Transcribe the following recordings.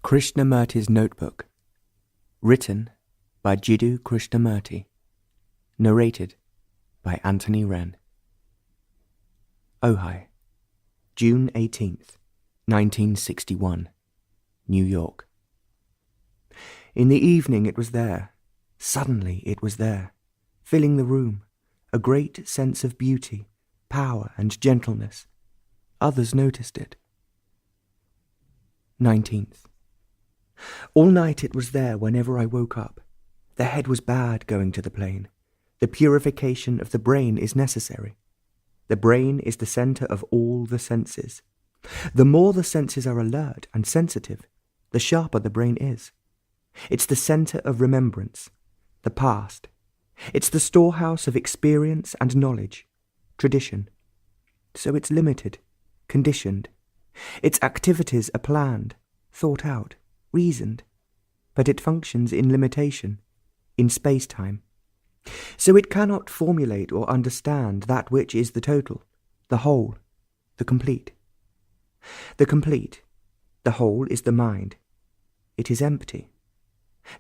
Krishnamurti's Notebook. Written by Jiddu Krishnamurti. Narrated by Anthony Wren. Ojai, June 18th, 1961, New York. In the evening it was there. Suddenly it was there, filling the room, a great sense of beauty, power and gentleness. Others noticed it. 19th. All night it was there whenever I woke up. The head was bad going to the plane. The purification of the brain is necessary. The brain is the centre of all the senses. The more the senses are alert and sensitive, the sharper the brain is. It's the centre of remembrance, the past. It's the storehouse of experience and knowledge, tradition. So it's limited, conditioned. Its activities are planned, thought out, reasoned, but it functions in limitation, in space-time. So it cannot formulate or understand that which is the total, the whole, the complete. The complete, the whole is the mind. It is empty,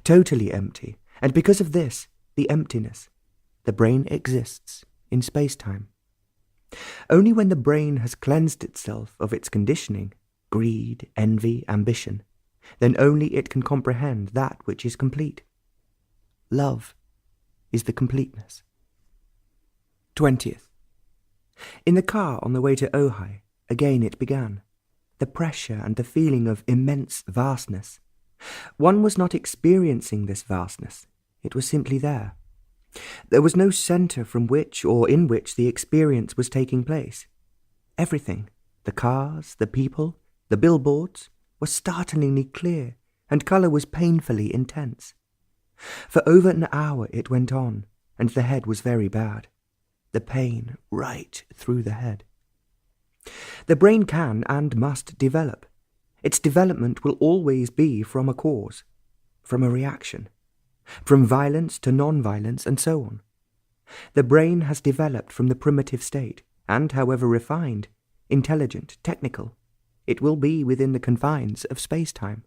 totally empty, and because of this, the emptiness, the brain exists in space-time. Only when the brain has cleansed itself of its conditioning, greed, envy, ambition, then only it can comprehend that which is complete. Love is the completeness. 20th. In the car on the way to Ojai, again it began. The pressure and the feeling of immense vastness. One was not experiencing this vastness. It was simply there. There was no centre from which or in which the experience was taking place. Everything, the cars, the people, the billboards, was startlingly clear, and colour was painfully intense. For over an hour it went on, and the head was very bad. The pain right through the head. The brain can and must develop. Its development will always be from a cause, from a reaction, from violence to non-violence, and so on. The brain has developed from the primitive state, and however refined, intelligent, technical, it will be within the confines of space-time.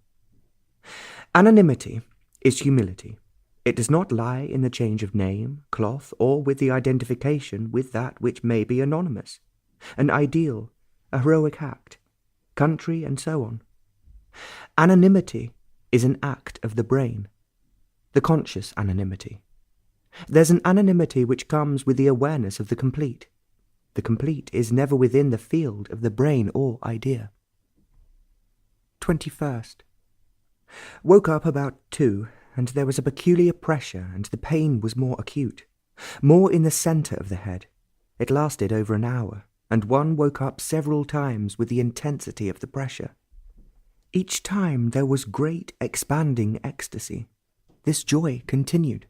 Anonymity is humility. It does not lie in the change of name, cloth, or with the identification with that which may be anonymous, an ideal, a heroic act, country, and so on. Anonymity is an act of the brain, the conscious anonymity. There's an anonymity which comes with the awareness of the complete. The complete is never within the field of the brain or idea. 21st. Woke up about 2, and there was a peculiar pressure, and the pain was more acute, more in the centre of the head. It lasted over an hour, and one woke up several times with the intensity of the pressure. Each time there was great expanding ecstasy. This joy continued.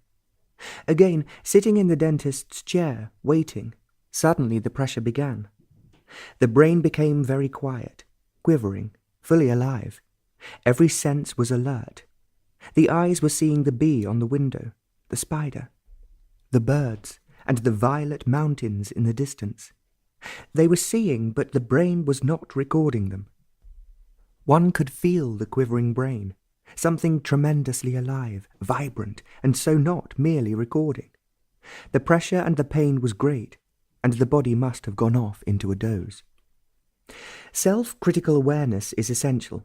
Again, sitting in the dentist's chair, waiting, suddenly the pressure began. The brain became very quiet, quivering, fully alive. Every sense was alert. The eyes were seeing the bee on the window, the spider, the birds, and the violet mountains in the distance. They were seeing, but the brain was not recording them. One could feel the quivering brain, something tremendously alive, vibrant, and so not merely recording. The pressure and the pain was great, and the body must have gone off into a doze. Self-critical awareness is essential.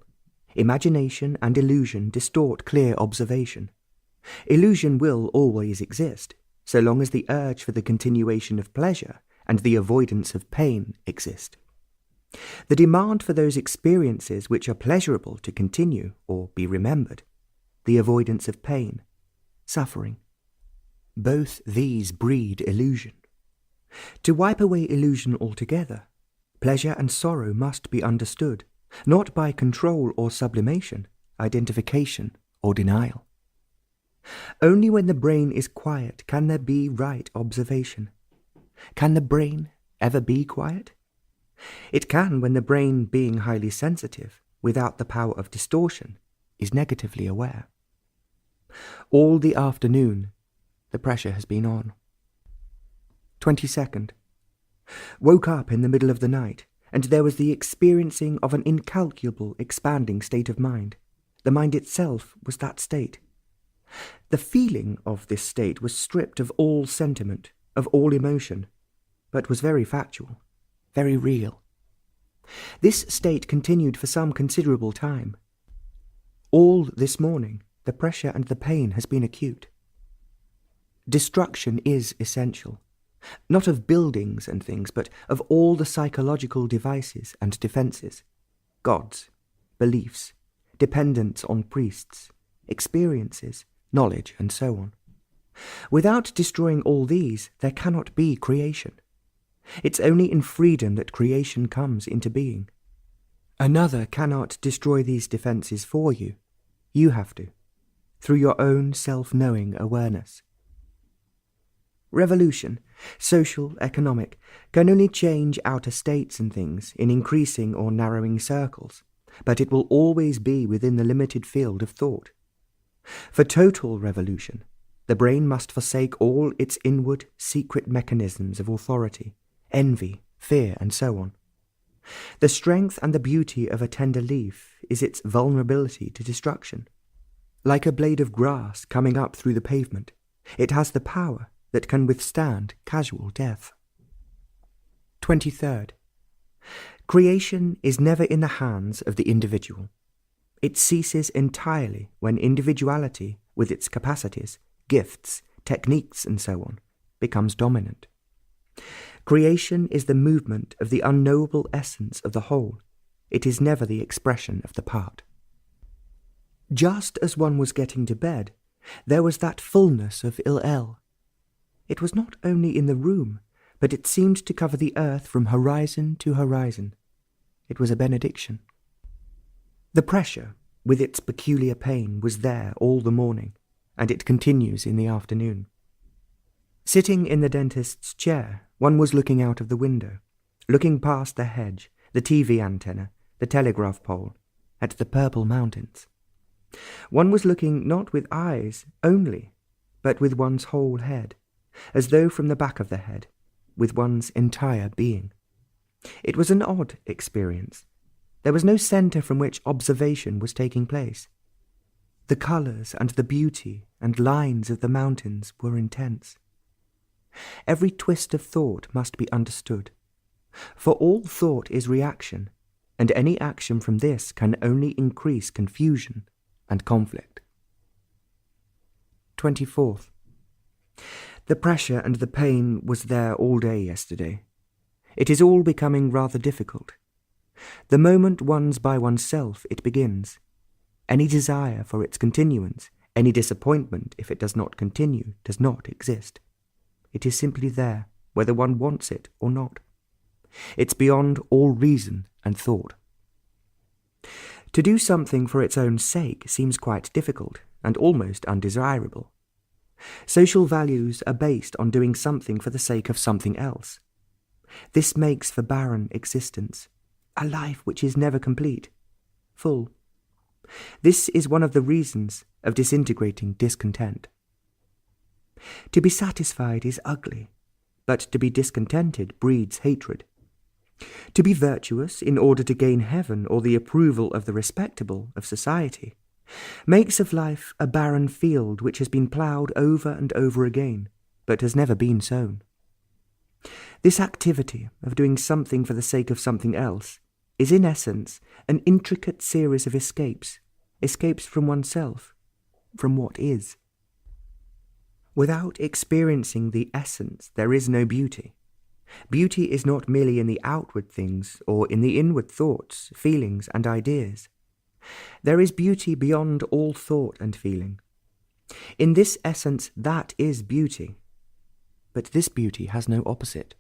Imagination and illusion distort clear observation. Illusion will always exist, so long as the urge for the continuation of pleasure and the avoidance of pain exist. The demand for those experiences which are pleasurable to continue or be remembered, the avoidance of pain, suffering. Both these breed illusion. To wipe away illusion altogether, pleasure and sorrow must be understood, not by control or sublimation, identification or denial. Only when the brain is quiet can there be right observation. Can the brain ever be quiet? It can when the brain, being highly sensitive, without the power of distortion, is negatively aware. All the afternoon, the pressure has been on. 22nd. Woke up in the middle of the night, and there was the experiencing of an incalculable expanding state of mind. The mind itself was that state. The feeling of this state was stripped of all sentiment, of all emotion, but was very factual, very real. This state continued for some considerable time. All this morning, the pressure and the pain has been acute. Destruction is essential, not of buildings and things, but of all the psychological devices and defences, gods, beliefs, dependence on priests, experiences, knowledge, and so on. Without destroying all these, there cannot be creation. It's only in freedom that creation comes into being. Another cannot destroy these defences for you. You have to, through your own self-knowing awareness. Revolution, social, economic, can only change outer states and things in increasing or narrowing circles, but it will always be within the limited field of thought. For total revolution, the brain must forsake all its inward, secret mechanisms of authority, envy, fear, and so on. The strength and the beauty of a tender leaf is its vulnerability to destruction. Like a blade of grass coming up through the pavement, it has the power that can withstand casual death. 23rd. Creation is never in the hands of the individual. It ceases entirely when individuality, with its capacities, gifts, techniques, and so on, becomes dominant. Creation is the movement of the unknowable essence of the whole. It is never the expression of the part. Just as one was getting to bed, there was that fullness of ill. It was not only in the room, but it seemed to cover the earth from horizon to horizon. It was a benediction. The pressure, with its peculiar pain, was there all the morning, and it continues in the afternoon. Sitting in the dentist's chair, one was looking out of the window, looking past the hedge, the TV antenna, the telegraph pole, at the purple mountains. One was looking not with eyes only, but with one's whole head, as though from the back of the head, with one's entire being. It was an odd experience. There was no centre from which observation was taking place. The colours and the beauty and lines of the mountains were intense. Every twist of thought must be understood, for all thought is reaction, and any action from this can only increase confusion and conflict. 24th. The pressure and the pain was there all day yesterday. It is all becoming rather difficult. The moment one's by oneself, it begins. Any desire for its continuance, any disappointment if it does not continue, does not exist. It is simply there, whether one wants it or not. It's beyond all reason and thought. To do something for its own sake seems quite difficult and almost undesirable. Social values are based on doing something for the sake of something else. This makes for barren existence, a life which is never complete, full. This is one of the reasons of disintegrating discontent. To be satisfied is ugly, but to be discontented breeds hatred. To be virtuous in order to gain heaven or the approval of the respectable of society makes of life a barren field which has been ploughed over and over again, but has never been sown. This activity of doing something for the sake of something else is in essence an intricate series of escapes from oneself, from what is. Without experiencing the essence, there is no beauty. Beauty is not merely in the outward things or in the inward thoughts, feelings, and ideas. There is beauty beyond all thought and feeling. In this essence, that is beauty. But this beauty has no opposite.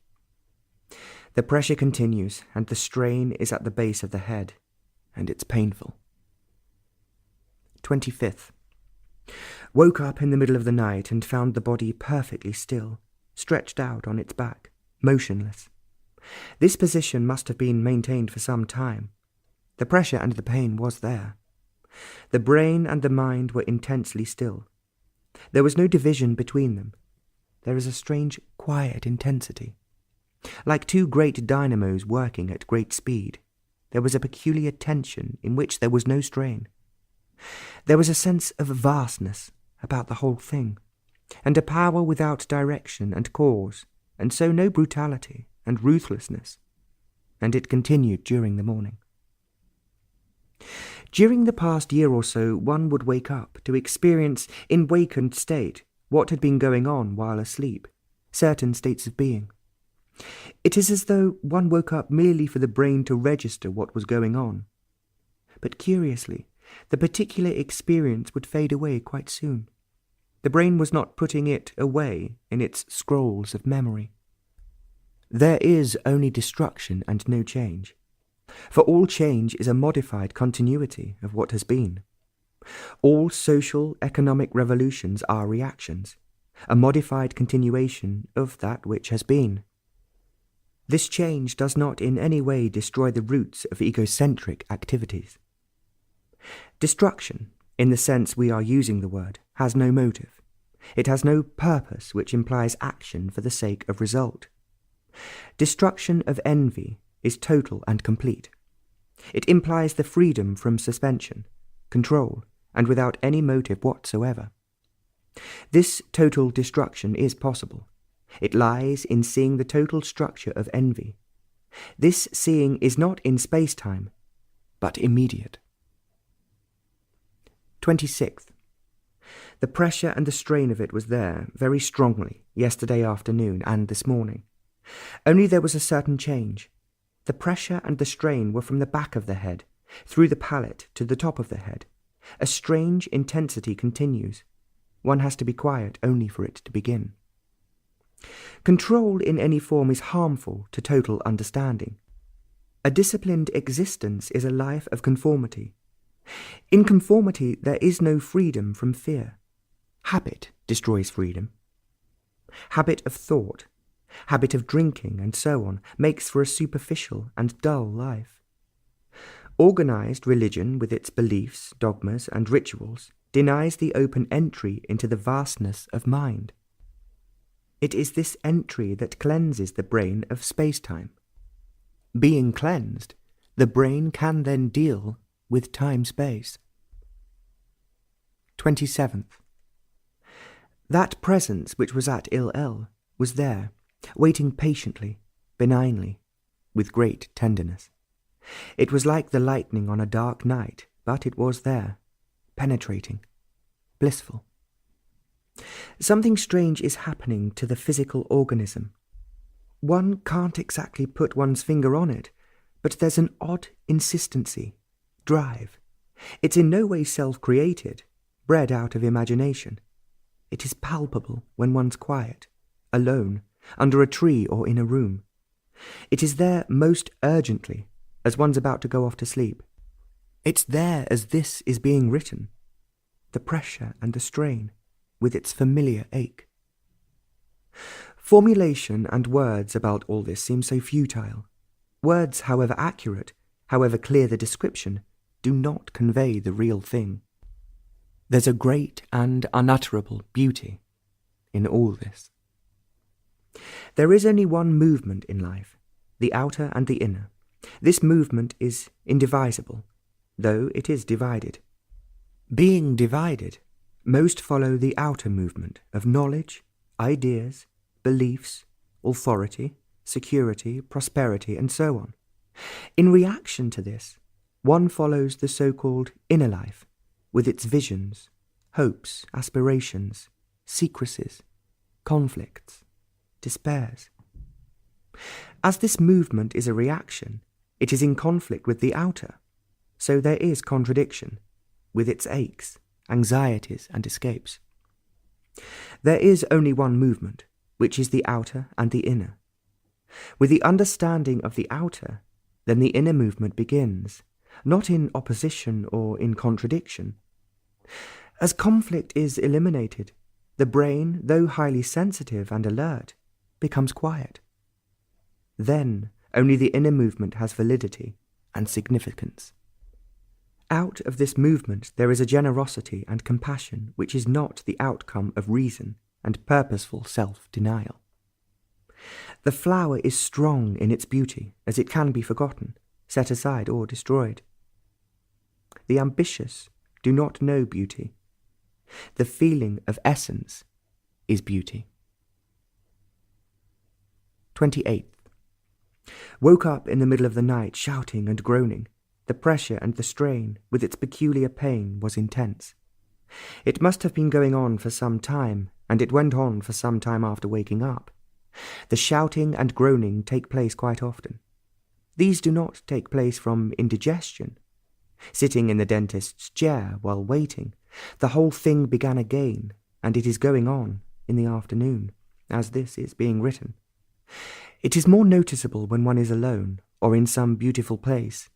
The pressure continues, and the strain is at the base of the head, and it's painful. 25th. Woke up in the middle of the night and found the body perfectly still, stretched out on its back, motionless. This position must have been maintained for some time. The pressure and the pain was there. The brain and the mind were intensely still. There was no division between them. There is a strange, quiet intensity. Like two great dynamos working at great speed, there was a peculiar tension in which there was no strain. There was a sense of vastness about the whole thing, and a power without direction and cause, and so no brutality and ruthlessness, and it continued during the morning. During the past year or so, one would wake up to experience in wakened state what had been going on while asleep, certain states of being. It is as though one woke up merely for the brain to register what was going on. But curiously, the particular experience would fade away quite soon. The brain was not putting it away in its scrolls of memory. There is only destruction and no change, for all change is a modified continuity of what has been. All social, economic revolutions are reactions, a modified continuation of that which has been. This change does not in any way destroy the roots of egocentric activities. Destruction, in the sense we are using the word, has no motive. It has no purpose which implies action for the sake of result. Destruction of envy is total and complete. It implies the freedom from suspension, control, and without any motive whatsoever. This total destruction is possible. It lies in seeing the total structure of envy. This seeing is not in space-time, but immediate. 26th. The pressure and the strain of it was there, very strongly, yesterday afternoon and this morning. Only there was a certain change. The pressure and the strain were from the back of the head, through the palate to the top of the head. A strange intensity continues. One has to be quiet only for it to begin. Control in any form is harmful to total understanding. A disciplined existence is a life of conformity. In conformity there is no freedom from fear. Habit destroys freedom. Habit of thought, habit of drinking, and so on, makes for a superficial and dull life. Organized religion, with its beliefs, dogmas, and rituals, denies the open entry into the vastness of mind. It is this entry that cleanses the brain of space-time. Being cleansed, the brain can then deal with time-space. 27th. That presence which was at Il-El was there, waiting patiently, benignly, with great tenderness. It was like the lightning on a dark night, but it was there, penetrating, blissful. Something strange is happening to the physical organism. One can't exactly put one's finger on it, but there's an odd insistency, drive. It's in no way self-created, bred out of imagination. It is palpable when one's quiet, alone, under a tree or in a room. It is there most urgently, as one's about to go off to sleep. It's there as this is being written, the pressure and the strain, with its familiar ache. Formulation and words about all this seem so futile. Words, however accurate, however clear the description, do not convey the real thing. There's a great and unutterable beauty in all this. There is only one movement in life, the outer and the inner. This movement is indivisible, though it is divided. Being divided, most follow the outer movement of knowledge, ideas, beliefs, authority, security, prosperity, and so on. In reaction to this, one follows the so-called inner life, with its visions, hopes, aspirations, secrecies, conflicts, despairs. As this movement is a reaction, it is in conflict with the outer, so there is contradiction, with its aches, anxieties, and escapes. There is only one movement, which is the outer and the inner. With the understanding of the outer, then the inner movement begins, not in opposition or in contradiction. As conflict is eliminated, the brain, though highly sensitive and alert, becomes quiet. Then only the inner movement has validity and significance. Out of this movement there is a generosity and compassion which is not the outcome of reason and purposeful self-denial. The flower is strong in its beauty, as it can be forgotten, set aside, or destroyed. The ambitious do not know beauty. The feeling of essence is beauty. 28th. Woke up in the middle of the night shouting and groaning. The pressure and the strain, with its peculiar pain, was intense. It must have been going on for some time, and it went on for some time after waking up. The shouting and groaning take place quite often. These do not take place from indigestion. Sitting in the dentist's chair while waiting, the whole thing began again, and it is going on in the afternoon, as this is being written. It is more noticeable when one is alone, or in some beautiful place,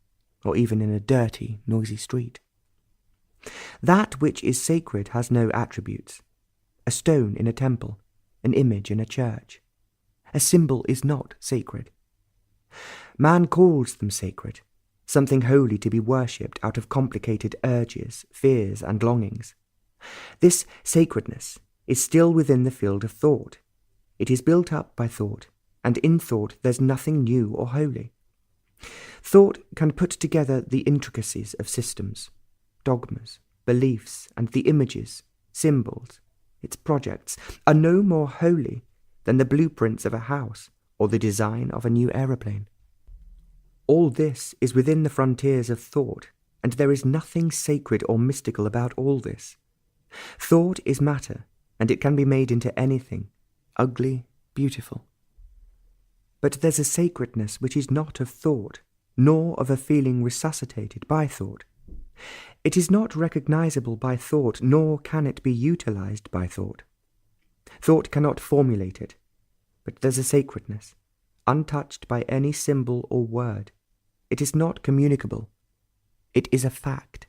or even in a dirty, noisy street. That which is sacred has no attributes. A stone in a temple, an image in a church. A symbol is not sacred. Man calls them sacred, something holy to be worshipped out of complicated urges, fears, and longings. This sacredness is still within the field of thought. It is built up by thought, and in thought there's nothing new or holy. Thought can put together the intricacies of systems, dogmas, beliefs, and the images, symbols, its projects, are no more holy than the blueprints of a house or the design of a new aeroplane. All this is within the frontiers of thought, and there is nothing sacred or mystical about all this. Thought is matter, and it can be made into anything, ugly, beautiful. But there's a sacredness which is not of thought, nor of a feeling resuscitated by thought. It is not recognizable by thought, nor can it be utilized by thought. Thought cannot formulate it, but there's a sacredness, untouched by any symbol or word. It is not communicable. It is a fact.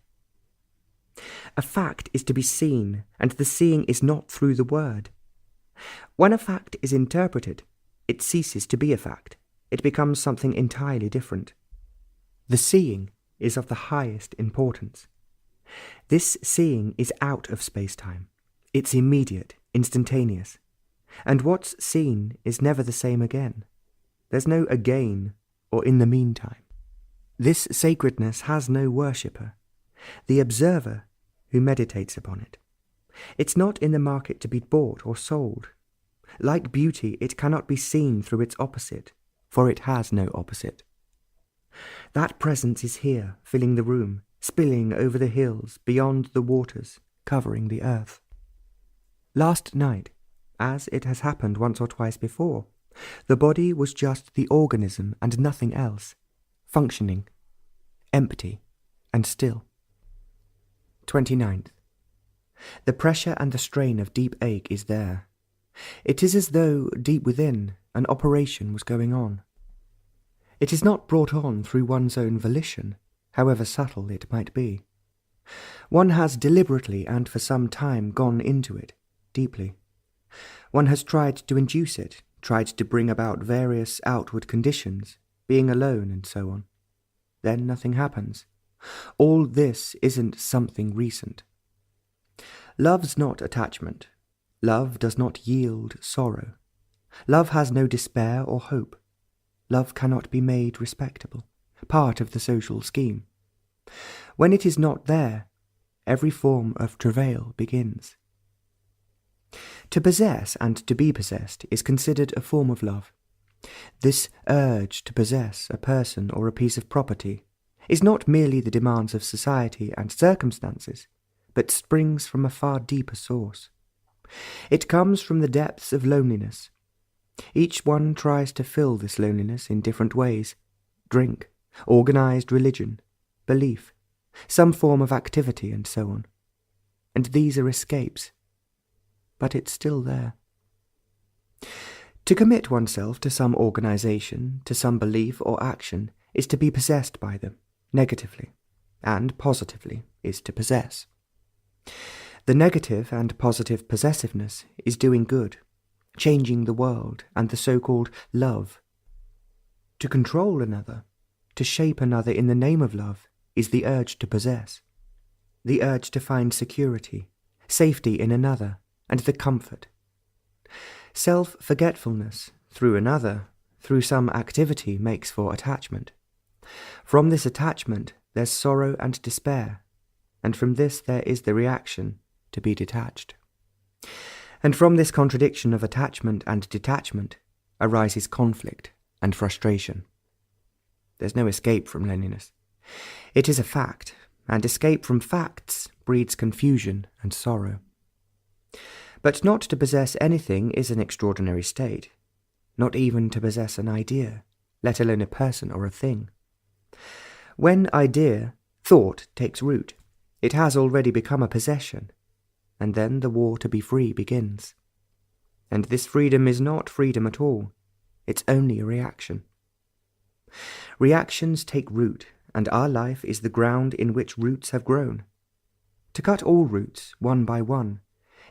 A fact is to be seen, and the seeing is not through the word. When a fact is interpreted, it ceases to be a fact. It becomes something entirely different. The seeing is of the highest importance. This seeing is out of space-time. It's immediate, instantaneous. And what's seen is never the same again. There's no again or in the meantime. This sacredness has no worshipper, the observer who meditates upon it. It's not in the market to be bought or sold. Like beauty, it cannot be seen through its opposite, for it has no opposite. That presence is here, filling the room, spilling over the hills, beyond the waters, covering the earth. Last night, as it has happened once or twice before, the body was just the organism and nothing else, functioning, empty, and still. 29th. The pressure and the strain of deep ache is there. It is as though, deep within, an operation was going on. It is not brought on through one's own volition, however subtle it might be. One has deliberately and for some time gone into it, deeply. One has tried to induce it, tried to bring about various outward conditions, being alone and so on. Then nothing happens. All this isn't something recent. Love's not attachment. Love does not yield sorrow. Love has no despair or hope. Love cannot be made respectable, part of the social scheme. When it is not there, every form of travail begins. To possess and to be possessed is considered a form of love. This urge to possess a person or a piece of property is not merely the demands of society and circumstances, but springs from a far deeper source. It comes from the depths of loneliness. Each one tries to fill this loneliness in different ways: drink, organized religion, belief, some form of activity, and so on. And these are escapes. But it's still there. To commit oneself to some organization, to some belief or action, is to be possessed by them, negatively, and positively is to possess. The negative and positive possessiveness is doing good, changing the world and the so-called love. To control another, to shape another in the name of love, is the urge to possess, the urge to find security, safety in another, and the comfort. Self-forgetfulness through another, through some activity, makes for attachment. From this attachment there's sorrow and despair. and from this there is the reaction to be detached. And from this contradiction of attachment and detachment arises conflict and frustration. There's no escape from loneliness. It is a fact, and escape from facts breeds confusion and sorrow. But not to possess anything is an extraordinary state, not even to possess an idea, let alone a person or a thing. When thought takes root, it has already become a possession, and then the war to be free begins. And this freedom is not freedom at all, it's only a reaction. Reactions take root, and our life is the ground in which roots have grown. To cut all roots, one by one,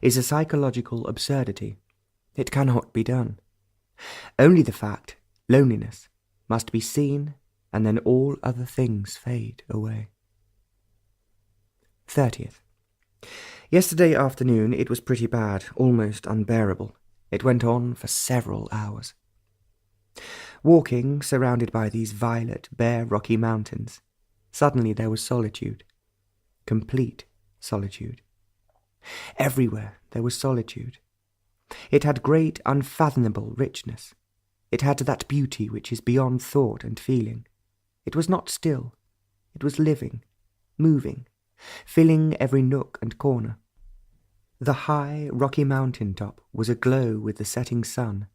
is a psychological absurdity. It cannot be done. Only the fact, loneliness, must be seen, and then all other things fade away. 30th. Yesterday afternoon it was pretty bad, almost unbearable. It went on for several hours. Walking, surrounded by these violet, bare, rocky mountains, suddenly there was solitude. Complete solitude. Everywhere there was solitude. It had great, unfathomable richness. It had that beauty which is beyond thought and feeling. It was not still. It was living, moving, filling every nook and corner. The high, rocky mountain top was aglow with the setting sun,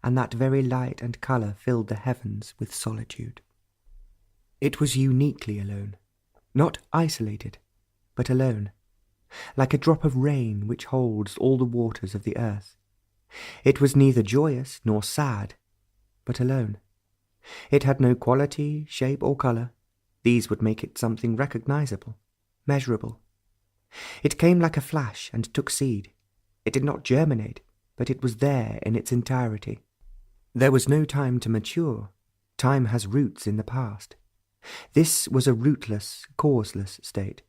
and that very light and colour filled the heavens with solitude. It was uniquely alone, not isolated, but alone, like a drop of rain which holds all the waters of the earth. It was neither joyous nor sad, but alone. It had no quality, shape, or colour. These would make it something recognizable, measurable. It came like a flash and took seed. It did not germinate, but it was there in its entirety. There was no time to mature. Time has roots in the past. This was a rootless, causeless state.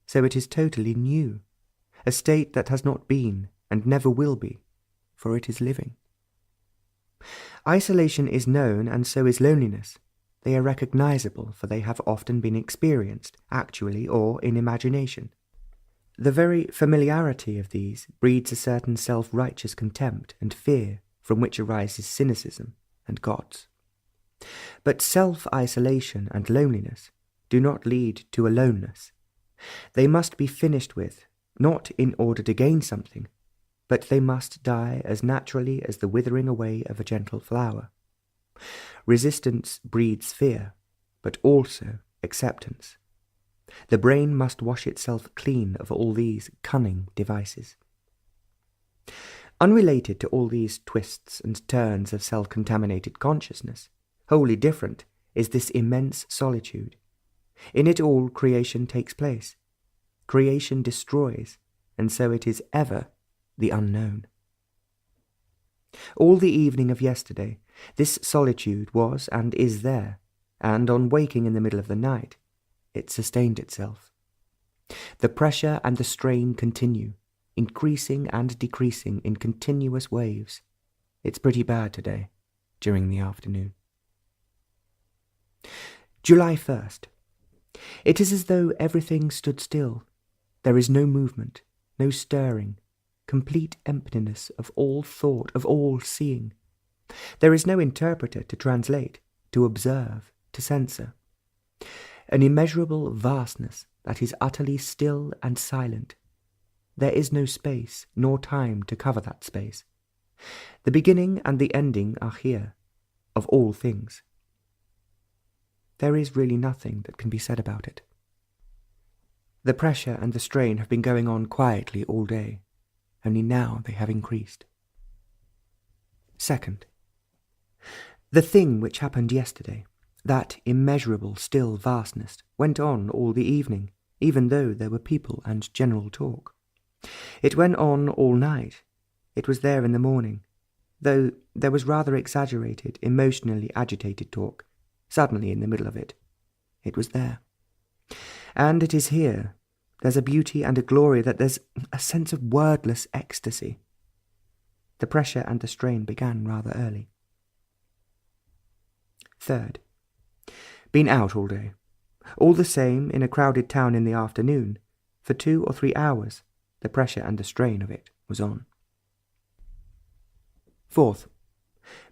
So it is totally new, a state that has not been and never will be, for it is living. Isolation is known, and so is loneliness. They are recognizable, for they have often been experienced, actually or in imagination. The very familiarity of these breeds a certain self-righteous contempt and fear from which arises cynicism and gods. But self-isolation and loneliness do not lead to aloneness. They must be finished with, not in order to gain something, but they must die as naturally as the withering away of a gentle flower. Resistance breeds fear, but also acceptance. The brain must wash itself clean of all these cunning devices. Unrelated to all these twists and turns of self-contaminated consciousness, wholly different, is this immense solitude. In it all creation takes place. Creation destroys, and so it is ever the unknown. All the evening of yesterday, this solitude was and is there, and on waking in the middle of the night, it sustained itself. The pressure and the strain continue, increasing and decreasing in continuous waves. It's pretty bad today, during the afternoon. July 1st. It is as though everything stood still. There is no movement, no stirring, complete emptiness of all thought, of all seeing. There is no interpreter to translate, to observe, to censor. An immeasurable vastness that is utterly still and silent. There is no space nor time to cover that space. The beginning and the ending are here, of all things. There is really nothing that can be said about it. The pressure and the strain have been going on quietly all day, only now they have increased. Second, the thing which happened yesterday, that immeasurable still vastness, went on all the evening, even though there were people and general talk. It went on all night. It was there in the morning, though there was rather exaggerated, emotionally agitated talk, suddenly in the middle of it. It was there. And it is here. There's a beauty and a glory that there's a sense of wordless ecstasy. The pressure and the strain began rather early. Third, been out all day. All the same, in a crowded town in the afternoon, For 2 or 3 hours, the pressure and the strain of it was on. 4th,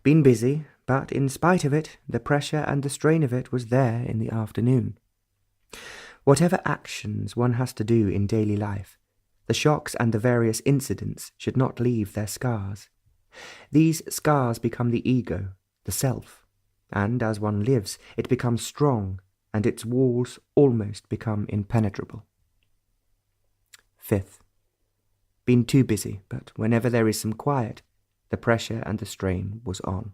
been busy, but in spite of it, the pressure and the strain of it was there in the afternoon. Whatever actions one has to do in daily life, the shocks and the various incidents should not leave their scars. These scars become the ego, the self, and as one lives, it becomes strong, and its walls almost become impenetrable. 5th, been too busy, but whenever there is some quiet, the pressure and the strain was on.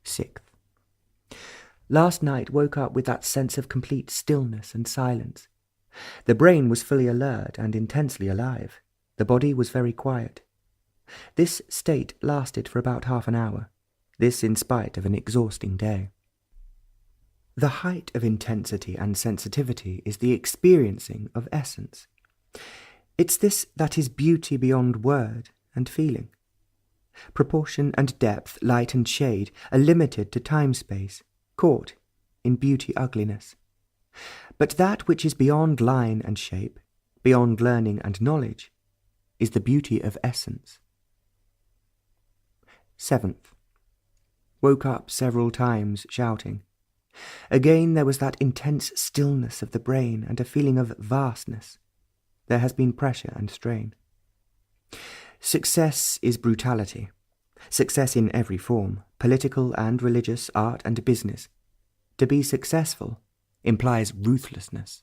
6th, last night woke up with that sense of complete stillness and silence. The brain was fully alert and intensely alive. The body was very quiet. This state lasted for about half an hour, this in spite of an exhausting day. The height of intensity and sensitivity is the experiencing of essence. It's this that is beauty beyond word and feeling. Proportion and depth, light and shade are limited to time-space, caught in beauty-ugliness. But that which is beyond line and shape, beyond learning and knowledge, is the beauty of essence. 7th, woke up several times shouting. Again there was that intense stillness of the brain and a feeling of vastness. There has been pressure and strain. Success is brutality. Success in every form, political and religious, art and business. To be successful implies ruthlessness.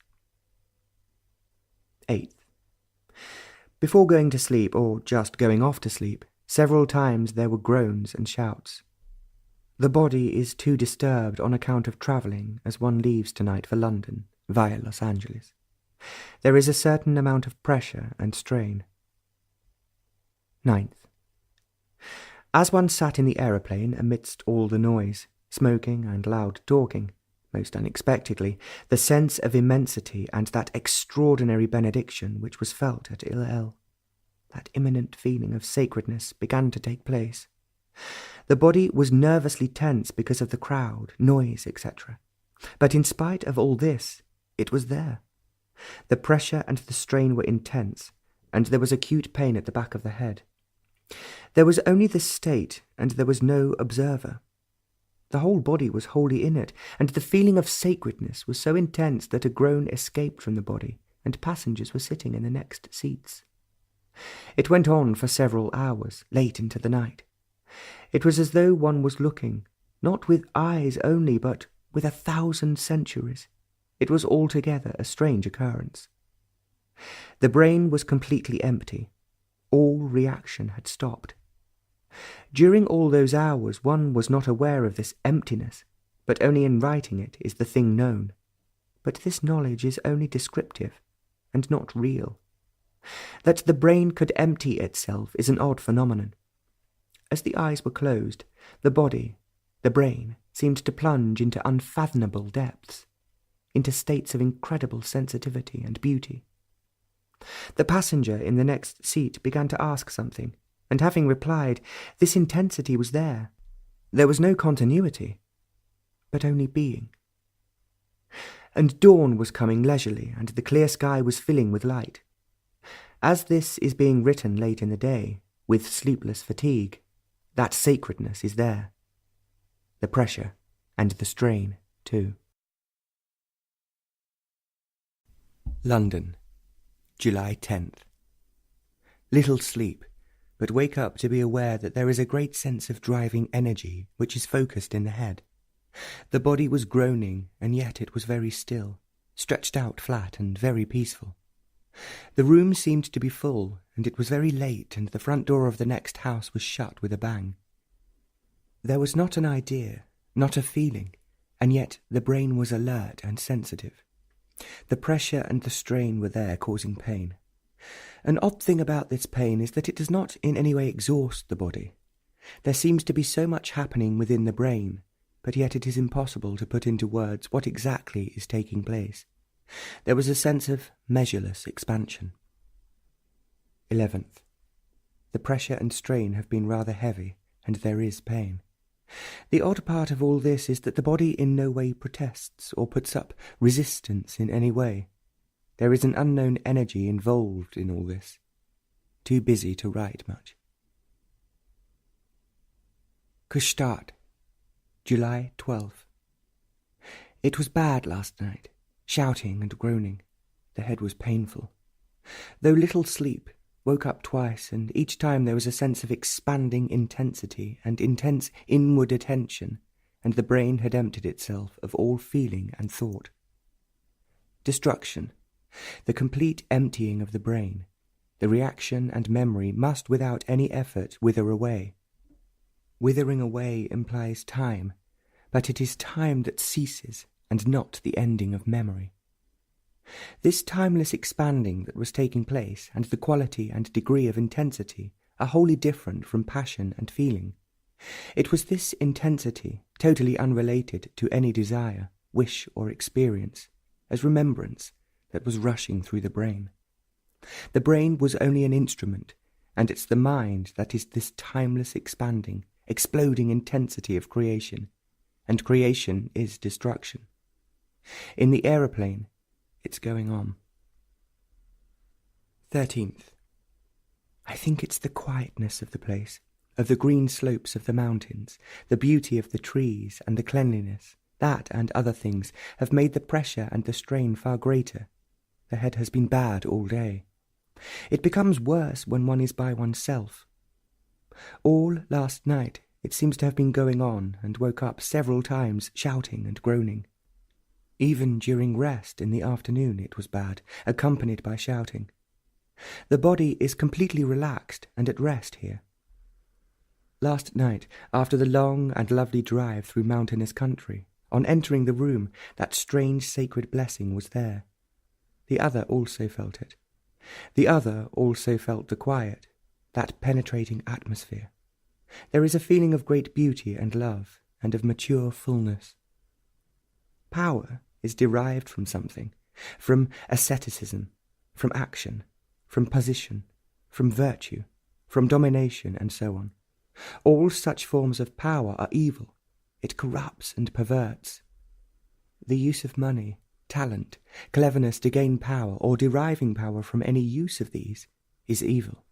8th, before going to sleep, or just going off to sleep, several times there were groans and shouts. The body is too disturbed on account of travelling as one leaves tonight for London, via Los Angeles. There is a certain amount of pressure and strain. 9th, as one sat in the aeroplane amidst all the noise, smoking and loud talking, most unexpectedly, the sense of immensity and that extraordinary benediction which was felt at Il-El, that imminent feeling of sacredness began to take place. The body was nervously tense because of the crowd, noise, etc. But in spite of all this, it was there. The pressure and the strain were intense, and there was acute pain at the back of the head. There was only the state, and there was no observer. The whole body was wholly in it, and the feeling of sacredness was so intense that a groan escaped from the body, and passengers were sitting in the next seats. It went on for several hours, late into the night. It was as though one was looking, not with eyes only, but with 1,000 centuries. It was altogether a strange occurrence. The brain was completely empty. All reaction had stopped. During all those hours one was not aware of this emptiness, but only in writing it is the thing known. But this knowledge is only descriptive, and not real. That the brain could empty itself is an odd phenomenon. As the eyes were closed, the body, the brain, seemed to plunge into unfathomable depths, into states of incredible sensitivity and beauty. The passenger in the next seat began to ask something, and having replied, this intensity was there. There was no continuity, but only being. And dawn was coming leisurely, and the clear sky was filling with light. As this is being written late in the day, with sleepless fatigue, that sacredness is there. The pressure and the strain, too. London, July 10th. Little sleep, but wake up to be aware that there is a great sense of driving energy which is focused in the head. The body was groaning, and yet it was very still, stretched out flat and very peaceful. The room seemed to be full, and it was very late, and the front door of the next house was shut with a bang. There was not an idea, not a feeling, and yet the brain was alert and sensitive. The pressure and the strain were there, causing pain. An odd thing about this pain is that it does not in any way exhaust the body. There seems to be so much happening within the brain, but yet it is impossible to put into words what exactly is taking place. There was a sense of measureless expansion. 11th. The pressure and strain have been rather heavy, and there is pain. The odd part of all this is that the body in no way protests or puts up resistance in any way. There is an unknown energy involved in all this. Too busy to write much. Kustad, July 12th. It was bad last night, shouting and groaning. The head was painful. Though little sleep, woke up twice, and each time there was a sense of expanding intensity and intense inward attention, and the brain had emptied itself of all feeling and thought. Destruction, the complete emptying of the brain, the reaction and memory must without any effort wither away. Withering away implies time, but it is time that ceases and not the ending of memory. This timeless expanding that was taking place and the quality and degree of intensity are wholly different from passion and feeling. It was this intensity, totally unrelated to any desire, wish or experience, as remembrance, that was rushing through the brain. The brain was only an instrument, and it's the mind that is this timeless expanding, exploding intensity of creation, and creation is destruction. In the aeroplane, it's going on. 13th. I think it's the quietness of the place, of the green slopes of the mountains, the beauty of the trees and the cleanliness, that and other things have made the pressure and the strain far greater. The head has been bad all day. It becomes worse when one is by oneself. All last night it seems to have been going on, and woke up several times shouting and groaning. Even during rest in the afternoon it was bad, accompanied by shouting. The body is completely relaxed and at rest here. Last night, after the long and lovely drive through mountainous country, on entering the room, that strange sacred blessing was there. The other also felt it. The other also felt the quiet, that penetrating atmosphere. There is a feeling of great beauty and love, and of mature fullness. Power is derived from something, from asceticism, from action, from position, from virtue, from domination, and so on. All such forms of power are evil. It corrupts and perverts. The use of money, talent, cleverness to gain power, or deriving power from any use of these, is evil.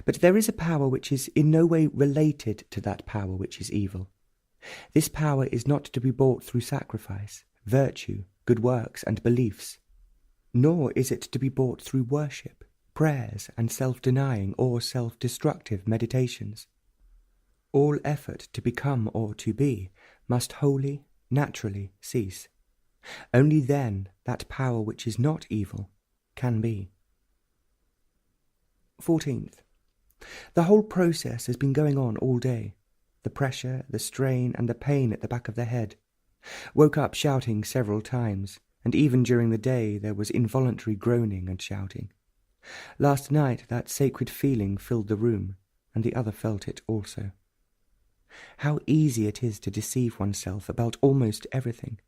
But there is a power which is in no way related to that power which is evil. This power is not to be bought through sacrifice, virtue, good works, and beliefs, nor is it to be bought through worship, prayers, and self-denying or self-destructive meditations. All effort to become or to be must wholly, naturally cease. Only then that power which is not evil can be. 14th. The whole process has been going on all day. The pressure, the strain, and the pain at the back of the head. Woke up shouting several times, and even during the day there was involuntary groaning and shouting. Last night that sacred feeling filled the room, and the other felt it also. How easy it is to deceive oneself about almost everything,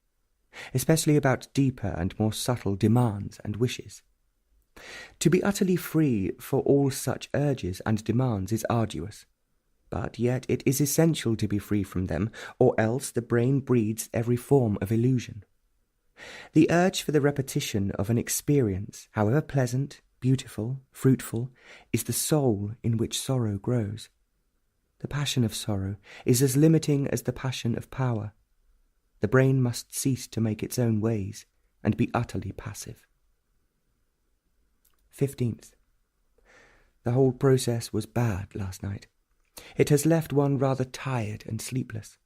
especially about deeper and more subtle demands and wishes. To be utterly free for all such urges and demands is arduous, but yet it is essential to be free from them, or else the brain breeds every form of illusion. The urge for the repetition of an experience, however pleasant, beautiful, fruitful, is the soul in which sorrow grows. The passion of sorrow is as limiting as the passion of power. The brain must cease to make its own ways and be utterly passive. 15th. The whole process was bad last night. It has left one rather tired and sleepless.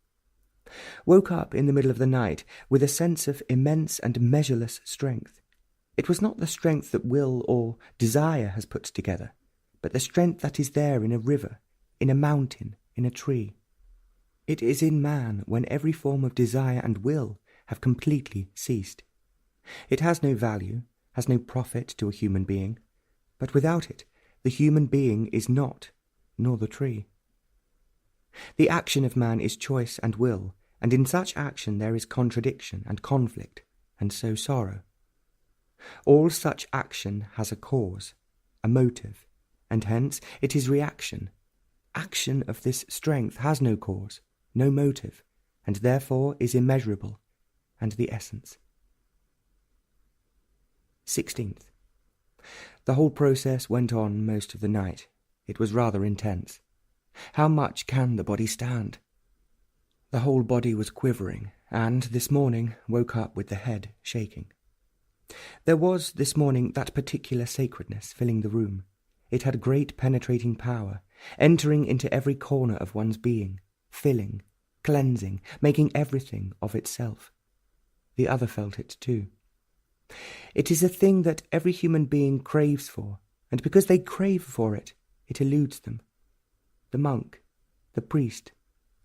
Woke up in the middle of the night with a sense of immense and measureless strength. It was not the strength that will or desire has put together, but the strength that is there in a river, in a mountain, in a tree. It is in man when every form of desire and will have completely ceased. It has no value, has no profit to a human being, but without it, the human being is not, nor the tree. The action of man is choice and will, and in such action there is contradiction and conflict, and so sorrow. All such action has a cause, a motive, and hence it is reaction. Action of this strength has no cause, no motive, and therefore is immeasurable, and the essence. 16th. The whole process went on most of the night. It was rather intense. How much can the body stand? The whole body was quivering, and this morning woke up with the head shaking. There was this morning that particular sacredness filling the room. It had great penetrating power, entering into every corner of one's being, filling, cleansing, making everything of itself. The other felt it too. It is a thing that every human being craves for, and because they crave for it, it eludes them. The monk, the priest,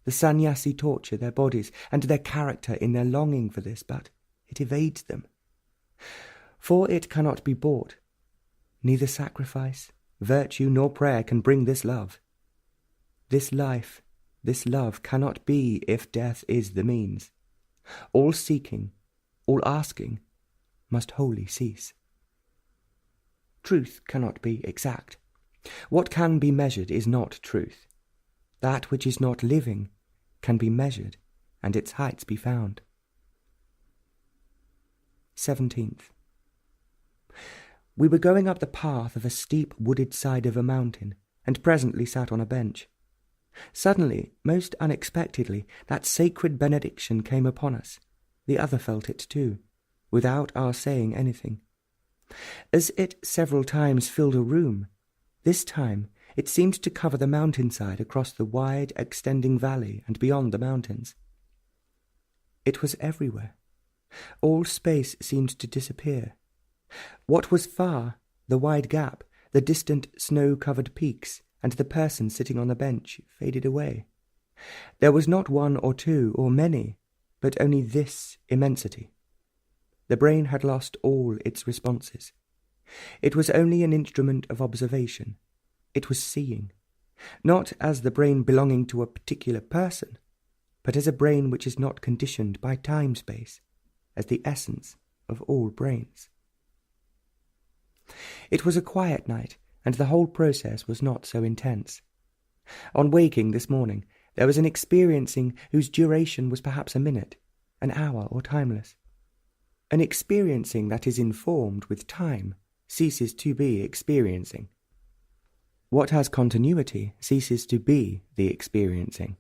the sannyasi torture their bodies and their character in their longing for this, but it evades them. For it cannot be bought. Neither sacrifice, virtue, nor prayer can bring this love. This life, this love cannot be if death is the means. All seeking, all asking, must wholly cease. Truth cannot be exact. What can be measured is not truth. That which is not living can be measured, and its heights be found. 17th. We were going up the path of a steep wooded side of a mountain, and presently sat on a bench. Suddenly, most unexpectedly, that sacred benediction came upon us. The other felt it too, without our saying anything. As it several times filled a room, this time it seemed to cover the mountainside across the wide, extending valley and beyond the mountains. It was everywhere. All space seemed to disappear. What was far, the wide gap, the distant snow-covered peaks, and the person sitting on the bench faded away. There was not one or two or many, but only this immensity. The brain had lost all its responses. It was only an instrument of observation. It was seeing, not as the brain belonging to a particular person, but as a brain which is not conditioned by time-space, as the essence of all brains. It was a quiet night, and the whole process was not so intense. On waking this morning, there was an experiencing whose duration was perhaps a minute, an hour, or timeless. An experiencing that is informed with time ceases to be experiencing. What has continuity ceases to be the experiencing.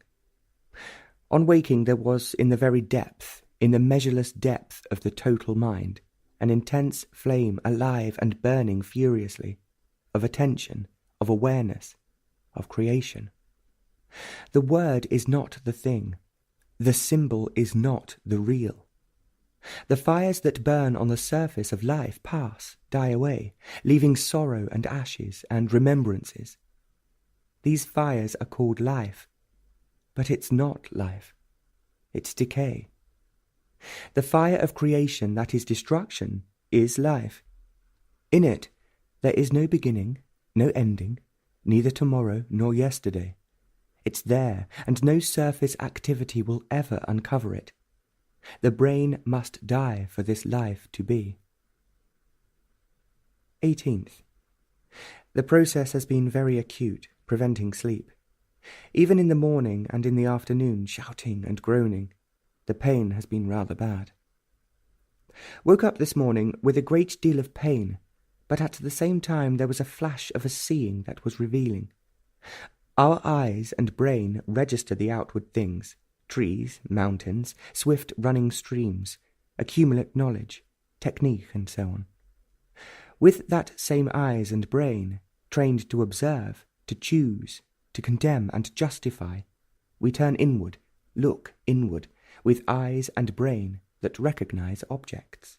On waking there was in the very depth, in the measureless depth of the total mind, an intense flame alive and burning furiously, of attention, of awareness, of creation. The word is not the thing. The symbol is not the real. The fires that burn on the surface of life pass, die away, leaving sorrow and ashes and remembrances. These fires are called life, but it's not life. It's decay. The fire of creation that is destruction is life. In it there is no beginning, no ending, neither tomorrow nor yesterday. It's there, and no surface activity will ever uncover it. The brain must die for this life to be. 18th. The process has been very acute, preventing sleep. Even in the morning and in the afternoon, shouting and groaning. The pain has been rather bad. Woke up this morning with a great deal of pain, but at the same time there was a flash of a seeing that was revealing. Our eyes and brain register the outward things, trees, mountains, swift running streams, accumulate knowledge, technique, and so on. With that same eyes and brain, trained to observe, to choose, to condemn and justify, we turn inward, look inward, with eyes and brain that recognize objects,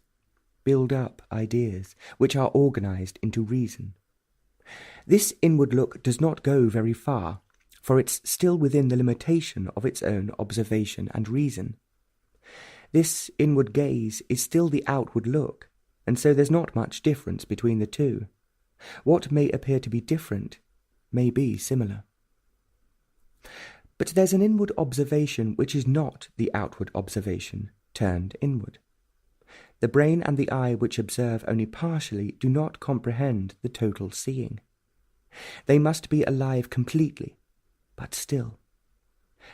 build up ideas which are organized into reason. This inward look does not go very far, for it's still within the limitation of its own observation and reason. This inward gaze is still the outward look, and so there's not much difference between the two. What may appear to be different may be similar. But there's an inward observation which is not the outward observation turned inward. The brain and the eye which observe only partially do not comprehend the total seeing. They must be alive completely, but still.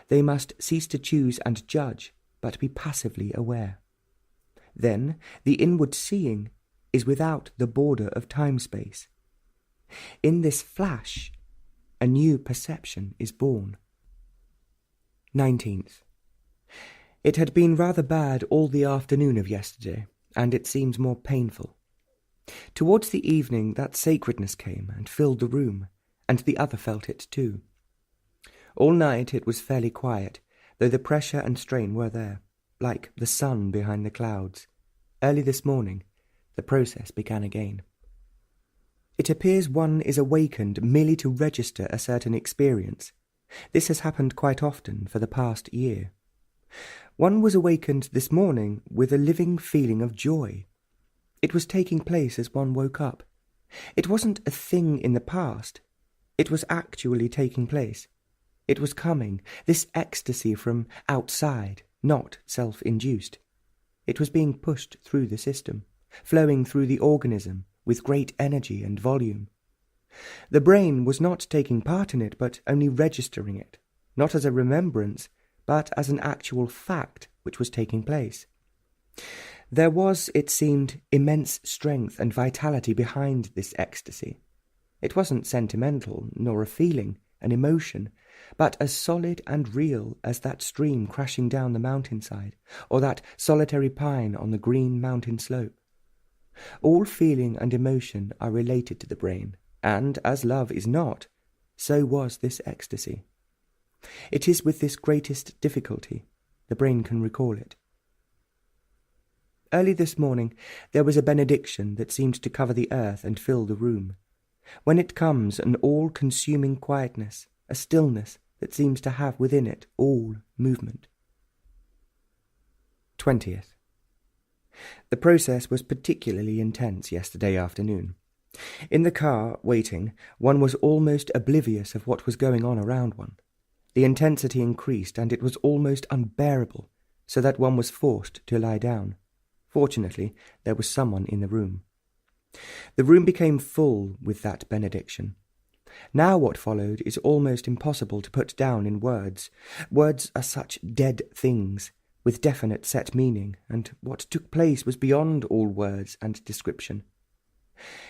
They must cease to choose and judge, but be passively aware. Then the inward seeing is without the border of time-space. In this flash, a new perception is born. 19th. It had been rather bad all the afternoon of yesterday, and it seemed more painful. Towards the evening that sacredness came and filled the room, and the other felt it too. All night it was fairly quiet, though the pressure and strain were there, like the sun behind the clouds. Early this morning, the process began again. It appears one is awakened merely to register a certain experience. This has happened quite often for the past year. One was awakened this morning with a living feeling of joy. It was taking place as one woke up. It wasn't a thing in the past. It was actually taking place. It was coming, this ecstasy from outside, not self-induced. It was being pushed through the system, flowing through the organism with great energy and volume. The brain was not taking part in it, but only registering it, not as a remembrance, but as an actual fact which was taking place. There was, it seemed, immense strength and vitality behind this ecstasy. It wasn't sentimental, nor a feeling, an emotion, but as solid and real as that stream crashing down the mountainside, or that solitary pine on the green mountain slope. All feeling and emotion are related to the brain, and as love is not, so was this ecstasy. It is with this greatest difficulty the brain can recall it. Early this morning there was a benediction that seemed to cover the earth and fill the room. When it comes, an all-consuming quietness, a stillness that seems to have within it all movement. 20th. The process was particularly intense yesterday afternoon. In the car, waiting, one was almost oblivious of what was going on around one. The intensity increased, and it was almost unbearable, so that one was forced to lie down. Fortunately, there was someone in the room. The room became full with that benediction. Now what followed is almost impossible to put down in words. Words are such dead things, with definite set meaning, and what took place was beyond all words and description.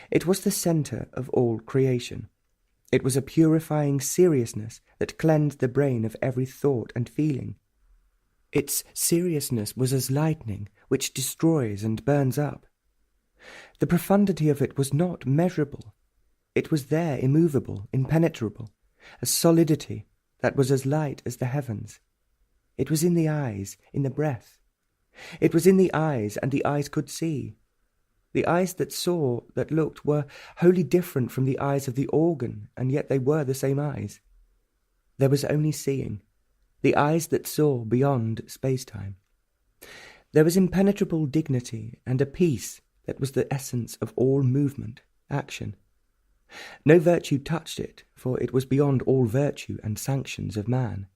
It was the centre of all creation. It was a purifying seriousness that cleansed the brain of every thought and feeling. Its seriousness was as lightning, which destroys and burns up. The profundity of it was not measurable. It was there, immovable, impenetrable, a solidity that was as light as the heavens. It was in the eyes, in the breath. It was in the eyes, and the eyes could see. The eyes that saw, that looked, were wholly different from the eyes of the organ, and yet they were the same eyes. There was only seeing, the eyes that saw beyond space-time. There was impenetrable dignity and a peace that was the essence of all movement, action. No virtue touched it, for it was beyond all virtue and sanctions of man.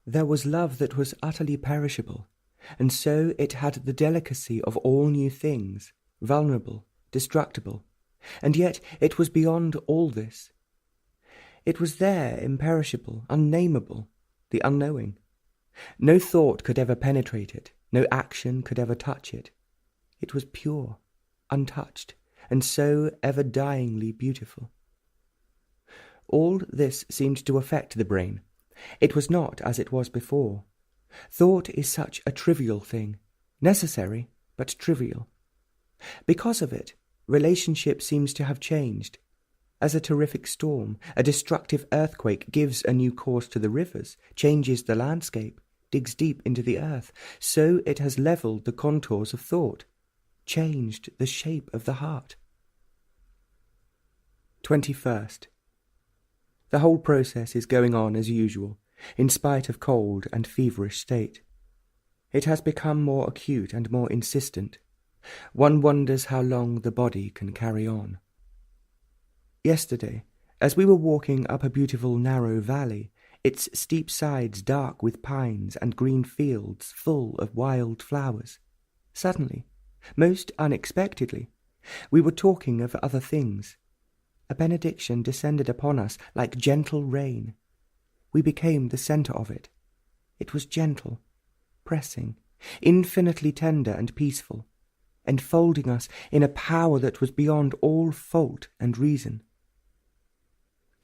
There was love that was utterly perishable, and so it had the delicacy of all new things, vulnerable, destructible, and yet it was beyond all this. It was there, imperishable, unnameable, the unknowing. No thought could ever penetrate it, no action could ever touch it. It was pure, untouched, and so ever-dyingly beautiful. All this seemed to affect the brain. It was not as it was before. Thought is such a trivial thing, necessary, but trivial. Because of it, relationship seems to have changed. As a terrific storm, a destructive earthquake gives a new course to the rivers, changes the landscape, digs deep into the earth, so it has levelled the contours of thought, changed the shape of the heart. 21st. The whole process is going on as usual, in spite of cold and feverish state. It has become more acute and more insistent. One wonders how long the body can carry on. Yesterday, as we were walking up a beautiful narrow valley, its steep sides dark with pines and green fields full of wild flowers, suddenly, most unexpectedly, we were talking of other things. A benediction descended upon us like gentle rain. We became the centre of it. It was gentle, pressing, infinitely tender and peaceful. enfolding us in a power that was beyond all fault and reason.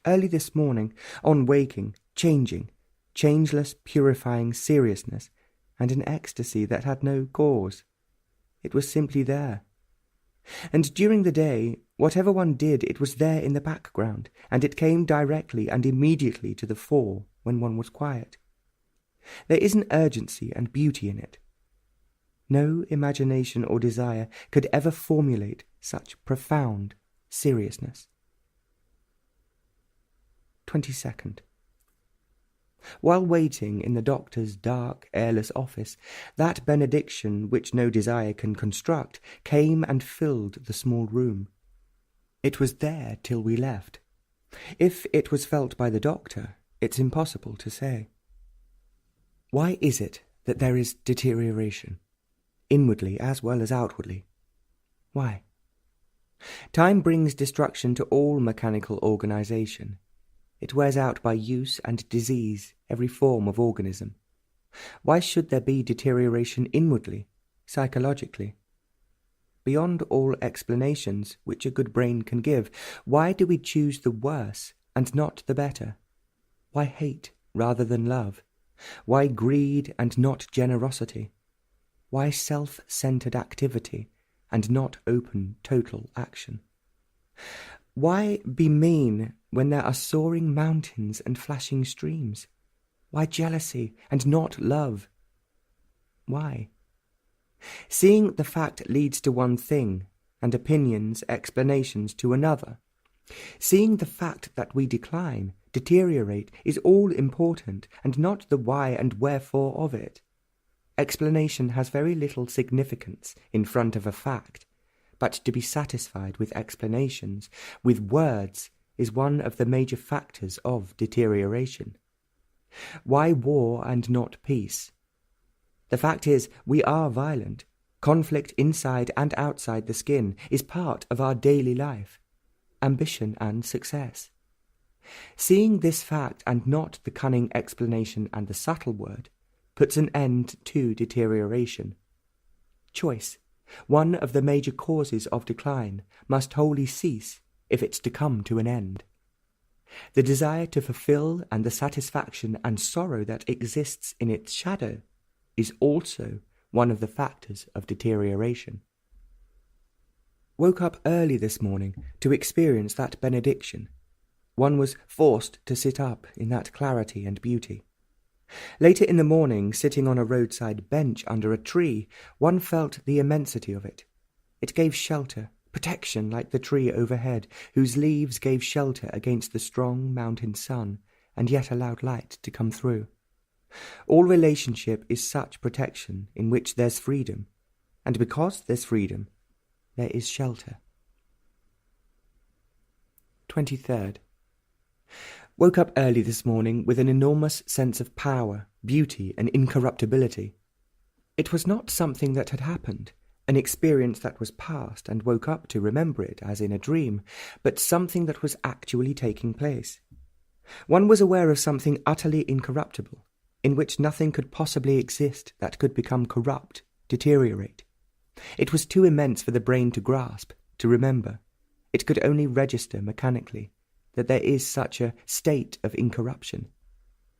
Early this morning, on waking, changing, changeless, purifying seriousness, and an ecstasy that had no cause. It was simply there. And during the day, whatever one did, it was there in the background, and it came directly and immediately to the fore when one was quiet. There is an urgency and beauty in it. No imagination or desire could ever formulate such profound seriousness. 22nd. While waiting in the doctor's dark, airless office, that benediction which no desire can construct came and filled the small room. It was there till we left. If it was felt by the doctor, it's impossible to say. Why is it that there is deterioration, inwardly as well as outwardly? Why? Time brings destruction to all mechanical organization. It wears out by use and disease every form of organism. Why should there be deterioration inwardly, psychologically? Beyond all explanations which a good brain can give, why do we choose the worse and not the better? Why hate rather than love? Why greed and not generosity? Why self-centered activity and not open, total action? Why be mean when there are soaring mountains and flashing streams? Why jealousy and not love? Why? Seeing the fact leads to one thing, and opinions, explanations to another. Seeing the fact that we decline, deteriorate, is all important, and not the why and wherefore of it. Explanation has very little significance in front of a fact, but to be satisfied with explanations, with words, is one of the major factors of deterioration. Why war and not peace? The fact is, we are violent. Conflict inside and outside the skin is part of our daily life, ambition and success. Seeing this fact and not the cunning explanation and the subtle word puts an end to deterioration. Choice, one of the major causes of decline, must wholly cease if it's to come to an end. The desire to fulfill and the satisfaction and sorrow that exists in its shadow is also one of the factors of deterioration. Woke up early this morning to experience that benediction. One was forced to sit up in that clarity and beauty. Later in the morning, sitting on a roadside bench under a tree, one felt the immensity of it. It gave shelter, protection like the tree overhead, whose leaves gave shelter against the strong mountain sun, and yet allowed light to come through. All relationship is such protection in which there's freedom, and because there's freedom, there is shelter. 23rd. Woke up early this morning with an enormous sense of power, beauty, and incorruptibility. It was not something that had happened, an experience that was past and woke up to remember it as in a dream, but something that was actually taking place. One was aware of something utterly incorruptible, in which nothing could possibly exist that could become corrupt, deteriorate. It was too immense for the brain to grasp, to remember. It could only register mechanically that there is such a state of incorruption.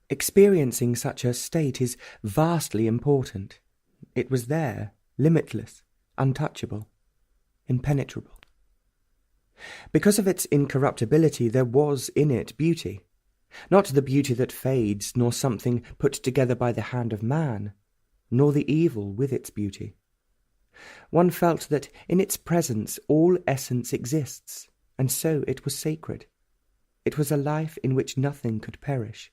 Experiencing such a state is vastly important. It was there, limitless, untouchable, impenetrable. Because of its incorruptibility, there was in it beauty. Not the beauty that fades, nor something put together by the hand of man, nor the evil with its beauty. One felt that in its presence all essence exists, and so it was sacred. It was a life in which nothing could perish.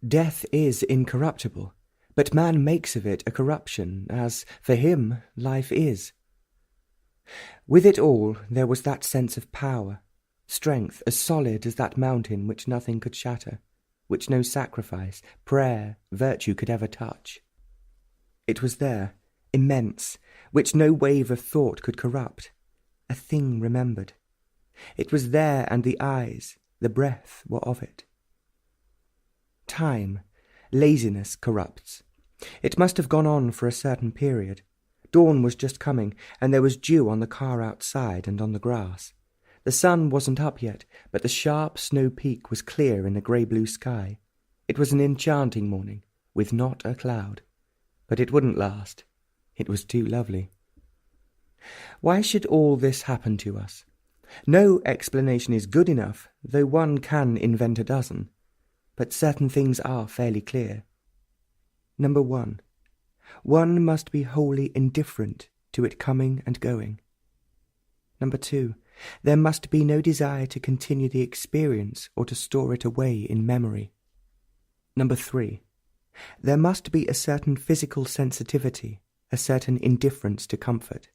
Death is incorruptible, but man makes of it a corruption, as, for him, life is. With it all there was that sense of power, strength as solid as that mountain which nothing could shatter, which no sacrifice, prayer, virtue could ever touch. It was there, immense, which no wave of thought could corrupt, a thing remembered. It was there, and the eyes, the breath were of it. Time, laziness corrupts. It must have gone on for a certain period, Dawn was just coming, and there was dew on the car outside and on the grass. The sun wasn't up yet, but the sharp snow peak was clear in the grey-blue sky. It was an enchanting morning, with not a cloud. But it wouldn't last. It was too lovely. Why should all this happen to us? No explanation is good enough, though one can invent a dozen. But certain things are fairly clear. Number 1. One must be wholly indifferent to it coming and going. Number 2. There must be no desire to continue the experience or to store it away in memory. Number 3. There must be a certain physical sensitivity, a certain indifference to comfort.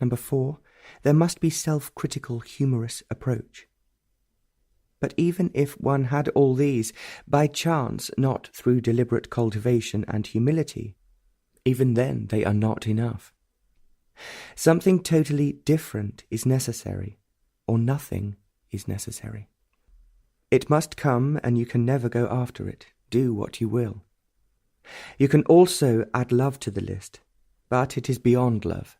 Number 4. There must be self-critical, humorous approach. But even if one had all these, by chance, not through deliberate cultivation and humility, even then they are not enough. Something totally different is necessary, or nothing is necessary. It must come, and you can never go after it, do what you will. You can also add love to the list, but it is beyond love.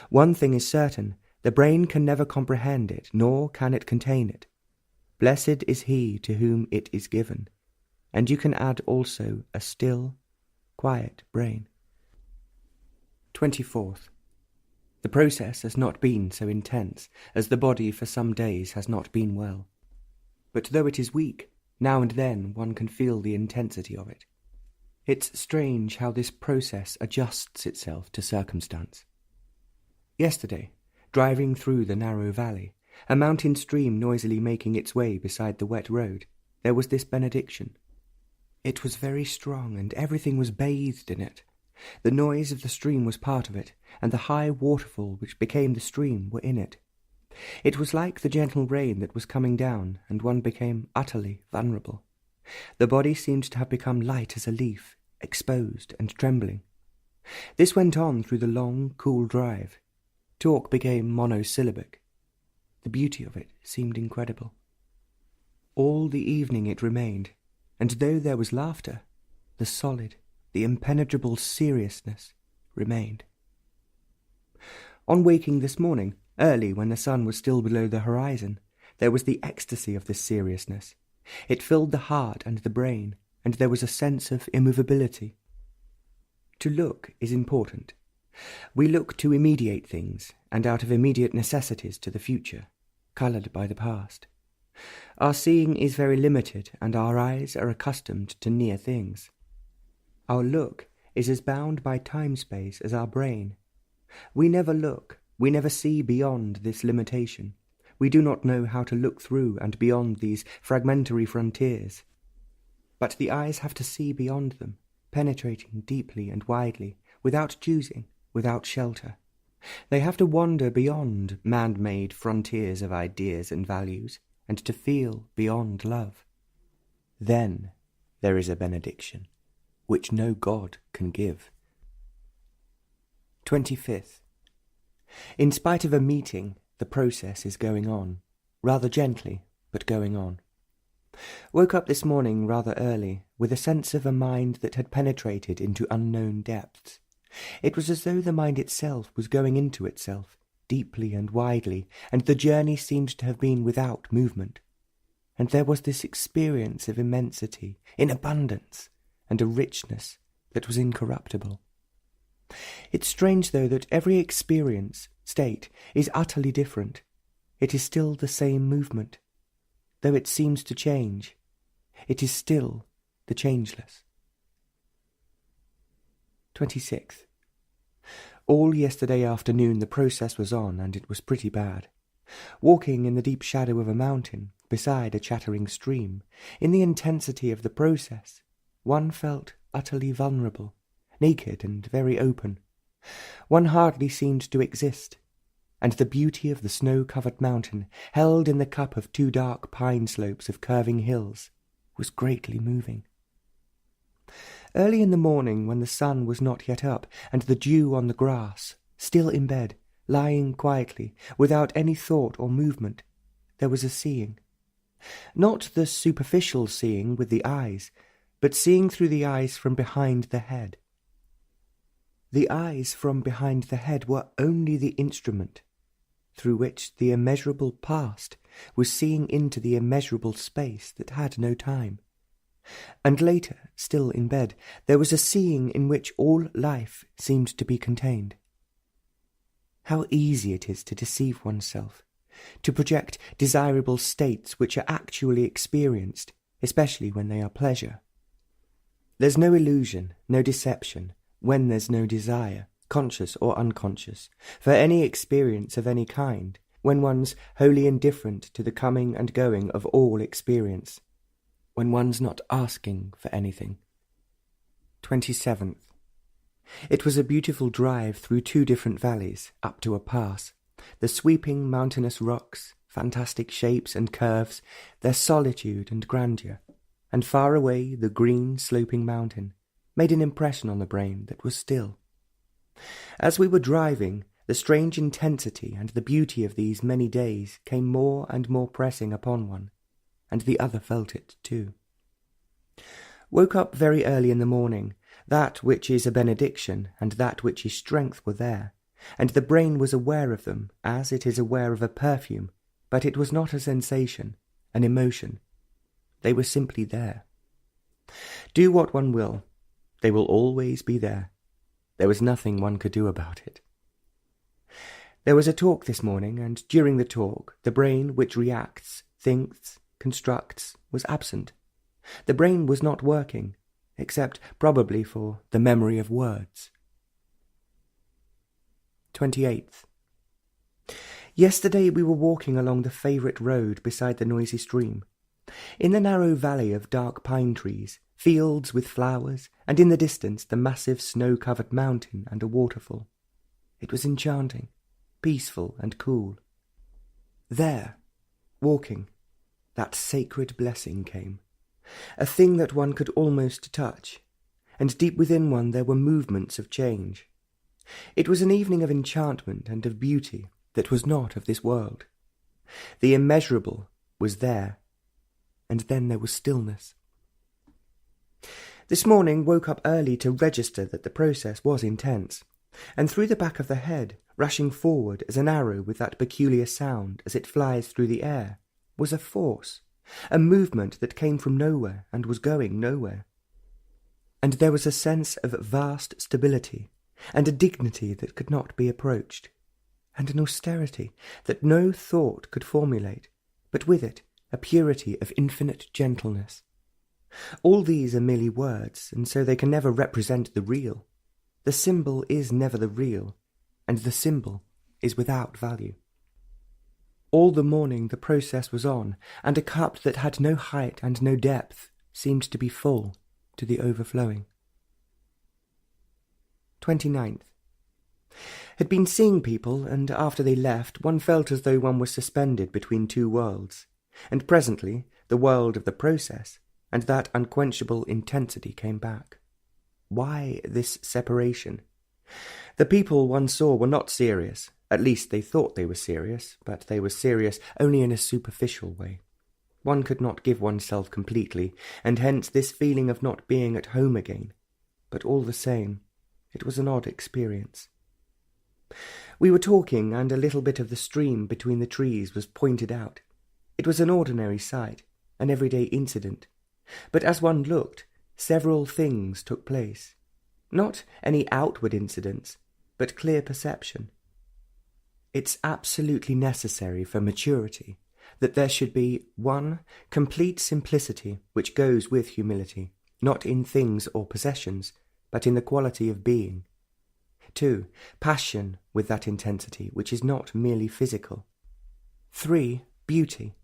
One thing is certain, the brain can never comprehend it, nor can it contain it. Blessed is he to whom it is given, and you can add also a still, quiet brain. 24th. The process has not been so intense, as the body for some days has not been well. But though it is weak, now and then one can feel the intensity of it. It's strange how this process adjusts itself to circumstance. Yesterday, driving through the narrow valley, a mountain stream noisily making its way beside the wet road, there was this benediction. It was very strong, and everything was bathed in it. The noise of the stream was part of it, and the high waterfall which became the stream were in it. It was like the gentle rain that was coming down, and one became utterly vulnerable. The body seemed to have become light as a leaf, exposed and trembling. This went on through the long, cool drive. Talk became monosyllabic. The beauty of it seemed incredible. All the evening it remained, and though there was laughter, the solid, the impenetrable seriousness remained. On waking this morning, early when the sun was still below the horizon, there was the ecstasy of this seriousness. It filled the heart and the brain, and there was a sense of immovability. To look is important. We look to immediate things, and out of immediate necessities to the future, coloured by the past. Our seeing is very limited, and our eyes are accustomed to near things. Our look is as bound by time-space as our brain. We never look, we never see beyond this limitation. We do not know how to look through and beyond these fragmentary frontiers. But the eyes have to see beyond them, penetrating deeply and widely, without choosing, without shelter. They have to wander beyond man-made frontiers of ideas and values, and to feel beyond love. Then there is a benediction, which no God can give. 25th. In spite of a meeting, the process is going on, rather gently, but going on. Woke up this morning rather early, with a sense of a mind that had penetrated into unknown depths. It was as though the mind itself was going into itself, deeply and widely, and the journey seemed to have been without movement. And there was this experience of immensity, in abundance, and a richness that was incorruptible. It's strange, though, that every experience, state, is utterly different. It is still the same movement. Though it seems to change, it is still the changeless. 26th. All yesterday afternoon the process was on, and it was pretty bad. Walking in the deep shadow of a mountain, beside a chattering stream, in the intensity of the process, one felt utterly vulnerable, naked and very open. One hardly seemed to exist, and the beauty of the snow-covered mountain, held in the cup of two dark pine slopes of curving hills, was greatly moving. Early in the morning, when the sun was not yet up, and the dew on the grass, still in bed, lying quietly, without any thought or movement, there was a seeing. Not the superficial seeing with the eyes, but seeing through the eyes from behind the head. The eyes from behind the head were only the instrument through which the immeasurable past was seeing into the immeasurable space that had no time. And later, still in bed, there was a seeing in which all life seemed to be contained. How easy it is to deceive oneself, to project desirable states which are actually experienced, especially when they are pleasure. There's no illusion, no deception, when there's no desire, conscious or unconscious, for any experience of any kind, when one's wholly indifferent to the coming and going of all experience, when one's not asking for anything. 27th. It was a beautiful drive through 2 different valleys, up to a pass. The sweeping mountainous rocks, fantastic shapes and curves, their solitude and grandeur, and far away the green sloping mountain, made an impression on the brain that was still. As we were driving, the strange intensity and the beauty of these many days came more and more pressing upon one, and the other felt it too. Woke up very early in the morning. That which is a benediction and that which is strength were there, and the brain was aware of them as it is aware of a perfume, but it was not a sensation, an emotion. They were simply there. Do what one will, they will always be there. There was nothing one could do about it. There was a talk this morning, and during the talk, the brain which reacts, thinks, constructs, was absent. The brain was not working, except probably for the memory of words. 28th. Yesterday we were walking along the favourite road beside the noisy stream. In the narrow valley of dark pine trees, fields with flowers, and in the distance the massive snow-covered mountain and a waterfall. It was enchanting, peaceful and cool. There, walking, that sacred blessing came, a thing that one could almost touch, and deep within one there were movements of change. It was an evening of enchantment and of beauty that was not of this world. The immeasurable was there, and then there was stillness. This morning woke up early to register that the process was intense, and through the back of the head, rushing forward as an arrow with that peculiar sound as it flies through the air, was a force, a movement that came from nowhere and was going nowhere. And there was a sense of vast stability, and a dignity that could not be approached, and an austerity that no thought could formulate, but with it a purity of infinite gentleness. All these are merely words, and so they can never represent the real. The symbol is never the real, and the symbol is without value. All the morning the process was on, and a cup that had no height and no depth seemed to be full to the overflowing. 29th. Had been seeing people, and after they left, one felt as though one was suspended between 2 worlds, and presently the world of the process and that unquenchable intensity came back. Why this separation? The people one saw were not serious. At least they thought they were serious, but they were serious only in a superficial way. One could not give oneself completely, and hence this feeling of not being at home again. But all the same, it was an odd experience. We were talking, and a little bit of the stream between the trees was pointed out. It was an ordinary sight, an everyday incident. But as one looked, several things took place. Not any outward incidents, but clear perception. It's absolutely necessary for maturity that there should be 1. Complete simplicity which goes with humility, not in things or possessions, but in the quality of being. 2. Passion with that intensity which is not merely physical. 3. Beauty.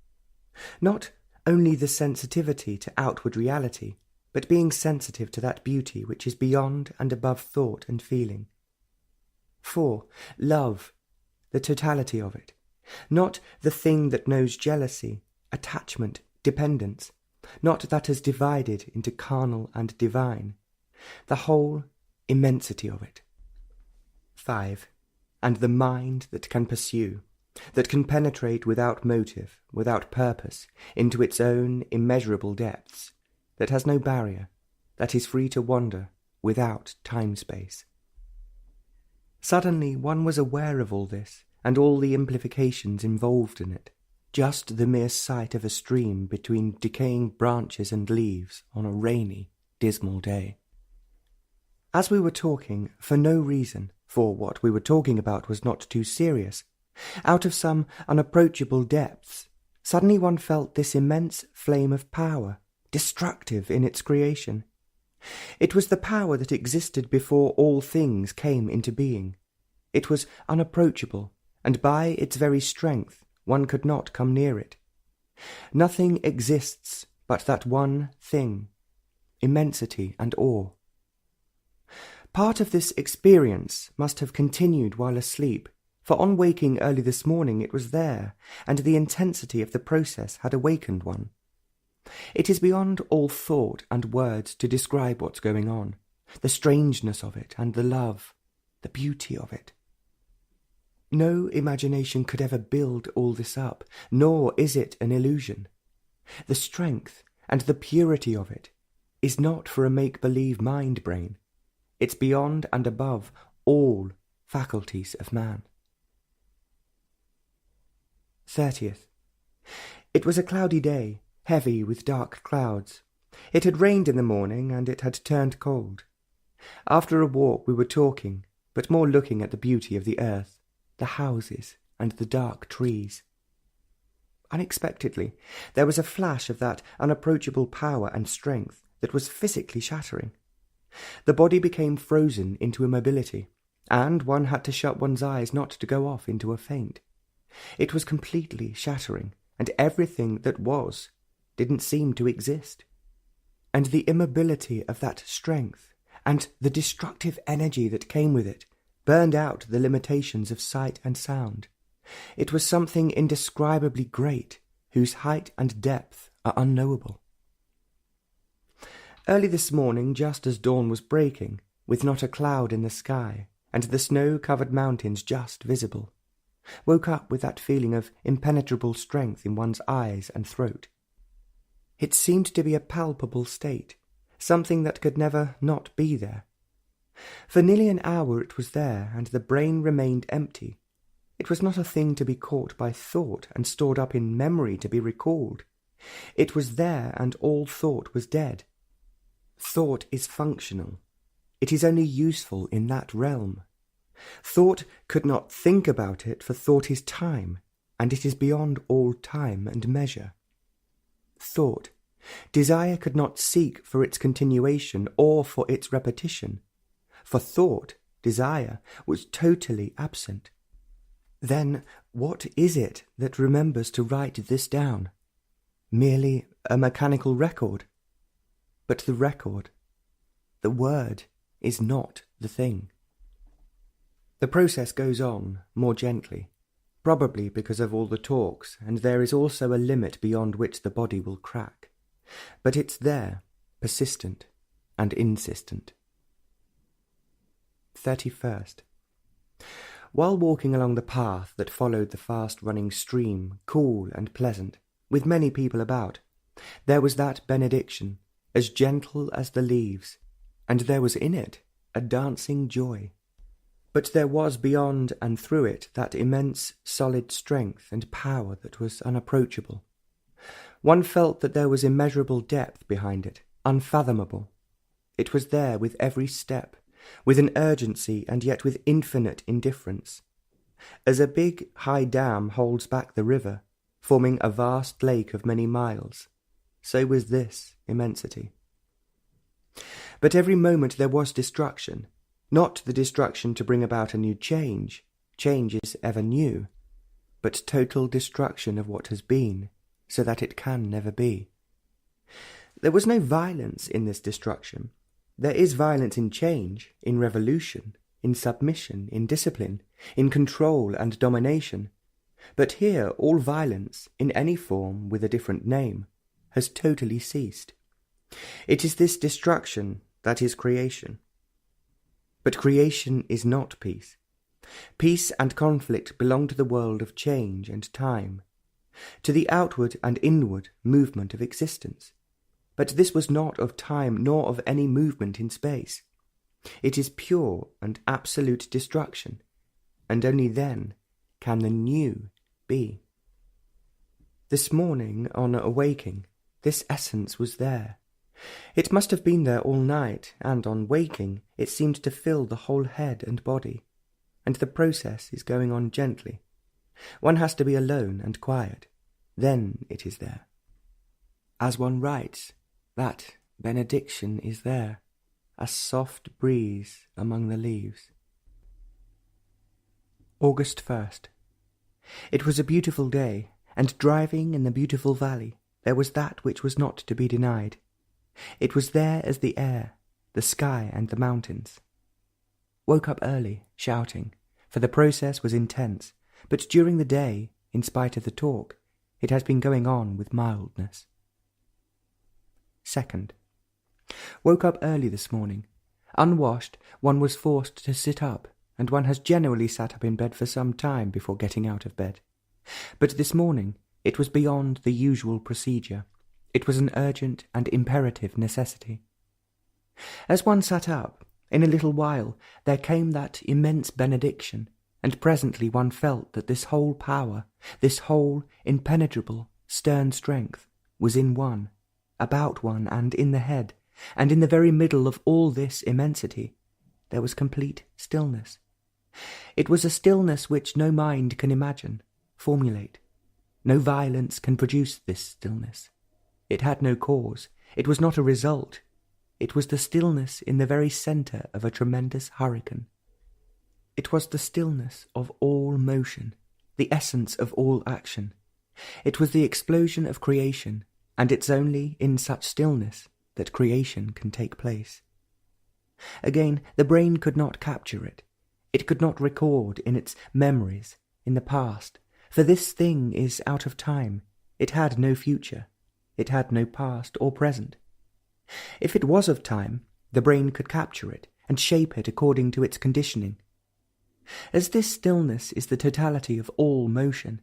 Not only the sensitivity to outward reality, but being sensitive to that beauty which is beyond and above thought and feeling. 4. Love, the totality of it, not the thing that knows jealousy, attachment, dependence, not that is divided into carnal and divine, the whole immensity of it. 5. And the mind that can pursue, that can penetrate without motive, without purpose, into its own immeasurable depths, that has no barrier, that is free to wander without time-space. Suddenly one was aware of all this, and all the implications involved in it, just the mere sight of a stream between decaying branches and leaves on a rainy, dismal day. As we were talking, for no reason, for what we were talking about was not too serious, out of some unapproachable depths, suddenly one felt this immense flame of power, destructive in its creation. It was the power that existed before all things came into being. It was unapproachable, and by its very strength one could not come near it. Nothing exists but that one thing, immensity and awe. Part of this experience must have continued while asleep, for on waking early this morning it was there, and the intensity of the process had awakened one. It is beyond all thought and words to describe what's going on, the strangeness of it and the love, the beauty of it. No imagination could ever build all this up, nor is it an illusion. The strength and the purity of it is not for a make-believe mind-brain. It's beyond and above all faculties of man. 30th. It was a cloudy day, heavy with dark clouds. It had rained in the morning, and it had turned cold. After a walk we were talking, but more looking at the beauty of the earth, the houses, and the dark trees. Unexpectedly, there was a flash of that unapproachable power and strength that was physically shattering. The body became frozen into immobility, and one had to shut one's eyes not to go off into a faint. It was completely shattering, and everything that was didn't seem to exist. And the immobility of that strength, and the destructive energy that came with it, burned out the limitations of sight and sound. It was something indescribably great, whose height and depth are unknowable. Early this morning, just as dawn was breaking, with not a cloud in the sky, and the snow-covered mountains just visible, woke up with that feeling of impenetrable strength in one's eyes and throat. It seemed to be a palpable state, something that could never not be there. For nearly an hour it was there, and the brain remained empty. It was not a thing to be caught by thought and stored up in memory to be recalled. It was there, and all thought was dead. Thought is functional. It is only useful in that realm. Thought could not think about it, for thought is time, and it is beyond all time and measure. Thought, desire could not seek for its continuation or for its repetition. For thought, desire, was totally absent. Then what is it that remembers to write this down? Merely a mechanical record? But the record, the word, is not the thing. The process goes on, more gently, probably because of all the talks, and there is also a limit beyond which the body will crack. But it's there, persistent and insistent. 31st. While walking along the path that followed the fast-running stream, cool and pleasant, with many people about, there was that benediction, as gentle as the leaves, and there was in it a dancing joy. But there was beyond and through it that immense solid strength and power that was unapproachable. One felt that there was immeasurable depth behind it, unfathomable. It was there with every step, with an urgency and yet with infinite indifference. As a big, high dam holds back the river, forming a vast lake of many miles, so was this immensity. But every moment there was destruction, not the destruction to bring about a new change is ever new, but total destruction of what has been, so that it can never be. There was no violence in this destruction. There is violence in change, in revolution, in submission, in discipline, in control and domination. But here all violence, in any form with a different name, has totally ceased. It is this destruction that is creation. But creation is not peace. Peace and conflict belong to the world of change and time, to the outward and inward movement of existence. But this was not of time nor of any movement in space. It is pure and absolute destruction, and only then can the new be. This morning, on awaking, this essence was there. It must have been there all night, and on waking it seemed to fill the whole head and body, and the process is going on gently. One has to be alone and quiet, then it is there. As one writes, that benediction is there, a soft breeze among the leaves. August 1st. It was a beautiful day, and driving in the beautiful valley, there was that which was not to be denied. It was there as the air, the sky and the mountains. Woke up early, shouting, for the process was intense, but during the day, in spite of the talk, it has been going on with mildness. 2nd. Woke up early this morning. Unwashed, one was forced to sit up, and one has generally sat up in bed for some time before getting out of bed. But this morning it was beyond the usual procedure. It was an urgent and imperative necessity. As one sat up, in a little while there came that immense benediction, and presently one felt that this whole power, this whole impenetrable, stern strength, was in one, about one, and in the head, and in the very middle of all this immensity there was complete stillness. It was a stillness which no mind can imagine, formulate. No violence can produce this stillness. It had no cause. It was not a result. It was the stillness in the very centre of a tremendous hurricane. It was the stillness of all motion, the essence of all action. It was the explosion of creation, and it's only in such stillness that creation can take place. Again, the brain could not capture it. It could not record in its memories, in the past, for this thing is out of time. It had no future. It had no past or present. If it was of time, the brain could capture it and shape it according to its conditioning. As this stillness is the totality of all motion,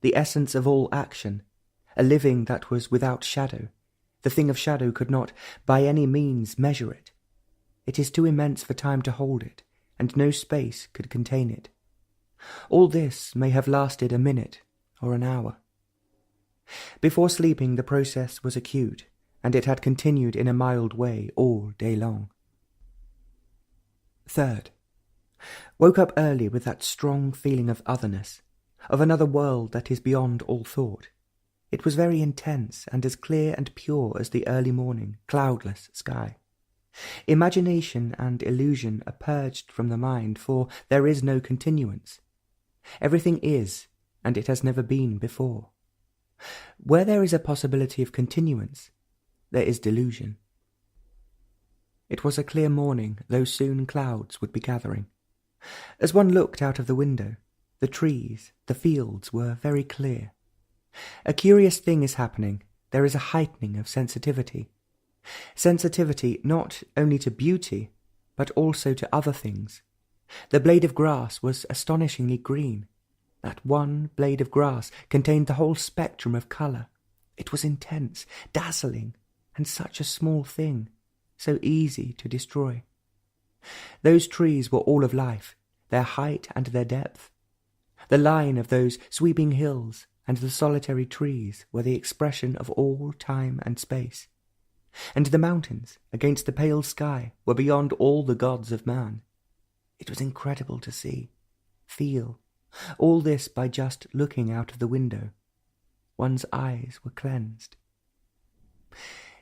the essence of all action, a living that was without shadow, the thing of shadow could not by any means measure it. It is too immense for time to hold it, and no space could contain it. All this may have lasted a minute or an hour. Before sleeping the process was acute, and it had continued in a mild way all day long. 3rd. Woke up early with that strong feeling of otherness, of another world that is beyond all thought. It was very intense and as clear and pure as the early morning, cloudless sky. Imagination and illusion are purged from the mind, for there is no continuance. Everything is, and it has never been before. Where there is a possibility of continuance, there is delusion. It was a clear morning, though soon clouds would be gathering. As one looked out of the window, the trees, the fields were very clear. A curious thing is happening. There is a heightening of sensitivity. Sensitivity not only to beauty, but also to other things. The blade of grass was astonishingly green. That one blade of grass contained the whole spectrum of colour. It was intense, dazzling, and such a small thing, so easy to destroy. Those trees were all of life, their height and their depth. The line of those sweeping hills and the solitary trees were the expression of all time and space. And the mountains, against the pale sky, were beyond all the gods of man. It was incredible to see, feel, all this by just looking out of the window. One's eyes were cleansed.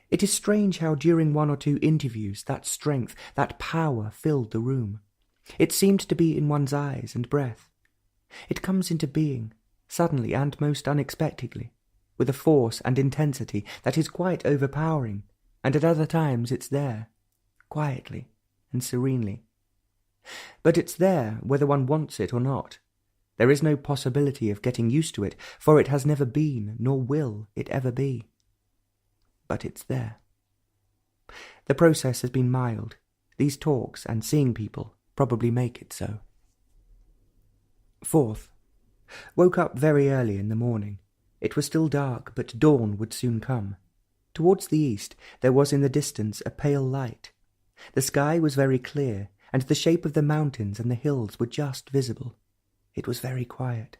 It is strange how during one or two interviews that strength, that power filled the room. It seemed to be in one's eyes and breath. It comes into being, suddenly and most unexpectedly, with a force and intensity that is quite overpowering, and at other times it's there, quietly and serenely. But it's there whether one wants it or not. There is no possibility of getting used to it, for it has never been, nor will it ever be. But it's there. The process has been mild. These talks and seeing people probably make it so. 4th. Woke up very early in the morning. It was still dark, but dawn would soon come. Towards the east there was in the distance a pale light. The sky was very clear, and the shape of the mountains and the hills were just visible. It was very quiet.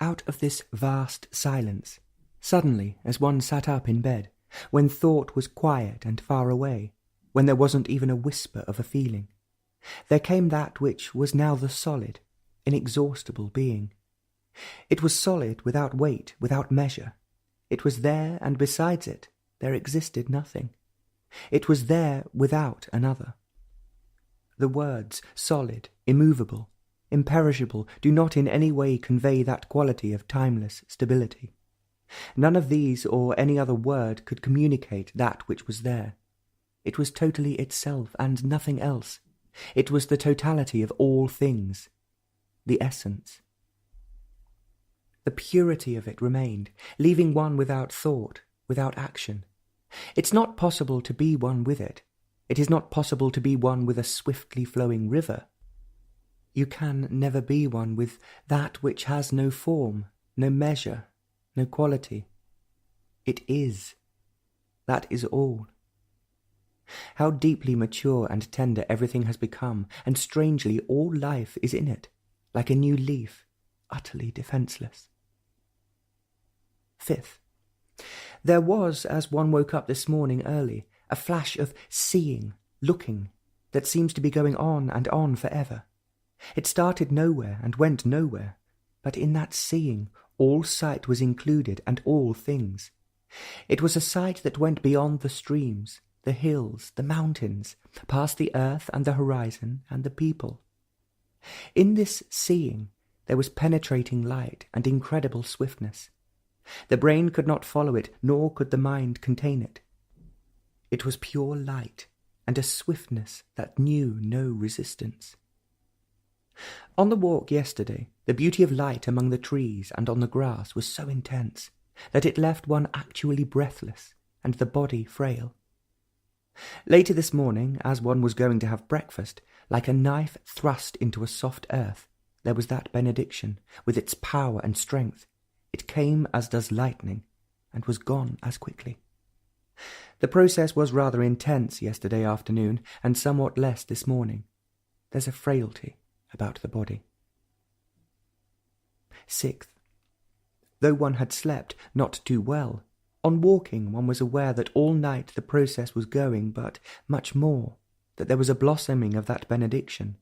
Out of this vast silence, suddenly, as one sat up in bed, when thought was quiet and far away, when there wasn't even a whisper of a feeling, there came that which was now the solid, inexhaustible being. It was solid without weight, without measure. It was there, and besides it, there existed nothing. It was there without another. The words solid, immovable, imperishable do not in any way convey that quality of timeless stability. None of these or any other word could communicate that which was there. It was totally itself and nothing else. It was the totality of all things, the essence. The purity of it remained, leaving one without thought, without action. It's not possible to be one with it. It is not possible to be one with a swiftly flowing river. You can never be one with that which has no form, no measure, no quality. It is. That is all. How deeply mature and tender everything has become, and strangely all life is in it, like a new leaf, utterly defenceless. 5th. There was, as one woke up this morning early, a flash of seeing, looking, that seems to be going on and on forever. It started nowhere and went nowhere, but in that seeing all sight was included and all things. It was a sight that went beyond the streams, the hills, the mountains, past the earth and the horizon and the people. In this seeing there was penetrating light and incredible swiftness. The brain could not follow it, nor could the mind contain it. It was pure light, and a swiftness that knew no resistance. On the walk yesterday, the beauty of light among the trees and on the grass was so intense that it left one actually breathless, and the body frail. Later this morning, as one was going to have breakfast, like a knife thrust into a soft earth, there was that benediction, with its power and strength. It came as does lightning, and was gone as quickly. The process was rather intense yesterday afternoon, and somewhat less this morning. There's a frailty about the body. 6th. Though one had slept not too well, on walking one was aware that all night the process was going, but much more, that there was a blossoming of that benediction.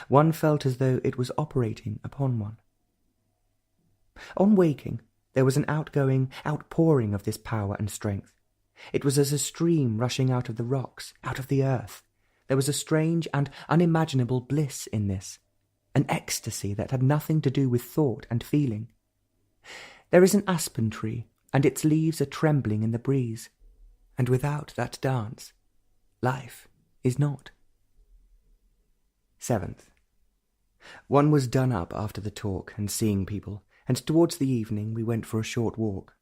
One felt as though it was operating upon one. On waking, there was an outpouring of this power and strength. It was as a stream rushing out of the rocks, out of the earth. There was a strange and unimaginable bliss in this, an ecstasy that had nothing to do with thought and feeling. There is an aspen tree, and its leaves are trembling in the breeze, and without that dance, life is not. 7th. One was done up after the talk and seeing people, and towards the evening we went for a short walk.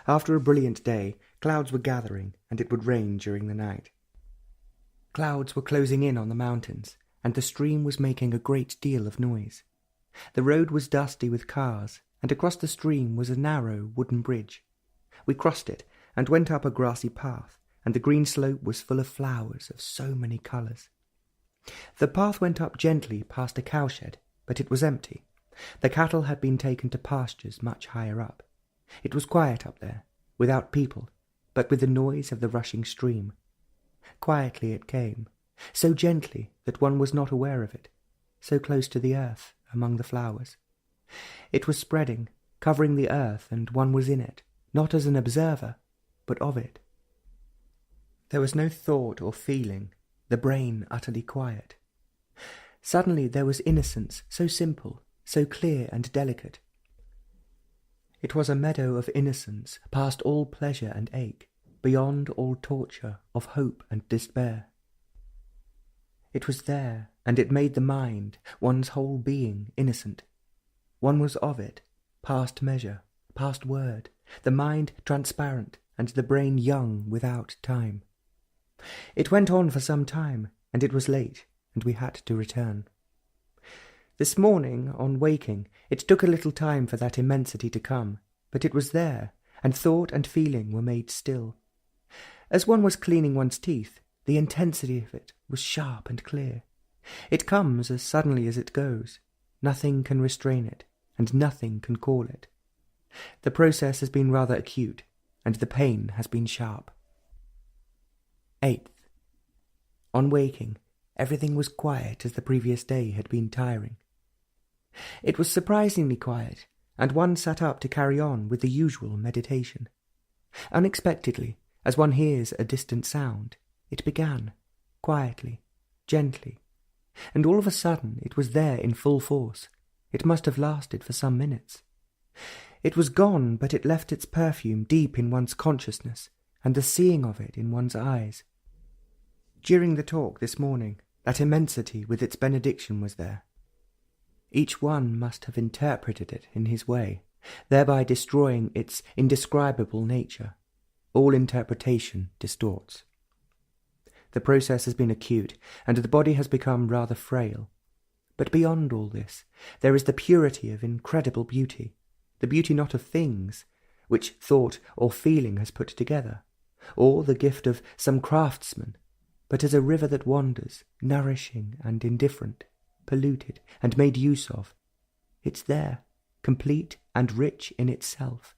After a brilliant day, clouds were gathering, and it would rain during the night. Clouds were closing in on the mountains, and the stream was making a great deal of noise. The road was dusty with cars, and across the stream was a narrow wooden bridge. We crossed it, and went up a grassy path, and the green slope was full of flowers of so many colours. The path went up gently past a cowshed, but it was empty. The cattle had been taken to pastures much higher up. It was quiet up there, without people, but with the noise of the rushing stream. Quietly it came, so gently that one was not aware of it, so close to the earth among the flowers. It was spreading, covering the earth, and one was in it, not as an observer, but of it. There was no thought or feeling, the brain utterly quiet. Suddenly there was innocence, so simple, so clear and delicate. It was a meadow of innocence, past all pleasure and ache, beyond all torture of hope and despair. It was there, and it made the mind, one's whole being, innocent. One was of it, past measure, past word, the mind transparent, and the brain young without time. It went on for some time, and it was late, and we had to return. This morning, on waking, it took a little time for that immensity to come, but it was there, and thought and feeling were made still. As one was cleaning one's teeth, The intensity of it was sharp and clear. It comes as suddenly as it goes. Nothing can restrain it, and nothing can call it. The process has been rather acute, and the pain has been sharp. 8th. On waking, everything was quiet as the previous day had been tiring. It was surprisingly quiet, and one sat up to carry on with the usual meditation. Unexpectedly, as one hears a distant sound, it began, quietly, gently, and all of a sudden it was there in full force. It must have lasted for some minutes. It was gone, but it left its perfume deep in one's consciousness, and the seeing of it in one's eyes. During the talk this morning, that immensity with its benediction was there. Each one must have interpreted it in his way, thereby destroying its indescribable nature. All interpretation distorts. The process has been acute, and the body has become rather frail. But beyond all this, there is the purity of incredible beauty, the beauty not of things, which thought or feeling has put together, or the gift of some craftsman, but as a river that wanders, nourishing and indifferent, polluted and made use of. It's there, complete and rich in itself.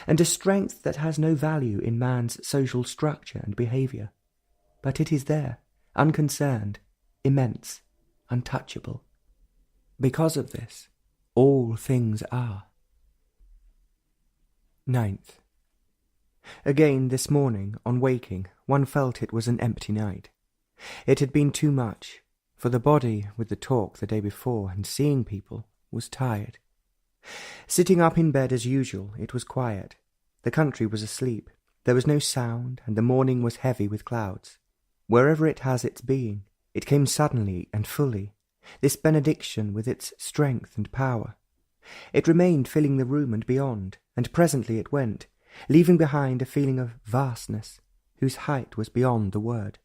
And a strength that has no value in man's social structure and behaviour. But it is there, unconcerned, immense, untouchable. Because of this, all things are. 9th. Again this morning, on waking, one felt it was an empty night. It had been too much, for the body, with the talk the day before and seeing people, was tired. Sitting up in bed as usual, it was quiet. The country was asleep. There was no sound, and the morning was heavy with clouds. Wherever it has its being, it came suddenly and fully, this benediction with its strength and power. It remained filling the room and beyond, and presently it went, leaving behind a feeling of vastness, whose height was beyond the word.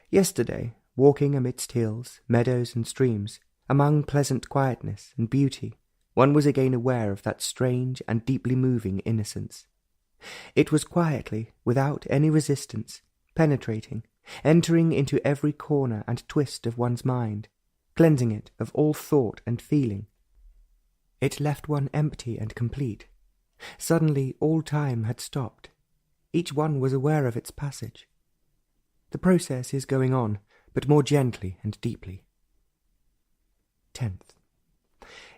Yesterday, walking amidst hills, meadows and streams, among pleasant quietness and beauty, one was again aware of that strange and deeply moving innocence. It was quietly, without any resistance, penetrating, entering into every corner and twist of one's mind, cleansing it of all thought and feeling. It left one empty and complete. Suddenly all time had stopped. Each one was aware of its passage. The process is going on, but more gently and deeply. 10th.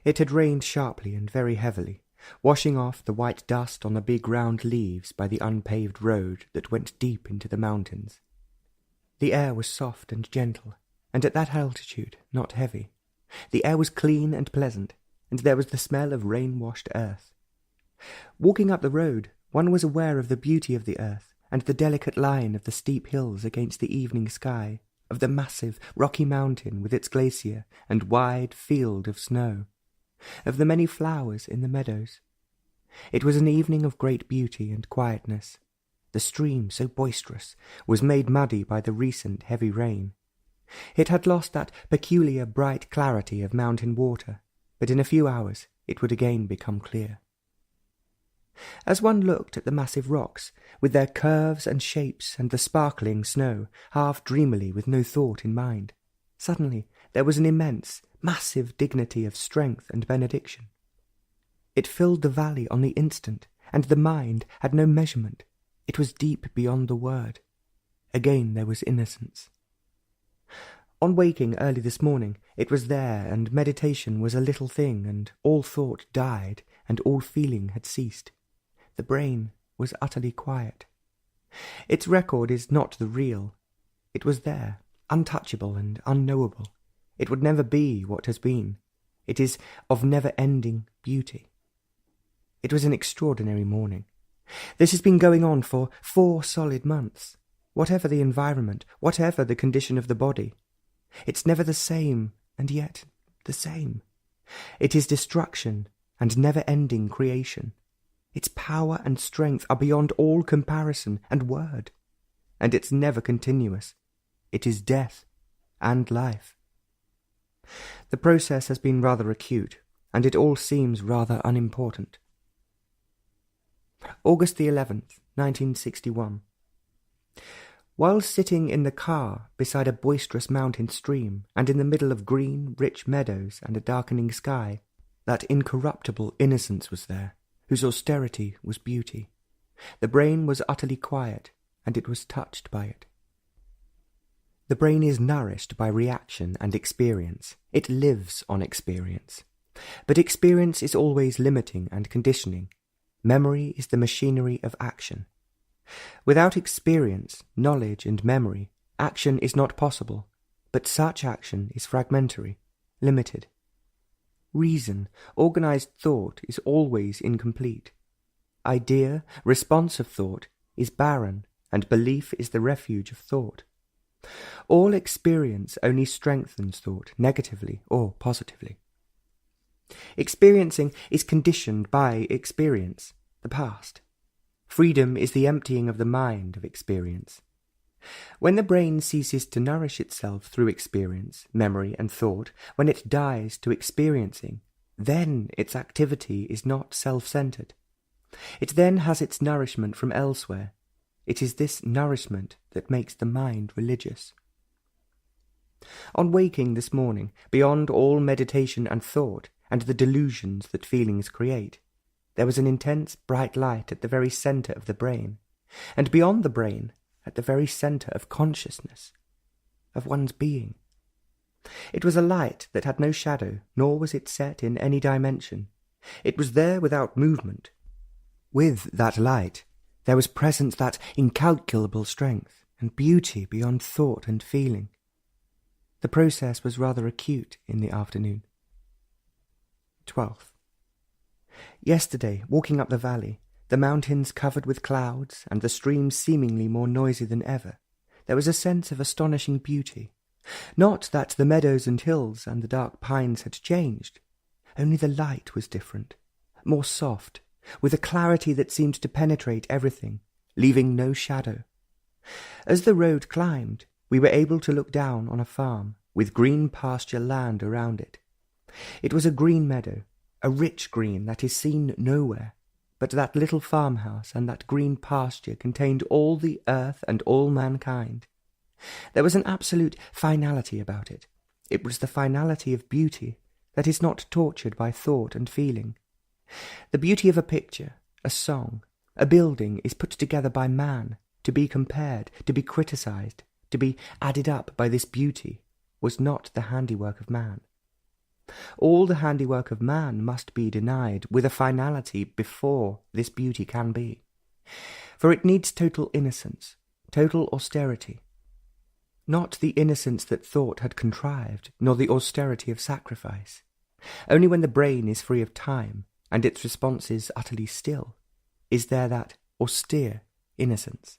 It had rained sharply and very heavily, washing off the white dust on the big round leaves by the unpaved road that went deep into the mountains. The air was soft and gentle, and at that altitude not heavy. The air was clean and pleasant, and there was the smell of rain-washed earth. Walking up the road, one was aware of the beauty of the earth, and the delicate line of the steep hills against the evening sky, of the massive, rocky mountain with its glacier and wide field of snow, of the many flowers in the meadows. It was an evening of great beauty and quietness. The stream, so boisterous, was made muddy by the recent heavy rain. It had lost that peculiar bright clarity of mountain water, but in a few hours it would again become clear. As one looked at the massive rocks, with their curves and shapes and the sparkling snow, half dreamily with no thought in mind, suddenly there was an immense, massive dignity of strength and benediction. It filled the valley on the instant, and the mind had no measurement. It was deep beyond the word. Again there was innocence. On waking early this morning, it was there, and meditation was a little thing, and all thought died, and all feeling had ceased. The brain was utterly quiet. Its record is not the real. It was there, untouchable and unknowable. It would never be what has been. It is of never-ending beauty. It was an extraordinary morning. This has been going on for 4 solid months. Whatever the environment, whatever the condition of the body, it's never the same, and yet the same. It is destruction and never-ending creation. Its power and strength are beyond all comparison and word, and it's never continuous. It is death and life. The process has been rather acute, and it all seems rather unimportant. August the 11th, 1961. While sitting in the car beside a boisterous mountain stream and in the middle of green, rich meadows and a darkening sky, that incorruptible innocence was there, whose austerity was beauty. The brain was utterly quiet, and it was touched by it. The brain is nourished by reaction and experience. It lives on experience. But experience is always limiting and conditioning. Memory is the machinery of action. Without experience, knowledge, and memory, action is not possible, but such action is fragmentary, limited. Reason, organized thought, is always incomplete. Idea, responsive thought, is barren, and belief is the refuge of thought. All experience only strengthens thought, negatively or positively. Experiencing is conditioned by experience, the past. Freedom is the emptying of the mind of experience. When the brain ceases to nourish itself through experience, memory, and thought, when it dies to experiencing, then its activity is not self-centered. It then has its nourishment from elsewhere. It is this nourishment that makes the mind religious. On waking this morning, beyond all meditation and thought, and the delusions that feelings create, there was an intense bright light at the very centre of the brain, and beyond the brain, at the very centre of consciousness, of one's being. It was a light that had no shadow, nor was it set in any dimension. It was there without movement. With that light, there was present that incalculable strength and beauty beyond thought and feeling. The process was rather acute in the afternoon. 12th. Yesterday, walking up the valley, the mountains covered with clouds and the stream seemingly more noisy than ever, there was a sense of astonishing beauty. Not that the meadows and hills and the dark pines had changed, only the light was different, more soft, with a clarity that seemed to penetrate everything, leaving no shadow. As the road climbed, we were able to look down on a farm, with green pasture land around it. It was a green meadow, a rich green that is seen nowhere, but that little farmhouse and that green pasture contained all the earth and all mankind. There was an absolute finality about it. It was the finality of beauty that is not tortured by thought and feeling. The beauty of a picture, a song, a building is put together by man, to be compared, to be criticized, to be added up by this beauty, was not the handiwork of man. All the handiwork of man must be denied with a finality before this beauty can be. For it needs total innocence, total austerity. Not the innocence that thought had contrived, nor the austerity of sacrifice. Only when the brain is free of time, and its responses utterly still, is there that austere innocence.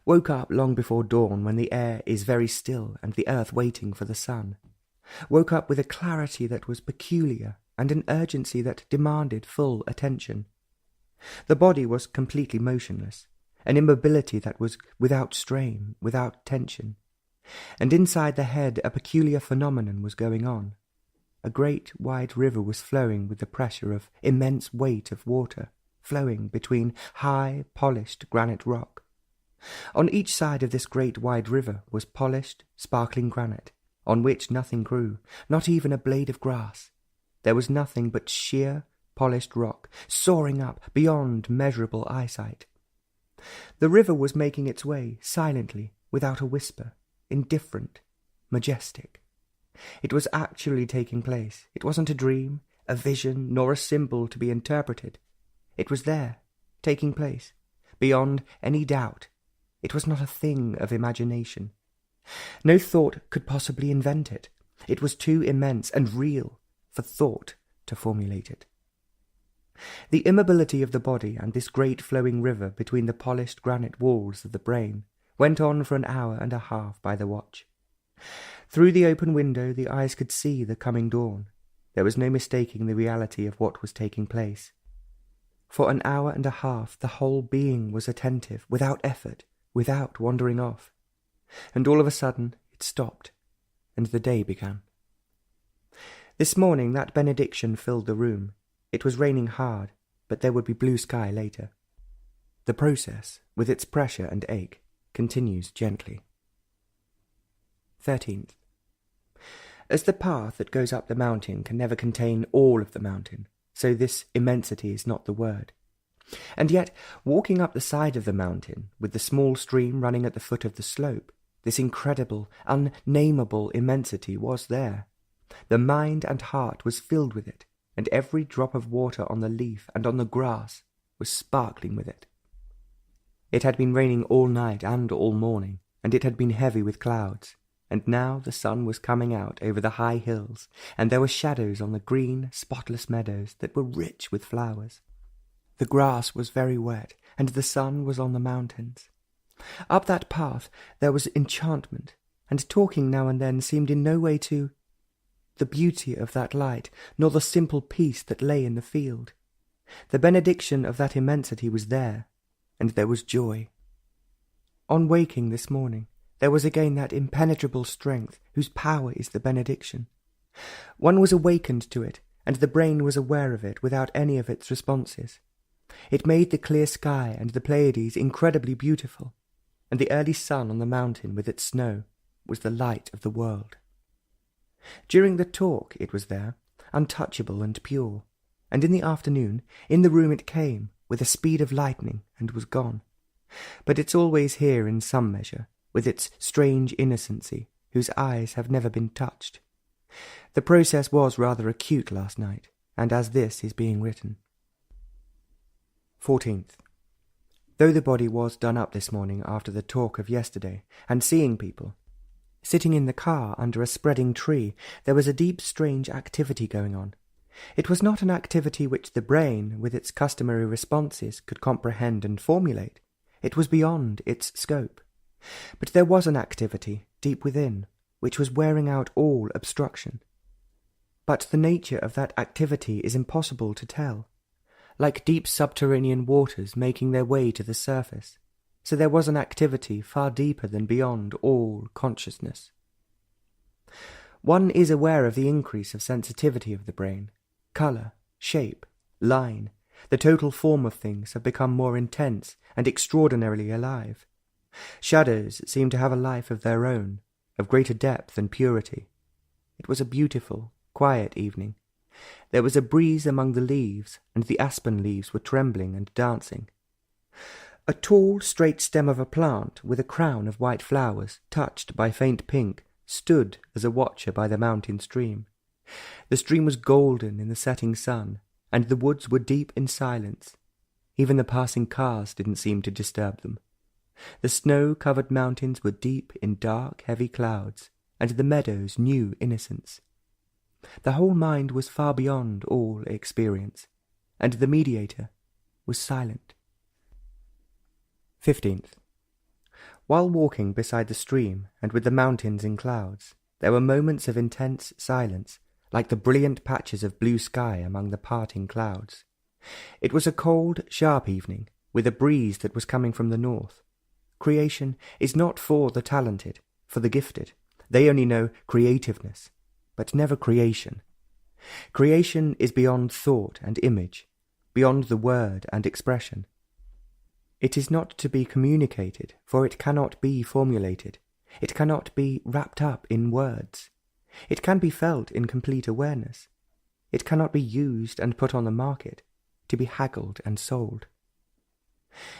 Woke up long before dawn when the air is very still and the earth waiting for the sun. Woke up with a clarity that was peculiar and an urgency that demanded full attention. The body was completely motionless, an immobility that was without strain, without tension. And inside the head a peculiar phenomenon was going on. A great wide river was flowing with the pressure of immense weight of water, flowing between high, polished granite rock. On each side of this great wide river was polished, sparkling granite, on which nothing grew, not even a blade of grass. There was nothing but sheer, polished rock, soaring up beyond measurable eyesight. The river was making its way, silently, without a whisper, indifferent, majestic. It was actually taking place. It wasn't a dream, a vision, nor a symbol to be interpreted. It was there, taking place, beyond any doubt. It was not a thing of imagination. No thought could possibly invent it. It was too immense and real for thought to formulate it. The immobility of the body and this great flowing river between the polished granite walls of the brain went on for an hour and a half by the watch. Through the open window the eyes could see the coming dawn. There was no mistaking the reality of what was taking place. For an hour and a half the whole being was attentive, without effort, without wandering off. And all of a sudden it stopped, and the day began. This morning that benediction filled the room. It was raining hard, but there would be blue sky later. The process, with its pressure and ache, continues gently. 13th. As the path that goes up the mountain can never contain all of the mountain, so this immensity is not the word. And yet, walking up the side of the mountain, with the small stream running at the foot of the slope, this incredible, unnameable immensity was there. The mind and heart was filled with it, and every drop of water on the leaf and on the grass was sparkling with it. It had been raining all night and all morning, and it had been heavy with clouds, and now the sun was coming out over the high hills, and there were shadows on the green, spotless meadows that were rich with flowers. The grass was very wet, and the sun was on the mountains. Up that path there was enchantment, and talking now and then seemed in no way to the beauty of that light, nor the simple peace that lay in the field. The benediction of that immensity was there, and there was joy. On waking this morning, there was again that impenetrable strength whose power is the benediction. One was awakened to it, and the brain was aware of it without any of its responses. It made the clear sky and the Pleiades incredibly beautiful, and the early sun on the mountain with its snow was the light of the world. During the talk it was there, untouchable and pure, and in the afternoon, in the room it came, with the speed of lightning, and was gone. But it's always here in some measure, with its strange innocency, whose eyes have never been touched. The process was rather acute last night, and as this is being written. 14th. Though the body was done up this morning after the talk of yesterday, and seeing people, sitting in the car under a spreading tree, there was a deep, strange activity going on. It was not an activity which the brain, with its customary responses, could comprehend and formulate. It was beyond its scope. But there was an activity, deep within, which was wearing out all obstruction. But the nature of that activity is impossible to tell. Like deep subterranean waters making their way to the surface, so there was an activity far deeper than beyond all consciousness. One is aware of the increase of sensitivity of the brain. Colour, shape, line, the total form of things have become more intense and extraordinarily alive. Shadows seem to have a life of their own, of greater depth and purity. It was a beautiful, quiet evening. There was a breeze among the leaves, and the aspen leaves were trembling and dancing. A tall, straight stem of a plant, with a crown of white flowers, touched by faint pink, stood as a watcher by the mountain stream. The stream was golden in the setting sun, and the woods were deep in silence. Even the passing cars didn't seem to disturb them. The snow-covered mountains were deep in dark, heavy clouds, and the meadows knew innocence. The whole mind was far beyond all experience, and the mediator was silent. 15th. While walking beside the stream and with the mountains in clouds, there were moments of intense silence, like the brilliant patches of blue sky among the parting clouds. It was a cold, sharp evening, with a breeze that was coming from the north. Creation is not for the talented, for the gifted. They only know creativeness, but never creation. Creation is beyond thought and image, beyond the word and expression. It is not to be communicated, for it cannot be formulated. It cannot be wrapped up in words. It can be felt in complete awareness. It cannot be used and put on the market, to be haggled and sold.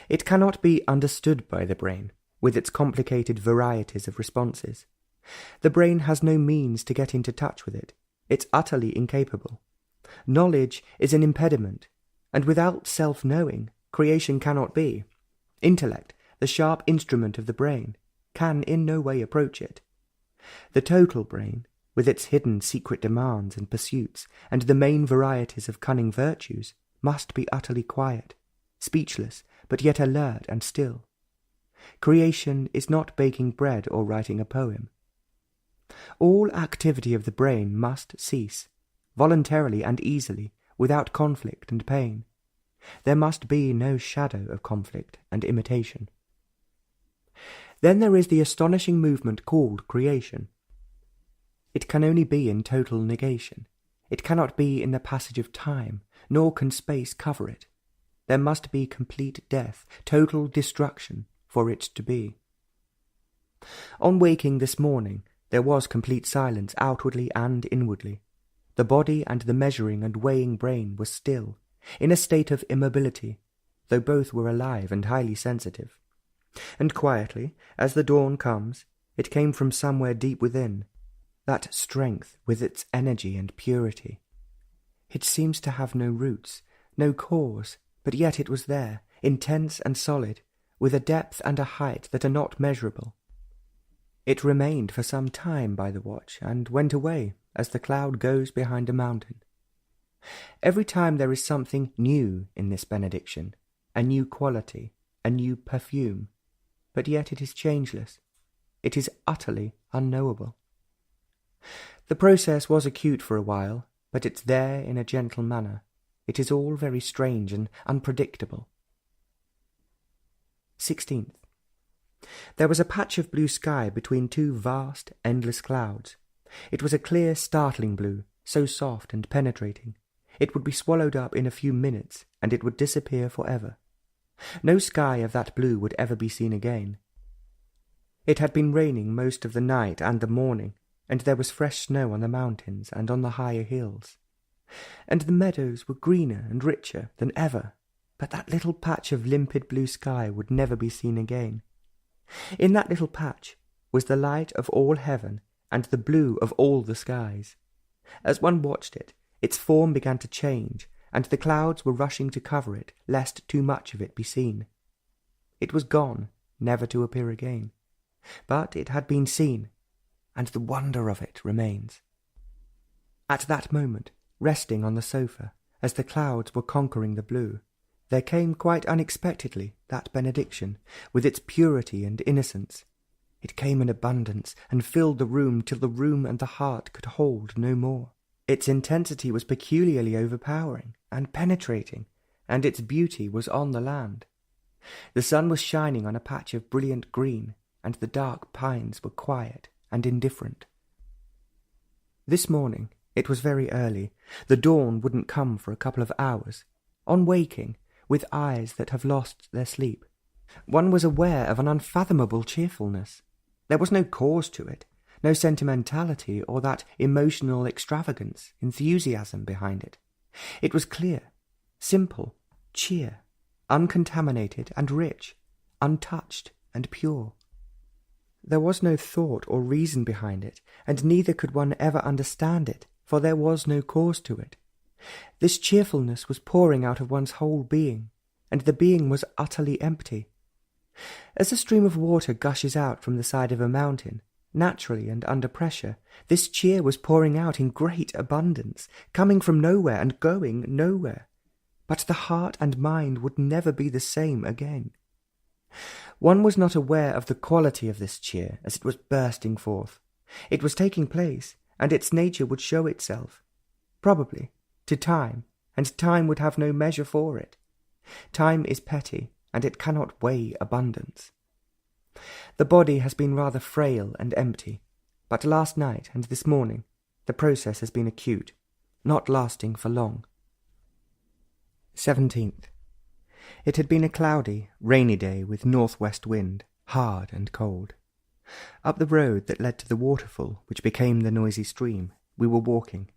It cannot be understood by the brain, with its complicated varieties of responses. The brain has no means to get into touch with it. It's utterly incapable. Knowledge is an impediment, and without self-knowing, creation cannot be. Intellect, the sharp instrument of the brain, can in no way approach it. The total brain, with its hidden secret demands and pursuits, and the main varieties of cunning virtues, must be utterly quiet, speechless, but yet alert and still. Creation is not baking bread or writing a poem. All activity of the brain must cease, voluntarily and easily, without conflict and pain. There must be no shadow of conflict and imitation. Then there is the astonishing movement called creation. It can only be in total negation. It cannot be in the passage of time, nor can space cover it. There must be complete death, total destruction, for it to be. On waking this morning, there was complete silence outwardly and inwardly. The body and the measuring and weighing brain were still, in a state of immobility, though both were alive and highly sensitive. And quietly, as the dawn comes, it came from somewhere deep within, that strength with its energy and purity. It seems to have no roots, no cause, but yet it was there, intense and solid, with a depth and a height that are not measurable. It remained for some time by the watch, and went away, as the cloud goes behind a mountain. Every time there is something new in this benediction, a new quality, a new perfume, but yet it is changeless. It is utterly unknowable. The process was acute for a while, but it's there in a gentle manner. It is all very strange and unpredictable. 16th. There was a patch of blue sky between two vast, endless clouds. It was a clear, startling blue, so soft and penetrating. It would be swallowed up in a few minutes, and it would disappear forever. No sky of that blue would ever be seen again. It had been raining most of the night and the morning, and there was fresh snow on the mountains and on the higher hills. And the meadows were greener and richer than ever, but that little patch of limpid blue sky would never be seen again. In that little patch was the light of all heaven and the blue of all the skies. As one watched it, its form began to change, and the clouds were rushing to cover it, lest too much of it be seen. It was gone, never to appear again. But it had been seen, and the wonder of it remains. At that moment, resting on the sofa, as the clouds were conquering the blue, there came quite unexpectedly that benediction, with its purity and innocence. It came in abundance, and filled the room till the room and the heart could hold no more. Its intensity was peculiarly overpowering and penetrating, and its beauty was on the land. The sun was shining on a patch of brilliant green, and the dark pines were quiet and indifferent. This morning, it was very early. The dawn wouldn't come for a couple of hours. On waking, with eyes that have lost their sleep, one was aware of an unfathomable cheerfulness. There was no cause to it, no sentimentality or that emotional extravagance, enthusiasm behind it. It was clear, simple, cheer, uncontaminated and rich, untouched and pure. There was no thought or reason behind it, and neither could one ever understand it, for there was no cause to it. This cheerfulness was pouring out of one's whole being, and the being was utterly empty. As a stream of water gushes out from the side of a mountain, naturally and under pressure, this cheer was pouring out in great abundance, coming from nowhere and going nowhere. But the heart and mind would never be the same again. One was not aware of the quality of this cheer as it was bursting forth. It was taking place, and its nature would show itself, probably, to time, and time would have no measure for it. Time is petty, and it cannot weigh abundance. The body has been rather frail and empty, but last night and this morning the process has been acute, not lasting for long. 17th. It had been a cloudy, rainy day with northwest wind, hard and cold. Up the road that led to the waterfall, which became the noisy stream, we were walking.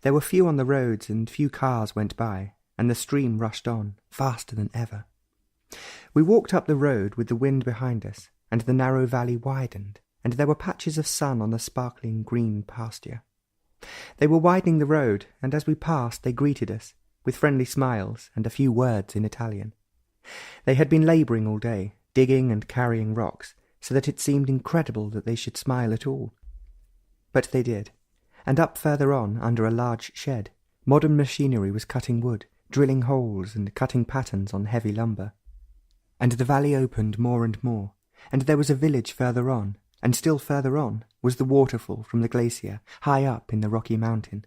There were few on the roads, and few cars went by, and the stream rushed on, faster than ever. We walked up the road with the wind behind us, and the narrow valley widened, and there were patches of sun on the sparkling green pasture. They were widening the road, and as we passed they greeted us, with friendly smiles and a few words in Italian. They had been labouring all day, digging and carrying rocks, so that it seemed incredible that they should smile at all. But they did, and up further on, under a large shed, modern machinery was cutting wood, drilling holes and cutting patterns on heavy lumber. And the valley opened more and more, and there was a village further on, and still further on was the waterfall from the glacier, high up in the Rocky Mountain.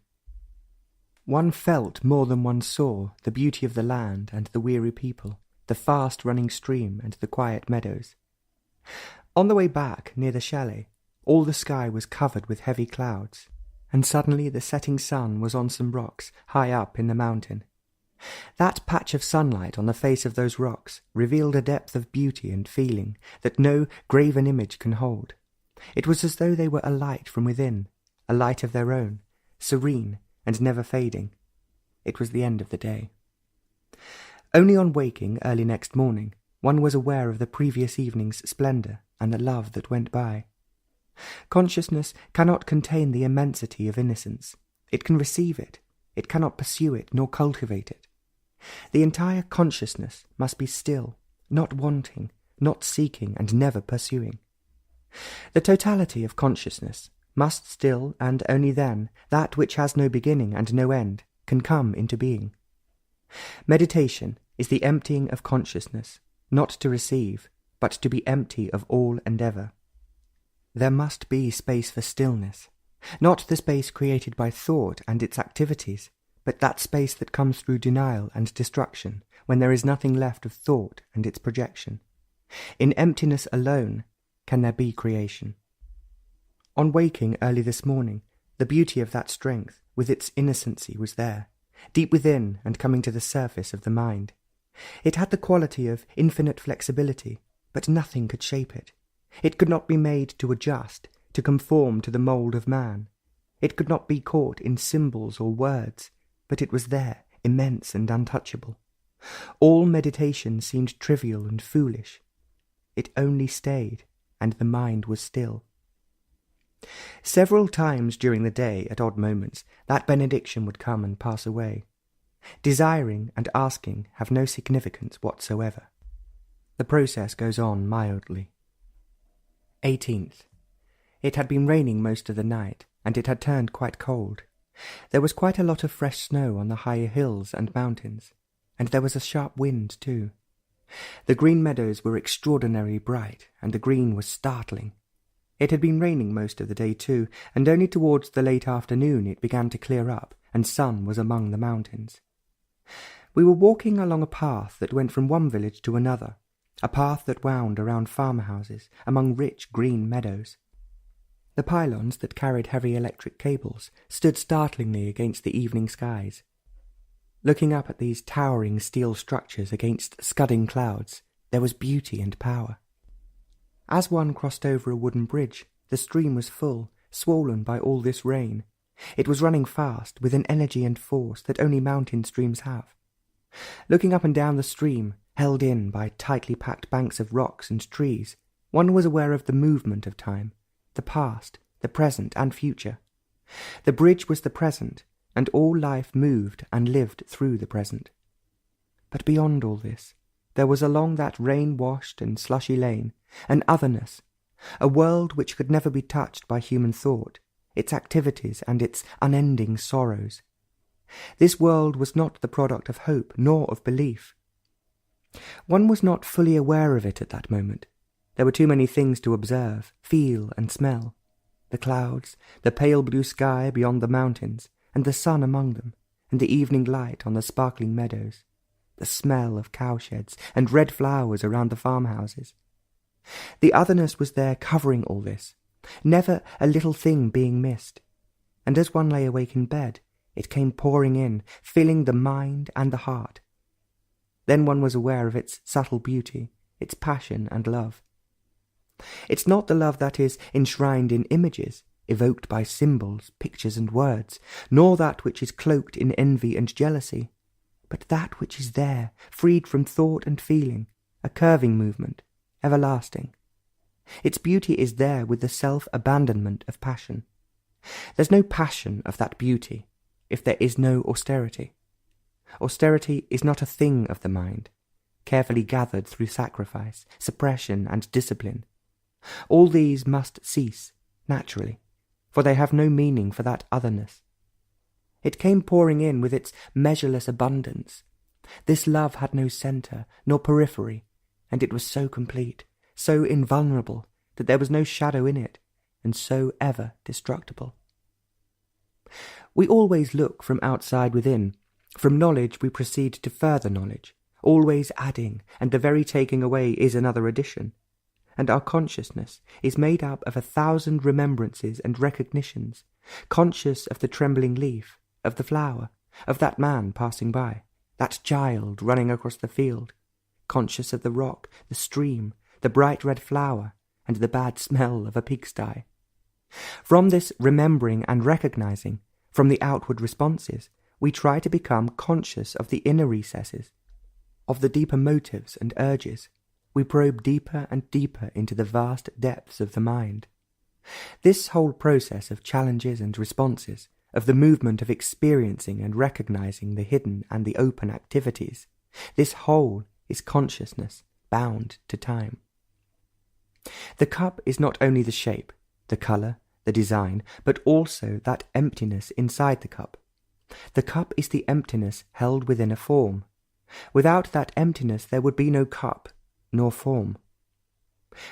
One felt more than one saw the beauty of the land and the weary people, the fast-running stream and the quiet meadows. On the way back, near the chalet, all the sky was covered with heavy clouds, and suddenly the setting sun was on some rocks high up in the mountain. That patch of sunlight on the face of those rocks revealed a depth of beauty and feeling that no graven image can hold. It was as though they were a light from within, a light of their own, serene and never fading. It was the end of the day. Only on waking early next morning, one was aware of the previous evening's splendour and the love that went by. Consciousness cannot contain the immensity of innocence. It can receive it. It cannot pursue it nor cultivate it. The entire consciousness must be still, not wanting, not seeking, and never pursuing. The totality of consciousness must still, and only then, that which has no beginning and no end, can come into being. Meditation is the emptying of consciousness, not to receive, but to be empty of all and ever. There must be space for stillness, not the space created by thought and its activities, but that space that comes through denial and destruction, when there is nothing left of thought and its projection. In emptiness alone can there be creation. On waking early this morning, the beauty of that strength, with its innocency, was there, deep within and coming to the surface of the mind. It had the quality of infinite flexibility, but nothing could shape it. It could not be made to adjust, to conform to the mould of man. It could not be caught in symbols or words, but it was there, immense and untouchable. All meditation seemed trivial and foolish. It only stayed, and the mind was still. Several times during the day, at odd moments, that benediction would come and pass away. Desiring and asking have no significance whatsoever. The process goes on mildly. 18th. It had been raining most of the night, and it had turned quite cold. There was quite a lot of fresh snow on the higher hills and mountains, and there was a sharp wind too. The green meadows were extraordinarily bright, and the green was startling. It had been raining most of the day too, and only towards the late afternoon it began to clear up, and sun was among the mountains. We were walking along a path that went from one village to another, a path that wound around farmhouses, among rich green meadows. The pylons that carried heavy electric cables stood startlingly against the evening skies. Looking up at these towering steel structures against scudding clouds, there was beauty and power. As one crossed over a wooden bridge, the stream was full, swollen by all this rain. It was running fast, with an energy and force that only mountain streams have. Looking up and down the stream, held in by tightly packed banks of rocks and trees, one was aware of the movement of time, the past, the present, and future. The bridge was the present, and all life moved and lived through the present. But beyond all this, there was along that rain-washed and slushy lane an otherness, a world which could never be touched by human thought, its activities and its unending sorrows. This world was not the product of hope nor of belief. One was not fully aware of it at that moment. There were too many things to observe, feel, and smell. The clouds, the pale blue sky beyond the mountains, and the sun among them, and the evening light on the sparkling meadows, the smell of cowsheds and red flowers around the farmhouses. The otherness was there covering all this, never a little thing being missed, and as one lay awake in bed, it came pouring in, filling the mind and the heart. Then one was aware of its subtle beauty, its passion and love. It's not the love that is enshrined in images, evoked by symbols, pictures and words, nor that which is cloaked in envy and jealousy, but that which is there, freed from thought and feeling, a curving movement, everlasting. Its beauty is there with the self-abandonment of passion. There's no passion of that beauty if there is no austerity. Austerity is not a thing of the mind, carefully gathered through sacrifice, suppression, and discipline. All these must cease, naturally, for they have no meaning for that otherness. It came pouring in with its measureless abundance. This love had no centre, nor periphery, and it was so complete, so invulnerable, that there was no shadow in it, and so ever destructible. We always look from outside within. From knowledge we proceed to further knowledge, always adding, and the very taking away is another addition. And our consciousness is made up of 1,000 remembrances and recognitions, conscious of the trembling leaf, of the flower, of that man passing by, that child running across the field, conscious of the rock, the stream, the bright red flower, and the bad smell of a pigsty. From this remembering and recognizing, from the outward responses, we try to become conscious of the inner recesses, of the deeper motives and urges. We probe deeper and deeper into the vast depths of the mind. This whole process of challenges and responses, of the movement of experiencing and recognizing the hidden and the open activities, this whole is consciousness bound to time. The cup is not only the shape, the colour, the design, but also that emptiness inside the cup. The cup is the emptiness held within a form. Without that emptiness there would be no cup, nor form.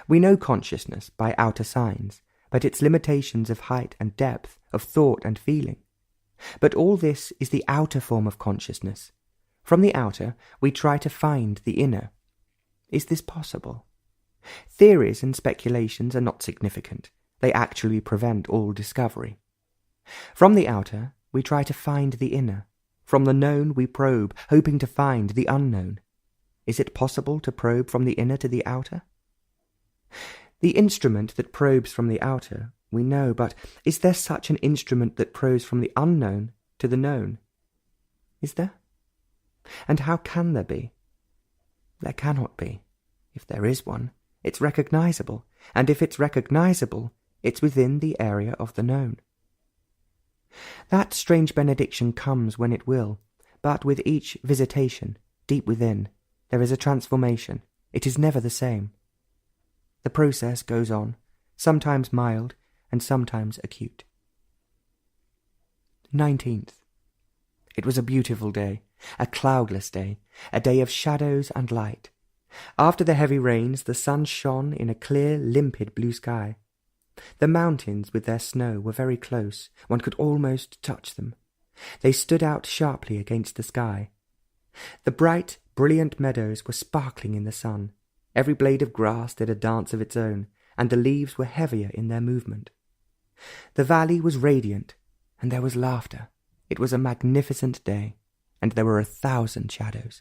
We know consciousness by outer signs, but its limitations of height and depth, of thought and feeling. But all this is the outer form of consciousness. From the outer, we try to find the inner. Is this possible? Theories and speculations are not significant. They actually prevent all discovery. From the outer, we try to find the inner. From the known we probe, hoping to find the unknown. Is it possible to probe from the inner to the outer? The instrument that probes from the outer, we know, but is there such an instrument that probes from the unknown to the known? Is there? And how can there be? There cannot be. If there is one, it's recognizable, and if it's recognizable, it's within the area of the known. That strange benediction comes when it will, but with each visitation, deep within, there is a transformation. It is never the same. The process goes on, sometimes mild and sometimes acute. 19th. It was a beautiful day, a cloudless day, a day of shadows and light. After the heavy rains, the sun shone in a clear, limpid blue sky. The mountains with their snow were very close. One could almost touch them. They stood out sharply against the sky. The bright, brilliant meadows were sparkling in the sun. Every blade of grass did a dance of its own, and the leaves were heavier in their movement. The valley was radiant, and there was laughter. It was a magnificent day, and there were 1,000 shadows.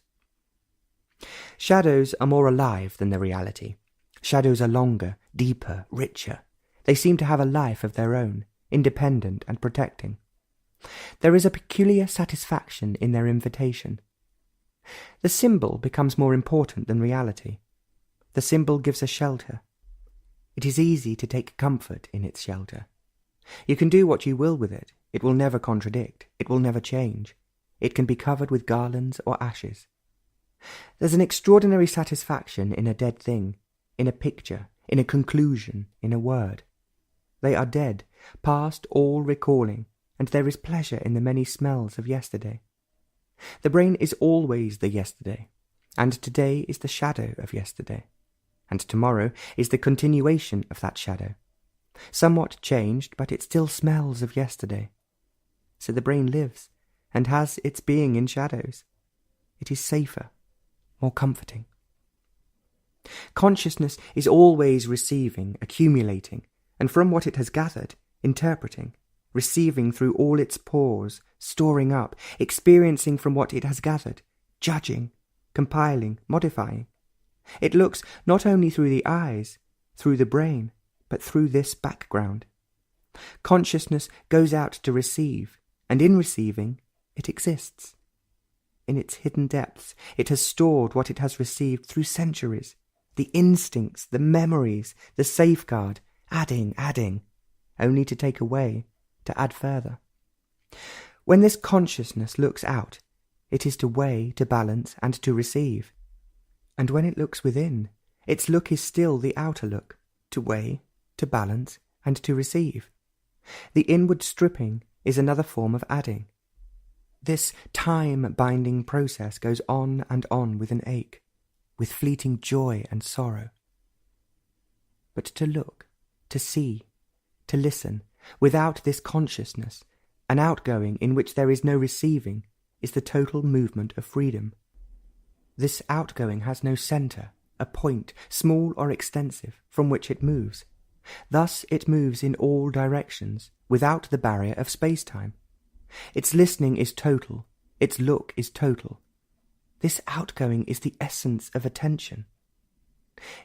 Shadows are more alive than the reality. Shadows are longer, deeper, richer. They seem to have a life of their own, independent and protecting. There is a peculiar satisfaction in their invitation. The symbol becomes more important than reality. The symbol gives a shelter. It is easy to take comfort in its shelter. You can do what you will with it. It will never contradict. It will never change. It can be covered with garlands or ashes. There's an extraordinary satisfaction in a dead thing, in a picture, in a conclusion, in a word. They are dead, past all recalling, and there is pleasure in the many smells of yesterday. The brain is always the yesterday, and today is the shadow of yesterday, and tomorrow is the continuation of that shadow. Somewhat changed, but it still smells of yesterday. So the brain lives, and has its being in shadows. It is safer, more comforting. Consciousness is always receiving, accumulating, and from what it has gathered, interpreting, receiving through all its pores, storing up, experiencing from what it has gathered, judging, compiling, modifying. It looks not only through the eyes, through the brain, but through this background. Consciousness goes out to receive, and in receiving, it exists. In its hidden depths, it has stored what it has received through centuries, the instincts, the memories, the safeguard, adding, only to take away, to add further. When this consciousness looks out, it is to weigh, to balance, and to receive. And when it looks within, its look is still the outer look, to weigh, to balance, and to receive. The inward stripping is another form of adding. This time-binding process goes on and on with an ache, with fleeting joy and sorrow. But to look, to see, to listen, without this consciousness, an outgoing in which there is no receiving, is the total movement of freedom. This outgoing has no centre, a point, small or extensive, from which it moves. Thus it moves in all directions, without the barrier of space-time. Its listening is total, its look is total. This outgoing is the essence of attention.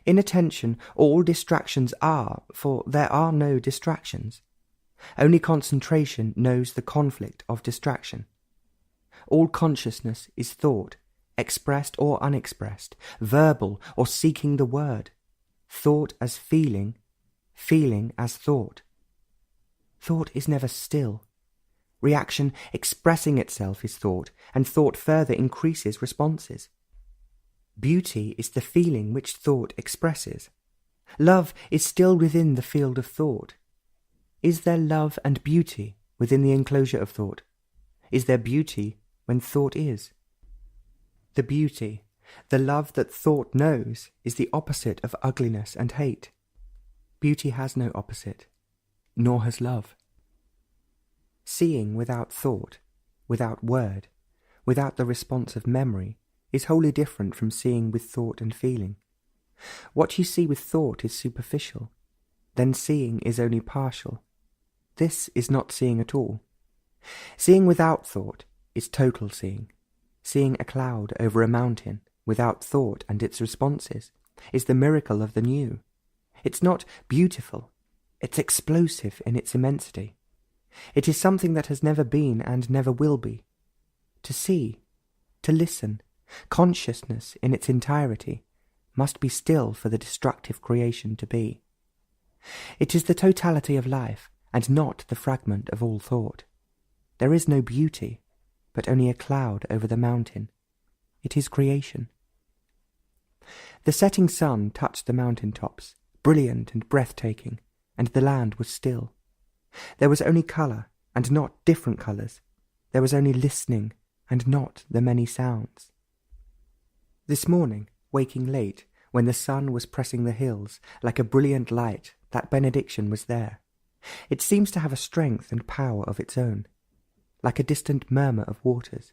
In attention, all distractions are, for there are no distractions. Only concentration knows the conflict of distraction. All consciousness is thought, expressed or unexpressed, verbal or seeking the word, thought as feeling, feeling as thought. Thought is never still. Reaction expressing itself is thought, and thought further increases responses. Beauty is the feeling which thought expresses. Love is still within the field of thought. Is there love and beauty within the enclosure of thought? Is there beauty when thought is? The beauty, the love that thought knows, is the opposite of ugliness and hate. Beauty has no opposite, nor has love. Seeing without thought, without word, without the response of memory, is wholly different from seeing with thought and feeling. What you see with thought is superficial, then seeing is only partial. This is not seeing at all. Seeing without thought is total seeing. Seeing a cloud over a mountain, without thought and its responses, is the miracle of the new. It's not beautiful, it's explosive in its immensity. It is something that has never been and never will be. To see, to listen, consciousness in its entirety, must be still for the destructive creation to be. It is the totality of life, and not the fragment of all thought. There is no beauty, but only a cloud over the mountain. It is creation. The setting sun touched the mountain tops, brilliant and breathtaking, and the land was still. There was only colour, and not different colours. There was only listening, and not the many sounds. This morning, waking late, when the sun was pressing the hills, like a brilliant light, that benediction was there. It seems to have a strength and power of its own, like a distant murmur of waters.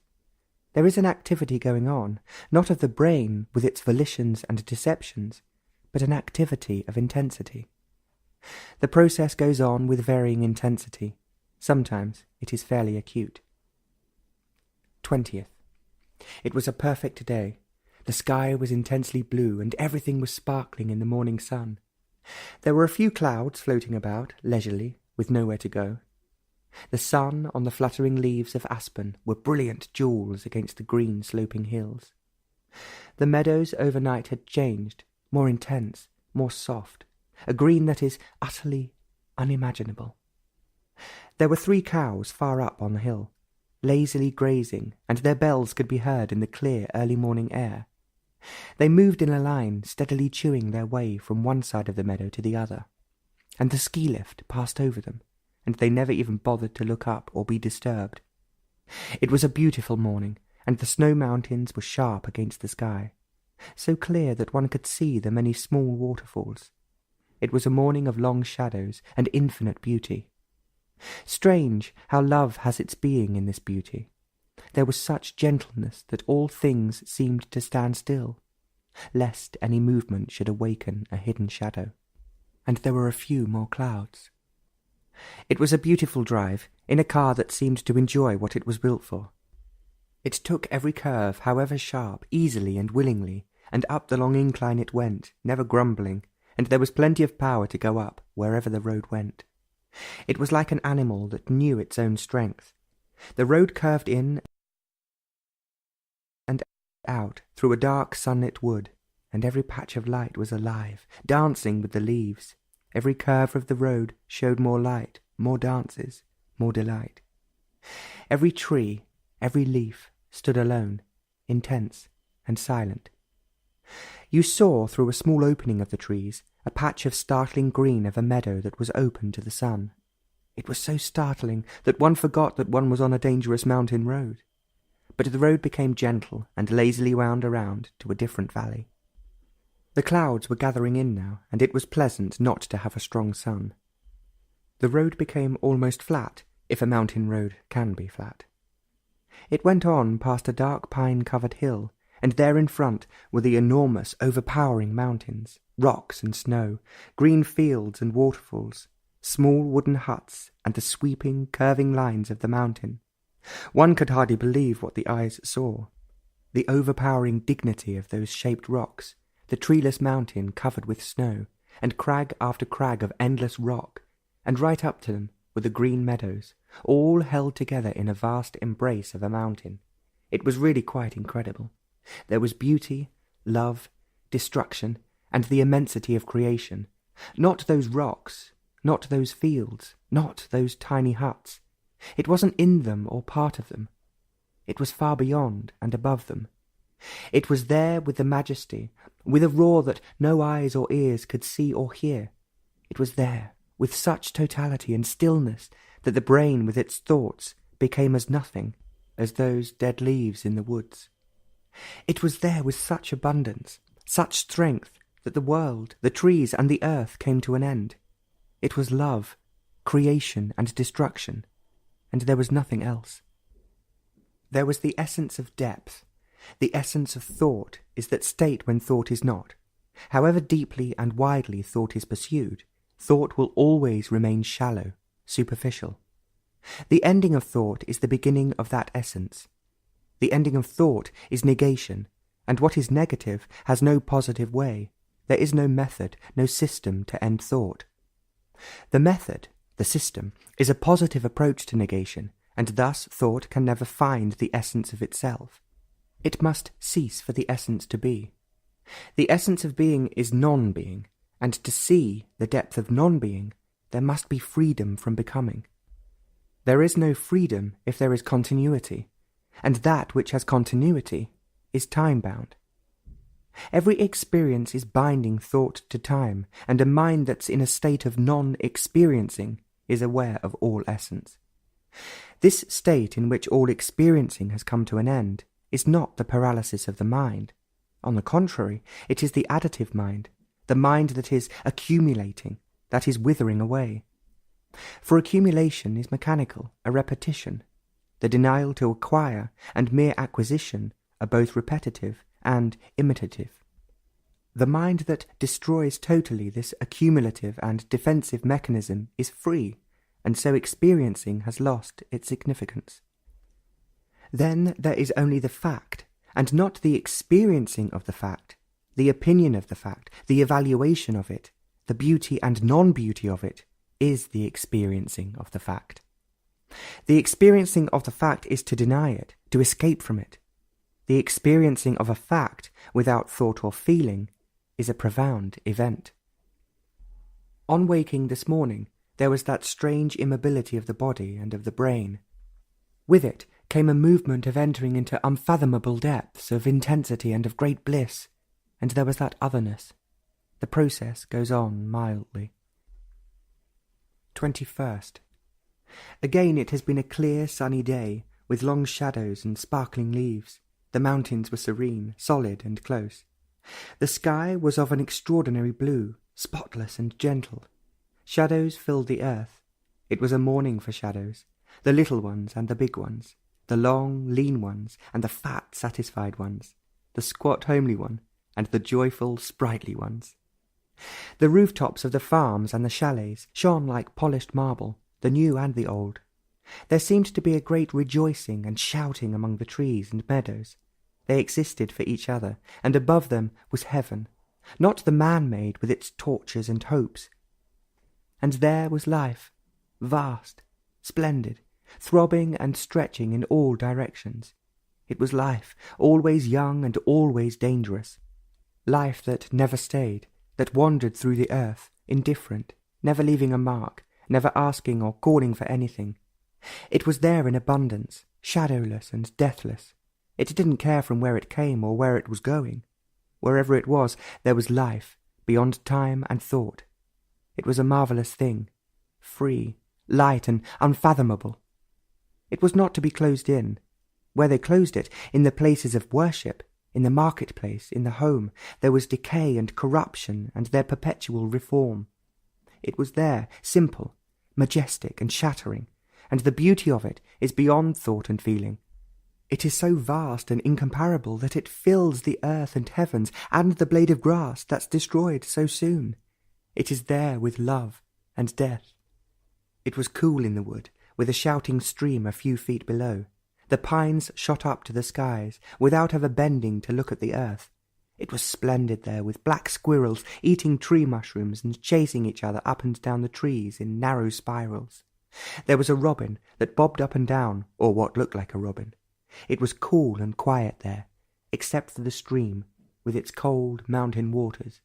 There is an activity going on, not of the brain with its volitions and deceptions, but an activity of intensity. The process goes on with varying intensity. Sometimes it is fairly acute. 20th. It was a perfect day. The sky was intensely blue, and everything was sparkling in the morning sun. There were a few clouds floating about, leisurely, with nowhere to go. The sun on the fluttering leaves of aspen were brilliant jewels against the green sloping hills. The meadows overnight had changed, more intense, more soft, a green that is utterly unimaginable. There were 3 cows far up on the hill, lazily grazing, and their bells could be heard in the clear early morning air. They moved in a line, steadily chewing their way from one side of the meadow to the other, and the ski lift passed over them, and they never even bothered to look up or be disturbed. It was a beautiful morning, and the snow mountains were sharp against the sky, so clear that one could see the many small waterfalls. It was a morning of long shadows and infinite beauty. Strange how love has its being in this beauty. There was such gentleness that all things seemed to stand still, lest any movement should awaken a hidden shadow. And there were a few more clouds. It was a beautiful drive, in a car that seemed to enjoy what it was built for. It took every curve, however sharp, easily and willingly, and up the long incline it went, never grumbling, and there was plenty of power to go up wherever the road went. It was like an animal that knew its own strength. The road curved in and out through a dark sunlit wood, and every patch of light was alive, dancing with the leaves. Every curve of the road showed more light, more dances, more delight. Every tree, every leaf stood alone, intense and silent. You saw through a small opening of the trees a patch of startling green of a meadow that was open to the sun. It was so startling that one forgot that one was on a dangerous mountain road. But the road became gentle and lazily wound around to a different valley. The clouds were gathering in now, and it was pleasant not to have a strong sun. The road became almost flat, if a mountain road can be flat. It went on past a dark pine-covered hill, and there in front were the enormous, overpowering mountains, rocks and snow, green fields and waterfalls, small wooden huts, and the sweeping, curving lines of the mountain. One could hardly believe what the eyes saw. the overpowering dignity of those shaped rocks, the treeless mountain covered with snow, and crag after crag of endless rock, and right up to them were the green meadows, all held together in a vast embrace of a mountain. It was really quite incredible. There was beauty, love, destruction, and the immensity of creation. Not those rocks, not those fields, not those tiny huts. It wasn't in them or part of them. It was far beyond and above them. It was there with the majesty, with a roar that no eyes or ears could see or hear. It was there with such totality and stillness that the brain with its thoughts became as nothing as those dead leaves in the woods. It was there with such abundance, such strength, that the world, the trees, and the earth came to an end. It was love, creation, and destruction, and there was nothing else. There was the essence of depth. The essence of thought is that state when thought is not. However deeply and widely thought is pursued, thought will always remain shallow, superficial. The ending of thought is the beginning of that essence. The ending of thought is negation, and what is negative has no positive way. There is no method, no system to end thought. The method, the system, is a positive approach to negation, and thus thought can never find the essence of itself. It must cease for the essence to be. The essence of being is non-being, and to see the depth of non-being, there must be freedom from becoming. There is no freedom if there is continuity, and that which has continuity is time-bound. Every experience is binding thought to time, and a mind that's in a state of non-experiencing is aware of all essence. This state in which all experiencing has come to an end is not the paralysis of the mind. On the contrary, it is the additive mind, the mind that is accumulating, that is withering away. For accumulation is mechanical, a repetition. The denial to acquire and mere acquisition are both repetitive and imitative. The mind that destroys totally this accumulative and defensive mechanism is free, and so experiencing has lost its significance. Then there is only the fact, and not the experiencing of the fact, the opinion of the fact, the evaluation of it, the beauty and non-beauty of it, is the experiencing of the fact. The experiencing of the fact is to deny it, to escape from it. The experiencing of a fact without thought or feeling is a profound event. On waking this morning, there was that strange immobility of the body and of the brain. With it came a movement of entering into unfathomable depths of intensity and of great bliss, and there was that otherness. The process goes on mildly. 21st. Again it has been a clear sunny day, with long shadows and sparkling leaves. The mountains were serene, solid and close. The sky was of an extraordinary blue, spotless and gentle. Shadows filled the earth. It was a morning for shadows, the little ones and the big ones, the long, lean ones and the fat, satisfied ones, the squat, homely one and the joyful, sprightly ones. The rooftops of the farms and the chalets shone like polished marble, the new and the old. There seemed to be a great rejoicing and shouting among the trees and meadows. They existed for each other, and above them was heaven, not the man-made with its tortures and hopes. And there was life, vast, splendid, throbbing and stretching in all directions. It was life, always young and always dangerous. Life that never stayed, that wandered through the earth, indifferent, never leaving a mark, never asking or calling for anything. It was there in abundance, shadowless and deathless. It didn't care from where it came or where it was going. Wherever it was, there was life, beyond time and thought. It was a marvellous thing, free, light and unfathomable. It was not to be closed in. Where they closed it, in the places of worship, in the marketplace, in the home, there was decay and corruption and their perpetual reform. It was there, simple, majestic and shattering, and the beauty of it is beyond thought and feeling. It is so vast and incomparable that it fills the earth and heavens and the blade of grass that's destroyed so soon. It is there with love and death. It was cool in the wood, with a shouting stream a few feet below. The pines shot up to the skies without ever bending to look at the earth. It was splendid there, with black squirrels eating tree mushrooms and chasing each other up and down the trees in narrow spirals. There was a robin that bobbed up and down, or what looked like a robin. It was cool and quiet there, except for the stream, with its cold mountain waters.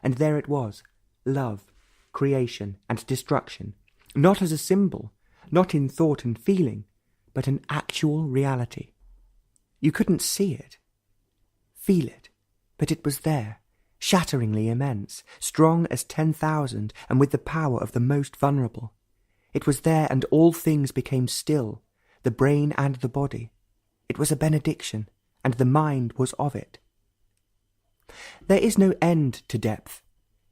And there it was, love, creation, and destruction, not as a symbol, not in thought and feeling, but an actual reality. You couldn't see it, feel it, but it was there, shatteringly immense, strong as 10,000, and with the power of the most vulnerable. It was there, and all things became still, the brain and the body. It was a benediction, and the mind was of it. There is no end to depth.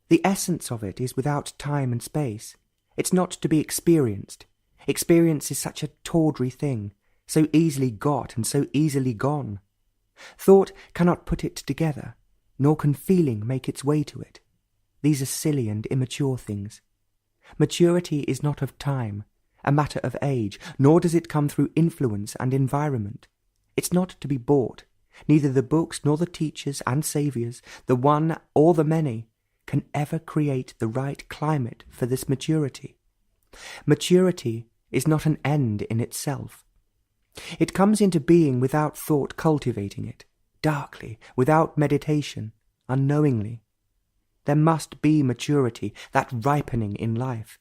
The essence of it is without time and space. It's not to be experienced. Experience is such a tawdry thing, so easily got and so easily gone. Thought cannot put it together, nor can feeling make its way to it. These are silly and immature things. Maturity is not of time, a matter of age, nor does it come through influence and environment. It's not to be bought. Neither the books nor the teachers and saviours, the one or the many, can ever create the right climate for this maturity. Maturity is not an end in itself. It comes into being without thought cultivating it, darkly, without meditation, unknowingly. There must be maturity, that ripening in life,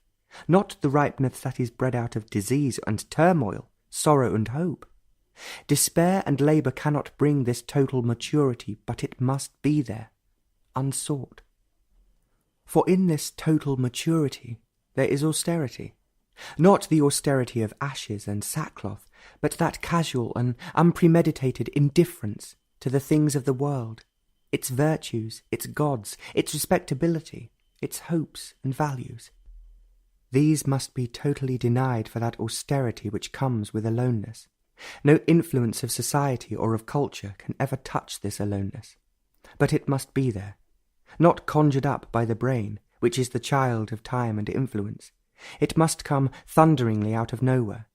not the ripeness that is bred out of disease and turmoil, sorrow and hope. Despair and labour cannot bring this total maturity, but it must be there, unsought. For in this total maturity there is austerity, not the austerity of ashes and sackcloth, but that casual and unpremeditated indifference to the things of the world, its virtues, its gods, its respectability, its hopes and values. These must be totally denied for that austerity which comes with aloneness. No influence of society or of culture can ever touch this aloneness. But it must be there, not conjured up by the brain, which is the child of time and influence. It must come thunderingly out of nowhere.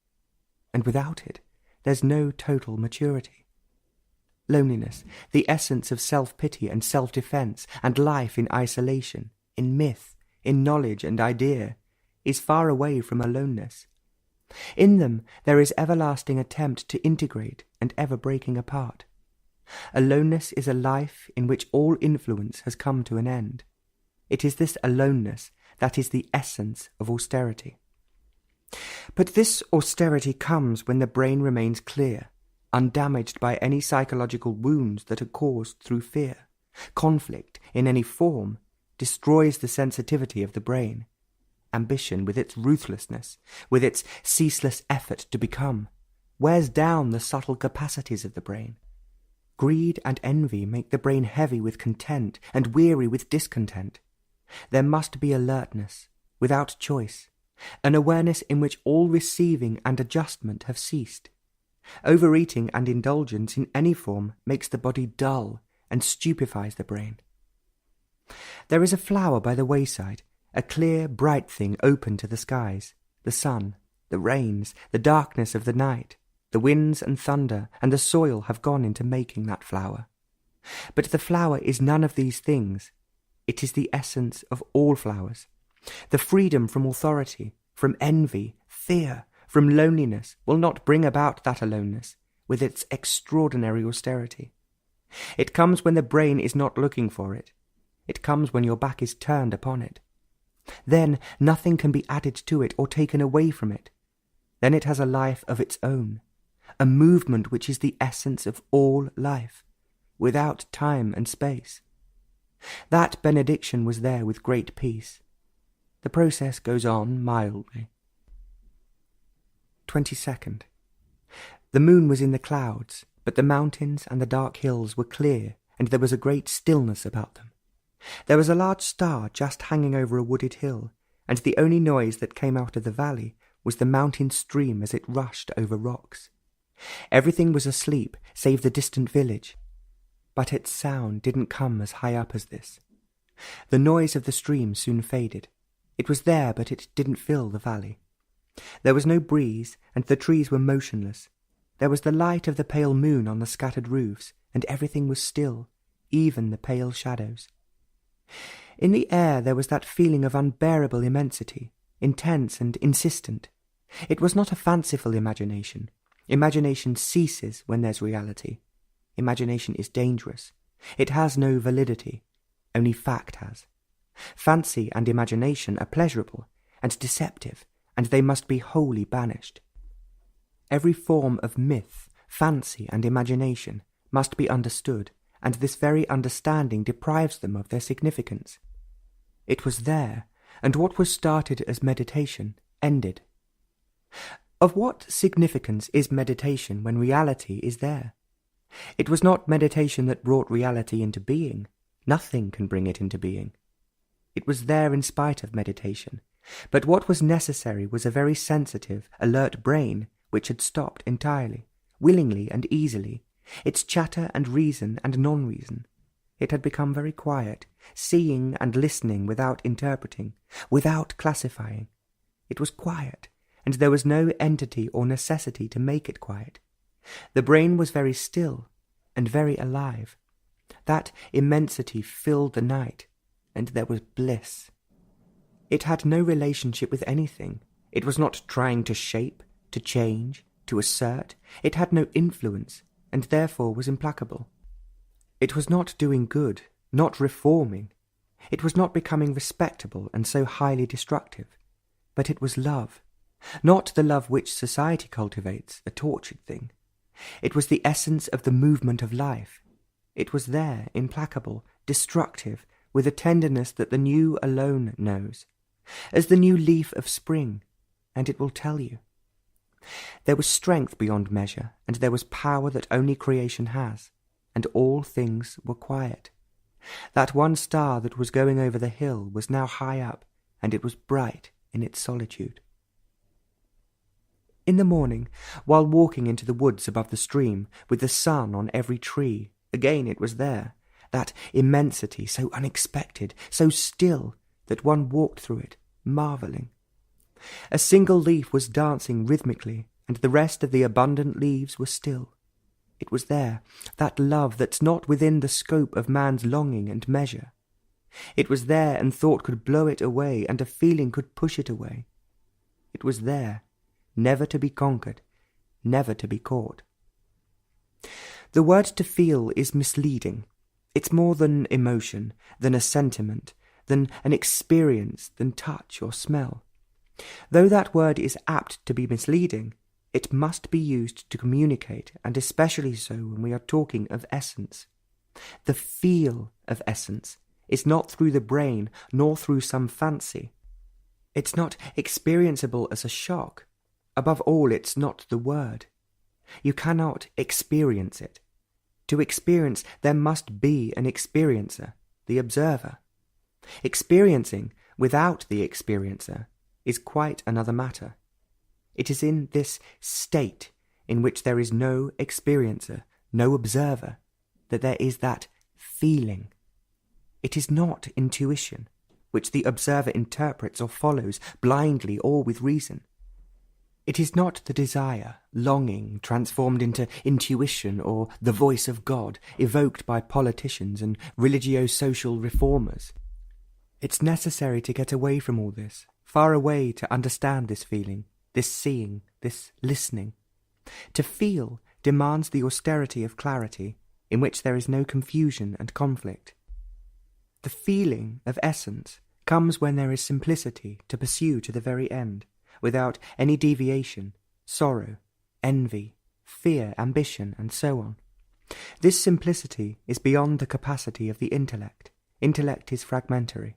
And without it, there's no total maturity. Loneliness, the essence of self-pity and self-defence, and life in isolation, in myth, in knowledge and idea, is far away from aloneness. In them there is everlasting attempt to integrate and ever breaking apart. Aloneness is a life in which all influence has come to an end. It is this aloneness that is the essence of austerity. But this austerity comes when the brain remains clear, undamaged by any psychological wounds that are caused through fear. Conflict, in any form, destroys the sensitivity of the brain. Ambition, with its ruthlessness, with its ceaseless effort to become, wears down the subtle capacities of the brain. Greed and envy make the brain heavy with content and weary with discontent. There must be alertness, without choice, an awareness in which all receiving and adjustment have ceased. Overeating and indulgence in any form makes the body dull and stupefies the brain. There is a flower by the wayside, a clear, bright thing open to the skies, the sun, the rains, the darkness of the night, the winds and thunder, and the soil have gone into making that flower. But the flower is none of these things. It is the essence of all flowers. The freedom from authority, from envy, fear, from loneliness will not bring about that aloneness, with its extraordinary austerity. It comes when the brain is not looking for it. It comes when your back is turned upon it. Then nothing can be added to it or taken away from it. Then it has a life of its own, a movement which is the essence of all life, without time and space. That benediction was there with great peace. The process goes on mildly. 22nd. The moon was in the clouds, but the mountains and the dark hills were clear, and there was a great stillness about them. There was a large star just hanging over a wooded hill, and the only noise that came out of the valley was the mountain stream as it rushed over rocks. Everything was asleep, save the distant village. But its sound didn't come as high up as this. The noise of the stream soon faded. It was there, but it didn't fill the valley. There was no breeze, and the trees were motionless. There was the light of the pale moon on the scattered roofs, and everything was still, even the pale shadows. In the air there was that feeling of unbearable immensity, intense and insistent. It was not a fanciful imagination. Imagination ceases when there's reality. Imagination is dangerous. It has no validity. Only fact has. Fancy and imagination are pleasurable and deceptive, and they must be wholly banished. Every form of myth, fancy, and imagination must be understood, and this very understanding deprives them of their significance. It was there, and what was started as meditation ended. Of what significance is meditation when reality is there? It was not meditation that brought reality into being. Nothing can bring it into being. It was there in spite of meditation, but what was necessary was a very sensitive, alert brain which had stopped entirely, willingly and easily, its chatter and reason and non-reason. It had become very quiet, seeing and listening without interpreting, without classifying. It was quiet, and there was no entity or necessity to make it quiet. The brain was very still and very alive. That immensity filled the night, and there was bliss. It had no relationship with anything. It was not trying to shape, to change, to assert. It had no influence, and therefore was implacable. It was not doing good, not reforming. It was not becoming respectable and so highly destructive. But it was love, not the love which society cultivates, a tortured thing. It was the essence of the movement of life. It was there, implacable, destructive, with a tenderness that the new alone knows, as the new leaf of spring, and it will tell you. There was strength beyond measure, and there was power that only creation has, and all things were quiet. That one star that was going over the hill was now high up, and it was bright in its solitude. In the morning, while walking into the woods above the stream, with the sun on every tree, again it was there, that immensity so unexpected, so still, that one walked through it, marvelling. A single leaf was dancing rhythmically, and the rest of the abundant leaves were still. It was there, that love that's not within the scope of man's longing and measure. It was there, and thought could blow it away, and a feeling could push it away. It was there, never to be conquered, never to be caught. The word to feel is misleading. It's more than emotion, than a sentiment, than an experience, than touch or smell. Though that word is apt to be misleading, it must be used to communicate, and especially so when we are talking of essence. The feel of essence is not through the brain, nor through some fancy. It's not experienceable as a shock. Above all, it's not the word. You cannot experience it. To experience, there must be an experiencer, the observer. Experiencing without the experiencer is quite another matter. It is in this state in which there is no experiencer, no observer, that there is that feeling. It is not intuition, which the observer interprets or follows blindly or with reason. It is not the desire, longing, transformed into intuition or the voice of God, evoked by politicians and religio-social reformers. It's necessary to get away from all this, far away to understand this feeling, this seeing, this listening. To feel demands the austerity of clarity, in which there is no confusion and conflict. The feeling of essence comes when there is simplicity to pursue to the very end, without any deviation, sorrow, envy, fear, ambition, and so on. This simplicity is beyond the capacity of the intellect. Intellect is fragmentary.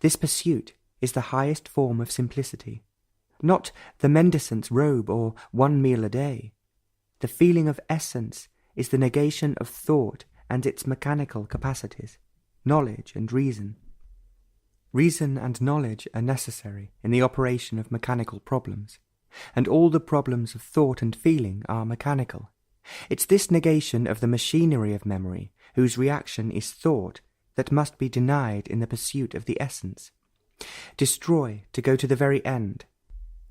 This pursuit is the highest form of simplicity, not the mendicant's robe or one meal a day. The feeling of essence is the negation of thought and its mechanical capacities, knowledge and reason. Reason and knowledge are necessary in the operation of mechanical problems, and all the problems of thought and feeling are mechanical. It's this negation of the machinery of memory, whose reaction is thought, that must be denied in the pursuit of the essence. Destroy to go to the very end.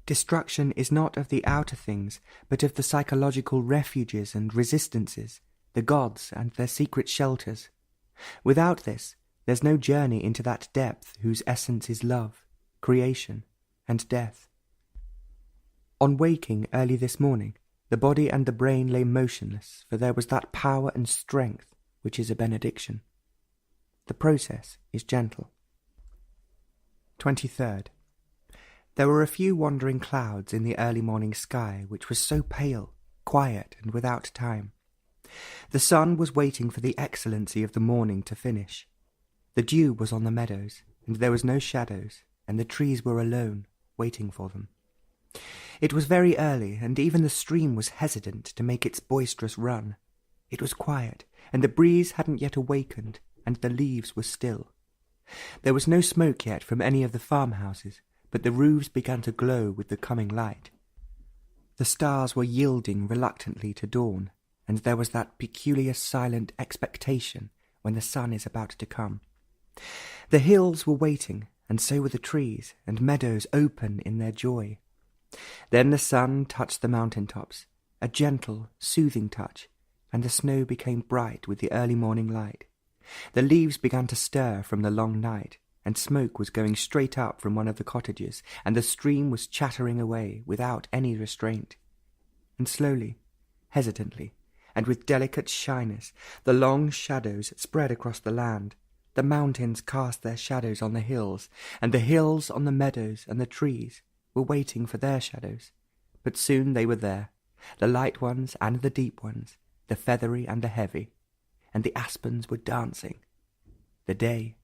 Destruction is not of the outer things, but of the psychological refuges and resistances, the gods and their secret shelters. Without this, there's no journey into that depth whose essence is love, creation, and death. On waking early this morning, the body and the brain lay motionless, for there was that power and strength which is a benediction. The process is gentle. 23rd. There were a few wandering clouds in the early morning sky, which was so pale, quiet, and without time. The sun was waiting for the excellency of the morning to finish. The dew was on the meadows, and there was no shadows, and the trees were alone, waiting for them. It was very early, and even the stream was hesitant to make its boisterous run. It was quiet, and the breeze hadn't yet awakened, and the leaves were still. There was no smoke yet from any of the farmhouses, but the roofs began to glow with the coming light. The stars were yielding reluctantly to dawn, and there was that peculiar silent expectation when the sun is about to come. The hills were waiting, and so were the trees and meadows open in their joy. Then the sun touched the mountain tops, a gentle, soothing touch, and the snow became bright with the early morning light. The leaves began to stir from the long night, and smoke was going straight up from one of the cottages, and the stream was chattering away without any restraint. And slowly, hesitantly, and with delicate shyness, the long shadows spread across the land. The mountains cast their shadows on the hills, and the hills on the meadows, and the trees were waiting for their shadows. But soon they were there, the light ones and the deep ones, the feathery and the heavy, and the aspens were dancing. The day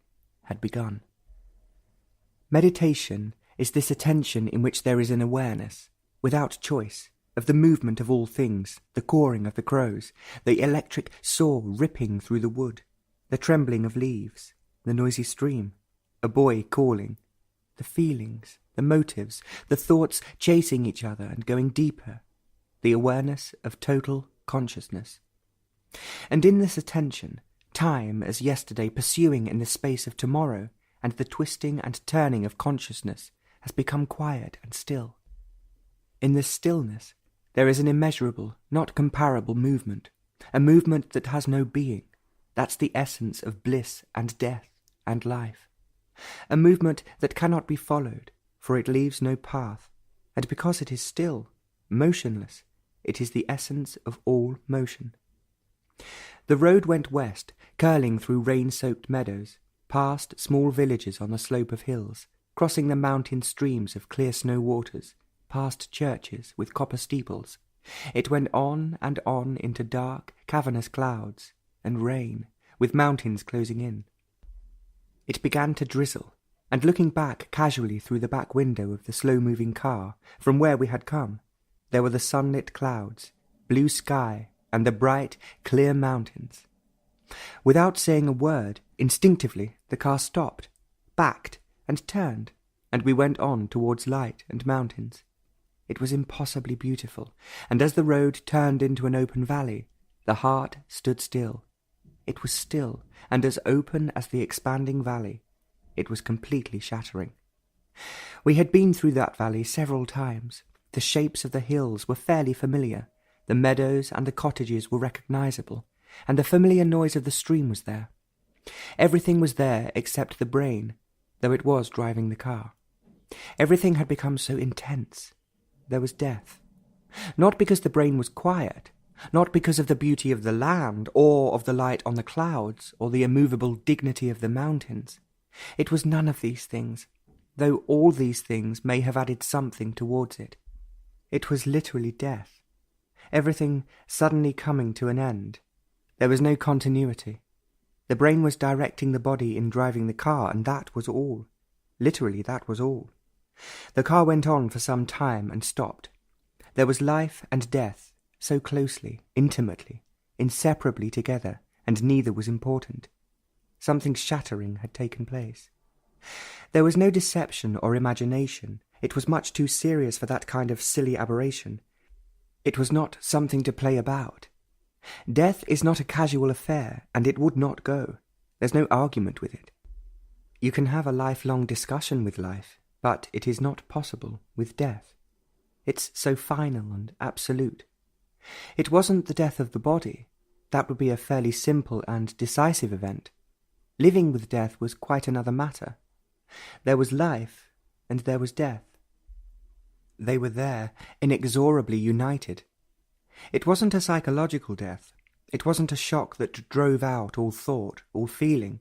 had begun. Meditation is this attention in which there is an awareness, without choice, of the movement of all things, the cawing of the crows, the electric saw ripping through the wood, the trembling of leaves, the noisy stream, a boy calling, the feelings, the motives, the thoughts chasing each other and going deeper, the awareness of total consciousness. And in this attention, time as yesterday pursuing in the space of tomorrow, and the twisting and turning of consciousness has become quiet and still. In this stillness there is an immeasurable, not comparable movement, a movement that has no being. That's the essence of bliss and death and life. A movement that cannot be followed, for it leaves no path, and because it is still, motionless, it is the essence of all motion. The road went west, curling through rain-soaked meadows, past small villages on the slope of hills, crossing the mountain streams of clear snow waters, past churches with copper steeples. It went on and on into dark, cavernous clouds, and rain, with mountains closing in. It began to drizzle, and looking back casually through the back window of the slow-moving car, from where we had come, there were the sunlit clouds, blue sky, and the bright, clear mountains. Without saying a word, instinctively the car stopped, backed, and turned, and we went on towards light and mountains. It was impossibly beautiful, and as the road turned into an open valley, the heart stood still. It was still, and as open as the expanding valley. It was completely shattering. We had been through that valley several times. The shapes of the hills were fairly familiar. The meadows and the cottages were recognizable, and the familiar noise of the stream was there. Everything was there except the brain, though it was driving the car. Everything had become so intense. There was death. Not because the brain was quiet, not because of the beauty of the land, or of the light on the clouds, or the immovable dignity of the mountains. It was none of these things, though all these things may have added something towards it. It was literally death. Everything suddenly coming to an end. There was no continuity. The brain was directing the body in driving the car, and that was all. Literally, that was all. The car went on for some time and stopped. There was life and death, so closely, intimately, inseparably together, and neither was important. Something shattering had taken place. There was no deception or imagination. It was much too serious for that kind of silly aberration. It was not something to play about. Death is not a casual affair, and it would not go. There's no argument with it. You can have a lifelong discussion with life, but it is not possible with death. It's so final and absolute. It wasn't the death of the body. That would be a fairly simple and decisive event. Living with death was quite another matter. There was life, and there was death. They were there, inexorably united. It wasn't a psychological death. It wasn't a shock that drove out all thought, all feeling.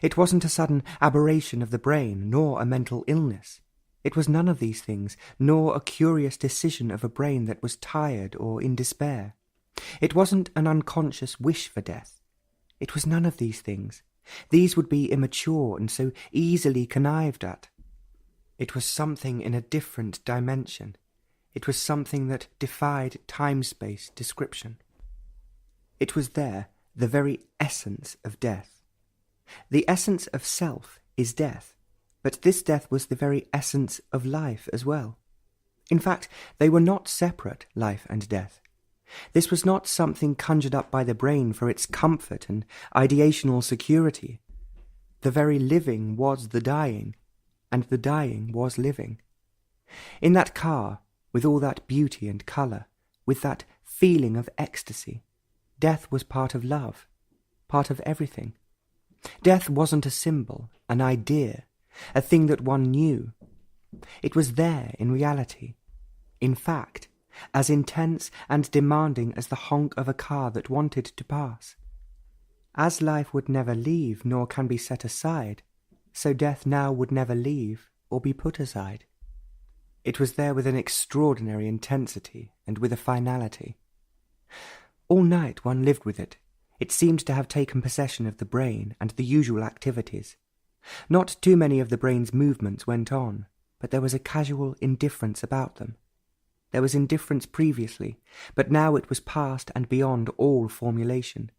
It wasn't a sudden aberration of the brain, nor a mental illness. It was none of these things, nor a curious decision of a brain that was tired or in despair. It wasn't an unconscious wish for death. It was none of these things. These would be immature and so easily connived at. It was something in a different dimension. It was something that defied time-space description. It was there, the very essence of death. The essence of self is death, but this death was the very essence of life as well. In fact, they were not separate, life and death. This was not something conjured up by the brain for its comfort and ideational security. The very living was the dying, and the dying was living. In that car, with all that beauty and colour, with that feeling of ecstasy, death was part of love, part of everything. Death wasn't a symbol, an idea, a thing that one knew. It was there in reality, in fact, as intense and demanding as the honk of a car that wanted to pass. As life would never leave nor can be set aside, so death now would never leave or be put aside. It was there with an extraordinary intensity and with a finality. All night one lived with it. It seemed to have taken possession of the brain and the usual activities. Not too many of the brain's movements went on, but there was a casual indifference about them. There was indifference previously, but now it was past and beyond all formulation.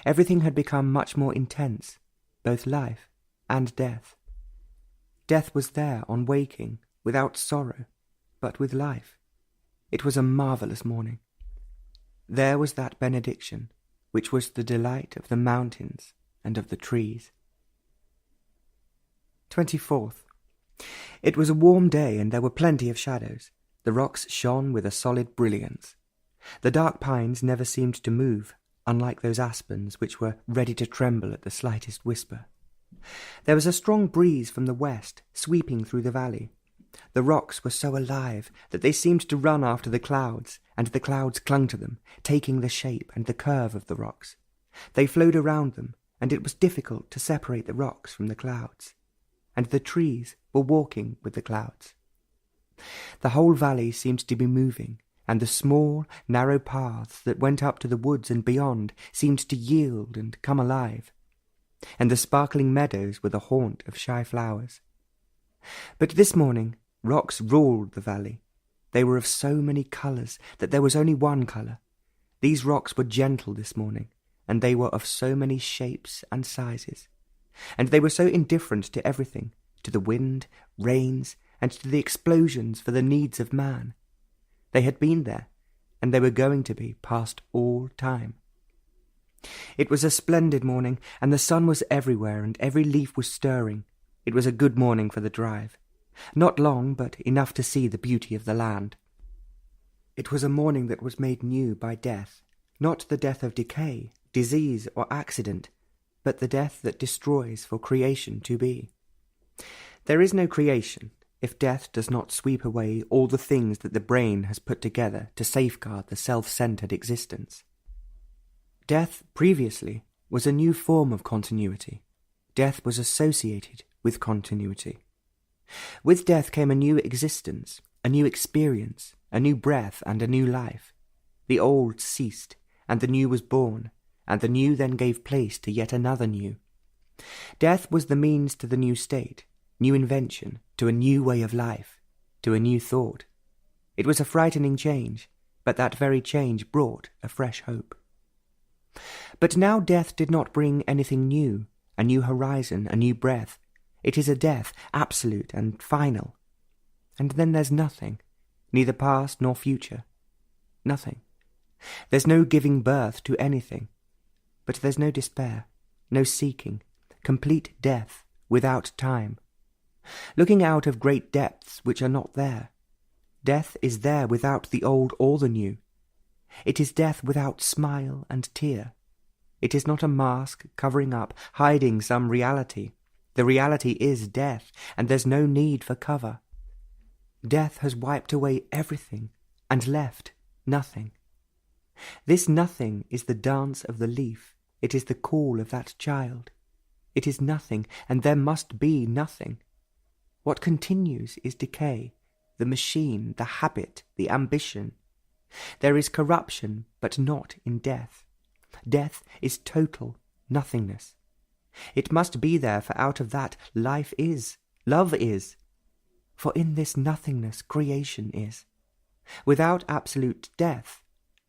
Everything had become much more intense, both life and death. Death was there on waking, without sorrow, but with life. It was a marvellous morning. There was that benediction, which was the delight of the mountains and of the trees. 24th. It was a warm day, and there were plenty of shadows. The rocks shone with a solid brilliance. The dark pines never seemed to move, unlike those aspens which were ready to tremble at the slightest whisper. There was a strong breeze from the west, sweeping through the valley. The rocks were so alive that they seemed to run after the clouds, and the clouds clung to them, taking the shape and the curve of the rocks. They flowed around them, and it was difficult to separate the rocks from the clouds. And the trees were walking with the clouds. The whole valley seemed to be moving, and the small, narrow paths that went up to the woods and beyond seemed to yield and come alive. And the sparkling meadows were the haunt of shy flowers. But this morning rocks ruled the valley. They were of so many colours that there was only one colour. These rocks were gentle this morning, and they were of so many shapes and sizes. And they were so indifferent to everything, to the wind, rains, and to the explosions for the needs of man. They had been there, and they were going to be past all time. It was a splendid morning, and the sun was everywhere, and every leaf was stirring. It was a good morning for the drive. Not long, but enough to see the beauty of the land. It was a morning that was made new by death, not the death of decay, disease, or accident, but the death that destroys for creation to be. There is no creation if death does not sweep away all the things that the brain has put together to safeguard the self-centered existence. Death, previously, was a new form of continuity. Death was associated with continuity. With death came a new existence, a new experience, a new breath and a new life. The old ceased, and the new was born, and the new then gave place to yet another new. Death was the means to the new state, new invention, to a new way of life, to a new thought. It was a frightening change, but that very change brought a fresh hope. But now death did not bring anything new, a new horizon, a new breath. It is a death, absolute and final. And then there's nothing, neither past nor future. Nothing. There's no giving birth to anything. But there's no despair, no seeking, complete death without time. Looking out of great depths which are not there. Death is there without the old or the new. It is death without smile and tear. It is not a mask covering up, hiding some reality. The reality is death, and there's no need for cover. Death has wiped away everything and left nothing. This nothing is the dance of the leaf. It is the call of that child. It is nothing, and there must be nothing. What continues is decay, the machine, the habit, the ambition. There is corruption, but not in death. Death is total nothingness. It must be there, for out of that life is, love is. For in this nothingness creation is. Without absolute death,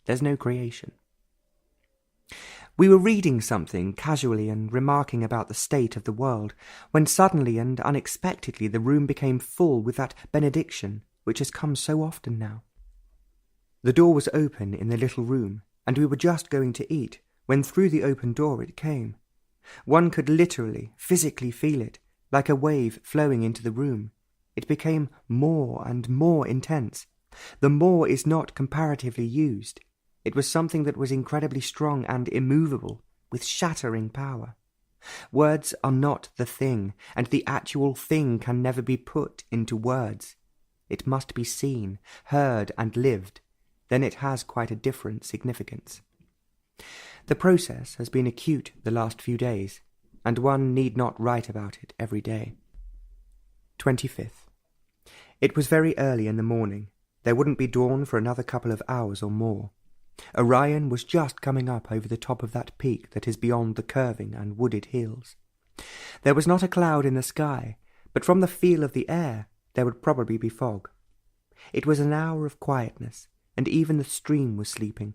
there's no creation. We were reading something casually and remarking about the state of the world, when suddenly and unexpectedly the room became full with that benediction which has come so often now. The door was open in the little room, and we were just going to eat, when through the open door it came. One could literally, physically feel it, like a wave flowing into the room. It became more and more intense. The more is not comparatively used. It was something that was incredibly strong and immovable, with shattering power. Words are not the thing, and the actual thing can never be put into words. It must be seen, heard, and lived. Then it has quite a different significance. The process has been acute the last few days, and one need not write about it every day. 25th. It was very early in the morning. There wouldn't be dawn for another couple of hours or more. Orion was just coming up over the top of that peak that is beyond the curving and wooded hills. There was not a cloud in the sky, but from the feel of the air there would probably be fog. It was an hour of quietness, and even the stream was sleeping.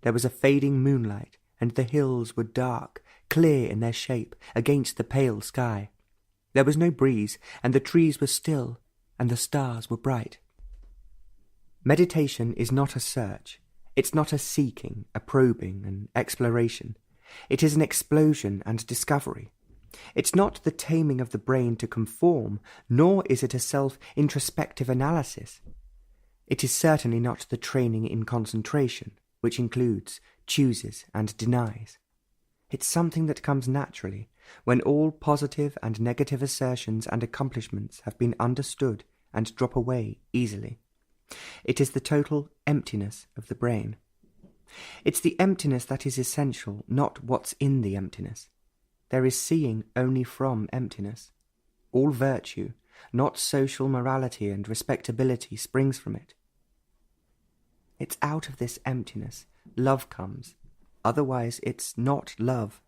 There was a fading moonlight, and the hills were dark, clear in their shape, against the pale sky. There was no breeze, and the trees were still, and the stars were bright. Meditation is not a search. It's not a seeking, a probing, an exploration. It is an explosion and discovery. It's not the taming of the brain to conform, nor is it a self-introspective analysis. It is certainly not the training in concentration, which includes, chooses, and denies. It's something that comes naturally, when all positive and negative assertions and accomplishments have been understood and drop away easily. It is the total emptiness of the brain. It's the emptiness that is essential, not what's in the emptiness. There is seeing only from emptiness. All virtue, not social morality and respectability, springs from it. It's out of this emptiness love comes, otherwise it's not love.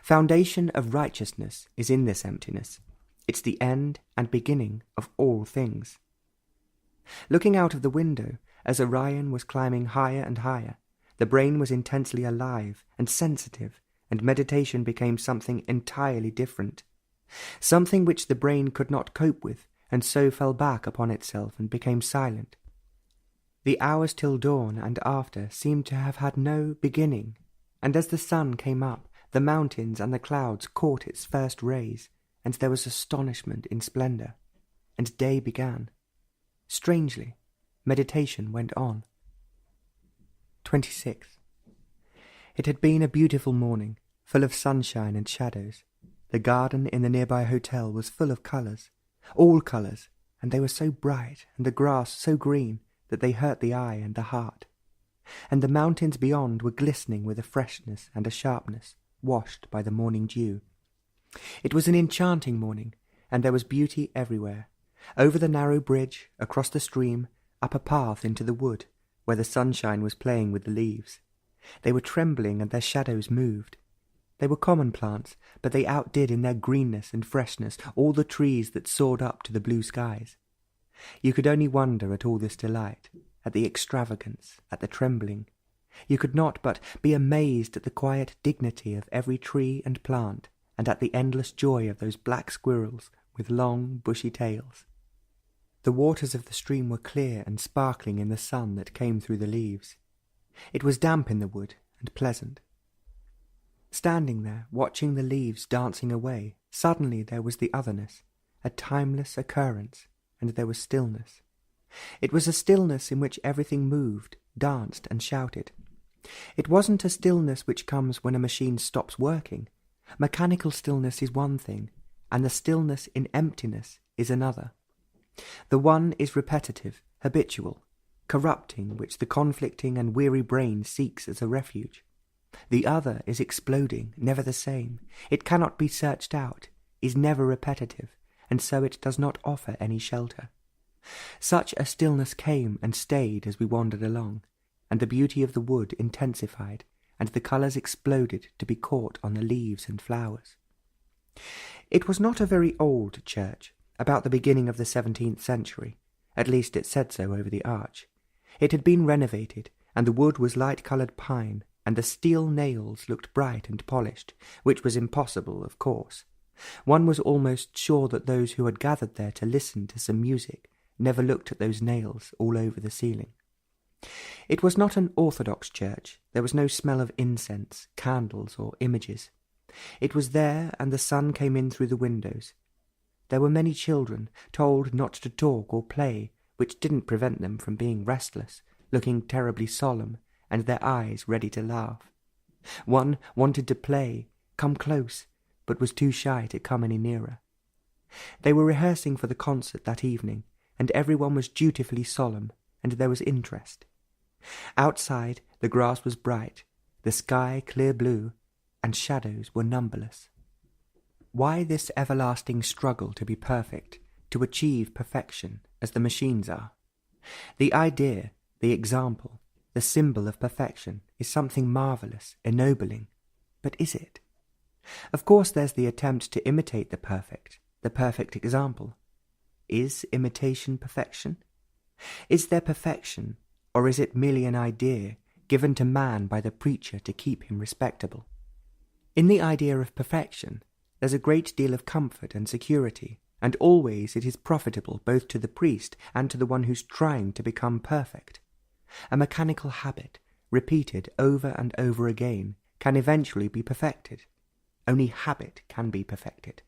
Foundation of righteousness is in this emptiness. It's the end and beginning of all things. Looking out of the window, as Orion was climbing higher and higher, the brain was intensely alive and sensitive, and meditation became something entirely different. Something which the brain could not cope with, and so fell back upon itself and became silent. The hours till dawn and after seemed to have had no beginning, and as the sun came up, the mountains and the clouds caught its first rays, and there was astonishment in splendour, and day began. Strangely, meditation went on. 26th. It had been a beautiful morning, full of sunshine and shadows. The garden in the nearby hotel was full of colours, all colours, and they were so bright, and the grass so green, that they hurt the eye and the heart. And the mountains beyond were glistening with a freshness and a sharpness, washed by the morning dew. It was an enchanting morning, and there was beauty everywhere. Over the narrow bridge, across the stream, up a path into the wood, where the sunshine was playing with the leaves. They were trembling and their shadows moved. They were common plants, but they outdid in their greenness and freshness all the trees that soared up to the blue skies. You could only wonder at all this delight, at the extravagance, at the trembling. You could not but be amazed at the quiet dignity of every tree and plant, and at the endless joy of those black squirrels with long, bushy tails. The waters of the stream were clear and sparkling in the sun that came through the leaves. It was damp in the wood and pleasant. Standing there, watching the leaves dancing away, suddenly there was the otherness, a timeless occurrence, and there was stillness. It was a stillness in which everything moved, danced, and shouted. It wasn't a stillness which comes when a machine stops working. Mechanical stillness is one thing, and the stillness in emptiness is another. The one is repetitive, habitual, corrupting, which the conflicting and weary brain seeks as a refuge. The other is exploding, never the same. It cannot be searched out, is never repetitive, and so it does not offer any shelter. Such a stillness came and stayed as we wandered along, and the beauty of the wood intensified, and the colours exploded to be caught on the leaves and flowers. It was not a very old church, about the beginning of the 17th century. At least it said so over the arch. It had been renovated, and the wood was light-coloured pine, and the steel nails looked bright and polished, which was impossible, of course. One was almost sure that those who had gathered there to listen to some music never looked at those nails all over the ceiling. It was not an orthodox church. There was no smell of incense, candles, or images. It was there, and the sun came in through the windows. There were many children, told not to talk or play, which didn't prevent them from being restless, looking terribly solemn, and their eyes ready to laugh. One wanted to play, come close, but was too shy to come any nearer. They were rehearsing for the concert that evening, and everyone was dutifully solemn, and there was interest. Outside, the grass was bright, the sky clear blue, and shadows were numberless. Why this everlasting struggle to be perfect, to achieve perfection, as the machines are? The idea, the example, the symbol of perfection is something marvellous, ennobling. But is it? Of course there's the attempt to imitate the perfect example. Is imitation perfection? Is there perfection, or is it merely an idea given to man by the preacher to keep him respectable? In the idea of perfection, there's a great deal of comfort and security, and always it is profitable both to the priest and to the one who's trying to become perfect. A mechanical habit, repeated over and over again, can eventually be perfected. Only habit can be perfected.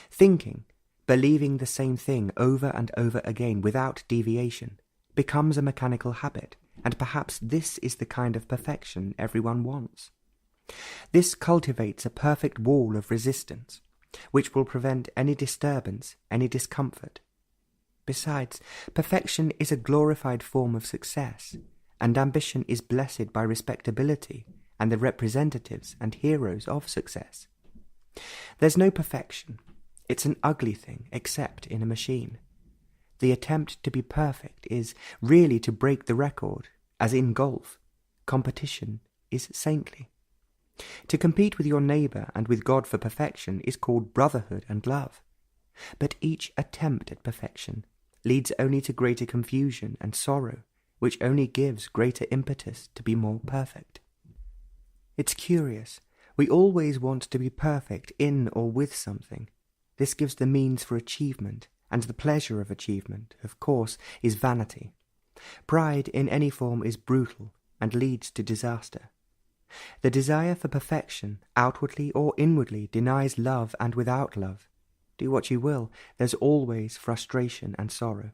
Thinking, believing the same thing over and over again without deviation, becomes a mechanical habit, and perhaps this is the kind of perfection everyone wants. This cultivates a perfect wall of resistance, which will prevent any disturbance, any discomfort. Besides, perfection is a glorified form of success, and ambition is blessed by respectability and the representatives and heroes of success. There's no perfection. It's an ugly thing, except in a machine. The attempt to be perfect is really to break the record, as in golf. Competition is saintly. To compete with your neighbour and with God for perfection is called brotherhood and love. But each attempt at perfection leads only to greater confusion and sorrow, which only gives greater impetus to be more perfect. It's curious. We always want to be perfect in or with something. This gives the means for achievement, and the pleasure of achievement, of course, is vanity. Pride in any form is brutal and leads to disaster. The desire for perfection, outwardly or inwardly, denies love, and without love, do what you will, there's always frustration and sorrow.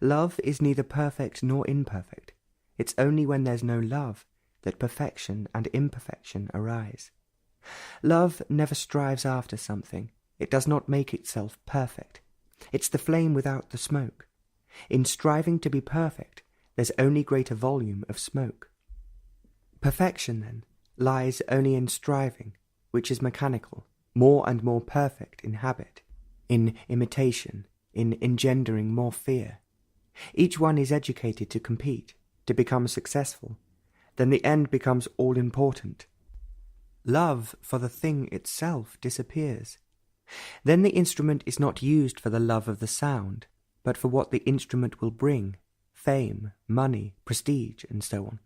Love is neither perfect nor imperfect. It's only when there's no love that perfection and imperfection arise. Love never strives after something. It does not make itself perfect. It's the flame without the smoke. In striving to be perfect, there's only greater volume of smoke. Perfection, then, lies only in striving, which is mechanical, more and more perfect in habit, in imitation, in engendering more fear. Each one is educated to compete, to become successful. Then the end becomes all-important. Love for the thing itself disappears. Then the instrument is not used for the love of the sound, but for what the instrument will bring, fame, money, prestige, and so on.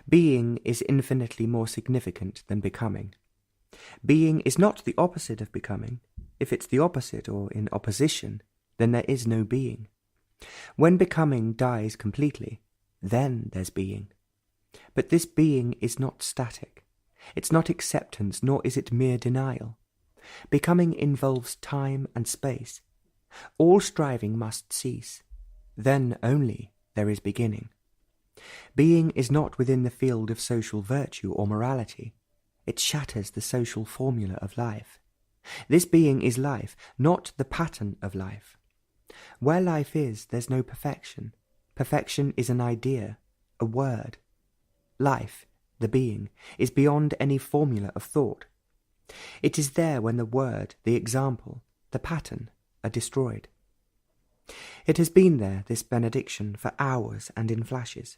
Being is infinitely more significant than becoming. Being is not the opposite of becoming. If it's the opposite or in opposition, then there is no being. When becoming dies completely, then there's being. But this being is not static. It's not acceptance, nor is it mere denial. Becoming involves time and space. All striving must cease. then only there is beginning. Being is not within the field of social virtue or morality. It shatters the social formula of life. This being is life, not the pattern of life. Where life is, there's no perfection. Perfection is an idea, a word. Life, the being, is beyond any formula of thought. It is there when the word, the example, the pattern are destroyed. It has been there, this benediction, for hours and in flashes.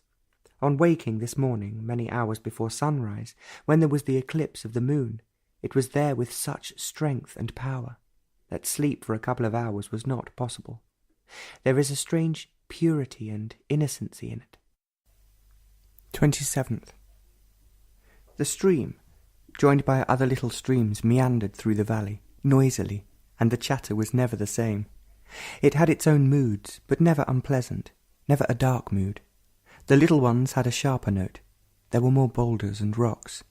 On waking this morning, many hours before sunrise, when there was the eclipse of the moon, it was there with such strength and power that sleep for a couple of hours was not possible. There is a strange purity and innocency in it. 27th. The stream, joined by other little streams, meandered through the valley, noisily, and the chatter was never the same. It had its own moods, but never unpleasant, never a dark mood. The little ones had a sharper note. There were more boulders and rocks.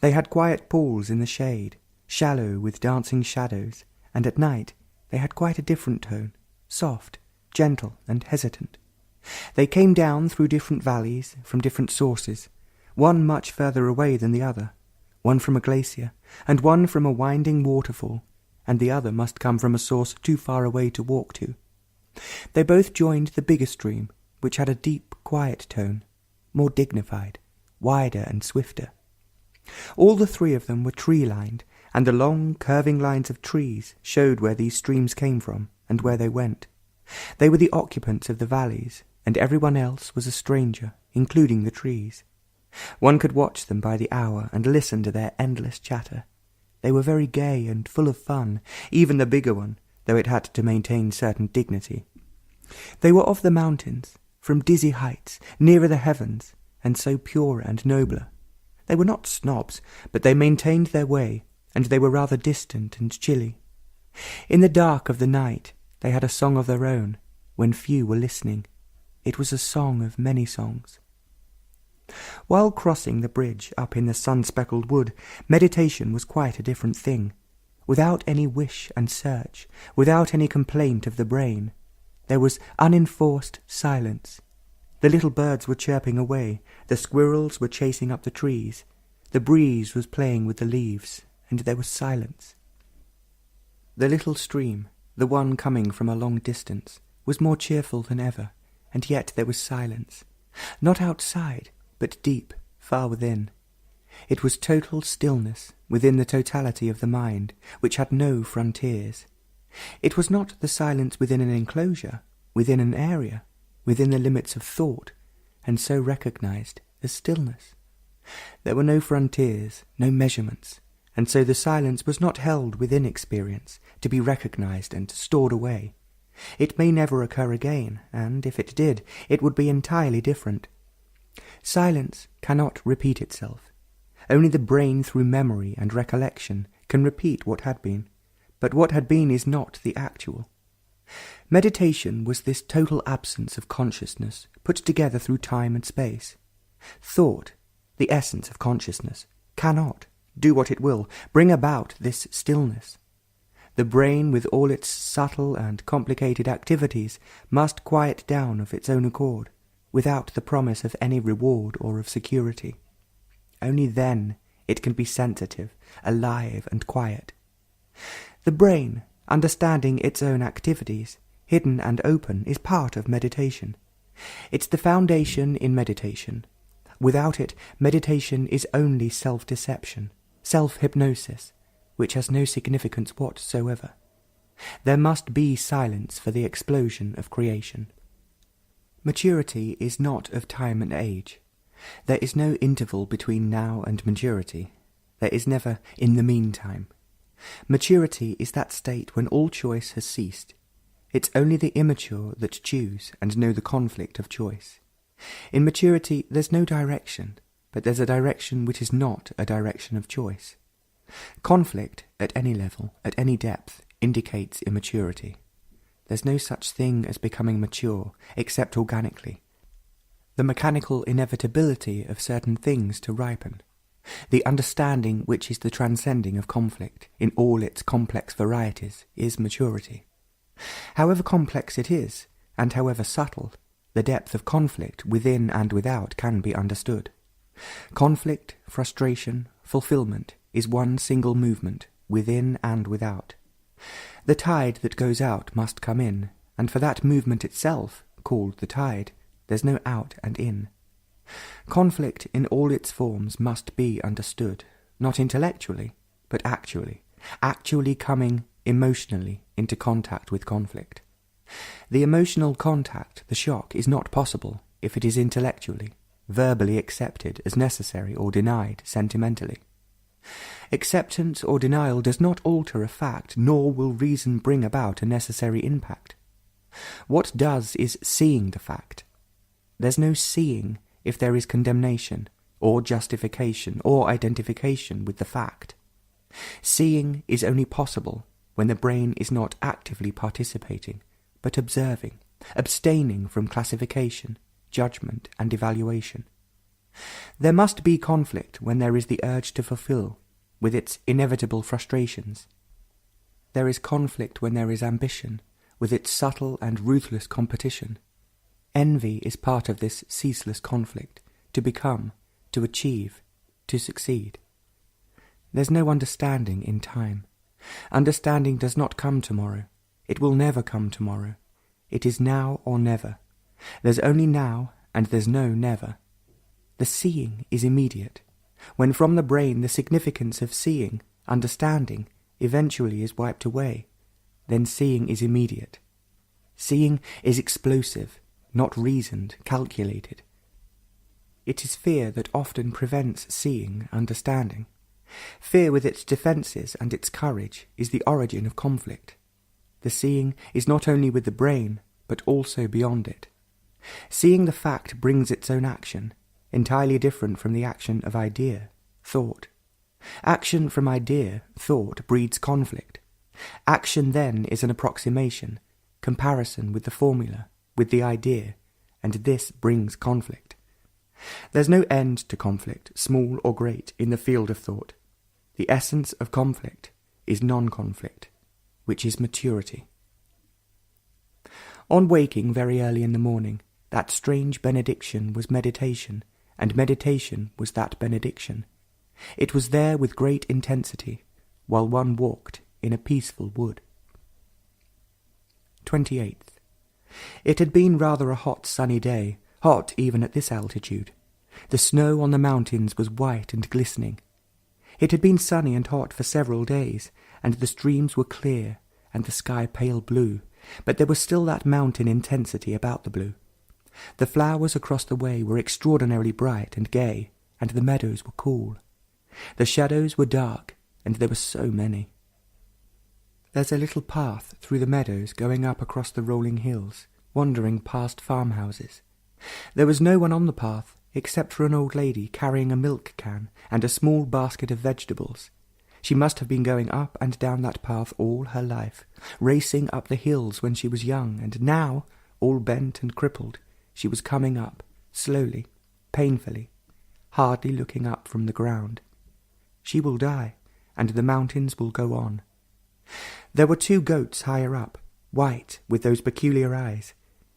They had quiet pools in the shade, shallow with dancing shadows, and at night they had quite a different tone, soft, gentle, and hesitant. They came down through different valleys, from different sources, one much further away than the other, one from a glacier, and one from a winding waterfall, and the other must come from a source too far away to walk to. They both joined the bigger stream, which had a deep, quiet tone, more dignified, wider and swifter. All the three of them were tree-lined, and the long, curving lines of trees showed where these streams came from and where they went. They were the occupants of the valleys, and everyone else was a stranger, including the trees. One could watch them by the hour and listen to their endless chatter. They were very gay and full of fun, even the bigger one, though it had to maintain certain dignity. They were of the mountains, from dizzy heights, nearer the heavens, and so purer and nobler. They were not snobs, but they maintained their way, and they were rather distant and chilly. In the dark of the night they had a song of their own, when few were listening. It was a song of many songs. While crossing the bridge up in the sun-speckled wood, meditation was quite a different thing. Without any wish and search, without any complaint of the brain, there was unenforced silence. The little birds were chirping away, the squirrels were chasing up the trees, the breeze was playing with the leaves, and there was silence. The little stream, the one coming from a long distance, was more cheerful than ever, and yet there was silence. Not outside, but deep, far within. It was total stillness within the totality of the mind, which had no frontiers. It was not the silence within an enclosure, within an area, within the limits of thought, and so recognized as stillness. There were no frontiers, no measurements, and so the silence was not held within experience, to be recognized and stored away. It may never occur again, and if it did, it would be entirely different. Silence cannot repeat itself. Only the brain through memory and recollection can repeat what had been, but what had been is not the actual. Meditation was this total absence of consciousness put together through time and space. Thought, the essence of consciousness, cannot, do what it will, bring about this stillness. The brain, with all its subtle and complicated activities, must quiet down of its own accord, without the promise of any reward or of security. Only then it can be sensitive, alive and quiet. The brain, understanding its own activities, hidden and open, is part of meditation. It's the foundation in meditation. Without it, meditation is only self-deception, self-hypnosis, which has no significance whatsoever. There must be silence for the explosion of creation. Maturity is not of time and age. There is no interval between now and maturity. There is never in the meantime. Maturity is that state when all choice has ceased. It's only the immature that choose and know the conflict of choice. In maturity there's no direction, but there's a direction which is not a direction of choice. Conflict, at any level, at any depth, indicates immaturity. There's no such thing as becoming mature, except organically. The mechanical inevitability of certain things to ripen. The understanding which is the transcending of conflict, in all its complex varieties, is maturity. However complex it is, and however subtle, the depth of conflict within and without can be understood. Conflict, frustration, fulfillment is one single movement, within and without. The tide that goes out must come in, and for that movement itself, called the tide, there's no out and in. Conflict in all its forms must be understood, not intellectually, but actually coming emotionally into contact with conflict. The emotional contact, the shock, is not possible if it is intellectually, verbally accepted as necessary or denied sentimentally. Acceptance or denial does not alter a fact, nor will reason bring about a necessary impact. What does is seeing the fact. There's no seeing if there is condemnation, or justification, or identification with the fact. Seeing is only possible when the brain is not actively participating, but observing, abstaining from classification, judgment, and evaluation. There must be conflict when there is the urge to fulfill, with its inevitable frustrations. There is conflict when there is ambition, with its subtle and ruthless competition. Envy is part of this ceaseless conflict, to become, to achieve, to succeed. There's no understanding in time. Understanding does not come tomorrow. It will never come tomorrow. It is now or never. There's only now, and there's no never. The seeing is immediate. When from the brain the significance of seeing, understanding, eventually is wiped away, then seeing is immediate. Seeing is explosive, not reasoned, calculated. It is fear that often prevents seeing, understanding. Fear with its defences and its courage is the origin of conflict. The seeing is not only with the brain, but also beyond it. Seeing the fact brings its own action, entirely different from the action of idea, thought. Action from idea, thought, breeds conflict. Action then is an approximation, comparison with the formula, with the idea, and this brings conflict. There's no end to conflict, small or great, in the field of thought. The essence of conflict is non-conflict, which is maturity. On waking very early in the morning, that strange benediction was meditation, and meditation was that benediction. It was there with great intensity, while one walked in a peaceful wood. 28th. It had been rather a hot sunny day, hot even at this altitude. The snow on the mountains was white and glistening. It had been sunny and hot for several days, and the streams were clear, and the sky pale blue, but there was still that mountain intensity about the blue. The flowers across the way were extraordinarily bright and gay, and the meadows were cool. The shadows were dark, and there were so many. There's a little path through the meadows going up across the rolling hills, wandering past farmhouses. There was no one on the path, except for an old lady carrying a milk can and a small basket of vegetables. She must have been going up and down that path all her life, racing up the hills when she was young, and now, all bent and crippled, she was coming up, slowly, painfully, hardly looking up from the ground. She will die, and the mountains will go on. There were 2 goats higher up, white, with those peculiar eyes.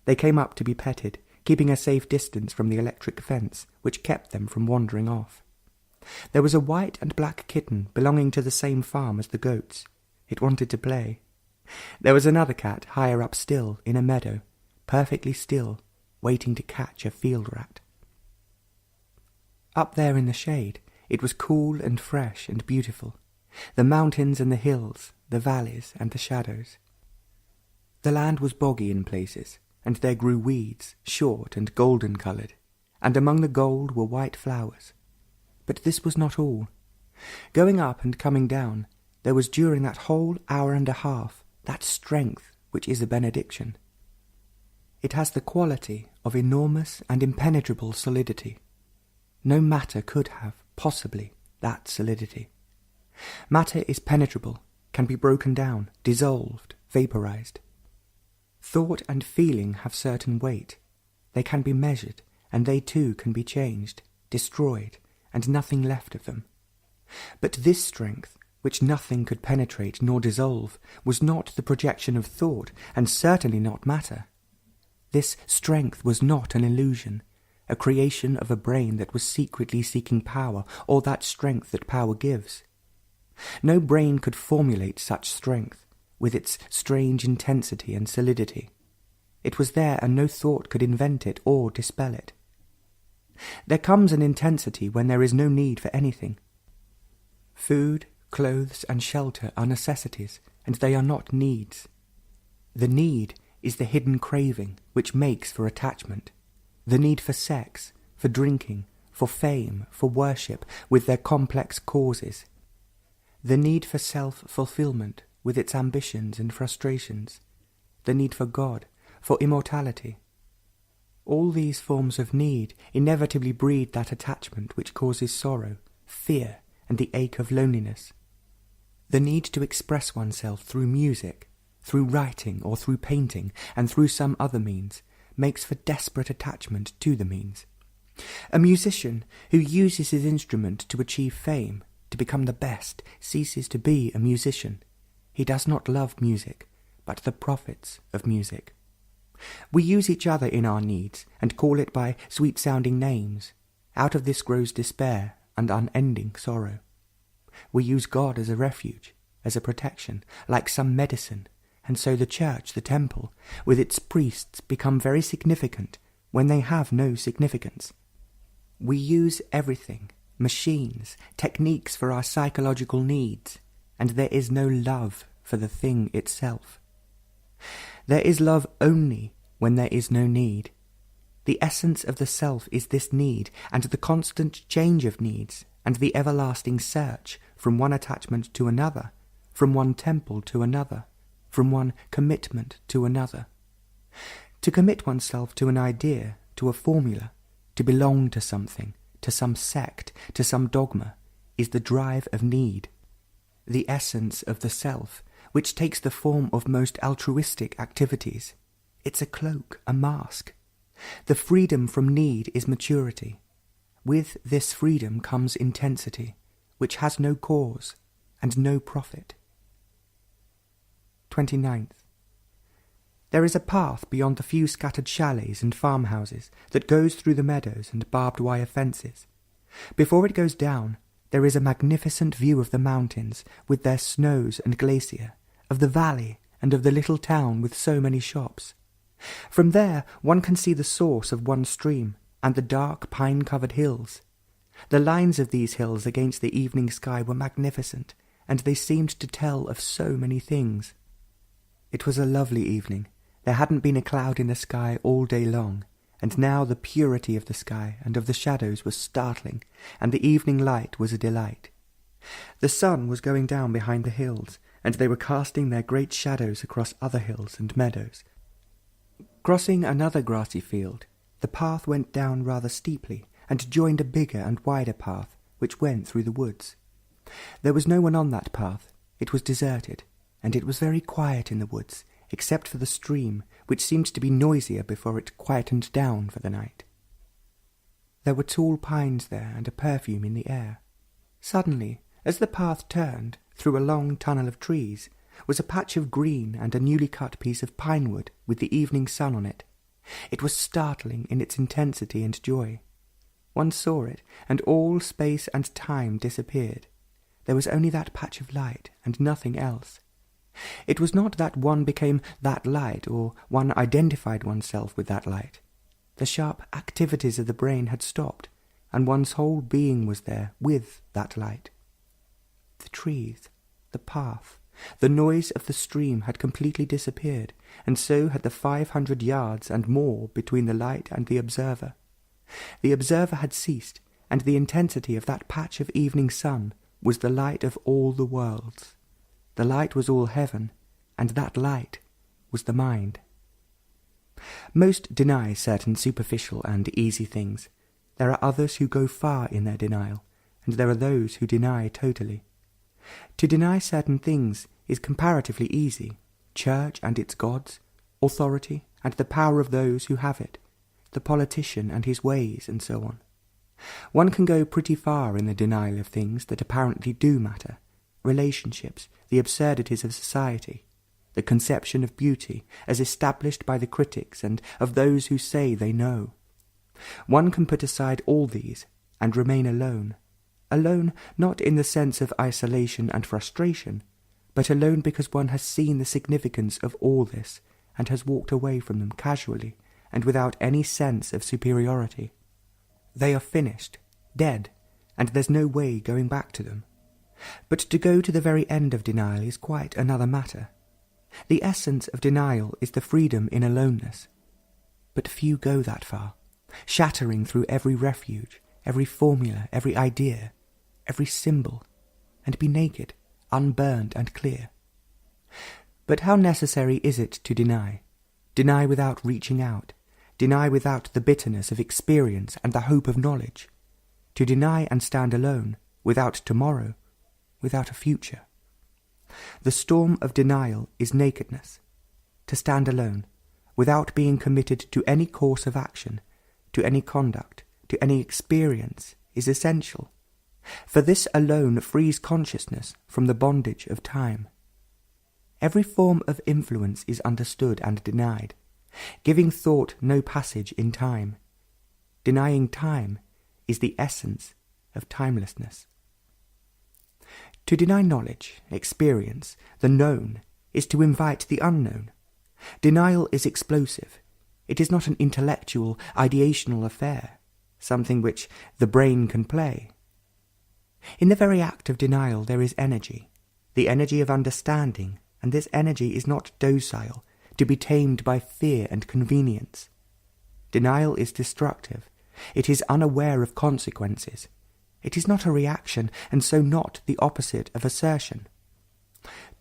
They came up to be petted, keeping a safe distance from the electric fence, which kept them from wandering off. There was a white and black kitten belonging to the same farm as the goats. It wanted to play. There was another cat higher up still, in a meadow, perfectly still, waiting to catch a field rat. Up there in the shade, it was cool and fresh and beautiful. The mountains and the hills, the valleys and the shadows. The land was boggy in places, and there grew weeds, short and golden-coloured, and among the gold were white flowers. But this was not all. Going up and coming down, there was during that whole hour and a half that strength which is a benediction. It has the quality of enormous and impenetrable solidity. No matter could have, possibly, that solidity. Matter is penetrable, can be broken down, dissolved, vaporized. Thought and feeling have certain weight. They can be measured, and they too can be changed, destroyed, and nothing left of them. But this strength, which nothing could penetrate nor dissolve, was not the projection of thought, and certainly not matter. This strength was not an illusion, a creation of a brain that was secretly seeking power, or that strength that power gives. No brain could formulate such strength, with its strange intensity and solidity. It was there, and no thought could invent it or dispel it. There comes an intensity when there is no need for anything. Food, clothes, and shelter are necessities, and they are not needs. The need is the hidden craving which makes for attachment. The need for sex, for drinking, for fame, for worship, with their complex causes. The need for self-fulfillment, with its ambitions and frustrations. The need for God, for immortality. All these forms of need inevitably breed that attachment which causes sorrow, fear, and the ache of loneliness. The need to express oneself through music, through writing or through painting, and through some other means, makes for desperate attachment to the means. A musician who uses his instrument to achieve fame, to become the best, ceases to be a musician. He does not love music, but the profits of music. We use each other in our needs, and call it by sweet-sounding names. Out of this grows despair and unending sorrow. We use God as a refuge, as a protection, like some medicine, and so the church, the temple, with its priests become very significant when they have no significance. We use everything, machines, techniques for our psychological needs, and there is no love for the thing itself. There is love only when there is no need. The essence of the self is this need, and the constant change of needs, and the everlasting search from one attachment to another, from one temple to another, from one commitment to another. To commit oneself to an idea, to a formula, to belong to something, to some sect, to some dogma, is the drive of need. The essence of the self, which takes the form of most altruistic activities. It's a cloak, a mask. The freedom from need is maturity. With this freedom comes intensity, which has no cause and no profit. 29th. There is a path beyond the few scattered chalets and farmhouses that goes through the meadows and barbed wire fences. Before it goes down, there is a magnificent view of the mountains with their snows and glacier, of the valley and of the little town with so many shops. From there one can see the source of one stream and the dark pine-covered hills. The lines of these hills against the evening sky were magnificent, and they seemed to tell of so many things. It was a lovely evening. There hadn't been a cloud in the sky all day long, and now the purity of the sky and of the shadows was startling, and the evening light was a delight. The sun was going down behind the hills, and they were casting their great shadows across other hills and meadows. Crossing another grassy field, the path went down rather steeply, and joined a bigger and wider path, which went through the woods. There was no one on that path. It was deserted, and it was very quiet in the woods, except for the stream, which seemed to be noisier before it quietened down for the night. There were tall pines there, and a perfume in the air. Suddenly, as the path turned, through a long tunnel of trees, was a patch of green and a newly cut piece of pine wood with the evening sun on it. It was startling in its intensity and joy. One saw it, and all space and time disappeared. There was only that patch of light, and nothing else. It was not that one became that light, or one identified oneself with that light. The sharp activities of the brain had stopped, and one's whole being was there with that light. The trees, the path, the noise of the stream had completely disappeared, and so had the 500 yards and more between the light and the observer. The observer had ceased, and the intensity of that patch of evening sun was the light of all the worlds. The light was all heaven, and that light was the mind. Most deny certain superficial and easy things. There are others who go far in their denial, and there are those who deny totally. To deny certain things is comparatively easy: church and its gods, authority and the power of those who have it, the politician and his ways, and so on. One can go pretty far in the denial of things that apparently do matter: relationships, the absurdities of society, the conception of beauty as established by the critics and of those who say they know. One can put aside all these and remain alone. Alone not in the sense of isolation and frustration, but alone because one has seen the significance of all this and has walked away from them casually and without any sense of superiority. They are finished, dead, and there's no way going back to them. But to go to the very end of denial is quite another matter. The essence of denial is the freedom in aloneness. But few go that far, shattering through every refuge, every formula, every idea, every symbol, and be naked, unburned and clear. But how necessary is it to deny? Deny without reaching out, deny without the bitterness of experience and the hope of knowledge, to deny and stand alone, without tomorrow, without a future. The storm of denial is nakedness. To stand alone, without being committed to any course of action, to any conduct, to any experience, is essential. For this alone frees consciousness from the bondage of time. Every form of influence is understood and denied, giving thought no passage in time. Denying time is the essence of timelessness. To deny knowledge, experience, the known, is to invite the unknown. Denial is explosive. It is not an intellectual, ideational affair, something which the brain can play. In the very act of denial there is energy, the energy of understanding, and this energy is not docile, to be tamed by fear and convenience. Denial is destructive. It is unaware of consequences. It is not a reaction, and so not the opposite of assertion.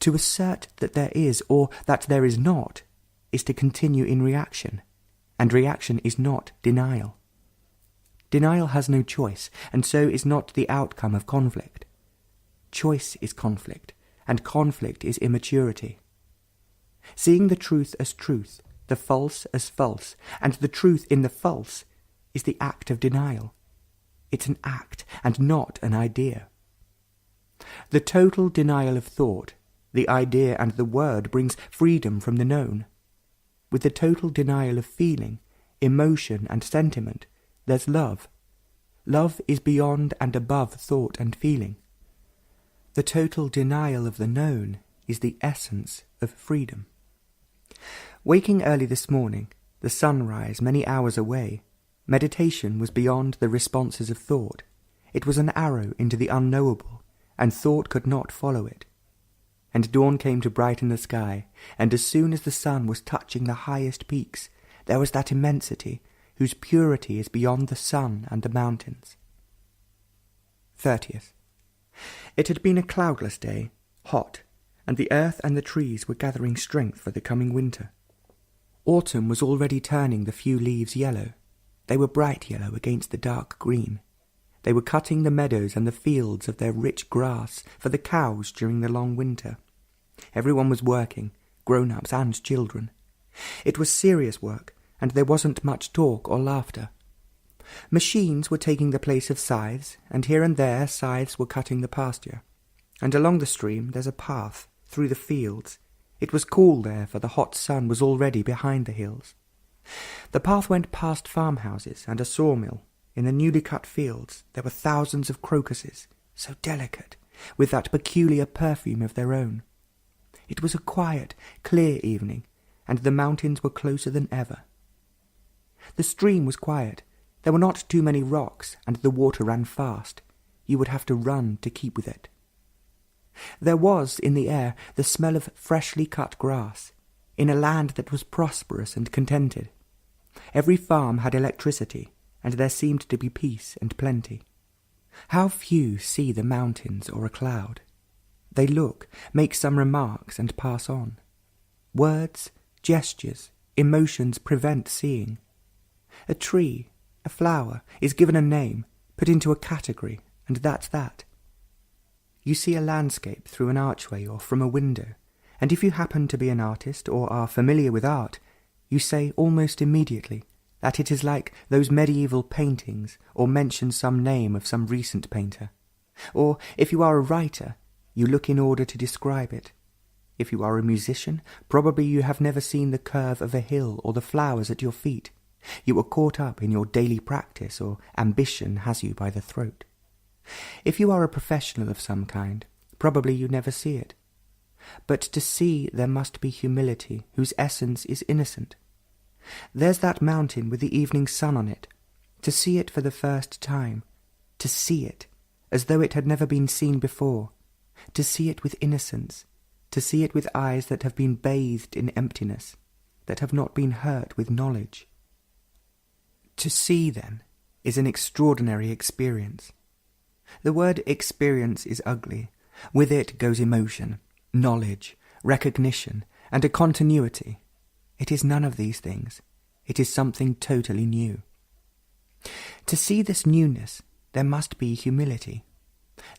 To assert that there is, or that there is not, is to continue in reaction, and reaction is not denial. Denial has no choice, and so is not the outcome of conflict. Choice is conflict, and conflict is immaturity. Seeing the truth as truth, the false as false, and the truth in the false, is the act of denial. It's an act, and not an idea. The total denial of thought, the idea and the word brings freedom from the known. With the total denial of feeling, emotion and sentiment, there's love. Love is beyond and above thought and feeling. The total denial of the known is the essence of freedom. Waking early this morning, the sunrise many hours away, meditation was beyond the responses of thought. It was an arrow into the unknowable, and thought could not follow it. And dawn came to brighten the sky, and as soon as the sun was touching the highest peaks, there was that immensity whose purity is beyond the sun and the mountains. 30th. It had been a cloudless day, hot, and the earth and the trees were gathering strength for the coming winter. Autumn was already turning the few leaves yellow. They were bright yellow against the dark green. They were cutting the meadows and the fields of their rich grass for the cows during the long winter. Everyone was working, grown-ups and children. It was serious work, and there wasn't much talk or laughter. Machines were taking the place of scythes, and here and there scythes were cutting the pasture. And along the stream there's a path, through the fields. It was cool there, for the hot sun was already behind the hills. The path went past farmhouses and a sawmill. In the newly cut fields there were thousands of crocuses, so delicate, with that peculiar perfume of their own. It was a quiet, clear evening, and the mountains were closer than ever. The stream was quiet. There were not too many rocks, and the water ran fast. You would have to run to keep with it. There was, in the air, the smell of freshly cut grass, in a land that was prosperous and contented. Every farm had electricity, and there seemed to be peace and plenty. How few see the mountains or a cloud. They look, make some remarks, and pass on. Words, gestures, emotions prevent seeing. A tree, a flower, is given a name, put into a category, and that's that. You see a landscape through an archway or from a window, and if you happen to be an artist or are familiar with art, you say almost immediately that it is like those medieval paintings, or mention some name of some recent painter. Or, if you are a writer, you look in order to describe it. If you are a musician, probably you have never seen the curve of a hill or the flowers at your feet. You are caught up in your daily practice, or ambition has you by the throat. If you are a professional of some kind, probably you never see it. But to see there must be humility, whose essence is innocent. There's that mountain with the evening sun on it. To see it for the first time, to see it as though it had never been seen before, to see it with innocence, to see it with eyes that have been bathed in emptiness, that have not been hurt with knowledge. To see, then, is an extraordinary experience. The word experience is ugly. With it goes emotion, knowledge, recognition, and a continuity. It is none of these things. It is something totally new. To see this newness, there must be humility.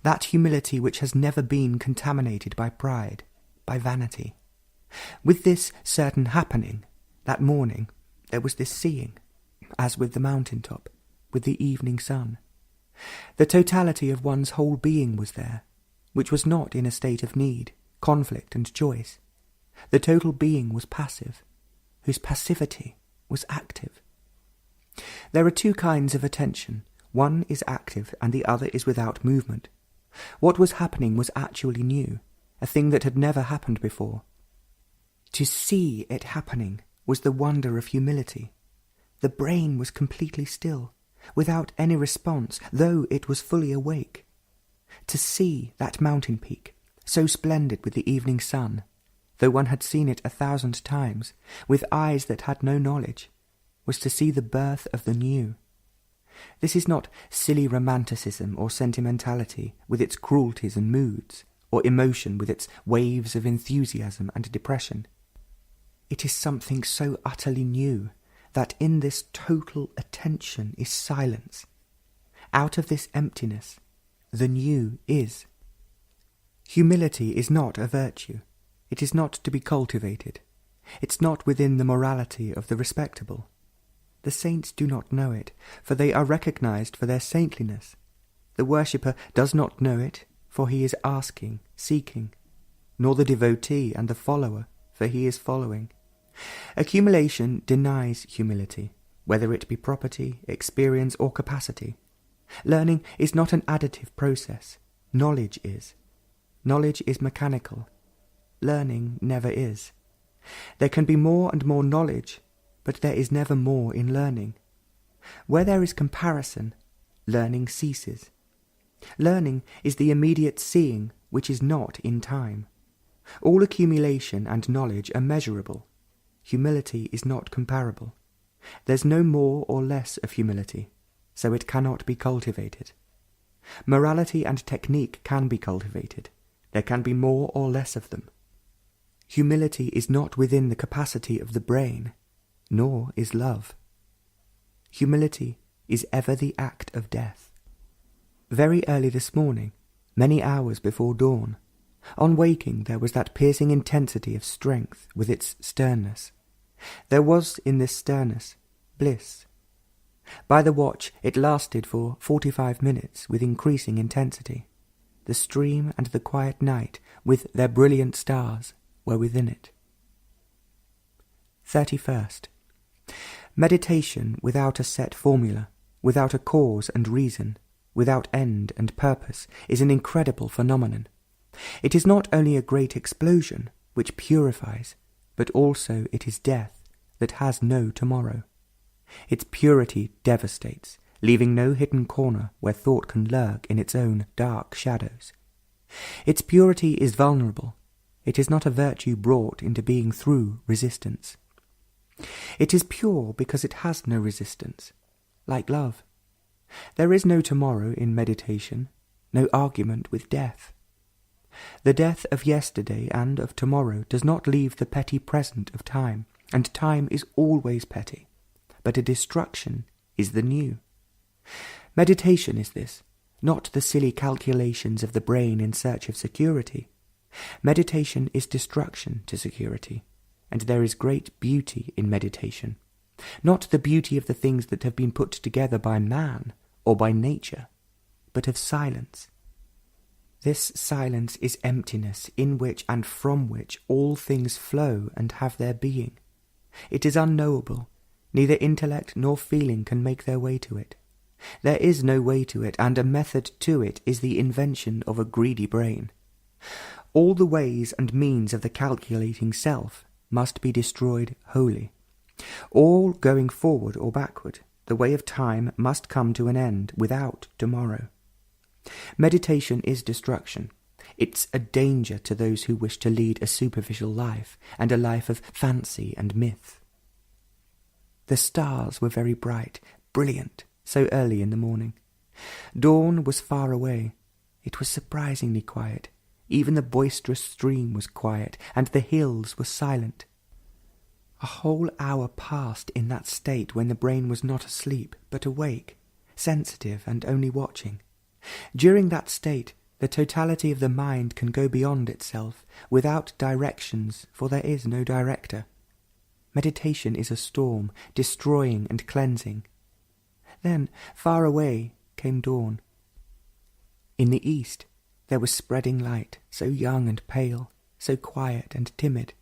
That humility which has never been contaminated by pride, by vanity. With this certain happening, that morning, there was this seeing, as with the mountain top, with the evening sun. The totality of one's whole being was there, which was not in a state of need, conflict and choice. The total being was passive, whose passivity was active. There are two kinds of attention. One is active and the other is without movement. What was happening was actually new, a thing that had never happened before. To see it happening was the wonder of humility. The brain was completely still, without any response, though it was fully awake. To see that mountain peak, so splendid with the evening sun, though one had seen it 1,000 times, with eyes that had no knowledge, was to see the birth of the new. This is not silly romanticism or sentimentality with its cruelties and moods, or emotion with its waves of enthusiasm and depression. It is something so utterly new that in this total attention is silence. Out of this emptiness, the new is. Humility is not a virtue. It is not to be cultivated. It's not within the morality of the respectable. The saints do not know it, for they are recognized for their saintliness. The worshipper does not know it, for he is asking, seeking, nor the devotee and the follower, for he is following. Accumulation denies humility, whether it be property, experience, or capacity. Learning is not an additive process. Knowledge is. Knowledge is mechanical. Learning never is. There can be more and more knowledge, but there is never more in learning. Where there is comparison, learning ceases. Learning is the immediate seeing which is not in time. All accumulation and knowledge are measurable. Humility is not comparable. There's no more or less of humility, so it cannot be cultivated. Morality and technique can be cultivated. There can be more or less of them. Humility is not within the capacity of the brain, nor is love. Humility is ever the act of death. Very early this morning, many hours before dawn, on waking there was that piercing intensity of strength with its sternness. There was in this sternness bliss. By the watch it lasted for 45 minutes with increasing intensity. The stream and the quiet night with their brilliant stars were within it. 31st. Meditation without a set formula, without a cause and reason, without end and purpose, is an incredible phenomenon. It is not only a great explosion, which purifies, but also it is death that has no tomorrow. Its purity devastates, leaving no hidden corner where thought can lurk in its own dark shadows. Its purity is vulnerable. It is not a virtue brought into being through resistance. It is pure because it has no resistance, like love. There is no tomorrow in meditation, no argument with death. The death of yesterday and of tomorrow does not leave the petty present of time, and time is always petty, but a destruction is the new. Meditation is this, not the silly calculations of the brain in search of security. Meditation is destruction to security, and there is great beauty in meditation, not the beauty of the things that have been put together by man or by nature, but of silence. This silence is emptiness, in which and from which all things flow and have their being. It is unknowable. Neither intellect nor feeling can make their way to it. There is no way to it, and a method to it is the invention of a greedy brain. All the ways and means of the calculating self must be destroyed wholly. All going forward or backward, the way of time must come to an end without tomorrow. Meditation is destruction. It's a danger to those who wish to lead a superficial life and a life of fancy and myth. The stars were very bright, brilliant, so early in the morning. Dawn was far away. It was surprisingly quiet. Even the boisterous stream was quiet, and the hills were silent. A whole hour passed in that state when the brain was not asleep, but awake, sensitive and only watching. During that state, the totality of the mind can go beyond itself, without directions, for there is no director. Meditation is a storm, destroying and cleansing. Then, far away, came dawn. In the east, there was spreading light, so young and pale, so quiet and timid.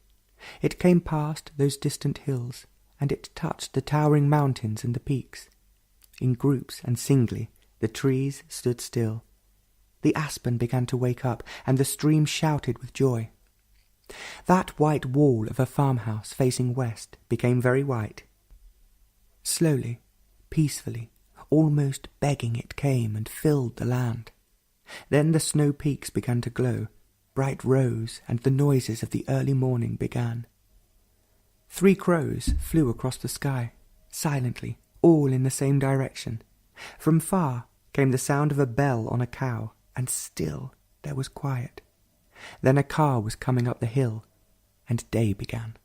It came past those distant hills, and it touched the towering mountains and the peaks. In groups and singly, the trees stood still. The aspen began to wake up, and the stream shouted with joy. That white wall of a farmhouse facing west became very white. Slowly, peacefully, almost begging, it came and filled the land. Then the snow peaks began to glow, bright rose, and the noises of the early morning began. 3 crows flew across the sky, silently, all in the same direction. From far came the sound of a bell on a cow, and still there was quiet. Then a car was coming up the hill, and day began.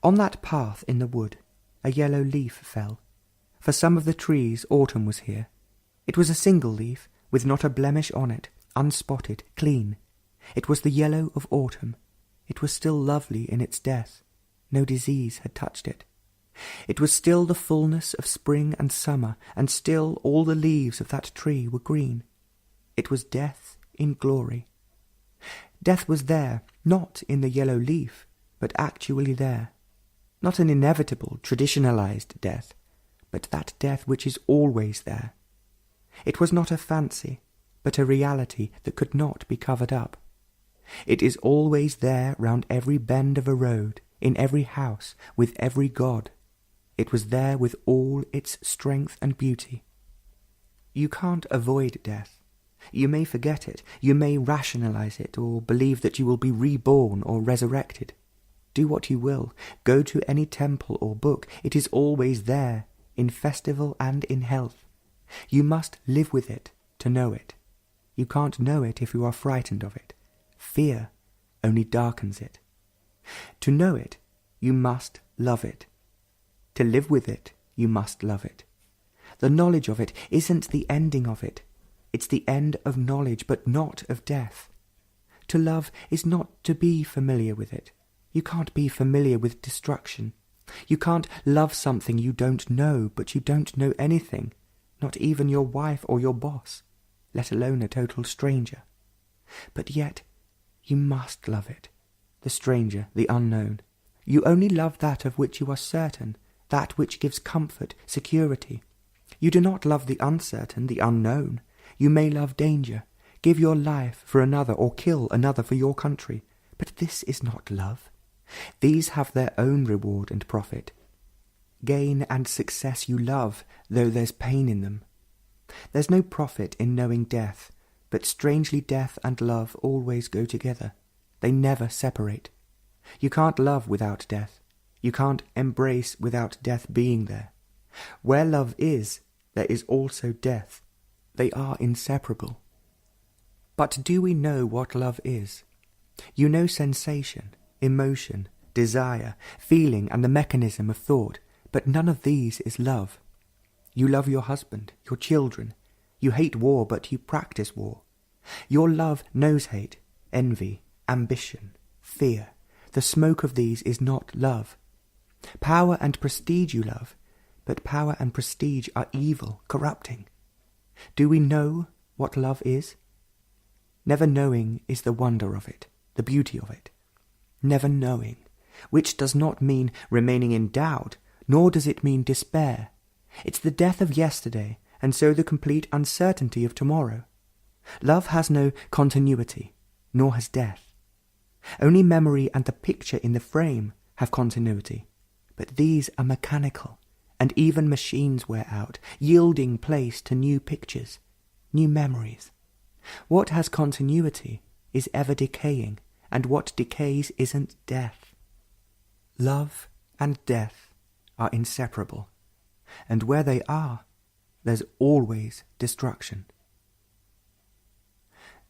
On that path in the wood, a yellow leaf fell. For some of the trees autumn was here. It was a single leaf, with not a blemish on it, unspotted, clean. It was the yellow of autumn. It was still lovely in its death. No disease had touched it. It was still the fullness of spring and summer, and still all the leaves of that tree were green. It was death in glory. Death was there, not in the yellow leaf, but actually there. Not an inevitable, traditionalized death, but that death which is always there. It was not a fancy, but a reality that could not be covered up. It is always there round every bend of a road, in every house, with every god. It was there with all its strength and beauty. You can't avoid death. You may forget it, you may rationalize it, or believe that you will be reborn or resurrected. Do what you will, go to any temple or book, it is always there, in festival and in health. You must live with it to know it. You can't know it if you are frightened of it. Fear only darkens it. To know it, you must love it. To live with it, you must love it. The knowledge of it isn't the ending of it. It's the end of knowledge, but not of death. To love is not to be familiar with it. You can't be familiar with destruction. You can't love something you don't know, but you don't know anything, not even your wife or your boss, let alone a total stranger. But yet, you must love it, the stranger, the unknown. You only love that of which you are certain, that which gives comfort, security. You do not love the uncertain, the unknown. You may love danger, give your life for another, or kill another for your country. But this is not love. These have their own reward and profit. Gain and success you love, though there's pain in them. There's no profit in knowing death, but strangely death and love always go together. They never separate. You can't love without death. You can't embrace without death being there. Where love is, there is also death. They are inseparable. But do we know what love is? You know sensation, emotion, desire, feeling, and the mechanism of thought, but none of these is love. You love your husband, your children. You hate war, but you practice war. Your love knows hate, envy, ambition, fear. The smoke of these is not love. Power and prestige you love, but power and prestige are evil, corrupting. Do we know what love is? Never knowing is the wonder of it, the beauty of it. Never knowing, which does not mean remaining in doubt, nor does it mean despair. It's the death of yesterday, and so the complete uncertainty of tomorrow. Love has no continuity, nor has death. Only memory and the picture in the frame have continuity, but these are mechanical, and even machines wear out, yielding place to new pictures, new memories. What has continuity is ever decaying, and what decays isn't death. Love and death are inseparable, and where they are, there's always destruction.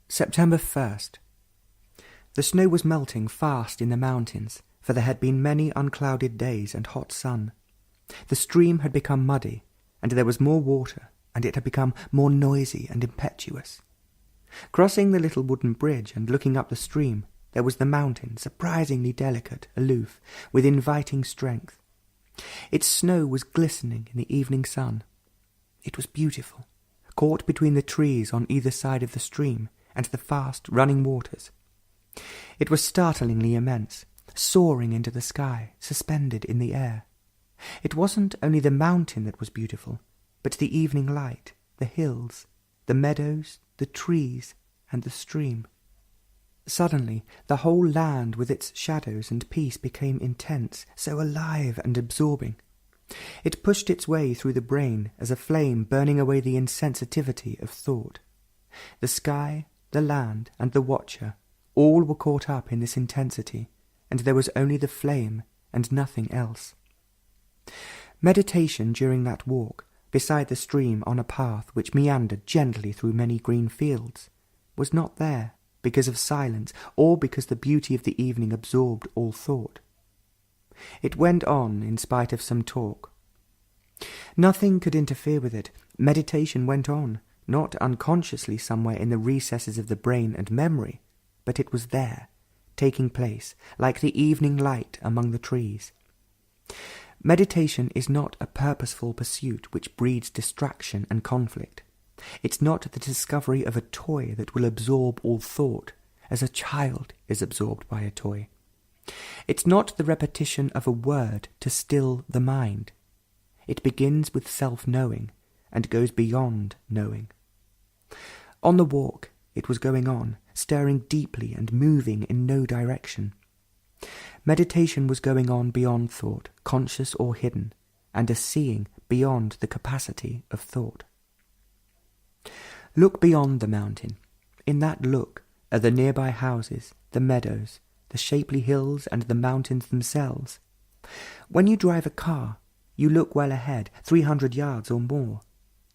September 1st. The snow was melting fast in the mountains, for there had been many unclouded days and hot sun. The stream had become muddy, and there was more water, and it had become more noisy and impetuous. Crossing the little wooden bridge and looking up the stream, there was the mountain, surprisingly delicate, aloof, with inviting strength. Its snow was glistening in the evening sun. It was beautiful, caught between the trees on either side of the stream and the fast running waters. It was startlingly immense, soaring into the sky, suspended in the air. It wasn't only the mountain that was beautiful, but the evening light, the hills, the meadows, the trees, and the stream. Suddenly, the whole land with its shadows and peace became intense, so alive and absorbing. It pushed its way through the brain as a flame burning away the insensitivity of thought. The sky, the land, and the watcher, all were caught up in this intensity, and there was only the flame and nothing else. Meditation during that walk, beside the stream on a path which meandered gently through many green fields, was not there because of silence or because the beauty of the evening absorbed all thought. It went on in spite of some talk. Nothing could interfere with it. Meditation went on, not unconsciously somewhere in the recesses of the brain and memory, but it was there, taking place, like the evening light among the trees. Meditation is not a purposeful pursuit which breeds distraction and conflict. It's not the discovery of a toy that will absorb all thought, as a child is absorbed by a toy. It's not the repetition of a word to still the mind. It begins with self-knowing and goes beyond knowing. On the walk, it was going on, stirring deeply and moving in no direction. Meditation was going on beyond thought, conscious or hidden, and a seeing beyond the capacity of thought. Look beyond the mountain. In that look are the nearby houses, the meadows, the shapely hills, and the mountains themselves. When you drive a car, you look well ahead, 300 yards or more.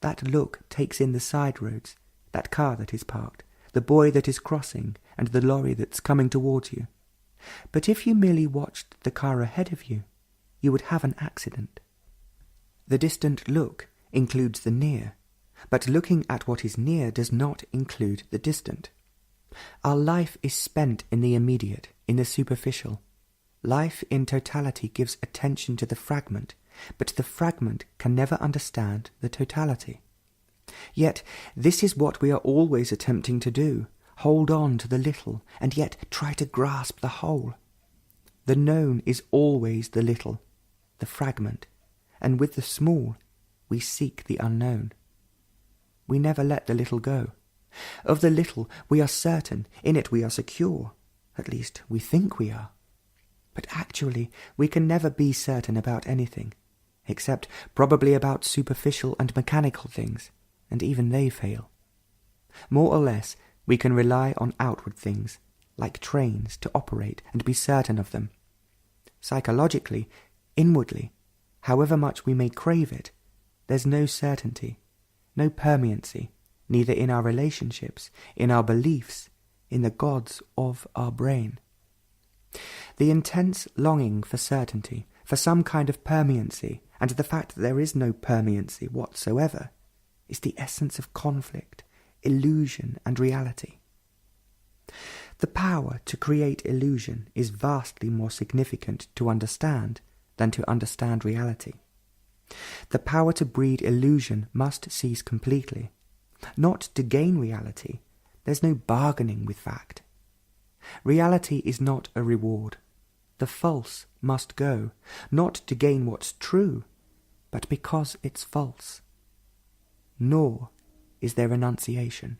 That look takes in the side roads, that car that is parked, the boy that is crossing, and the lorry that's coming towards you. But if you merely watched the car ahead of you, you would have an accident. The distant look includes the near, but looking at what is near does not include the distant. Our life is spent in the immediate, in the superficial. Life in totality gives attention to the fragment, but the fragment can never understand the totality. Yet this is what we are always attempting to do, hold on to the little, and yet try to grasp the whole. The known is always the little, the fragment, and with the small we seek the unknown. We never let the little go. Of the little we are certain, in it we are secure, at least we think we are. But actually we can never be certain about anything, except probably about superficial and mechanical things, and even they fail. More or less we can rely on outward things, like trains, to operate and be certain of them. Psychologically, inwardly, however much we may crave it, there's no certainty, no permanency, neither in our relationships, in our beliefs, in the gods of our brain. The intense longing for certainty, for some kind of permanency, and the fact that there is no permanency whatsoever, is the essence of conflict, illusion, and reality. The power to create illusion is vastly more significant to understand than to understand reality. The power to breed illusion must cease completely, not to gain reality, There's no bargaining with fact. Reality is not a reward. The false must go, not to gain what's true, but because it's false. Nor is there renunciation.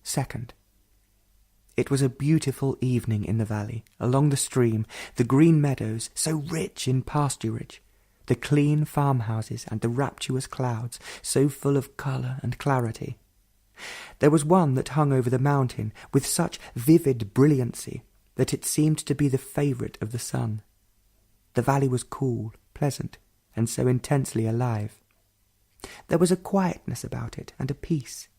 Second, it was a beautiful evening in the valley, along the stream, the green meadows, so rich in pasturage, the clean farmhouses and the rapturous clouds, so full of colour and clarity. There was one that hung over the mountain with such vivid brilliancy that it seemed to be the favourite of the sun. The valley was cool, pleasant, and so intensely alive. There was a quietness about it and a peace.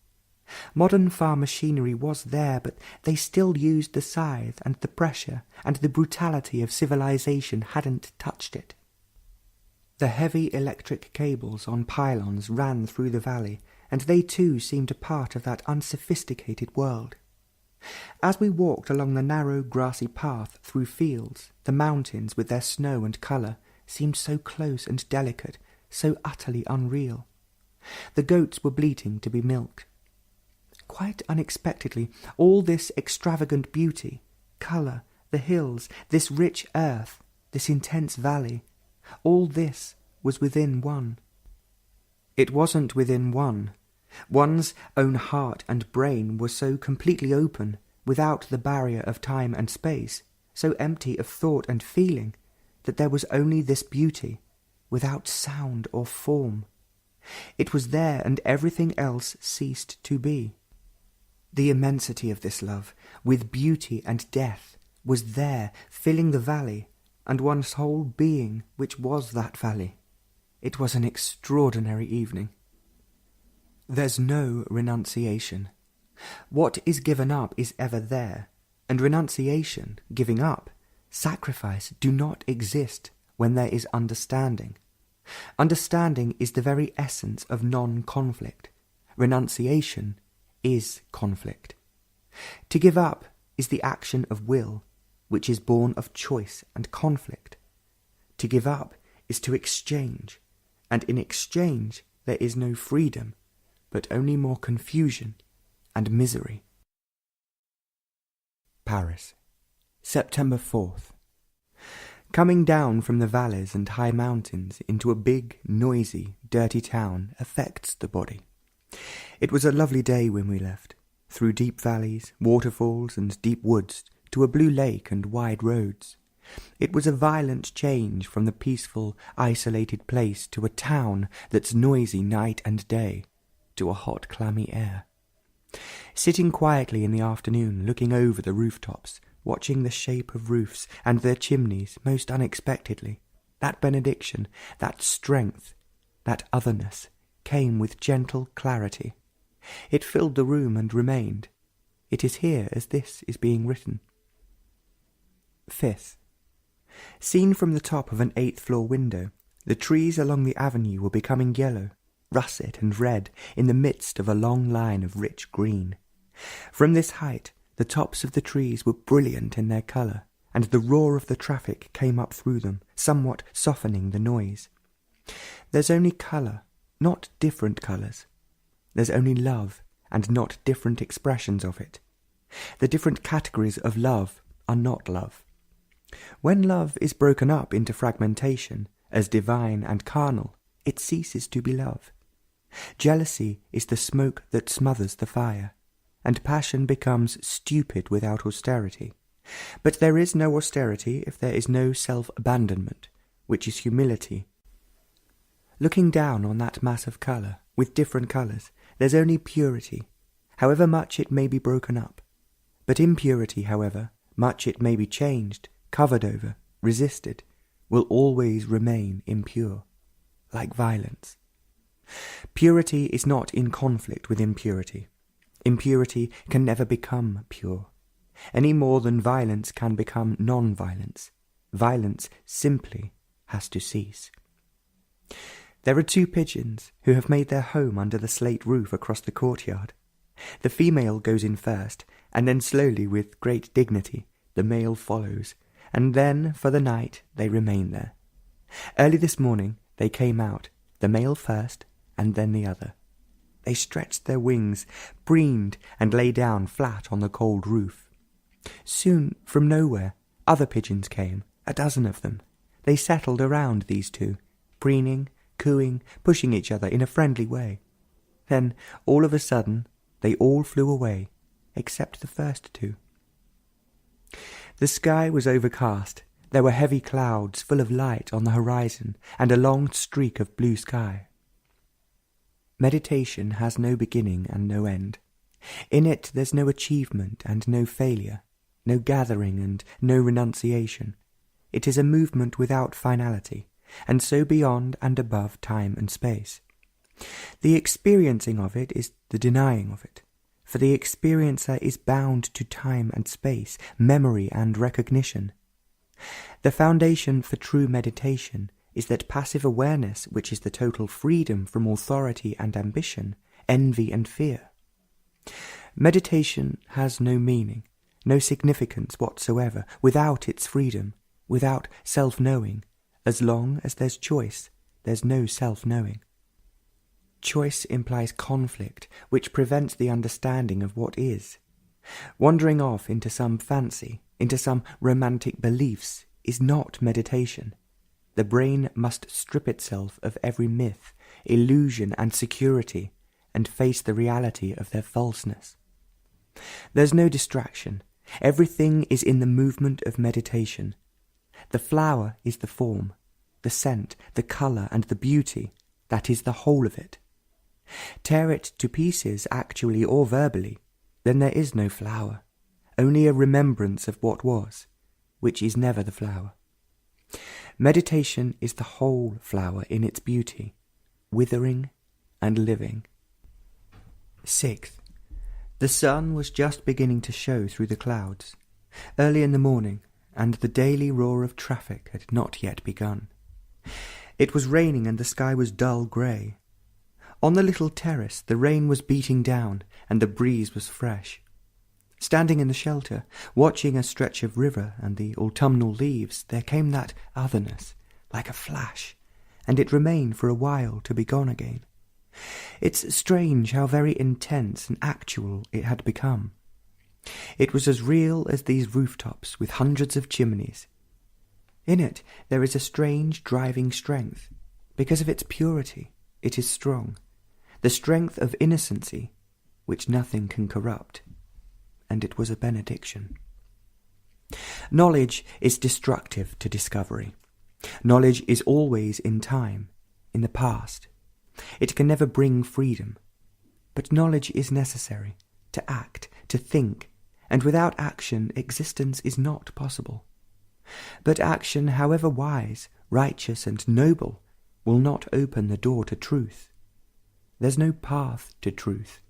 Modern farm machinery was there, but they still used the scythe, and the pressure and the brutality of civilization hadn't touched it. The heavy electric cables on pylons ran through the valley, and they too seemed a part of that unsophisticated world. As we walked along the narrow grassy path through fields, the mountains with their snow and colour seemed so close and delicate, so utterly unreal. The goats were bleating to be milked. Quite unexpectedly, all this extravagant beauty, colour, the hills, this rich earth, this intense valley, all this was within one. It wasn't within one. One's own heart and brain were so completely open, without the barrier of time and space, so empty of thought and feeling, that there was only this beauty, without sound or form. It was there, and everything else ceased to be. The immensity of this love, with beauty and death, was there, filling the valley, and one's whole being, which was that valley. It was an extraordinary evening. There's no renunciation. What is given up is ever there, and renunciation, giving up, sacrifice do not exist when there is understanding. Understanding is the very essence of non-conflict. Renunciation is conflict. To give up is the action of will, which is born of choice and conflict. To give up is to exchange, and in exchange there is no freedom, but only more confusion and misery. Paris, September 4th. Coming down from the valleys and high mountains into a big, noisy, dirty town affects the body. It was a lovely day when we left, through deep valleys, waterfalls, and deep woods, to a blue lake and wide roads. It was a violent change from the peaceful, isolated place to a town that's noisy night and day, to a hot, clammy air. Sitting quietly in the afternoon, looking over the rooftops, watching the shape of roofs and their chimneys most unexpectedly, that benediction, that strength, that otherness, came with gentle clarity. It filled the room and remained. It is here as this is being written. 5th. Seen from the top of an 8th-floor window, the trees along the avenue were becoming yellow, russet and red in the midst of a long line of rich green. From this height, the tops of the trees were brilliant in their colour, and the roar of the traffic came up through them, somewhat softening the noise. There's only colour, not different colours. There's only love, and not different expressions of it. The different categories of love are not love. When love is broken up into fragmentation, as divine and carnal, it ceases to be love. Jealousy is the smoke that smothers the fire, and passion becomes stupid without austerity. But there is no austerity if there is no self-abandonment, which is humility. Looking down on that mass of colour, with different colours, there's only purity, however much it may be broken up. But impurity, however much it may be changed, covered over, resisted, will always remain impure, like violence. Purity is not in conflict with impurity. Impurity can never become pure, any more than violence can become non-violence. Violence simply has to cease. There are 2 pigeons who have made their home under the slate roof across the courtyard. The female goes in first, and then slowly, with great dignity, the male follows, and then for the night they remain there. Early this morning they came out, the male first, and then the other. They stretched their wings, preened, and lay down flat on the cold roof. Soon, from nowhere, other pigeons came, a dozen of them. They settled around these two, preening, cooing, pushing each other in a friendly way. Then, all of a sudden, they all flew away, except the first two. The sky was overcast. There were heavy clouds full of light on the horizon, and a long streak of blue sky. Meditation has no beginning and no end. In it there's no achievement and no failure, no gathering and no renunciation. It is a movement without finality, and so beyond and above time and space. The experiencing of it is the denying of it, for the experiencer is bound to time and space, memory and recognition. The foundation for true meditation is that passive awareness which is the total freedom from authority and ambition, envy and fear. Meditation has no meaning, no significance whatsoever, without its freedom, without self-knowing. As long as there's choice, there's no self-knowing. Choice implies conflict, which prevents the understanding of what is. Wandering off into some fancy, into some romantic beliefs, is not meditation. The brain must strip itself of every myth, illusion and security, and face the reality of their falseness. There's no distraction. Everything is in the movement of meditation. The flower is the form, the scent, the colour and the beauty. That is the whole of it. Tear it to pieces actually or verbally, then there is no flower, only a remembrance of what was, which is never the flower. Meditation is the whole flower in its beauty, withering and living. 6th. The sun was just beginning to show through the clouds, early in the morning, and the daily roar of traffic had not yet begun. It was raining and the sky was dull grey. On the little terrace the rain was beating down and the breeze was fresh. Standing in the shelter, watching a stretch of river and the autumnal leaves, there came that otherness, like a flash, and it remained for a while to be gone again. It's strange how very intense and actual it had become. It was as real as these rooftops with hundreds of chimneys. In it there is a strange driving strength. Because of its purity, it is strong, the strength of innocency, which nothing can corrupt. And it was a benediction. Knowledge is destructive to discovery. Knowledge is always in time, in the past. It can never bring freedom. But knowledge is necessary to act, to think, and without action existence is not possible. But action, however wise, righteous, and noble, will not open the door to truth. There's no path to truth.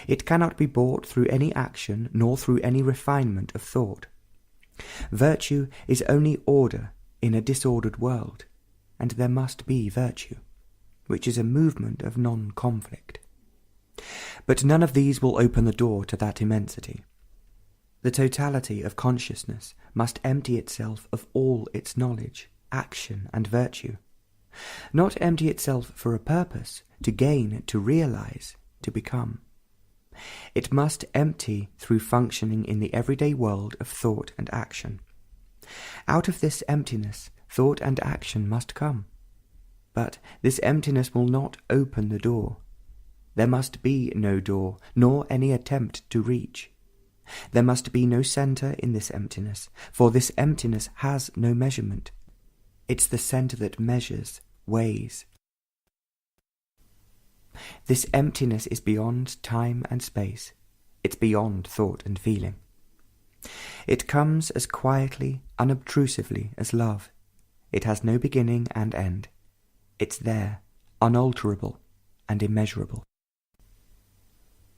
It cannot be bought through any action nor through any refinement of thought. Virtue is only order in a disordered world, and there must be virtue, which is a movement of non-conflict. But none of these will open the door to that immensity. The totality of consciousness must empty itself of all its knowledge, action, and virtue. Not empty itself for a purpose, to gain, to realize, to become. It must empty through functioning in the everyday world of thought and action. Out of this emptiness, thought and action must come. But this emptiness will not open the door. There must be no door, nor any attempt to reach. There must be no centre in this emptiness, for this emptiness has no measurement. It's the centre that measures, weighs. This emptiness is beyond time and space. It's beyond thought and feeling. It comes as quietly, unobtrusively as love. It has no beginning and end. It's there, unalterable and immeasurable.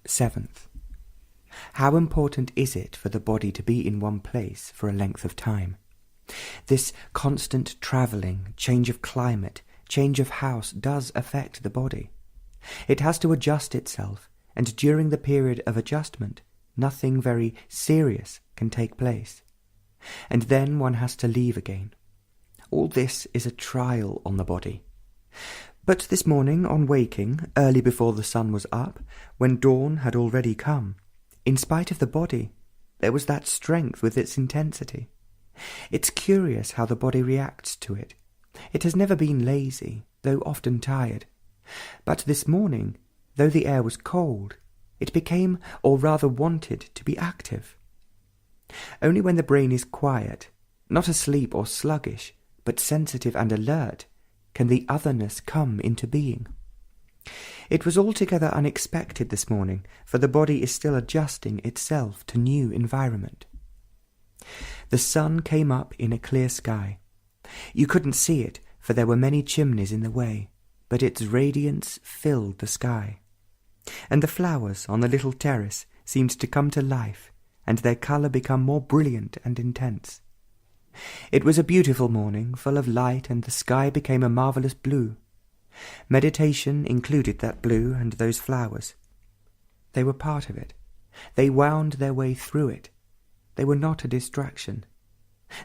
7th. How important is it for the body to be in one place for a length of time? This constant travelling, change of climate, change of house does affect the body. It has to adjust itself, and during the period of adjustment, nothing very serious can take place. And then one has to leave again. All this is a trial on the body. But this morning, on waking, early before the sun was up, when dawn had already come, in spite of the body, there was that strength with its intensity. It's curious how the body reacts to it. It has never been lazy, though often tired. But this morning, though the air was cold, it became, or rather wanted, to be active. Only when the brain is quiet, not asleep or sluggish, but sensitive and alert, can the otherness come into being. It was altogether unexpected this morning, for the body is still adjusting itself to new environment. The sun came up in a clear sky. You couldn't see it, for there were many chimneys in the way, but its radiance filled the sky. And the flowers on the little terrace seemed to come to life, and their colour become more brilliant and intense. It was a beautiful morning, full of light, and the sky became a marvellous blue. Meditation included that blue and those flowers. They were part of it. They wound their way through it. They were not a distraction.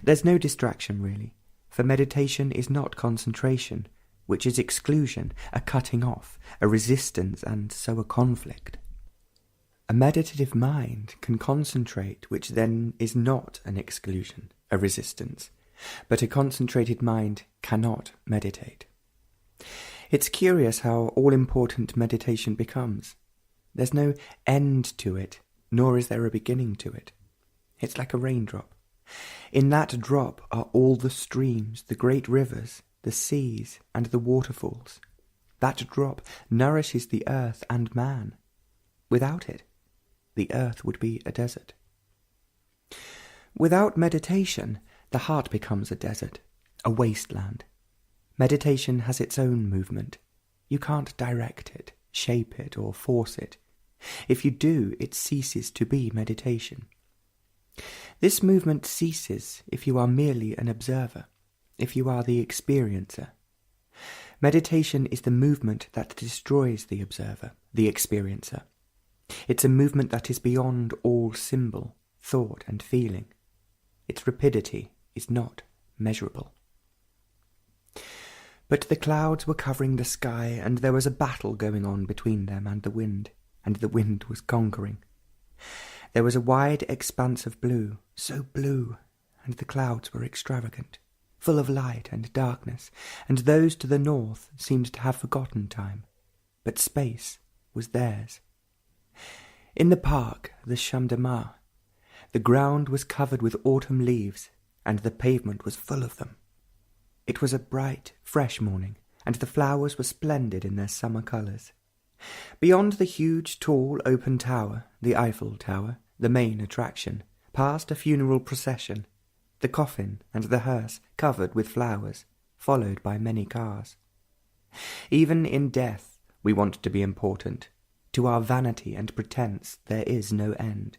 There's no distraction, really, for meditation is not concentration, which is exclusion, a cutting off, a resistance, and so a conflict. A meditative mind can concentrate, which then is not an exclusion, a resistance, but a concentrated mind cannot meditate. It's curious how all-important meditation becomes. There's no end to it, nor is there a beginning to it. It's like a raindrop. In that drop are all the streams, the great rivers, the seas, and the waterfalls. That drop nourishes the earth and man. Without it, the earth would be a desert. Without meditation, the heart becomes a desert, a wasteland. Meditation has its own movement. You can't direct it, shape it, or force it. If you do, it ceases to be meditation. This movement ceases if you are merely an observer, if you are the experiencer. Meditation is the movement that destroys the observer, the experiencer. It's a movement that is beyond all symbol, thought, and feeling. Its rapidity is not measurable. But the clouds were covering the sky, and there was a battle going on between them and the wind was conquering. There was a wide expanse of blue, so blue, and the clouds were extravagant, full of light and darkness, and those to the north seemed to have forgotten time, but space was theirs. In the park, the Champ de Mars, the ground was covered with autumn leaves, and the pavement was full of them. It was a bright, fresh morning, and the flowers were splendid in their summer colours. Beyond the huge, tall, open tower, the Eiffel Tower, the main attraction, passed a funeral procession, the coffin and the hearse covered with flowers, followed by many cars. Even in death we want to be important. To our vanity and pretence there is no end.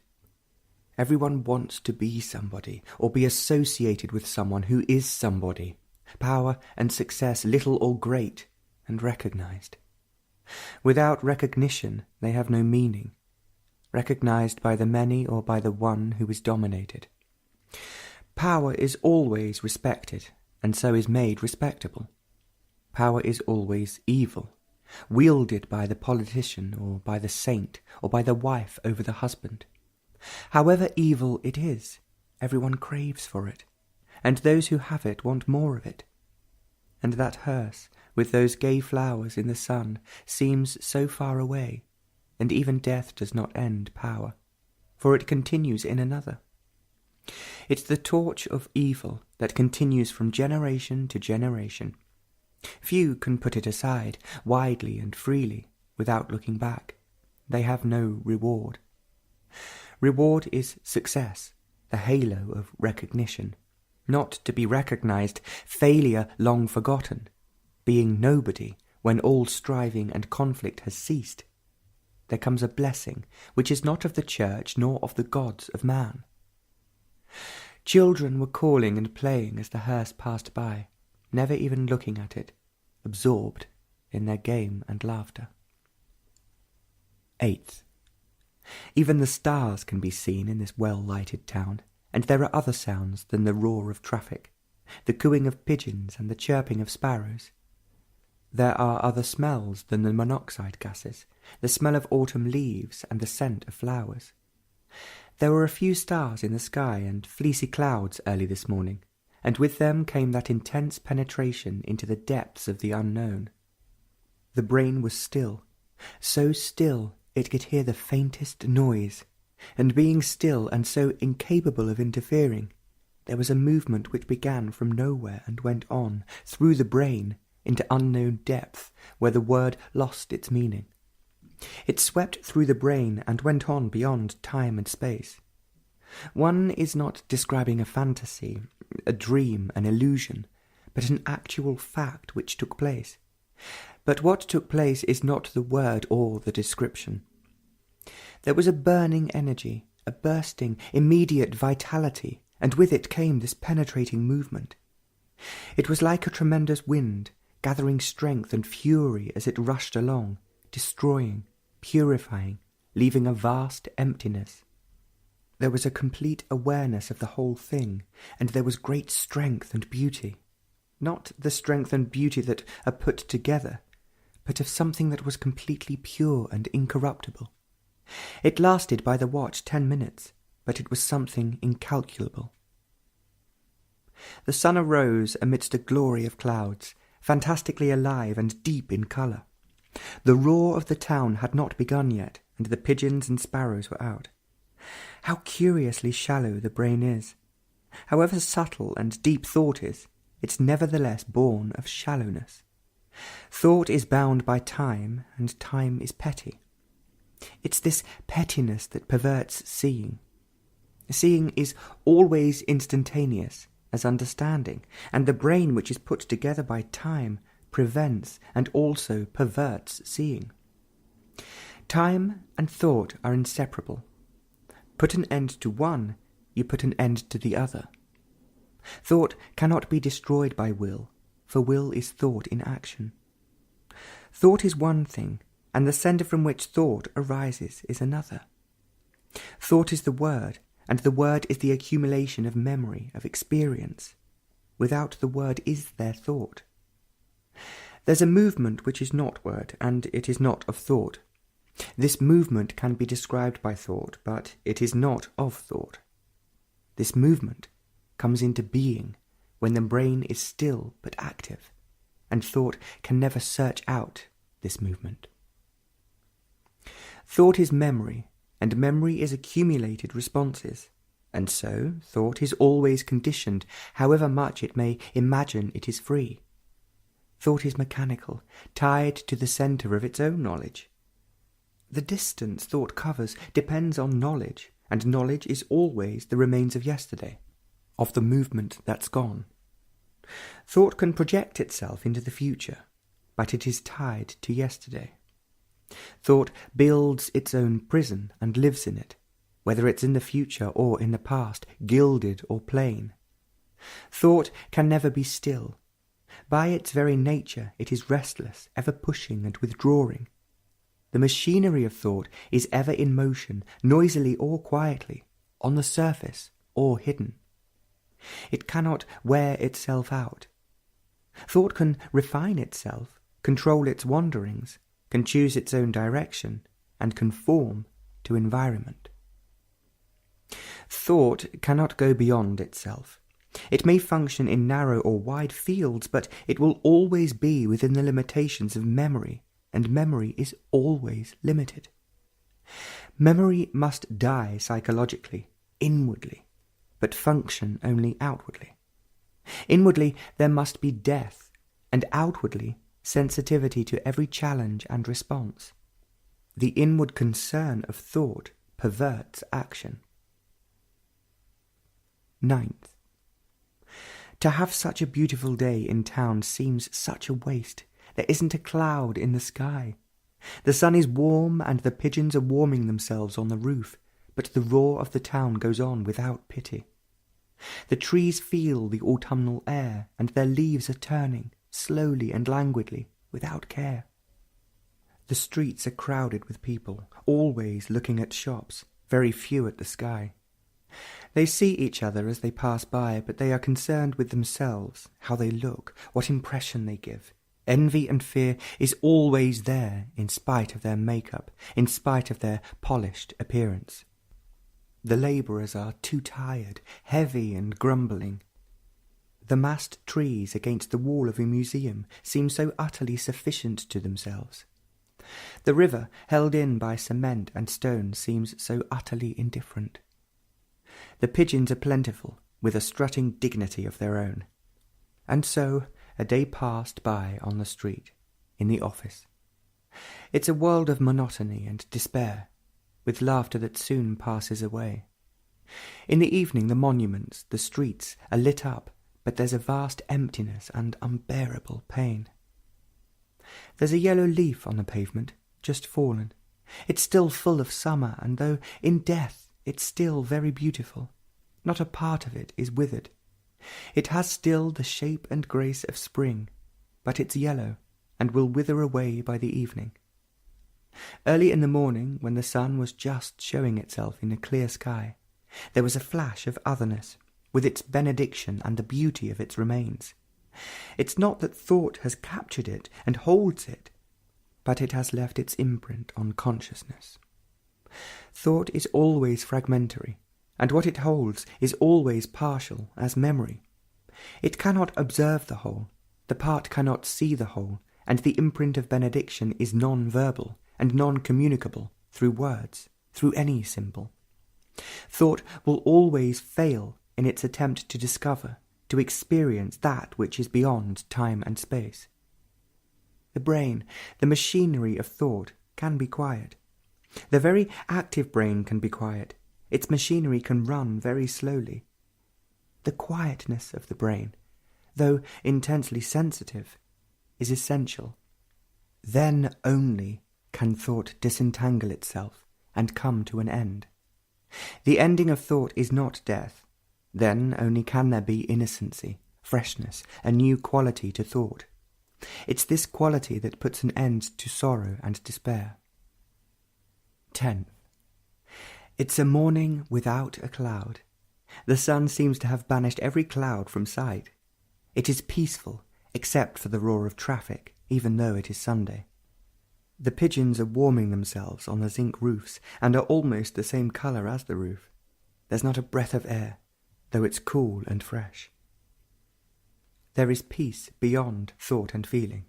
Everyone wants to be somebody, or be associated with someone who is somebody, power and success little or great, and recognized. Without recognition they have no meaning, recognized by the many or by the one who is dominated. Power is always respected, and so is made respectable. Power is always evil, wielded by the politician or by the saint or by the wife over the husband. However evil it is, everyone craves for it, and those who have it want more of it. And that hearse, with those gay flowers in the sun, seems so far away, and even death does not end power, for it continues in another. It's the torch of evil that continues from generation to generation. Few can put it aside, widely and freely, without looking back. They have no reward. Reward is success, the halo of recognition, not to be recognized, failure long forgotten, being nobody when all striving and conflict has ceased. There comes a blessing which is not of the church nor of the gods of man. Children were calling and playing as the hearse passed by, never even looking at it, absorbed in their game and laughter. 8th. Even the stars can be seen in this well-lighted town, and there are other sounds than the roar of traffic, the cooing of pigeons and the chirping of sparrows. There are other smells than the monoxide gases, the smell of autumn leaves and the scent of flowers. There were a few stars in the sky and fleecy clouds early this morning, and with them came that intense penetration into the depths of the unknown. The brain was still, so still it could hear the faintest noise, and being still and so incapable of interfering, there was a movement which began from nowhere and went on, through the brain, into unknown depth, where the word lost its meaning. It swept through the brain and went on beyond time and space. One is not describing a fantasy, a dream, an illusion, but an actual fact which took place. But what took place is not the word or the description. There was a burning energy, a bursting, immediate vitality, and with it came this penetrating movement. It was like a tremendous wind, gathering strength and fury as it rushed along, destroying, purifying, leaving a vast emptiness. There was a complete awareness of the whole thing, and there was great strength and beauty. Not the strength and beauty that are put together, but of something that was completely pure and incorruptible. It lasted by the watch 10 minutes, but it was something incalculable. The sun arose amidst a glory of clouds, fantastically alive and deep in colour. The roar of the town had not begun yet, and the pigeons and sparrows were out. How curiously shallow the brain is! However subtle and deep thought is, it's nevertheless born of shallowness. Thought is bound by time, and time is petty. It's this pettiness that perverts seeing. Seeing is always instantaneous as understanding, and the brain which is put together by time prevents and also perverts seeing. Time and thought are inseparable. Put an end to one, you put an end to the other. Thought cannot be destroyed by will, for will is thought in action. Thought is one thing, and the centre from which thought arises is another. Thought is the word, and the word is the accumulation of memory, of experience. Without the word is there thought. There's a movement which is not word, and it is not of thought. This movement can be described by thought, but it is not of thought. This movement comes into being when the brain is still but active, and thought can never search out this movement. Thought is memory, and memory is accumulated responses, and so thought is always conditioned, however much it may imagine it is free. Thought is mechanical, tied to the centre of its own knowledge. The distance thought covers depends on knowledge, and knowledge is always the remains of yesterday, of the movement that's gone. Thought can project itself into the future, but it is tied to yesterday. Thought builds its own prison and lives in it, whether it's in the future or in the past, gilded or plain. Thought can never be still. By its very nature it is restless, ever pushing and withdrawing. The machinery of thought is ever in motion, noisily or quietly, on the surface or hidden. It cannot wear itself out. Thought can refine itself, control its wanderings, can choose its own direction, and conform to environment. Thought cannot go beyond itself. It may function in narrow or wide fields, but it will always be within the limitations of memory, and memory is always limited. Memory must die psychologically, inwardly, but function only outwardly. Inwardly there must be death, and outwardly sensitivity to every challenge and response. The inward concern of thought perverts action. 9th. To have such a beautiful day in town seems such a waste. There isn't a cloud in the sky. The sun is warm and the pigeons are warming themselves on the roof, but the roar of the town goes on without pity. The trees feel the autumnal air, and their leaves are turning, slowly and languidly, without care. The streets are crowded with people, always looking at shops, very few at the sky. They see each other as they pass by, but they are concerned with themselves, how they look, what impression they give, Envy and fear is always there in spite of their makeup, in spite of their polished appearance. The labourers are too tired, heavy and grumbling. The massed trees against the wall of a museum seem so utterly sufficient to themselves. The river, held in by cement and stone, seems so utterly indifferent. The pigeons are plentiful, with a strutting dignity of their own. And so a day passed by on the street, in the office. It's a world of monotony and despair, with laughter that soon passes away. In the evening the monuments, the streets, are lit up, but there's a vast emptiness and unbearable pain. There's a yellow leaf on the pavement, just fallen. It's still full of summer, and though in death it's still very beautiful, not a part of it is withered. It has still the shape and grace of spring, but it's yellow, and will wither away by the evening. Early in the morning, when the sun was just showing itself in a clear sky, there was a flash of otherness, with its benediction and the beauty of its remains. It's not that thought has captured it and holds it, but it has left its imprint on consciousness. Thought is always fragmentary, and what it holds is always partial as memory. It cannot observe the whole, the part cannot see the whole, and the imprint of benediction is non-verbal and non-communicable through words, through any symbol. Thought will always fail in its attempt to discover, to experience that which is beyond time and space. The brain, the machinery of thought, can be quiet. The very active brain can be quiet. Its machinery can run very slowly. The quietness of the brain, though intensely sensitive, is essential. Then only can thought disentangle itself and come to an end. The ending of thought is not death. Then only can there be innocency, freshness, a new quality to thought. It's this quality that puts an end to sorrow and despair. 10th. It's a morning without a cloud. The sun seems to have banished every cloud from sight. It is peaceful, except for the roar of traffic, even though it is Sunday. The pigeons are warming themselves on the zinc roofs, and are almost the same colour as the roof. There's not a breath of air, though it's cool and fresh. There is peace beyond thought and feeling.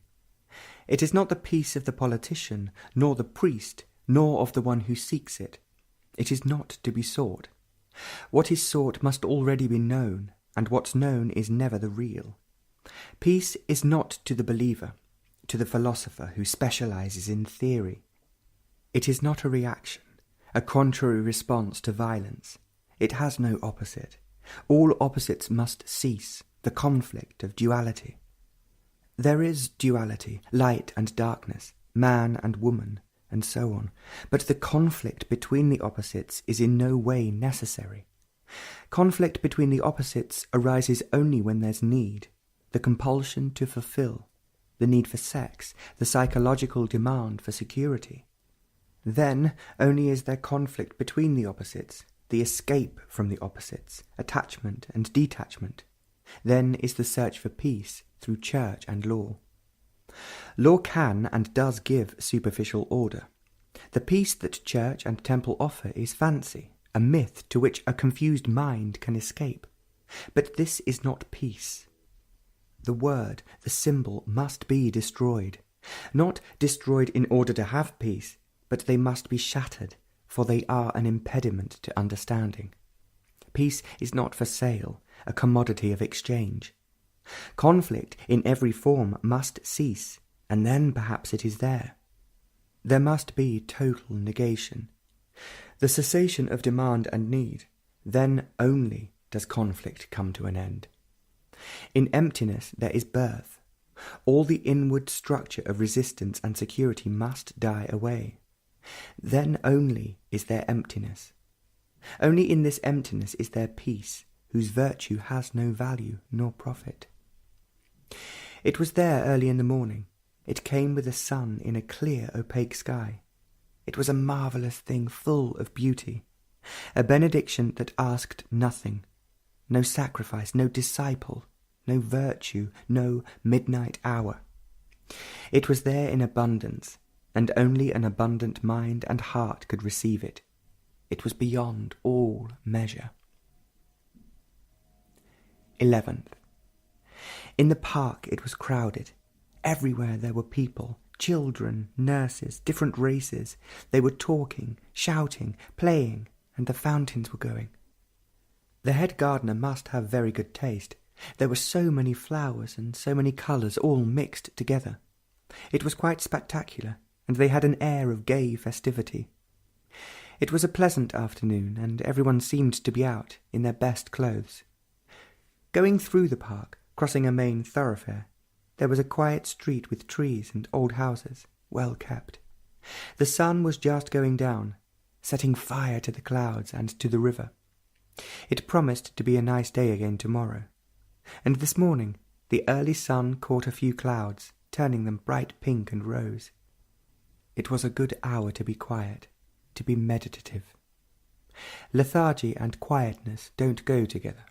It is not the peace of the politician, nor the priest, nor of the one who seeks it. It is not to be sought. What is sought must already be known, and what's known is never the real. Peace is not to the believer, to the philosopher who specializes in theory. It is not a reaction, a contrary response to violence. It has no opposite. All opposites must cease, the conflict of duality. There is duality, light and darkness, man and woman, and so on, but the conflict between the opposites is in no way necessary. Conflict between the opposites arises only when there's need, the compulsion to fulfill, the need for sex, the psychological demand for security. Then only is there conflict between the opposites, the escape from the opposites, attachment and detachment. Then is the search for peace through church and law. Law can and does give superficial order. The peace that church and temple offer is fancy, a myth to which a confused mind can escape. But this is not peace. The word, the symbol, must be destroyed. Not destroyed in order to have peace, but they must be shattered, for they are an impediment to understanding. Peace is not for sale, a commodity of exchange. Conflict in every form must cease, and then perhaps it is there. There must be total negation. The cessation of demand and need, then only does conflict come to an end. In emptiness there is birth. All the inward structure of resistance and security must die away. Then only is there emptiness. Only in this emptiness is there peace, whose virtue has no value nor profit. It was there early in the morning. It came with the sun in a clear, opaque sky. It was a marvellous thing full of beauty, a benediction that asked nothing, no sacrifice, no disciple, no virtue, no midnight hour. It was there in abundance, and only an abundant mind and heart could receive it. It was beyond all measure. 11th. In the park it was crowded. Everywhere there were people, children, nurses, different races. They were talking, shouting, playing, and the fountains were going. The head gardener must have very good taste. There were so many flowers and so many colours all mixed together. It was quite spectacular, and they had an air of gay festivity. It was a pleasant afternoon, and everyone seemed to be out in their best clothes. Going through the park, crossing a main thoroughfare, there was a quiet street with trees and old houses, well kept. The sun was just going down, setting fire to the clouds and to the river. It promised to be a nice day again tomorrow, and this morning the early sun caught a few clouds, turning them bright pink and rose. It was a good hour to be quiet, to be meditative. Lethargy and quietness don't go together.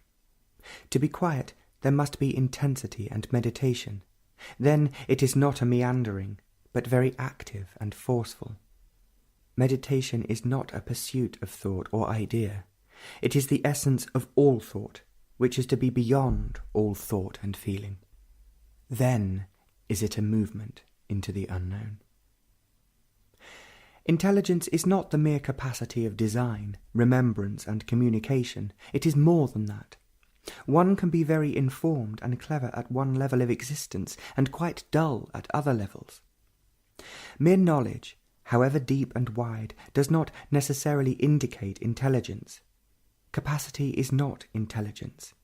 To be quiet, there must be intensity and meditation. Then it is not a meandering, but very active and forceful. Meditation is not a pursuit of thought or idea. It is the essence of all thought, which is to be beyond all thought and feeling. Then is it a movement into the unknown. Intelligence is not the mere capacity of design, remembrance, and communication. It is more than that. One can be very informed and clever at one level of existence, and quite dull at other levels. Mere knowledge, however deep and wide, does not necessarily indicate intelligence. Capacity is not intelligence.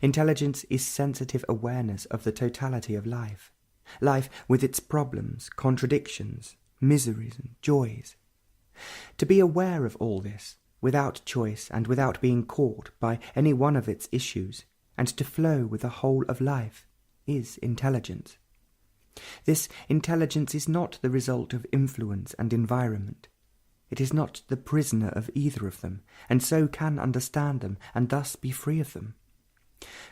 Intelligence is sensitive awareness of the totality of life. Life with its problems, contradictions, miseries and joys. To be aware of all this, without choice and without being caught by any one of its issues, and to flow with the whole of life, is intelligence. This intelligence is not the result of influence and environment. It is not the prisoner of either of them, and so can understand them, and thus be free of them.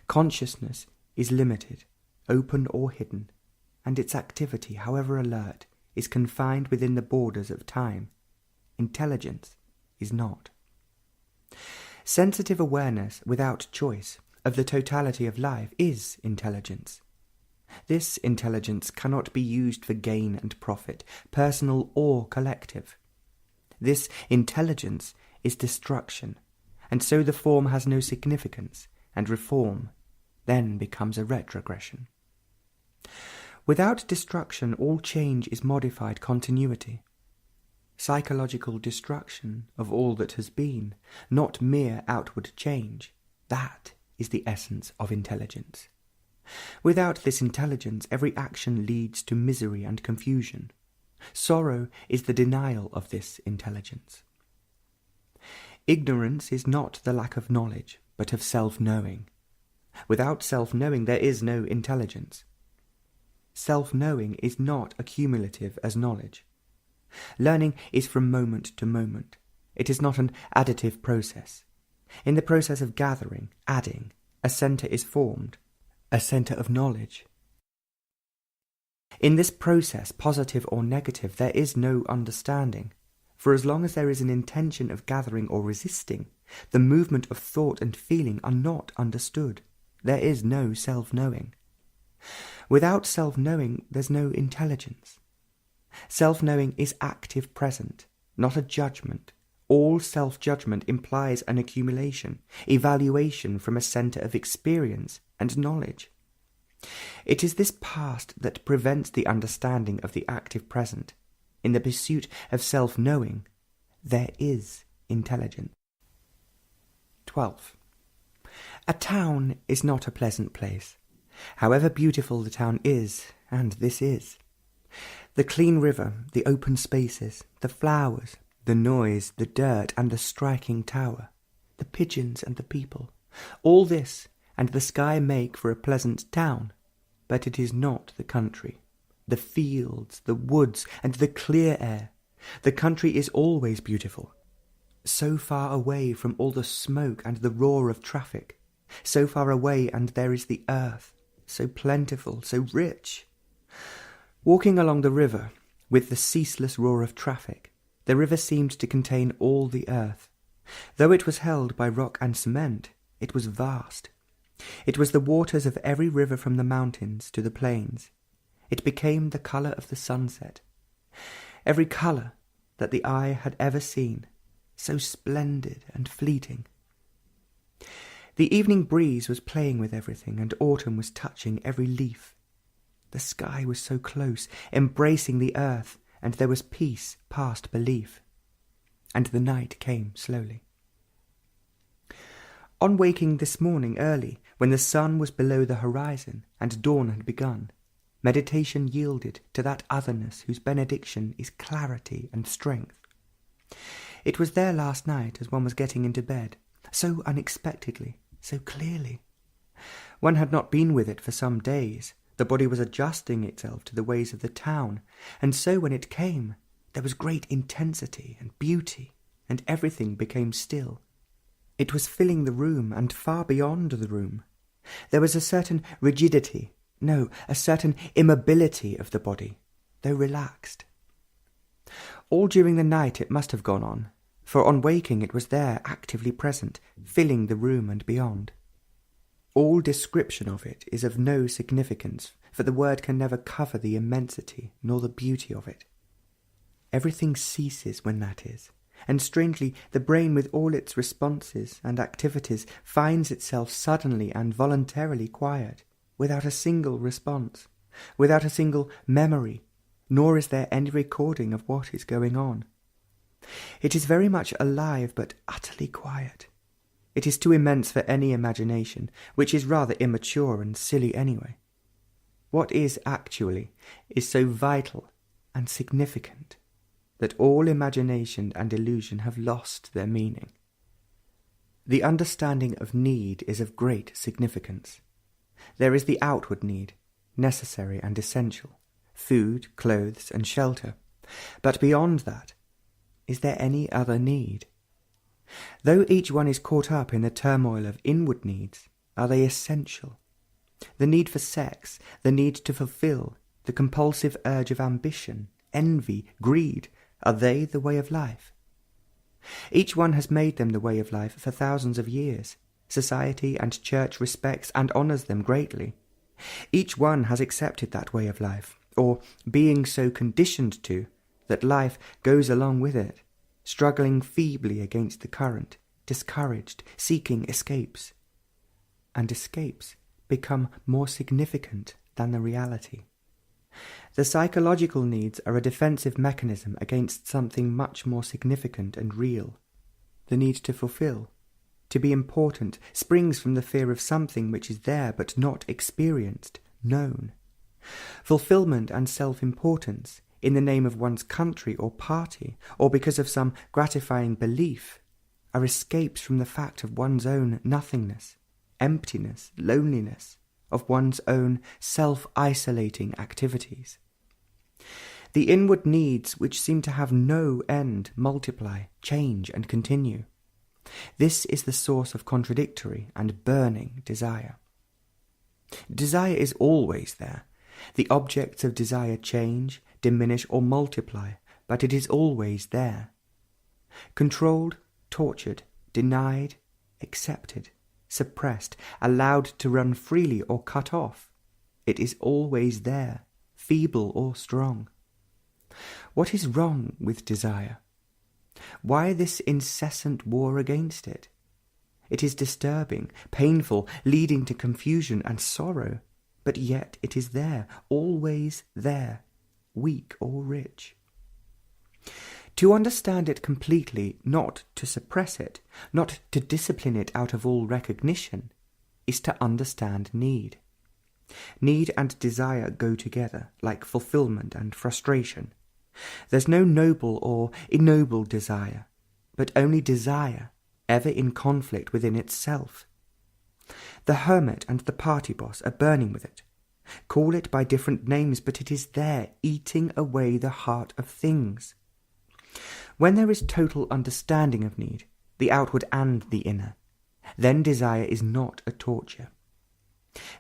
Consciousness is limited, open or hidden, and its activity, however alert, is confined within the borders of time. Intelligence is not. Sensitive awareness without choice of the totality of life is intelligence. This intelligence cannot be used for gain and profit, personal or collective. This intelligence is destruction, and so the form has no significance, and reform then becomes a retrogression. Without destruction, all change is modified continuity. Psychological destruction of all that has been, not mere outward change, that is the essence of intelligence. Without this intelligence, every action leads to misery and confusion. Sorrow is the denial of this intelligence. Ignorance is not the lack of knowledge, but of self-knowing. Without self-knowing, there is no intelligence. Self-knowing is not accumulative as knowledge. Learning is from moment to moment. It is not an additive process. In the process of gathering, adding, a centre is formed, a centre of knowledge. In this process, positive or negative, there is no understanding, for as long as there is an intention of gathering or resisting, the movement of thought and feeling are not understood. There is no self-knowing. Without self-knowing, there's no intelligence. Self-knowing is active present, not a judgment. All self-judgment implies an accumulation, evaluation from a centre of experience and knowledge. It is this past that prevents the understanding of the active present. In the pursuit of self-knowing, there is intelligence. 12. A town is not a pleasant place, however beautiful the town is, and this is. The clean river, the open spaces, the flowers, the noise, the dirt, and the striking tower, the pigeons and the people, all this and the sky make for a pleasant town, but it is not the country. The fields, the woods, and the clear air. The country is always beautiful. So far away from all the smoke and the roar of traffic, so far away, and there is the earth, so plentiful, so rich. Walking along the river, with the ceaseless roar of traffic, the river seemed to contain all the earth. Though it was held by rock and cement, it was vast. It was the waters of every river from the mountains to the plains. It became the colour of the sunset. Every colour that the eye had ever seen, so splendid and fleeting. The evening breeze was playing with everything, and autumn was touching every leaf. The sky was so close, embracing the earth, and there was peace past belief. And the night came slowly. On waking this morning early, when the sun was below the horizon and dawn had begun, meditation yielded to that otherness whose benediction is clarity and strength. It was there last night as one was getting into bed, so unexpectedly, so clearly. One had not been with it for some days. The body was adjusting itself to the ways of the town, and so when it came, there was great intensity and beauty, and everything became still. It was filling the room and far beyond the room. There was a certain rigidity, no, a certain immobility of the body, though relaxed. All during the night it must have gone on, for on waking it was there, actively present, filling the room and beyond. All description of it is of no significance, for the word can never cover the immensity nor the beauty of it. Everything ceases when that is, and strangely the brain with all its responses and activities finds itself suddenly and voluntarily quiet, without a single response, without a single memory, nor is there any recording of what is going on. It is very much alive but utterly quiet. It is too immense for any imagination, which is rather immature and silly anyway. What is actually is so vital and significant that all imagination and illusion have lost their meaning. The understanding of need is of great significance. There is the outward need, necessary and essential, food, clothes, and shelter. But beyond that, is there any other need? Though each one is caught up in the turmoil of inward needs, are they essential? The need for sex, the need to fulfill, the compulsive urge of ambition, envy, greed, are they the way of life? Each one has made them the way of life for thousands of years. Society and church respects and honours them greatly. Each one has accepted that way of life, or being so conditioned to, that life goes along with it, struggling feebly against the current, discouraged, seeking escapes. And escapes become more significant than the reality. The psychological needs are a defensive mechanism against something much more significant and real. The need to fulfill, to be important, springs from the fear of something which is there but not experienced, known. Fulfillment and self-importance, in the name of one's country or party, or because of some gratifying belief, are escapes from the fact of one's own nothingness, emptiness, loneliness, of one's own self-isolating activities. The inward needs which seem to have no end multiply, change, and continue. This is the source of contradictory and burning desire. Desire is always there. The objects of desire change, diminish, or multiply, but it is always there. Controlled, tortured, denied, accepted, suppressed, allowed to run freely or cut off, it is always there, feeble or strong. What is wrong with desire? Why this incessant war against it? It is disturbing, painful, leading to confusion and sorrow, but yet it is there, always there, weak or rich. To understand it completely, not to suppress it, not to discipline it out of all recognition, is to understand need. Need and desire go together, like fulfillment and frustration. There's no noble or ignoble desire, but only desire, ever in conflict within itself. The hermit and the party boss are burning with it. Call it by different names, but it is there, eating away the heart of things. When there is total understanding of need, the outward and the inner, then desire is not a torture.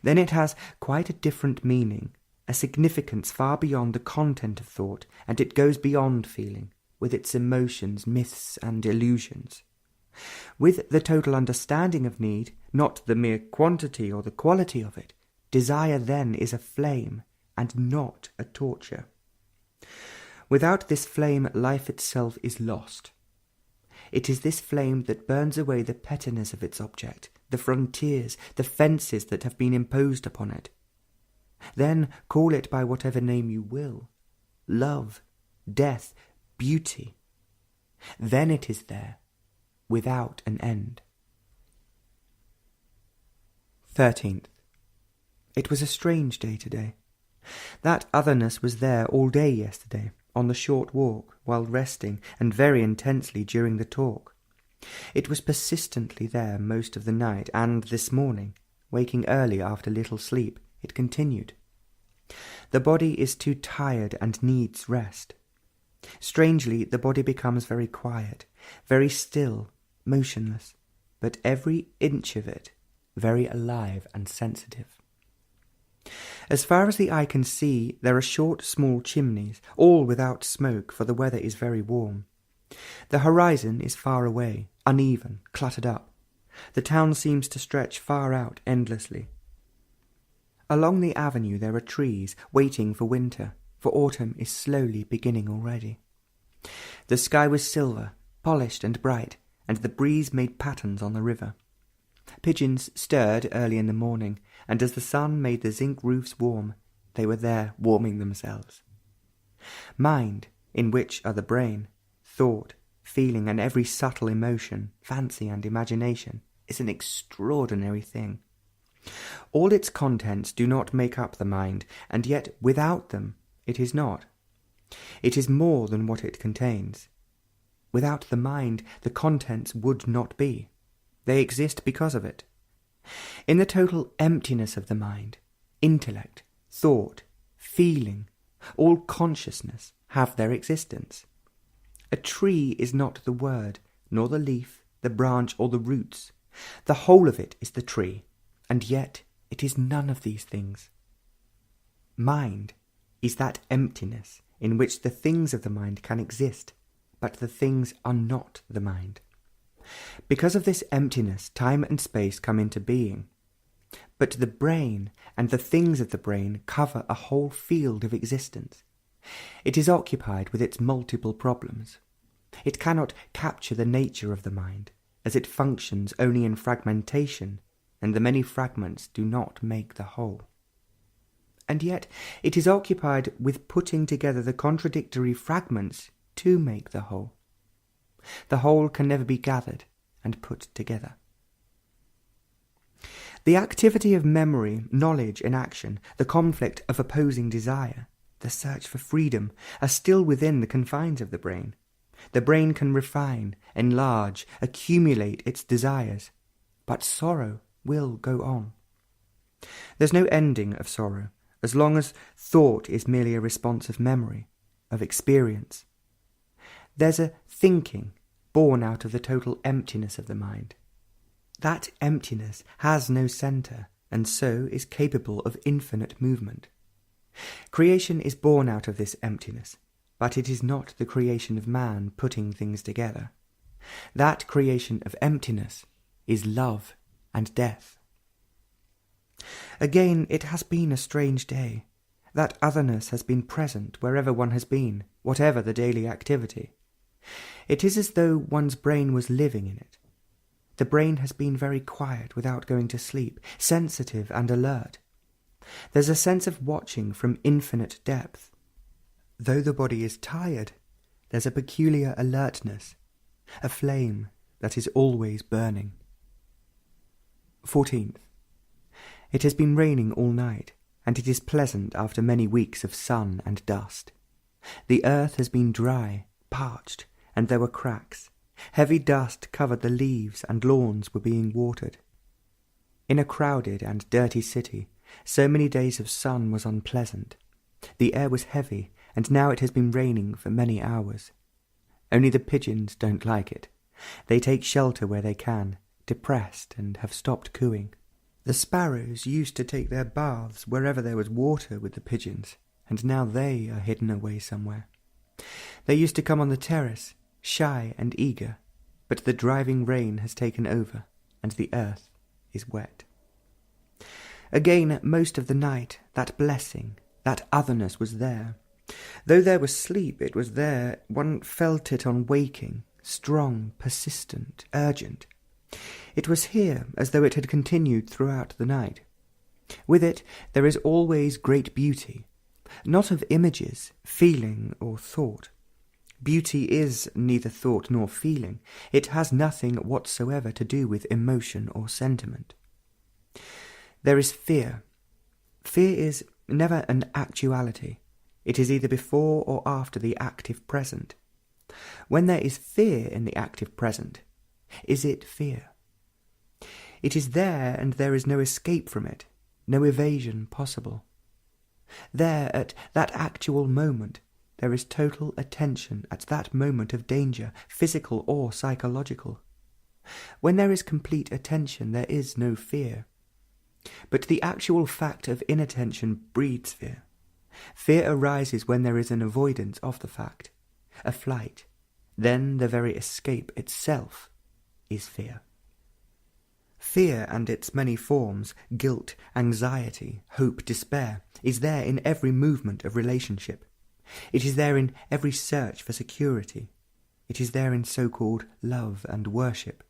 Then it has quite a different meaning, a significance far beyond the content of thought, and it goes beyond feeling, with its emotions, myths, and illusions. With the total understanding of need, not the mere quantity or the quality of it, desire then is a flame, and not a torture. Without this flame, life itself is lost. It is this flame that burns away the pettiness of its object, the frontiers, the fences that have been imposed upon it. Then call it by whatever name you will, love, death, beauty. Then it is there, without an end. 13th. It was a strange day today. That otherness was there all day yesterday, on the short walk, while resting, and very intensely during the talk. It was persistently there most of the night, and this morning, waking early after little sleep, it continued. The body is too tired and needs rest. Strangely, the body becomes very quiet, very still, motionless, but every inch of it very alive and sensitive. As far as the eye can see, there are short, small chimneys, all without smoke, for the weather is very warm. The horizon is far away, uneven, cluttered up. The town seems to stretch far out endlessly. Along the avenue there are trees, waiting for winter, for autumn is slowly beginning already. The sky was silver, polished and bright, and the breeze made patterns on the river. Pigeons stirred early in the morning, and as the sun made the zinc roofs warm, they were there warming themselves. Mind, in which are the brain, thought, feeling, and every subtle emotion, fancy and imagination, is an extraordinary thing. All its contents do not make up the mind, and yet without them it is not. It is more than what it contains. Without the mind, the contents would not be. They exist because of it. In the total emptiness of the mind, intellect, thought, feeling, all consciousness have their existence. A tree is not the word, nor the leaf, the branch, or the roots. The whole of it is the tree, and yet it is none of these things. Mind is that emptiness in which the things of the mind can exist, but the things are not the mind. Because of this emptiness, time and space come into being. But the brain and the things of the brain cover a whole field of existence. It is occupied with its multiple problems. It cannot capture the nature of the mind, as it functions only in fragmentation, and the many fragments do not make the whole. And yet it is occupied with putting together the contradictory fragments to make the whole. The whole can never be gathered and put together. The activity of memory, knowledge, and action, the conflict of opposing desire, the search for freedom, are still within the confines of the brain. The brain can refine, enlarge, accumulate its desires, but sorrow will go on. There's no ending of sorrow, as long as thought is merely a response of memory, of experience. There's a thinking born out of the total emptiness of the mind. That emptiness has no centre, and so is capable of infinite movement. Creation is born out of this emptiness, but it is not the creation of man putting things together. That creation of emptiness is love and death. Again, it has been a strange day. That otherness has been present wherever one has been, whatever the daily activity. It is as though one's brain was living in it. The brain has been very quiet without going to sleep, sensitive and alert. There's a sense of watching from infinite depth. Though the body is tired, there's a peculiar alertness, a flame that is always burning. 14th. It has been raining all night, and it is pleasant after many weeks of sun and dust. The earth has been dry, parched, and there were cracks. Heavy dust covered the leaves, and lawns were being watered. In a crowded and dirty city, so many days of sun was unpleasant. The air was heavy, and now it has been raining for many hours. Only the pigeons don't like it. They take shelter where they can, depressed, and have stopped cooing. The sparrows used to take their baths wherever there was water with the pigeons, and now they are hidden away somewhere. They used to come on the terrace, shy and eager, but the driving rain has taken over, and the earth is wet. Again, most of the night, that blessing, that otherness was there. Though there was sleep, it was there. One felt it on waking, strong, persistent, urgent. It was here as though it had continued throughout the night. With it there is always great beauty, not of images, feeling, or thought. Beauty is neither thought nor feeling. It has nothing whatsoever to do with emotion or sentiment. There is fear. Fear is never an actuality. It is either before or after the active present. When there is fear in the active present, is it fear? It is there, and there is no escape from it, no evasion possible. There, at that actual moment, there is total attention at that moment of danger, physical or psychological. When there is complete attention, there is no fear. But the actual fact of inattention breeds fear. Fear arises when there is an avoidance of the fact, a flight. Then the very escape itself is fear. Fear and its many forms, guilt, anxiety, hope, despair, is there in every movement of relationship. It is there in every search for security. It is there in so-called love and worship.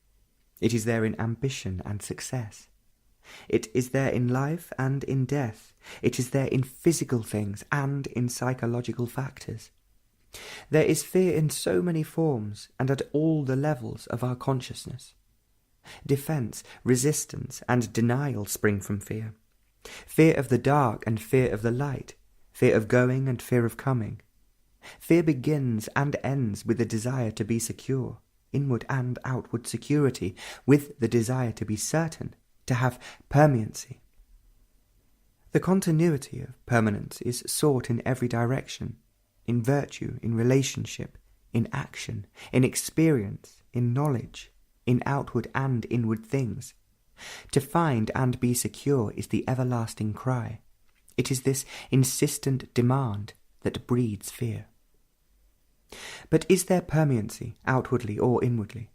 It is there in ambition and success. It is there in life and in death. It is there in physical things and in psychological factors. There is fear in so many forms and at all the levels of our consciousness. Defense, resistance, and denial spring from fear. Fear of the dark and fear of the light. Fear of going and fear of coming. Fear begins and ends with the desire to be secure, inward and outward security, with the desire to be certain, to have permanency. The continuity of permanence is sought in every direction, in virtue, in relationship, in action, in experience, in knowledge, in outward and inward things. To find and be secure is the everlasting cry. It is this insistent demand that breeds fear. But is there permanency, outwardly or inwardly?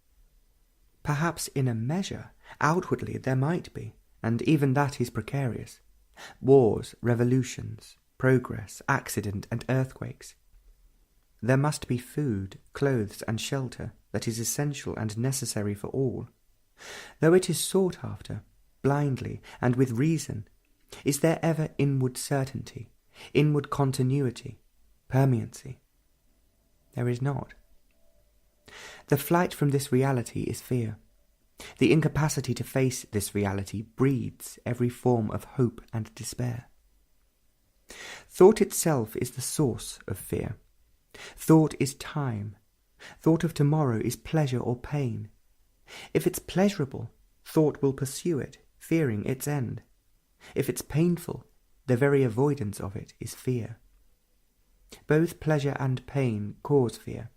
Perhaps in a measure, outwardly there might be, and even that is precarious. Wars, revolutions, progress, accident, and earthquakes. There must be food, clothes, and shelter that is essential and necessary for all. Though it is sought after, blindly and with reason, is there ever inward certainty, inward continuity, permanency? There is not. The flight from this reality is fear. The incapacity to face this reality breeds every form of hope and despair. Thought itself is the source of fear. Thought is time. Thought of tomorrow is pleasure or pain. If it's pleasurable, thought will pursue it, fearing its end. If it's painful, the very avoidance of it is fear. Both pleasure and pain cause fear.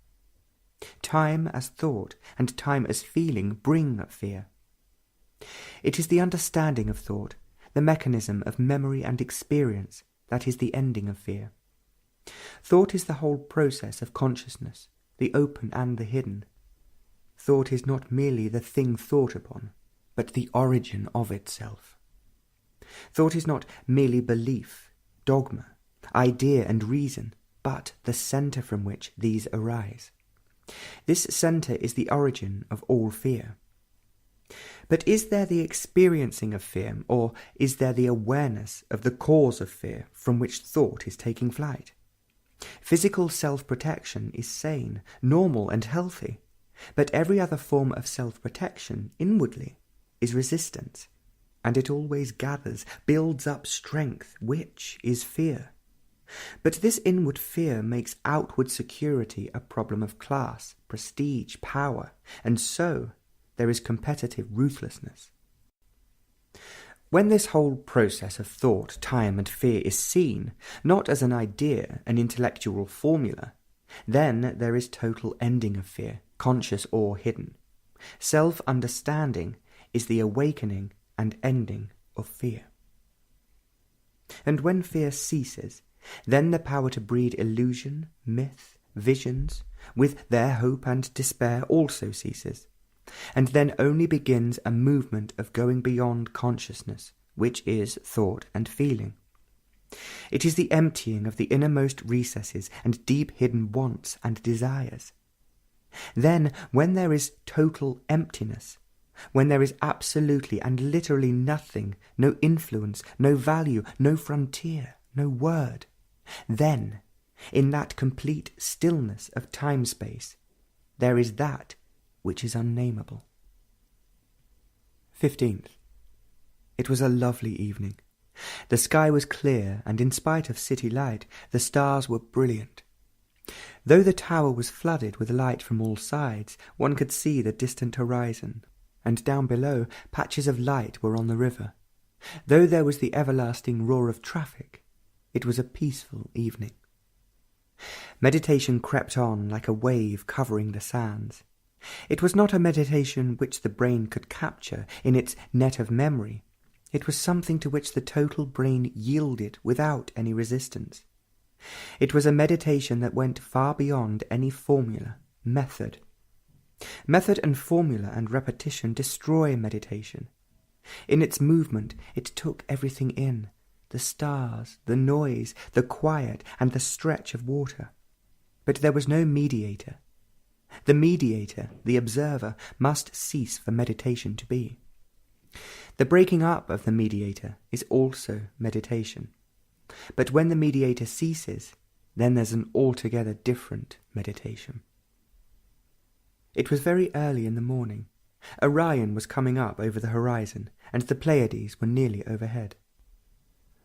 Time as thought and time as feeling bring fear. It is the understanding of thought, the mechanism of memory and experience, that is the ending of fear. Thought is the whole process of consciousness, the open and the hidden. Thought is not merely the thing thought upon, but the origin of itself. Thought is not merely belief, dogma, idea and reason, but the centre from which these arise. This centre is the origin of all fear. But is there the experiencing of fear, or is there the awareness of the cause of fear from which thought is taking flight? Physical self-protection is sane, normal and healthy, but every other form of self-protection inwardly is resistance, and it always gathers, builds up strength, which is fear. But this inward fear makes outward security a problem of class, prestige, power, and so there is competitive ruthlessness. When this whole process of thought, time, and fear is seen, not as an idea, an intellectual formula, then there is total ending of fear, conscious or hidden. Self-understanding is the awakening and ending of fear. And when fear ceases, then the power to breed illusion, myth, visions, with their hope and despair also ceases, and then only begins a movement of going beyond consciousness, which is thought and feeling. It is the emptying of the innermost recesses and deep-hidden wants and desires. Then, when there is total emptiness, when there is absolutely and literally nothing, no influence, no value, no frontier, no word, then, in that complete stillness of time-space, there is that which is unnameable. 15th. It was a lovely evening. The sky was clear, and in spite of city light, the stars were brilliant. Though the tower was flooded with light from all sides, one could see the distant horizon, and down below patches of light were on the river. Though there was the everlasting roar of traffic, it was a peaceful evening. Meditation crept on like a wave covering the sands. It was not a meditation which the brain could capture in its net of memory. It was something to which the total brain yielded without any resistance. It was a meditation that went far beyond any formula, method. Method and formula and repetition destroy meditation. In its movement it took everything in, the stars, the noise, the quiet, and the stretch of water. But there was no mediator. The mediator, the observer, must cease for meditation to be. The breaking up of the mediator is also meditation. But when the mediator ceases, then there's an altogether different meditation. It was very early in the morning. Orion was coming up over the horizon, and the Pleiades were nearly overhead.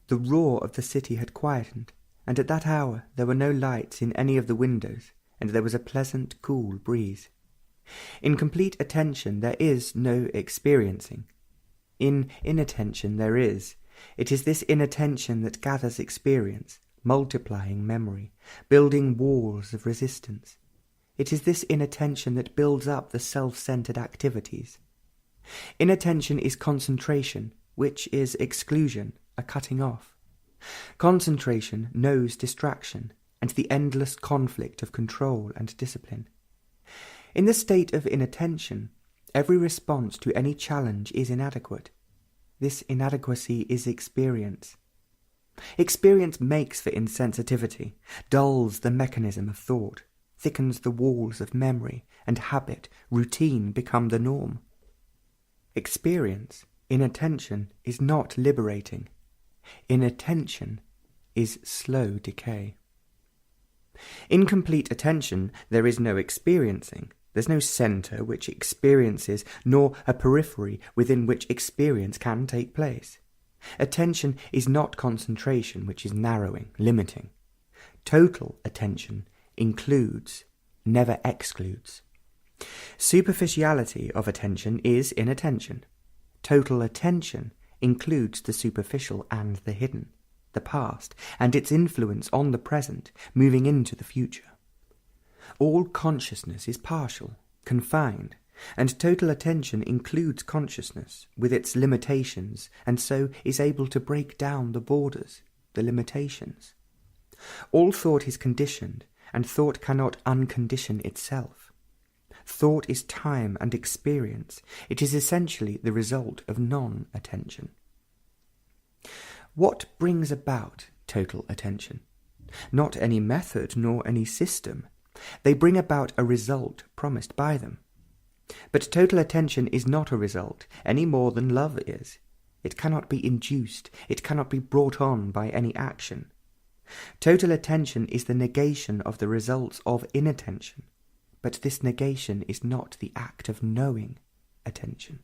The roar of the city had quietened, and at that hour there were no lights in any of the windows, and there was a pleasant, cool breeze. In complete attention there is no experiencing. In inattention there is. It is this inattention that gathers experience, multiplying memory, building walls of resistance. It is this inattention that builds up the self-centered activities. Inattention is concentration, which is exclusion, a cutting off. Concentration knows distraction and the endless conflict of control and discipline. In the state of inattention, every response to any challenge is inadequate. This inadequacy is experience. Experience makes for insensitivity, dulls the mechanism of thought, thickens the walls of memory, and habit, routine become the norm. Experience, inattention, is not liberating. Inattention is slow decay. In complete attention there is no experiencing. There's no centre which experiences, nor a periphery within which experience can take place. Attention is not concentration, which is narrowing, limiting. Total attention includes, never excludes. Superficiality of attention is inattention. Total attention includes the superficial and the hidden, the past, and its influence on the present, moving into the future. All consciousness is partial, confined, and total attention includes consciousness with its limitations, and so is able to break down the borders, the limitations. All thought is conditioned, and thought cannot uncondition itself. Thought is time and experience. It is essentially the result of non-attention. What brings about total attention? Not any method nor any system. They bring about a result promised by them. But total attention is not a result, any more than love is. It cannot be induced, it cannot be brought on by any action. Total attention is the negation of the results of inattention, but this negation is not the act of knowing attention.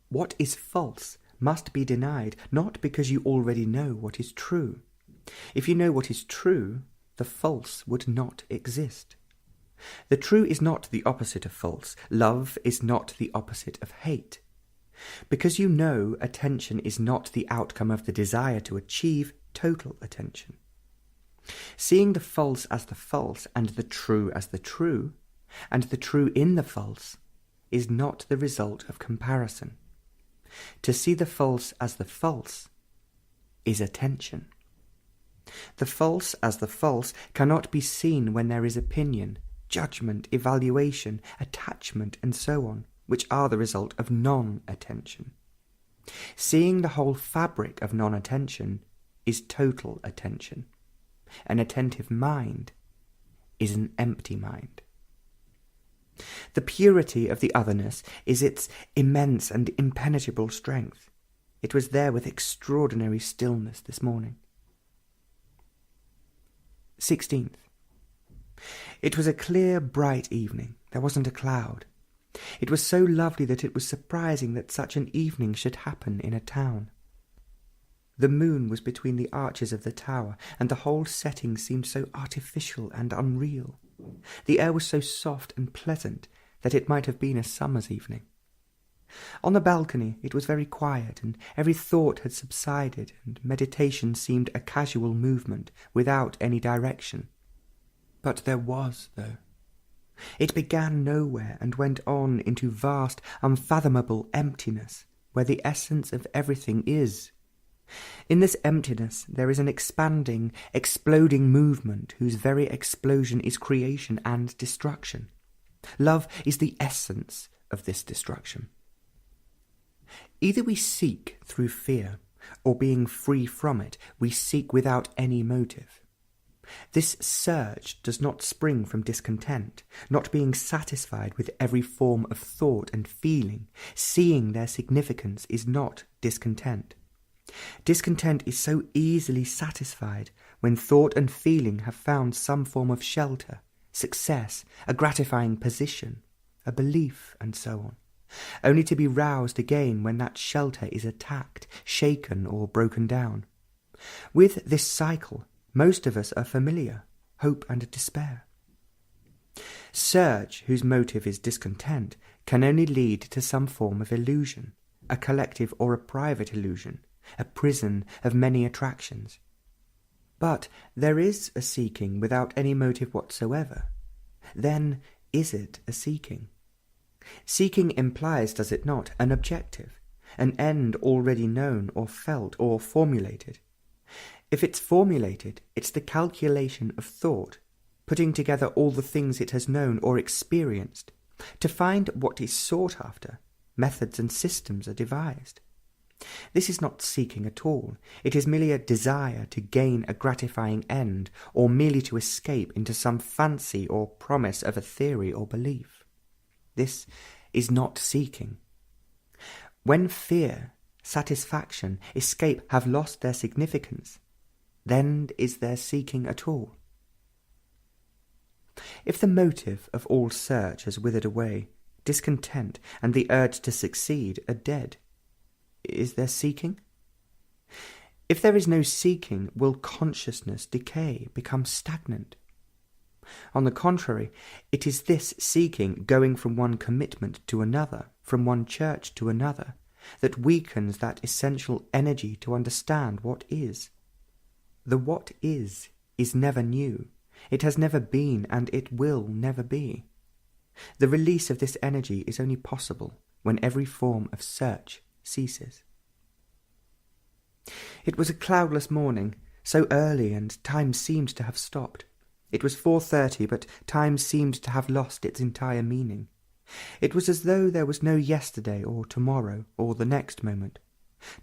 What is false must be denied, not because you already know what is true. If you know what is true, the false would not exist. The true is not the opposite of false. Love is not the opposite of hate. Because you know attention is not the outcome of the desire to achieve total attention. Seeing the false as the false and the true as the true, and the true in the false, is not the result of comparison. To see the false as the false is attention. The false as the false cannot be seen when there is opinion, judgment, evaluation, attachment, and so on, which are the result of non-attention. Seeing the whole fabric of non-attention is total attention. An attentive mind is an empty mind. The purity of the otherness is its immense and impenetrable strength. It was there with extraordinary stillness this morning. 16th. It was a clear, bright evening. There wasn't a cloud. It was so lovely that it was surprising that such an evening should happen in a town. The moon was between the arches of the tower, and the whole setting seemed so artificial and unreal. The air was so soft and pleasant that it might have been a summer's evening. On the balcony it was very quiet, and every thought had subsided, and meditation seemed a casual movement, without any direction. But there was, though. It began nowhere and went on into vast, unfathomable emptiness, where the essence of everything is. In this emptiness there is an expanding, exploding movement whose very explosion is creation and destruction. Love is the essence of this destruction. Either we seek through fear, or being free from it, we seek without any motive. This surge does not spring from discontent, not being satisfied with every form of thought and feeling. Seeing their significance is not discontent. Discontent is so easily satisfied when thought and feeling have found some form of shelter, success, a gratifying position, a belief, and so on, only to be roused again when that shelter is attacked, shaken, or broken down. With this cycle, most of us are familiar, hope and despair. Surge, whose motive is discontent, can only lead to some form of illusion, a collective or a private illusion, a prison of many attractions. But there is a seeking without any motive whatsoever. Then is it a seeking? Seeking implies, does it not, an objective, an end already known or felt or formulated. If it's formulated, it's the calculation of thought, putting together all the things it has known or experienced. To find what is sought after, methods and systems are devised. This is not seeking at all. It is merely a desire to gain a gratifying end, or merely to escape into some fancy or promise of a theory or belief. This is not seeking. When fear, satisfaction, escape have lost their significance, then is there seeking at all? If the motive of all search has withered away, discontent and the urge to succeed are dead, is there seeking? If there is no seeking, will consciousness decay, become stagnant? On the contrary, it is this seeking, going from one commitment to another, from one church to another, that weakens that essential energy to understand what is. The what is never new. It has never been, and it will never be. The release of this energy is only possible when every form of search ceases. It was a cloudless morning, so early, and time seemed to have stopped. It was 4:30, but time seemed to have lost its entire meaning. It was as though there was no yesterday or tomorrow or the next moment.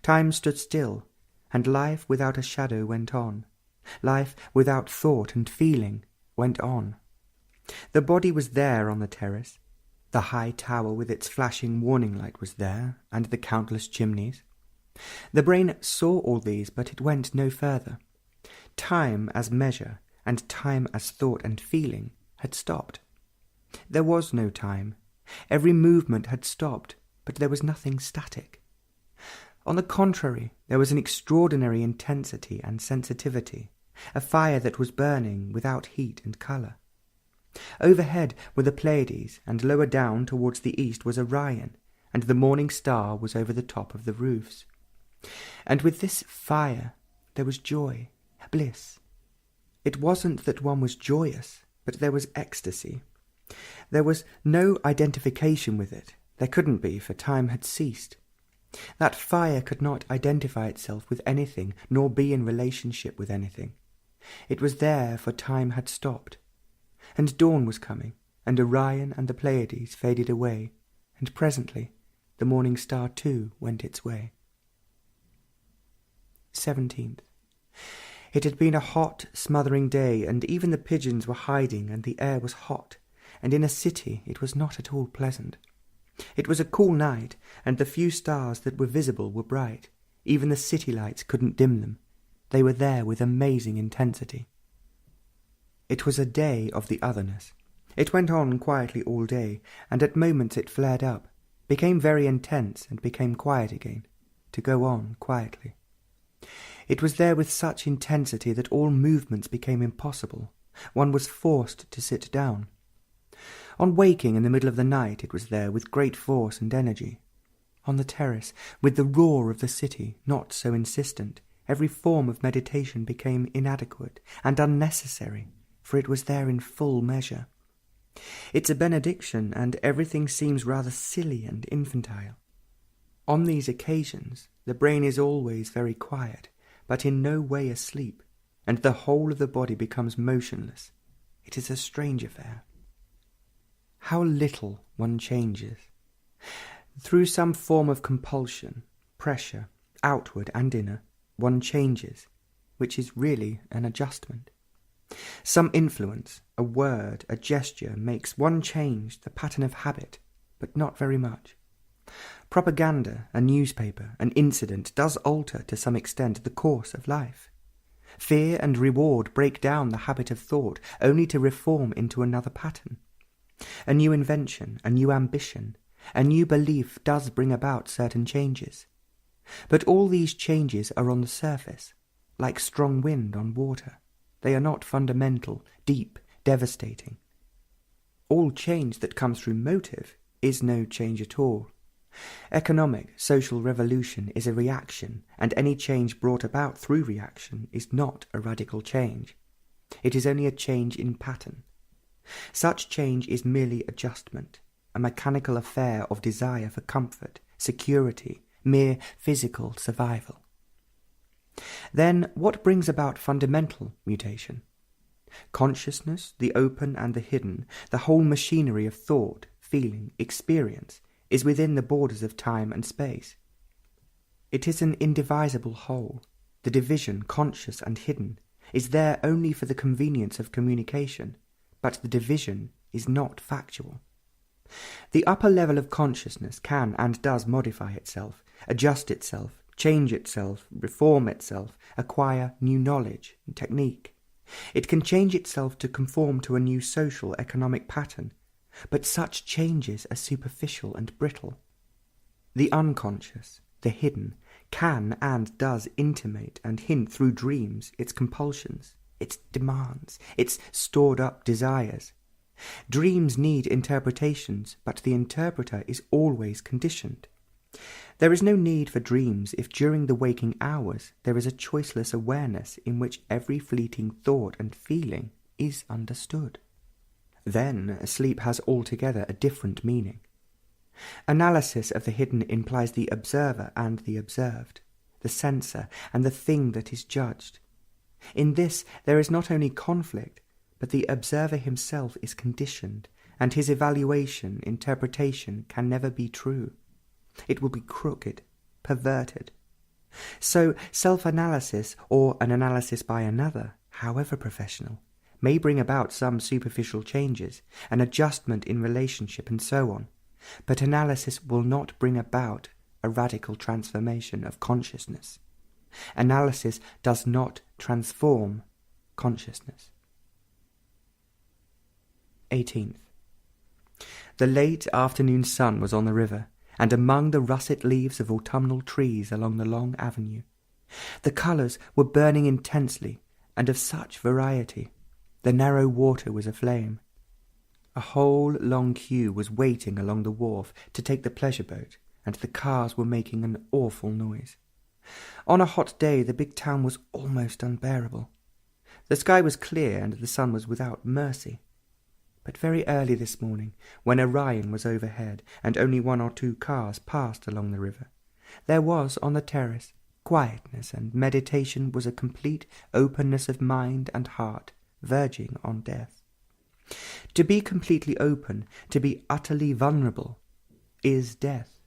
Time stood still, and life without a shadow went on. Life without thought and feeling went on. The body was there on the terrace. The high tower with its flashing warning light was there, and the countless chimneys. The brain saw all these, but it went no further. Time as measure, and time as thought and feeling, had stopped. There was no time. Every movement had stopped, but there was nothing static. On the contrary, there was an extraordinary intensity and sensitivity, a fire that was burning without heat and colour. Overhead were the Pleiades, and lower down towards the east was Orion, and the morning star was over the top of the roofs. And with this fire there was joy, bliss. It wasn't that one was joyous, but there was ecstasy. There was no identification with it. There couldn't be, for time had ceased. That fire could not identify itself with anything, nor be in relationship with anything. It was there, for time had stopped. And dawn was coming, and Orion and the Pleiades faded away, and presently the morning star too went its way. 17th. It had been a hot, smothering day, and even the pigeons were hiding, and the air was hot, and in a city it was not at all pleasant. It was a cool night, and the few stars that were visible were bright. Even the city lights couldn't dim them. They were there with amazing intensity. It was a day of the otherness. It went on quietly all day, and at moments it flared up, became very intense, and became quiet again, to go on quietly. It was there with such intensity that all movements became impossible. One was forced to sit down. On waking in the middle of the night it was there with great force and energy. On the terrace, with the roar of the city not so insistent, every form of meditation became inadequate and unnecessary, for it was there in full measure. It's a benediction, and everything seems rather silly and infantile. On these occasions the brain is always very quiet, but in no way asleep, and the whole of the body becomes motionless. It is a strange affair. How little one changes. Through some form of compulsion, pressure, outward and inner, one changes, which is really an adjustment. Some influence, a word, a gesture, makes one change the pattern of habit, but not very much. Propaganda, a newspaper, an incident does alter to some extent the course of life. Fear and reward break down the habit of thought, only to reform into another pattern. A new invention, a new ambition, a new belief does bring about certain changes. But all these changes are on the surface, like strong wind on water. They are not fundamental, deep, devastating. All change that comes through motive is no change at all. Economic, social revolution is a reaction, and any change brought about through reaction is not a radical change. It is only a change in pattern. Such change is merely adjustment, a mechanical affair of desire for comfort, security, mere physical survival. Then what brings about fundamental mutation? Consciousness, the open and the hidden, the whole machinery of thought, feeling, experience, is within the borders of time and space. It is an indivisible whole. The division, conscious and hidden, is there only for the convenience of communication, but the division is not factual. The upper level of consciousness can and does modify itself, adjust itself, change itself, reform itself, acquire new knowledge and technique. It can change itself to conform to a new social economic pattern, but such changes are superficial and brittle. The unconscious, the hidden, can and does intimate and hint through dreams its compulsions, its demands, its stored-up desires. Dreams need interpretations, but the interpreter is always conditioned. There is no need for dreams if during the waking hours there is a choiceless awareness in which every fleeting thought and feeling is understood. Then sleep has altogether a different meaning. Analysis of the hidden implies the observer and the observed, the censor and the thing that is judged. In this there is not only conflict, but the observer himself is conditioned, and his evaluation, interpretation can never be true. It will be crooked, perverted. So self-analysis, or an analysis by another, however professional, may bring about some superficial changes, an adjustment in relationship and so on, but analysis will not bring about a radical transformation of consciousness. Analysis does not transform consciousness. 18th. The late afternoon sun was on the river, and among the russet leaves of autumnal trees along the long avenue. The colours were burning intensely, and of such variety. The narrow water was aflame. A whole long queue was waiting along the wharf to take the pleasure boat, and the cars were making an awful noise. On a hot day the big town was almost unbearable. The sky was clear and the sun was without mercy. But very early this morning, when Orion was overhead and only 1 or 2 cars passed along the river, There was on the terrace quietness, and meditation was a complete openness of mind and heart, verging on death. To be completely open, to be utterly vulnerable, is death.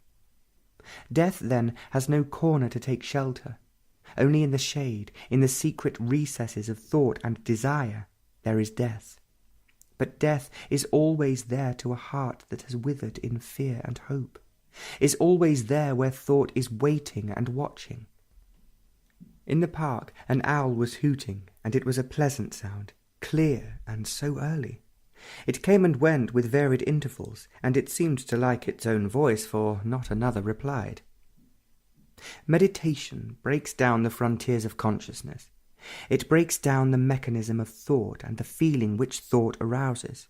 Death, then, has no corner to take shelter. Only in the shade, in the secret recesses of thought and desire, there is death. But death is always there to a heart that has withered in fear and hope, is always there where thought is waiting and watching. In the park an owl was hooting, and it was a pleasant sound, clear and so early. It came and went with varied intervals, and it seemed to like its own voice, for not another replied. Meditation breaks down the frontiers of consciousness. It breaks down the mechanism of thought and the feeling which thought arouses.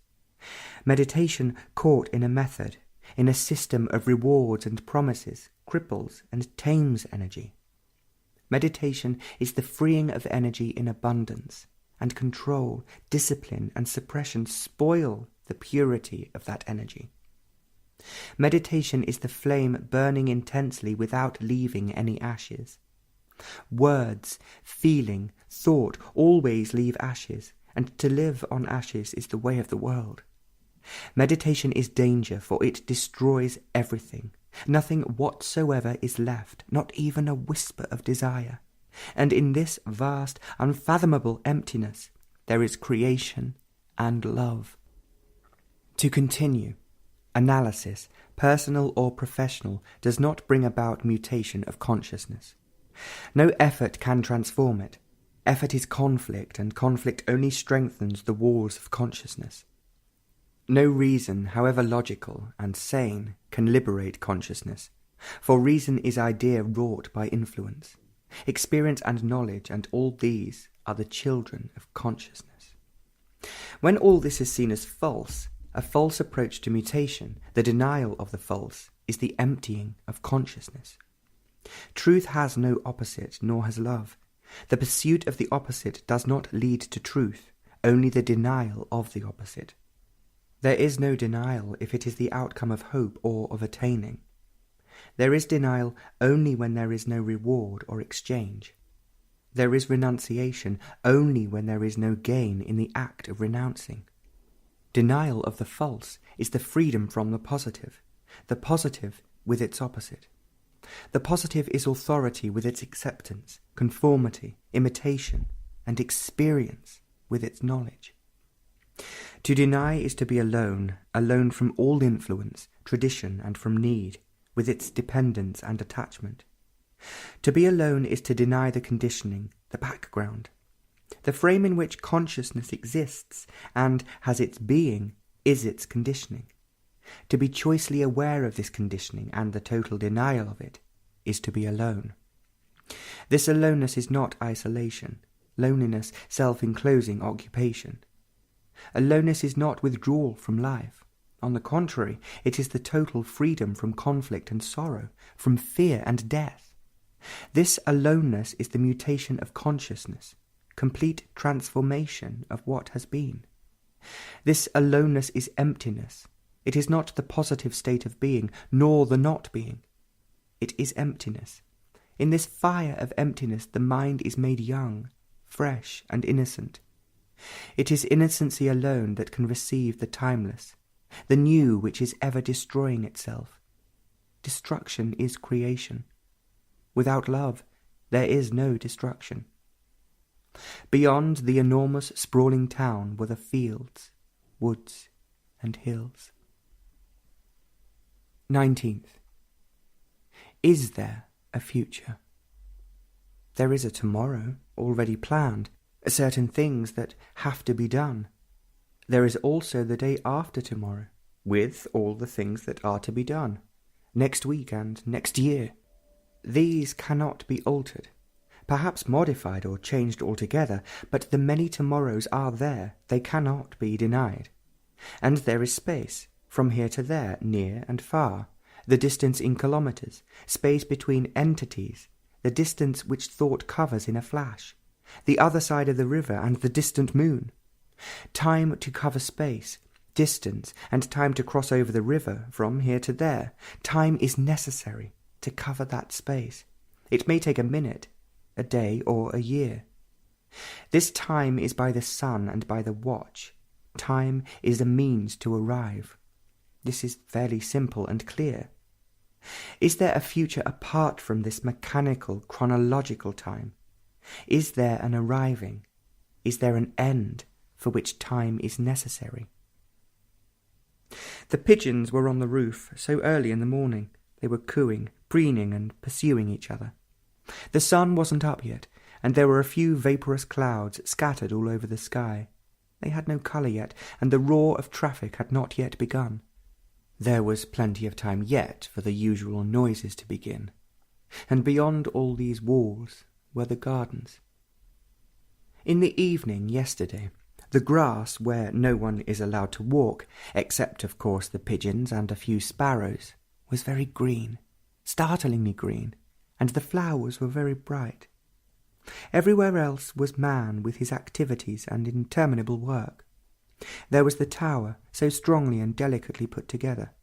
Meditation, caught in a method, in a system of rewards and promises, cripples and tames energy. Meditation is the freeing of energy in abundance, and control, discipline, and suppression spoil the purity of that energy. Meditation is the flame burning intensely without leaving any ashes. Words, feeling, thought always leave ashes, and to live on ashes is the way of the world. Meditation is danger, for it destroys everything. Nothing whatsoever is left, not even a whisper of desire. And in this vast, unfathomable emptiness, there is creation and love. To continue, analysis, personal or professional, does not bring about mutation of consciousness. No effort can transform it. Effort is conflict, and conflict only strengthens the walls of consciousness. No reason, however logical and sane, can liberate consciousness, for reason is idea wrought by influence. Experience and knowledge, and all these are the children of consciousness. When all this is seen as false, a false approach to mutation, the denial of the false, is the emptying of consciousness. Truth has no opposite, nor has love. The pursuit of the opposite does not lead to truth, only the denial of the opposite. There is no denial if it is the outcome of hope or of attaining. There is denial only when there is no reward or exchange. There is renunciation only when there is no gain in the act of renouncing. Denial of the false is the freedom from the positive with its opposite. The positive is authority with its acceptance, conformity, imitation, and experience with its knowledge. To deny is to be alone from all influence, tradition, and from need, with its dependence and attachment. To be alone is to deny the conditioning, the background. The frame in which consciousness exists and has its being is its conditioning. To be choicely aware of this conditioning and the total denial of it is to be alone. This aloneness is not isolation, loneliness, self-enclosing occupation. Aloneness is not withdrawal from life. On the contrary, it is the total freedom from conflict and sorrow, from fear and death. This aloneness is the mutation of consciousness, complete transformation of what has been. This aloneness is emptiness. It is not the positive state of being, nor the not being. It is emptiness. In this fire of emptiness the mind is made young, fresh, and innocent. It is innocency alone that can receive the timeless, the new which is ever destroying itself. Destruction is creation. Without love, there is no destruction. Beyond the enormous sprawling town were the fields, woods, and hills. 19th. Is there a future? There is a tomorrow already planned, certain things that have to be done. There is also the day after tomorrow, with all the things that are to be done, next week and next year. These cannot be altered, perhaps modified or changed altogether, but the many tomorrows are there, they cannot be denied. And there is space, from here to there, near and far, the distance in kilometres, space between entities, the distance which thought covers in a flash, the other side of the river and the distant moon. Time to cover space, distance, and time to cross over the river from here to there. Time is necessary. to cover that space. It may take a minute, a day, or a year. This time is by the sun and by the watch. Time is a means to arrive. This is fairly simple and clear. Is there a future apart from this mechanical, chronological time? Is there an arriving? Is there an end for which time is necessary? The pigeons were on the roof so early in the morning. They were cooing, preening, and pursuing each other. The sun wasn't up yet, and there were a few vaporous clouds scattered all over the sky. They had no colour yet, and the roar of traffic had not yet begun. There was plenty of time yet for the usual noises to begin, and beyond all these walls were the gardens. In the evening yesterday, the grass where no one is allowed to walk, except of course the pigeons and a few sparrows, was very green, startlingly green, and the flowers were very bright. Everywhere else was man with his activities and interminable work. There was the tower, so strongly and delicately put together,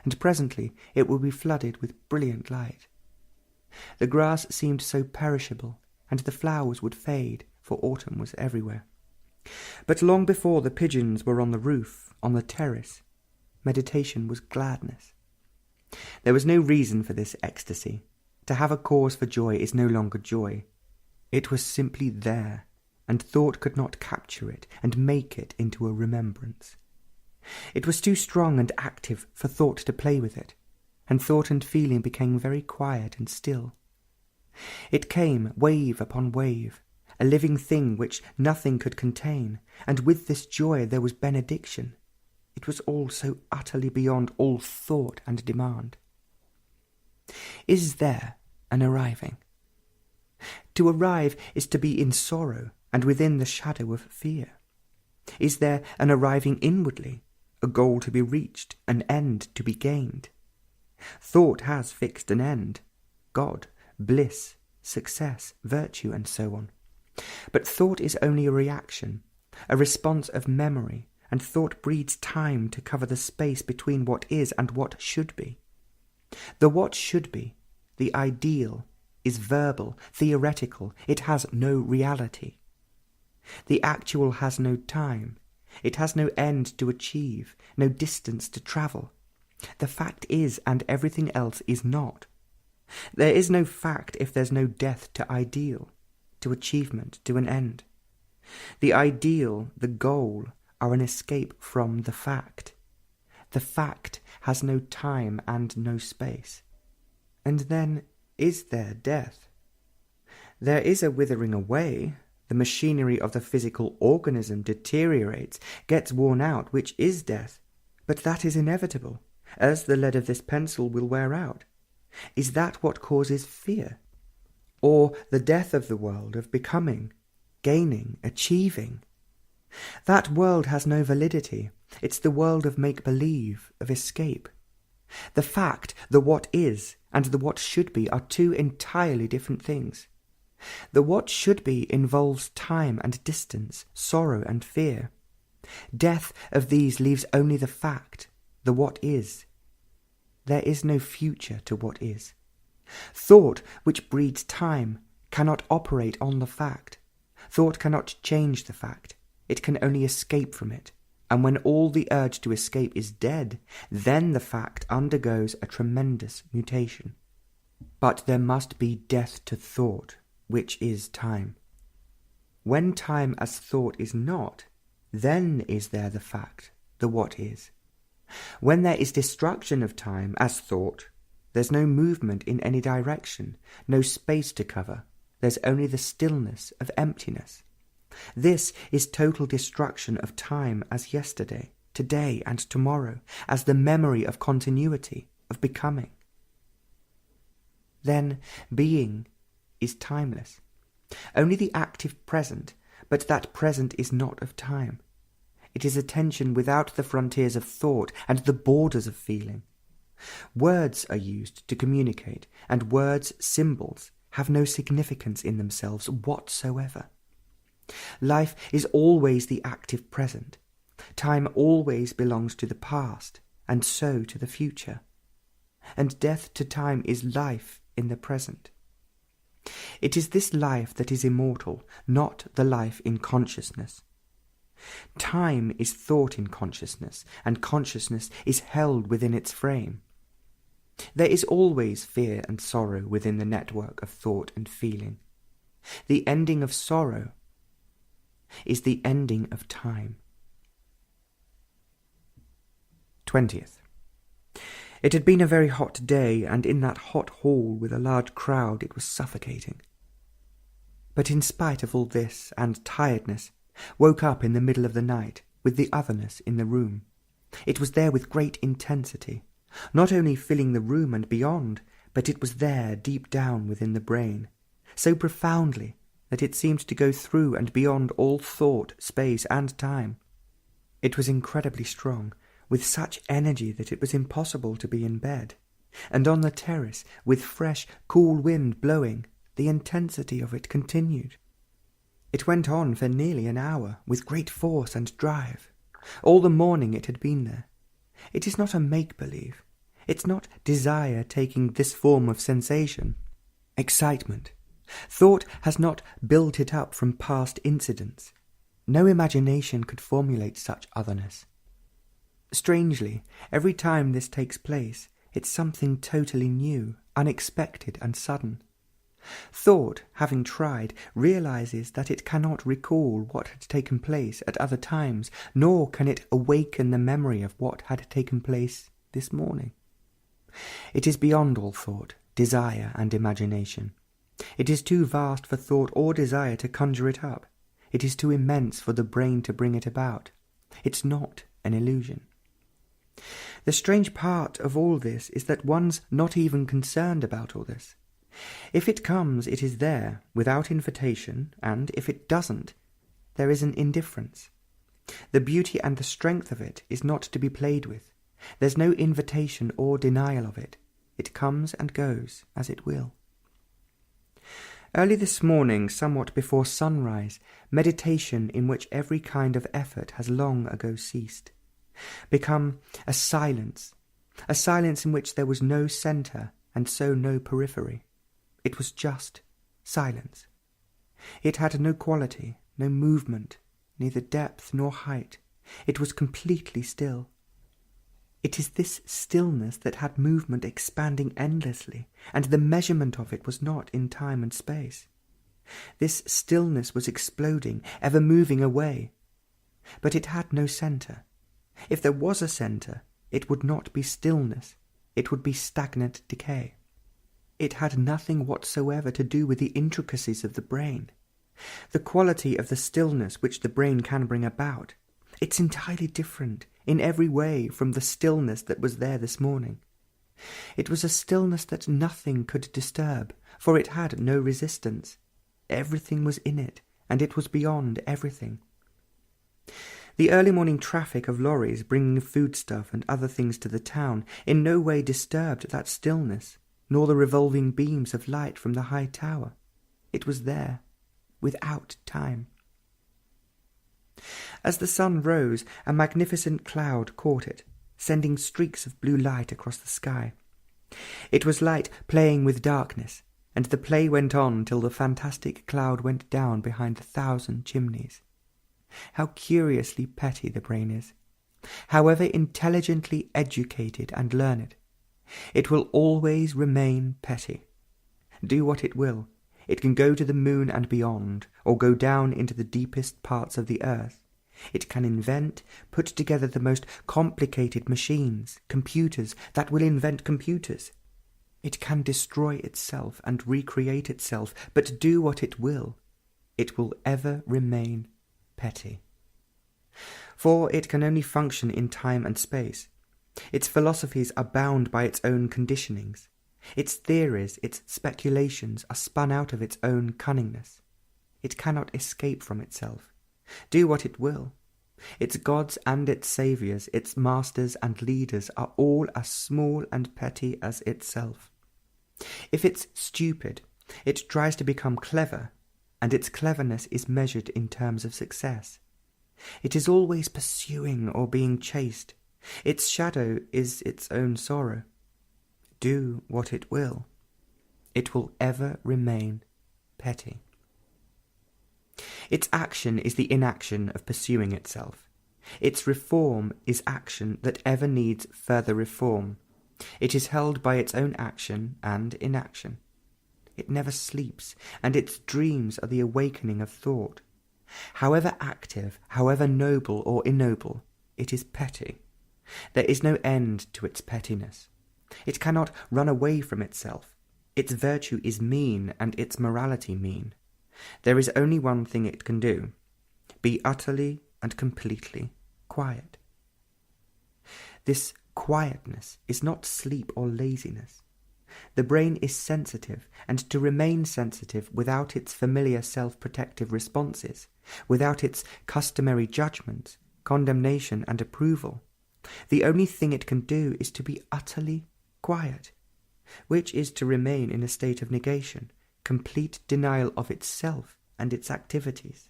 and presently it would be flooded with brilliant light. The grass seemed so perishable, and the flowers would fade, for autumn was everywhere. But long before the pigeons were on the roof, on the terrace, meditation was gladness. There was no reason for this ecstasy. To have a cause for joy is no longer joy. It was simply there, and thought could not capture it and make it into a remembrance. It was too strong and active for thought to play with it, and thought and feeling became very quiet and still. It came wave upon wave, a living thing which nothing could contain, and with this joy there was benediction. It was all so utterly beyond all thought and demand. Is there an arriving? To arrive is to be in sorrow and within the shadow of fear. Is there an arriving inwardly, a goal to be reached, an end to be gained? Thought has fixed an end, God, bliss, success, virtue, and so on. But thought is only a reaction, a response of memory, and thought breeds time to cover the space between what is and what should be. The what should be, the ideal, is verbal, theoretical, it has no reality. The actual has no time, it has no end to achieve, no distance to travel. The fact is, and everything else is not. There is no fact if there's no death to ideal, to achievement, to an end. The ideal, the goal, are an escape from the fact. The fact has no time and no space. And then, is there death? There is a withering away. The machinery of the physical organism deteriorates, gets worn out, which is death. But that is inevitable, as the lead of this pencil will wear out. Is that what causes fear? Or the death of the world, of becoming, gaining, achieving? That world has no validity. It's the world of make-believe, of escape. The fact, the what is, and the what should be are two entirely different things. The what should be involves time and distance, sorrow and fear. Death of these leaves only the fact, the what is. There is no future to what is. Thought, which breeds time, cannot operate on the fact. Thought cannot change the fact. It can only escape from it. And when all the urge to escape is dead, then the fact undergoes a tremendous mutation. But there must be death to thought, which is time. When time as thought is not, then is there the fact, the what is. When there is destruction of time as thought, there's no movement in any direction, no space to cover, there's only the stillness of emptiness. This is total destruction of time as yesterday, today and tomorrow, as the memory of continuity, of becoming. Then being is timeless. Only the active present, but that present is not of time. It is attention without the frontiers of thought and the borders of feeling. Words are used to communicate, and words, symbols, have no significance in themselves whatsoever. Life is always the active present. Time always belongs to the past, and so to the future. and death to time is life in the present. It is this life that is immortal, not the life in consciousness. Time is thought in consciousness, and consciousness is held within its frame. There is always fear and sorrow within the network of thought and feeling. The ending of sorrow is the ending of time. 20th. It had been a very hot day, and in that hot hall with a large crowd it was suffocating. But in spite of all this and tiredness, woke up in the middle of the night with the otherness in the room. It was there with great intensity, not only filling the room and beyond, but it was there deep down within the brain, so profoundly that it seemed to go through and beyond all thought, space, and time. It was incredibly strong, with such energy that it was impossible to be in bed, and on the terrace, with fresh, cool wind blowing, the intensity of it continued. It went on for nearly an hour, with great force and drive. All the morning it had been there. It is not a make-believe. It's not desire taking this form of sensation. Excitement. Thought has not built it up from past incidents. No imagination could formulate such otherness. Strangely, every time this takes place, it's something totally new, unexpected and sudden. Thought, having tried, realizes that it cannot recall what had taken place at other times, nor can it awaken the memory of what had taken place this morning. It is beyond all thought, desire, and imagination. It is too vast for thought or desire to conjure it up. It is too immense for the brain to bring it about. It's not an illusion. The strange part of all this is that one's not even concerned about all this. If it comes, it is there, without invitation, and if it doesn't, there is an indifference. The beauty and the strength of it is not to be played with. There's no invitation or denial of it. It comes and goes as it will. Early this morning, somewhat before sunrise, meditation in which every kind of effort has long ago ceased, become a silence in which there was no centre and so no periphery. It was just silence. It had no quality, no movement, neither depth nor height. It was completely still. It is this stillness that had movement expanding endlessly, and the measurement of it was not in time and space. This stillness was exploding, ever moving away. But it had no centre. If there was a centre, it would not be stillness. It would be stagnant decay. It had nothing whatsoever to do with the intricacies of the brain. The quality of the stillness which the brain can bring about, it's entirely different in every way from the stillness that was there this morning. It was a stillness that nothing could disturb, for it had no resistance. Everything was in it, and it was beyond everything. The early morning traffic of lorries bringing foodstuff and other things to the town in no way disturbed that stillness, nor the revolving beams of light from the high tower. It was there, without time. As the sun rose, a magnificent cloud caught it, sending streaks of blue light across the sky. It was light playing with darkness, and the play went on till the fantastic cloud went down behind 1,000 chimneys. How curiously petty the brain is! However intelligently educated and learned, it will always remain petty. Do what it will, it can go to the moon and beyond, or go down into the deepest parts of the earth. It can invent, put together the most complicated machines, computers, that will invent computers. It can destroy itself and recreate itself, but do what it will ever remain petty. For it can only function in time and space. Its philosophies are bound by its own conditionings. Its theories, its speculations are spun out of its own cunningness. It cannot escape from itself. Do what it will. Its gods and its saviours, its masters and leaders are all as small and petty as itself. If it's stupid, it tries to become clever, and its cleverness is measured in terms of success. It is always pursuing or being chased. Its shadow is its own sorrow. do what it will, it will ever remain petty. Its action is the inaction of pursuing itself. Its reform is action that ever needs further reform. It is held by its own action and inaction. It never sleeps, and its dreams are the awakening of thought. However active, however noble or ignoble, it is petty. There is no end to its pettiness. It cannot run away from itself. Its virtue is mean, and its morality mean. There is only one thing it can do: be utterly and completely quiet. This quietness is not sleep or laziness. The brain is sensitive, and to remain sensitive without its familiar self-protective responses, without its customary judgments, condemnation and approval, the only thing it can do is to be utterly quiet, which is to remain in a state of negation, complete denial of itself and its activities.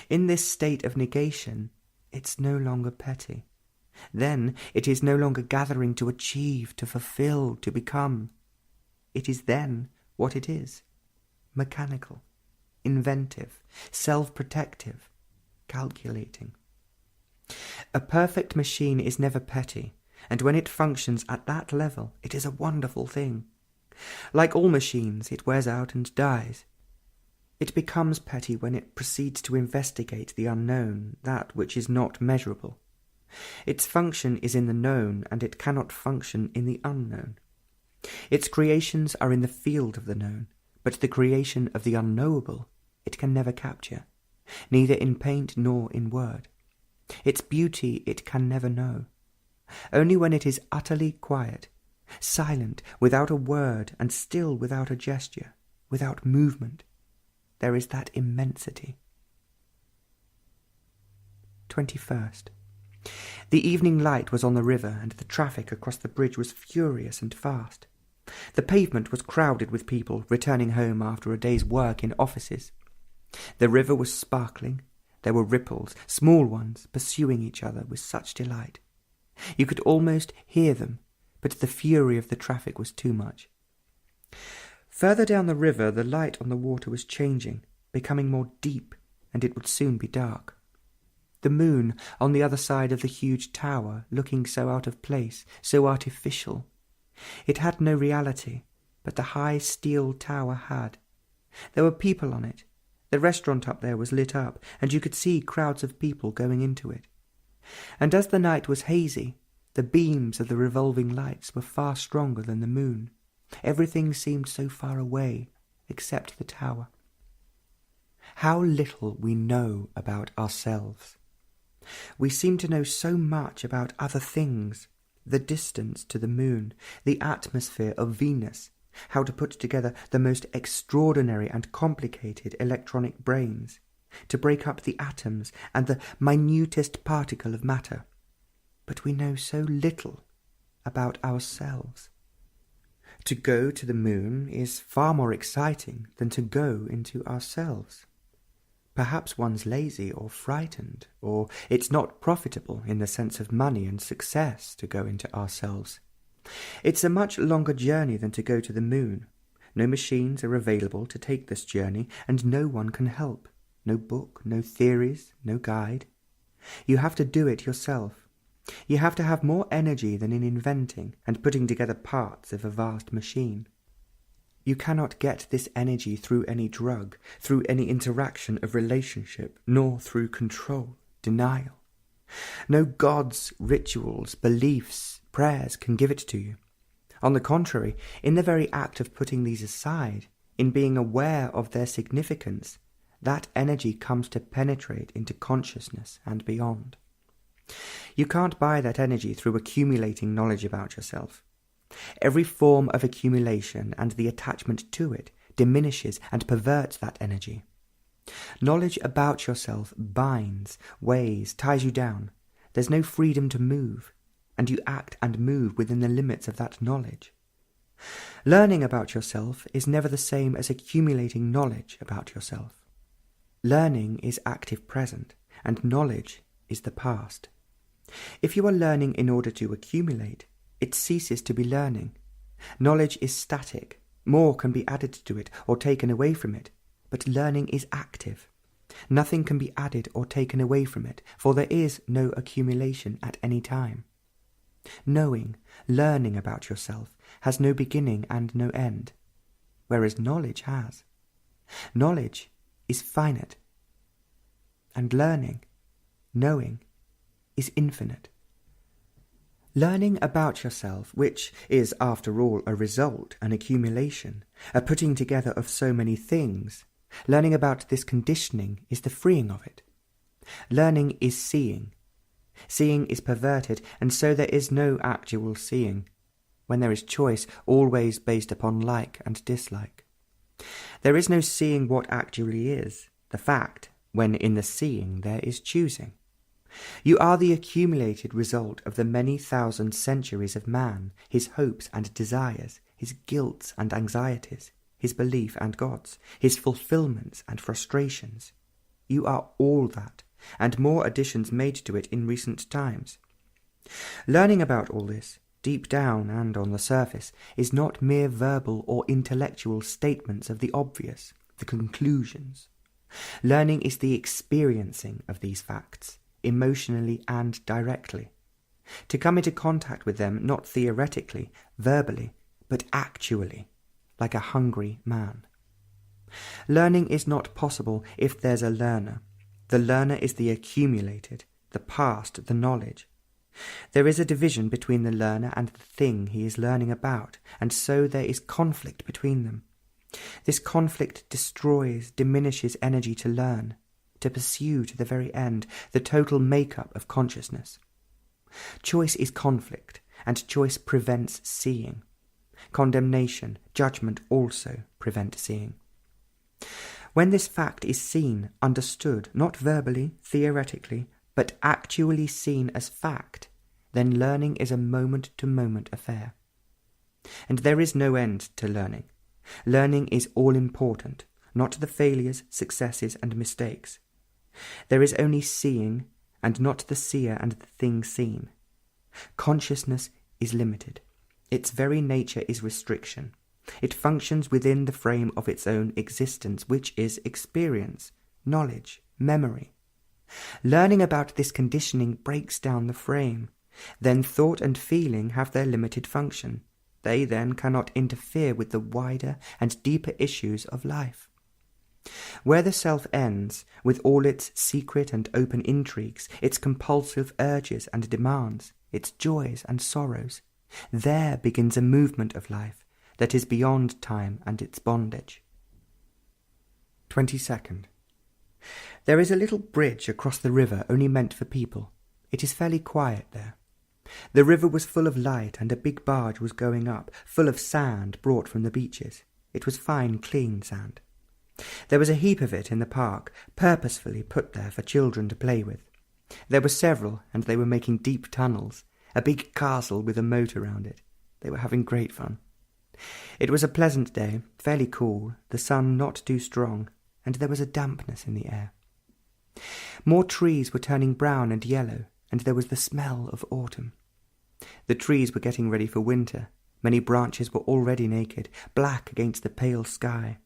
In this state of negation, it's no longer petty. Then it is no longer gathering to achieve, to fulfill, to become. It is then what it is: mechanical, inventive, self-protective, calculating. A perfect machine is never petty, and when it functions at that level, it is a wonderful thing. Like all machines, it wears out and dies. It becomes petty when it proceeds to investigate the unknown, that which is not measurable. Its function is in the known, and it cannot function in the unknown. Its creations are in the field of the known, but the creation of the unknowable it can never capture, neither in paint nor in word. Its beauty it can never know. Only when it is utterly quiet, silent, without a word, and still without a gesture, without movement, there is that immensity. 21st. The evening light was on the river, and the traffic across the bridge was furious and fast. The pavement was crowded with people returning home after a day's work in offices. The river was sparkling. There were ripples, small ones, pursuing each other with such delight. You could almost hear them, but the fury of the traffic was too much. Further down the river, the light on the water was changing, becoming more deep, and it would soon be dark. The moon on the other side of the huge tower, looking so out of place, so artificial. It had no reality, but the high steel tower had. There were people on it. The restaurant up there was lit up, and you could see crowds of people going into it. And as the night was hazy, the beams of the revolving lights were far stronger than the moon. Everything seemed so far away, except the tower. How little we know about ourselves. We seem to know so much about other things: the distance to the moon, the atmosphere of Venus, how to put together the most extraordinary and complicated electronic brains, to break up the atoms and the minutest particle of matter. But we know so little about ourselves. To go to the moon is far more exciting than to go into ourselves. Perhaps one's lazy or frightened, or it's not profitable in the sense of money and success to go into ourselves. It's a much longer journey than to go to the moon. No machines are available to take this journey, and no one can help. No book, no theories, no guide. You have to do it yourself. You have to have more energy than in inventing and putting together parts of a vast machine. You cannot get this energy through any drug, through any interaction of relationship, nor through control, denial. No gods, rituals, beliefs, prayers can give it to you. On the contrary, in the very act of putting these aside, in being aware of their significance, that energy comes to penetrate into consciousness and beyond. You can't buy that energy through accumulating knowledge about yourself. Every form of accumulation and the attachment to it diminishes and perverts that energy. Knowledge about yourself binds, weighs, ties you down. There's no freedom to move, and you act and move within the limits of that knowledge. Learning about yourself is never the same as accumulating knowledge about yourself. Learning is active present, and knowledge is the past. If you are learning in order to accumulate, it ceases to be learning. Knowledge is static. More can be added to it or taken away from it, but learning is active. Nothing can be added or taken away from it, for there is no accumulation at any time. Knowing, learning about yourself, has no beginning and no end, whereas knowledge has. Knowledge is finite, and learning, knowing, is infinite. Learning about yourself, which is after all a result, an accumulation, a putting together of so many things, learning about this conditioning is the freeing of it. Learning is seeing. Seeing is perverted, and so there is no actual seeing, when there is choice always based upon like and dislike. There is no seeing what actually is, the fact, when in the seeing there is choosing. You are the accumulated result of the many thousand centuries of man, his hopes and desires, his guilts and anxieties, his belief and gods, his fulfillments and frustrations. You are all that, and more additions made to it in recent times. Learning about all this, deep down and on the surface, is not mere verbal or intellectual statements of the obvious, the conclusions. Learning is the experiencing of these facts, emotionally and directly, to come into contact with them not theoretically, verbally, but actually, like a hungry man. Learning is not possible if there's a learner. The learner is the accumulated, the past, the knowledge. There is a division between the learner and the thing he is learning about, and so there is conflict between them. This conflict destroys, diminishes energy to learn, to pursue to the very end the total make-up of consciousness. Choice is conflict, and choice prevents seeing. Condemnation, judgment also prevent seeing. When this fact is seen, understood, not verbally, theoretically, but actually seen as fact, then learning is a moment-to-moment affair. And there is no end to learning. Learning is all-important, not the failures, successes, and mistakes. There is only seeing, and not the seer and the thing seen. Consciousness is limited. Its very nature is restriction. It functions within the frame of its own existence, which is experience, knowledge, memory. Learning about this conditioning breaks down the frame. Then thought and feeling have their limited function. They then cannot interfere with the wider and deeper issues of life. Where the self ends, with all its secret and open intrigues, its compulsive urges and demands, its joys and sorrows, there begins a movement of life that is beyond time and its bondage. 22nd. There is a little bridge across the river only meant for people. It is fairly quiet there. The river was full of light, and a big barge was going up, full of sand brought from the beaches. It was fine, clean sand. There was a heap of it in the park, purposefully put there for children to play with. There were several, and they were making deep tunnels, a big castle with a moat around it. They were having great fun. It was a pleasant day, fairly cool, the sun not too strong, and there was a dampness in the air. More trees were turning brown and yellow, and there was the smell of autumn. The trees were getting ready for winter. Many branches were already naked, black against the pale sky.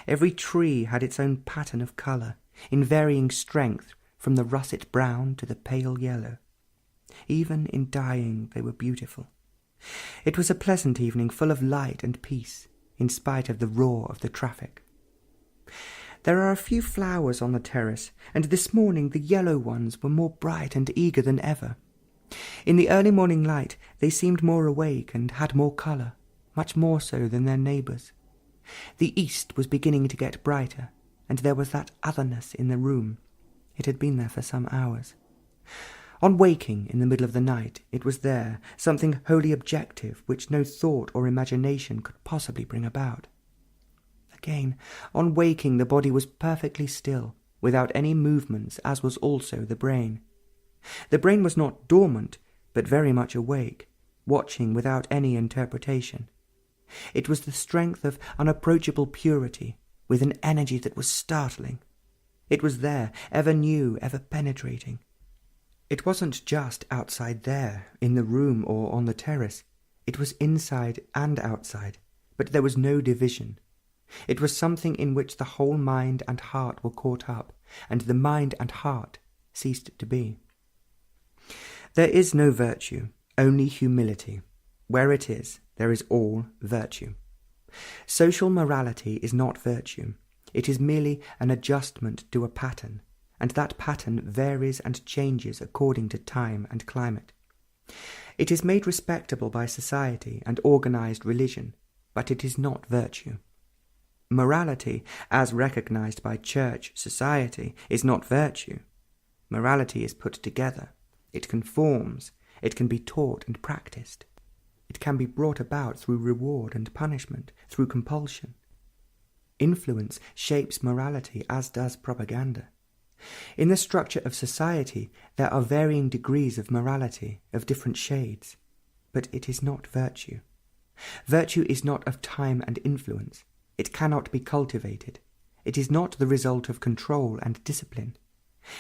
Every tree had its own pattern of colour, in varying strength from the russet brown to the pale yellow. Even in dying they were beautiful. It was a pleasant evening, full of light and peace, in spite of the roar of the traffic. There are a few flowers on the terrace, and this morning the yellow ones were more bright and eager than ever. In the early morning light they seemed more awake and had more colour, much more so than their neighbours. The east was beginning to get brighter, and there was that otherness in the room. It had been there for some hours. On waking in the middle of the night, it was there, something wholly objective, which no thought or imagination could possibly bring about. Again, on waking, the body was perfectly still, without any movements, as was also the brain. The brain was not dormant, but very much awake, watching without any interpretation. It was the strength of unapproachable purity, with an energy that was startling. It was there, ever new, ever penetrating. It wasn't just outside there, in the room or on the terrace. It was inside and outside, but there was no division. It was something in which the whole mind and heart were caught up, and the mind and heart ceased to be. There is no virtue, only humility. Where it is, there is all virtue. Social morality is not virtue. It is merely an adjustment to a pattern, and that pattern varies and changes according to time and climate. It is made respectable by society and organized religion, but it is not virtue. Morality, as recognized by church society, is not virtue. Morality is put together. It conforms. It can be taught and practiced. It can be brought about through reward and punishment, through compulsion. Influence shapes morality, as does propaganda. In the structure of society, there are varying degrees of morality, of different shades, but it is not virtue. Virtue is not of time and influence. It cannot be cultivated. It is not the result of control and discipline.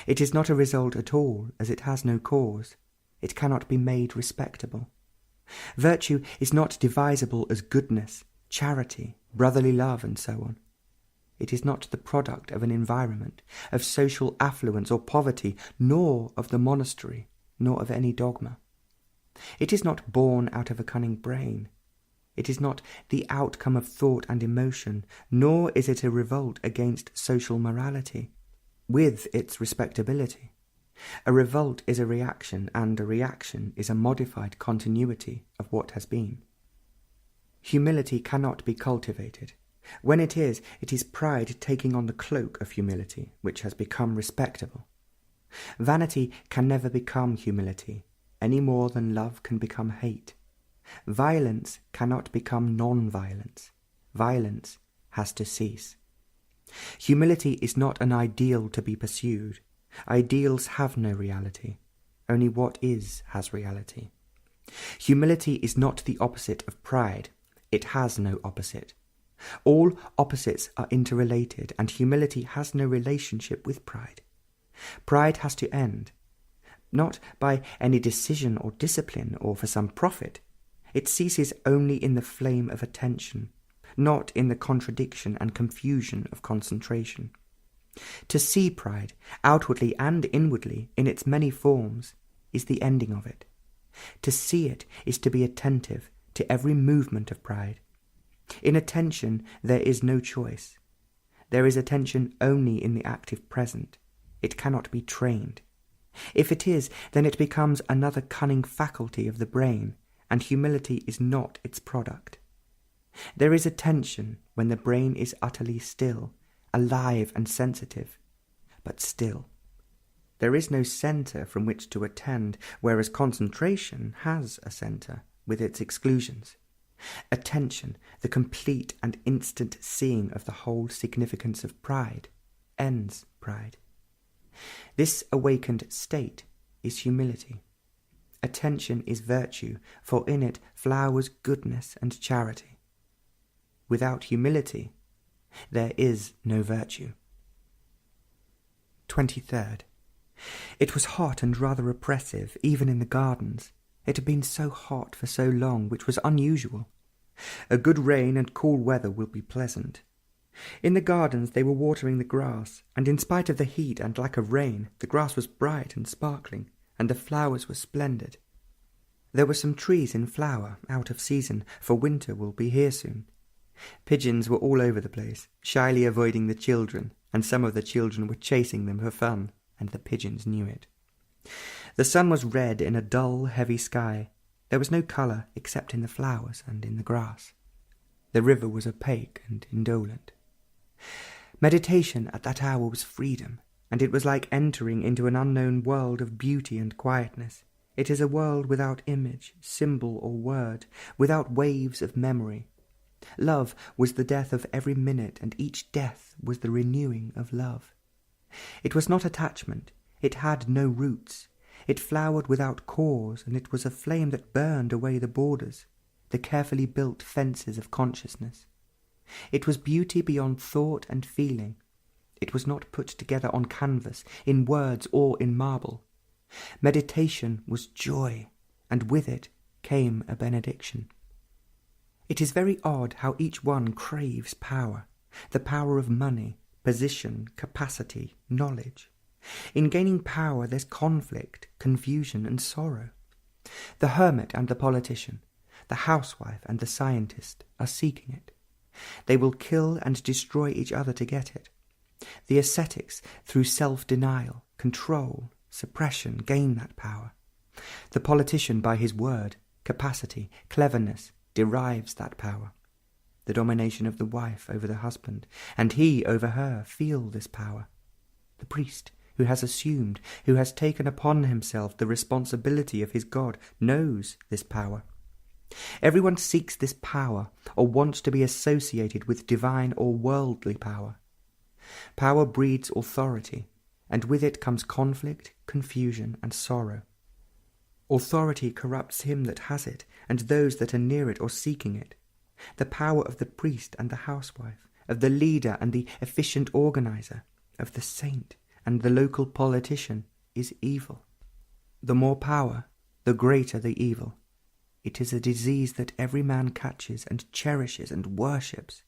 It is not a result at all, as it has no cause. It cannot be made respectable. Virtue is not divisible as goodness, charity, brotherly love, and so on. It is not the product of an environment, of social affluence or poverty, nor of the monastery, nor of any dogma. It is not born out of a cunning brain. It is not the outcome of thought and emotion, nor is it a revolt against social morality, with its respectability. A revolt is a reaction, and a reaction is a modified continuity of what has been. Humility cannot be cultivated. When it is pride taking on the cloak of humility, which has become respectable. Vanity can never become humility, any more than love can become hate. Violence cannot become non-violence. Violence has to cease. Humility is not an ideal to be pursued. Ideals have no reality. Only what is has reality. Humility is not the opposite of pride. It has no opposite. All opposites are interrelated, and humility has no relationship with pride. Pride has to end, not by any decision or discipline or for some profit. It ceases only in the flame of attention, not in the contradiction and confusion of concentration. To see pride, outwardly and inwardly, in its many forms, is the ending of it. To see it is to be attentive to every movement of pride. In attention there is no choice. There is attention only in the active present. It cannot be trained. If it is, then it becomes another cunning faculty of the brain, and humility is not its product. There is attention when the brain is utterly still, alive and sensitive, but still. There is no centre from which to attend, whereas concentration has a centre, with its exclusions. Attention, the complete and instant seeing of the whole significance of pride, ends pride. This awakened state is humility. Attention is virtue, for in it flowers goodness and charity. Without humility, there is no virtue. 23rd. It was hot and rather oppressive, even in the gardens. It had been so hot for so long, which was unusual. A good rain and cool weather will be pleasant. In the gardens they were watering the grass, and in spite of the heat and lack of rain, the grass was bright and sparkling, and the flowers were splendid. There were some trees in flower, out of season, for winter will be here soon. Pigeons were all over the place, shyly avoiding the children, and some of the children were chasing them for fun, and the pigeons knew it. The sun was red in a dull, heavy sky. There was no colour except in the flowers and in the grass. The river was opaque and indolent. Meditation at that hour was freedom, and it was like entering into an unknown world of beauty and quietness. It is a world without image, symbol, or word, without waves of memory. Love was the death of every minute, and each death was the renewing of love. It was not attachment. It had no roots. It flowered without cause, and it was a flame that burned away the borders, the carefully built fences of consciousness. It was beauty beyond thought and feeling. It was not put together on canvas, in words or in marble. Meditation was joy, and with it came a benediction. It is very odd how each one craves power, the power of money, position, capacity, knowledge. In gaining power there's conflict, confusion and sorrow. The hermit and the politician, the housewife and the scientist are seeking it. They will kill and destroy each other to get it. The ascetics, through self-denial, control, suppression, gain that power. The politician, by his word, capacity, cleverness, derives that power. The domination of the wife over the husband, and he over her, feel this power. The priest, who has assumed, who has taken upon himself the responsibility of his God, knows this power. Everyone seeks this power, or wants to be associated with divine or worldly power. Power breeds authority, and with it comes conflict, confusion, and sorrow. Authority corrupts him that has it, and those that are near it or seeking it. The power of the priest and the housewife, of the leader and the efficient organizer, of the saint and the local politician, is evil. The more power, the greater the evil. It is a disease that every man catches and cherishes and worships.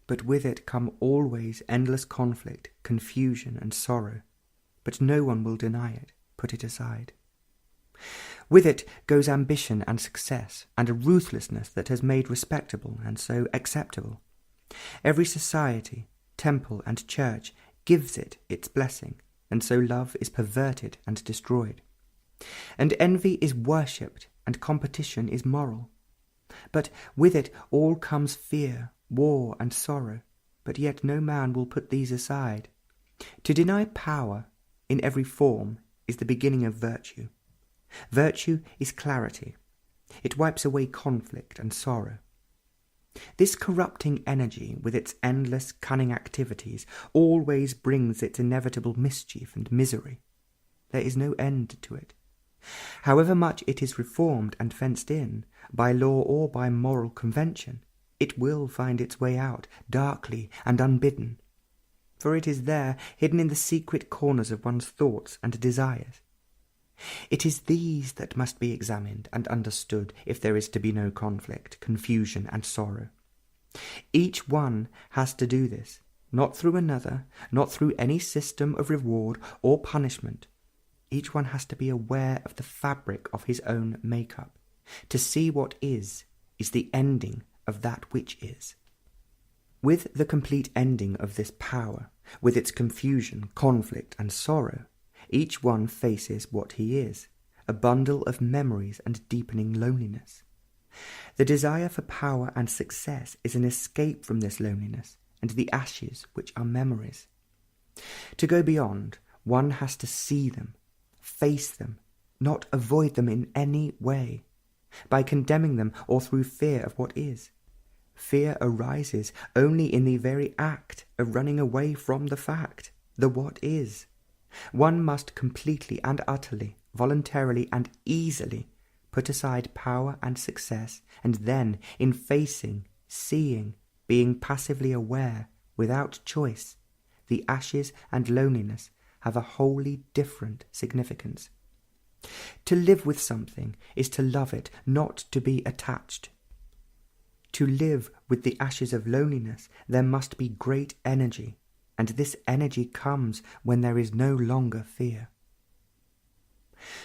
But with it come always endless conflict, confusion and sorrow. But no one will deny it, put it aside. With it goes ambition and success, and a ruthlessness that has made respectable and so acceptable. Every society, temple and church gives it its blessing, and so love is perverted and destroyed. And envy is worshipped, and competition is moral. But with it all comes fear, war and sorrow, but yet no man will put these aside. To deny power in every form is the beginning of virtue. Virtue is clarity. It wipes away conflict and sorrow. This corrupting energy, with its endless cunning activities, always brings its inevitable mischief and misery. There is no end to it. However much it is reformed and fenced in, by law or by moral convention, it will find its way out, darkly and unbidden. For it is there, hidden in the secret corners of one's thoughts and desires. It is these that must be examined and understood if there is to be no conflict, confusion and sorrow. Each one has to do this, not through another, not through any system of reward or punishment. Each one has to be aware of the fabric of his own make-up. To see what is the ending of that which is. With the complete ending of this power, with its confusion, conflict and sorrow, each one faces what he is, a bundle of memories and deepening loneliness. The desire for power and success is an escape from this loneliness and the ashes which are memories. To go beyond, one has to see them, face them, not avoid them in any way, by condemning them or through fear of what is. Fear arises only in the very act of running away from the fact, the what is. One must completely and utterly, voluntarily and easily put aside power and success, and then, in facing, seeing, being passively aware, without choice, the ashes and loneliness have a wholly different significance. To live with something is to love it, not to be attached. To live with the ashes of loneliness, there must be great energy, and this energy comes when there is no longer fear.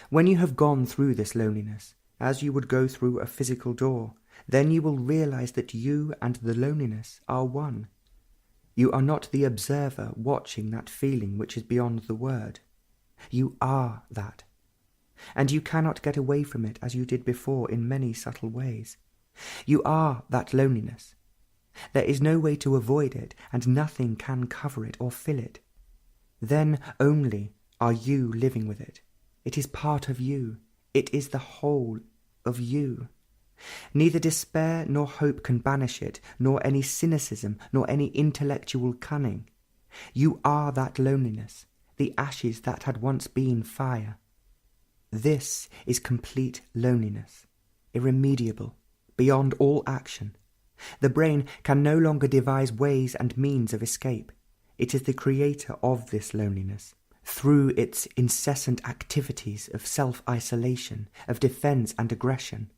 When you have gone through this loneliness, as you would go through a physical door, then you will realize that you and the loneliness are one. You are not the observer watching that feeling which is beyond the word. You are that. And you cannot get away from it as you did before in many subtle ways. You are that loneliness. There is no way to avoid it, and nothing can cover it or fill it. Then only are you living with it. It is part of you. It is the whole of you. Neither despair nor hope can banish it, nor any cynicism, nor any intellectual cunning. You are that loneliness, the ashes that had once been fire. This is complete loneliness, irremediable, beyond all action. The brain can no longer devise ways and means of escape. It is the creator of this loneliness, through its incessant activities of self-isolation, of defense and aggression.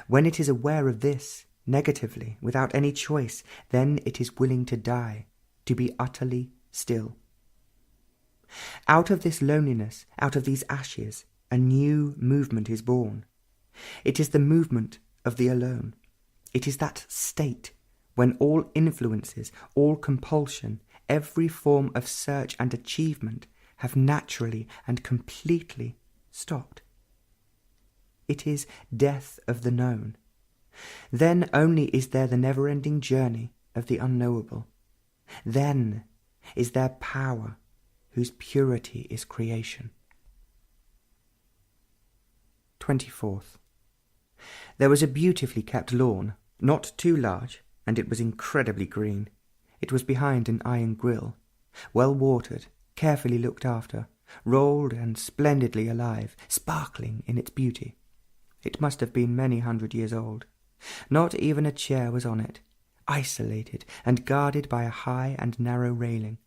When it is aware of this, negatively, without any choice, then it is willing to die, to be utterly still. Out of this loneliness, out of these ashes, a new movement is born. It is the movement of the alone. It is that state when all influences, all compulsion, every form of search and achievement have naturally and completely stopped. It is death of the known. Then only is there the never-ending journey of the unknowable. Then is there power whose purity is creation. 24th. There was a beautifully kept lawn, not too large, and it was incredibly green. It was behind an iron grill, well watered, carefully looked after, rolled and splendidly alive, sparkling in its beauty. It must have been many 100 years old. Not even a chair was on it, isolated and guarded by a high and narrow railing.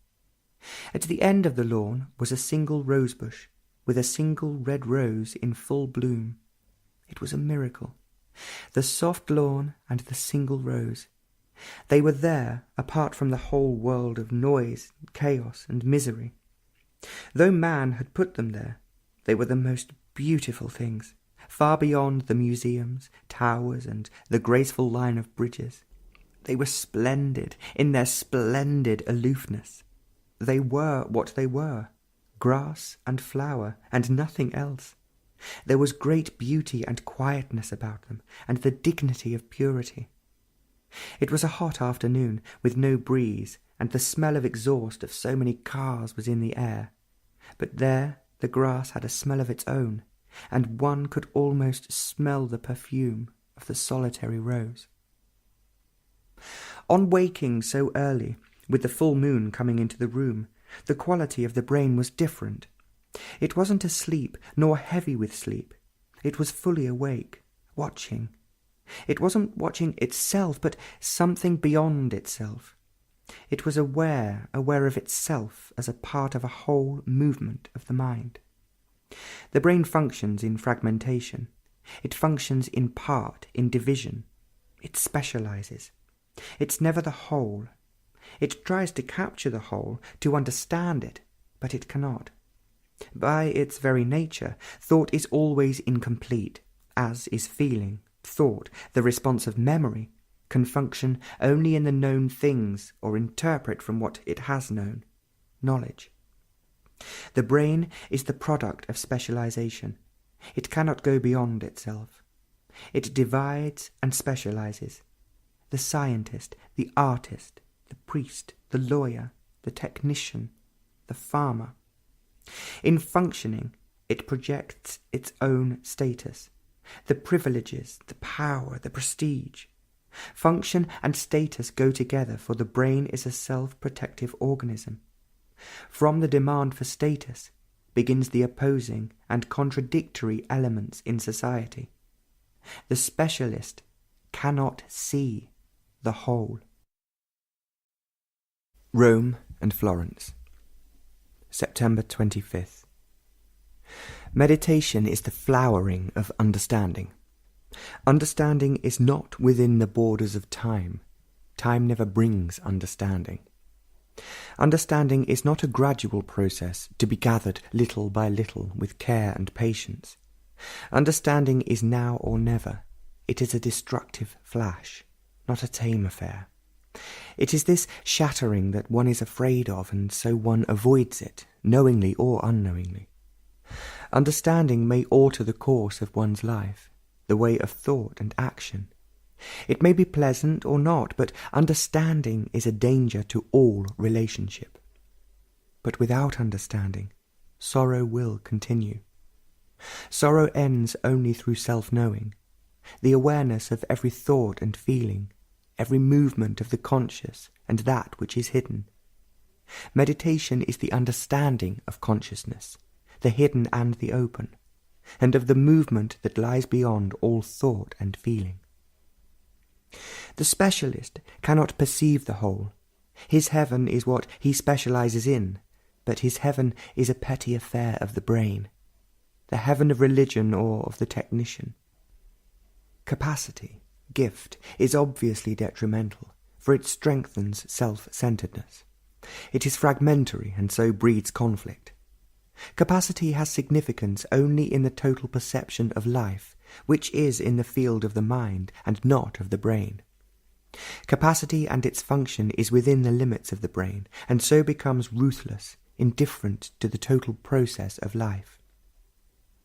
At the end of the lawn was a single rose bush, with a single red rose in full bloom. It was a miracle. The soft lawn and the single rose. They were there apart from the whole world of noise, chaos, and misery. Though man had put them there, they were the most beautiful things, far beyond the museums, towers, and the graceful line of bridges. They were splendid in their splendid aloofness. They were what they were, grass and flower, and nothing else. There was great beauty and quietness about them, and the dignity of purity. It was a hot afternoon, with no breeze, and the smell of exhaust of so many cars was in the air. But there the grass had a smell of its own, and one could almost smell the perfume of the solitary rose. On waking so early, with the full moon coming into the room, the quality of the brain was different. It wasn't asleep, nor heavy with sleep. It was fully awake, watching. It wasn't watching itself, but something beyond itself. It was aware of itself as a part of a whole movement of the mind. The brain functions in fragmentation. It functions in part, in division. It specializes. It's never the whole. It tries to capture the whole, to understand it, but it cannot. By its very nature, thought is always incomplete, as is feeling. Thought, the response of memory, can function only in the known things or interpret from what it has known, knowledge. The brain is the product of specialization. It cannot go beyond itself. It divides and specializes. The scientist, the artist, the priest, the lawyer, the technician, the farmer. In functioning, it projects its own status, the privileges, the power, the prestige. Function and status go together, for the brain is a self-protective organism. From the demand for status begins the opposing and contradictory elements in society. The specialist cannot see the whole. Rome and Florence, September 25th. Meditation is the flowering of understanding. Understanding is not within the borders of time. Time never brings understanding. Understanding is not a gradual process to be gathered little by little with care and patience. Understanding is now or never. It is a destructive flash, not a tame affair. It is this shattering that one is afraid of, and so one avoids it, knowingly or unknowingly. Understanding may alter the course of one's life, the way of thought and action. It may be pleasant or not, but understanding is a danger to all relationship. But without understanding, sorrow will continue. Sorrow ends only through self-knowing, the awareness of every thought and feeling, every movement of the conscious and that which is hidden. Meditation is the understanding of consciousness, the hidden and the open, and of the movement that lies beyond all thought and feeling. The specialist cannot perceive the whole. His heaven is what he specializes in, but his heaven is a petty affair of the brain, the heaven of religion or of the technician. Capacity, gift, is obviously detrimental, for it strengthens self-centeredness. It is fragmentary and so breeds conflict. Capacity has significance only in the total perception of life, which is in the field of the mind and not of the brain. Capacity and its function is within the limits of the brain, and so becomes ruthless, indifferent to the total process of life.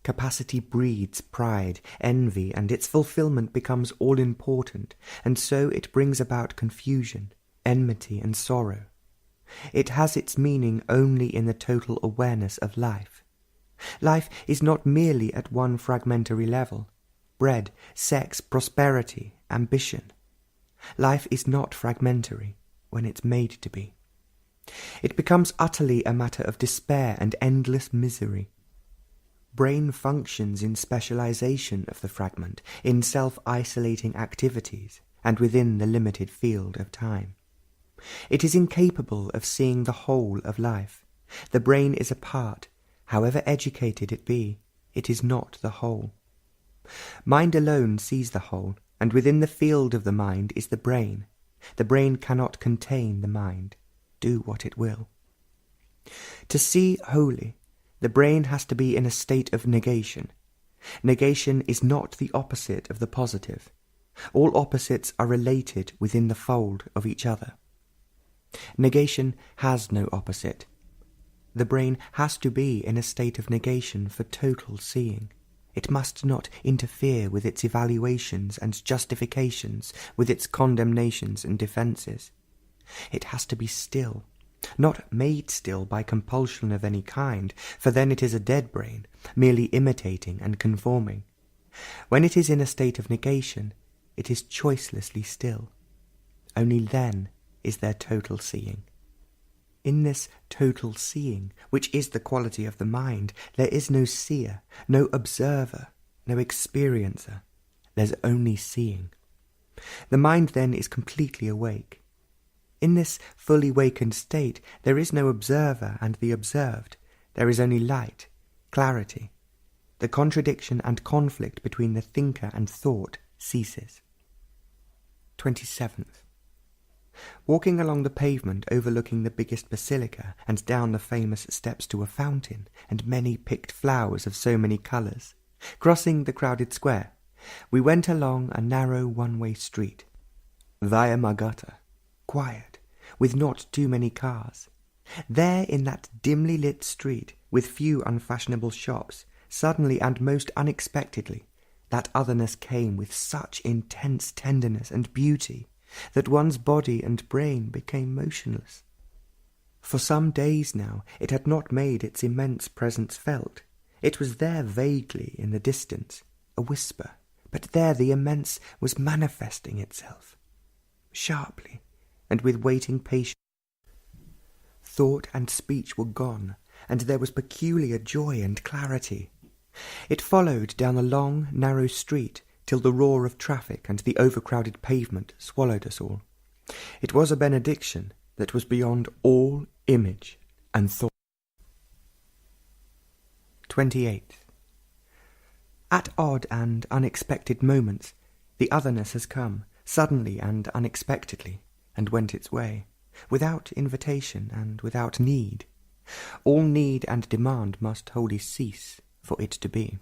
Capacity breeds pride, envy, and its fulfillment becomes all-important, and so it brings about confusion, enmity, and sorrow. It has its meaning only in the total awareness of life. Life is not merely at one fragmentary level: bread, sex, prosperity, ambition. Life is not fragmentary when it's made to be. It becomes utterly a matter of despair and endless misery. Brain functions in specialization of the fragment, in self-isolating activities, and within the limited field of time. It is incapable of seeing the whole of life. The brain is a part. However educated it be, it is not the whole. Mind alone sees the whole, and within the field of the mind is the brain. The brain cannot contain the mind, do what it will. To see wholly, the brain has to be in a state of negation. Negation is not the opposite of the positive. All opposites are related within the fold of each other. Negation has no opposite. The brain has to be in a state of negation for total seeing. It must not interfere with its evaluations and justifications, with its condemnations and defences. It has to be still, not made still by compulsion of any kind, for then it is a dead brain, merely imitating and conforming. When it is in a state of negation, it is choicelessly still. Only then is there total seeing. In this total seeing, which is the quality of the mind, there is no seer, no observer, no experiencer. There's only seeing. The mind then is completely awake. In this fully wakened state, there is no observer and the observed. There is only light, clarity. The contradiction and conflict between the thinker and thought ceases. 27th. Walking along the pavement overlooking the biggest basilica and down the famous steps to a fountain and many picked flowers of so many colours, crossing the crowded square, we went along a narrow one-way street, Via Margata, quiet, with not too many cars. There in that dimly lit street, with few unfashionable shops, suddenly and most unexpectedly, that otherness came with such intense tenderness and beauty that one's body and brain became motionless. For some days now it had not made its immense presence felt. It was there vaguely in the distance, a whisper, but there the immense was manifesting itself, sharply, and with waiting patience. Thought and speech were gone, and there was peculiar joy and clarity. It followed down the long, narrow street till the roar of traffic and the overcrowded pavement swallowed us all. It was a benediction that was beyond all image and thought. 28th. At odd and unexpected moments, the otherness has come, suddenly and unexpectedly, and went its way, without invitation and without need. All need and demand must wholly cease for it to be.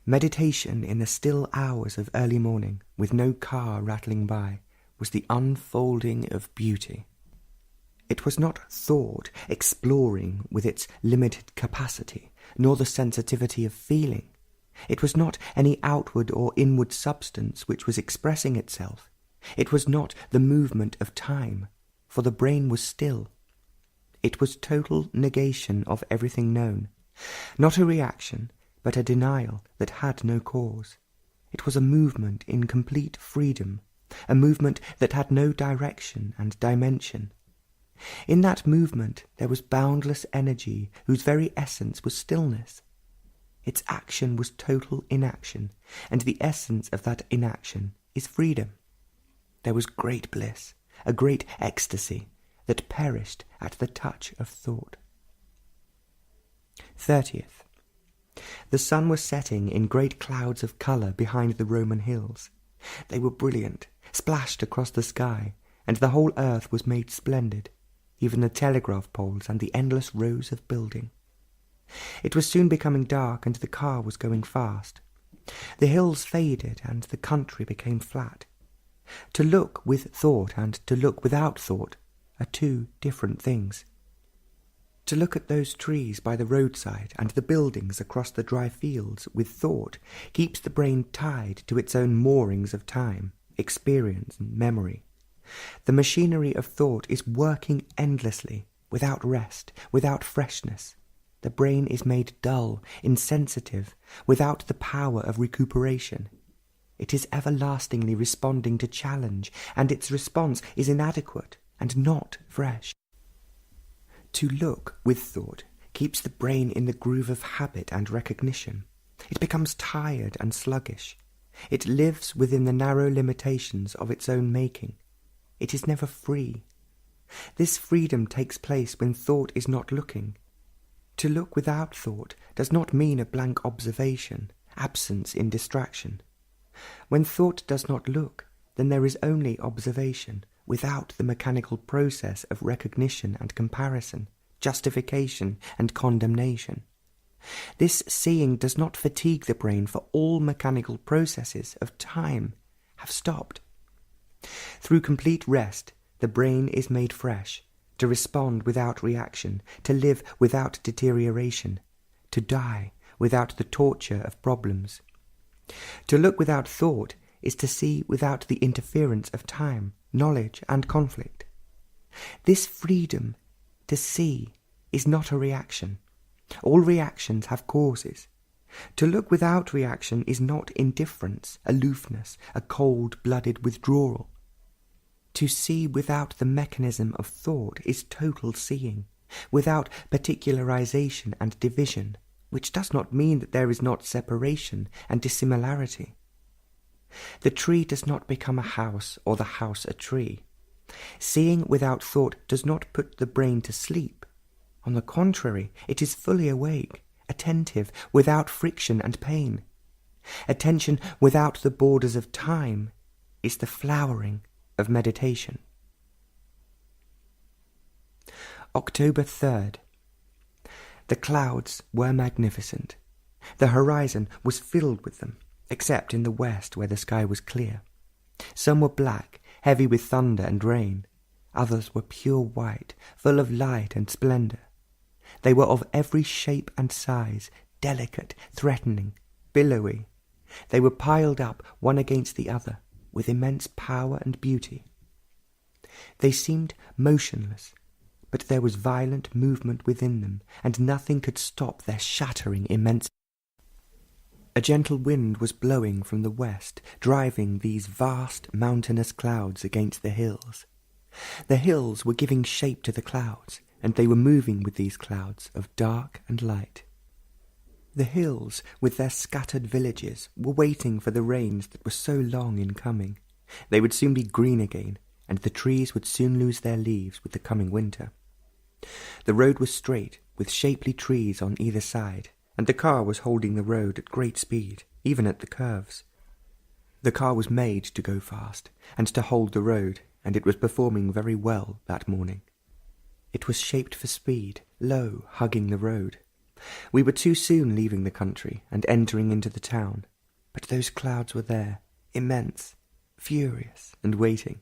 Meditation in the still hours of early morning, with no car rattling by, was the unfolding of beauty. It was not thought exploring with its limited capacity, nor the sensitivity of feeling. It was not any outward or inward substance which was expressing itself. It was not the movement of time, for the brain was still. It was total negation of everything known, not a reaction, but a denial that had no cause. It was a movement in complete freedom, a movement that had no direction and dimension. In that movement there was boundless energy whose very essence was stillness. Its action was total inaction, and the essence of that inaction is freedom. There was great bliss, a great ecstasy, that perished at the touch of thought. 30th. The sun was setting in great clouds of colour behind the Roman hills. They were brilliant, splashed across the sky, and the whole earth was made splendid, even the telegraph poles and the endless rows of building. It was soon becoming dark, and the car was going fast. The hills faded, and the country became flat. To look with thought and to look without thought are two different things. To look at those trees by the roadside and the buildings across the dry fields with thought keeps the brain tied to its own moorings of time, experience, and memory. The machinery of thought is working endlessly, without rest, without freshness. The brain is made dull, insensitive, without the power of recuperation. It is everlastingly responding to challenge, and its response is inadequate and not fresh. To look with thought keeps the brain in the groove of habit and recognition. It becomes tired and sluggish. It lives within the narrow limitations of its own making. It is never free. This freedom takes place when thought is not looking. To look without thought does not mean a blank observation, absence in distraction. When thought does not look, then there is only observation, without the mechanical process of recognition and comparison, justification and condemnation. This seeing does not fatigue the brain, for all mechanical processes of time have stopped. Through complete rest, the brain is made fresh, to respond without reaction, to live without deterioration, to die without the torture of problems. To look without thought is to see without the interference of time, knowledge, and conflict. This freedom to see is not a reaction. All reactions have causes. To look without reaction is not indifference, aloofness, a cold-blooded withdrawal. To see without the mechanism of thought is total seeing, without particularization and division, which does not mean that there is not separation and dissimilarity. The tree does not become a house or the house a tree. Seeing without thought does not put the brain to sleep. On the contrary, it is fully awake, attentive, without friction and pain. Attention without the borders of time is the flowering of meditation. October 3rd. The clouds were magnificent. The horizon was filled with them, except in the west where the sky was clear. Some were black, heavy with thunder and rain. Others were pure white, full of light and splendour. They were of every shape and size, delicate, threatening, billowy. They were piled up one against the other, with immense power and beauty. They seemed motionless, but there was violent movement within them, and nothing could stop their shattering immensity. A gentle wind was blowing from the west, driving these vast mountainous clouds against the hills. The hills were giving shape to the clouds, and they were moving with these clouds of dark and light. The hills, with their scattered villages, were waiting for the rains that were so long in coming. They would soon be green again, and the trees would soon lose their leaves with the coming winter. The road was straight, with shapely trees on either side, and the car was holding the road at great speed, even at the curves. The car was made to go fast, and to hold the road, and it was performing very well that morning. It was shaped for speed, low, hugging the road. We were too soon leaving the country and entering into the town, but those clouds were there, immense, furious, and waiting.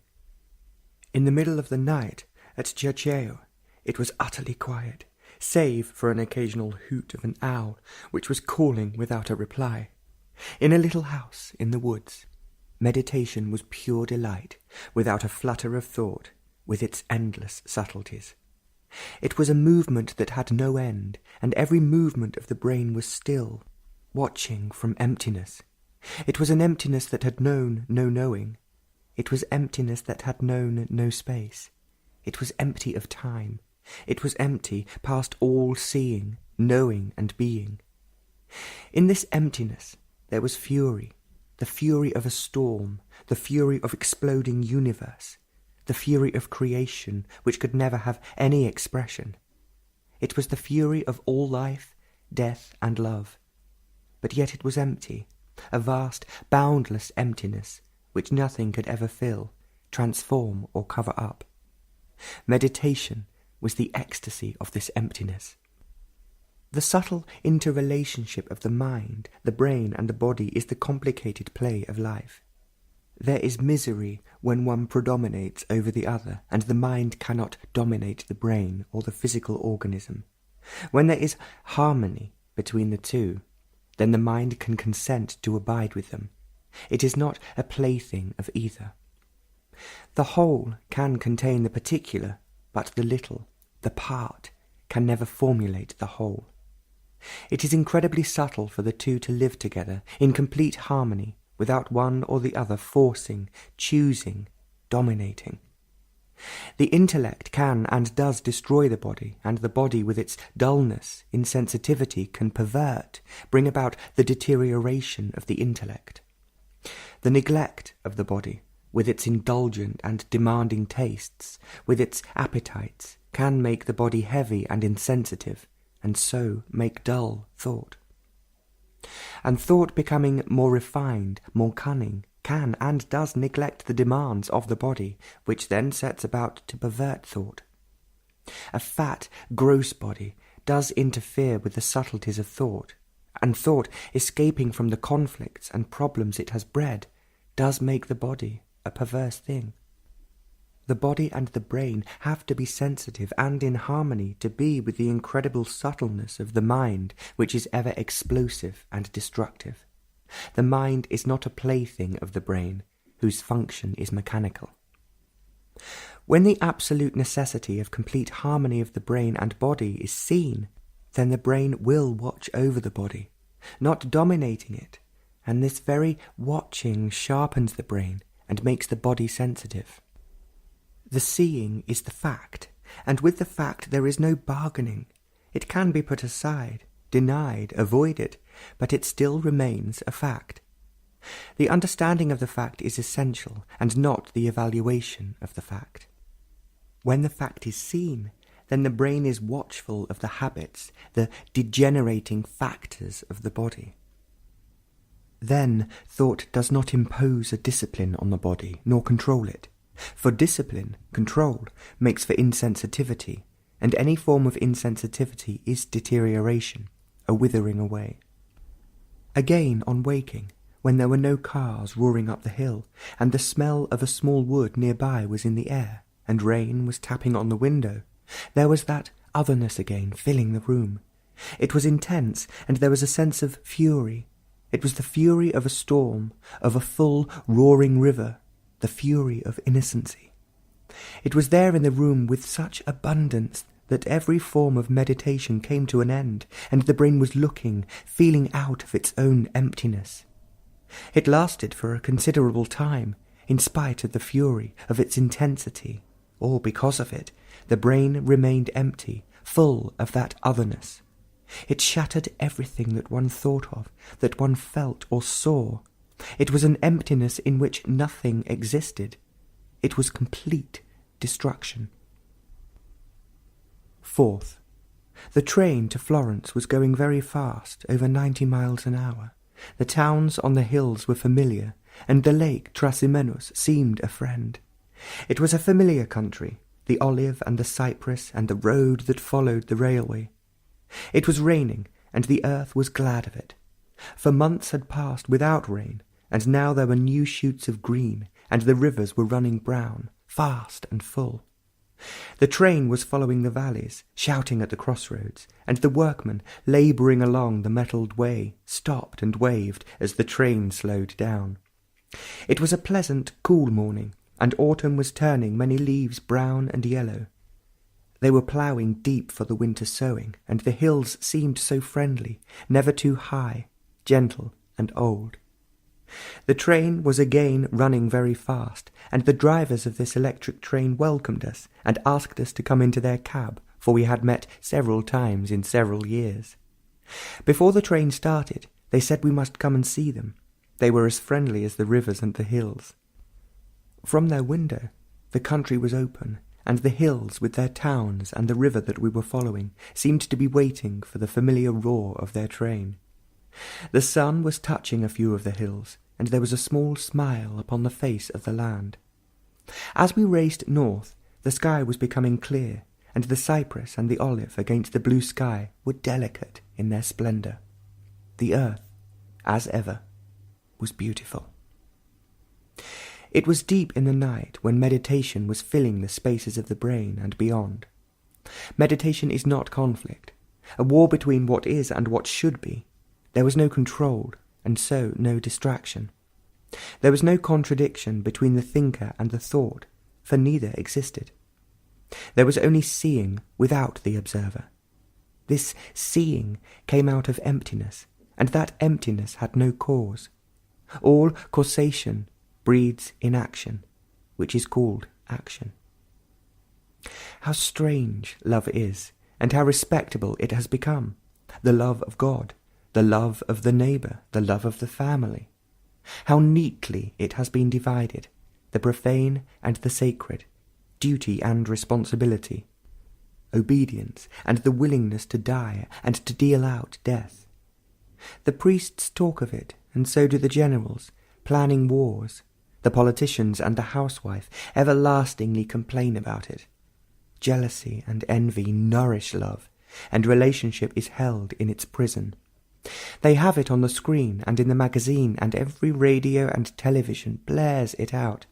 In the middle of the night, at Chiacheo, it was utterly quiet, save for an occasional hoot of an owl, which was calling without a reply. In a little house in the woods, meditation was pure delight, without a flutter of thought, with its endless subtleties. It was a movement that had no end, and every movement of the brain was still, watching from emptiness. It was an emptiness that had known no knowing. It was emptiness that had known no space. It was empty of time. It was empty past all seeing, knowing, and being. In this emptiness there was fury, the fury of a storm, the fury of exploding universe, the fury of creation which could never have any expression. It was the fury of all life, death, and love. But yet it was empty, a vast, boundless emptiness, which nothing could ever fill, transform, or cover up. Meditation was the ecstasy of this emptiness. The subtle interrelationship of the mind, the brain, and the body is the complicated play of life. There is misery when one predominates over the other, and the mind cannot dominate the brain or the physical organism. When there is harmony between the two, then the mind can consent to abide with them. It is not a plaything of either. The whole can contain the particular, but the little, the part, can never formulate the whole. It is incredibly subtle for the two to live together in complete harmony, without one or the other forcing, choosing, dominating. The intellect can and does destroy the body, and the body with its dullness, insensitivity, can pervert, bring about the deterioration of the intellect. The neglect of the body, with its indulgent and demanding tastes, with its appetites, can make the body heavy and insensitive, and so make dull thought. And thought, becoming more refined, more cunning, can and does neglect the demands of the body, which then sets about to pervert thought. A fat, gross body does interfere with the subtleties of thought, and thought, escaping from the conflicts and problems it has bred, does make the body a perverse thing. The body and the brain have to be sensitive and in harmony to be with the incredible subtleness of the mind, which is ever explosive and destructive. The mind is not a plaything of the brain, whose function is mechanical. When the absolute necessity of complete harmony of the brain and body is seen, then the brain will watch over the body, not dominating it, and this very watching sharpens the brain and makes the body sensitive. The seeing is the fact, and with the fact there is no bargaining. It can be put aside, denied, avoided, but it still remains a fact. The understanding of the fact is essential, and not the evaluation of the fact. When the fact is seen, then the brain is watchful of the habits, the degenerating factors of the body. Then thought does not impose a discipline on the body, nor control it. For discipline, control, makes for insensitivity, and any form of insensitivity is deterioration, a withering away. Again, on waking, when there were no cars roaring up the hill, and the smell of a small wood nearby was in the air, and rain was tapping on the window, there was that otherness again filling the room. It was intense, and there was a sense of fury. It was the fury of a storm, of a full, roaring river, the fury of innocency. It was there in the room with such abundance that every form of meditation came to an end, and the brain was looking, feeling out of its own emptiness. It lasted for a considerable time, in spite of the fury, of its intensity, or because of it, the brain remained empty, full of that otherness. It shattered everything that one thought of, that one felt or saw. It was an emptiness in which nothing existed. It was complete destruction. Fourth, the train to Florence was going very fast, over 90 miles an hour. The towns on the hills were familiar, and the lake Trasimenus seemed a friend. It was a familiar country, the olive and the cypress and the road that followed the railway. It was raining, and the earth was glad of it. For months had passed without rain, and now there were new shoots of green, and the rivers were running brown, fast and full. The train was following the valleys, shouting at the crossroads, and the workmen, labouring along the metalled way, stopped and waved as the train slowed down. It was a pleasant, cool morning, and autumn was turning many leaves brown and yellow. They were ploughing deep for the winter sowing, and the hills seemed so friendly, never too high, gentle and old. The train was again running very fast, and the drivers of this electric train welcomed us and asked us to come into their cab, for we had met several times in several years. Before the train started, they said we must come and see them. They were as friendly as the rivers and the hills. From their window, the country was open, and the hills with their towns and the river that we were following seemed to be waiting for the familiar roar of their train. The sun was touching a few of the hills, and there was a small smile upon the face of the land. As we raced north, the sky was becoming clear, and the cypress and the olive against the blue sky were delicate in their splendour. The earth, as ever, was beautiful. It was deep in the night when meditation was filling the spaces of the brain and beyond. Meditation is not conflict, a war between what is and what should be. There was no control, and so no distraction. There was no contradiction between the thinker and the thought, for neither existed. There was only seeing without the observer. This seeing came out of emptiness, and that emptiness had no cause. All causation breeds inaction, which is called action. How strange love is, and how respectable it has become, the love of God, the love of the neighbour, the love of the family. How neatly it has been divided, the profane and the sacred, duty and responsibility, obedience and the willingness to die and to deal out death. The priests talk of it, and so do the generals, planning wars. The politicians and the housewife everlastingly complain about it. Jealousy and envy nourish love, and relationship is held in its prison. They have it on the screen and in the magazine, and every radio and television blares it out.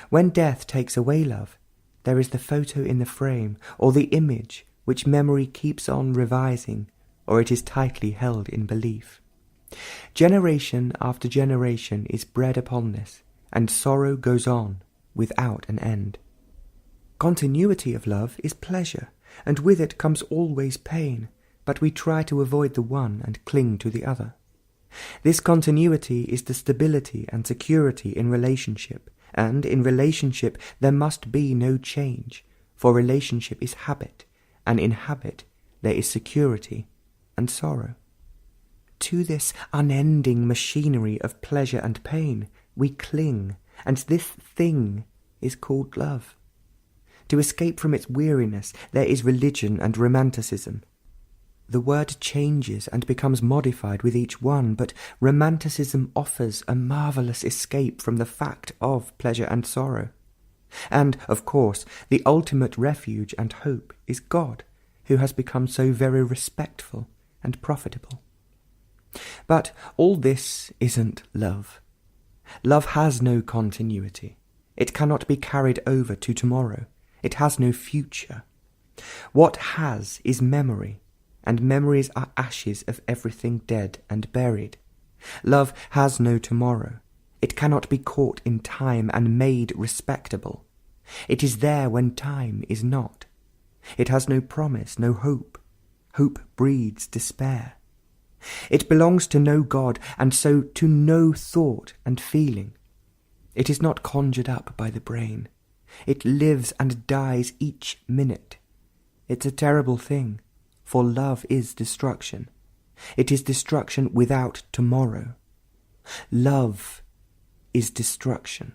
When death takes away love, there is the photo in the frame, or the image which memory keeps on revising, or it is tightly held in belief. Generation after generation is bred upon this, and sorrow goes on without an end. Continuity of love is pleasure, and with it comes always pain, but we try to avoid the one and cling to the other. This continuity is the stability and security in relationship, and in relationship there must be no change, for relationship is habit, and in habit there is security and sorrow. To this unending machinery of pleasure and pain we cling, and this thing is called love. To escape from its weariness there is religion and romanticism. The word changes and becomes modified with each one, but romanticism offers a marvellous escape from the fact of pleasure and sorrow. And, of course, the ultimate refuge and hope is God, who has become so very respectful and profitable. But all this isn't love. Love has no continuity. It cannot be carried over to tomorrow. It has no future. What has is memory, and memories are ashes of everything dead and buried. Love has no tomorrow. It cannot be caught in time and made respectable. It is there when time is not. It has no promise, no hope. Hope breeds despair. It belongs to no God, and so to no thought and feeling. It is not conjured up by the brain. It lives and dies each minute. It's a terrible thing, for love is destruction. It is destruction without tomorrow. Love is destruction.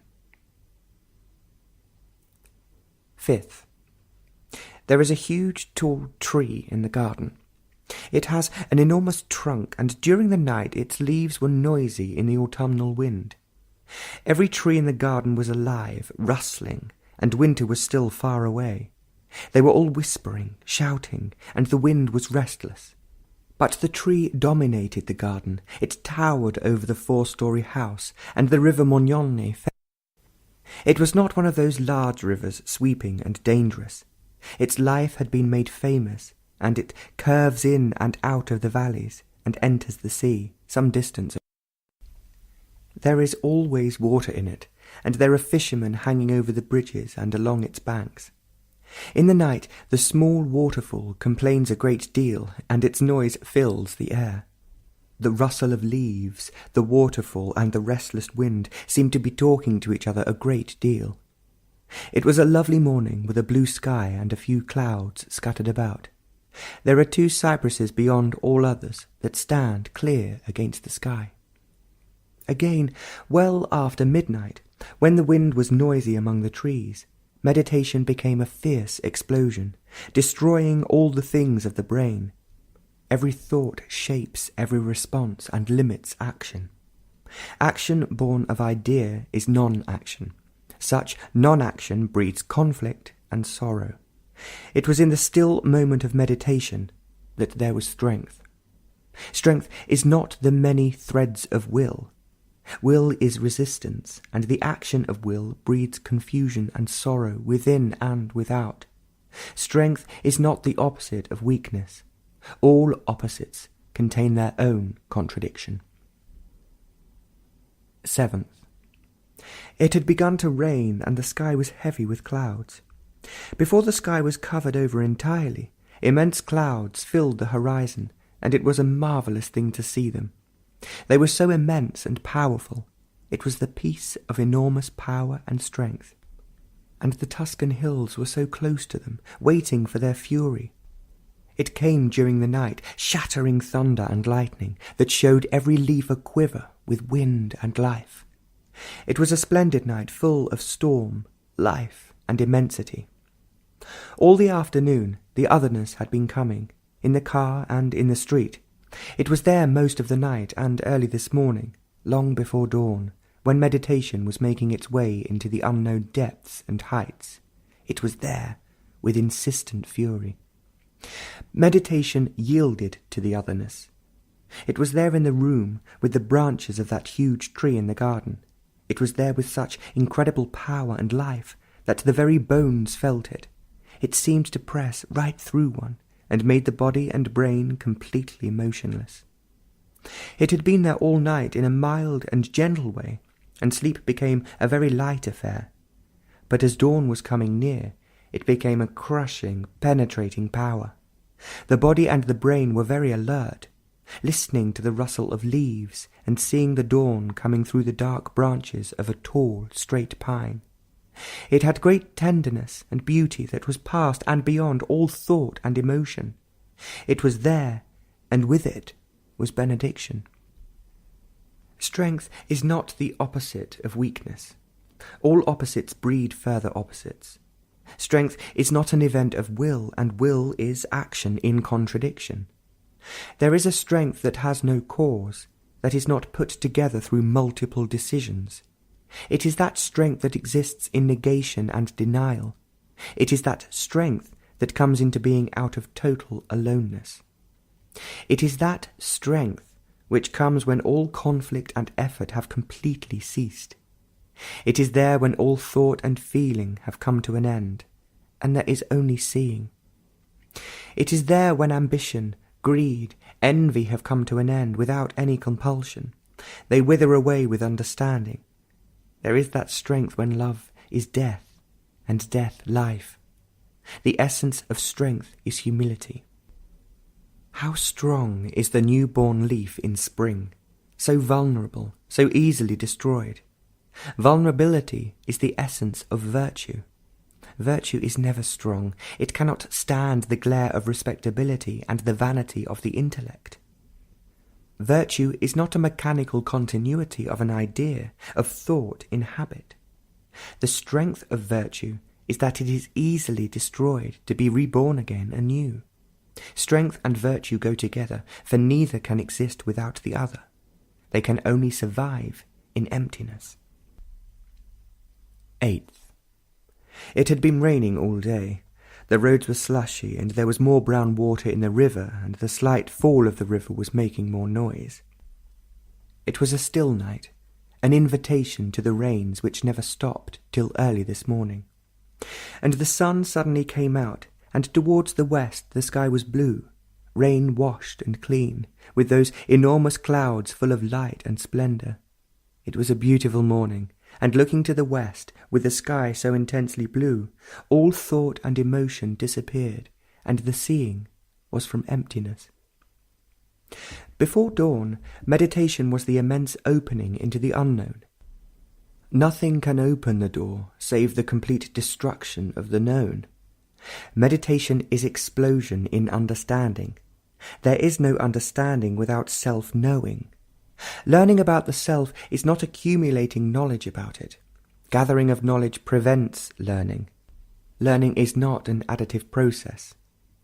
Fifth, there is a huge tall tree in the garden. It has an enormous trunk, and during the night its leaves were noisy in the autumnal wind. Every tree in the garden was alive, rustling, and winter was still far away. They were all whispering, shouting, and the wind was restless. But the tree dominated the garden. It towered over the 4-story house, and the river Mognone fell. It was not one of those large rivers, sweeping and dangerous. Its life had been made famous, and it curves in and out of the valleys, and enters the sea, some distance away. There is always water in it, and there are fishermen hanging over the bridges and along its banks. In the night the small waterfall complains a great deal, and its noise fills the air. The rustle of leaves, the waterfall, and the restless wind seem to be talking to each other a great deal. It was a lovely morning, with a blue sky and a few clouds scattered about. There are 2 cypresses beyond all others that stand clear against the sky. Again, well after midnight, when the wind was noisy among the trees, meditation became a fierce explosion, destroying all the things of the brain. Every thought shapes every response and limits action. Action born of idea is non-action. Such non-action breeds conflict and sorrow. It was in the still moment of meditation that there was strength. Strength is not the many threads of will. Will is resistance, and the action of will breeds confusion and sorrow within and without. Strength is not the opposite of weakness. All opposites contain their own contradiction. 7th. It had begun to rain, and the sky was heavy with clouds. Before the sky was covered over entirely, immense clouds filled the horizon, and it was a marvellous thing to see them. They were so immense and powerful. It was the peace of enormous power and strength. And the Tuscan hills were so close to them, waiting for their fury. It came during the night, shattering thunder and lightning, that showed every leaf a quiver with wind and life. It was a splendid night, full of storm, life, and immensity. All the afternoon the otherness had been coming, in the car and in the street. It was there most of the night and early this morning, long before dawn, when meditation was making its way into the unknown depths and heights. It was there, with insistent fury. Meditation yielded to the otherness. It was there in the room, with the branches of that huge tree in the garden. It was there with such incredible power and life that the very bones felt it. It seemed to press right through one, and made the body and brain completely motionless. It had been there all night in a mild and gentle way, and sleep became a very light affair. But as dawn was coming near, it became a crushing, penetrating power. The body and the brain were very alert, listening to the rustle of leaves and seeing the dawn coming through the dark branches of a tall, straight pine. It had great tenderness and beauty that was past and beyond all thought and emotion. It was there, and with it was benediction. Strength is not the opposite of weakness. All opposites breed further opposites. Strength is not an event of will, and will is action in contradiction. There is a strength that has no cause, that is not put together through multiple decisions. It is that strength that exists in negation and denial. It is that strength that comes into being out of total aloneness. It is that strength which comes when all conflict and effort have completely ceased. It is there when all thought and feeling have come to an end, and there is only seeing. It is there when ambition, greed, envy have come to an end without any compulsion. They wither away with understanding. There is that strength when love is death, and death life. The essence of strength is humility. How strong is the new-born leaf in spring, so vulnerable, so easily destroyed. Vulnerability is the essence of virtue. Virtue is never strong. It cannot stand the glare of respectability and the vanity of the intellect. Virtue is not a mechanical continuity of an idea, of thought in habit. The strength of virtue is that it is easily destroyed to be reborn again anew. Strength and virtue go together, for neither can exist without the other. They can only survive in emptiness. 8th. It had been raining all day. The roads were slushy, and there was more brown water in the river, and the slight fall of the river was making more noise. It was a still night, an invitation to the rains which never stopped till early this morning. And the sun suddenly came out, and towards the west the sky was blue, rain-washed and clean, with those enormous clouds full of light and splendour. It was a beautiful morning, and looking to the west, with the sky so intensely blue, all thought and emotion disappeared, and the seeing was from emptiness. Before dawn, meditation was the immense opening into the unknown. Nothing can open the door save the complete destruction of the known. Meditation is explosion in understanding. There is no understanding without self-knowing. Learning about the self is not accumulating knowledge about it. Gathering of knowledge prevents learning. Learning is not an additive process.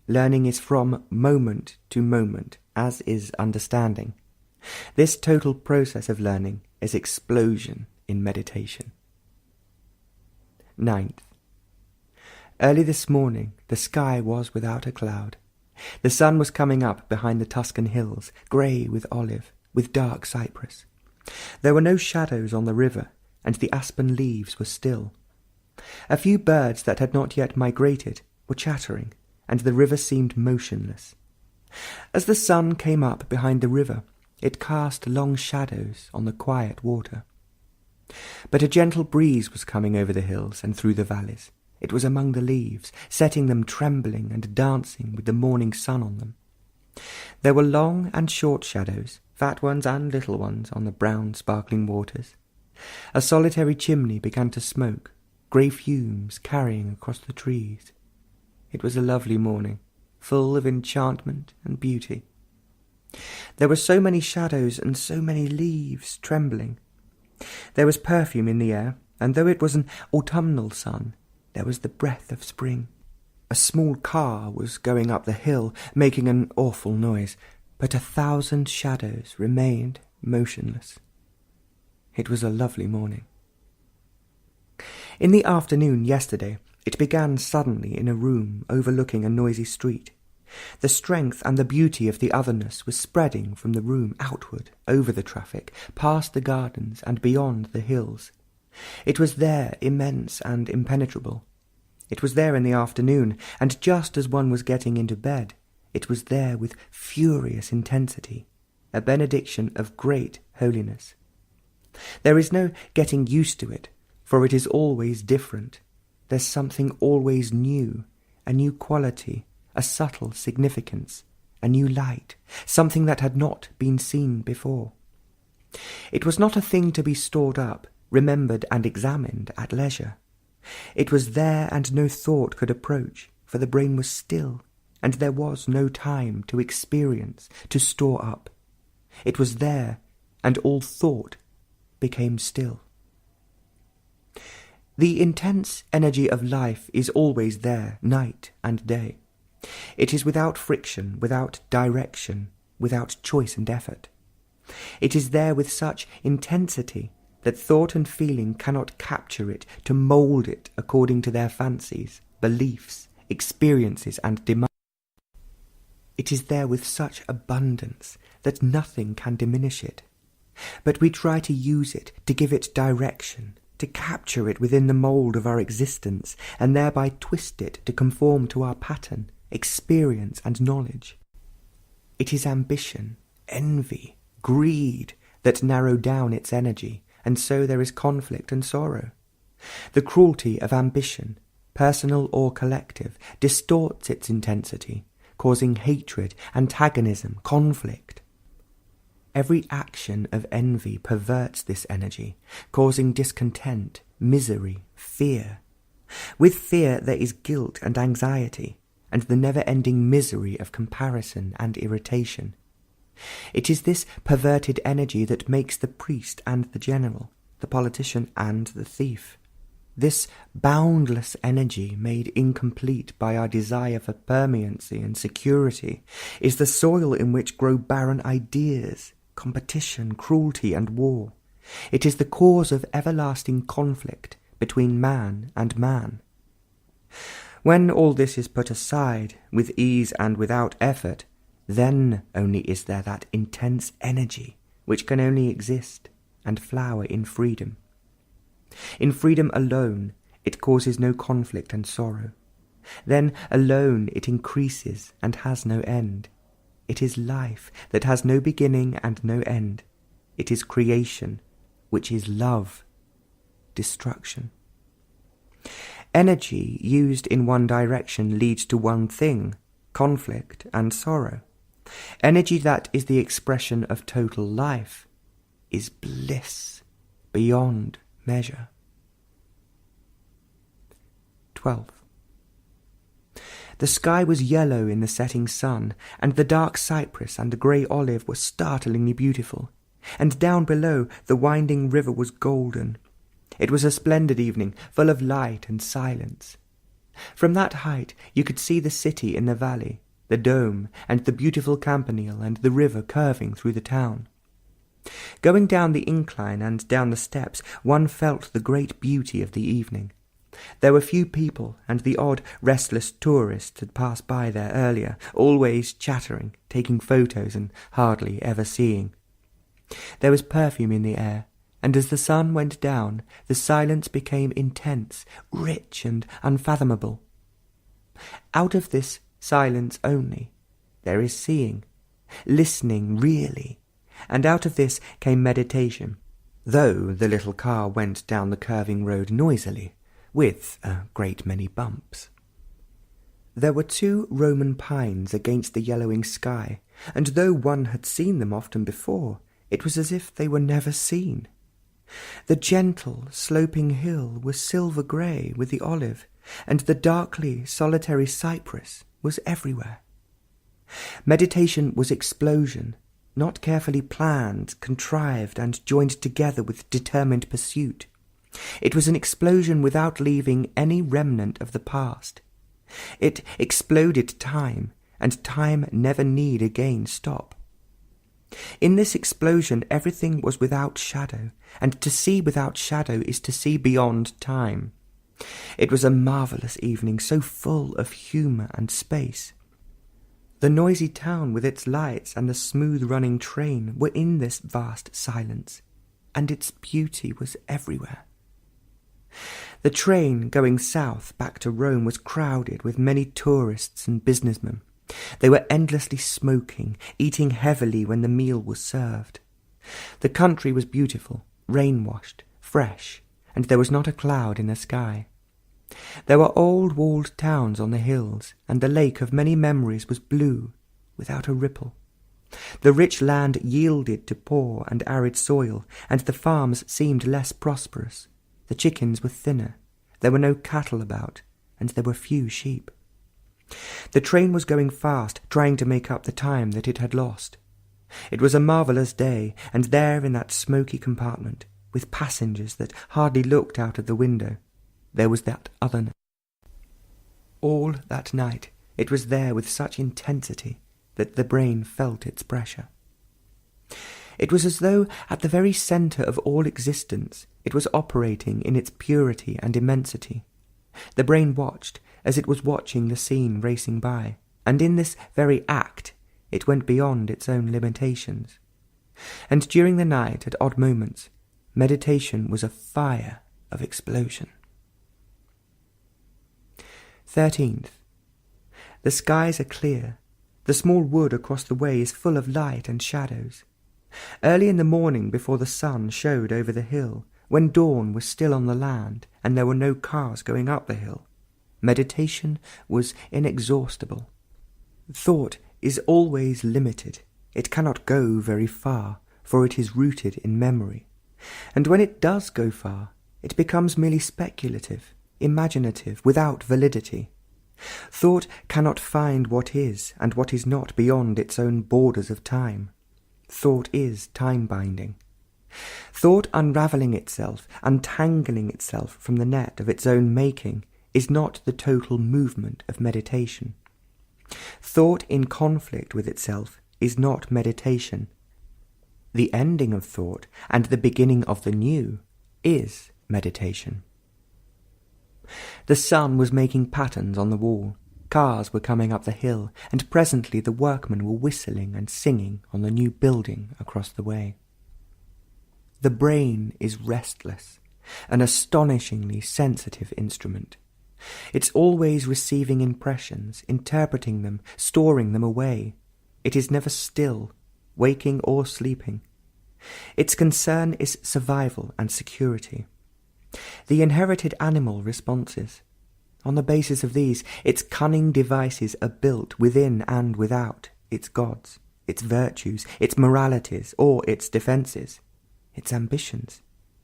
Learning is from moment to moment, as is understanding. This total process of learning as explosion in meditation. 9th. Early this morning the sky was without a cloud. The sun was coming up behind the Tuscan hills, grey with olive, with dark cypress. There were no shadows on the river, and the aspen leaves were still. A few birds that had not yet migrated were chattering, and the river seemed motionless. As the sun came up behind the river, it cast long shadows on the quiet water. But a gentle breeze was coming over the hills and through the valleys. It was among the leaves, setting them trembling and dancing with the morning sun on them. There were long and short shadows, fat ones and little ones, on the brown sparkling waters. A solitary chimney began to smoke, grey fumes carrying across the trees. It was a lovely morning, full of enchantment and beauty. There were so many shadows and so many leaves trembling. There was perfume in the air, and though it was an autumnal sun, there was the breath of spring. A small car was going up the hill, making an awful noise, but 1,000 shadows remained motionless. It was a lovely morning. In the afternoon yesterday, it began suddenly in a room overlooking a noisy street. The strength and the beauty of the otherness was spreading from the room outward, over the traffic, past the gardens and beyond the hills. It was there immense and impenetrable. It was there in the afternoon, and just as one was getting into bed, it was there with furious intensity, a benediction of great holiness. There is no getting used to it, for it is always different. There's something always new, a new quality, a subtle significance, a new light, something that had not been seen before. It was not a thing to be stored up, remembered and examined at leisure. It was there, and no thought could approach, for the brain was still, and there was no time to experience, to store up. It was there, and all thought became still. The intense energy of life is always there, night and day. It is without friction, without direction, without choice and effort. It is there with such intensity that thought and feeling cannot capture it, to mould it according to their fancies, beliefs, experiences and demands. It is there with such abundance that nothing can diminish it. But we try to use it, to give it direction, to capture it within the mould of our existence, and thereby twist it to conform to our pattern, experience and knowledge. It is ambition, envy, greed that narrow down its energy, and so there is conflict and sorrow. The cruelty of ambition, personal or collective, distorts its intensity, causing hatred, antagonism, conflict. Every action of envy perverts this energy, causing discontent, misery, fear. With fear there is guilt and anxiety, and the never-ending misery of comparison and irritation. It is this perverted energy that makes the priest and the general, the politician and the thief. This boundless energy, made incomplete by our desire for permanency and security, is the soil in which grow barren ideas, competition, cruelty and war. It is the cause of everlasting conflict between man and man. When all this is put aside, with ease and without effort, then only is there that intense energy which can only exist and flower in freedom. In freedom alone it causes no conflict and sorrow. Then alone it increases and has no end. It is life that has no beginning and no end. It is creation, which is love, destruction. Energy used in one direction leads to one thing, conflict and sorrow. Energy that is the expression of total life is bliss beyond measure. 12th. The sky was yellow in the setting sun, and the dark cypress and the grey olive were startlingly beautiful, and down below the winding river was golden. It was a splendid evening, full of light and silence. From that height you could see the city in the valley, the dome, and the beautiful campanile and the river curving through the town. Going down the incline and down the steps, one felt the great beauty of the evening. There were few people, and the odd, restless tourists had passed by there earlier, always chattering, taking photos, and hardly ever seeing. There was perfume in the air, and as the sun went down, the silence became intense, rich, and unfathomable. Out of this silence only there is seeing, listening really, and out of this came meditation, though the little car went down the curving road noisily, with a great many bumps. There were 2 Roman pines against the yellowing sky, and though one had seen them often before, it was as if they were never seen. The gentle, sloping hill was silver-grey with the olive, and the darkly solitary cypress was everywhere. Meditation was explosion, not carefully planned, contrived, and joined together with determined pursuit. It was an explosion without leaving any remnant of the past. It exploded time, and time never need again stop. In this explosion everything was without shadow, and to see without shadow is to see beyond time. It was a marvellous evening, so full of humour and space. The noisy town with its lights and the smooth-running train were in this vast silence, and its beauty was everywhere. The train going south back to Rome was crowded with many tourists and businessmen. They were endlessly smoking, eating heavily when the meal was served. The country was beautiful, rain-washed, fresh, and there was not a cloud in the sky. There were old walled towns on the hills, and the lake of many memories was blue, without a ripple. The rich land yielded to poor and arid soil, and the farms seemed less prosperous. The chickens were thinner, there were no cattle about, and there were few sheep. The train was going fast, trying to make up the time that it had lost. It was a marvellous day, and there in that smoky compartment, with passengers that hardly looked out of the window, there was that otherness. All that night it was there with such intensity that the brain felt its pressure. It was as though at the very centre of all existence it was operating in its purity and immensity. The brain watched as it was watching the scene racing by, and in this very act it went beyond its own limitations. And during the night, at odd moments, meditation was a fire of explosion. 13th. The skies are clear. The small wood across the way is full of light and shadows. Early in the morning, before the sun showed over the hill, when dawn was still on the land and there were no cars going up the hill, meditation was inexhaustible. Thought is always limited. It cannot go very far, for it is rooted in memory. And when it does go far, it becomes merely speculative, imaginative, without validity. Thought cannot find what is and what is not beyond its own borders of time. Thought is time-binding. Thought unravelling itself, untangling itself from the net of its own making, is not the total movement of meditation. Thought in conflict with itself is not meditation. The ending of thought and the beginning of the new is meditation. The sun was making patterns on the wall. Cars were coming up the hill, and presently the workmen were whistling and singing on the new building across the way. The brain is restless, an astonishingly sensitive instrument. It's always receiving impressions, interpreting them, storing them away. It is never still, waking or sleeping. Its concern is survival and security. The inherited animal responses. On the basis of these, its cunning devices are built within and without its gods, its virtues, its moralities, or its defences. Its ambitions,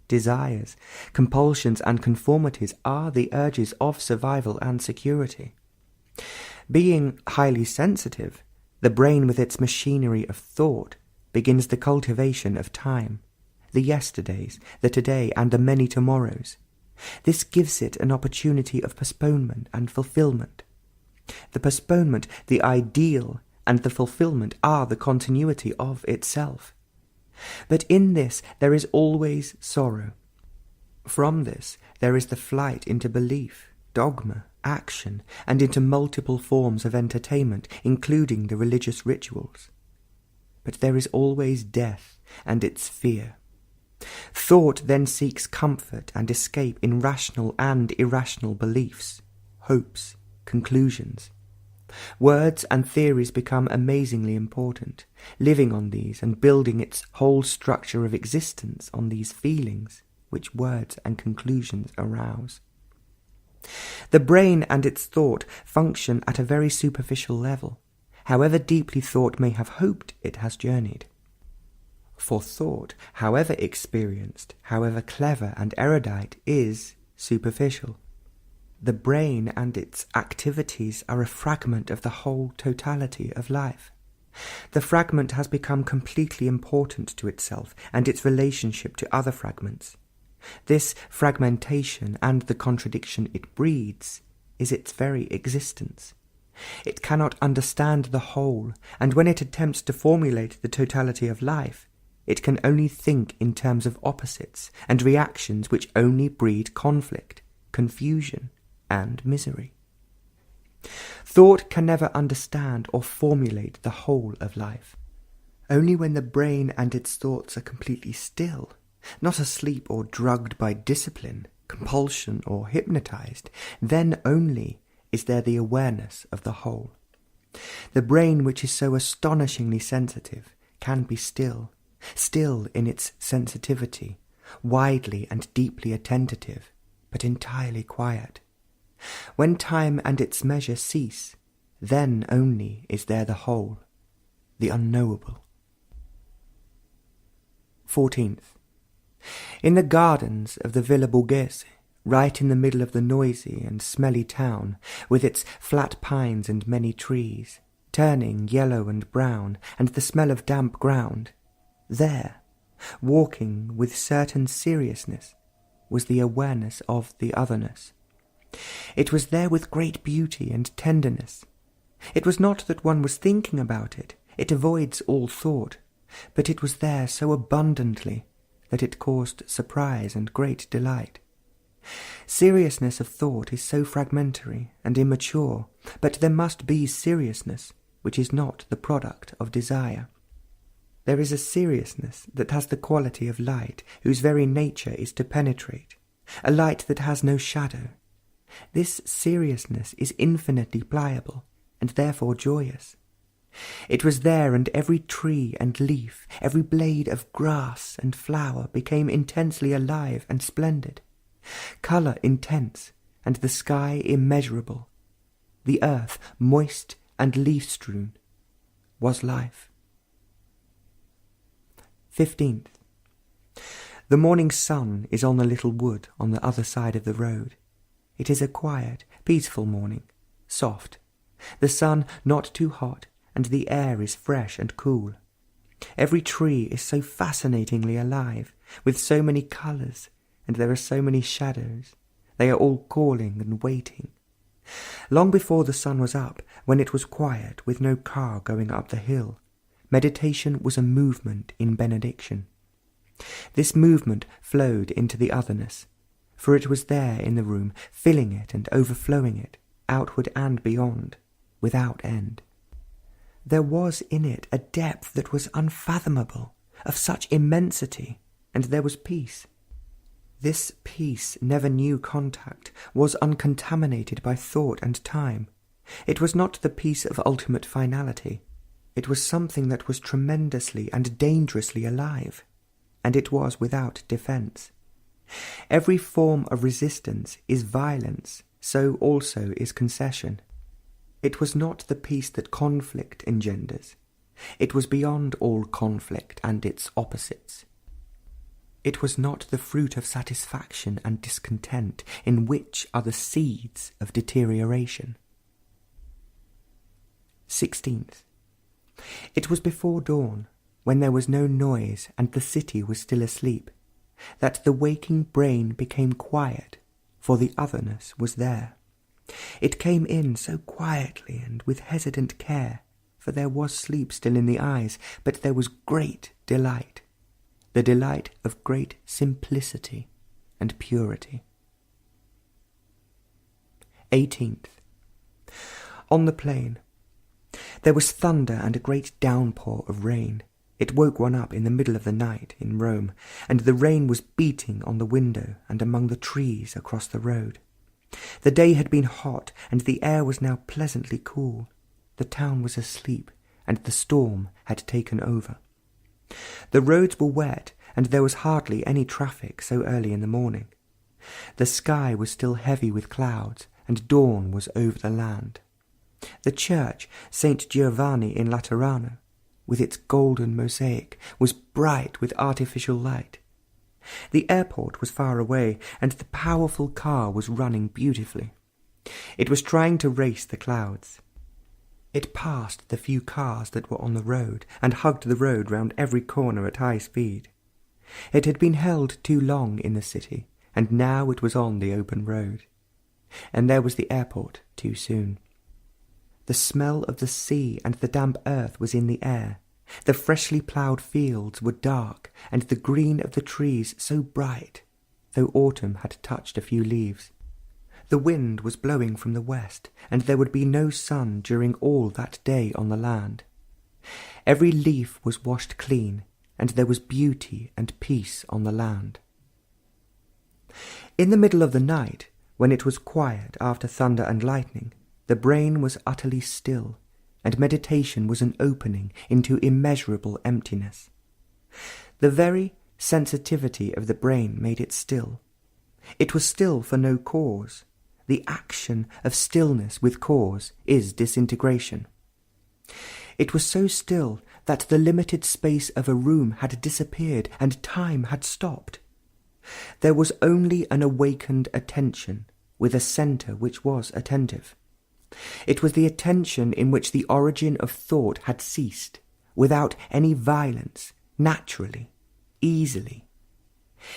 desires, compulsions and conformities are the urges of survival and security. Being highly sensitive, the brain with its machinery of thought begins the cultivation of time, the yesterdays, the today, and the many tomorrows. This gives it an opportunity of postponement and fulfilment. The postponement, the ideal, and the fulfilment are the continuity of itself. But in this there is always sorrow. From this there is the flight into belief, dogma, action, and into multiple forms of entertainment, including the religious rituals. But there is always death and its fear. Thought then seeks comfort and escape in rational and irrational beliefs, hopes, conclusions. Words and theories become amazingly important, living on these and building its whole structure of existence on these feelings which words and conclusions arouse. The brain and its thought function at a very superficial level, however deeply thought may have hoped it has journeyed. For thought, however experienced, however clever and erudite, is superficial. The brain and its activities are a fragment of the whole totality of life. The fragment has become completely important to itself and its relationship to other fragments. This fragmentation and the contradiction it breeds is its very existence. It cannot understand the whole, and when it attempts to formulate the totality of life, it can only think in terms of opposites and reactions which only breed conflict, confusion, and misery. Thought can never understand or formulate the whole of life. Only when the brain and its thoughts are completely still, not asleep or drugged by discipline, compulsion, or hypnotized, then only is there the awareness of the whole. The brain, which is so astonishingly sensitive, can be still in its sensitivity, widely and deeply attentive, but entirely quiet. When time and its measure cease, then only is there the whole, the unknowable. 14th. In the gardens of the Villa Borghese, right in the middle of the noisy and smelly town, with its flat pines and many trees, turning yellow and brown, and the smell of damp ground, there, walking with certain seriousness, was the awareness of the otherness. It was there with great beauty and tenderness. It was not that one was thinking about it, it avoids all thought, but it was there so abundantly that it caused surprise and great delight. Seriousness of thought is so fragmentary and immature, but there must be seriousness which is not the product of desire. There is a seriousness that has the quality of light, whose very nature is to penetrate, a light that has no shadow. This seriousness is infinitely pliable, and therefore joyous. It was there, and every tree and leaf, every blade of grass and flower became intensely alive and splendid, colour intense, and the sky immeasurable. The earth, moist and leaf-strewn, was life. 15th. The morning sun is on the little wood on the other side of the road. It is a quiet, peaceful morning, soft. The sun not too hot, and the air is fresh and cool. Every tree is so fascinatingly alive, with so many colours, and there are so many shadows. They are all calling and waiting. Long before the sun was up, when it was quiet, with no car going up the hill, meditation was a movement in benediction. This movement flowed into the otherness, for it was there in the room, filling it and overflowing it, outward and beyond, without end. There was in it a depth that was unfathomable, of such immensity, and there was peace. This peace never knew contact, was uncontaminated by thought and time. It was not the peace of ultimate finality. It was something that was tremendously and dangerously alive, and it was without defence. Every form of resistance is violence, so also is concession. It was not the peace that conflict engenders. It was beyond all conflict and its opposites. It was not the fruit of satisfaction and discontent, in which are the seeds of deterioration. 16th. It was before dawn, when there was no noise and the city was still asleep, that the waking brain became quiet, for the otherness was there. It came in so quietly and with hesitant care, for there was sleep still in the eyes, but there was great delight. the delight of great simplicity and purity. 18th. On the plain. There was thunder and a great downpour of rain. It woke one up in the middle of the night in Rome, and the rain was beating on the window and among the trees across the road. The day had been hot, and the air was now pleasantly cool. The town was asleep, and the storm had taken over. The roads were wet, and there was hardly any traffic so early in the morning. The sky was still heavy with clouds, and dawn was over the land. The church, St. Giovanni in Laterano, with its golden mosaic, was bright with artificial light. The airport was far away, and the powerful car was running beautifully. It was trying to race the clouds. It passed the few cars that were on the road, and hugged the road round every corner at high speed. It had been held too long in the city, and now it was on the open road. And there was the airport too soon. The smell of the sea and the damp earth was in the air. The freshly ploughed fields were dark, and the green of the trees so bright, though autumn had touched a few leaves. The wind was blowing from the west, and there would be no sun during all that day on the land. Every leaf was washed clean, and there was beauty and peace on the land. In the middle of the night, when it was quiet after thunder and lightning, the brain was utterly still, and meditation was an opening into immeasurable emptiness. The very sensitivity of the brain made it still. It was still for no cause. The action of stillness with cause is disintegration. It was so still that the limited space of a room had disappeared and time had stopped. There was only an awakened attention, with a centre which was attentive. It was the attention in which the origin of thought had ceased, without any violence, naturally, easily.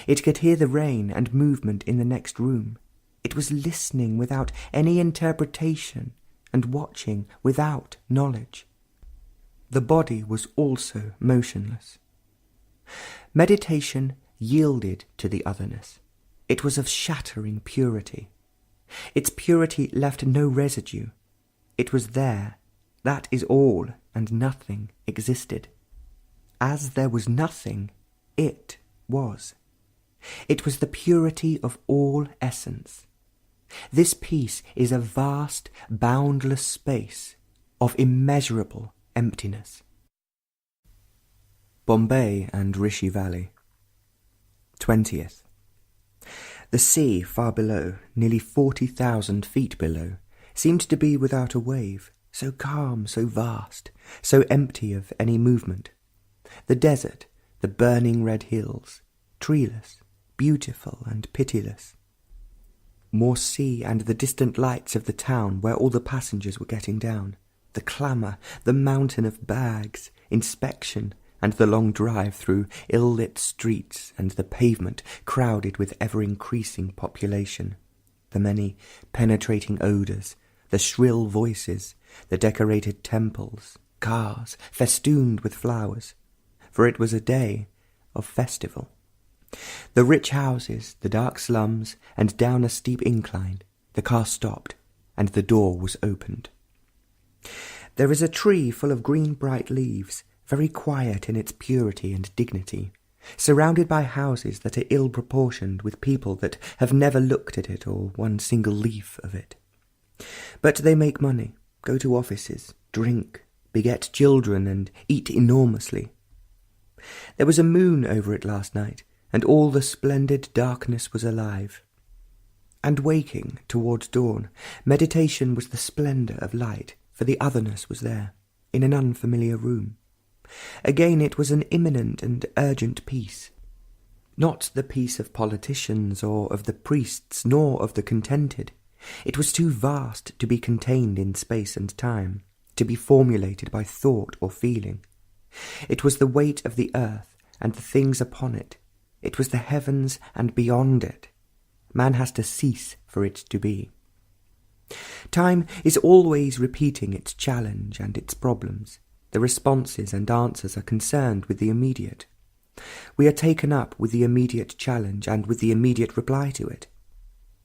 It could hear the rain and movement in the next room. It was listening without any interpretation and watching without knowledge. The body was also motionless. Meditation yielded to the otherness. It was of shattering purity. Its purity left no residue. It was there. That is all, and nothing existed. As there was nothing, it was. It was the purity of all essence. This peace is a vast, boundless space of immeasurable emptiness. Bombay and Rishi Valley. 20th. The sea far below, nearly 40,000 feet below, seemed to be without a wave, so calm, so vast, so empty of any movement. The desert, the burning red hills, treeless, beautiful and pitiless. More sea and the distant lights of the town where all the passengers were getting down, the clamour, the mountain of bags, inspection, and the long drive through ill-lit streets and the pavement crowded with ever-increasing population, the many penetrating odours, the shrill voices, the decorated temples, cars festooned with flowers, for it was a day of festival. The rich houses, the dark slums, and down a steep incline, the car stopped, and the door was opened. There is a tree full of green bright leaves, very quiet in its purity and dignity, surrounded by houses that are ill-proportioned with people that have never looked at it or one single leaf of it. But they make money, go to offices, drink, beget children, and eat enormously. There was a moon over it last night, and all the splendid darkness was alive. And waking towards dawn, meditation was the splendour of light, for the otherness was there, in an unfamiliar room. Again it was an imminent and urgent peace, not the peace of politicians or of the priests, nor of the contented. It was too vast to be contained in space and time, to be formulated by thought or feeling. It was the weight of the earth and the things upon it. It was the heavens and beyond it. Man has to cease for it to be. Time is always repeating its challenge and its problems. The responses and answers are concerned with the immediate. We are taken up with the immediate challenge and with the immediate reply to it.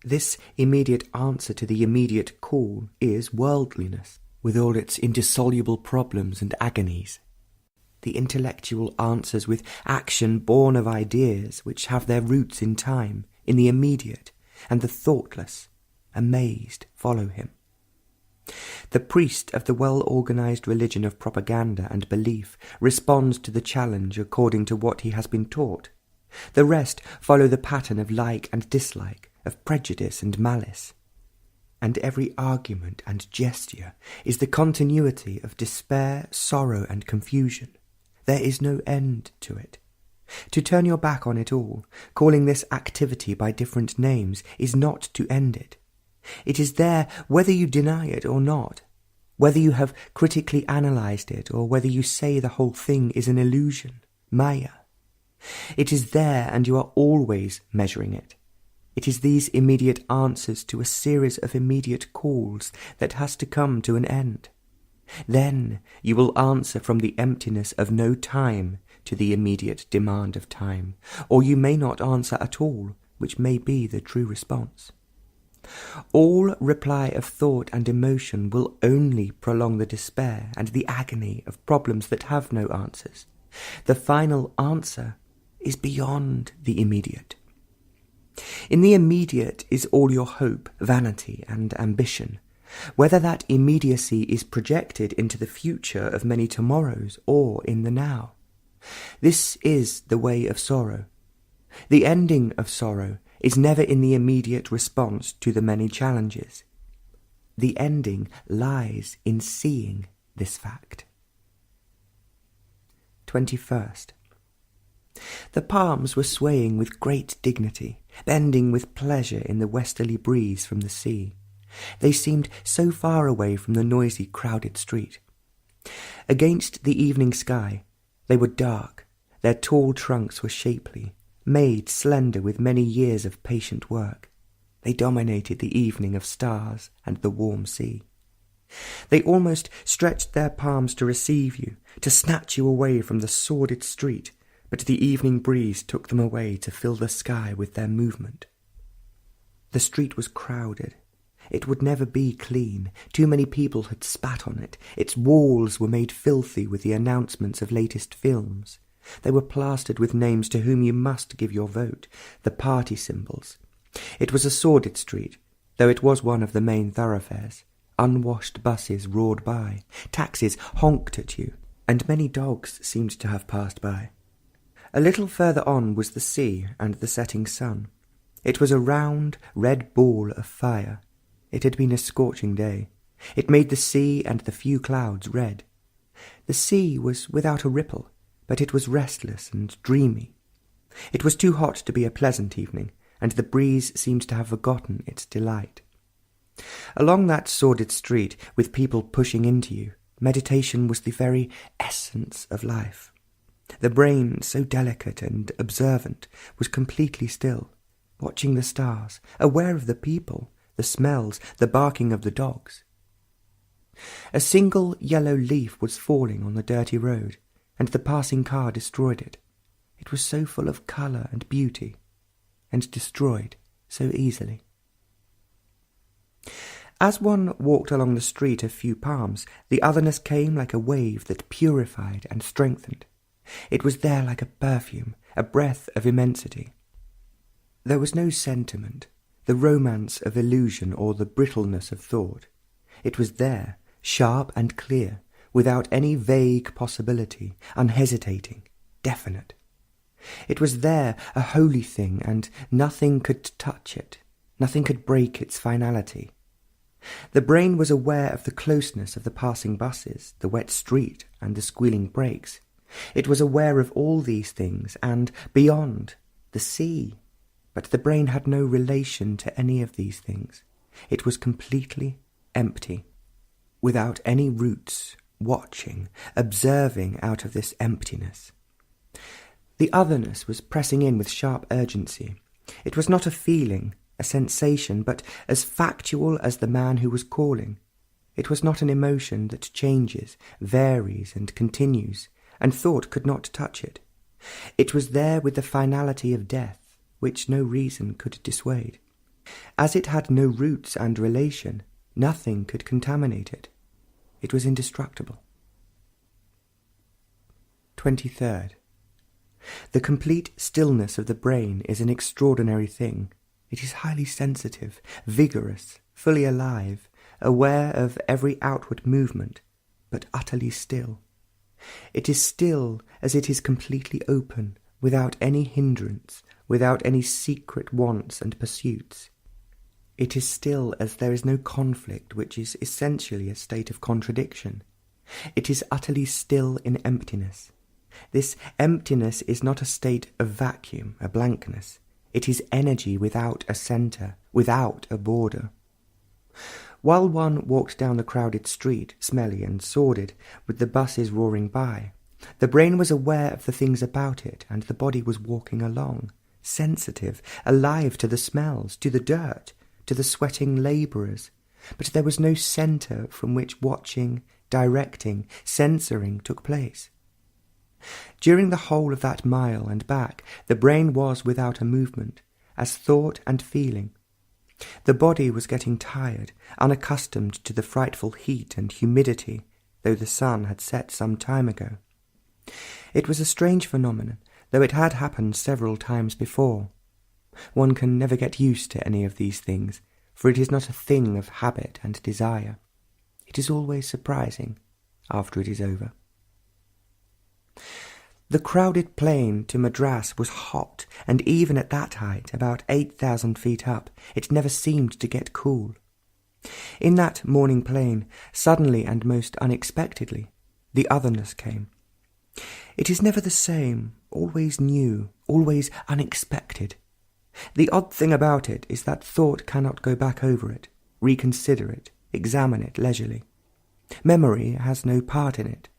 This immediate answer to the immediate call is worldliness, with all its indissoluble problems and agonies. The intellectual answers with action born of ideas which have their roots in time, in the immediate, and the thoughtless, amazed, follow him. The priest of the well-organized religion of propaganda and belief responds to the challenge according to what he has been taught. The rest follow the pattern of like and dislike, of prejudice and malice. And every argument and gesture is the continuity of despair, sorrow, and confusion. There is no end to it. To turn your back on it all, calling this activity by different names, is not to end it. It is there whether you deny it or not, whether you have critically analysed it or whether you say the whole thing is an illusion, maya. It is there, and you are always measuring it. It is these immediate answers to a series of immediate calls that has to come to an end. Then you will answer from the emptiness of no time to the immediate demand of time, or you may not answer at all, which may be the true response. All reply of thought and emotion will only prolong the despair and the agony of problems that have no answers. The final answer is beyond the immediate. In the immediate is all your hope, vanity, and ambition, whether that immediacy is projected into the future of many tomorrows or in the now. This is the way of sorrow. The ending of sorrow is never in the immediate response to the many challenges. The ending lies in seeing this fact. 21st. The palms were swaying with great dignity, bending with pleasure in the westerly breeze from the sea. They seemed so far away from the noisy, crowded street. Against the evening sky, they were dark. Their tall trunks were shapely, made slender with many years of patient work. They dominated the evening of stars and the warm sea. They almost stretched their palms to receive you, to snatch you away from the sordid street, but the evening breeze took them away to fill the sky with their movement. The street was crowded. It would never be clean. Too many people had spat on it. Its walls were made filthy with the announcements of latest films. They were plastered with names to whom you must give your vote, the party symbols. It was a sordid street, though it was one of the main thoroughfares. Unwashed buses roared by, taxis honked at you, and many dogs seemed to have passed by. A little further on was the sea and the setting sun. It was a round, red ball of fire. It had been a scorching day. It made the sea and the few clouds red. The sea was without a ripple, but it was restless and dreamy. It was too hot to be a pleasant evening, and the breeze seemed to have forgotten its delight. Along that sordid street, with people pushing into you, meditation was the very essence of life. The brain, so delicate and observant, was completely still, watching the stars, aware of the people, the smells, the barking of the dogs. A single yellow leaf was falling on the dirty road, and the passing car destroyed it. It was so full of colour and beauty, and destroyed so easily. As one walked along the street of few palms, the otherness came like a wave that purified and strengthened. It was there like a perfume, a breath of immensity. There was no sentiment, the romance of illusion or the brittleness of thought. It was there, sharp and clear, without any vague possibility, unhesitating, definite. It was there, a holy thing, and nothing could touch it, nothing could break its finality. The brain was aware of the closeness of the passing buses, the wet street, and the squealing brakes. It was aware of all these things, and, beyond, the sea. But the brain had no relation to any of these things. It was completely empty, without any roots, watching, observing out of this emptiness. The otherness was pressing in with sharp urgency. It was not a feeling, a sensation, but as factual as the man who was calling. It was not an emotion that changes, varies, and continues, and thought could not touch it. It was there with the finality of death, which no reason could dissuade. As it had no roots and relation, nothing could contaminate it. It was indestructible. 23rd. The complete stillness of the brain is an extraordinary thing. It is highly sensitive, vigorous, fully alive, aware of every outward movement, but utterly still. It is still as it is completely open, without any hindrance, without any secret wants and pursuits. It is still as there is no conflict, which is essentially a state of contradiction. It is utterly still in emptiness. This emptiness is not a state of vacuum, a blankness. It is energy without a centre, without a border. While one walked down the crowded street, smelly and sordid, with the buses roaring by, the brain was aware of the things about it, and the body was walking along, sensitive, alive to the smells, to the dirt, to the sweating labourers, but there was no centre from which watching, directing, censoring took place. During the whole of that mile and back, the brain was without a movement, as thought and feeling. The body was getting tired, unaccustomed to the frightful heat and humidity, though the sun had set some time ago. It was a strange phenomenon, though it had happened several times before. One can never get used to any of these things, for it is not a thing of habit and desire. It is always surprising after it is over. The crowded plain to Madras was hot, and even at that height, about 8,000 feet up, it never seemed to get cool. In that morning plain, suddenly and most unexpectedly, the otherness came. It is never the same, always new, always unexpected. The odd thing about it is that thought cannot go back over it, reconsider it, examine it leisurely. Memory has no part in it.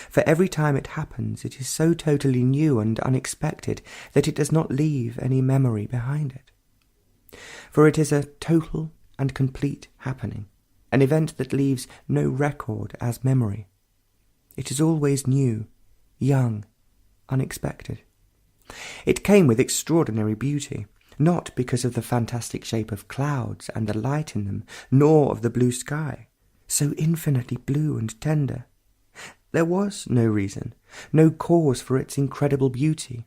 For every time it happens, it is so totally new and unexpected that it does not leave any memory behind it. For it is a total and complete happening, an event that leaves no record as memory. It is always new, young, unexpected. It came with extraordinary beauty, not because of the fantastic shape of clouds and the light in them, nor of the blue sky, so infinitely blue and tender. There was no reason, no cause for its incredible beauty,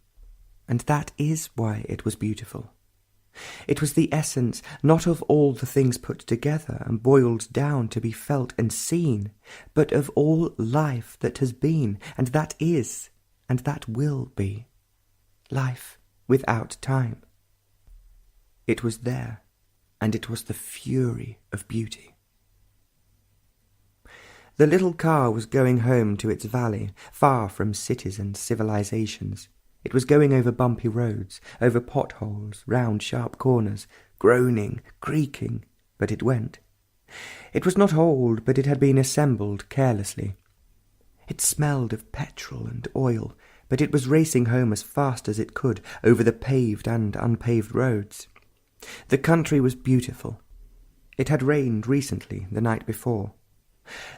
and that is why it was beautiful. It was the essence not of all the things put together and boiled down to be felt and seen, but of all life that has been, and that is, and that will be. Life without time. It was there, and it was the fury of beauty. The little car was going home to its valley, far from cities and civilizations. It was going over bumpy roads, over potholes, round sharp corners, groaning, creaking, but it went. It was not old, but it had been assembled carelessly. It smelled of petrol and oil, but it was racing home as fast as it could over the paved and unpaved roads. The country was beautiful. It had rained recently, the night before.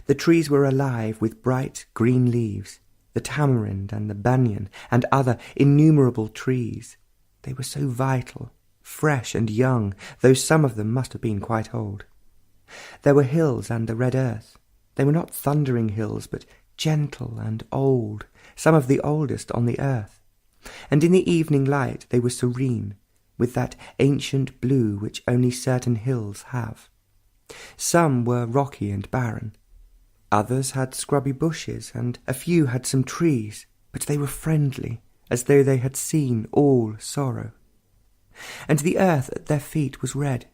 The trees were alive with bright green leaves, the tamarind and the banyan and other innumerable trees. They were so vital, fresh and young, though some of them must have been quite old. There were hills and the red earth. They were not thundering hills, but gentle and old, some of the oldest on the earth. And in the evening light they were serene, with that ancient blue which only certain hills have. Some were rocky and barren. Others had scrubby bushes, and a few had some trees, but they were friendly, as though they had seen all sorrow. And the earth at their feet was red.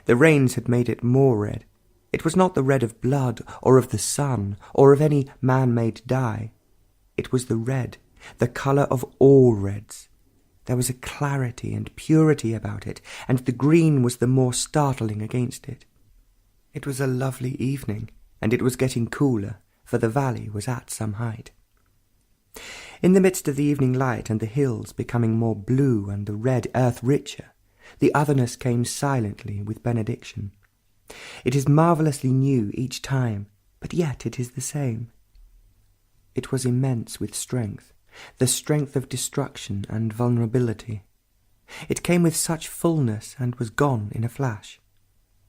The rains had made it more red. It was not the red of blood, or of the sun, or of any man-made dye. It was the red, the colour of all reds. There was a clarity and purity about it, and the green was the more startling against it. It was a lovely evening, and it was getting cooler, for the valley was at some height. In the midst of the evening light and the hills becoming more blue and the red earth richer, the otherness came silently with benediction. It is marvellously new each time, but yet it is the same. It was immense with strength, the strength of destruction and vulnerability. It came with such fullness and was gone in a flash.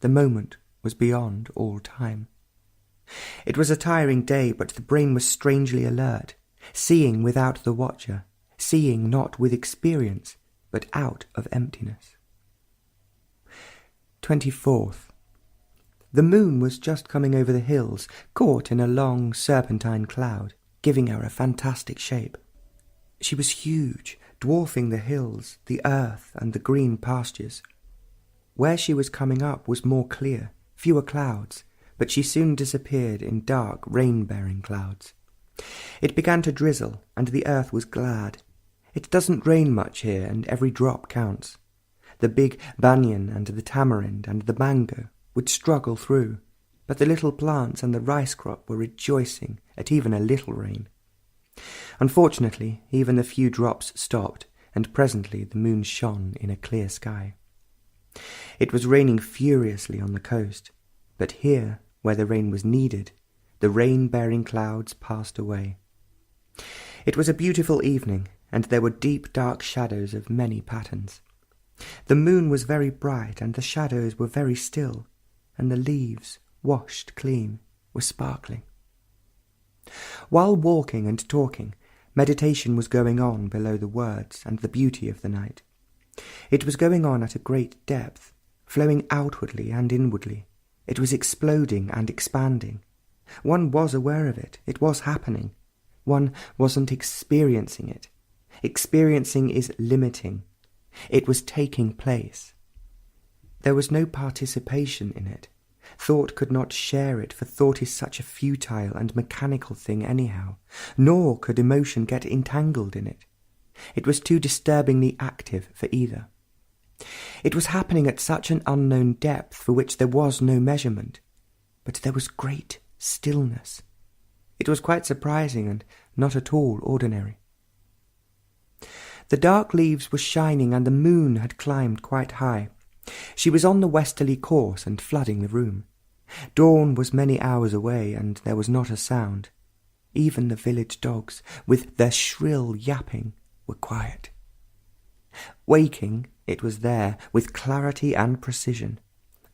The moment was beyond all time. It was a tiring day, but the brain was strangely alert, seeing without the watcher, seeing not with experience, but out of emptiness. 24th. The moon was just coming over the hills, caught in a long serpentine cloud, giving her a fantastic shape. She was huge, dwarfing the hills, the earth, and the green pastures. Where she was coming up was more clear, fewer clouds, but she soon disappeared in dark, rain-bearing clouds. It began to drizzle, and the earth was glad. It doesn't rain much here, and every drop counts. The big banyan and the tamarind and the mango would struggle through, but the little plants and the rice crop were rejoicing at even a little rain. Unfortunately, even the few drops stopped, and presently the moon shone in a clear sky. It was raining furiously on the coast, but here, where the rain was needed, the rain-bearing clouds passed away. It was a beautiful evening, and there were deep dark shadows of many patterns. The moon was very bright, and the shadows were very still, and the leaves, washed clean, were sparkling. While walking and talking, meditation was going on below the words and the beauty of the night. It was going on at a great depth, flowing outwardly and inwardly. It was exploding and expanding. One was aware of it. It was happening. One wasn't experiencing it. Experiencing is limiting. It was taking place. There was no participation in it. Thought could not share it, for thought is such a futile and mechanical thing anyhow, nor could emotion get entangled in it. It was too disturbingly active for either. It was happening at such an unknown depth for which there was no measurement, but there was great stillness. It was quite surprising and not at all ordinary. The dark leaves were shining, and the moon had climbed quite high. She was on the westerly course and flooding the room. Dawn was many hours away, and there was not a sound. Even the village dogs, with their shrill yapping, were quiet. Waking, it was there, with clarity and precision.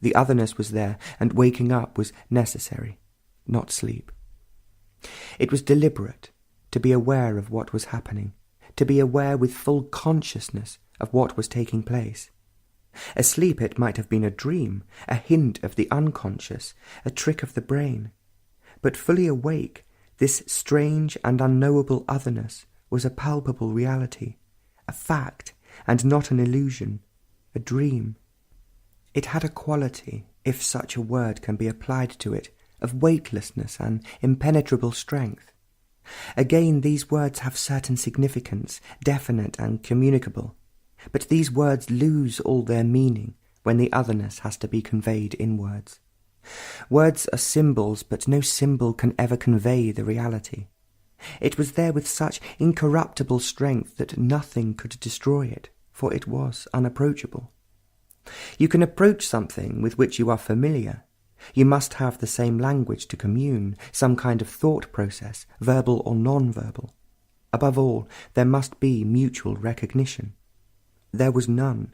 The otherness was there, and waking up was necessary, not sleep. It was deliberate, to be aware of what was happening, to be aware with full consciousness of what was taking place. Asleep it might have been a dream, a hint of the unconscious, a trick of the brain. But fully awake, this strange and unknowable otherness was a palpable reality, a fact, and not an illusion, a dream. It had a quality, if such a word can be applied to it, of weightlessness and impenetrable strength. Again, these words have certain significance, definite and communicable. But these words lose all their meaning when the otherness has to be conveyed in words. Words are symbols, but no symbol can ever convey the reality. It was there with such incorruptible strength that nothing could destroy it, for it was unapproachable. You can approach something with which you are familiar. You must have the same language to commune, some kind of thought process, verbal or non-verbal. Above all, there must be mutual recognition. There was none.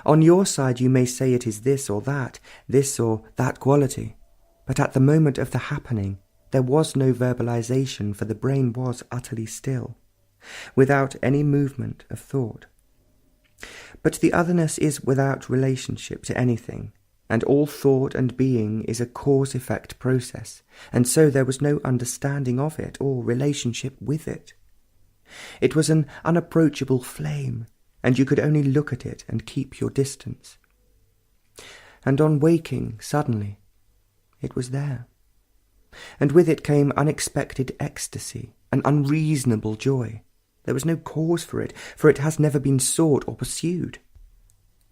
On your side you may say it is this or that quality, but at the moment of the happening there was no verbalization, for the brain was utterly still, without any movement of thought. But the otherness is without relationship to anything, and all thought and being is a cause-effect process, and so there was no understanding of it or relationship with it. It was an unapproachable flame, and you could only look at it and keep your distance. And on waking, suddenly, it was there. And with it came unexpected ecstasy, an unreasonable joy. There was no cause for it has never been sought or pursued.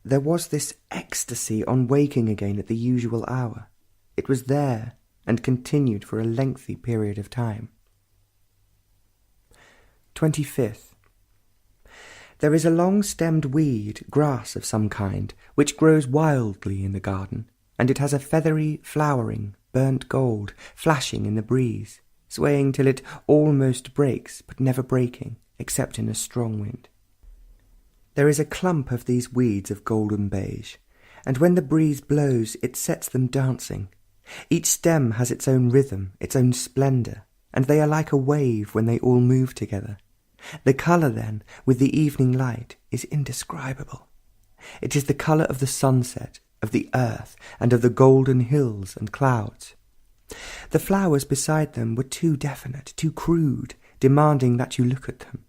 There was this ecstasy on waking again at the usual hour. It was there, and continued for a lengthy period of time. 25th. There is a long-stemmed weed, grass of some kind, which grows wildly in the garden, and it has a feathery flowering, burnt gold, flashing in the breeze. swaying till it almost breaks, but never breaking, except in a strong wind. There is a clump of these weeds of golden beige, and when the breeze blows it sets them dancing. Each stem has its own rhythm, its own splendour, and they are like a wave when they all move together. The colour, then, with the evening light, is indescribable. It is the colour of the sunset, of the earth, and of the golden hills and clouds. The flowers beside them were too definite, too crude, demanding that you look at them.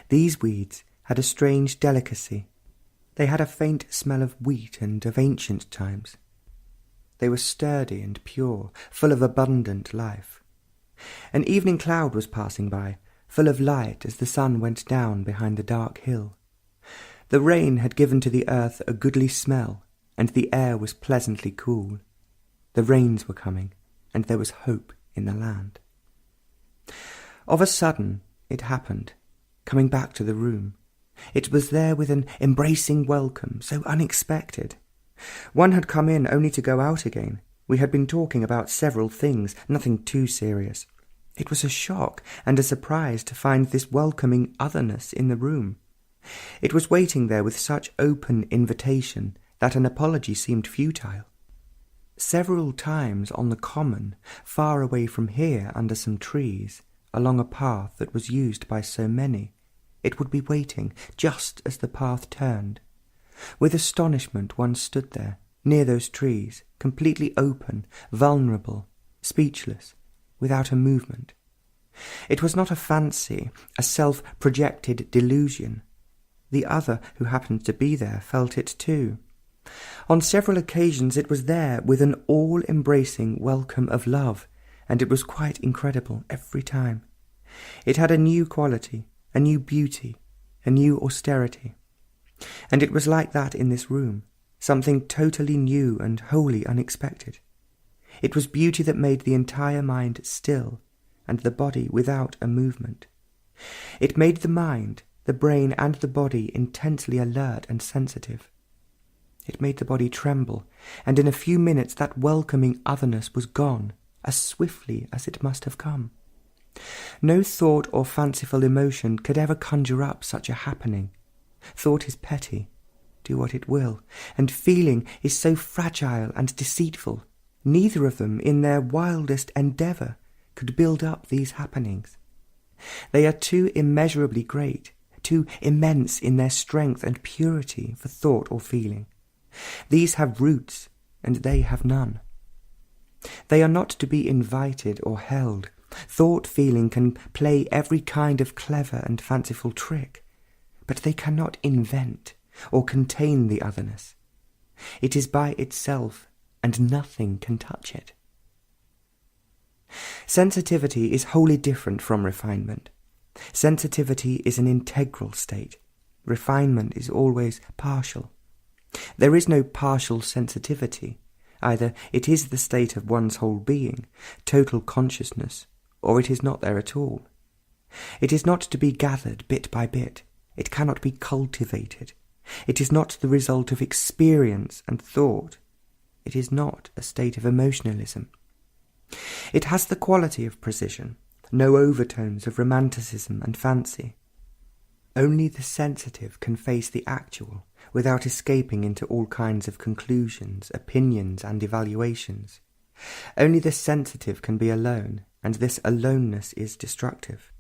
These weeds had a strange delicacy. They had a faint smell of wheat and of ancient times. They were sturdy and pure, full of abundant life. An evening cloud was passing by, full of light as the sun went down behind the dark hill. The rain had given to the earth a goodly smell, and the air was pleasantly cool. The rains were coming, and there was hope in the land. Of a sudden it happened, coming back to the room. It was there with an embracing welcome, so unexpected. One had come in only to go out again. We had been talking about several things, nothing too serious. It was a shock and a surprise to find this welcoming otherness in the room. It was waiting there with such open invitation that an apology seemed futile. Several times on the common, far away from here under some trees, along a path that was used by so many, it would be waiting just as the path turned. With astonishment one stood there, near those trees, completely open, vulnerable, speechless, without a movement. It was not a fancy, a self-projected delusion. The other who happened to be there felt it too. On several occasions it was there with an all-embracing welcome of love, and it was quite incredible every time. It had a new quality, a new beauty, a new austerity. And it was like that in this room, something totally new and wholly unexpected. It was beauty that made the entire mind still, and the body without a movement. It made the mind, the brain, and the body intensely alert and sensitive. It made the body tremble, and in a few minutes that welcoming otherness was gone, as swiftly as it must have come. No thought or fanciful emotion could ever conjure up such a happening. Thought is petty, do what it will, and feeling is so fragile and deceitful. Neither of them, in their wildest endeavour, could build up these happenings. They are too immeasurably great, too immense in their strength and purity for thought or feeling. These have roots, and they have none. They are not to be invited or held. Thought-feeling can play every kind of clever and fanciful trick, but they cannot invent or contain the otherness. It is by itself, and nothing can touch it. Sensitivity is wholly different from refinement. Sensitivity is an integral state. Refinement is always partial. There is no partial sensitivity. Either it is the state of one's whole being, total consciousness, or it is not there at all. It is not to be gathered bit by bit. It cannot be cultivated. It is not the result of experience and thought. It is not a state of emotionalism. It has the quality of precision, no overtones of romanticism and fancy. Only the sensitive can face the actual without escaping into all kinds of conclusions, opinions, and evaluations. Only the sensitive can be alone, and this aloneness is destructive.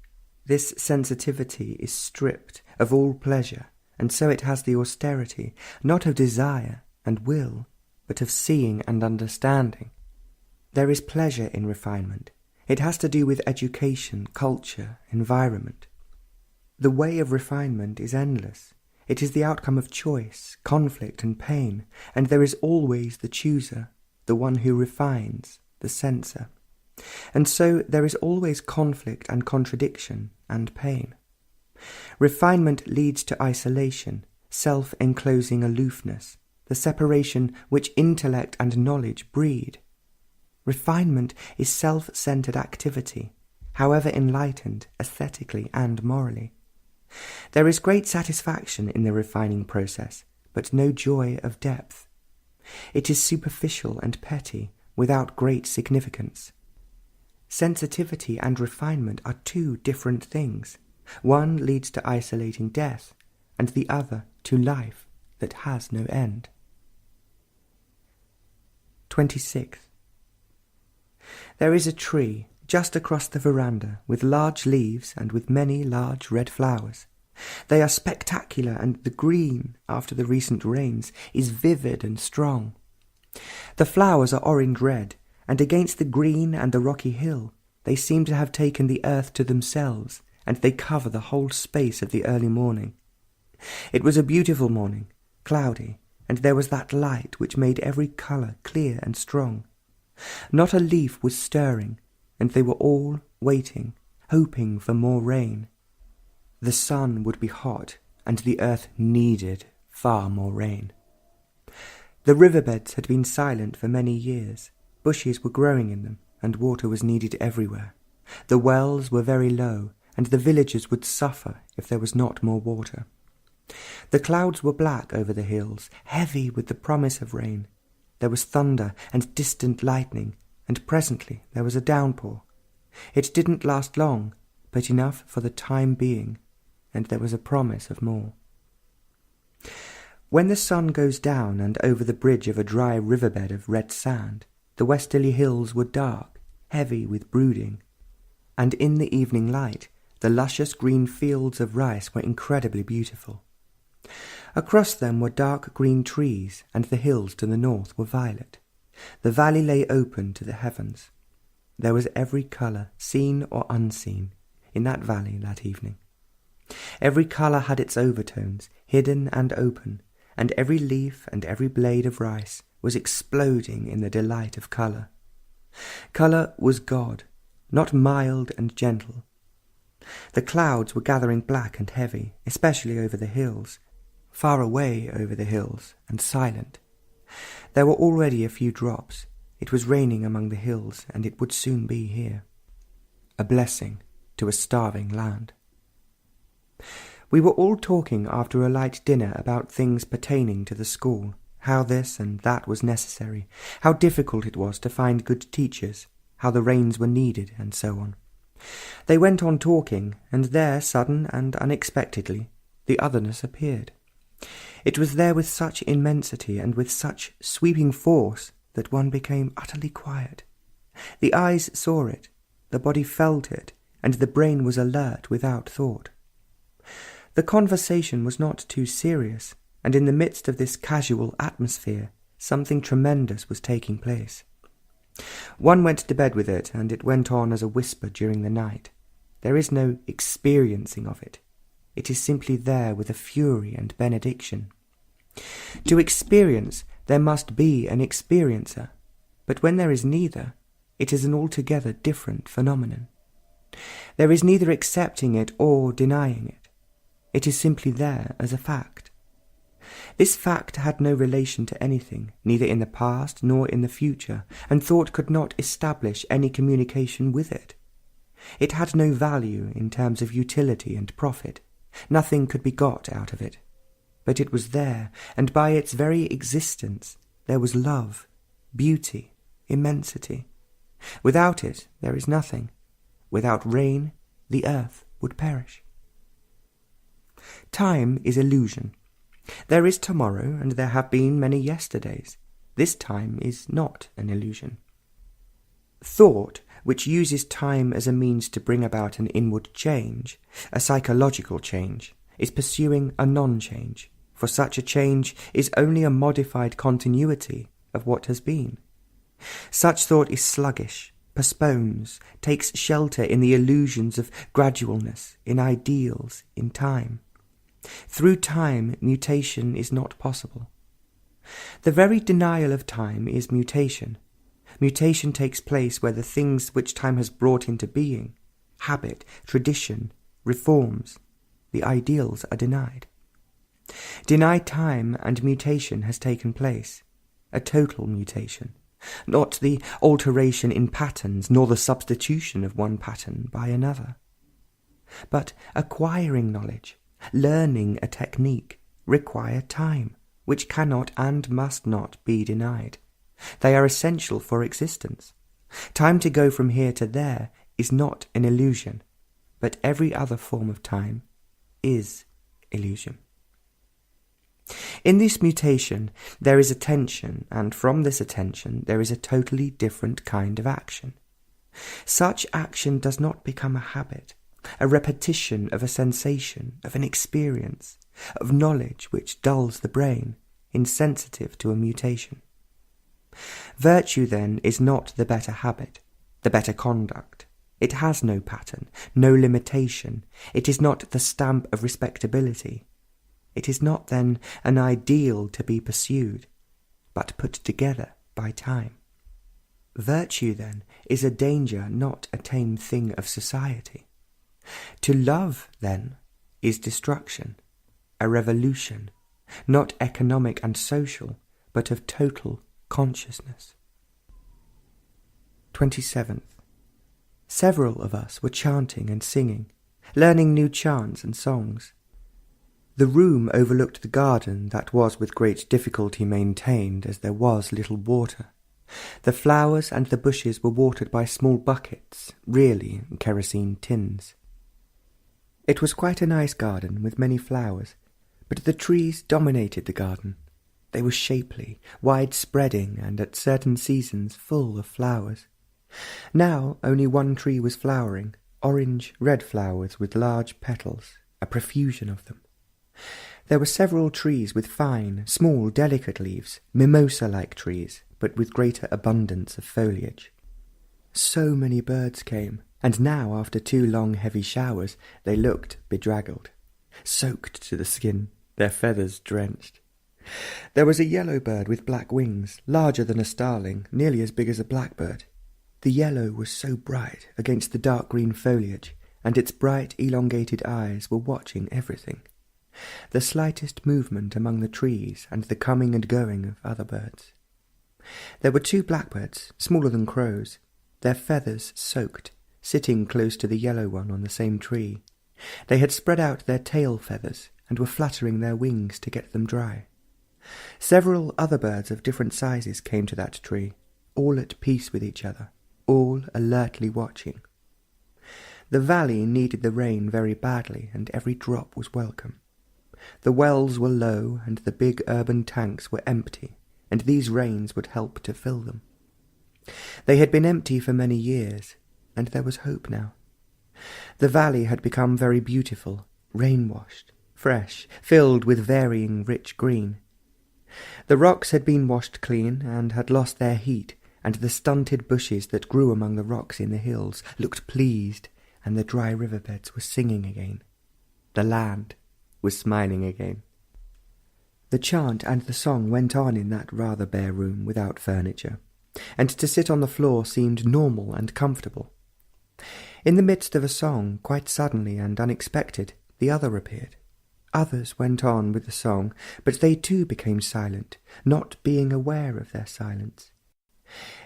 This sensitivity is stripped of all pleasure, and so it has the austerity, not of desire and will, but of seeing and understanding. There is pleasure in refinement. It has to do with education, culture, environment. The way of refinement is endless. It is the outcome of choice, conflict, and pain, and there is always the chooser, the one who refines, the censor. And so there is always conflict and contradiction and pain. Refinement leads to isolation, self-enclosing aloofness, the separation which intellect and knowledge breed. Refinement is self-centered activity, however enlightened aesthetically and morally. There is great satisfaction in the refining process, but no joy of depth. It is superficial and petty, without great significance. sensitivity and refinement are two different things. One leads to isolating death, and the other to life that has no end. 26. There is a tree just across the veranda with large leaves and with many large red flowers. They are spectacular, and the green, after the recent rains, is vivid and strong. The flowers are orange-red, and against the green and the rocky hill, they seem to have taken the earth to themselves, and they cover the whole space of the early morning. It was a beautiful morning, cloudy, and there was that light which made every colour clear and strong. Not a leaf was stirring, and they were all waiting, hoping for more rain. The sun would be hot, and the earth needed far more rain. The riverbeds had been silent for many years. Bushes were growing in them, and water was needed everywhere. The wells were very low, and the villagers would suffer if there was not more water. The clouds were black over the hills, heavy with the promise of rain. There was thunder and distant lightning, and presently there was a downpour. It didn't last long, but enough for the time being, and there was a promise of more. When the sun goes down and over the bridge of a dry riverbed of red sand, the westerly hills were dark, heavy with brooding, and in the evening light the luscious green fields of rice were incredibly beautiful. Across them were dark green trees, and the hills to the north were violet. The valley lay open to the heavens. There was every colour, seen or unseen, in that valley that evening. Every colour had its overtones, hidden and open, and every leaf and every blade of rice was exploding in the delight of colour. Colour was God, not mild and gentle. The clouds were gathering black and heavy, especially over the hills, far away over the hills, and silent. There were already a few drops. It was raining among the hills, and it would soon be here. A blessing to a starving land. We were all talking after a light dinner about things pertaining to the school, how this and that was necessary, how difficult it was to find good teachers, how the rains were needed, and so on. They went on talking, and there, sudden and unexpectedly, the otherness appeared. It was there with such immensity and with such sweeping force that one became utterly quiet. The eyes saw it, the body felt it, and the brain was alert without thought. The conversation was not too serious, and in the midst of this casual atmosphere something tremendous was taking place. One went to bed with it, and it went on as a whisper during the night. There is no experiencing of it. It is simply there with a fury and benediction. To experience, there must be an experiencer, but when there is neither, it is an altogether different phenomenon. There is neither accepting it or denying it. It is simply there as a fact. This fact had no relation to anything, neither in the past nor in the future, and thought could not establish any communication with it. It had no value in terms of utility and profit. Nothing could be got out of it. But it was there, and by its very existence there was love, beauty, immensity. Without it there is nothing. Without rain, the earth would perish. Time is illusion. There is tomorrow, and there have been many yesterdays. This time is not an illusion. Thought, which uses time as a means to bring about an inward change, a psychological change, is pursuing a non-change, for such a change is only a modified continuity of what has been. Such thought is sluggish, postpones, takes shelter in the illusions of gradualness, in ideals, in time. Through time, mutation is not possible. The very denial of time is mutation. Mutation takes place where the things which time has brought into being, habit, tradition, reforms, the ideals are denied. Deny time and mutation has taken place, a total mutation, not the alteration in patterns nor the substitution of one pattern by another. But acquiring knowledge, learning a technique, require time, which cannot and must not be denied. They are essential for existence. Time to go from here to there is not an illusion, but every other form of time is illusion. In this mutation there is attention, and from this attention there is a totally different kind of action. Such action does not become a habit, a repetition of a sensation, of an experience, of knowledge which dulls the brain, insensitive to a mutation. Virtue, then, is not the better habit, the better conduct. It has no pattern, no limitation. It is not the stamp of respectability. It is not, then, an ideal to be pursued, but put together by time. Virtue, then, is a danger, not a tame thing of society. To love, then, is destruction, a revolution, not economic and social, but of total consciousness. 27th. Several of us were chanting and singing, learning new chants and songs. The room overlooked the garden that was with great difficulty maintained, as there was little water. The flowers and the bushes were watered by small buckets, really kerosene tins. It was quite a nice garden with many flowers, but the trees dominated the garden. They were shapely, wide-spreading, and at certain seasons full of flowers. Now only one tree was flowering, orange-red flowers with large petals, a profusion of them. There were several trees with fine, small, delicate leaves, mimosa-like trees, but with greater abundance of foliage. So many birds came, and now, after 2 long heavy showers, they looked bedraggled, soaked to the skin, their feathers drenched. There was a yellow bird with black wings, larger than a starling, nearly as big as a blackbird. The yellow was so bright against the dark green foliage, and its bright, elongated eyes were watching everything. The slightest movement among the trees, and the coming and going of other birds. There were 2 blackbirds, smaller than crows, their feathers soaked, sitting close to the yellow one on the same tree. They had spread out their tail feathers, and were fluttering their wings to get them dry. Several other birds of different sizes came to that tree, all at peace with each other, all alertly watching. The valley needed the rain very badly, and every drop was welcome. The wells were low, and the big urban tanks were empty, and these rains would help to fill them. They had been empty for many years, and there was hope now. The valley had become very beautiful, rain-washed, fresh, filled with varying rich green. The rocks had been washed clean, and had lost their heat, and the stunted bushes that grew among the rocks in the hills looked pleased, and the dry riverbeds were singing again. The land was smiling again. The chant and the song went on in that rather bare room without furniture, and to sit on the floor seemed normal and comfortable. In the midst of a song, quite suddenly and unexpected, the other appeared. Others went on with the song, but they too became silent, not being aware of their silence.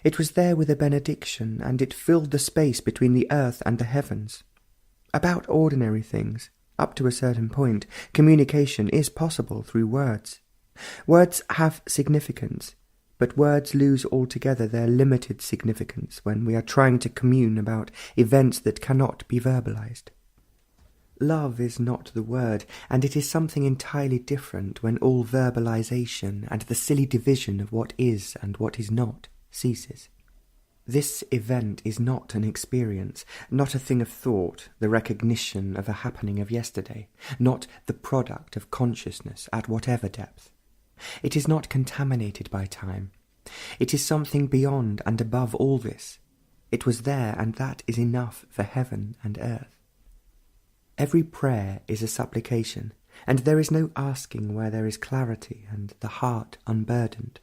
It was there with a benediction, and it filled the space between the earth and the heavens. About ordinary things, up to a certain point, communication is possible through words. Words have significance, but words lose altogether their limited significance when we are trying to commune about events that cannot be verbalized. Love is not the word, and it is something entirely different when all verbalization and the silly division of what is and what is not ceases. This event is not an experience, not a thing of thought, the recognition of a happening of yesterday, not the product of consciousness at whatever depth. It is not contaminated by time. It is something beyond and above all this. It was there, and that is enough for heaven and earth. Every prayer is a supplication, and there is no asking where there is clarity and the heart unburdened.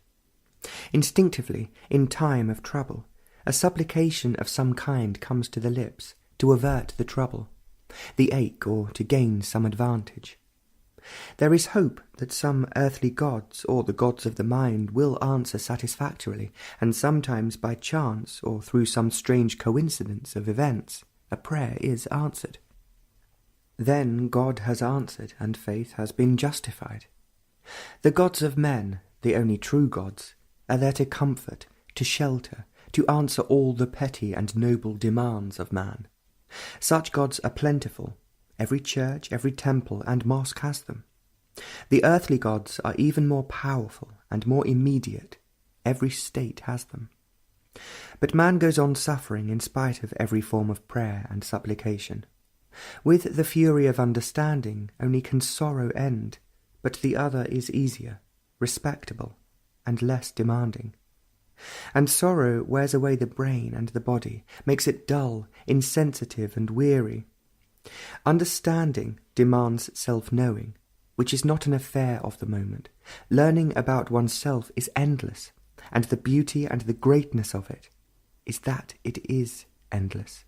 Instinctively, in time of trouble, a supplication of some kind comes to the lips to avert the trouble, the ache, or to gain some advantage. There is hope that some earthly gods or the gods of the mind will answer satisfactorily, and sometimes by chance or through some strange coincidence of events, a prayer is answered. Then God has answered, and faith has been justified. The gods of men, the only true gods, are there to comfort, to shelter, to answer all the petty and noble demands of man. Such gods are plentiful. Every church, every temple and mosque has them. The earthly gods are even more powerful and more immediate. Every state has them. But man goes on suffering in spite of every form of prayer and supplication. With the fury of understanding only can sorrow end, but the other is easier, respectable, and less demanding. And sorrow wears away the brain and the body, makes it dull, insensitive, and weary. Understanding demands self-knowing, which is not an affair of the moment. Learning about oneself is endless, and the beauty and the greatness of it is that it is endless.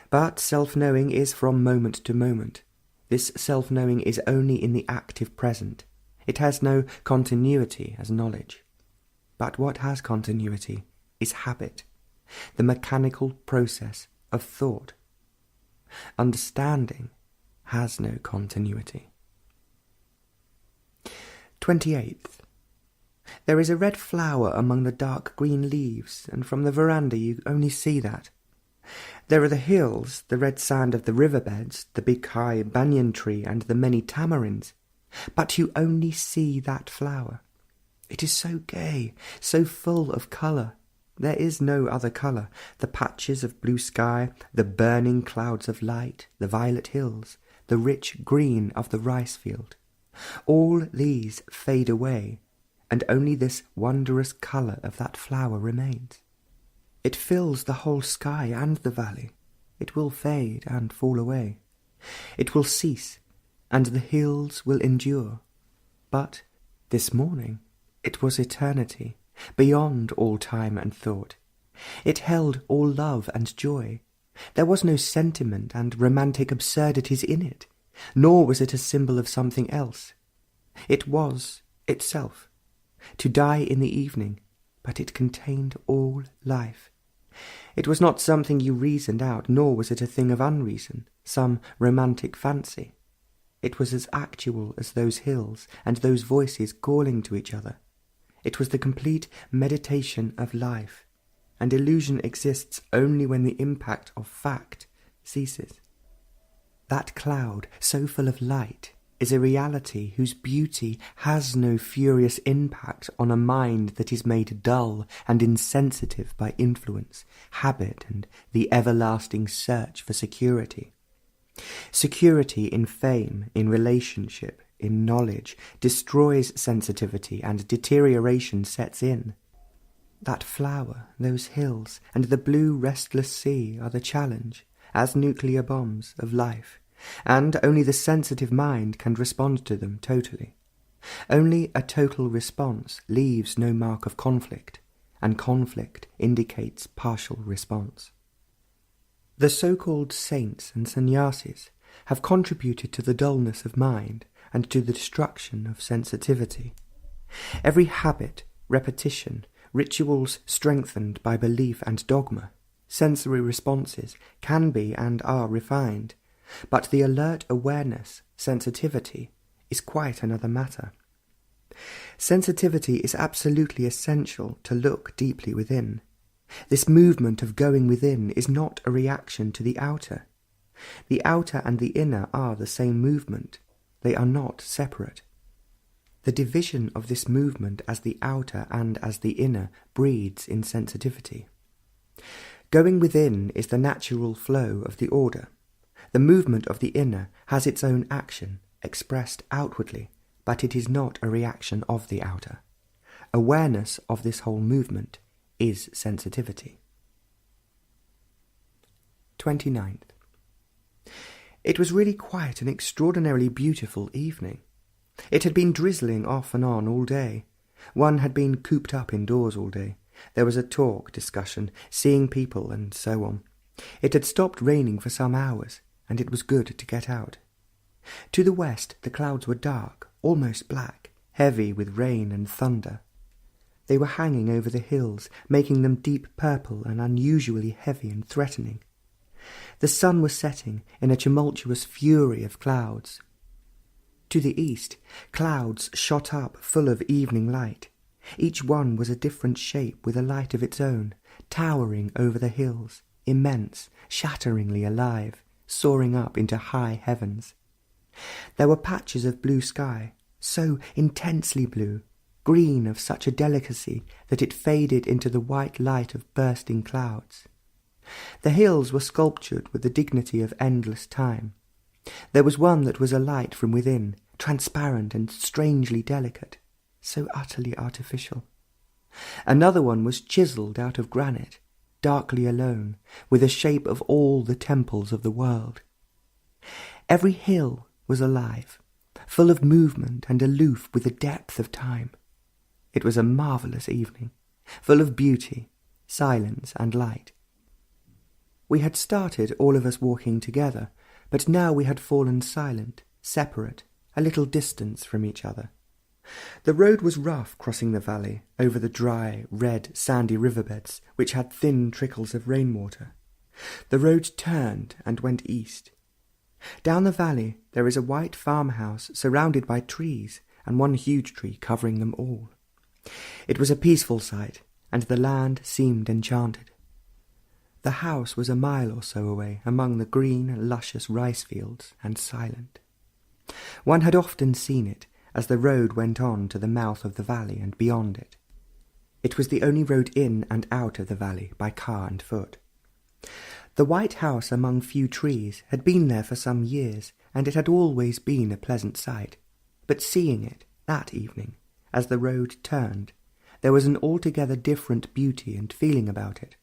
But self-knowing is from moment to moment. This self-knowing is only in the active present. It has no continuity as knowledge. But what has continuity is habit, the mechanical process of thought. Understanding has no continuity. 28th. There is a red flower among the dark green leaves, and from the veranda you only see that. There are the hills, the red sand of the riverbeds, the big high banyan tree, and the many tamarinds, but you only see that flower. It is so gay, so full of colour. There is no other colour. The patches of blue sky, the burning clouds of light, the violet hills, the rich green of the rice field, all these fade away, and only this wondrous colour of that flower remains. It fills the whole sky and the valley. It will fade and fall away. It will cease, and the hills will endure. But this morning it was eternity, beyond all time and thought. It held all love and joy. There was no sentiment and romantic absurdities in it, nor was it a symbol of something else. It was itself, to die in the evening, but it contained all life. It was not something you reasoned out, nor was it a thing of unreason, some romantic fancy. It was as actual as those hills and those voices calling to each other. It was the complete meditation of life, and illusion exists only when the impact of fact ceases. That cloud, so full of light, is a reality whose beauty has no furious impact on a mind that is made dull and insensitive by influence, habit, and the everlasting search for security. Security in fame, in relationship, in knowledge, destroys sensitivity, and deterioration sets in. That flower, those hills, and the blue restless sea are the challenge, as nuclear bombs, of life, and only the sensitive mind can respond to them totally. Only a total response leaves no mark of conflict, and conflict indicates partial response. The so-called saints and sannyasis have contributed to the dullness of mind and to the destruction of sensitivity. Every habit, repetition, rituals strengthened by belief and dogma, sensory responses can be and are refined, but the alert awareness, sensitivity, is quite another matter. Sensitivity is absolutely essential to look deeply within. This movement of going within is not a reaction to the outer. The outer and the inner are the same movement. They are not separate. The division of this movement as the outer and as the inner breeds insensitivity. Going within is the natural flow of the order. The movement of the inner has its own action, expressed outwardly, but it is not a reaction of the outer. Awareness of this whole movement is sensitivity. 29th. It was really quite an extraordinarily beautiful evening. It had been drizzling off and on all day. One had been cooped up indoors all day. There was a talk, discussion, seeing people, and so on. It had stopped raining for some hours, and it was good to get out. To the west the clouds were dark, almost black, heavy with rain and thunder. They were hanging over the hills, making them deep purple and unusually heavy and threatening. The sun was setting in a tumultuous fury of clouds. To the east, clouds shot up full of evening light. Each one was a different shape with a light of its own, towering over the hills, immense, shatteringly alive, soaring up into high heavens. There were patches of blue sky, so intensely blue, green of such a delicacy that it faded into the white light of bursting clouds. The hills were sculptured with the dignity of endless time. There was one that was alight from within, transparent and strangely delicate, so utterly artificial. Another one was chiselled out of granite, darkly alone, with the shape of all the temples of the world. Every hill was alive, full of movement and aloof with the depth of time. It was a marvellous evening, full of beauty, silence and light. We had started, all of us walking together, but now we had fallen silent, separate, a little distance from each other. The road was rough crossing the valley, over the dry, red, sandy riverbeds, which had thin trickles of rainwater. The road turned and went east. Down the valley there is a white farmhouse surrounded by trees, and one huge tree covering them all. It was a peaceful sight, and the land seemed enchanted. The house was a mile or so away, among the green, luscious rice fields, and silent. One had often seen it, as the road went on to the mouth of the valley and beyond it. It was the only road in and out of the valley by car and foot. The white house among few trees had been there for some years, and it had always been a pleasant sight. But seeing it, that evening, as the road turned, there was an altogether different beauty and feeling about it.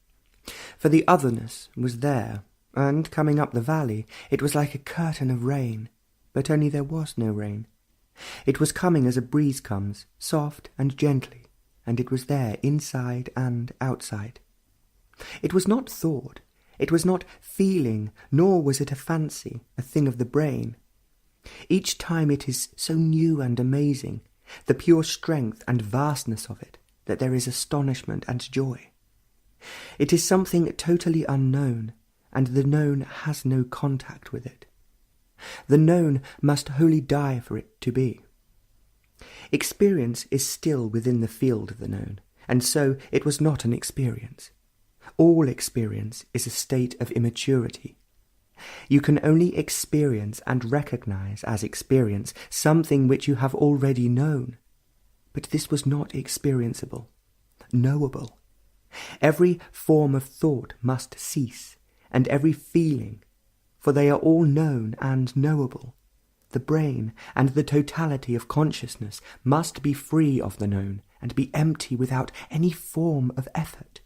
For the otherness was there, and coming up the valley, it was like a curtain of rain, but only there was no rain. It was coming as a breeze comes, soft and gently, and it was there inside and outside. It was not thought, it was not feeling, nor was it a fancy, a thing of the brain. Each time it is so new and amazing, the pure strength and vastness of it, that there is astonishment and joy. It is something totally unknown, and the known has no contact with it. The known must wholly die for it to be. Experience is still within the field of the known, and so it was not an experience. All experience is a state of immaturity. You can only experience and recognize as experience something which you have already known. But this was not experienceable, knowable. Every form of thought must cease, and every feeling, for they are all known and knowable. The brain and the totality of consciousness must be free of the known and be empty without any form of effort.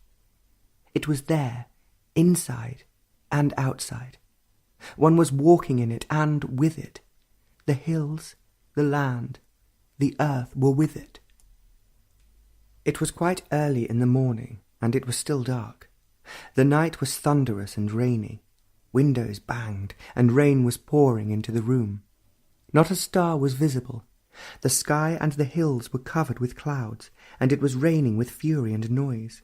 It was there, inside and outside. One was walking in it and with it. The hills, the land, the earth were with it. It was quite early in the morning, and it was still dark. The night was thunderous and rainy. Windows banged, and rain was pouring into the room. Not a star was visible. The sky and the hills were covered with clouds, and it was raining with fury and noise.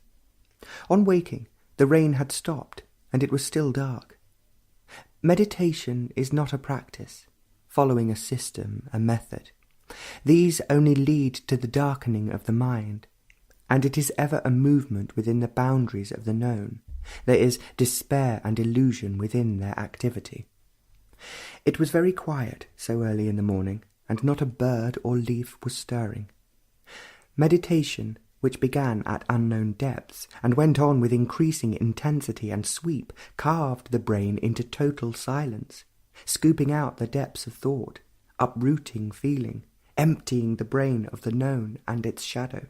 On waking, the rain had stopped, and it was still dark. Meditation is not a practice, following a system, a method. These only lead to the darkening of the mind, and it is ever a movement within the boundaries of the known. There is despair and illusion within their activity. It was very quiet so early in the morning, and not a bird or leaf was stirring. Meditation, which began at unknown depths, and went on with increasing intensity and sweep, carved the brain into total silence, scooping out the depths of thought, uprooting feeling, emptying the brain of the known and its shadow.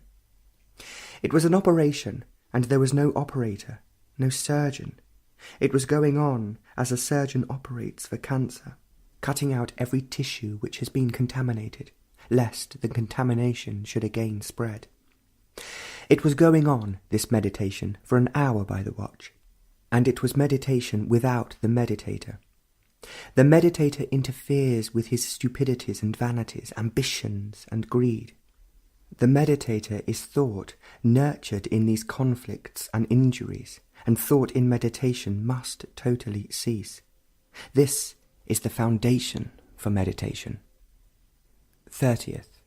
It was an operation, and there was no operator, no surgeon. It was going on as a surgeon operates for cancer, cutting out every tissue which has been contaminated, lest the contamination should again spread. It was going on, this meditation, for an hour by the watch, and it was meditation without the meditator. The meditator interferes with his stupidities and vanities, ambitions and greed. The meditator is thought, nurtured in these conflicts and injuries, and thought in meditation must totally cease. This is the foundation for meditation. 30th.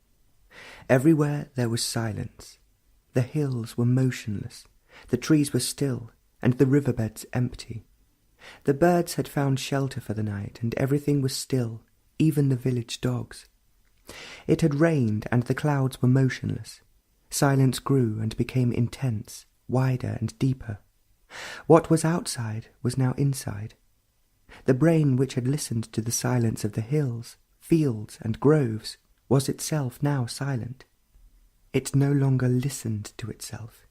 Everywhere there was silence, The hills were motionless, the trees were still, and the riverbeds empty. The birds had found shelter for the night, and everything was still, even the village dogs. It had rained, and the clouds were motionless. Silence grew and became intense, wider and deeper. What was outside was now inside. The brain which had listened to the silence of the hills, fields, and groves was itself now silent. It no longer listened to itself.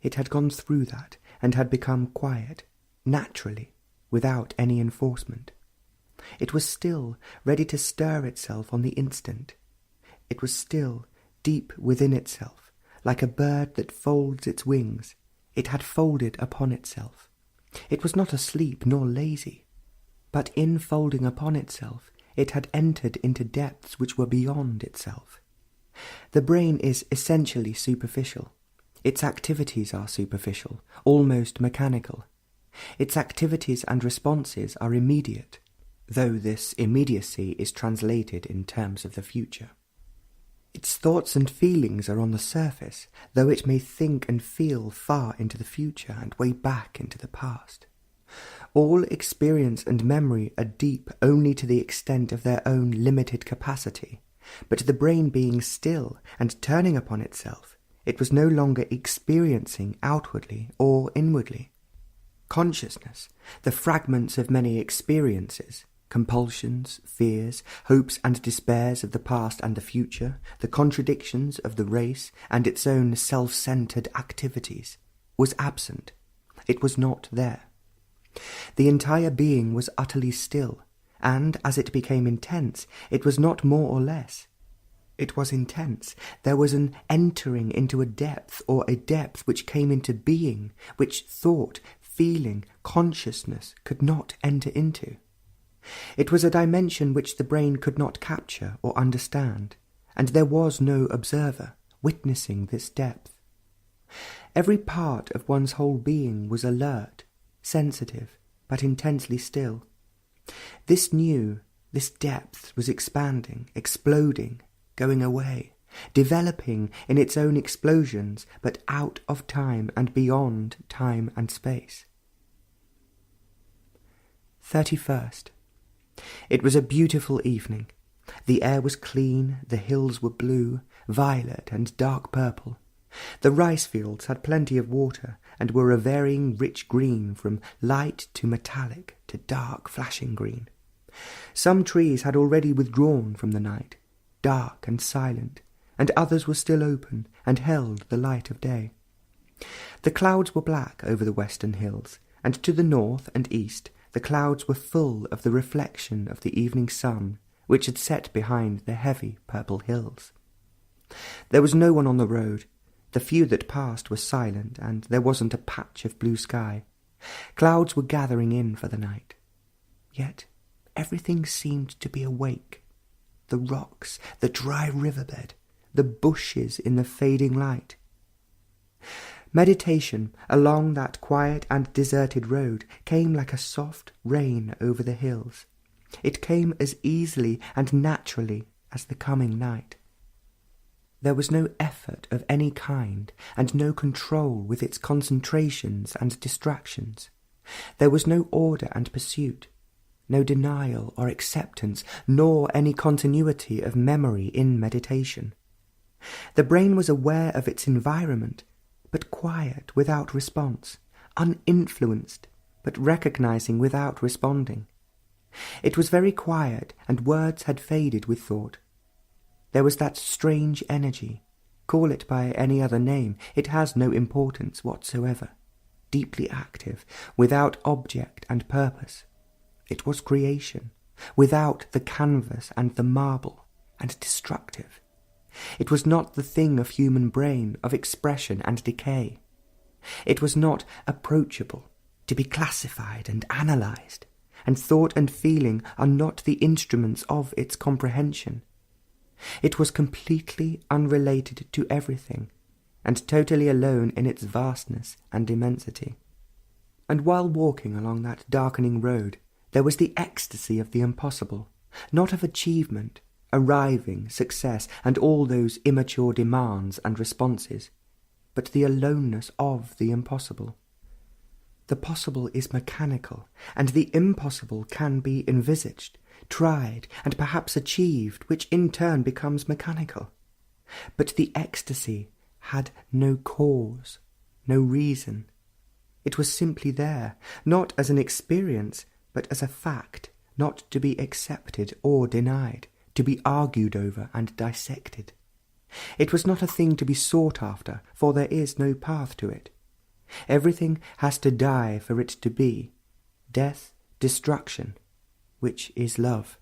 It had gone through that and had become quiet, naturally, without any enforcement. It was still, ready to stir itself on the instant. It was still, deep within itself, like a bird that folds its wings. It had folded upon itself. It was not asleep nor lazy, but in folding upon itself, it had entered into depths which were beyond itself. The brain is essentially superficial. Its activities are superficial, almost mechanical. Its activities and responses are immediate, though this immediacy is translated in terms of the future. Its thoughts and feelings are on the surface, though it may think and feel far into the future and way back into the past. All experience and memory are deep only to the extent of their own limited capacity, but the brain being still and turning upon itself, it was no longer experiencing outwardly or inwardly. Consciousness, the fragments of many experiences, compulsions, fears, hopes and despairs of the past and the future, the contradictions of the race and its own self-centred activities, was absent. It was not there. The entire being was utterly still, and as it became intense, it was not more or less. It was intense. There was an entering into a depth, or a depth which came into being, which thought, feeling, consciousness could not enter into. It was a dimension which the brain could not capture or understand, and there was no observer witnessing this depth. Every part of one's whole being was alert, sensitive, but intensely still. This depth was expanding, exploding, going away, developing in its own explosions, but out of time and beyond time and space. 31st. It was a beautiful evening. The air was clean, the hills were blue, violet and dark purple. The rice fields had plenty of water, and were a varying rich green, from light to metallic to dark flashing green. Some trees had already withdrawn from the night, dark and silent, and others were still open and held the light of day. The clouds were black over the western hills, and to the north and east the clouds were full of the reflection of the evening sun, which had set behind the heavy purple hills. There was no one on the road. The few that passed were silent, and there wasn't a patch of blue sky. Clouds were gathering in for the night. Yet everything seemed to be awake. The rocks, the dry riverbed, the bushes in the fading light. Meditation along that quiet and deserted road came like a soft rain over the hills. It came as easily and naturally as the coming night. There was no effort of any kind, and no control with its concentrations and distractions. There was no order and pursuit, no denial or acceptance, nor any continuity of memory in meditation. The brain was aware of its environment, but quiet without response, uninfluenced, but recognizing without responding. It was very quiet, and words had faded with thought. There was that strange energy. Call it by any other name, it has no importance whatsoever. Deeply active, without object and purpose. It was creation, without the canvas and the marble, and destructive. It was not the thing of human brain, of expression and decay. It was not approachable, to be classified and analysed, and thought and feeling are not the instruments of its comprehension. It was completely unrelated to everything, and totally alone in its vastness and immensity. And while walking along that darkening road, there was the ecstasy of the impossible, not of achievement, arriving, success, and all those immature demands and responses. but the aloneness of the impossible. The possible is mechanical, and the impossible can be envisaged, tried, and perhaps achieved, which in turn becomes mechanical. But the ecstasy had no cause, no reason. It was simply there, not as an experience, but as a fact, not to be accepted or denied, to be argued over and dissected. It was not a thing to be sought after, for there is no path to it. Everything has to die for it to be. Death, destruction, which is love.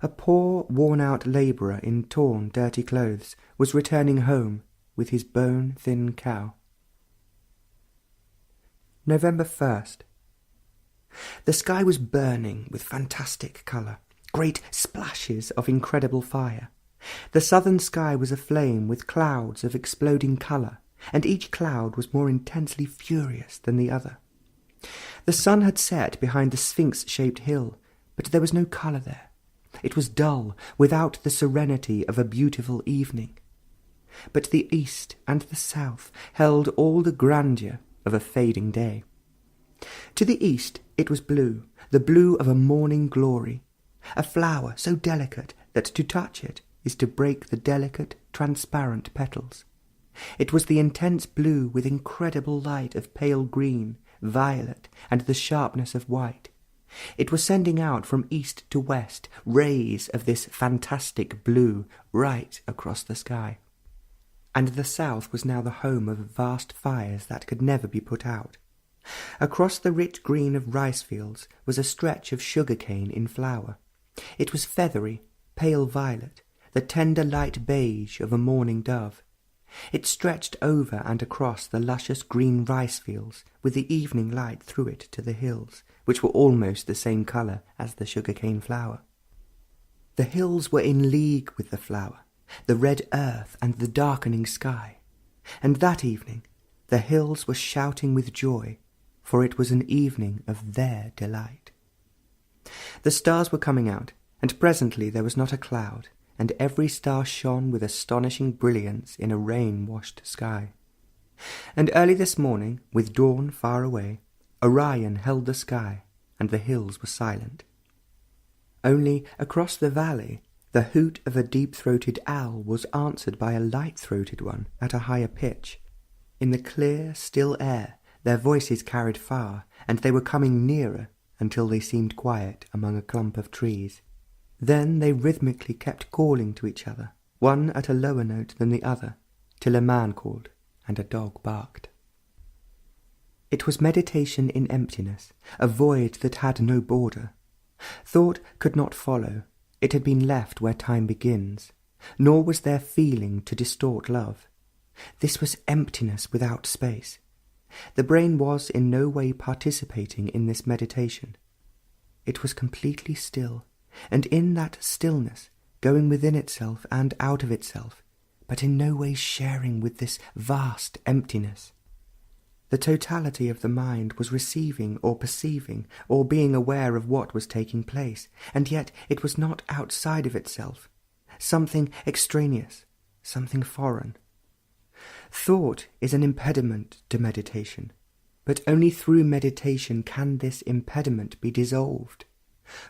A poor, worn-out labourer in torn, dirty clothes was returning home with his bone-thin cow. November 1st. The sky was burning with fantastic colour, great splashes of incredible fire. The southern sky was aflame with clouds of exploding colour, and each cloud was more intensely furious than the other. The sun had set behind the sphinx-shaped hill, but there was no colour there. It was dull, without the serenity of a beautiful evening. But the east and the south held all the grandeur of a fading day. To the east it was blue, the blue of a morning glory, a flower so delicate that to touch it is to break the delicate, transparent petals. It was the intense blue with incredible light of pale green, violet, and the sharpness of white. It was sending out from east to west rays of this fantastic blue right across the sky. And the south was now the home of vast fires that could never be put out. Across the rich green of rice fields was a stretch of sugar cane in flower. It was feathery, pale violet, the tender light beige of a mourning dove. It stretched over and across the luscious green rice fields, with the evening light through it to the hills, which were almost the same colour as the sugar-cane flower. The hills were in league with the flower, the red earth and the darkening sky, and that evening the hills were shouting with joy, for it was an evening of their delight. The stars were coming out, and presently there was not a cloud, and every star shone with astonishing brilliance in a rain-washed sky. And early this morning, with dawn far away, Orion held the sky, and the hills were silent. Only across the valley the hoot of a deep-throated owl was answered by a light-throated one at a higher pitch. In the clear, still air their voices carried far, and they were coming nearer until they seemed quiet among a clump of trees. Then they rhythmically kept calling to each other, one at a lower note than the other, till a man called and a dog barked. It was meditation in emptiness, a void that had no border. Thought could not follow, it had been left where time begins, nor was there feeling to distort love. This was emptiness without space. The brain was in no way participating in this meditation. It was completely still, and in that stillness, going within itself and out of itself, but in no way sharing with this vast emptiness. The totality of the mind was receiving or perceiving or being aware of what was taking place, and yet it was not outside of itself, something extraneous, something foreign. Thought is an impediment to meditation, but only through meditation can this impediment be dissolved.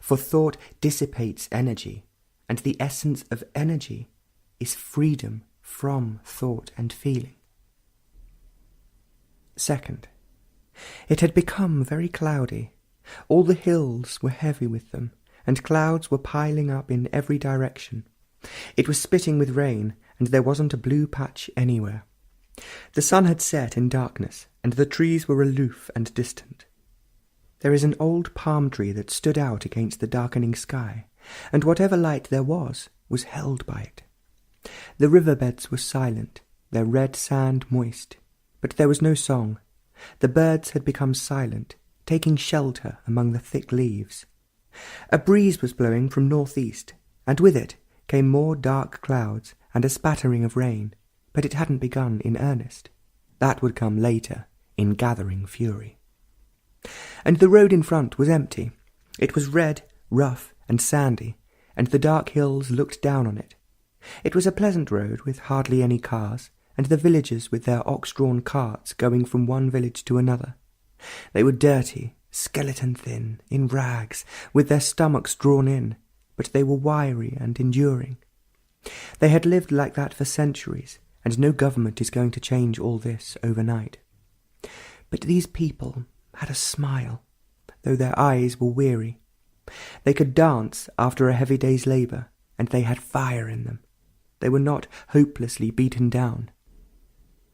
For thought dissipates energy, and the essence of energy is freedom from thought and feeling. Second, it had become very cloudy. All the hills were heavy with them, and clouds were piling up in every direction. It was spitting with rain, and there wasn't a blue patch anywhere. The sun had set in darkness, and the trees were aloof and distant. There is an old palm tree that stood out against the darkening sky, and whatever light there was held by it. The riverbeds were silent, their red sand moist, but there was no song. The birds had become silent, taking shelter among the thick leaves. A breeze was blowing from northeast, and with it came more dark clouds and a spattering of rain, but it hadn't begun in earnest. That would come later, in gathering fury. And the road in front was empty. It was red, rough, and sandy, and the dark hills looked down on it. It was a pleasant road with hardly any cars, and the villagers with their ox-drawn carts going from one village to another. They were dirty, skeleton thin, in rags, with their stomachs drawn in, but they were wiry and enduring. They had lived like that for centuries, and no government is going to change all this overnight. But these people had a smile, though their eyes were weary. They could dance after a heavy day's labour, and they had fire in them. They were not hopelessly beaten down.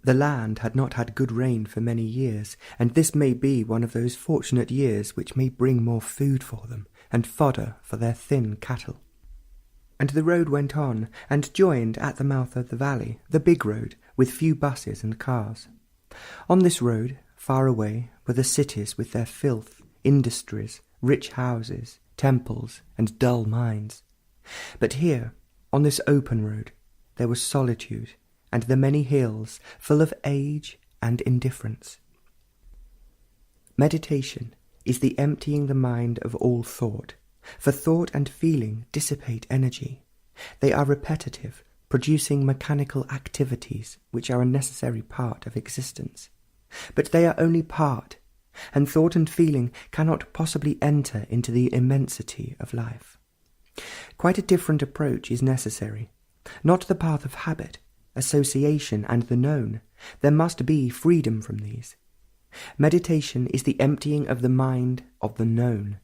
The land had not had good rain for many years, and this may be one of those fortunate years which may bring more food for them, and fodder for their thin cattle. And the road went on, and joined at the mouth of the valley, the big road, with few buses and cars. On this road, far away, were the cities with their filth, industries, rich houses, temples, and dull mines. But here, on this open road, there was solitude, and the many hills full of age and indifference. Meditation is the emptying the mind of all thought, for thought and feeling dissipate energy. They are repetitive, producing mechanical activities which are a necessary part of existence. But they are only part, and thought and feeling cannot possibly enter into the immensity of life. Quite a different approach is necessary, not the path of habit, association, and the known. There must be freedom from these. Meditation is the emptying of the mind of the known.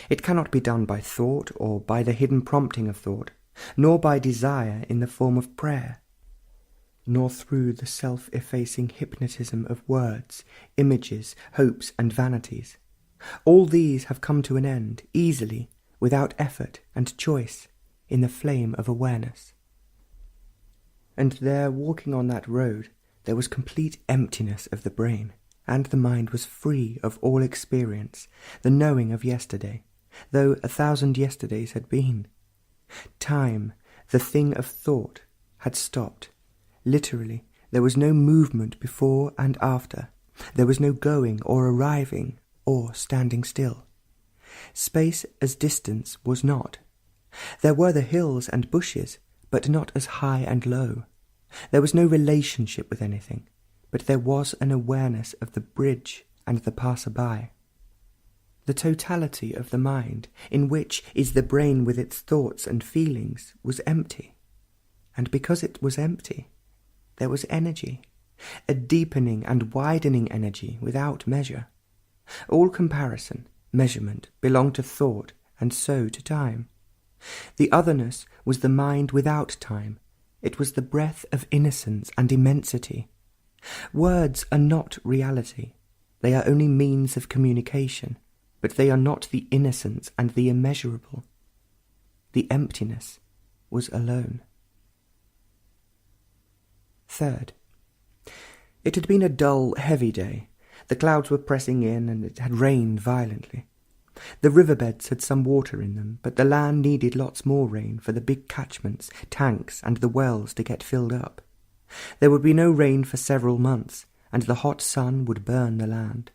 It cannot be done by thought or by the hidden prompting of thought, nor by desire in the form of prayer, nor through the self-effacing hypnotism of words, images, hopes, and vanities. All these have come to an end, easily, without effort and choice, in the flame of awareness. And there, walking on that road, there was complete emptiness of the brain, and the mind was free of all experience, the knowing of yesterday, though 1,000 yesterdays had been. Time, the thing of thought, had stopped. Literally, there was no movement before and after. There was no going or arriving or standing still. Space as distance was not. There were the hills and bushes, but not as high and low. There was no relationship with anything, but there was an awareness of the bridge and the passer-by. The totality of the mind, in which is the brain with its thoughts and feelings, was empty. And because it was empty, there was energy, a deepening and widening energy without measure. All comparison, measurement, belonged to thought, and so to time. The otherness was the mind without time. It was the breath of innocence and immensity. Words are not reality. They are only means of communication, but they are not the innocence and the immeasurable. The emptiness was alone. Third, it had been a dull, heavy day. The clouds were pressing in, and it had rained violently. The riverbeds had some water in them, but the land needed lots more rain for the big catchments, tanks, and the wells to get filled up. There would be no rain for several months, and the hot sun would burn the land.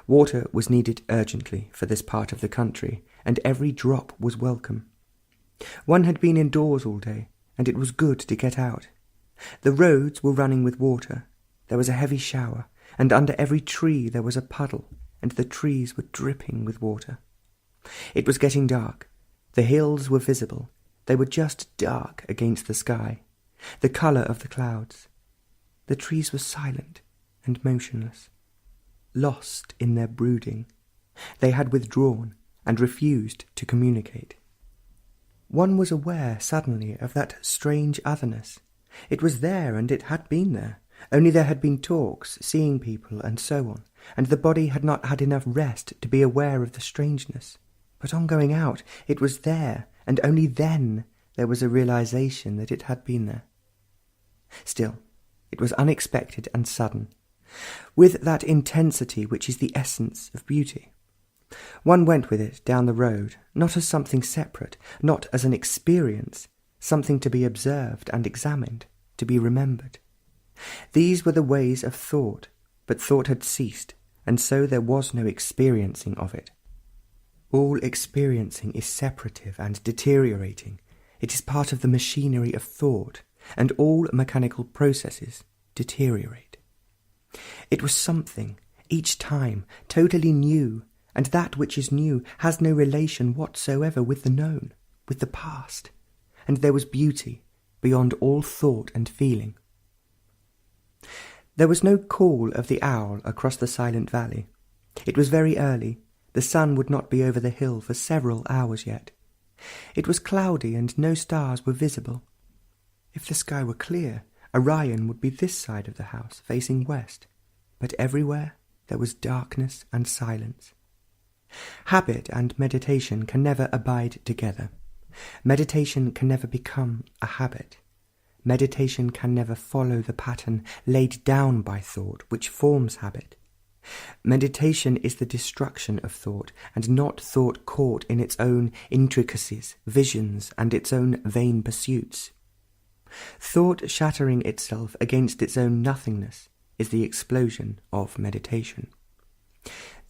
Water was needed urgently for this part of the country, and every drop was welcome. One had been indoors all day, and it was good to get out. The roads were running with water. There was a heavy shower, and under every tree there was a puddle, and the trees were dripping with water. It was getting dark. The hills were visible. They were just dark against the sky, the colour of the clouds. The trees were silent and motionless, lost in their brooding. They had withdrawn and refused to communicate. One was aware suddenly of that strange otherness. It was there, and it had been there, only there had been talks, seeing people, and so on, and the body had not had enough rest to be aware of the strangeness. But on going out, it was there, and only then there was a realization that it had been there. Still, it was unexpected and sudden, with that intensity which is the essence of beauty. One went with it down the road, not as something separate, not as an experience, something to be observed and examined, to be remembered. These were the ways of thought, but thought had ceased, and so there was no experiencing of it. All experiencing is separative and deteriorating. It is part of the machinery of thought, and all mechanical processes deteriorate. It was something, each time, totally new, and that which is new has no relation whatsoever with the known, with the past, and there was beauty beyond all thought and feeling. There was no call of the owl across the silent valley. It was very early. The sun would not be over the hill for several hours yet. It was cloudy and no stars were visible. If the sky were clear, Orion would be this side of the house, facing west, but everywhere there was darkness and silence. Habit and meditation can never abide together. Meditation can never become a habit. Meditation can never follow the pattern laid down by thought, which forms habit. Meditation is the destruction of thought, and not thought caught in its own intricacies, visions, and its own vain pursuits. Thought shattering itself against its own nothingness is the explosion of meditation.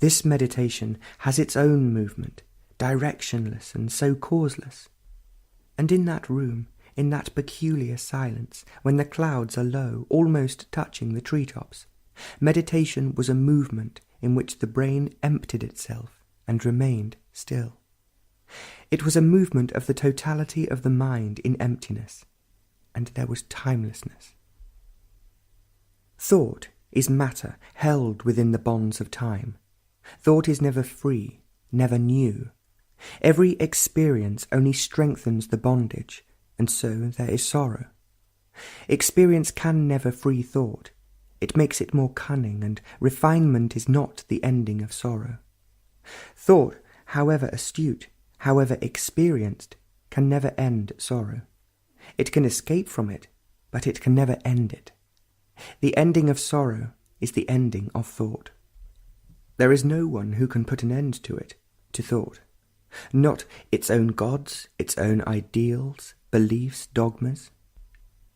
This meditation has its own movement, directionless and so causeless. And in that room, in that peculiar silence, when the clouds are low, almost touching the treetops, meditation was a movement in which the brain emptied itself and remained still. It was a movement of the totality of the mind in emptiness, and there was timelessness. Thought is matter held within the bonds of time. Thought is never free, never new. Every experience only strengthens the bondage, and so there is sorrow. Experience can never free thought. It makes it more cunning, and refinement is not the ending of sorrow. Thought, however astute, however experienced, can never end sorrow. It can escape from it, but it can never end it. The ending of sorrow is the ending of thought. There is no one who can put an end to it, to thought. Not its own gods, its own ideals, beliefs, dogmas.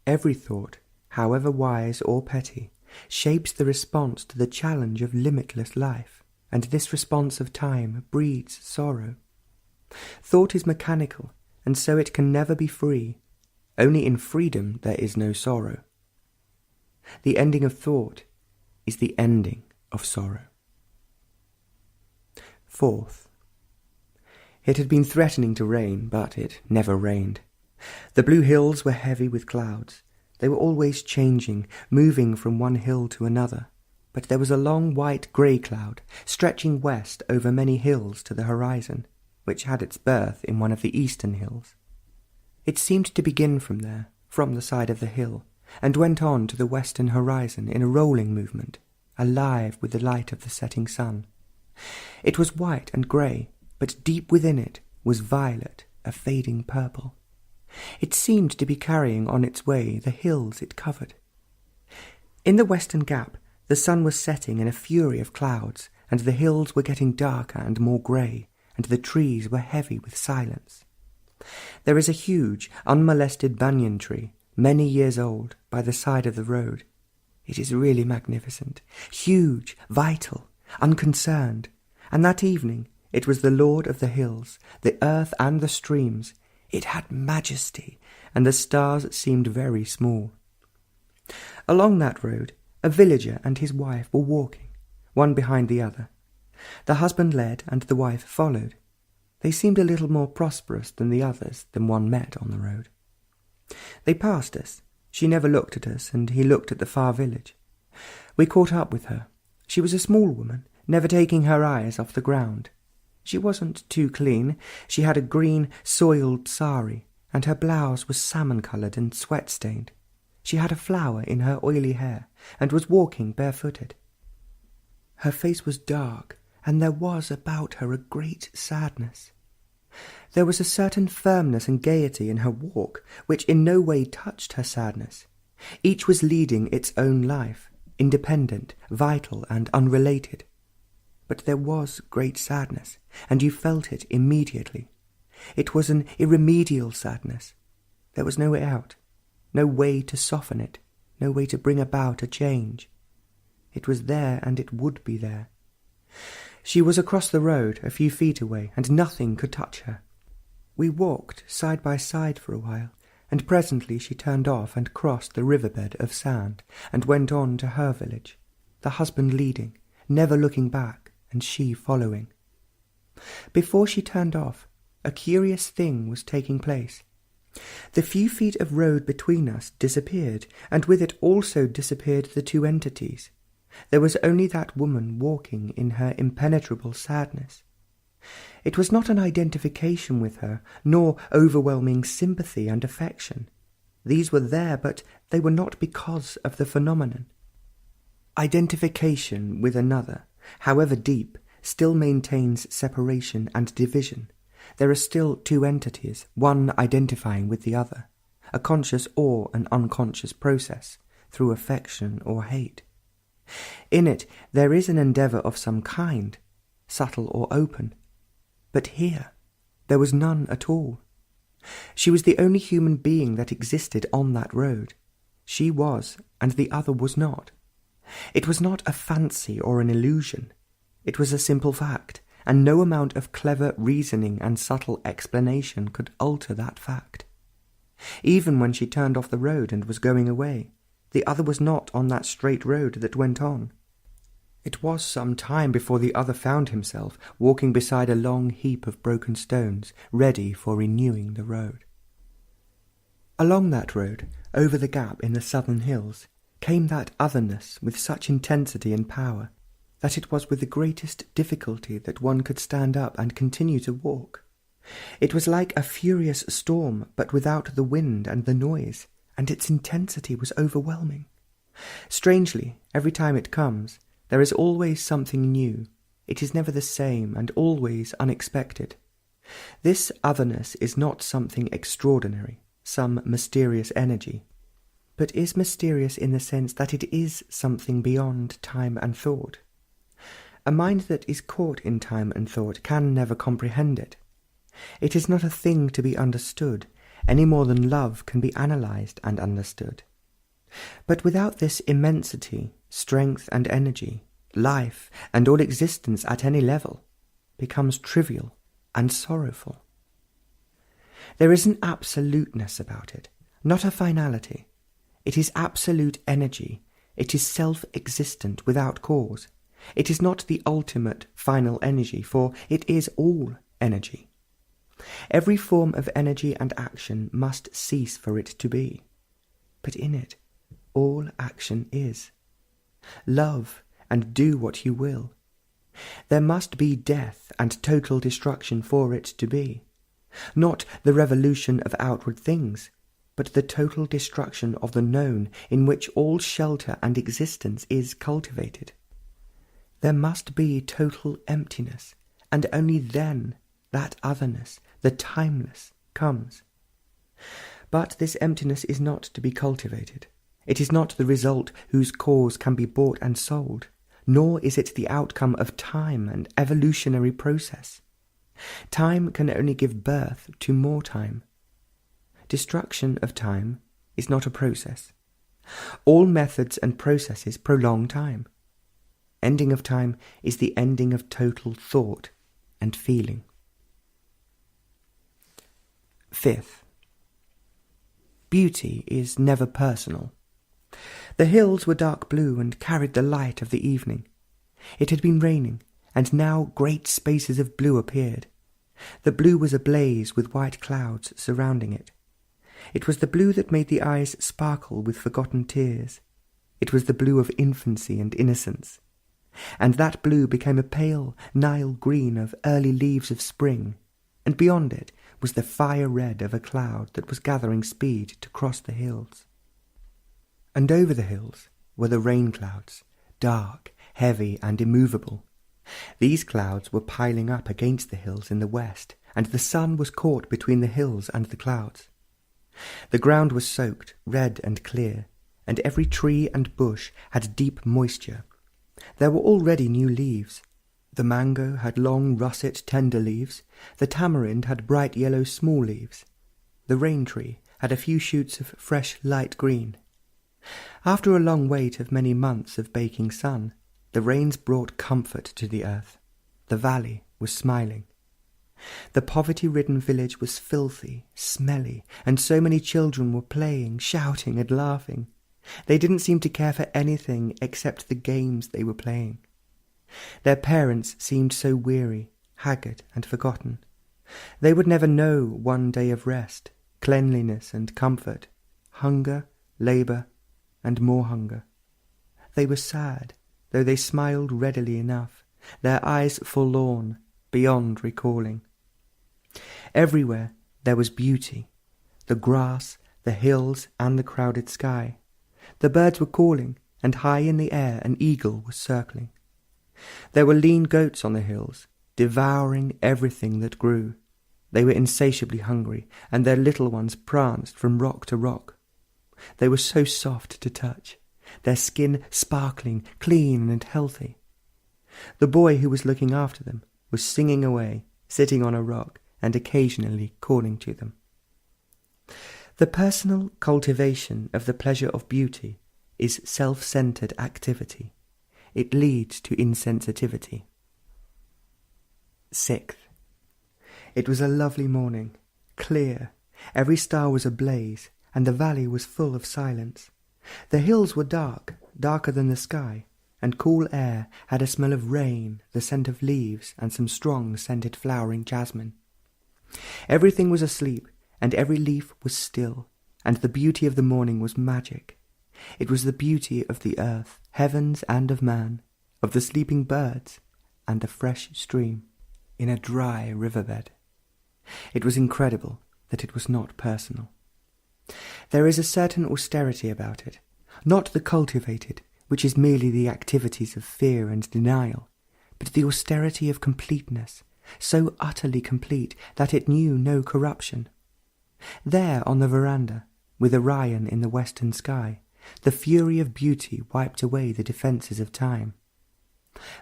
Every thought, however wise or petty, shapes the response to the challenge of limitless life, and this response of time breeds sorrow. Thought is mechanical, and so it can never be free. Only in freedom there is no sorrow. The ending of thought is the ending of sorrow. Fourth, it had been threatening to rain, but it never rained. The blue hills were heavy with clouds. They were always changing, moving from one hill to another, but there was a long white grey cloud stretching west over many hills to the horizon, which had its birth in one of the eastern hills. It seemed to begin from there, from the side of the hill, and went on to the western horizon in a rolling movement, alive with the light of the setting sun. It was white and grey, but deep within it was violet, a fading purple. It seemed to be carrying on its way the hills it covered. In the western gap, the sun was setting in a fury of clouds, and the hills were getting darker and more grey, and the trees were heavy with silence. There is a huge, unmolested banyan tree, many years old, by the side of the road. It is really magnificent, huge, vital, unconcerned, and that evening it was the lord of the hills, the earth and the streams. It had majesty, and the stars seemed very small. Along that road, a villager and his wife were walking, one behind the other. The husband led, and the wife followed. They seemed a little more prosperous than the others than one met on the road. They passed us. She never looked at us, and he looked at the far village. We caught up with her. She was a small woman, never taking her eyes off the ground. She wasn't too clean. She had a green, soiled sari, and her blouse was salmon-coloured and sweat-stained. She had a flower in her oily hair, and was walking barefooted. Her face was dark, and there was about her a great sadness. There was a certain firmness and gaiety in her walk, which in no way touched her sadness. Each was leading its own life, independent, vital, and unrelated. But there was great sadness, and you felt it immediately. It was an irremediable sadness. There was no way out, no way to soften it, no way to bring about a change. It was there, and it would be there. She was across the road, a few feet away, and nothing could touch her. We walked side by side for a while, and presently she turned off and crossed the riverbed of sand and went on to her village, the husband leading, never looking back, and she following. Before she turned off, a curious thing was taking place. The few feet of road between us disappeared, and with it also disappeared the two entities. There was only that woman walking in her impenetrable sadness. It was not an identification with her, nor overwhelming sympathy and affection. These were there, but they were not because of the phenomenon. Identification with another, however deep, still maintains separation and division. There are still two entities, one identifying with the other, a conscious or an unconscious process, through affection or hate. In it there is an endeavour of some kind, subtle or open. But here there was none at all. She was the only human being that existed on that road. She was, and the other was not. It was not a fancy or an illusion. It was a simple fact, and no amount of clever reasoning and subtle explanation could alter that fact. Even when she turned off the road and was going away, the other was not on that straight road that went on. It was some time before the other found himself walking beside a long heap of broken stones, ready for renewing the road. Along that road, over the gap in the southern hills, came that otherness with such intensity and power that it was with the greatest difficulty that one could stand up and continue to walk. It was like a furious storm, but without the wind and the noise, and its intensity was overwhelming. Strangely, every time it comes, there is always something new. It is never the same, and always unexpected. This otherness is not something extraordinary, some mysterious energy, but is mysterious in the sense that it is something beyond time and thought. A mind that is caught in time and thought can never comprehend it. It is not a thing to be understood, any more than love can be analysed and understood. But without this immensity, strength and energy, life and all existence at any level becomes trivial and sorrowful. There is an absoluteness about it, not a finality. It is absolute energy. It is self-existent without cause. It is not the ultimate final energy, for it is all energy. Every form of energy and action must cease for it to be. But in it, all action is. Love and do what you will. There must be death and total destruction for it to be. Not the revolution of outward things, but the total destruction of the known in which all shelter and existence is cultivated. There must be total emptiness, and only then that otherness, the timeless, comes. But this emptiness is not to be cultivated. It is not the result whose cause can be bought and sold, nor is it the outcome of time and evolutionary process. Time can only give birth to more time. Destruction of time is not a process. All methods and processes prolong time. Ending of time is the ending of total thought and feeling. Fifth, beauty is never personal. The hills were dark blue and carried the light of the evening. It had been raining, and now great spaces of blue appeared. The blue was ablaze with white clouds surrounding it. It was the blue that made the eyes sparkle with forgotten tears. It was the blue of infancy and innocence. And that blue became a pale Nile green of early leaves of spring, and beyond it was the fire red of a cloud that was gathering speed to cross the hills. And over the hills were the rain clouds, dark, heavy, and immovable. These clouds were piling up against the hills in the west, and the sun was caught between the hills and the clouds. The ground was soaked, red and clear, and every tree and bush had deep moisture. There were already new leaves. The mango had long russet tender leaves, the tamarind had bright yellow small leaves. The rain tree had a few shoots of fresh light green. After a long wait of many months of baking sun, the rains brought comfort to the earth. The valley was smiling. The poverty-ridden village was filthy, smelly, and so many children were playing, shouting and laughing. They didn't seem to care for anything except the games they were playing. Their parents seemed so weary, haggard and forgotten. They would never know one day of rest, cleanliness and comfort, hunger, labour, and more hunger. They were sad, though they smiled readily enough, their eyes forlorn, beyond recalling. Everywhere there was beauty, the grass, the hills, and the crowded sky. The birds were calling, and high in the air an eagle was circling. There were lean goats on the hills, devouring everything that grew. They were insatiably hungry, and their little ones pranced from rock to rock. They were so soft to touch, their skin sparkling, clean and healthy. The boy who was looking after them was singing away, sitting on a rock, and occasionally calling to them. The personal cultivation of the pleasure of beauty is self-centered activity. It leads to insensitivity. 6th. It was a lovely morning, clear. Every star was ablaze, and the valley was full of silence. The hills were dark, darker than the sky, and cool air had a smell of rain, the scent of leaves, and some strong scented flowering jasmine. Everything was asleep, and every leaf was still, and the beauty of the morning was magic. It was the beauty of the earth, heavens, and of man, of the sleeping birds, and the fresh stream in a dry riverbed. It was incredible that it was not personal. There is a certain austerity about it, not the cultivated, which is merely the activities of fear and denial, but the austerity of completeness, so utterly complete that it knew no corruption. There on the veranda, with Orion in the western sky, the fury of beauty wiped away the defences of time.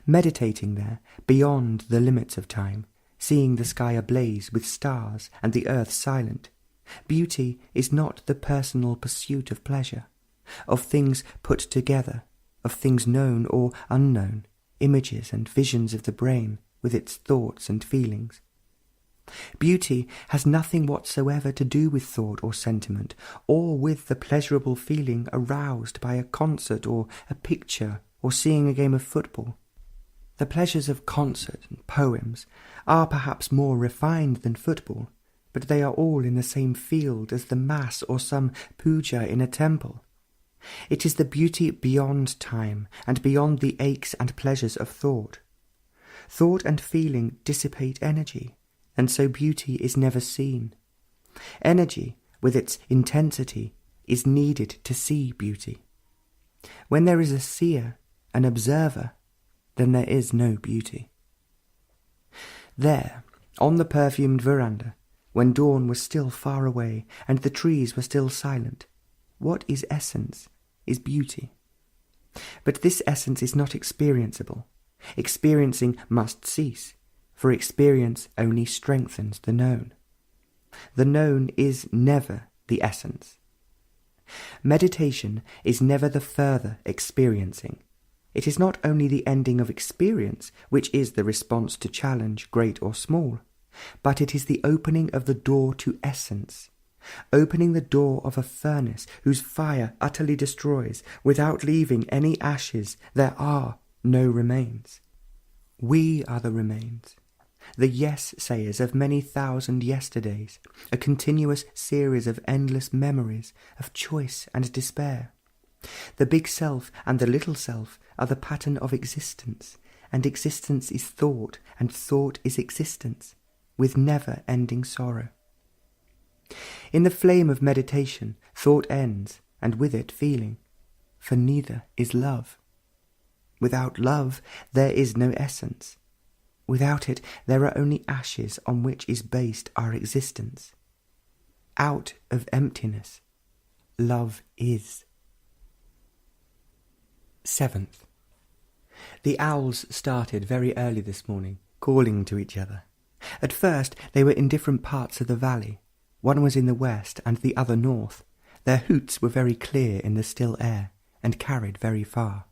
Meditating there, beyond the limits of time, seeing the sky ablaze with stars and the earth silent, beauty is not the personal pursuit of pleasure, of things put together, of things known or unknown, images and visions of the brain with its thoughts and feelings. Beauty has nothing whatsoever to do with thought or sentiment, or with the pleasurable feeling aroused by a concert or a picture or seeing a game of football. The pleasures of concert and poems are perhaps more refined than football, but they are all in the same field as the mass or some puja in a temple. It is the beauty beyond time and beyond the aches and pleasures of thought. Thought and feeling dissipate energy, and so beauty is never seen. Energy, with its intensity, is needed to see beauty. When there is a seer, an observer, then there is no beauty. There, on the perfumed veranda, when dawn was still far away and the trees were still silent, what is essence is beauty. But this essence is not experienceable. Experiencing must cease, for experience only strengthens the known. The known is never the essence. Meditation is never the further experiencing. It is not only the ending of experience, which is the response to challenge, great or small, but it is the opening of the door to essence, opening the door of a furnace whose fire utterly destroys, without leaving any ashes. There are no remains. We are the remains, the yes-sayers of many thousand yesterdays, a continuous series of endless memories of choice and despair. The big self and the little self are the pattern of existence, and existence is thought, and thought is existence, with never-ending sorrow. In the flame of meditation, thought ends, and with it feeling, for neither is love. Without love, there is no essence. Without it, there are only ashes on which is based our existence. Out of emptiness, love is. 7th. The owls started very early this morning, calling to each other. At first they were in different parts of the valley. One was in the west and the other north. Their hoots were very clear in the still air, and carried very far.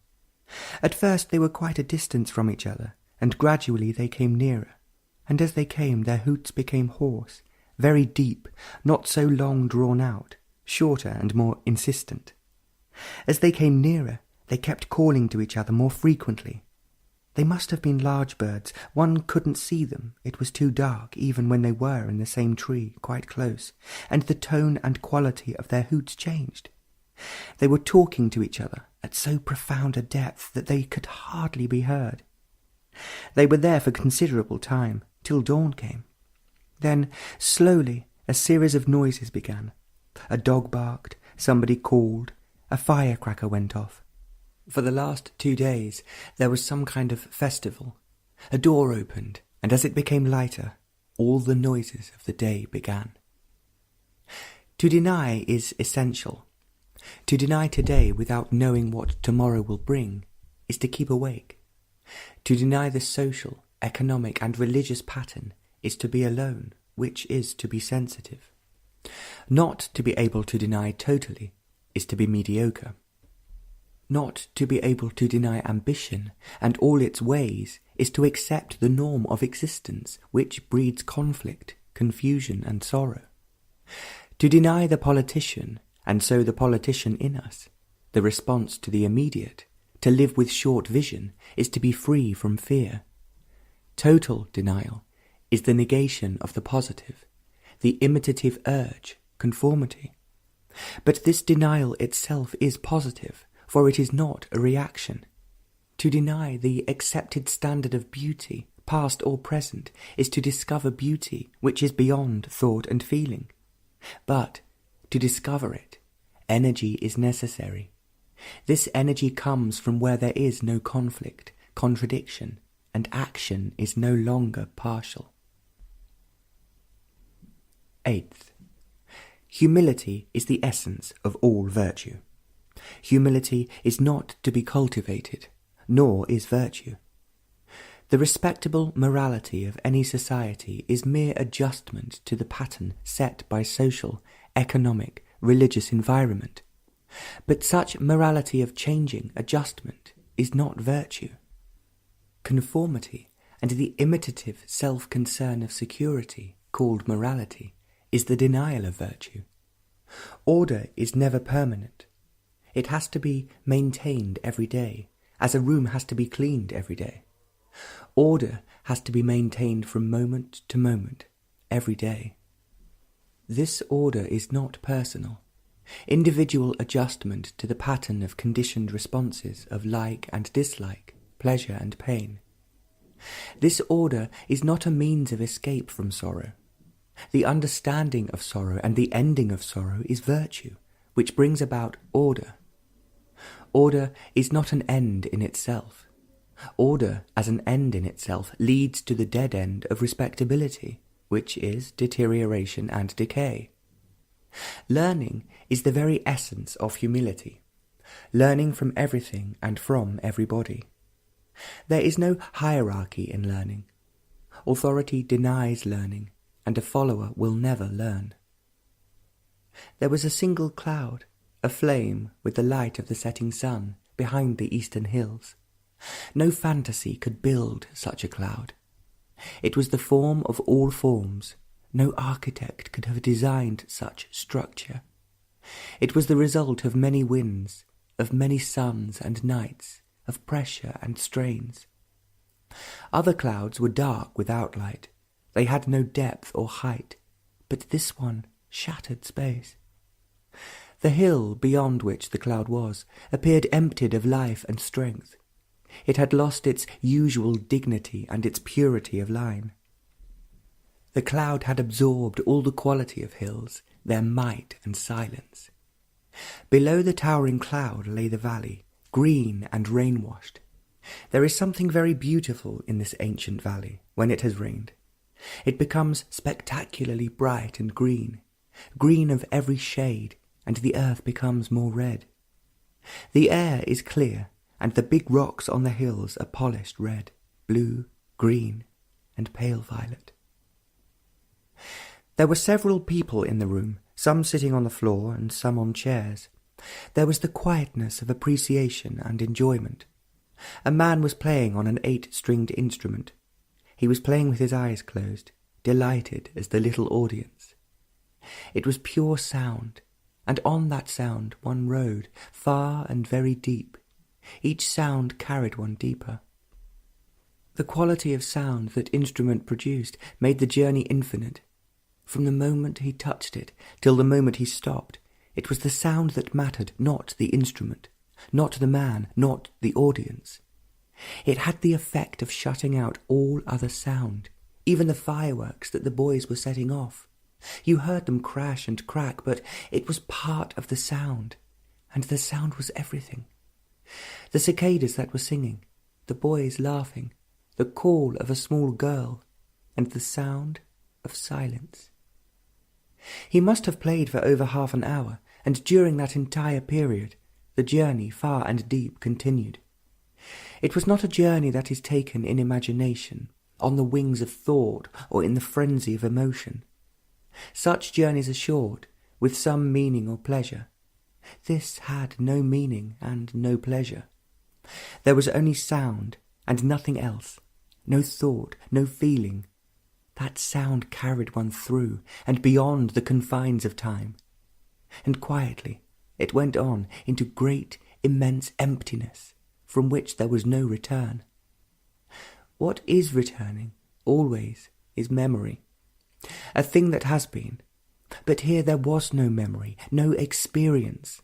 At first they were quite a distance from each other, and gradually they came nearer, and as they came their hoots became hoarse, very deep, not so long drawn out, shorter and more insistent. As they came nearer, they kept calling to each other more frequently. They must have been large birds. One couldn't see them. It was too dark, even when they were in the same tree, quite close, and the tone and quality of their hoots changed. They were talking to each other at so profound a depth that they could hardly be heard. They were there for considerable time, till dawn came. Then, slowly, a series of noises began. A dog barked, somebody called, a firecracker went off. For the last 2 days there was some kind of festival. A door opened, and as it became lighter, all the noises of the day began. To deny is essential. To deny today without knowing what tomorrow will bring is to keep awake. To deny the social, economic and religious pattern is to be alone, which is to be sensitive. Not to be able to deny totally is to be mediocre. Not to be able to deny ambition and all its ways is to accept the norm of existence, which breeds conflict, confusion and sorrow. To deny the politician, and so the politician in us, the response to the immediate, to live with short vision, is to be free from fear. Total denial is the negation of the positive, the imitative urge, conformity. But this denial itself is positive, for it is not a reaction. To deny the accepted standard of beauty, past or present, is to discover beauty which is beyond thought and feeling. But to discover it, energy is necessary. This energy comes from where there is no conflict, contradiction, and action is no longer partial. 8th, humility is the essence of all virtue. Humility is not to be cultivated, nor is virtue. The respectable morality of any society is mere adjustment to the pattern set by social, economic, religious environment. But such morality of changing adjustment is not virtue. Conformity and the imitative self-concern of security, called morality, is the denial of virtue. Order is never permanent. It has to be maintained every day, as a room has to be cleaned every day. Order has to be maintained from moment to moment, every day. This order is not personal. Individual adjustment to the pattern of conditioned responses of like and dislike, pleasure and pain. This order is not a means of escape from sorrow. The understanding of sorrow and the ending of sorrow is virtue, which brings about order. Order is not an end in itself. Order as an end in itself leads to the dead end of respectability, which is deterioration and decay. Learning is the very essence of humility, learning from everything and from everybody. There is no hierarchy in learning. Authority denies learning, and a follower will never learn. There was a single cloud, a flame with the light of the setting sun, behind the eastern hills. No fantasy could build such a cloud. It was the form of all forms. No architect could have designed such structure. It was the result of many winds, of many suns and nights, of pressure and strains. Other clouds were dark without light. They had no depth or height, but this one shattered space. The hill beyond which the cloud was appeared emptied of life and strength. It had lost its usual dignity and its purity of line. The cloud had absorbed all the quality of hills, their might and silence. Below the towering cloud lay the valley, green and rain-washed. There is something very beautiful in this ancient valley when it has rained. It becomes spectacularly bright and green, green of every shade, and the earth becomes more red. The air is clear, and the big rocks on the hills are polished red, blue, green, and pale violet. There were several people in the room, some sitting on the floor and some on chairs. There was the quietness of appreciation and enjoyment. A man was playing on an 8-stringed instrument. He was playing with his eyes closed, delighted as the little audience. It was pure sound, and on that sound one rode, far and very deep. Each sound carried one deeper. The quality of sound that instrument produced made the journey infinite. From the moment he touched it till the moment he stopped, it was the sound that mattered, not the instrument, not the man, not the audience. It had the effect of shutting out all other sound, even the fireworks that the boys were setting off. You heard them crash and crack, but it was part of the sound, and the sound was everything. The cicadas that were singing, the boys laughing, the call of a small girl, and the sound of silence. He must have played for over half an hour, and during that entire period, the journey far and deep continued. It was not a journey that is taken in imagination, on the wings of thought, or in the frenzy of emotion. Such journeys are short, with some meaning or pleasure. This had no meaning and no pleasure. There was only sound and nothing else, no thought, no feeling. That sound carried one through and beyond the confines of time. And quietly it went on into great, immense emptiness, from which there was no return. What is returning, always, is memory, a thing that has been. But here there was no memory, no experience.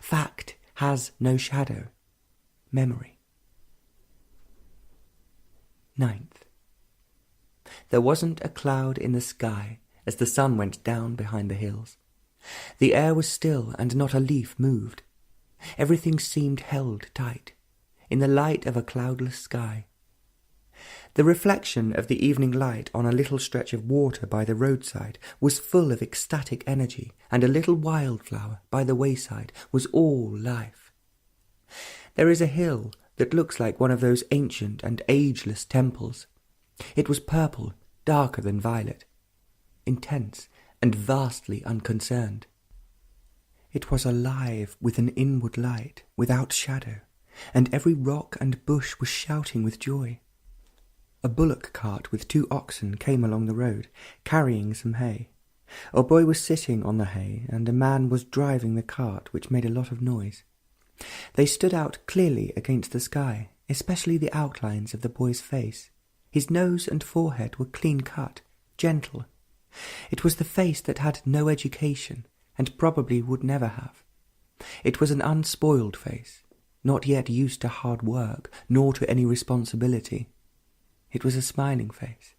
Fact has no shadow. Memory. 9th. There wasn't a cloud in the sky as the sun went down behind the hills. The air was still and not a leaf moved. Everything seemed held tight, in the light of a cloudless sky. The reflection of the evening light on a little stretch of water by the roadside was full of ecstatic energy, and a little wildflower by the wayside was all life. There is a hill that looks like one of those ancient and ageless temples. It was purple, darker than violet, intense and vastly unconcerned. It was alive with an inward light, without shadow, and every rock and bush was shouting with joy. A bullock cart with 2 oxen came along the road, carrying some hay. A boy was sitting on the hay, and a man was driving the cart, which made a lot of noise. They stood out clearly against the sky, especially the outlines of the boy's face. His nose and forehead were clean cut, gentle. It was the face that had no education, and probably would never have. It was an unspoiled face, not yet used to hard work, nor to any responsibility. It was a smiling face.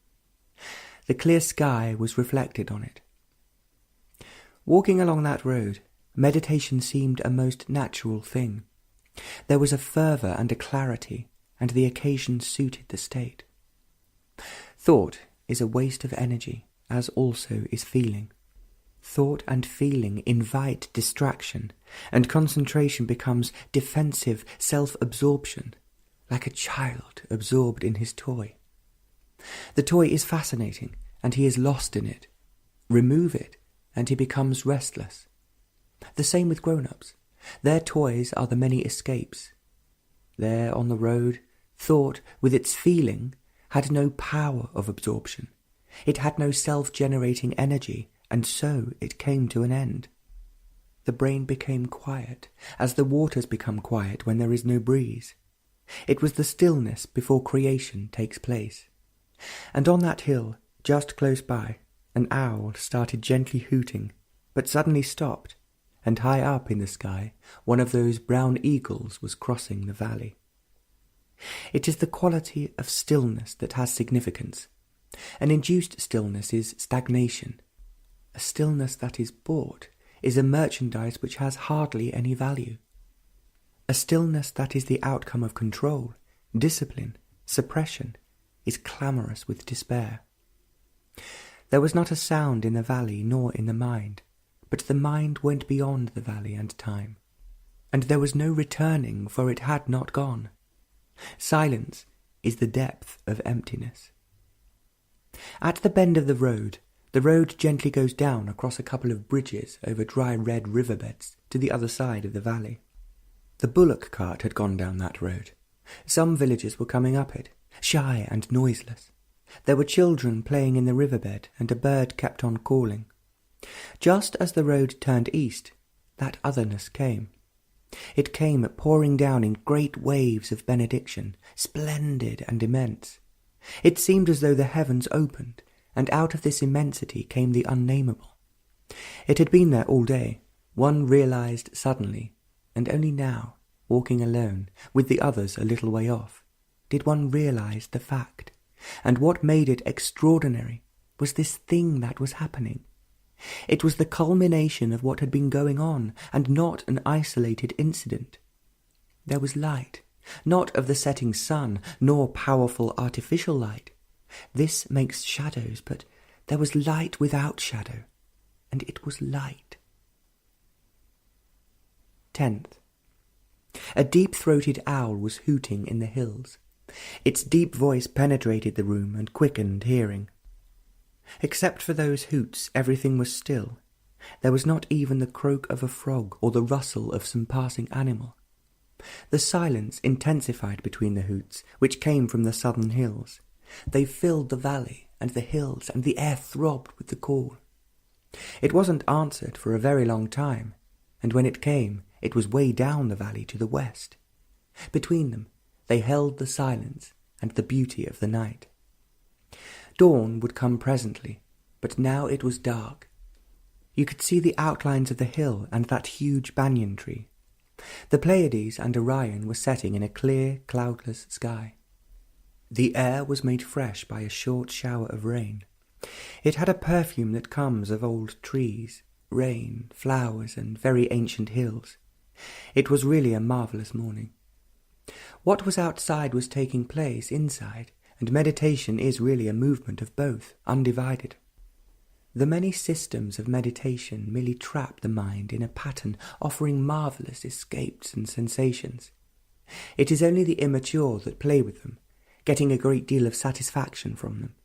The clear sky was reflected on it. Walking along that road, meditation seemed a most natural thing. There was a fervour and a clarity, and the occasion suited the state. Thought is a waste of energy, as also is feeling. Thought and feeling invite distraction, and concentration becomes defensive self-absorption, like a child absorbed in his toy. The toy is fascinating, and he is lost in it. Remove it, and he becomes restless. The same with grown-ups. Their toys are the many escapes. There on the road, thought, with its feeling, had no power of absorption. It had no self-generating energy, and so it came to an end. The brain became quiet, as the waters become quiet when there is no breeze. It was the stillness before creation takes place. And on that hill, just close by, an owl started gently hooting, but suddenly stopped, and high up in the sky, one of those brown eagles was crossing the valley. It is the quality of stillness that has significance. An induced stillness is stagnation. A stillness that is bought is a merchandise which has hardly any value. A stillness that is the outcome of control, discipline, suppression, is clamorous with despair. There was not a sound in the valley nor in the mind, but the mind went beyond the valley and time, and there was no returning, for it had not gone. Silence is the depth of emptiness. At the bend of the road gently goes down across a couple of bridges over dry red riverbeds to the other side of the valley. The bullock cart had gone down that road. Some villagers were coming up it, shy and noiseless. There were children playing in the riverbed, and a bird kept on calling. Just as the road turned east, that otherness came. It came pouring down in great waves of benediction, splendid and immense. It seemed as though the heavens opened, and out of this immensity came the unnameable. It had been there all day. One realized suddenly, and only now, walking alone, with the others a little way off, did one realize the fact. And what made it extraordinary was this thing that was happening. It was the culmination of what had been going on, and not an isolated incident. There was light, not of the setting sun, nor powerful artificial light. This makes shadows, but there was light without shadow, and it was light. 10th. A deep-throated owl was hooting in the hills. Its deep voice penetrated the room and quickened hearing. Except for those hoots, everything was still. There was not even the croak of a frog or the rustle of some passing animal. The silence intensified between the hoots, which came from the southern hills. They filled the valley and the hills, and the air throbbed with the call. It wasn't answered for a very long time, and when it came, it was way down the valley to the west. Between them, they held the silence and the beauty of the night. Dawn would come presently, but now it was dark. You could see the outlines of the hill and that huge banyan tree. The Pleiades and Orion were setting in a clear, cloudless sky. The air was made fresh by a short shower of rain. It had a perfume that comes of old trees, rain, flowers, and very ancient hills. It was really a marvellous morning. What was outside was taking place inside, and meditation is really a movement of both, undivided. The many systems of meditation merely trap the mind in a pattern offering marvellous escapes and sensations. It is only the immature that play with them, getting a great deal of satisfaction from them.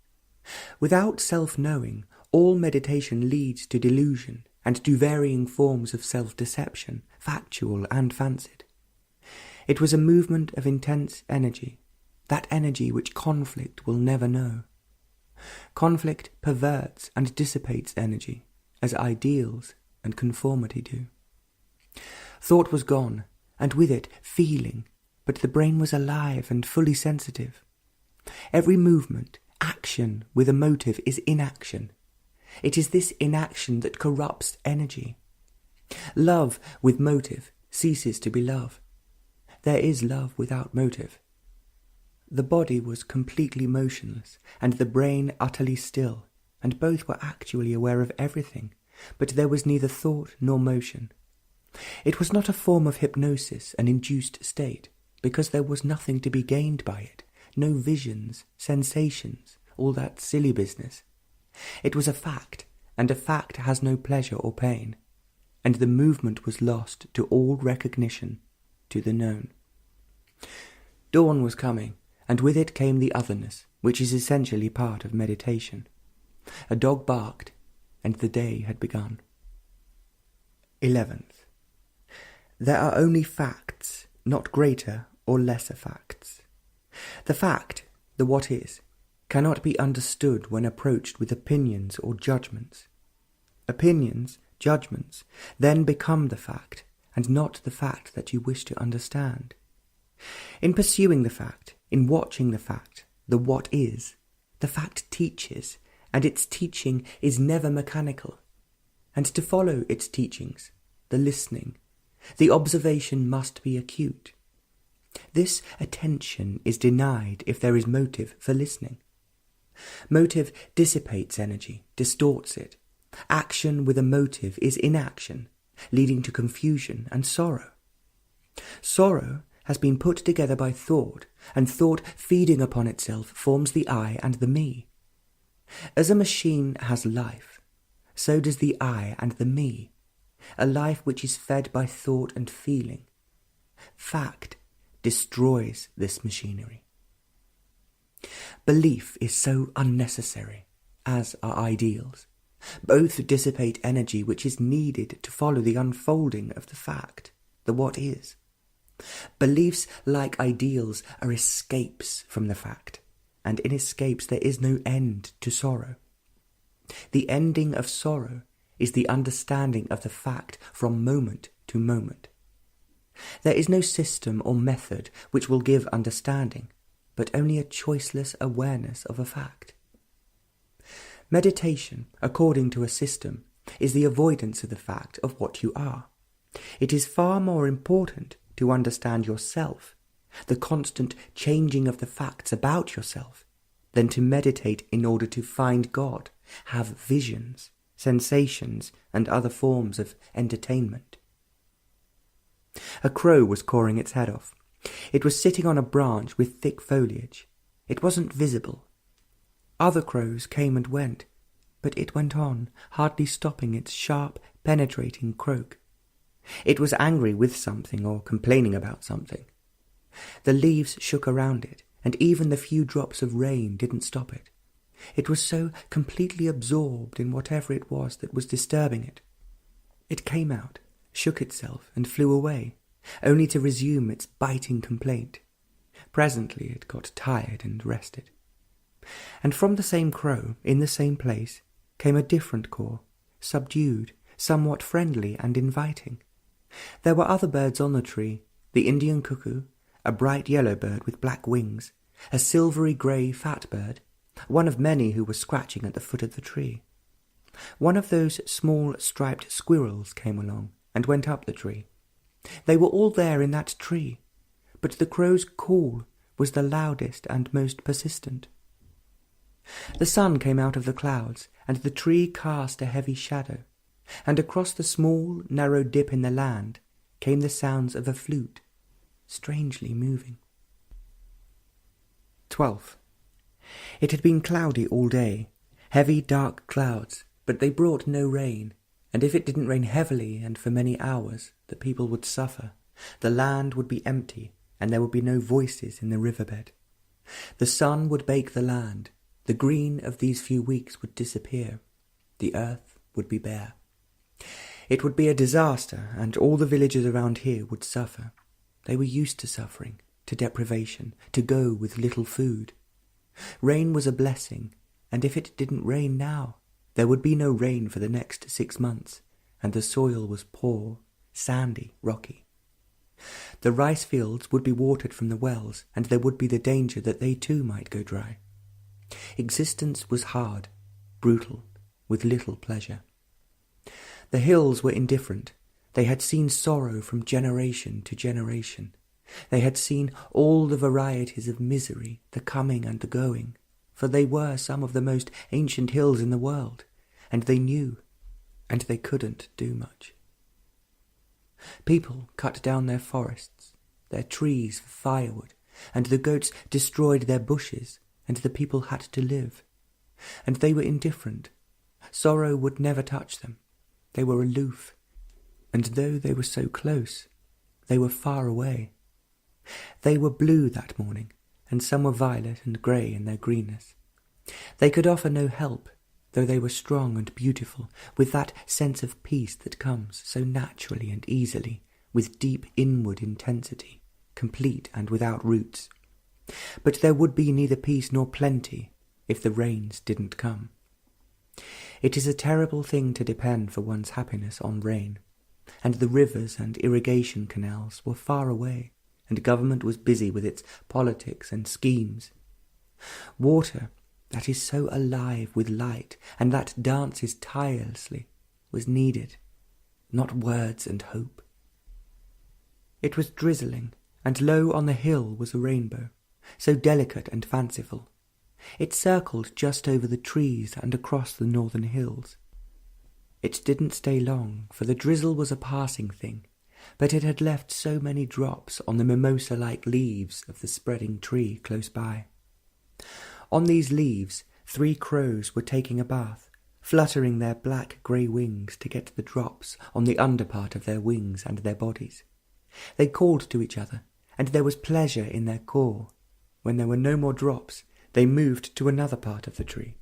Without self-knowing, all meditation leads to delusion and to varying forms of self-deception, factual and fancied. It was a movement of intense energy, that energy which conflict will never know. Conflict perverts and dissipates energy, as ideals and conformity do. Thought was gone, and with it feeling, but the brain was alive and fully sensitive. Every movement, action with a motive is inaction. It is this inaction that corrupts energy. Love with motive ceases to be love. There is love without motive. The body was completely motionless, and the brain utterly still, and both were actually aware of everything, but there was neither thought nor motion. It was not a form of hypnosis, an induced state, because there was nothing to be gained by it, no visions, sensations, all that silly business. It was a fact, and a fact has no pleasure or pain, and the movement was lost to all recognition, to the known. Dawn was coming, and with it came the otherness, which is essentially part of meditation. A dog barked, and the day had begun. 11th. There are only facts, not greater or lesser facts. The fact, the what is, cannot be understood when approached with opinions or judgments. Opinions, judgments, then become the fact, and not the fact that you wish to understand. In pursuing the fact, in watching the fact, the what is, the fact teaches, and its teaching is never mechanical. And to follow its teachings, the listening, the observation must be acute. This attention is denied if there is motive for listening. Motive dissipates energy, distorts it. Action with a motive is inaction, leading to confusion and sorrow. Sorrow has been put together by thought, and thought feeding upon itself forms the I and the me. As a machine has life, so does the I and the me, a life which is fed by thought and feeling. Fact destroys this machinery. Belief is so unnecessary, as are ideals. Both dissipate energy which is needed to follow the unfolding of the fact, the what is. Beliefs, like ideals, are escapes from the fact. and in escapes there is no end to sorrow. The ending of sorrow is the understanding of the fact from moment to moment. There is no system or method which will give understanding, but only a choiceless awareness of a fact. Meditation, according to a system, is the avoidance of the fact of what you are. It is far more important to understand yourself, the constant changing of the facts about yourself, than to meditate in order to find God, have visions, sensations, and other forms of entertainment. A crow was cawing its head off. It was sitting on a branch with thick foliage. It wasn't visible. Other crows came and went, but it went on, hardly stopping its sharp, penetrating croak. It was angry with something or complaining about something. The leaves shook around it, and even the few drops of rain didn't stop it. It was so completely absorbed in whatever it was that was disturbing it. It came out, shook itself, and flew away, only to resume its biting complaint. Presently it got tired and rested. And from the same crow, in the same place, came a different caw, subdued, somewhat friendly and inviting. There were other birds on the tree, the Indian cuckoo, a bright yellow bird with black wings, a silvery grey fat bird, one of many who were scratching at the foot of the tree. One of those small striped squirrels came along and went up the tree. They were all there in that tree, but the crow's call was the loudest and most persistent. The sun came out of the clouds, and the tree cast a heavy shadow, and across the small, narrow dip in the land came the sounds of a flute, strangely moving. 12. It had been cloudy all day, heavy dark clouds, but they brought no rain, and if it didn't rain heavily and for many hours, the people would suffer. The land would be empty, and there would be no voices in the riverbed. The sun would bake the land. The green of these few weeks would disappear. The earth would be bare. It would be a disaster, and all the villagers around here would suffer. They were used to suffering, to deprivation, to go with little food. Rain was a blessing, and if it didn't rain now, there would be no rain for the next 6 months, and the soil was poor, sandy, rocky. The rice fields would be watered from the wells, and there would be the danger that they too might go dry. Existence was hard, brutal, with little pleasure. The hills were indifferent. They had seen sorrow from generation to generation. They had seen all the varieties of misery, the coming and the going, for they were some of the most ancient hills in the world, and they knew, and they couldn't do much. People cut down their forests, their trees for firewood, and the goats destroyed their bushes, and the people had to live. And they were indifferent. Sorrow would never touch them. They were aloof, and though they were so close, they were far away. They were blue that morning, and some were violet and grey in their greenness. They could offer no help, though they were strong and beautiful, with that sense of peace that comes so naturally and easily, with deep inward intensity, complete and without roots. But there would be neither peace nor plenty if the rains didn't come. It is a terrible thing to depend for one's happiness on rain, and the rivers and irrigation canals were far away, and government was busy with its politics and schemes. Water, that is so alive with light, and that dances tirelessly, was needed, not words and hope. It was drizzling, and low on the hill was a rainbow, so delicate and fanciful. It circled just over the trees and across the northern hills. It didn't stay long, for the drizzle was a passing thing, but it had left so many drops on the mimosa-like leaves of the spreading tree close by. On these leaves 3 crows were taking a bath, fluttering their black-grey wings to get the drops on the under part of their wings and their bodies. They called to each other, and there was pleasure in their caw. When there were no more drops, they moved to another part of the tree.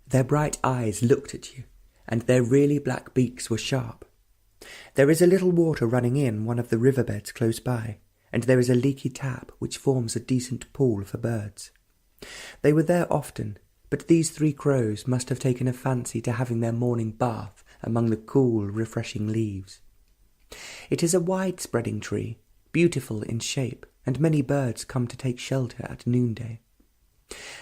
Their bright eyes looked at you, and their really black beaks were sharp. There is a little water running in one of the riverbeds close by, and there is a leaky tap which forms a decent pool for birds. They were there often, but these 3 crows must have taken a fancy to having their morning bath among the cool, refreshing leaves. It is a wide-spreading tree, beautiful in shape, and many birds come to take shelter at noonday.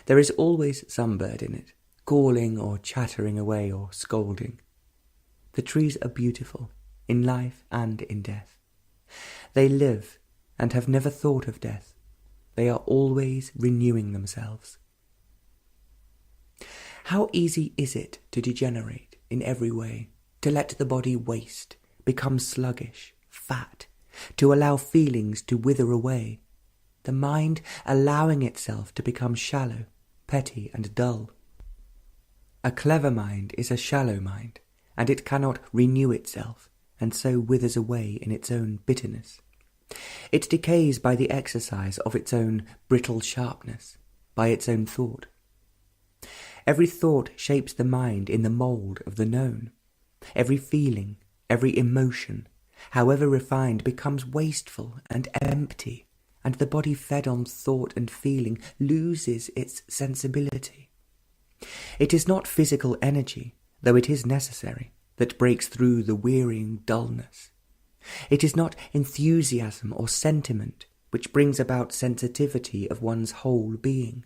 There is always some bird in it, calling or chattering away or scolding. The trees are beautiful, in life and in death. They live and have never thought of death. They are always renewing themselves. How easy is it to degenerate in every way, to let the body waste, become sluggish, fat, to allow feelings to wither away, the mind allowing itself to become shallow, petty and dull. A clever mind is a shallow mind, and it cannot renew itself, and so withers away in its own bitterness. It decays by the exercise of its own brittle sharpness, by its own thought. Every thought shapes the mind in the mould of the known. Every feeling, every emotion, however refined, becomes wasteful and empty, and the body fed on thought and feeling loses its sensibility. It is not physical energy, though it is necessary, that breaks through the wearying dullness. It is not enthusiasm or sentiment which brings about sensitivity of one's whole being.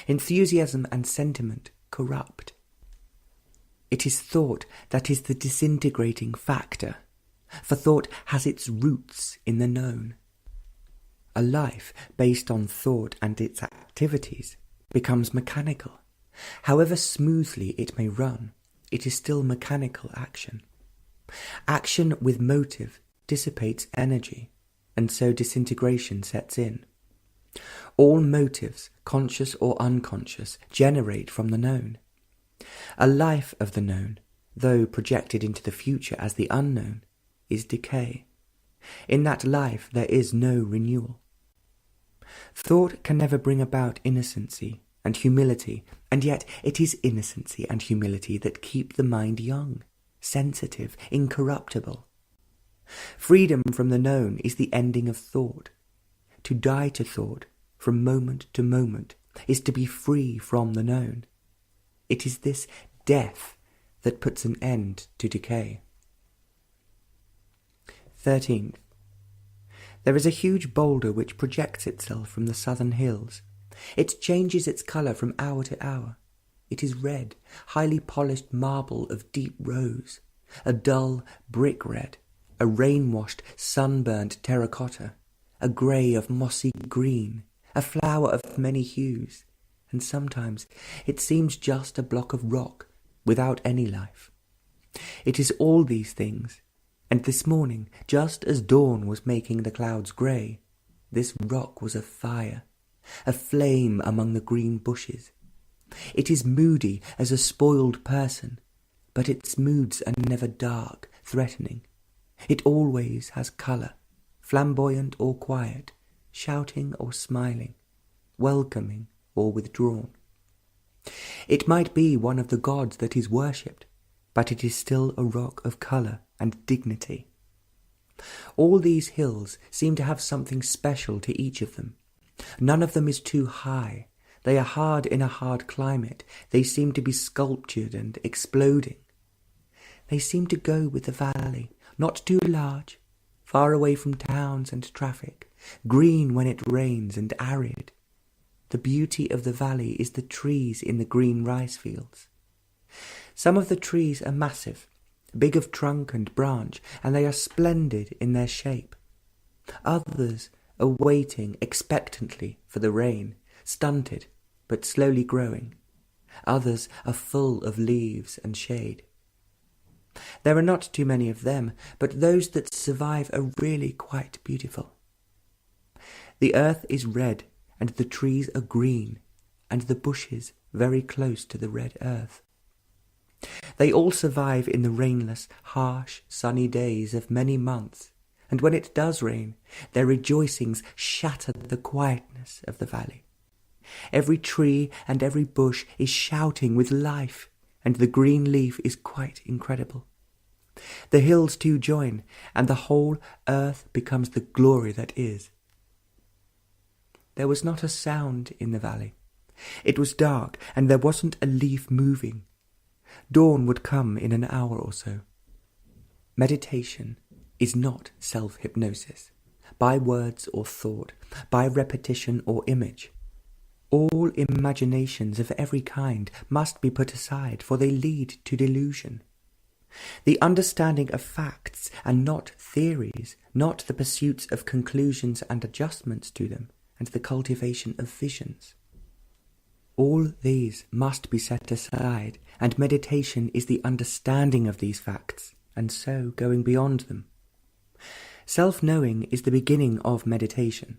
Enthusiasm and sentiment corrupt. It is thought that is the disintegrating factor, for thought has its roots in the known. A life based on thought and its activities becomes mechanical. However smoothly it may run, it is still mechanical action. Action with motive dissipates energy, and so disintegration sets in. All motives, conscious or unconscious, generate from the known. A life of the known, though projected into the future as the unknown, is decay. In that life there is no renewal. Thought can never bring about innocency and humility, and yet it is innocency and humility that keep the mind young, sensitive, incorruptible. Freedom from the known is the ending of thought. To die to thought, from moment to moment, is to be free from the known. It is this death that puts an end to decay. 13th. There is a huge boulder which projects itself from the southern hills. It changes its colour from hour to hour. It is red, highly polished marble of deep rose, a dull brick red, a rain-washed, sunburnt terracotta, a grey of mossy green, a flower of many hues, and sometimes it seems just a block of rock without any life. It is all these things, and this morning, just as dawn was making the clouds grey, this rock was afire, a flame among the green bushes. It is moody as a spoiled person, but its moods are never dark, threatening. It always has colour, flamboyant or quiet, shouting or smiling, welcoming or withdrawn. It might be one of the gods that is worshipped, but it is still a rock of colour and dignity. All these hills seem to have something special to each of them. None of them is too high. They are hard in a hard climate. They seem to be sculptured and exploding. They seem to go with the valley, not too large, far away from towns and traffic, green when it rains and arid. The beauty of the valley is the trees in the green rice fields. Some of the trees are massive, big of trunk and branch, and they are splendid in their shape. Others are waiting expectantly for the rain, stunted but slowly growing. Others are full of leaves and shade. There are not too many of them, but those that survive are really quite beautiful. The earth is red, and the trees are green, and the bushes very close to the red earth. They all survive in the rainless, harsh, sunny days of many months, and when it does rain, their rejoicings shatter the quietness of the valley. Every tree and every bush is shouting with life, and the green leaf is quite incredible. The hills too join, and the whole earth becomes the glory that is. There was not a sound in the valley, It was dark, and there wasn't a leaf moving. Dawn would come in an hour or so. Meditation is not self-hypnosis, by words or thought, by repetition or image. All imaginations of every kind must be put aside, for they lead to delusion. The understanding of facts and not theories, not the pursuits of conclusions and adjustments to them, and the cultivation of visions. All these must be set aside, and meditation is the understanding of these facts, and so going beyond them. Self-knowing is the beginning of meditation.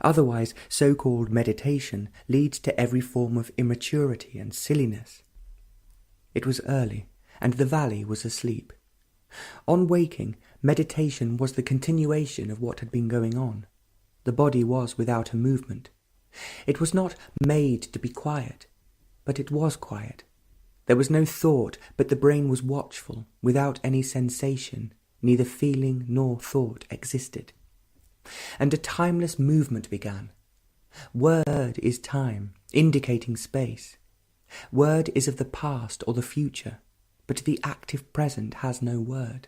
Otherwise, so-called meditation leads to every form of immaturity and silliness. It was early, and the valley was asleep. On waking, meditation was the continuation of what had been going on. The body was without a movement. It was not made to be quiet, but it was quiet. There was no thought, but the brain was watchful, without any sensation. Neither feeling nor thought existed. And a timeless movement began. Word is time, indicating space. Word is of the past or the future, but the active present has no word.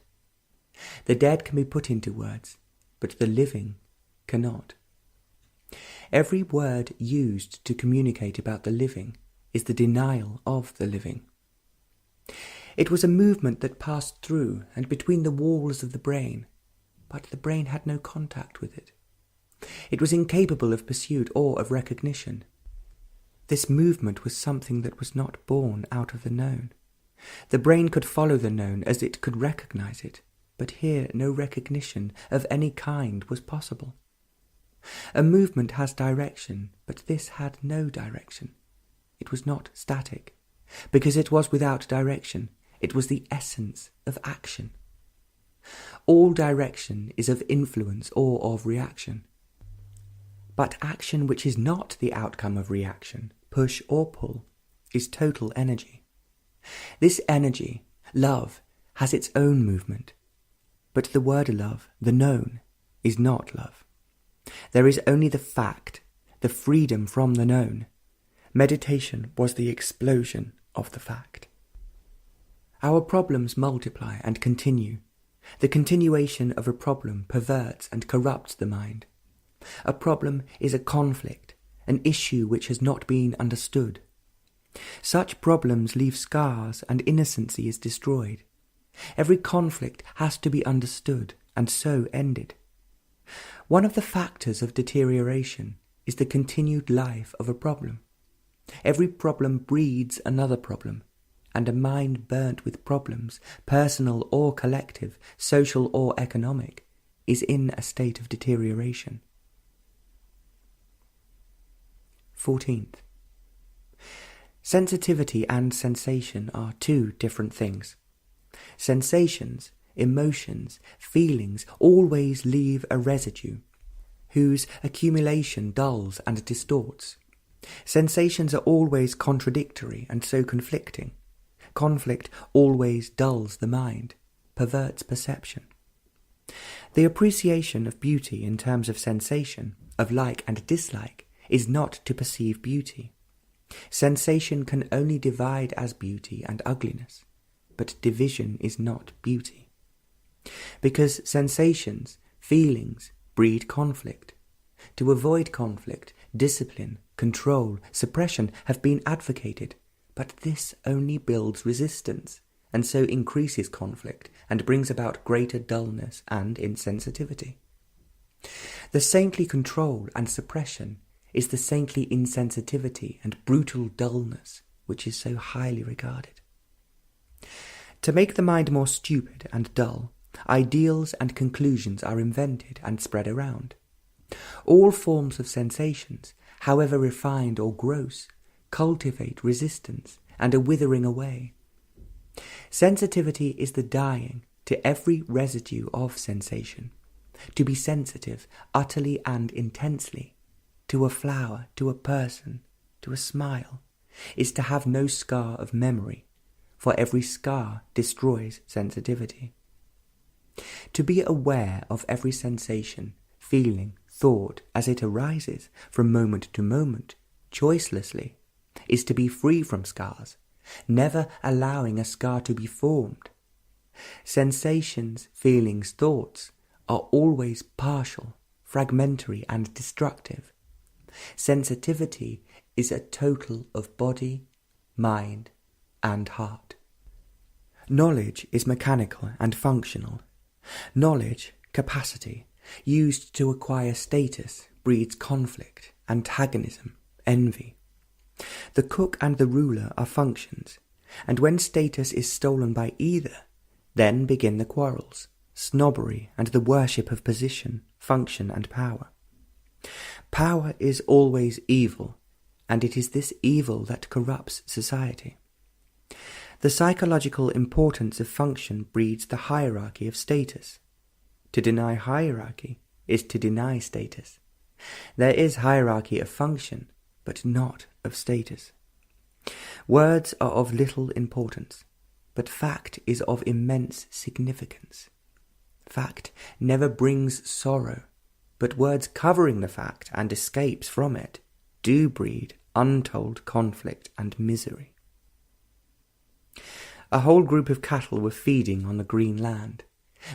The dead can be put into words, but the living cannot. Every word used to communicate about the living is the denial of the living. It was a movement that passed through and between the walls of the brain, but the brain had no contact with it. It was incapable of pursuit or of recognition. This movement was something that was not born out of the known. The brain could follow the known as it could recognize it, but here no recognition of any kind was possible. A movement has direction, but this had no direction. It was not static. Because it was without direction, it was the essence of action. All direction is of influence or of reaction. But action which is not the outcome of reaction, push or pull, is total energy. This energy, love, has its own movement. But the word love, the known, is not love. There is only the fact, the freedom from the known. Meditation was the explosion of the fact. Our problems multiply and continue. The continuation of a problem perverts and corrupts the mind. A problem is a conflict, an issue which has not been understood. Such problems leave scars and innocency is destroyed. Every conflict has to be understood and so ended. One of the factors of deterioration is the continued life of a problem. Every problem breeds another problem, and a mind burnt with problems, personal or collective, social or economic, is in a state of deterioration. 14th. Sensitivity and sensation are two different things. Sensations, emotions, feelings always leave a residue, whose accumulation dulls and distorts. Sensations are always contradictory and so conflicting. Conflict always dulls the mind, perverts perception. The appreciation of beauty in terms of sensation, of like and dislike, is not to perceive beauty. Sensation can only divide as beauty and ugliness, but division is not beauty. Because sensations, feelings, breed conflict. To avoid conflict, discipline, control, suppression have been advocated, but this only builds resistance, and so increases conflict and brings about greater dullness and insensitivity. The saintly control and suppression is the saintly insensitivity and brutal dullness which is so highly regarded. To make the mind more stupid and dull, ideals and conclusions are invented and spread around. All forms of sensations, however refined or gross, cultivate resistance and a withering away. Sensitivity is the dying to every residue of sensation. To be sensitive utterly and intensely, to a flower, to a person, to a smile, is to have no scar of memory, for every scar destroys sensitivity. To be aware of every sensation, feeling, thought as it arises from moment to moment, choicelessly, is to be free from scars, never allowing a scar to be formed. Sensations, feelings, thoughts are always partial, fragmentary and destructive. Sensitivity is a total of body, mind and heart. Knowledge is mechanical and functional. Knowledge, capacity, used to acquire status, breeds conflict, antagonism, envy. The cook and the ruler are functions, and when status is stolen by either, then begin the quarrels, snobbery, and the worship of position, function, and power. Power is always evil, and it is this evil that corrupts society. The psychological importance of function breeds the hierarchy of status. To deny hierarchy is to deny status. There is hierarchy of function, but not of status. Words are of little importance, but fact is of immense significance. Fact never brings sorrow, but words covering the fact and escapes from it do breed untold conflict and misery. A whole group of cattle were feeding on the green land.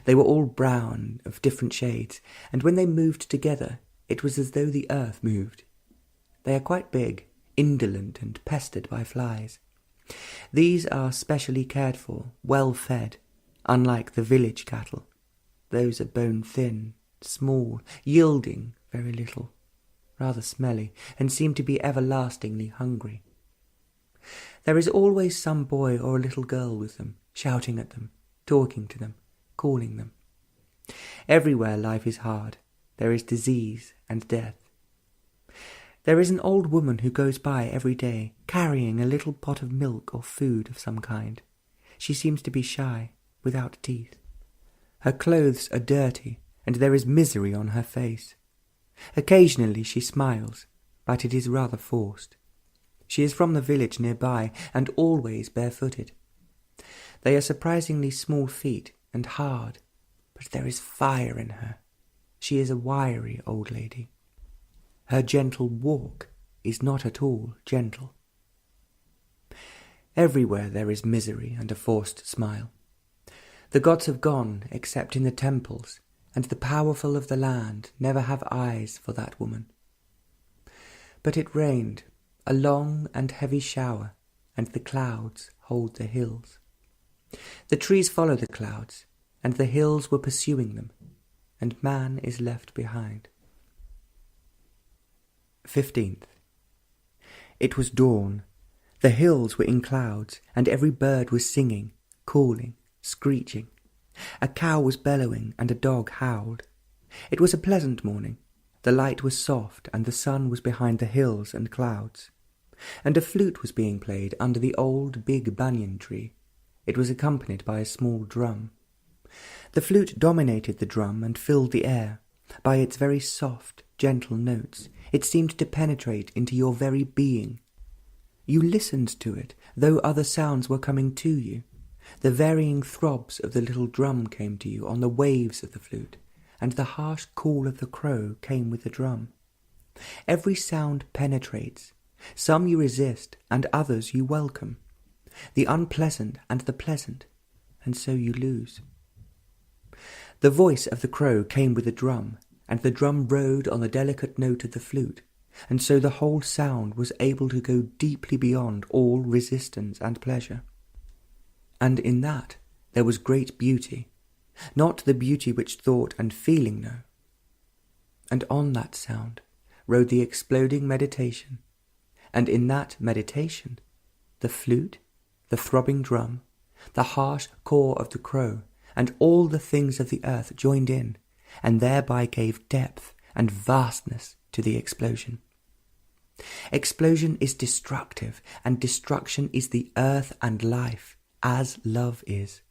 They were all brown, of different shades, and when they moved together, it was as though the earth moved. They are quite big, indolent and pestered by flies. These are specially cared for, well fed, unlike the village cattle. Those are bone thin, small, yielding very little, rather smelly, and seem to be everlastingly hungry. There is always some boy or a little girl with them, shouting at them, talking to them, calling them. Everywhere life is hard. There is disease and death. There is an old woman who goes by every day, carrying a little pot of milk or food of some kind. She seems to be shy, without teeth. Her clothes are dirty, and there is misery on her face. Occasionally she smiles, but it is rather forced. She is from the village nearby, and always barefooted. They are surprisingly small feet and hard, but there is fire in her. She is a wiry old lady. Her gentle walk is not at all gentle. Everywhere there is misery and a forced smile. The gods have gone, except in the temples, and the powerful of the land never have eyes for that woman. But it rained, a long and heavy shower, and the clouds hold the hills. The trees follow the clouds, and the hills were pursuing them, and man is left behind. 15th. It was dawn. The hills were in clouds, and every bird was singing, calling, screeching. A cow was bellowing, and a dog howled. It was a pleasant morning. The light was soft, and the sun was behind the hills and clouds. And a flute was being played under the old big banyan tree. It was accompanied by a small drum. The flute dominated the drum and filled the air. By its very soft, gentle notes, it seemed to penetrate into your very being. You listened to it, though other sounds were coming to you. The varying throbs of the little drum came to you on the waves of the flute, and the harsh call of the crow came with the drum. Every sound penetrates. Some you resist, and others you welcome. The unpleasant and the pleasant, and so you lose. The voice of the crow came with the drum, and the drum rode on the delicate note of the flute, and so the whole sound was able to go deeply beyond all resistance and pleasure. And in that there was great beauty, not the beauty which thought and feeling know. And on that sound rode the exploding meditation, and in that meditation the flute, the throbbing drum, the harsh caw of the crow, and all the things of the earth joined in, and thereby gave depth and vastness to the explosion. Explosion is destructive, and destruction is the earth and life, as love is.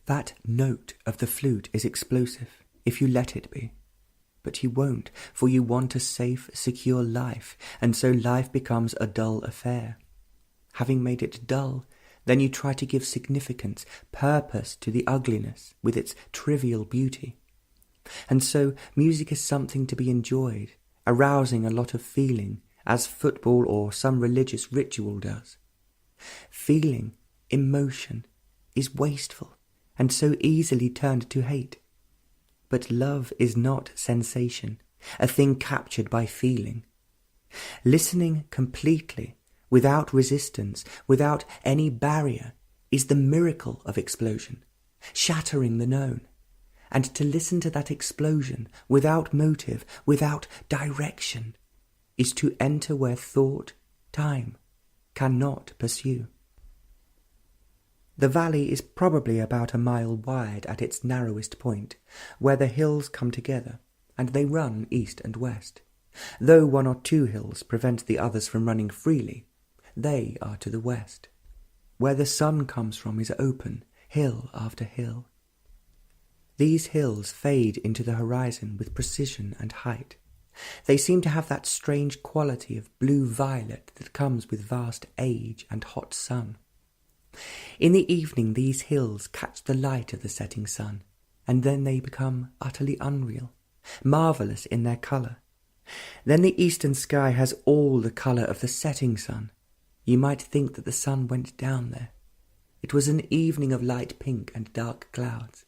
That note of the flute is explosive, if you let it be. But you won't, for you want a safe, secure life, and so life becomes a dull affair. Having made it dull, then you try to give significance, purpose to the ugliness with its trivial beauty. And so music is something to be enjoyed, arousing a lot of feeling, as football or some religious ritual does. Feeling, emotion, is wasteful and so easily turned to hate. But love is not sensation, a thing captured by feeling. Listening completely, without resistance, without any barrier, is the miracle of explosion, shattering the known. And to listen to that explosion without motive, without direction, is to enter where thought, time, cannot pursue. The valley is probably about a mile wide at its narrowest point, where the hills come together, and they run east and west. Though one or two hills prevent the others from running freely, they are to the west. Where the sun comes from is open, hill after hill. These hills fade into the horizon with precision and height. They seem to have that strange quality of blue-violet that comes with vast age and hot sun. In the evening these hills catch the light of the setting sun, and then they become utterly unreal, marvellous in their colour. Then the eastern sky has all the colour of the setting sun. You might think that the sun went down there. It was an evening of light pink and dark clouds.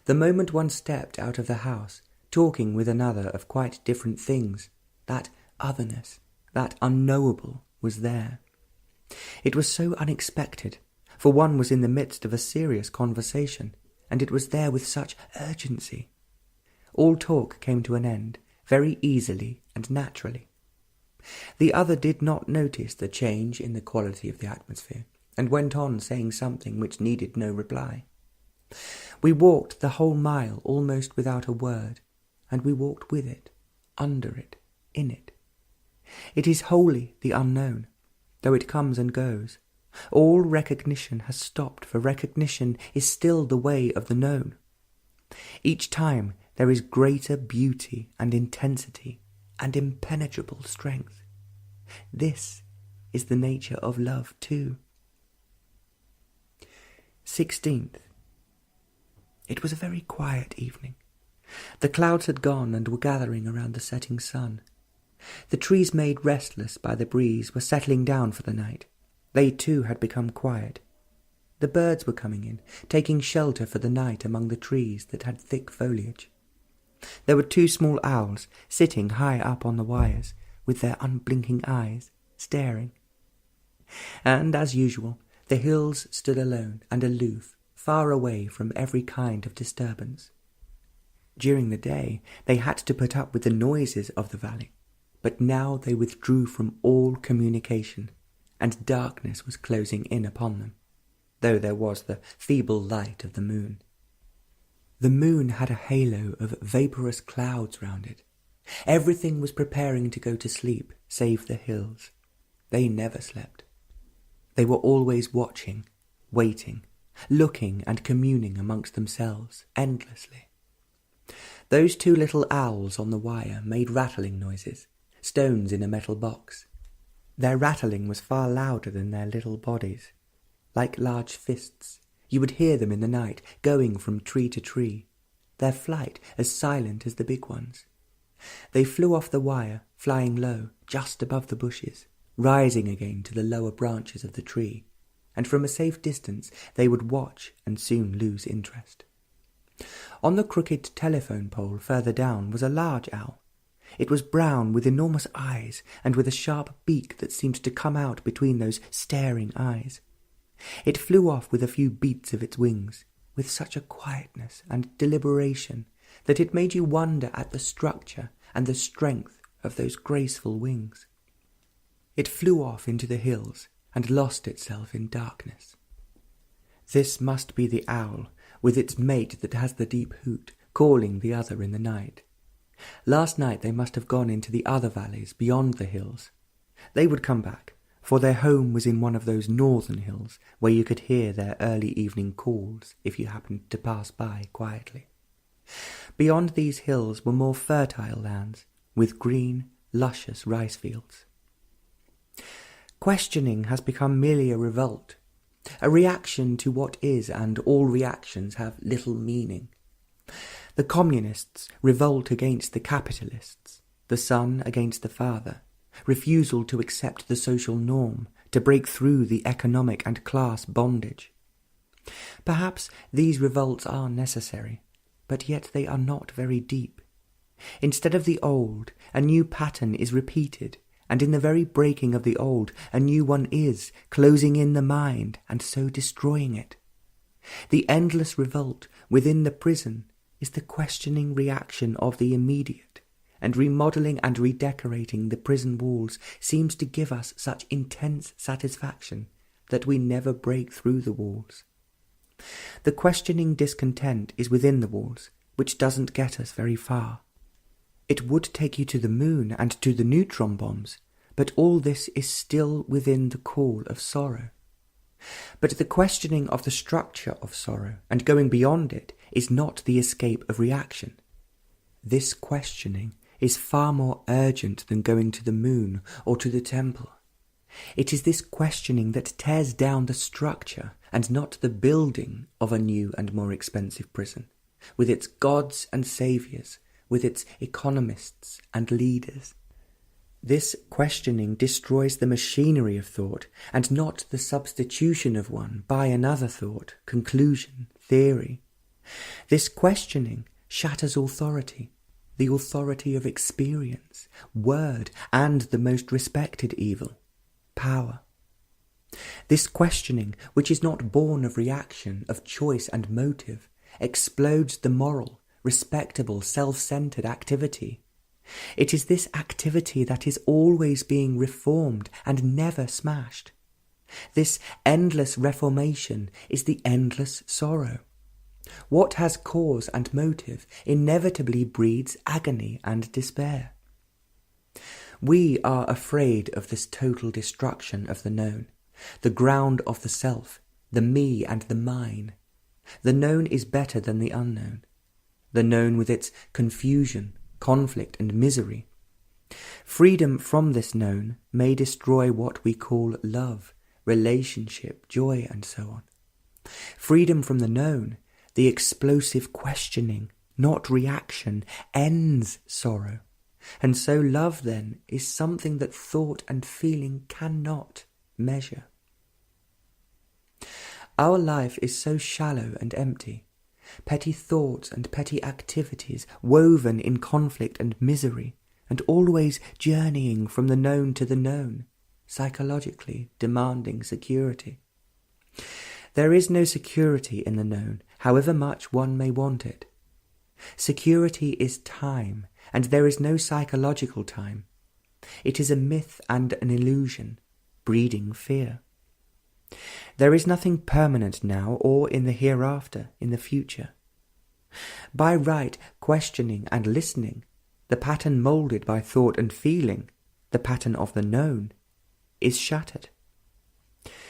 The moment one stepped out of the house, talking with another of quite different things, that otherness, that unknowable, was there. It was so unexpected, for one was in the midst of a serious conversation, and it was there with such urgency. All talk came to an end, very easily and naturally. The other did not notice the change in the quality of the atmosphere, and went on saying something which needed no reply. We walked the whole mile almost without a word, and we walked with it, under it, in it. It is wholly the unknown, though it comes and goes. All recognition has stopped, for recognition is still the way of the known. Each time there is greater beauty and intensity and impenetrable strength. This is the nature of love too. 16th. It was a very quiet evening. The clouds had gone and were gathering around the setting sun. The trees, made restless by the breeze, were settling down for the night. They too had become quiet. The birds were coming in, taking shelter for the night among the trees that had thick foliage. There were two small owls sitting high up on the wires, with their unblinking eyes, staring. And, as usual, the hills stood alone and aloof, far away from every kind of disturbance. During the day they had to put up with the noises of the valley, but now they withdrew from all communication, and darkness was closing in upon them, though there was the feeble light of the moon. The moon had a halo of vaporous clouds round it. Everything was preparing to go to sleep, save the hills. They never slept. They were always watching, waiting, looking and communing amongst themselves endlessly. Those two little owls on the wire made rattling noises, stones in a metal box. Their rattling was far louder than their little bodies. Like large fists, you would hear them in the night, going from tree to tree, their flight as silent as the big ones. They flew off the wire, flying low, just above the bushes, rising again to the lower branches of the tree, and from a safe distance they would watch and soon lose interest. On the crooked telephone pole further down was a large owl. It was brown, with enormous eyes, and with a sharp beak that seemed to come out between those staring eyes. It flew off with a few beats of its wings, with such a quietness and deliberation that it made you wonder at the structure and the strength of those graceful wings. It flew off into the hills and lost itself in darkness. This must be the owl, with its mate that has the deep hoot, calling the other in the night. Last night they must have gone into the other valleys beyond the hills. They would come back, for their home was in one of those northern hills where you could hear their early evening calls if you happened to pass by quietly. Beyond these hills were more fertile lands, with green, luscious rice fields. Questioning has become merely a revolt, a reaction to what is, and all reactions have little meaning. The communists revolt against the capitalists, the son against the father, refusal to accept the social norm, to break through the economic and class bondage. Perhaps these revolts are necessary, but yet they are not very deep. Instead of the old, a new pattern is repeated, and in the very breaking of the old, a new one is, closing in the mind, and so destroying it. The endless revolt within the prison is the questioning reaction of the immediate, and remodelling and redecorating the prison walls seems to give us such intense satisfaction that we never break through the walls. The questioning discontent is within the walls, which doesn't get us very far. It would take you to the moon and to the neutron bombs, but all this is still within the call of sorrow. But the questioning of the structure of sorrow and going beyond it is not the escape of reaction. This questioning is far more urgent than going to the moon or to the temple. It is this questioning that tears down the structure and not the building of a new and more expensive prison, with its gods and saviours, with its economists and leaders. This questioning destroys the machinery of thought, and not the substitution of one by another thought, conclusion, theory. This questioning shatters authority, the authority of experience, word, and the most respected evil, power. This questioning, which is not born of reaction, of choice and motive, explodes the moral, respectable, self-centered activity. It is this activity that is always being reformed and never smashed. This endless reformation is the endless sorrow. What has cause and motive inevitably breeds agony and despair. We are afraid of this total destruction of the known, the ground of the self, the me and the mine. The known is better than the unknown. The known with its confusion, conflict and misery. Freedom from this known may destroy what we call love, relationship, joy, and so on. Freedom from the known, the explosive questioning, not reaction, ends sorrow. And so love then is something that thought and feeling cannot measure. Our life is so shallow and empty. Petty thoughts and petty activities woven in conflict and misery, and always journeying from the known to the known, psychologically demanding security. There is no security in the known, however much one may want it. Security is time, and there is no psychological time. It is a myth and an illusion, breeding fear. There is nothing permanent now or in the hereafter, in the future. By right questioning and listening, the pattern moulded by thought and feeling, the pattern of the known, is shattered.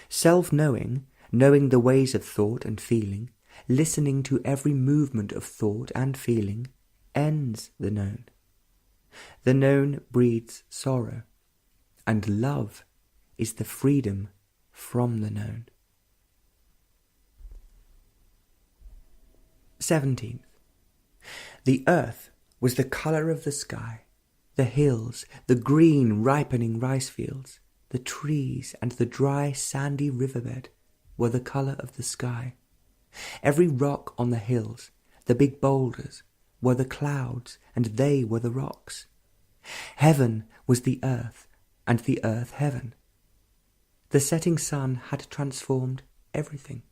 Self-knowing, knowing the ways of thought and feeling, listening to every movement of thought and feeling, ends the known. The known breeds sorrow, and love is the freedom from the known. 17th. The earth was the colour of the sky, the hills, the green ripening rice fields, the trees and the dry sandy riverbed were the colour of the sky. Every rock on the hills, the big boulders, were the clouds, and they were the rocks. Heaven was the earth, and the earth heaven. The setting sun had transformed everything.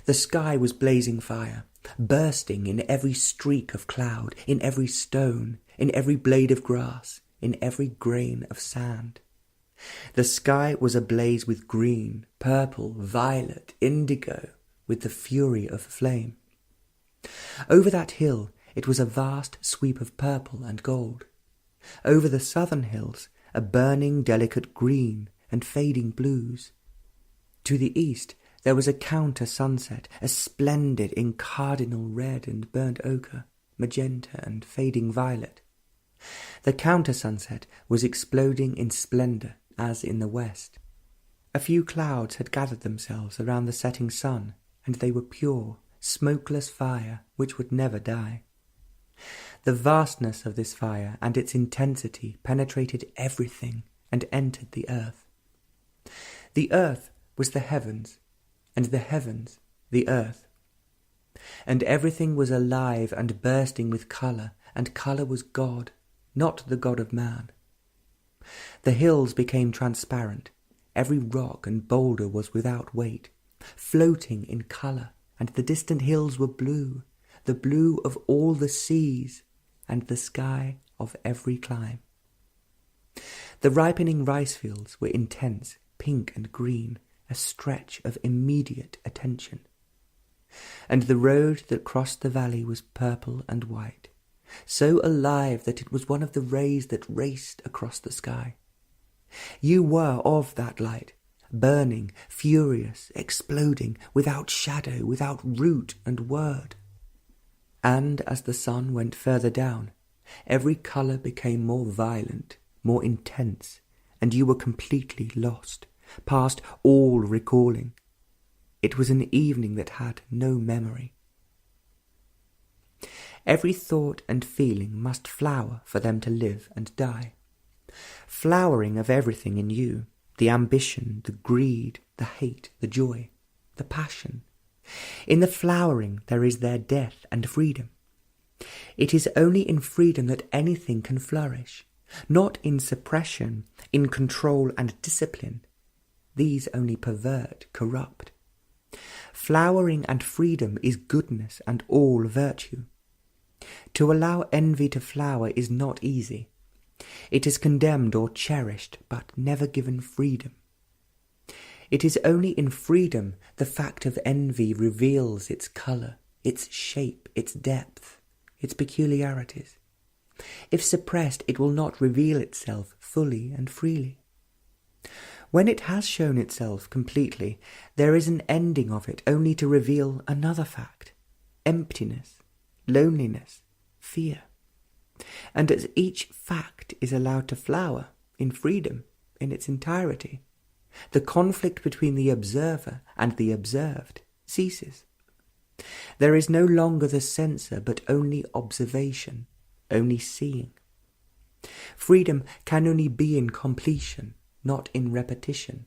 The sky was blazing fire, bursting in every streak of cloud, in every stone, in every blade of grass, in every grain of sand. The sky was ablaze with green, purple, violet, indigo, with the fury of flame. Over that hill it was a vast sweep of purple and gold. Over the southern hills a burning delicate green and fading blues. To the east there was a counter-sunset, a splendid in cardinal red and burnt ochre, magenta and fading violet. The counter-sunset was exploding in splendour as in the west. A few clouds had gathered themselves around the setting sun, and they were pure, smokeless fire which would never die. The vastness of this fire and its intensity penetrated everything and entered the earth. The earth was the heavens, and the heavens the earth. And everything was alive and bursting with colour, and colour was God, not the God of man. The hills became transparent, every rock and boulder was without weight, floating in colour, and the distant hills were blue, the blue of all the seas, and the sky of every clime. The ripening rice fields were intense, pink and green, a stretch of immediate attention. And the road that crossed the valley was purple and white, so alive that it was one of the rays that raced across the sky. You were of that light, burning, furious, exploding, without shadow, without root and word. And as the sun went further down, every colour became more violent, more intense, and you were completely lost, past all recalling. It was an evening that had no memory. Every thought and feeling must flower for them to live and die. Flowering of everything in you, the ambition, the greed, the hate, the joy, the passion. In the flowering there is their death and freedom. It is only in freedom that anything can flourish, not in suppression, in control and discipline. These only pervert, corrupt. Flowering and freedom is goodness and all virtue. To allow envy to flower is not easy. It is condemned or cherished, but never given freedom. It is only in freedom the fact of envy reveals its colour, its shape, its depth, its peculiarities. If suppressed, it will not reveal itself fully and freely. When it has shown itself completely, there is an ending of it only to reveal another fact: emptiness, loneliness, fear. And as each fact is allowed to flower in freedom in its entirety, the conflict between the observer and the observed ceases. There is no longer the censor, but only observation, only seeing. Freedom can only be in completion, not in repetition,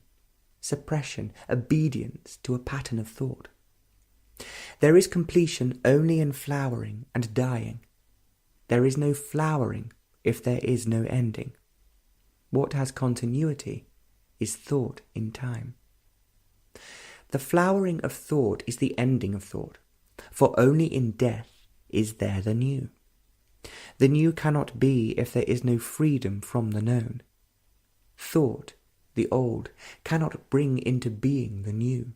suppression, obedience to a pattern of thought. There is completion only in flowering and dying. There is no flowering if there is no ending. What has continuity is thought in time. The flowering of thought is the ending of thought, for only in death is there the new. The new cannot be if there is no freedom from the known. Thought, the old, cannot bring into being the new.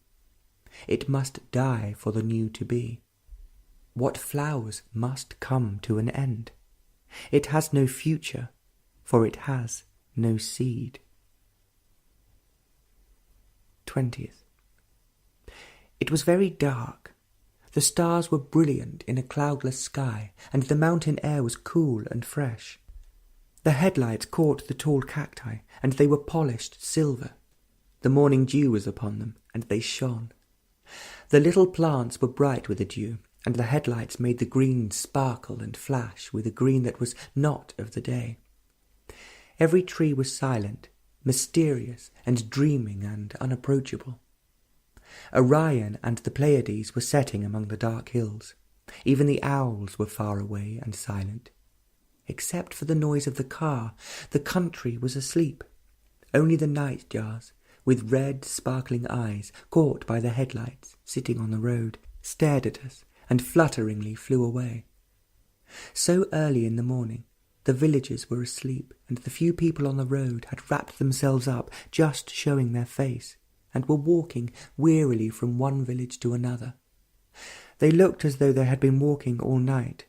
It must die for the new to be. What flowers must come to an end. It has no future, for it has no seed. 20th. It was very dark. The stars were brilliant in a cloudless sky, and the mountain air was cool and fresh. The headlights caught the tall cacti, and they were polished silver. The morning dew was upon them, and they shone. The little plants were bright with the dew, and the headlights made the green sparkle and flash with a green that was not of the day. Every tree was silent, mysterious and dreaming and unapproachable. Orion and the Pleiades were setting among the dark hills. Even the owls were far away and silent. Except for the noise of the car, the country was asleep. Only the nightjars, with red, sparkling eyes, caught by the headlights, sitting on the road, stared at us and flutteringly flew away. So early in the morning, the villagers were asleep, and the few people on the road had wrapped themselves up, just showing their face, and were walking wearily from one village to another. They looked as though they had been walking all night.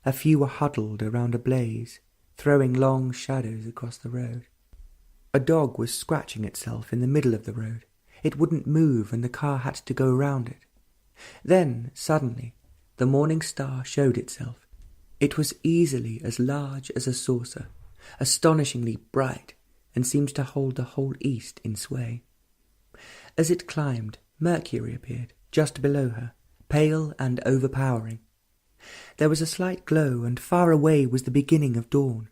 A few were huddled around a blaze, throwing long shadows across the road. A dog was scratching itself in the middle of the road. It wouldn't move, and the car had to go round it. Then, suddenly, the morning star showed itself. It was easily as large as a saucer, astonishingly bright, and seemed to hold the whole east in sway. As it climbed, Mercury appeared, just below her, pale and overpowering. There was a slight glow, and far away was the beginning of dawn.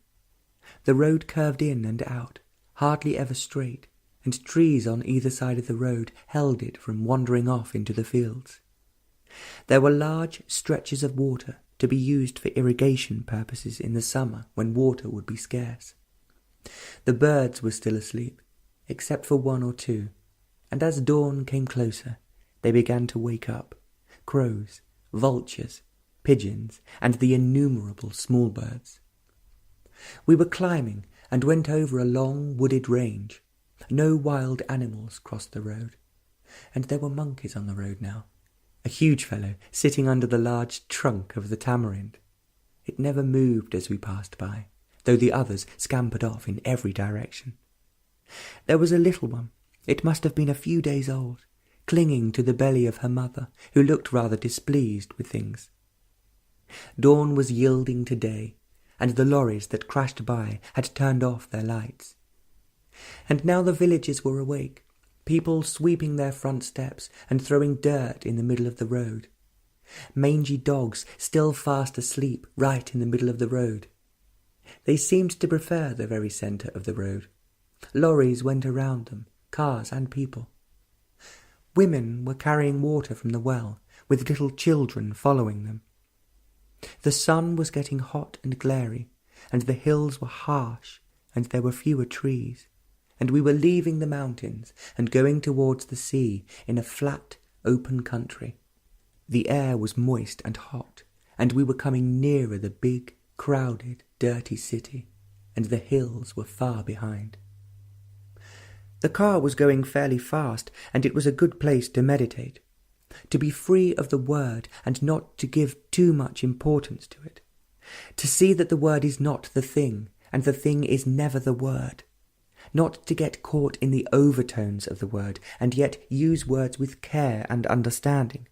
The road curved in and out, hardly ever straight, and trees on either side of the road held it from wandering off into the fields. There were large stretches of water to be used for irrigation purposes in the summer when water would be scarce. The birds were still asleep, except for one or two, and as dawn came closer, they began to wake up, crows, vultures, pigeons, and the innumerable small birds. We were climbing and went over a long wooded range. No wild animals crossed the road, and there were monkeys on the road now, a huge fellow sitting under the large trunk of the tamarind. It never moved as we passed by, though the others scampered off in every direction. There was a little one, it must have been a few days old, clinging to the belly of her mother, who looked rather displeased with things. Dawn was yielding to day, and the lorries that crashed by had turned off their lights. And now the villagers were awake, people sweeping their front steps and throwing dirt in the middle of the road. Mangy dogs still fast asleep right in the middle of the road. They seemed to prefer the very centre of the road. Lorries went around them, cars and people. Women were carrying water from the well, with little children following them. The sun was getting hot and glary, and the hills were harsh, and there were fewer trees, and we were leaving the mountains and going towards the sea in a flat, open country. The air was moist and hot, and we were coming nearer the big, crowded, dirty city, and the hills were far behind. The car was going fairly fast, and it was a good place to meditate, to be free of the word and not to give too much importance to it, to see that the word is not the thing, and the thing is never the word, not to get caught in the overtones of the word, and yet use words with care and understanding,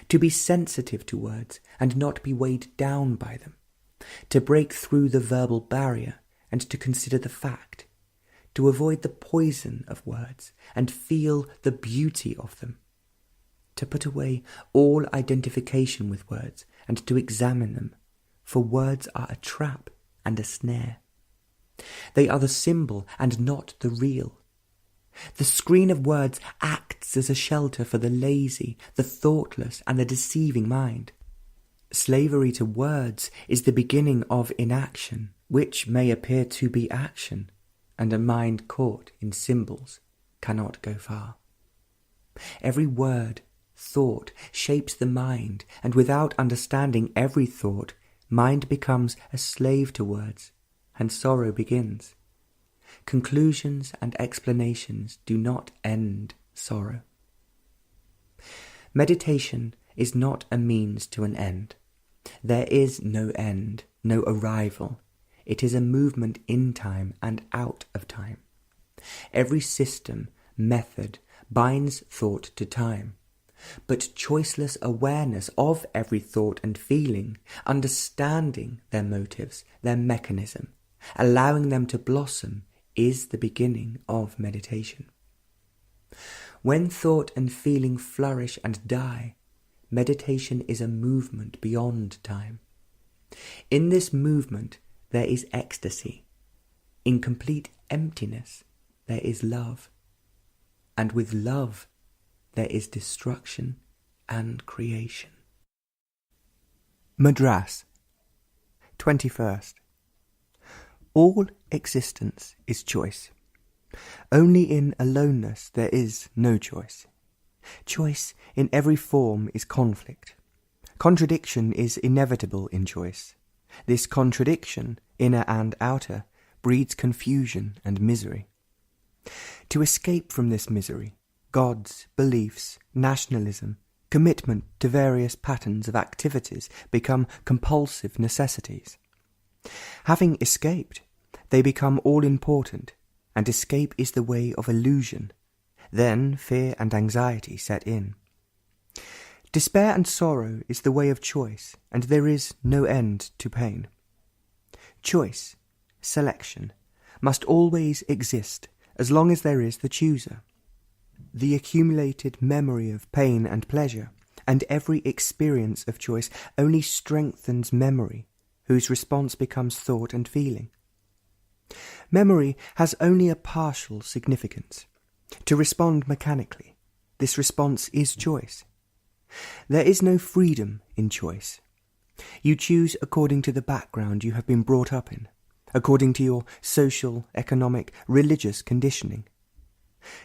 to be sensitive to words and not be weighed down by them, to break through the verbal barrier and to consider the fact, to avoid the poison of words and feel the beauty of them, to put away all identification with words and to examine them, for words are a trap and a snare. They are the symbol and not the real. The screen of words acts as a shelter for the lazy, the thoughtless, and the deceiving mind. Slavery to words is the beginning of inaction, which may appear to be action, and a mind caught in symbols cannot go far. Every word, thought, shapes the mind, and without understanding every thought, mind becomes a slave to words, and sorrow begins. Conclusions and explanations do not end sorrow. Meditation is not a means to an end. There is no end, no arrival. It is a movement in time and out of time. Every system, method, binds thought to time. But choiceless awareness of every thought and feeling, understanding their motives, their mechanism, allowing them to blossom, is the beginning of meditation. When thought and feeling flourish and die, meditation is a movement beyond time. In this movement there is ecstasy. In complete emptiness there is love. And with love there is destruction and creation. Madras, 21st. All existence is choice. Only in aloneness there is no choice. Choice in every form is conflict. Contradiction is inevitable in choice. This contradiction, inner and outer, breeds confusion and misery. To escape from this misery, gods, beliefs, nationalism, commitment to various patterns of activities become compulsive necessities. Having escaped, they become all-important, and escape is the way of illusion. Then fear and anxiety set in. Despair and sorrow is the way of choice, and there is no end to pain. Choice, selection, must always exist as long as there is the chooser. The accumulated memory of pain and pleasure, and every experience of choice only strengthens memory, whose response becomes thought and feeling. Memory has only a partial significance. To respond mechanically, this response is choice. There is no freedom in choice. You choose according to the background you have been brought up in, according to your social, economic, religious conditioning.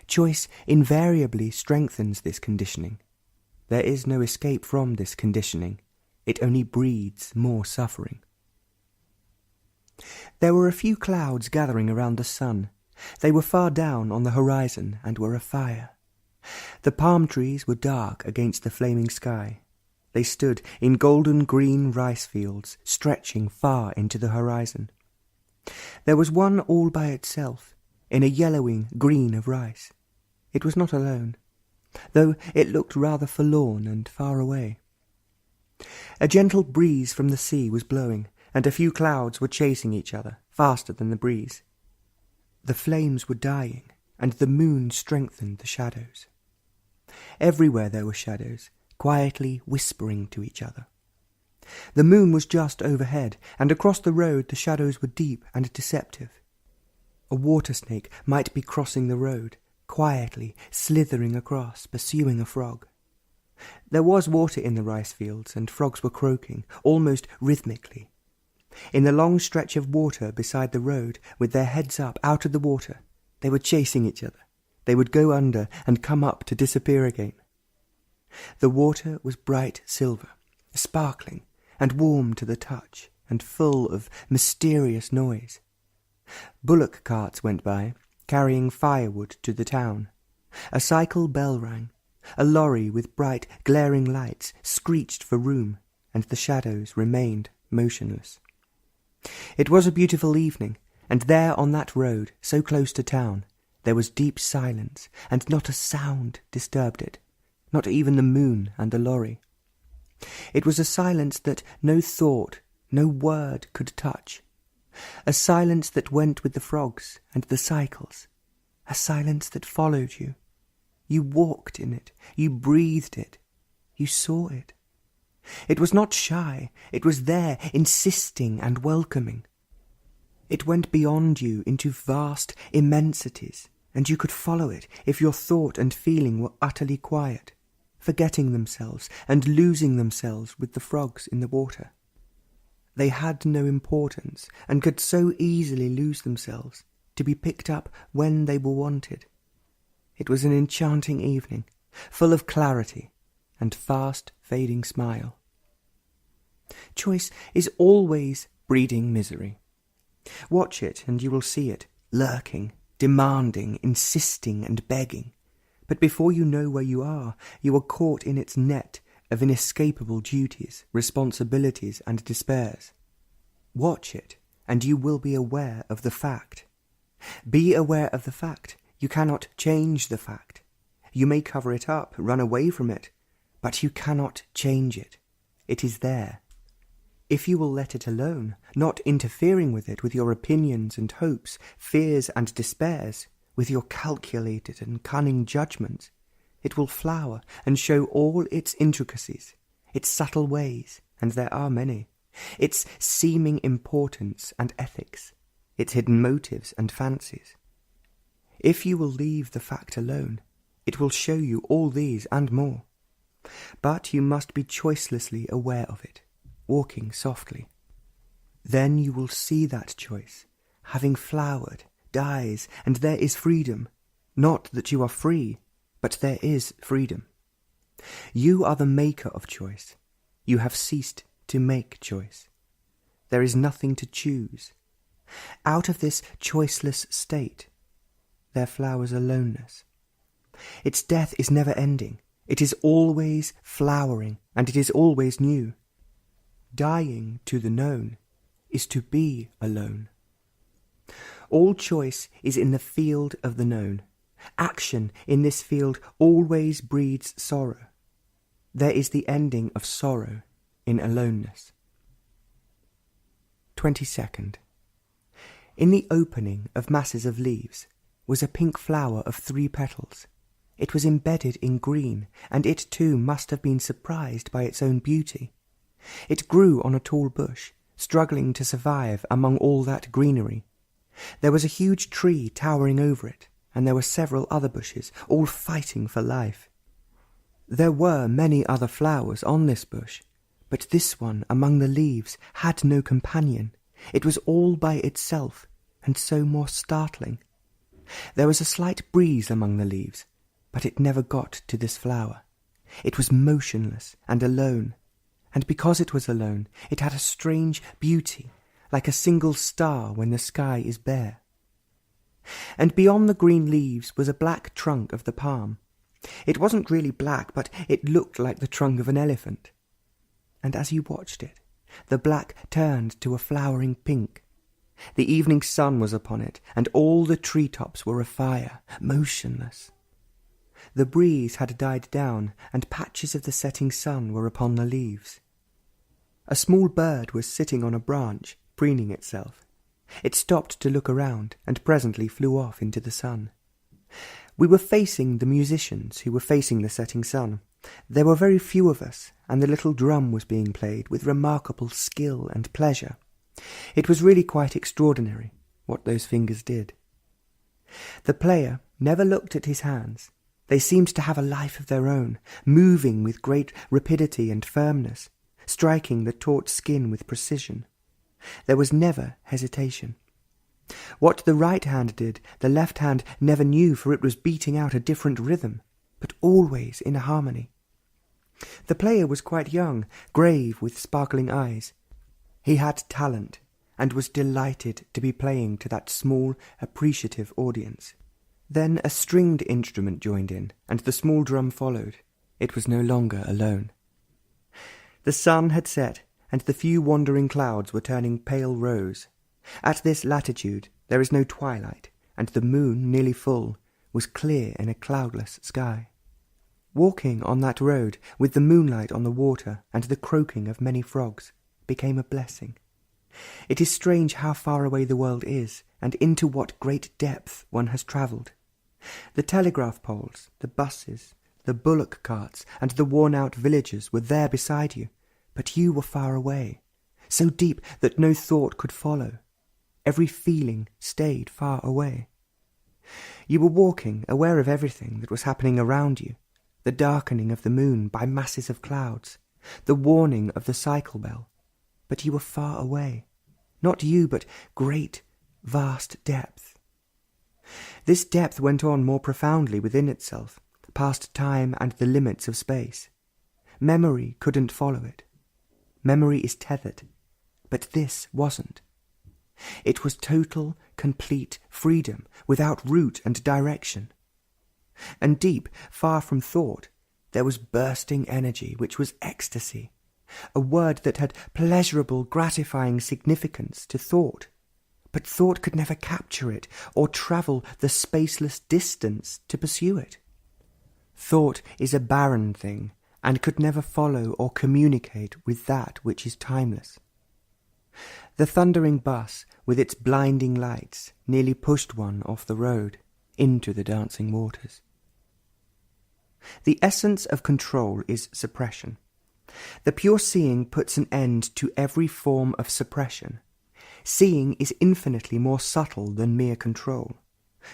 Choice invariably strengthens this conditioning. There is no escape from this conditioning. It only breeds more suffering. There were a few clouds gathering around the sun. They were far down on the horizon and were afire. The palm trees were dark against the flaming sky. They stood in golden green rice fields, stretching far into the horizon. There was one all by itself, in a yellowing green of rice. It was not alone, though it looked rather forlorn and far away. A gentle breeze from the sea was blowing, and a few clouds were chasing each other, faster than the breeze. The flames were dying, and the moon strengthened the shadows. Everywhere there were shadows, quietly whispering to each other. The moon was just overhead, and across the road the shadows were deep and deceptive. A water snake might be crossing the road, quietly slithering across, pursuing a frog. There was water in the rice fields, and frogs were croaking, almost rhythmically. In the long stretch of water beside the road, with their heads up out of the water, they were chasing each other. They would go under and come up to disappear again. The water was bright silver, sparkling and warm to the touch, and full of mysterious noise. Bullock carts went by, carrying firewood to the town. A cycle bell rang. A lorry with bright, glaring lights screeched for room, and the shadows remained motionless. It was a beautiful evening, and there on that road, so close to town, there was deep silence, and not a sound disturbed it, not even the moon and the lorry. It was a silence that no thought, no word could touch, a silence that went with the frogs and the cycles, a silence that followed you. You walked in it, you breathed it, you saw it. It was not shy, it was there, insisting and welcoming. It went beyond you into vast immensities, and you could follow it if your thought and feeling were utterly quiet, forgetting themselves and losing themselves with the frogs in the water. They had no importance, and could so easily lose themselves, to be picked up when they were wanted. It was an enchanting evening, full of clarity and fast fading smile. Choice is always breeding misery. Watch it, and you will see it, lurking, demanding, insisting, and begging. But before you know where you are caught in its net of inescapable duties, responsibilities, and despairs. Watch it, and you will be aware of the fact. Be aware of the fact. You cannot change the fact. You may cover it up, run away from it, but you cannot change it. It is there. If you will let it alone, not interfering with it with your opinions and hopes, fears and despairs, with your calculated and cunning judgments, it will flower and show all its intricacies, its subtle ways, and there are many, its seeming importance and ethics, its hidden motives and fancies. If you will leave the fact alone, it will show you all these and more. But you must be choicelessly aware of it, walking softly. Then you will see that choice, having flowered, dies, and there is freedom. Not that you are free, but there is freedom. You are the maker of choice. You have ceased to make choice. There is nothing to choose. Out of this choiceless state, there flowers aloneness. Its death is never ending. It is always flowering, and it is always new. Dying to the known is to be alone. All choice is in the field of the known. Action in this field always breeds sorrow. There is the ending of sorrow in aloneness. 22nd. In the opening of masses of leaves was a pink flower of 3 petals. It was embedded in green, and it too must have been surprised by its own beauty. It grew on a tall bush, struggling to survive among all that greenery. There was a huge tree towering over it, and there were several other bushes, all fighting for life. There were many other flowers on this bush, but this one among the leaves had no companion. It was all by itself, and so more startling. There was a slight breeze among the leaves, but it never got to this flower. It was motionless and alone, and because it was alone, it had a strange beauty, like a single star when the sky is bare. And beyond the green leaves was a black trunk of the palm. It wasn't really black, but it looked like the trunk of an elephant. And as you watched it, the black turned to a flowering pink. The evening sun was upon it, and all the tree-tops were afire, motionless. The breeze had died down, and patches of the setting sun were upon the leaves. A small bird was sitting on a branch, preening itself. It stopped to look around, and presently flew off into the sun. We were facing the musicians, who were facing the setting sun. There were very few of us, and the little drum was being played with remarkable skill and pleasure. It was really quite extraordinary, what those fingers did. The player never looked at his hands. They seemed to have a life of their own, moving with great rapidity and firmness, striking the taut skin with precision. There was never hesitation. What the right hand did, the left hand never knew, for it was beating out a different rhythm, but always in harmony. The player was quite young, grave, with sparkling eyes. He had talent, and was delighted to be playing to that small, appreciative audience. Then a stringed instrument joined in, and the small drum followed. It was no longer alone. The sun had set, and the few wandering clouds were turning pale rose. At this latitude there is no twilight, and the moon, nearly full, was clear in a cloudless sky. Walking on that road, with the moonlight on the water and the croaking of many frogs, became a blessing. It is strange how far away the world is, and into what great depth one has travelled. The telegraph poles, the buses, the bullock carts, and the worn-out villages were there beside you, but you were far away, so deep that no thought could follow. Every feeling stayed far away. You were walking, aware of everything that was happening around you, the darkening of the moon by masses of clouds, the warning of the cycle bell, but you were far away. Not you, but great, vast depth. This depth went on more profoundly within itself, past time and the limits of space. Memory couldn't follow it. Memory is tethered, but this wasn't. It was total, complete freedom, without route and direction. And deep, far from thought, there was bursting energy, which was ecstasy, a word that had pleasurable, gratifying significance to thought. But thought could never capture it, or travel the spaceless distance to pursue it. Thought is a barren thing, and could never follow or communicate with that which is timeless. The thundering bus, with its blinding lights, nearly pushed one off the road, into the dancing waters. The essence of control is suppression. The pure seeing puts an end to every form of suppression. Seeing is infinitely more subtle than mere control.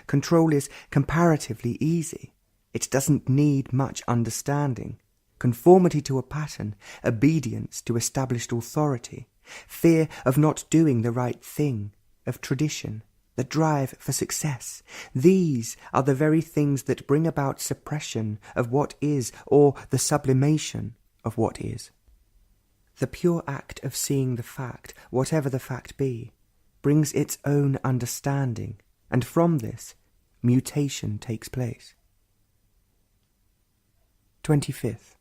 Control is comparatively easy. It doesn't need much understanding. Conformity to a pattern, obedience to established authority, fear of not doing the right thing, of tradition, the drive for success. These are the very things that bring about suppression of what is, or the sublimation of what is. The pure act of seeing the fact, whatever the fact be, brings its own understanding, and from this, mutation takes place. 25th.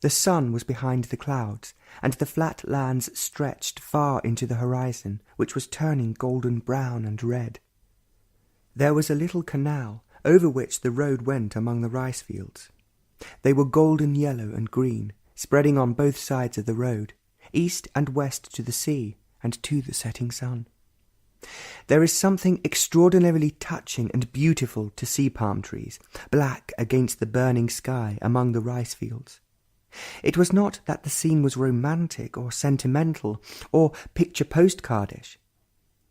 The sun was behind the clouds, and the flat lands stretched far into the horizon, which was turning golden brown and red. There was a little canal, over which the road went among the rice fields. They were golden yellow and green, spreading on both sides of the road, east and west to the sea and to the setting sun. There is something extraordinarily touching and beautiful to see palm trees, black against the burning sky among the rice fields. It was not that the scene was romantic or sentimental or picture postcardish.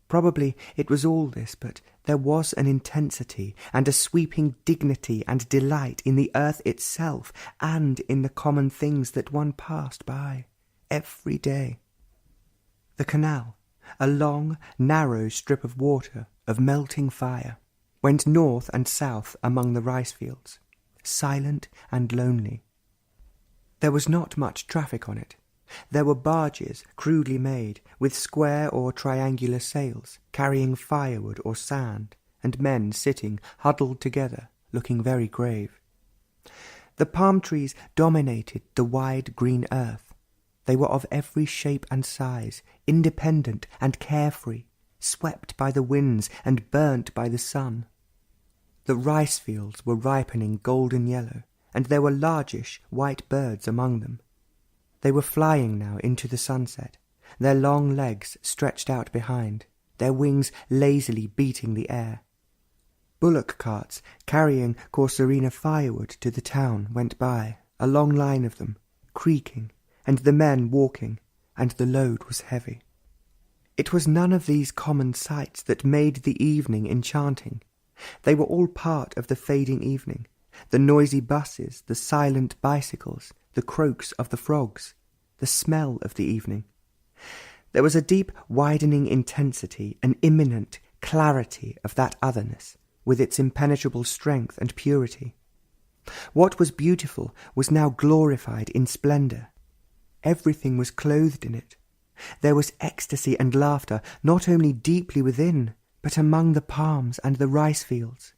Probably it was all this, but there was an intensity and a sweeping dignity and delight in the earth itself and in the common things that one passed by every day. The canal, a long, narrow strip of water, of melting fire, went north and south among the rice fields, silent and lonely. There was not much traffic on it. There were barges, crudely made, with square or triangular sails, carrying firewood or sand, and men sitting huddled together, looking very grave. The palm trees dominated the wide green earth. They were of every shape and size, independent and carefree, swept by the winds and burnt by the sun. The rice fields were ripening golden yellow, and there were largish white birds among them. They were flying now into the sunset, their long legs stretched out behind, their wings lazily beating the air. Bullock carts carrying Corsorina firewood to the town went by, a long line of them, creaking, and the men walking, and the load was heavy. It was none of these common sights that made the evening enchanting. They were all part of the fading evening, the noisy buses, the silent bicycles, the croaks of the frogs, the smell of the evening. There was a deep widening intensity, an imminent clarity of that otherness, with its impenetrable strength and purity. What was beautiful was now glorified in splendour. Everything was clothed in it. There was ecstasy and laughter, not only deeply within, but among the palms and the rice fields.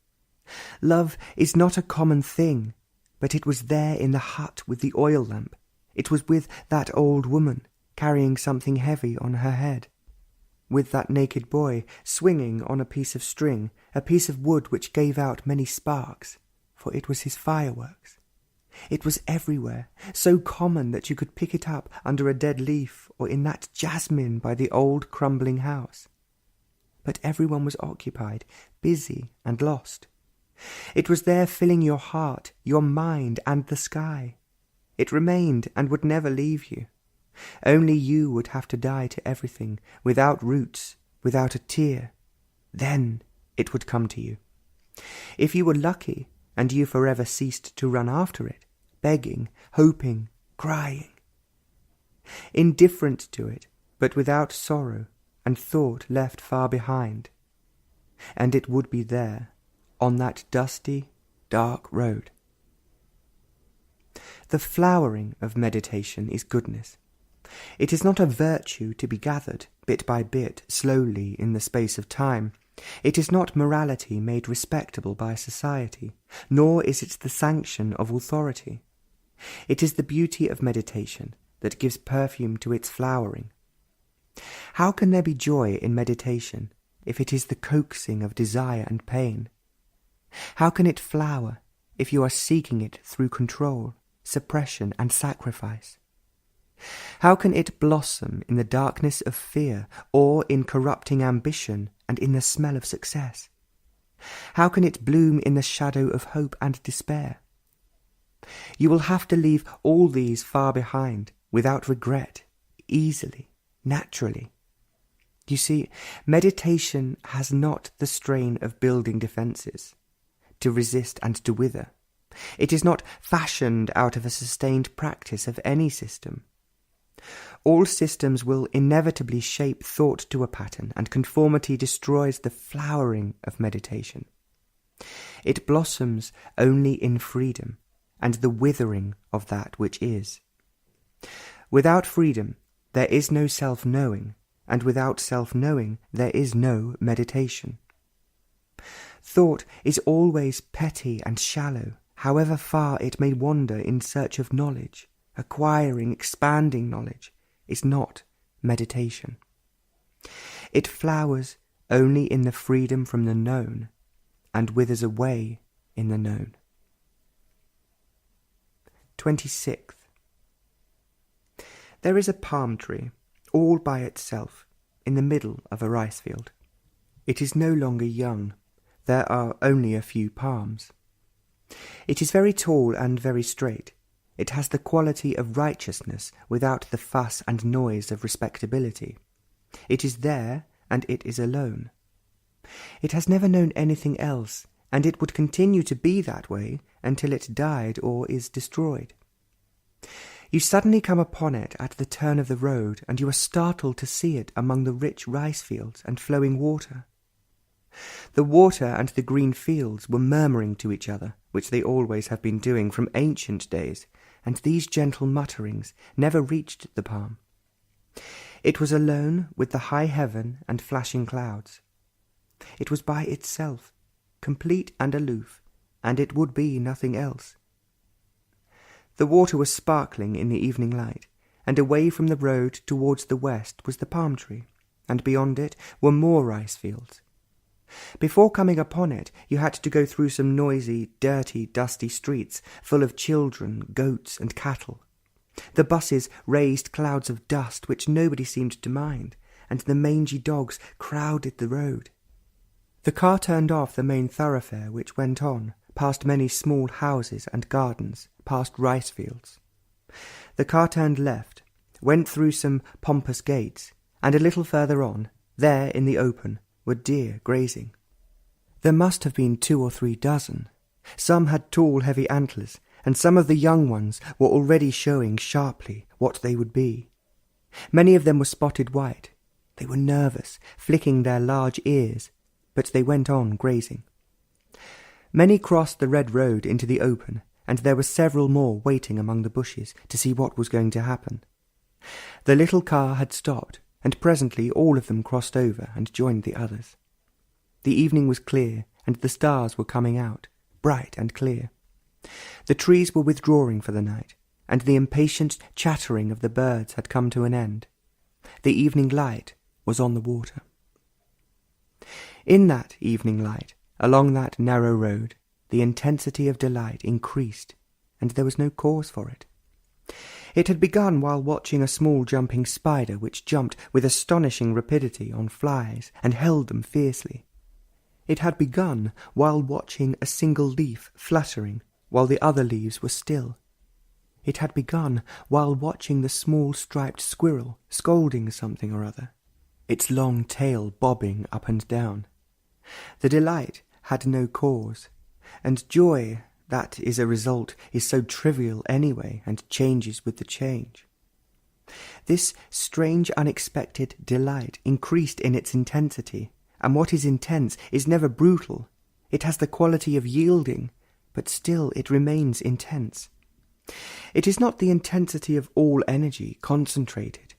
Love is not a common thing, but it was there in the hut with the oil lamp. It was with that old woman, carrying something heavy on her head, with that naked boy swinging on a piece of string, a piece of wood which gave out many sparks, for it was his fireworks. It was everywhere, so common that you could pick it up under a dead leaf or in that jasmine by the old crumbling house. But everyone was occupied, busy and lost. It was there filling your heart, your mind, and the sky. It remained and would never leave you. Only you would have to die to everything, without roots, without a tear. Then it would come to you. If you were lucky, and you forever ceased to run after it, begging, hoping, crying. Indifferent to it, but without sorrow, and thought left far behind. And it would be there, on that dusty, dark road. The flowering of meditation is goodness. It is not a virtue to be gathered, bit by bit, slowly, in the space of time. It is not morality made respectable by society, nor is it the sanction of authority. It is the beauty of meditation that gives perfume to its flowering. How can there be joy in meditation if it is the coaxing of desire and pain? How can it flower if you are seeking it through control, suppression, and sacrifice? How can it blossom in the darkness of fear, or in corrupting ambition and in the smell of success? How can it bloom in the shadow of hope and despair? You will have to leave all these far behind, without regret, easily, naturally. You see, meditation has not the strain of building defences, to resist and to wither. It is not fashioned out of a sustained practice of any system. All systems will inevitably shape thought to a pattern, and conformity destroys the flowering of meditation. It blossoms only in freedom, and the withering of that which is. Without freedom, there is no self-knowing, and without self-knowing, there is no meditation. Thought is always petty and shallow, however far it may wander in search of knowledge. Acquiring, expanding knowledge is not meditation. It flowers only in the freedom from the known, and withers away in the known. 26th. There is a palm tree, all by itself, in the middle of a rice field. It is no longer young. There are only a few palms. It is very tall and very straight. It has the quality of righteousness without the fuss and noise of respectability. It is there, and it is alone. It has never known anything else, and it would continue to be that way until it died or is destroyed. You suddenly come upon it at the turn of the road, and you are startled to see it among the rich rice fields and flowing water. The water and the green fields were murmuring to each other, which they always have been doing from ancient days, and these gentle mutterings never reached the palm. It was alone with the high heaven and flashing clouds. It was by itself, complete and aloof, and it would be nothing else. The water was sparkling in the evening light, and away from the road towards the west was the palm tree, and beyond it were more rice fields. Before coming upon it, you had to go through some noisy, dirty, dusty streets full of children, goats, and cattle. The buses raised clouds of dust which nobody seemed to mind, and the mangy dogs crowded the road. The car turned off the main thoroughfare, which went on, past many small houses and gardens, past rice fields. The car turned left, went through some pompous gates, and a little further on, there in the open, were deer grazing. There must have been 2 or 3 dozen. Some had tall, heavy antlers, and some of the young ones were already showing sharply what they would be. Many of them were spotted white. They were nervous, flicking their large ears, but they went on grazing. Many crossed the red road into the open, and there were several more waiting among the bushes to see what was going to happen. The little car had stopped, and presently all of them crossed over and joined the others. The evening was clear, and the stars were coming out, bright and clear. The trees were withdrawing for the night, and the impatient chattering of the birds had come to an end. The evening light was on the water. In that evening light, along that narrow road, the intensity of delight increased, and there was no cause for it. It had begun while watching a small jumping spider which jumped with astonishing rapidity on flies and held them fiercely. It had begun while watching a single leaf fluttering while the other leaves were still. It had begun while watching the small striped squirrel scolding something or other, its long tail bobbing up and down. The delight had no cause, and joy that is a result is so trivial anyway and changes with the change. This strange unexpected delight increased in its intensity, and what is intense is never brutal. It has the quality of yielding, but still it remains intense. It is not the intensity of all energy concentrated.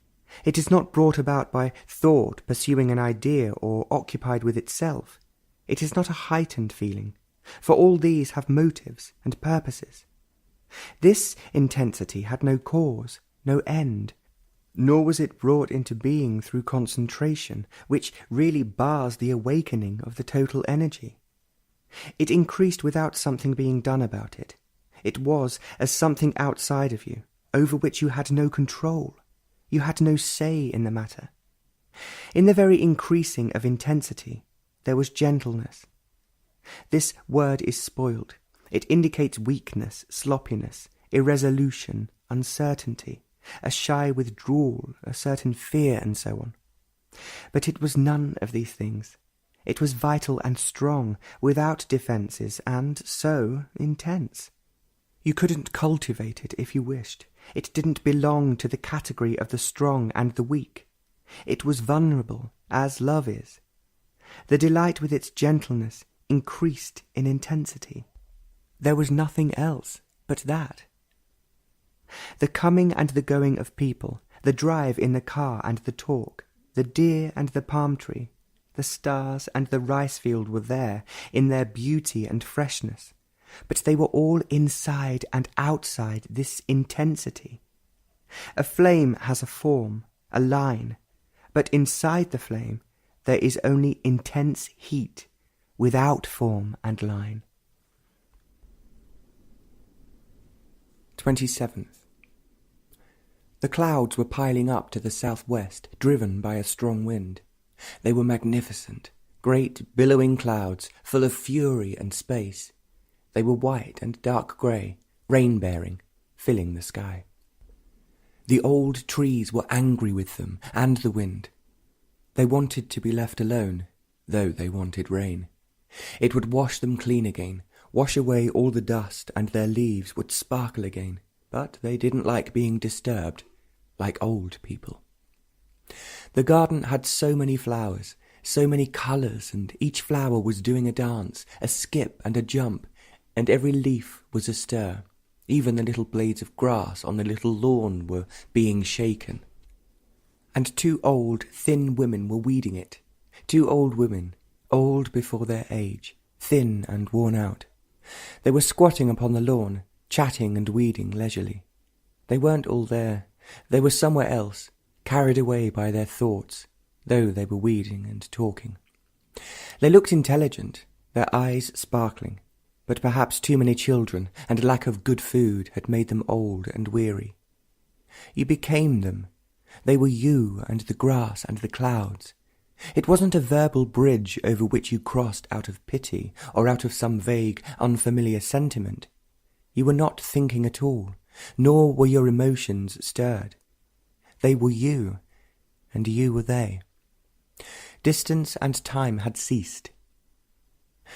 It is not brought about by thought pursuing an idea or occupied with itself. It is not a heightened feeling, for all these have motives and purposes. This intensity had no cause, no end, nor was it brought into being through concentration, which really bars the awakening of the total energy. It increased without something being done about it. It was as something outside of you, over which you had no control. You had no say in the matter. In the very increasing of intensity, there was gentleness. This word is spoiled. It indicates weakness, sloppiness, irresolution, uncertainty, a shy withdrawal, a certain fear, and so on. But it was none of these things. It was vital and strong, without defences, and so intense. You couldn't cultivate it if you wished. It didn't belong to the category of the strong and the weak. It was vulnerable, as love is. The delight with its gentleness increased in intensity. There was nothing else but that. The coming and the going of people, the drive in the car and the talk, the deer and the palm tree, the stars and the rice field were there in their beauty and freshness, but they were all inside and outside this intensity. A flame has a form, a line, but inside the flame there is only intense heat, without form and line. 27th. The clouds were piling up to the southwest, driven by a strong wind. They were magnificent, great billowing clouds full of fury and space. They were white and dark grey, rain-bearing, filling the sky. The old trees were angry with them and the wind. They wanted to be left alone, though they wanted rain. It would wash them clean again, wash away all the dust, and their leaves would sparkle again. But they didn't like being disturbed, like old people. The garden had so many flowers, so many colours, and each flower was doing a dance, a skip and a jump, and every leaf was astir. Even the little blades of grass on the little lawn were being shaken. And two old, thin women were weeding it. Two old women, old before their age, thin and worn out. They were squatting upon the lawn, chatting and weeding leisurely. They weren't all there. They were somewhere else, carried away by their thoughts, though they were weeding and talking. They looked intelligent, their eyes sparkling, but perhaps too many children and lack of good food had made them old and weary. You became them. They were you and the grass and the clouds. It wasn't a verbal bridge over which you crossed out of pity or out of some vague, unfamiliar sentiment. You were not thinking at all, nor were your emotions stirred. They were you, and you were they. Distance and time had ceased.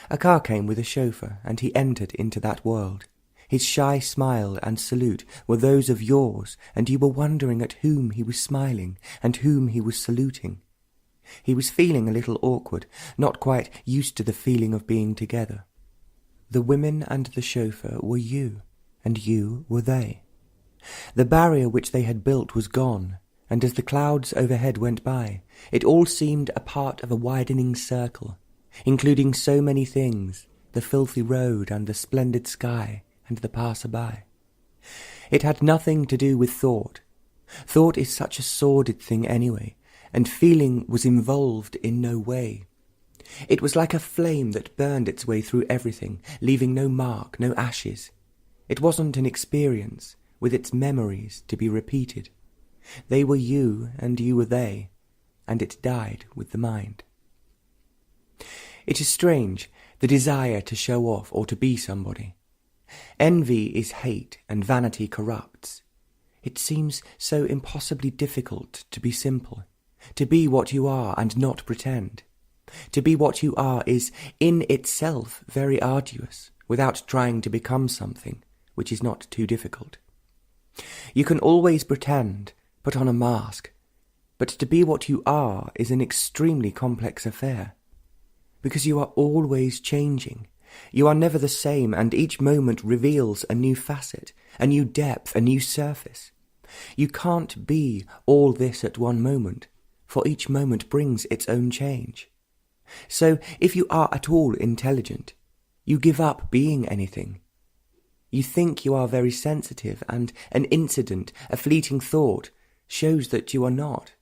A car came with a chauffeur, and he entered into that world. His shy smile and salute were those of yours, and you were wondering at whom he was smiling and whom he was saluting. He was feeling a little awkward, not quite used to the feeling of being together. The women and the chauffeur were you, and you were they. The barrier which they had built was gone, and as the clouds overhead went by, it all seemed a part of a widening circle, including so many things, the filthy road and the splendid sky and the passer-by. It had nothing to do with thought. Thought is such a sordid thing anyway, and feeling was involved in no way. It was like a flame that burned its way through everything, leaving no mark, no ashes. It wasn't an experience, with its memories to be repeated. They were you, and you were they, and it died with the mind. It is strange, the desire to show off or to be somebody. Envy is hate, and vanity corrupts. It seems so impossibly difficult to be simple, to be what you are and not pretend. To be what you are is in itself very arduous, without trying to become something, which is not too difficult. You can always pretend, put on a mask, but to be what you are is an extremely complex affair, because you are always changing. You are never the same, and each moment reveals a new facet, a new depth, a new surface. You can't be all this at one moment, for each moment brings its own change. So, if you are at all intelligent, you give up being anything. You think you are very sensitive, and an incident, a fleeting thought, shows that you are not.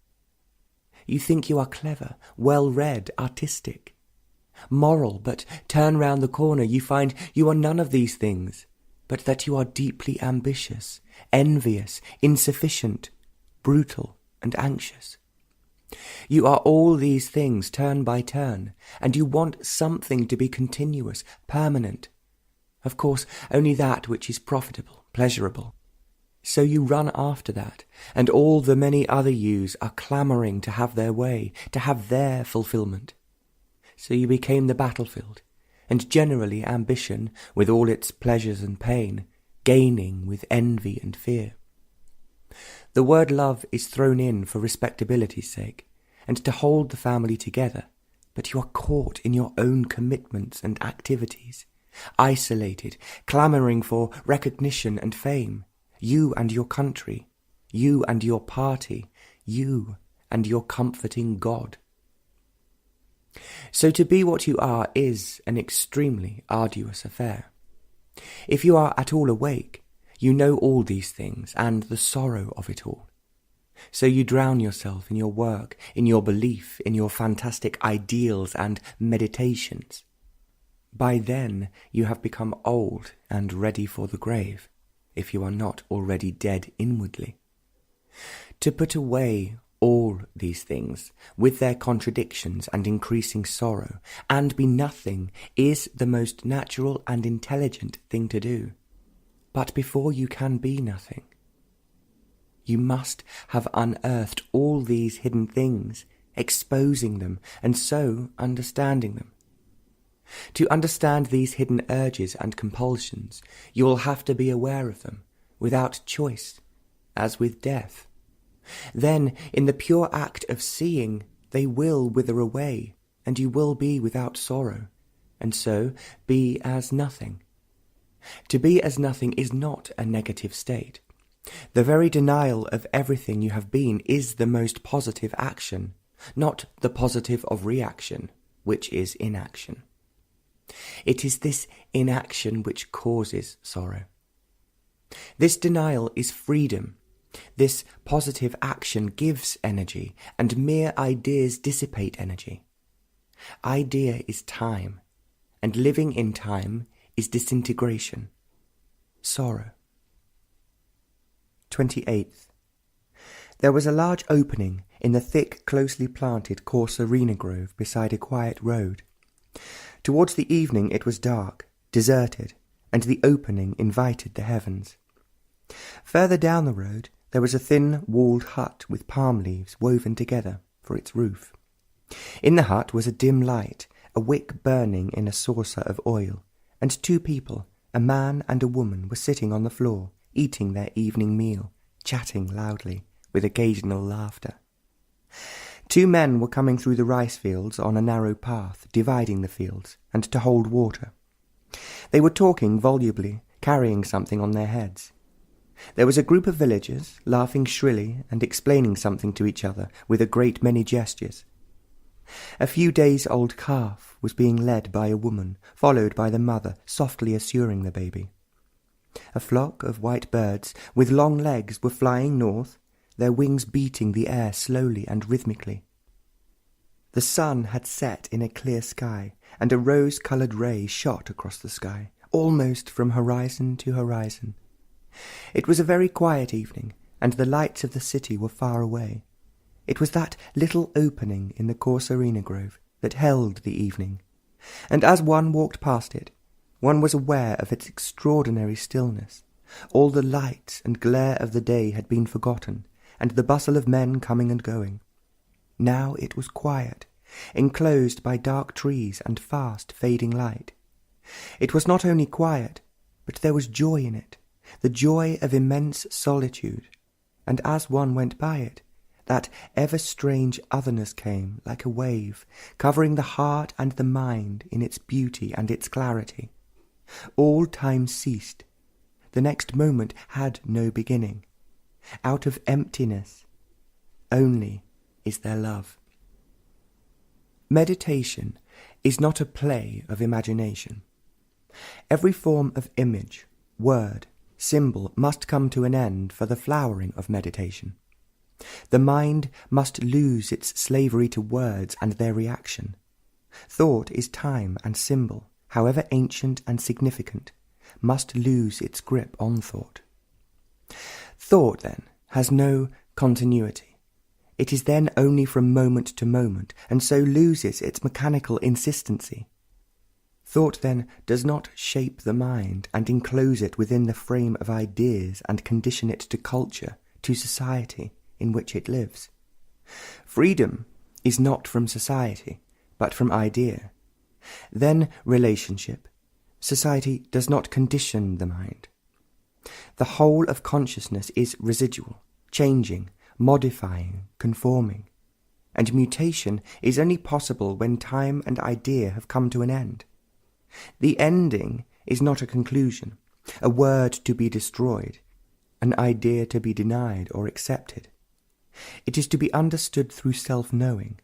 You think you are clever, well-read, artistic, moral, but turn round the corner, you find you are none of these things, but that you are deeply ambitious, envious, insufficient, brutal, and anxious. You are all these things turn by turn, and you want something to be continuous, permanent. Of course, only that which is profitable, pleasurable. So you run after that, and all the many other yous are clamouring to have their way, to have their fulfilment. So you became the battlefield, and generally ambition, with all its pleasures and pain, gaining with envy and fear. The word love is thrown in for respectability's sake, and to hold the family together, but you are caught in your own commitments and activities, isolated, clamouring for recognition and fame, you and your country, you and your party, you and your comforting God. So to be what you are is an extremely arduous affair. If you are at all awake, you know all these things and the sorrow of it all. So you drown yourself in your work, in your belief, in your fantastic ideals and meditations. By then you have become old and ready for the grave, if you are not already dead inwardly. To put away all these things, with their contradictions and increasing sorrow, and be nothing, is the most natural and intelligent thing to do. But before you can be nothing, you must have unearthed all these hidden things, exposing them, and so understanding them. To understand these hidden urges and compulsions, you will have to be aware of them, without choice, as with death. Then, in the pure act of seeing, they will wither away, and you will be without sorrow, and so be as nothing. To be as nothing is not a negative state. The very denial of everything you have been is the most positive action, not the positive of reaction, which is inaction. It is this inaction which causes sorrow. This denial is freedom. This positive action gives energy, and mere ideas dissipate energy. Idea is time, and living in time is disintegration, sorrow. 28th. There was a large opening in the thick, closely planted Corsorina grove beside a quiet road. Towards the evening it was dark, deserted, and the opening invited the heavens. Further down the road there was a thin, walled hut with palm leaves woven together for its roof. In the hut was a dim light, a wick burning in a saucer of oil, and two people, a man and a woman, were sitting on the floor, eating their evening meal, chatting loudly, with occasional laughter. Two men were coming through the rice fields on a narrow path, dividing the fields, and to hold water. They were talking volubly, carrying something on their heads. There was a group of villagers, laughing shrilly and explaining something to each other with a great many gestures. A few days-old calf was being led by a woman, followed by the mother, softly assuring the baby. A flock of white birds with long legs were flying north, their wings beating the air slowly and rhythmically. The sun had set in a clear sky, and a rose-coloured ray shot across the sky, almost from horizon to horizon. It was a very quiet evening, and the lights of the city were far away. It was that little opening in the Corsorina grove that held the evening, and as one walked past it, one was aware of its extraordinary stillness. All the light and glare of the day had been forgotten, and the bustle of men coming and going. Now it was quiet, enclosed by dark trees and fast fading light. It was not only quiet, but there was joy in it, the joy of immense solitude, and as one went by it, that ever-strange otherness came like a wave, covering the heart and the mind in its beauty and its clarity. All time ceased. The next moment had no beginning. Out of emptiness only is there love. Meditation is not a play of imagination. Every form of image, word, symbol must come to an end for the flowering of meditation. The mind must lose its slavery to words and their reaction. Thought is time and symbol, however ancient and significant, must lose its grip on thought. Thought, then, has no continuity. It is then only from moment to moment, and so loses its mechanical insistency. Thought, then, does not shape the mind and enclose it within the frame of ideas and condition it to culture, to society in which it lives. Freedom is not from society, but from idea. Then relationship. Society does not condition the mind. The whole of consciousness is residual, changing, modifying, conforming, and mutation is only possible when time and idea have come to an end. The ending is not a conclusion, a word to be destroyed, an idea to be denied or accepted. It is to be understood through self-knowing.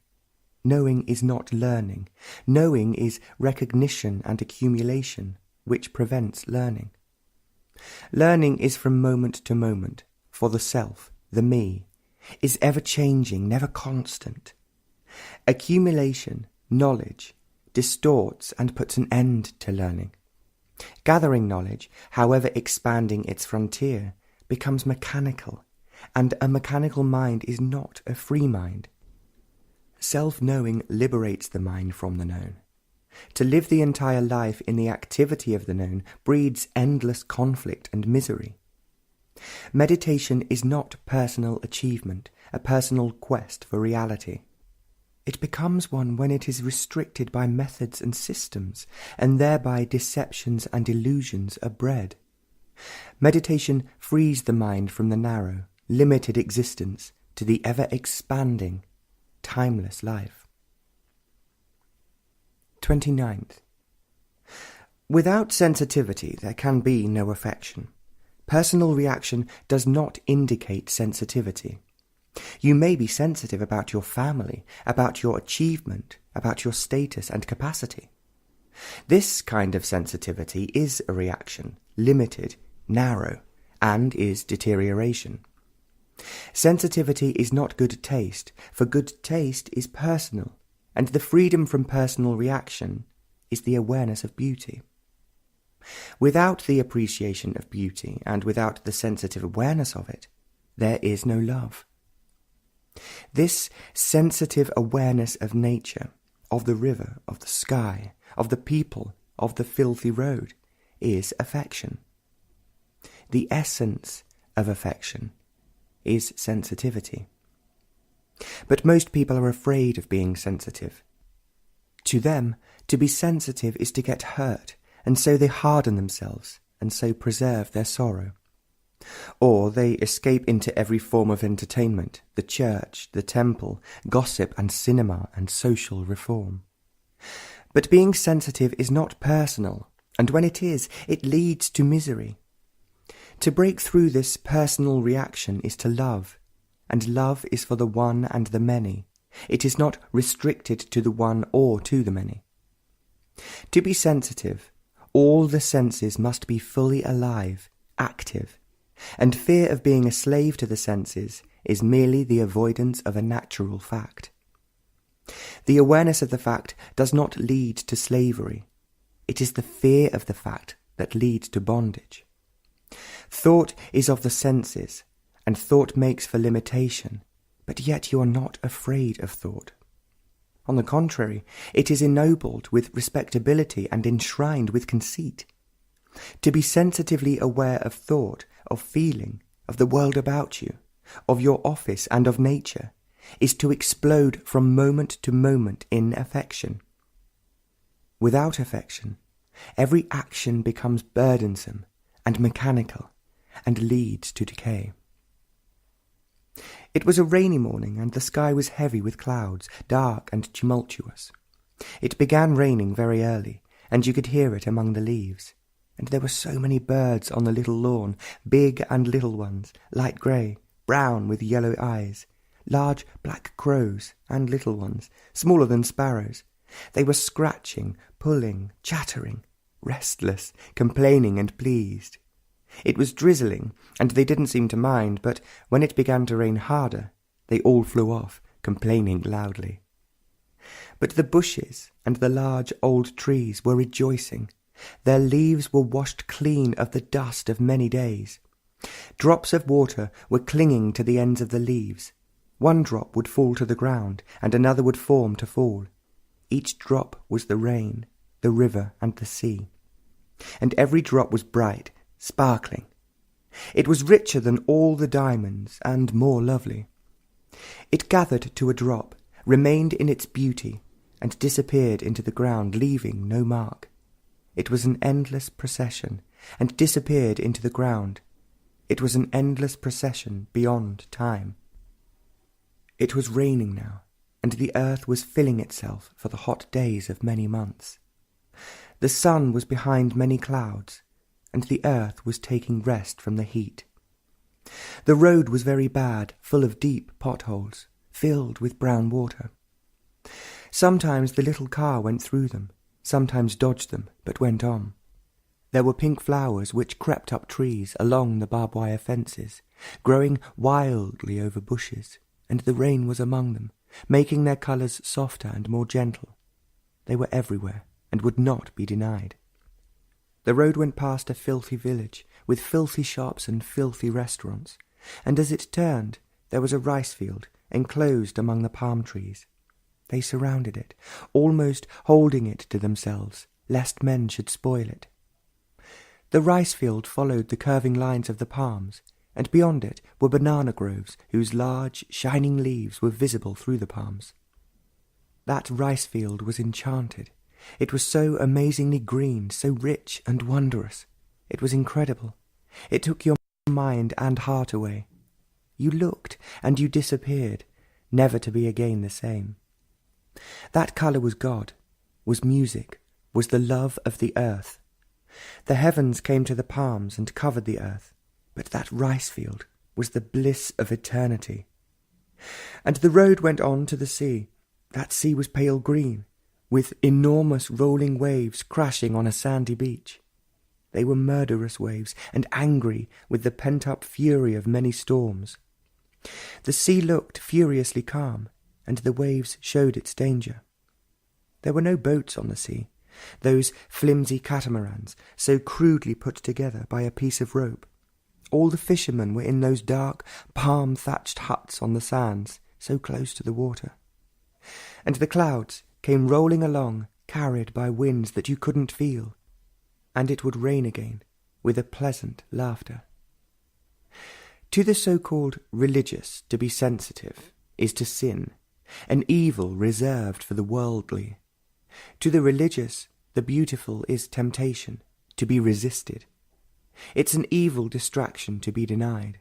Knowing is not learning. Knowing is recognition and accumulation, which prevents learning. Learning is from moment to moment, for the self, the me, is ever-changing, never constant. Accumulation, knowledge, distorts and puts an end to learning. Gathering knowledge, however expanding its frontier, becomes mechanical, and a mechanical mind is not a free mind. Self-knowing liberates the mind from the known. To live the entire life in the activity of the known breeds endless conflict and misery. Meditation is not personal achievement, a personal quest for reality. It becomes one when it is restricted by methods and systems, and thereby deceptions and illusions are bred. Meditation frees the mind from the narrow, limited existence to the ever-expanding, timeless life. 29th. Without sensitivity there can be no affection. Personal reaction does not indicate sensitivity. You may be sensitive about your family, about your achievement, about your status and capacity. This kind of sensitivity is a reaction, limited, narrow, and is deterioration. Sensitivity is not good taste, for good taste is personal, and the freedom from personal reaction is the awareness of beauty. Without the appreciation of beauty, and without the sensitive awareness of it, there is no love. This sensitive awareness of nature, of the river, of the sky, of the people, of the filthy road, is affection. The essence of affection is sensitivity. But most people are afraid of being sensitive. To them, to be sensitive is to get hurt, and so they harden themselves, and so preserve their sorrow. Or they escape into every form of entertainment, the church, the temple, gossip and cinema and social reform. But being sensitive is not personal, and when it is, it leads to misery. To break through this personal reaction is to love, and love is for the one and the many. It is not restricted to the one or to the many. To be sensitive, all the senses must be fully alive, active, and fear of being a slave to the senses is merely the avoidance of a natural fact. The awareness of the fact does not lead to slavery. It is the fear of the fact that leads to bondage. Thought is of the senses, and thought makes for limitation, but yet you are not afraid of thought. On the contrary, it is ennobled with respectability and enshrined with conceit. To be sensitively aware of thought, of feeling, of the world about you, of your office and of nature, is to explode from moment to moment in affection. Without affection, every action becomes burdensome and mechanical, and leads to decay. It was a rainy morning, and the sky was heavy with clouds, dark and tumultuous. It began raining very early, and you could hear it among the leaves. And there were so many birds on the little lawn, big and little ones, light grey, brown with yellow eyes, large black crows and little ones, smaller than sparrows. They were scratching, pulling, chattering, restless, complaining and pleased. It was drizzling, and they didn't seem to mind, but when it began to rain harder, they all flew off, complaining loudly. But the bushes and the large old trees were rejoicing. Their leaves were washed clean of the dust of many days. Drops of water were clinging to the ends of the leaves. One drop would fall to the ground, and another would form to fall. Each drop was the rain, the river, and the sea. And every drop was bright, sparkling. It was richer than all the diamonds, and more lovely. It gathered to a drop, remained in its beauty, and disappeared into the ground, leaving no mark. It was an endless procession, and disappeared into the ground. It was an endless procession beyond time. It was raining now, and the earth was filling itself for the hot days of many months. The sun was behind many clouds, and the earth was taking rest from the heat. The road was very bad, full of deep potholes, filled with brown water. Sometimes the little car went through them, sometimes dodged them, but went on. There were pink flowers which crept up trees along the barbed wire fences, growing wildly over bushes, and the rain was among them, making their colours softer and more gentle. They were everywhere, and would not be denied. The road went past a filthy village, with filthy shops and filthy restaurants, and as it turned, there was a rice field enclosed among the palm trees. They surrounded it, almost holding it to themselves, lest men should spoil it. The rice field followed the curving lines of the palms, and beyond it were banana groves whose large, shining leaves were visible through the palms. That rice field was enchanted. It was so amazingly green, so rich and wondrous. It was incredible. It took your mind and heart away. You looked, and you disappeared, never to be again the same. That colour was God, was music, was the love of the earth. The heavens came to the palms and covered the earth, but that rice field was the bliss of eternity. And the road went on to the sea. That sea was pale green, with enormous rolling waves crashing on a sandy beach. They were murderous waves, and angry with the pent-up fury of many storms. The sea looked furiously calm, and the waves showed its danger. There were no boats on the sea, those flimsy catamarans, so crudely put together by a piece of rope. All the fishermen were in those dark, palm-thatched huts on the sands, so close to the water. And the clouds came rolling along, carried by winds that you couldn't feel, and it would rain again, with a pleasant laughter. To the so-called religious, to be sensitive is to sin, an evil reserved for the worldly. To the religious, the beautiful is temptation, to be resisted. It's an evil distraction to be denied.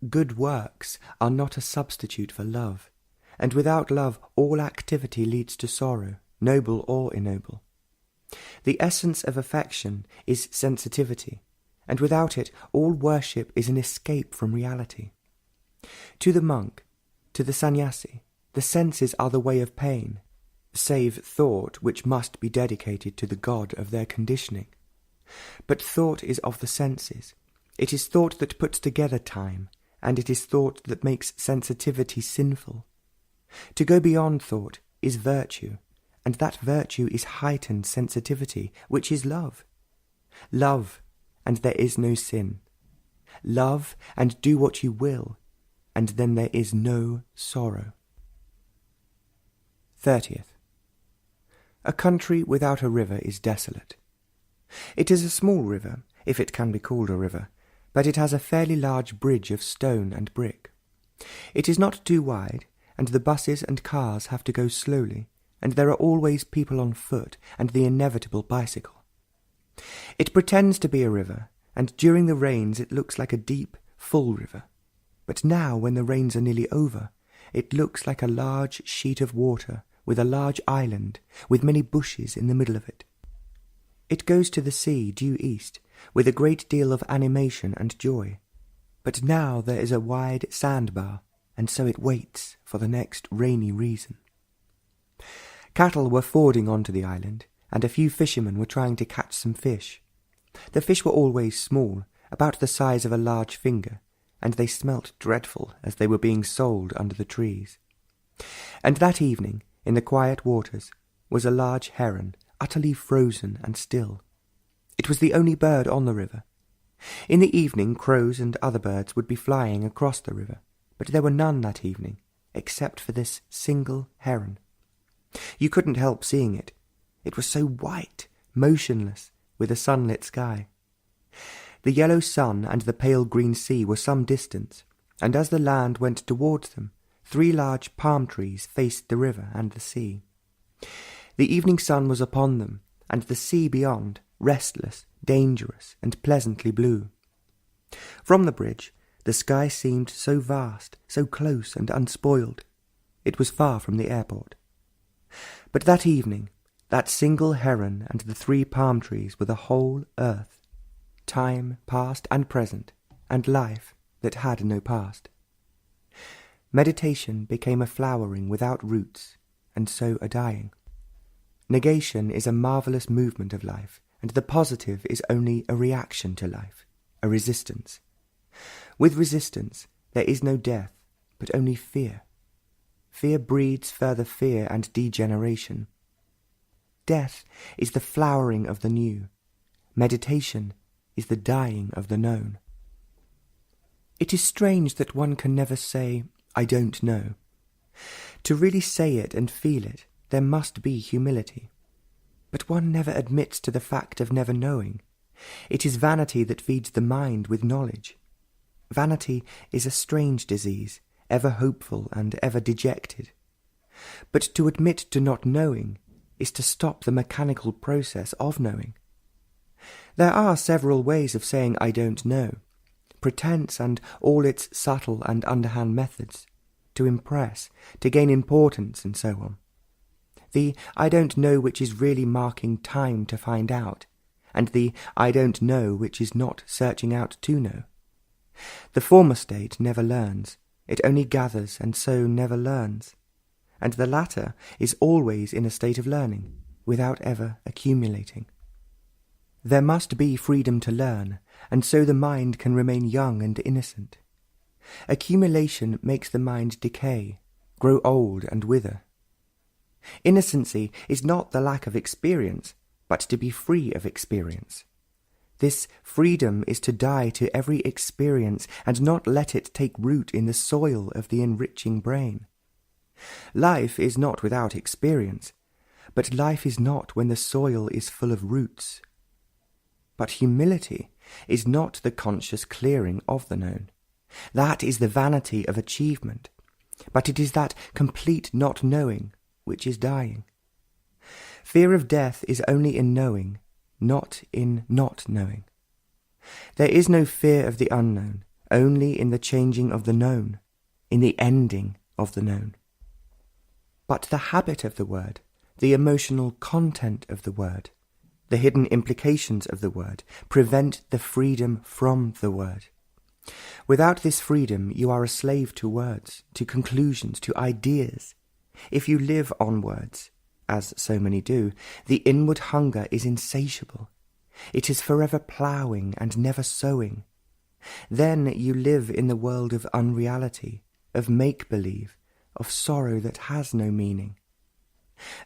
Good works are not a substitute for love, and without love all activity leads to sorrow, noble or ignoble. The essence of affection is sensitivity, and without it all worship is an escape from reality. To the monk, to the sannyasi, the senses are the way of pain, save thought, which must be dedicated to the God of their conditioning. But thought is of the senses. It is thought that puts together time, and it is thought that makes sensitivity sinful. To go beyond thought is virtue, and that virtue is heightened sensitivity, which is love. Love, and there is no sin. Love, and do what you will, and then there is no sorrow. 30th. A country without a river is desolate. It is a small river, if it can be called a river, but it has a fairly large bridge of stone and brick. It is not too wide, and the buses and cars have to go slowly, and there are always people on foot and the inevitable bicycle. It pretends to be a river, and during the rains it looks like a deep, full river. But now, when the rains are nearly over, it looks like a large sheet of water with a large island, with many bushes in the middle of it. It goes to the sea due east, with a great deal of animation and joy. But now there is a wide sandbar, and so it waits for the next rainy reason. Cattle were fording onto the island, and a few fishermen were trying to catch some fish. The fish were always small, about the size of a large finger, and they smelt dreadful as they were being sold under the trees. And that evening, in the quiet waters, was a large heron, utterly frozen and still. It was the only bird on the river. In the evening crows and other birds would be flying across the river, but there were none that evening, except for this single heron. You couldn't help seeing it. It was so white, motionless, with a sunlit sky. The yellow sun and the pale green sea were some distance, and as the land went towards them, 3 large palm trees faced the river and the sea. The evening sun was upon them, and the sea beyond, restless, dangerous, and pleasantly blue. From the bridge, the sky seemed so vast, so close and unspoiled. It was far from the airport. But that evening, that single heron and the 3 palm trees were the whole earth, time past and present, and life that had no past. Meditation became a flowering without roots, and so a dying. Negation is a marvellous movement of life, and the positive is only a reaction to life, a resistance. With resistance there is no death, but only fear. Fear breeds further fear and degeneration. Death is the flowering of the new. Meditation is the dying of the known. It is strange that one can never say, "I don't know." To really say it and feel it, there must be humility. But one never admits to the fact of never knowing. It is vanity that feeds the mind with knowledge. Vanity is a strange disease, ever hopeful and ever dejected. But to admit to not knowing is to stop the mechanical process of knowing. There are several ways of saying "I don't know," pretense and all its subtle and underhand methods, to impress, to gain importance, and so on. The "I don't know" which is really marking time to find out, and the "I don't know" which is not searching out to know. The former state never learns, it only gathers and so never learns, and the latter is always in a state of learning, without ever accumulating. There must be freedom to learn, and so the mind can remain young and innocent. Accumulation makes the mind decay, grow old and wither. Innocency is not the lack of experience, but to be free of experience. This freedom is to die to every experience and not let it take root in the soil of the enriching brain. Life is not without experience, but life is not when the soil is full of roots. But humility is not the conscious clearing of the known. That is the vanity of achievement, but it is that complete not knowing which is dying. Fear of death is only in knowing, not in not knowing. There is no fear of the unknown, only in the changing of the known, in the ending of the known. But the habit of the word, the emotional content of the word, the hidden implications of the word, prevent the freedom from the word. Without this freedom, you are a slave to words, to conclusions, to ideas. If you live on words, as so many do, the inward hunger is insatiable. It is forever ploughing and never sowing. Then you live in the world of unreality, of make-believe, of sorrow that has no meaning.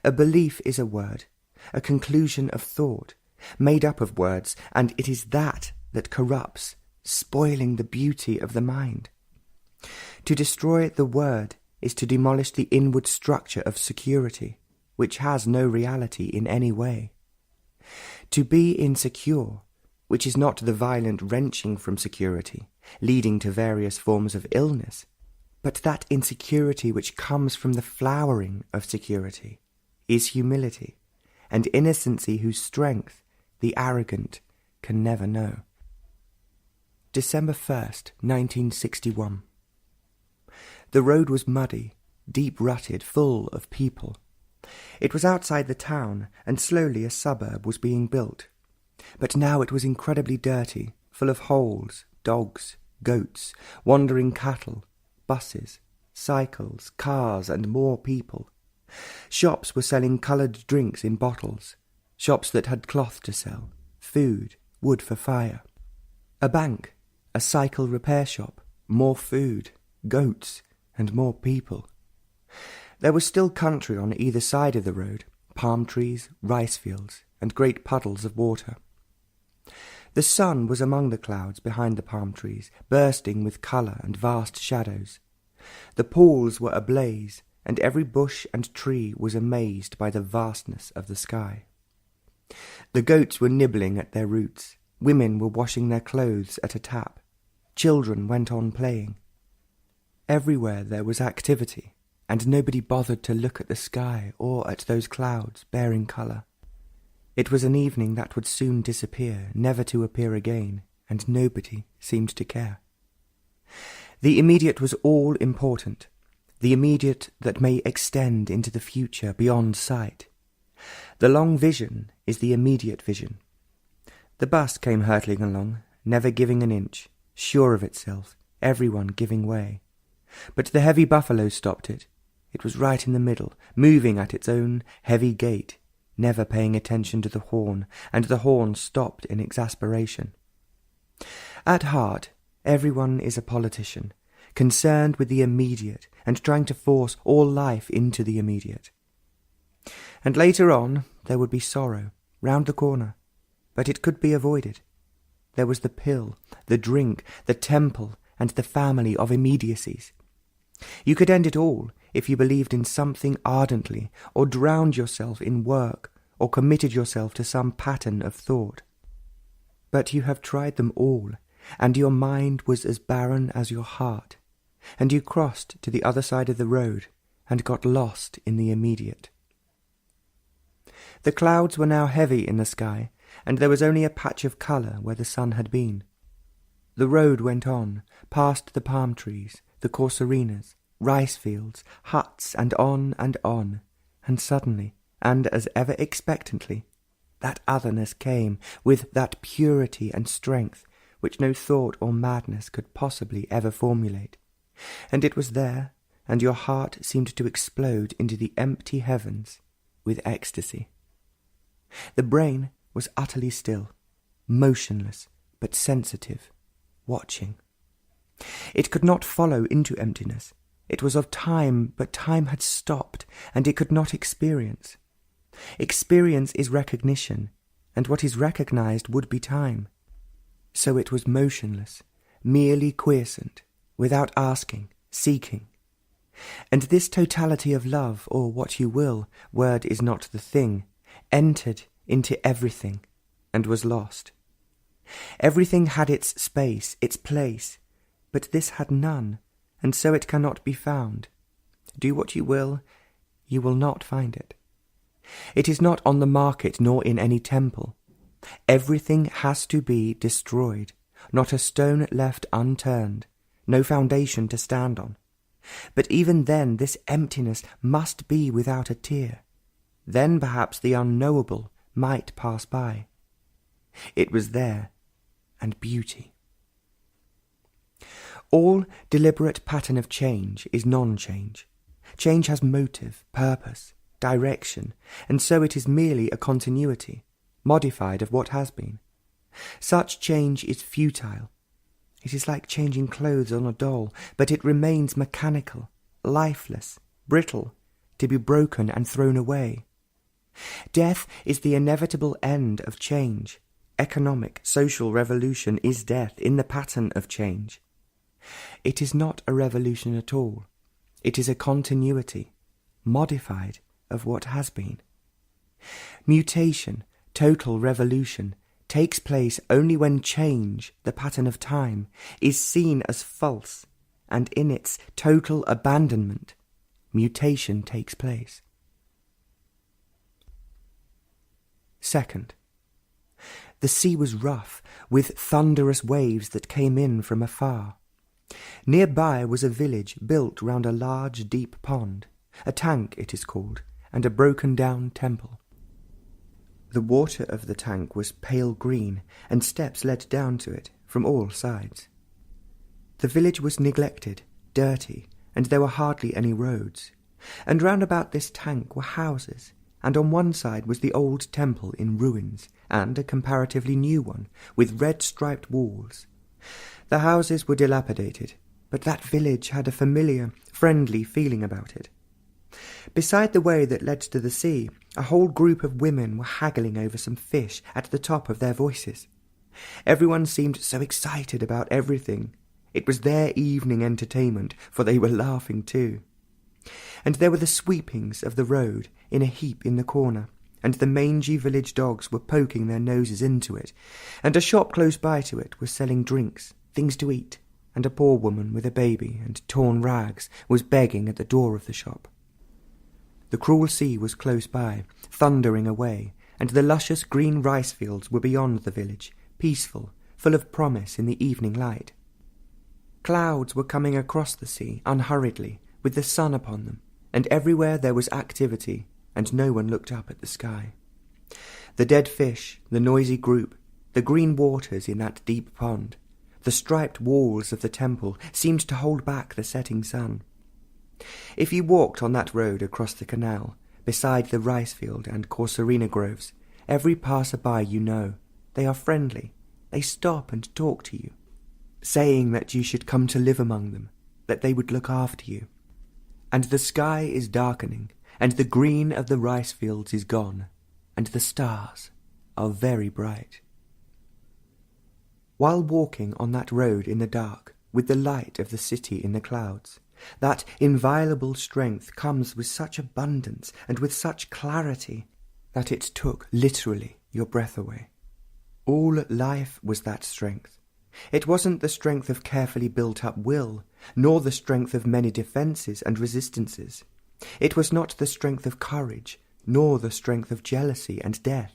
A belief is a word, a conclusion of thought, made up of words, and it is that corrupts, spoiling the beauty of the mind. To destroy the word is to demolish the inward structure of security, which has no reality in any way. To be insecure, which is not the violent wrenching from security, leading to various forms of illness, but that insecurity which comes from the flowering of security, is humility, and innocency whose strength the arrogant can never know. December 1st, 1961. The road was muddy, deep-rutted, full of people. It was outside the town, and slowly a suburb was being built. But now it was incredibly dirty, full of holes, dogs, goats, wandering cattle, buses, cycles, cars, and more people. Shops were selling coloured drinks in bottles, shops that had cloth to sell, food, wood for fire. A bank, a cycle repair shop, more food, goats, and more people. There was still country on either side of the road, palm trees, rice fields, and great puddles of water. The sun was among the clouds behind the palm trees, bursting with colour and vast shadows. The pools were ablaze, and every bush and tree was amazed by the vastness of the sky. The goats were nibbling at their roots, women were washing their clothes at a tap, children went on playing. Everywhere there was activity, and nobody bothered to look at the sky or at those clouds bearing colour. It was an evening that would soon disappear, never to appear again, and nobody seemed to care. The immediate was all important, the immediate that may extend into the future beyond sight. The long vision is the immediate vision. The bus came hurtling along, never giving an inch, sure of itself, everyone giving way. But the heavy buffalo stopped it. It was right in the middle, moving at its own heavy gait, never paying attention to the horn, and the horn stopped in exasperation. At heart, everyone is a politician, concerned with the immediate and trying to force all life into the immediate. And later on, there would be sorrow, round the corner, but it could be avoided. There was the pill, the drink, the temple, and the family of immediacies. You could end it all if you believed in something ardently, or drowned yourself in work, or committed yourself to some pattern of thought. But you have tried them all, and your mind was as barren as your heart, and you crossed to the other side of the road and got lost in the immediate. The clouds were now heavy in the sky, and there was only a patch of colour where the sun had been. The road went on, past the palm trees, the corsarinas, rice fields, huts, and suddenly, and as ever expectantly, that otherness came, with that purity and strength which no thought or madness could possibly ever formulate. And it was there, and your heart seemed to explode into the empty heavens with ecstasy. The brain was utterly still, motionless, but sensitive, watching. It could not follow into emptiness. It was of time, but time had stopped, and it could not experience. Experience is recognition, and what is recognized would be time. So it was motionless, merely quiescent, without asking, seeking. And this totality of love, or what you will, word is not the thing, entered into everything, and was lost. Everything had its space, its place, but this had none, and so it cannot be found. Do what you will not find it. It is not on the market, nor in any temple. Everything has to be destroyed, not a stone left unturned, no foundation to stand on. But even then this emptiness must be without a tear. Then perhaps the unknowable might pass by. It was there, and beauty. All deliberate pattern of change is non-change. Change has motive, purpose, direction, and so it is merely a continuity, modified of what has been. Such change is futile. It is like changing clothes on a doll, but it remains mechanical, lifeless, brittle, to be broken and thrown away. Death is the inevitable end of change. Economic, social revolution is death in the pattern of change. It is not a revolution at all. It is a continuity, modified of what has been. Mutation, total revolution, takes place only when change, the pattern of time, is seen as false, and in its total abandonment, mutation takes place. Second, the sea was rough, with thunderous waves that came in from afar. Nearby was a village built round a large deep pond, a tank it is called, and a broken-down temple. The water of the tank was pale green, and steps led down to it from all sides. The village was neglected, dirty, and there were hardly any roads. And round about this tank were houses, and on one side was the old temple in ruins, and a comparatively new one, with red-striped walls. The houses were dilapidated, but that village had a familiar, friendly feeling about it. Beside the way that led to the sea, a whole group of women were haggling over some fish at the top of their voices. Everyone seemed so excited about everything. It was their evening entertainment, for they were laughing too. And there were the sweepings of the road in a heap in the corner, and the mangy village dogs were poking their noses into it, and a shop close by to it was selling drinks, things to eat, and a poor woman with a baby and torn rags was begging at the door of the shop. The cruel sea was close by, thundering away, and the luscious green rice fields were beyond the village, peaceful, full of promise in the evening light. Clouds were coming across the sea unhurriedly, with the sun upon them, and everywhere there was activity, and no one looked up at the sky. The dead fish, the noisy group, the green waters in that deep pond, the striped walls of the temple seemed to hold back the setting sun. If you walked on that road across the canal, beside the rice field and corsarina groves, every passer-by you know, they are friendly, they stop and talk to you, saying that you should come to live among them, that they would look after you. And the sky is darkening, and the green of the rice fields is gone, and the stars are very bright. While walking on that road in the dark, with the light of the city in the clouds. That inviolable strength comes with such abundance and with such clarity that it took literally your breath away. All life was that strength. It wasn't the strength of carefully built-up will, nor the strength of many defences and resistances. It was not the strength of courage, nor the strength of jealousy and death.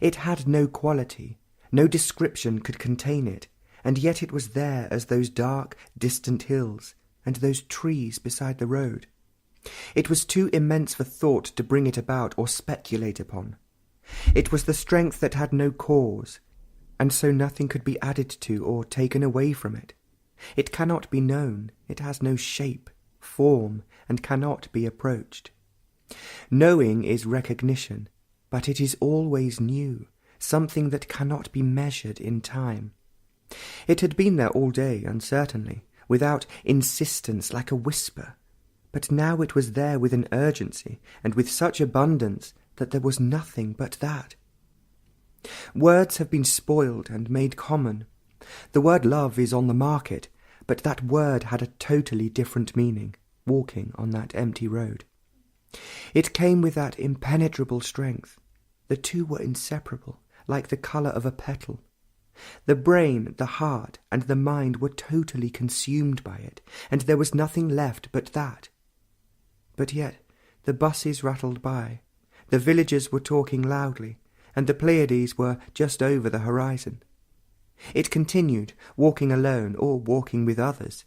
It had no quality, no description could contain it, and yet it was there as those dark, distant hills, and those trees beside the road. It was too immense for thought to bring it about or speculate upon. It was the strength that had no cause, and so nothing could be added to or taken away from it. It cannot be known, it has no shape, form, and cannot be approached. Knowing is recognition, but it is always new, something that cannot be measured in time. It had been there all day, uncertainly, without insistence, like a whisper, but now it was there with an urgency and with such abundance that there was nothing but that. Words have been spoiled and made common. The word love is on the market, but that word had a totally different meaning, walking on that empty road. It came with that impenetrable strength. The two were inseparable, like the colour of a petal. The brain, the heart, and the mind were totally consumed by it, and there was nothing left but that. But yet the buses rattled by, the villagers were talking loudly, and the Pleiades were just over the horizon. It continued, walking alone or walking with others,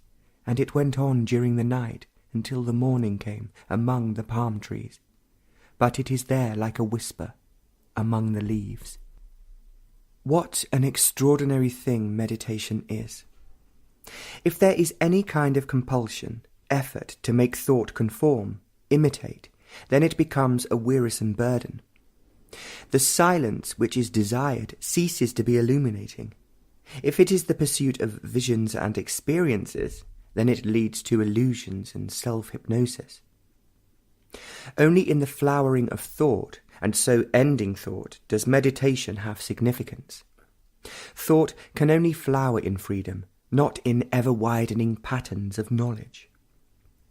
and it went on during the night until the morning came among the palm trees. But it is there like a whisper, among the leaves. What an extraordinary thing meditation is! If there is any kind of compulsion, effort to make thought conform, imitate, then it becomes a wearisome burden. The silence which is desired ceases to be illuminating. If it is the pursuit of visions and experiences, then it leads to illusions and self-hypnosis. Only in the flowering of thought, and so ending thought, does meditation have significance. Thought can only flower in freedom, not in ever-widening patterns of knowledge.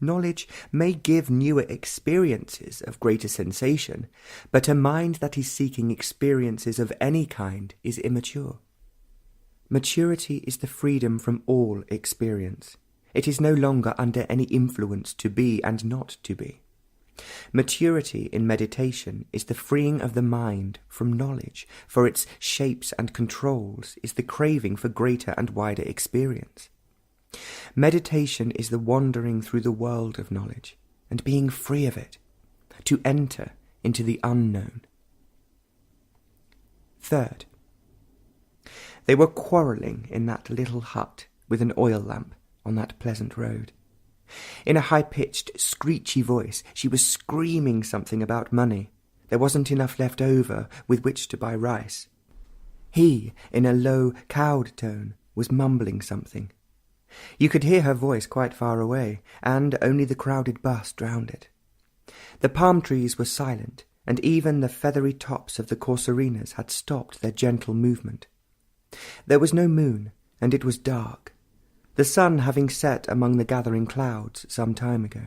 Knowledge may give newer experiences of greater sensation, but a mind that is seeking experiences of any kind is immature. Maturity is the freedom from all experience. It is no longer under any influence to be and not to be. Maturity in meditation is the freeing of the mind from knowledge, for its shapes and controls is the craving for greater and wider experience. Meditation is the wandering through the world of knowledge and being free of it, to enter into the unknown. Third, they were quarrelling in that little hut with an oil lamp on that pleasant road. In a high-pitched, screechy voice, she was screaming something about money. There wasn't enough left over with which to buy rice. He, in a low, cowed tone, was mumbling something. You could hear her voice quite far away, and only the crowded bus drowned it. The palm trees were silent, and even the feathery tops of the corsarinas had stopped their gentle movement. There was no moon, and it was dark, the sun having set among the gathering clouds some time ago.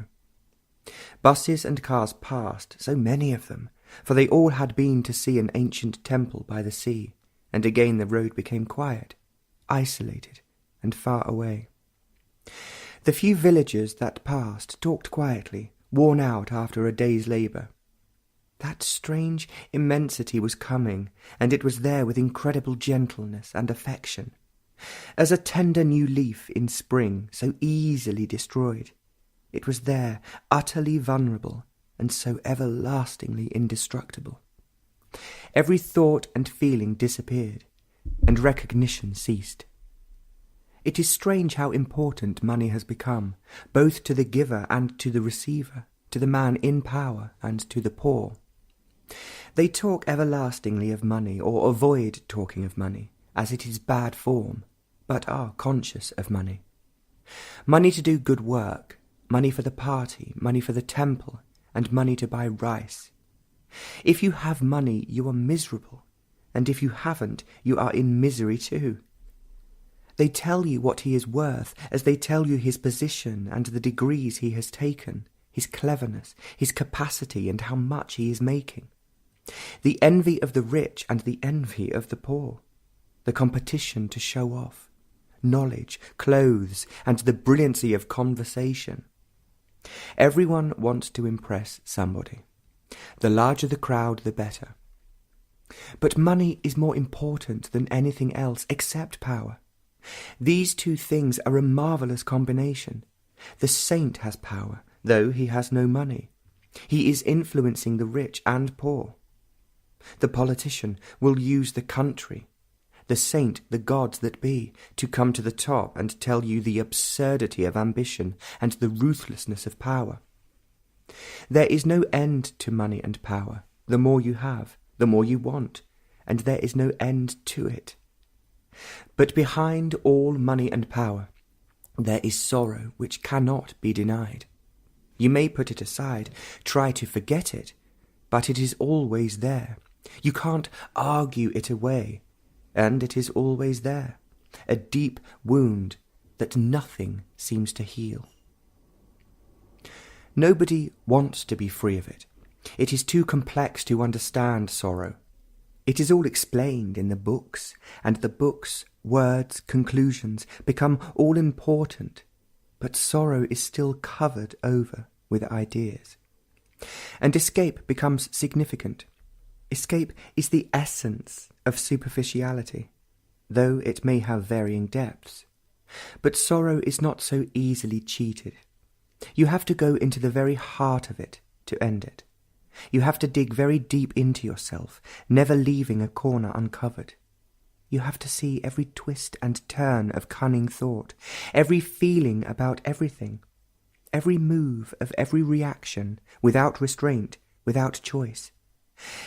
Buses and cars passed, so many of them, for they all had been to see an ancient temple by the sea, and again the road became quiet, isolated, and far away. The few villagers that passed talked quietly, worn out after a day's labour. That strange immensity was coming, and it was there with incredible gentleness and affection, as a tender new leaf in spring, so easily destroyed. It was there, utterly vulnerable, and so everlastingly indestructible. Every thought and feeling disappeared, and recognition ceased. It is strange how important money has become, both to the giver and to the receiver, to the man in power and to the poor. They talk everlastingly of money, or avoid talking of money, as it is bad form, but are conscious of money. Money to do good work, money for the party, money for the temple, and money to buy rice. If you have money, you are miserable, and if you haven't, you are in misery too. They tell you what he is worth, as they tell you his position and the degrees he has taken, his cleverness, his capacity, and how much he is making. The envy of the rich and the envy of the poor. The competition to show off. Knowledge, clothes, and the brilliancy of conversation. Everyone wants to impress somebody. The larger the crowd, the better. But money is more important than anything else except power. These two things are a marvellous combination. The saint has power, though he has no money. He is influencing the rich and poor. The politician will use the country, the saint the gods that be, to come to the top and tell you the absurdity of ambition and the ruthlessness of power. There is no end to money and power. The more you have, the more you want, and there is no end to it. But behind all money and power, there is sorrow which cannot be denied. You may put it aside, try to forget it, but it is always there. You can't argue it away, and it is always there, a deep wound that nothing seems to heal. Nobody wants to be free of it. It is too complex to understand sorrow. It is all explained in the books, and the books, words, conclusions become all important, but sorrow is still covered over with ideas. And escape becomes significant. Escape is the essence of superficiality, though it may have varying depths. But sorrow is not so easily cheated. You have to go into the very heart of it to end it. You have to dig very deep into yourself, never leaving a corner uncovered. You have to see every twist and turn of cunning thought, every feeling about everything, every move of every reaction, without restraint, without choice.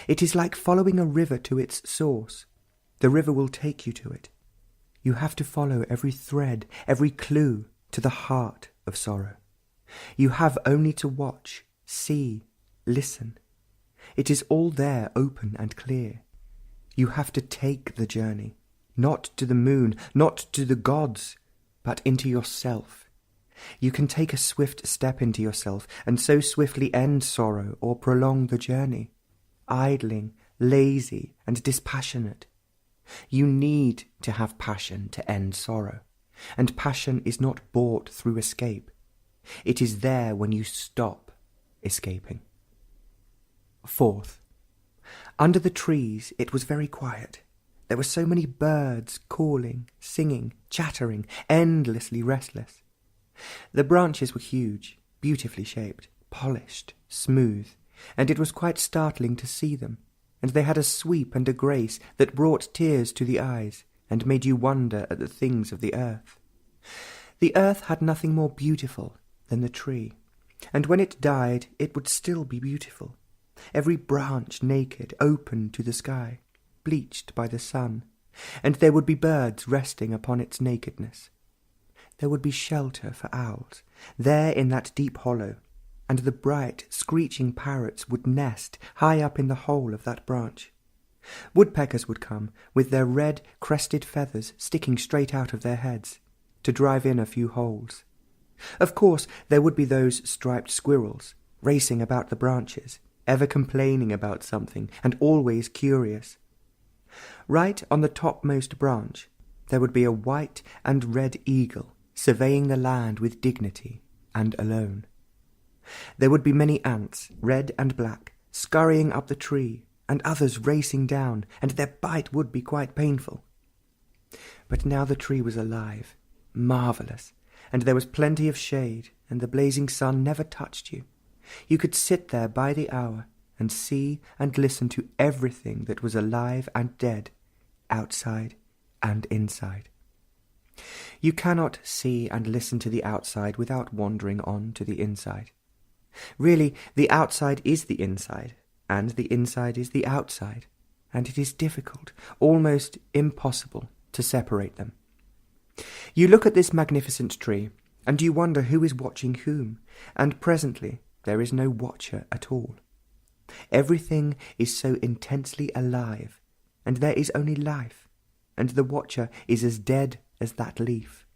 It is like following a river to its source. The river will take you to it. You have to follow every thread, every clue to the heart of sorrow. You have only to watch, see, listen. It is all there, open and clear. You have to take the journey, not to the moon, not to the gods, but into yourself. You can take a swift step into yourself, and so swiftly end sorrow or prolong the journey, idling, lazy, and dispassionate. You need to have passion to end sorrow, and passion is not bought through escape. It is there when you stop escaping. Fourth, under the trees it was very quiet. There were so many birds calling, singing, chattering, endlessly restless. The branches were huge, beautifully shaped, polished, smooth, and it was quite startling to see them, and they had a sweep and a grace that brought tears to the eyes and made you wonder at the things of the earth. The earth had nothing more beautiful than the tree, and when it died it would still be beautiful. Every branch naked, open to the sky, bleached by the sun, and there would be birds resting upon its nakedness. There would be shelter for owls, there in that deep hollow, and the bright, screeching parrots would nest high up in the hole of that branch. Woodpeckers would come, with their red, crested feathers sticking straight out of their heads, to drive in a few holes. Of course, there would be those striped squirrels, racing about the branches, ever complaining about something, and always curious. Right on the topmost branch, there would be a white and red eagle, surveying the land with dignity and alone. There would be many ants, red and black, scurrying up the tree, and others racing down, and their bite would be quite painful. But now the tree was alive, marvellous, and there was plenty of shade, and the blazing sun never touched you. You could sit there by the hour and see and listen to everything that was alive and dead, outside and inside. You cannot see and listen to the outside without wandering on to the inside. Really, the outside is the inside, and the inside is the outside, and it is difficult, almost impossible, to separate them. You look at this magnificent tree, and you wonder who is watching whom, and presently there is no watcher at all. Everything is so intensely alive, and there is only life, and the watcher is as dead as that leaf.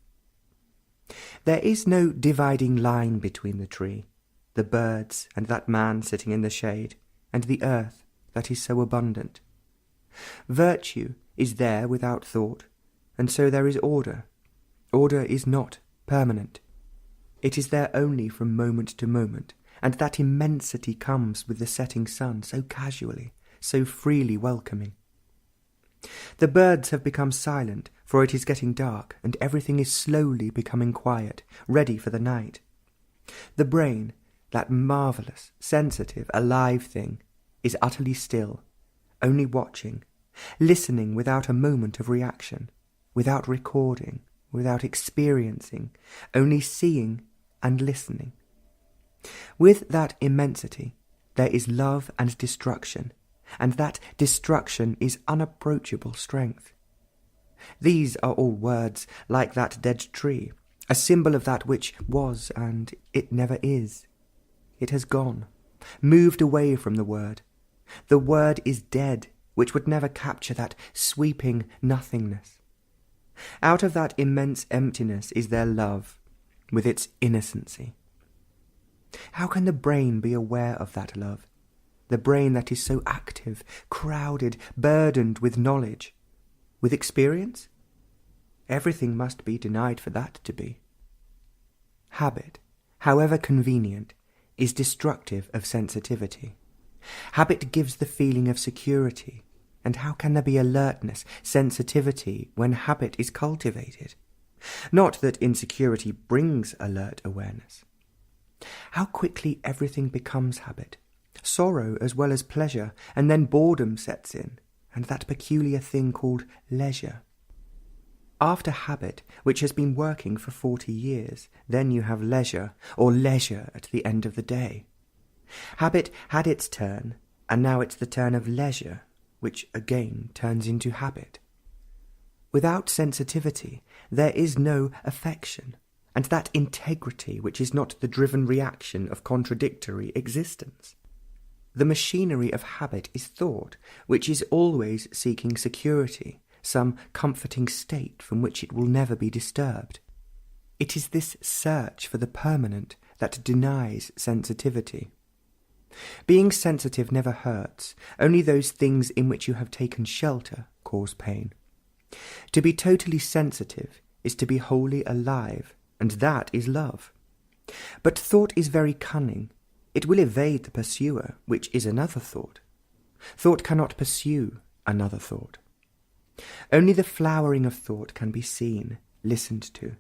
There is no dividing line between the tree, the birds, and that man sitting in the shade, and the earth that is so abundant. Virtue is there without thought, and so there is order. Order is not permanent. It is there only from moment to moment, and that immensity comes with the setting sun so casually, so freely welcoming. The birds have become silent, for it is getting dark, and everything is slowly becoming quiet, ready for the night. The brain, that marvellous, sensitive, alive thing, is utterly still, only watching, listening without a moment of reaction, without recording, without experiencing, only seeing and listening. With that immensity, there is love and destruction, and that destruction is unapproachable strength. These are all words like that dead tree, a symbol of that which was and it never is. It has gone, moved away from the word. The word is dead, which would never capture that sweeping nothingness. Out of that immense emptiness is there love, with its innocency. How can the brain be aware of that love? The brain that is so active, crowded, burdened with knowledge, with experience? Everything must be denied for that to be. Habit, however convenient, is destructive of sensitivity. Habit gives the feeling of security, and how can there be alertness, sensitivity, when habit is cultivated? Not that insecurity brings alert awareness. How quickly everything becomes habit, sorrow as well as pleasure, and then boredom sets in, and that peculiar thing called leisure. After habit, which has been working for 40 years, then you have leisure, or leisure at the end of the day. Habit had its turn, and now it's the turn of leisure, which again turns into habit. Without sensitivity, there is no affection, and that integrity which is not the driven reaction of contradictory existence. The machinery of habit is thought, which is always seeking security, some comforting state from which it will never be disturbed. It is this search for the permanent that denies sensitivity. Being sensitive never hurts, only those things in which you have taken shelter cause pain. To be totally sensitive is to be wholly alive, and that is love. But thought is very cunning. It will evade the pursuer, which is another thought. Thought cannot pursue another thought. Only the flowering of thought can be seen, listened to,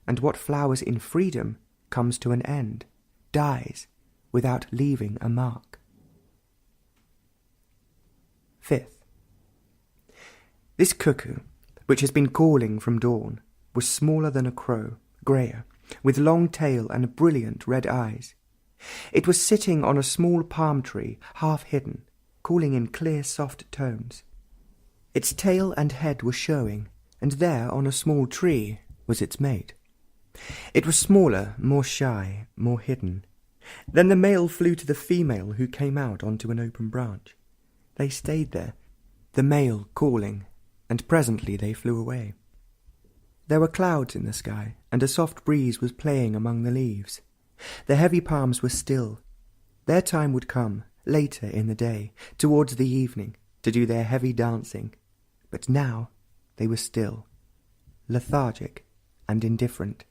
and what flowers in freedom comes to an end, dies, without leaving a mark. Fifth, this cuckoo, which has been calling from dawn, was smaller than a crow, greyer, with long tail and brilliant red eyes. It was sitting on a small palm tree, half hidden, calling in clear, soft tones. Its tail and head were showing, and there, on a small tree, was its mate. It was smaller, more shy, more hidden. Then the male flew to the female, who came out onto an open branch. They stayed there, the male calling, and presently they flew away. There were clouds in the sky, and a soft breeze was playing among the leaves. The heavy palms were still. Their time would come, later in the day, towards the evening, to do their heavy dancing. But now they were still, lethargic and indifferent.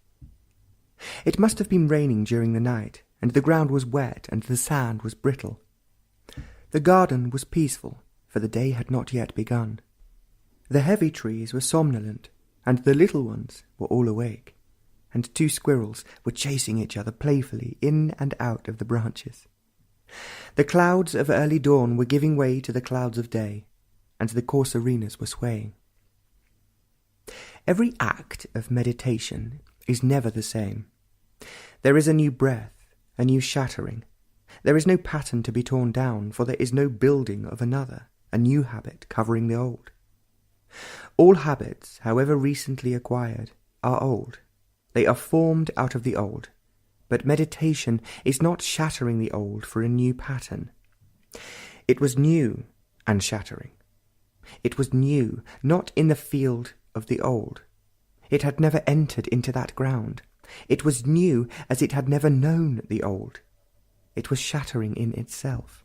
It must have been raining during the night, and the ground was wet and the sand was brittle. The garden was peaceful, for the day had not yet begun. The heavy trees were somnolent, and the little ones were all awake, and 2 squirrels were chasing each other playfully in and out of the branches. The clouds of early dawn were giving way to the clouds of day, and the corsarenas were swaying. Every act of meditation is never the same. There is a new breath, a new shattering. There is no pattern to be torn down, for there is no building of another, a new habit covering the old. All habits, however recently acquired, are old. They are formed out of the old. But meditation is not shattering the old for a new pattern. It was new and shattering. It was new, not in the field of the old. It had never entered into that ground. It was new as it had never known the old. It was shattering in itself.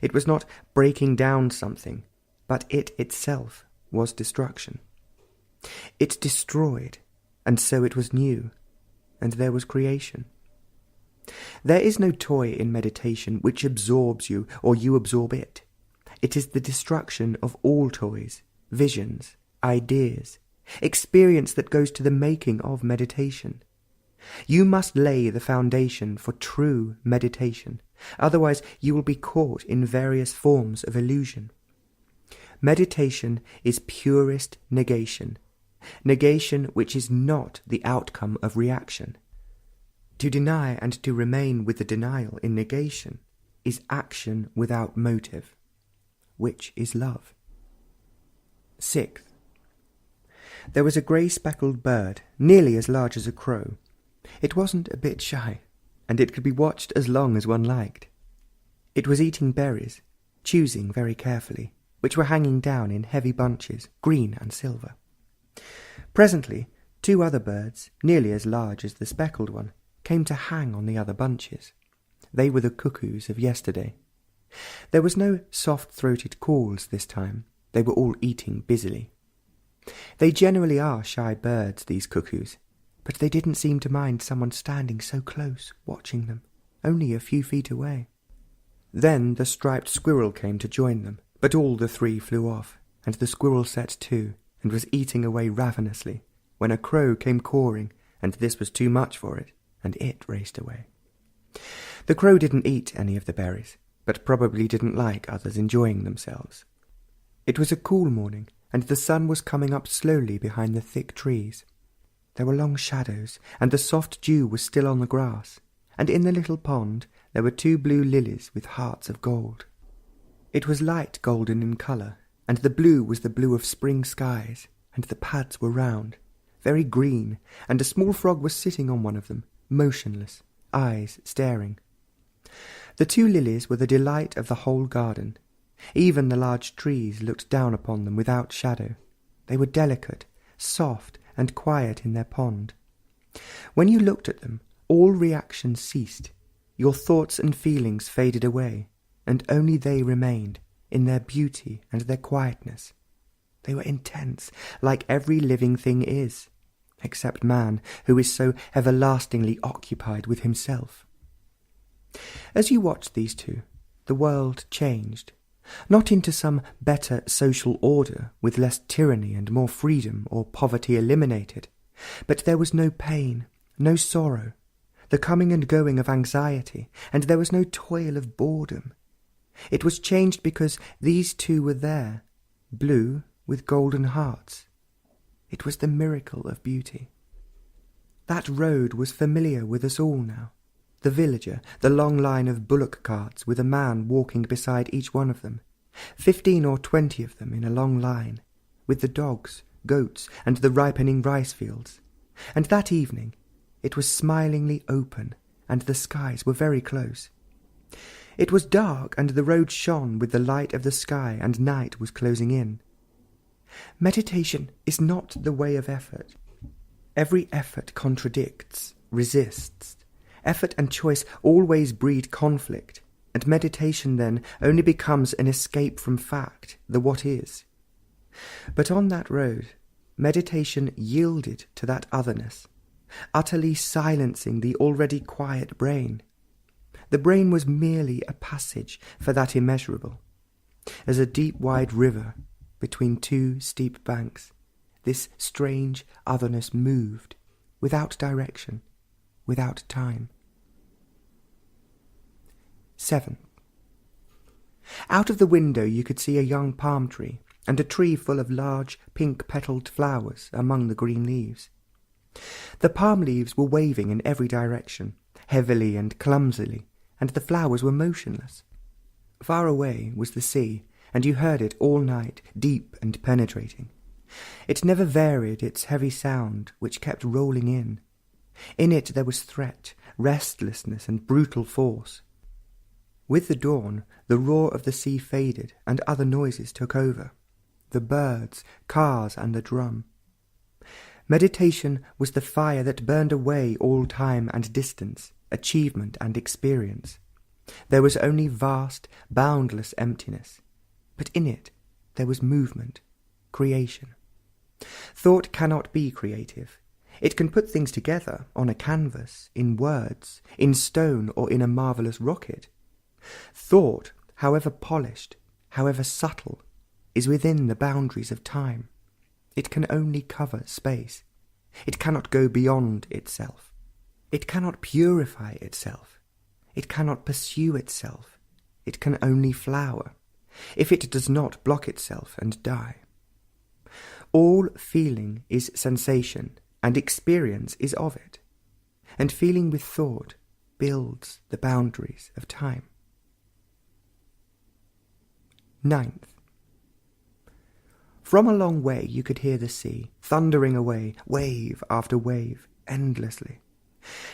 It was not breaking down something, but it itself was destruction. It destroyed, and so it was new, and there was creation. There is no toy in meditation which absorbs you or you absorb it. It is the destruction of all toys, visions, ideas, experience that goes to the making of meditation. You must lay the foundation for true meditation, otherwise you will be caught in various forms of illusion. Meditation is purest negation, negation which is not the outcome of reaction. To deny and to remain with the denial in negation is action without motive, which is love. 6th. There was a grey-speckled bird, nearly as large as a crow. It wasn't a bit shy, and it could be watched as long as one liked. It was eating berries, choosing very carefully, which were hanging down in heavy bunches, green and silver. Presently, 2 other birds, nearly as large as the speckled one, came to hang on the other bunches. They were the cuckoos of yesterday. There was no soft-throated calls this time. They were all eating busily. They generally are shy birds, these cuckoos, but they didn't seem to mind someone standing so close, watching them, only a few feet away. Then the striped squirrel came to join them, but all the 3 flew off, and the squirrel set to, and was eating away ravenously, when a crow came cawing, and this was too much for it, and it raced away. The crow didn't eat any of the berries, but probably didn't like others enjoying themselves. It was a cool morning, and the sun was coming up slowly behind the thick trees. There were long shadows, and the soft dew was still on the grass, and in the little pond there were 2 blue lilies with hearts of gold. It was light golden in colour, and the blue was the blue of spring skies, and the pads were round, very green, and a small frog was sitting on one of them, motionless, eyes staring. The 2 lilies were the delight of the whole garden. Even the large trees looked down upon them without shadow. They were delicate, soft, and quiet in their pond. When you looked at them, all reaction ceased. Your thoughts and feelings faded away, and only they remained, in their beauty and their quietness. They were intense, like every living thing is, except man, who is so everlastingly occupied with himself. As you watched these 2, the world changed, not into some better social order with less tyranny and more freedom or poverty eliminated, but there was no pain, no sorrow, the coming and going of anxiety, and there was no toil of boredom. It was changed because these 2 were there, blue with golden hearts. It was the miracle of beauty. That road was familiar with us all now. The villager, the long line of bullock carts with a man walking beside each one of them, 15 or 20 of them in a long line, with the dogs, goats, and the ripening rice fields. And that evening it was smilingly open, and the skies were very close. It was dark, and the road shone with the light of the sky, and night was closing in. Meditation is not the way of effort. Every effort contradicts, resists. Effort and choice always breed conflict, and meditation then only becomes an escape from fact, the what is. But on that road, meditation yielded to that otherness, utterly silencing the already quiet brain. The brain was merely a passage for that immeasurable. As a deep wide river between 2 steep banks, this strange otherness moved, without direction, without time. 7. Out of the window you could see a young palm tree, and a tree full of large pink-petalled flowers among the green leaves. The palm leaves were waving in every direction, heavily and clumsily, and the flowers were motionless. Far away was the sea, and you heard it all night, deep and penetrating. It never varied its heavy sound, which kept rolling in. In it there was threat, restlessness, and brutal force. With the dawn, the roar of the sea faded, and other noises took over. The birds, cars, and the drum. Meditation was the fire that burned away all time and distance, achievement and experience. There was only vast, boundless emptiness, but in it there was movement, creation. Thought cannot be creative. It can put things together on a canvas, in words, in stone, or in a marvellous rocket. Thought, however polished, however subtle, is within the boundaries of time. It can only cover space. It cannot go beyond itself. It cannot purify itself. It cannot pursue itself. It can only flower, if it does not block itself and die. All feeling is sensation, and experience is of it, and feeling with thought builds the boundaries of time. 9th. From a long way you could hear the sea, thundering away, wave after wave, endlessly.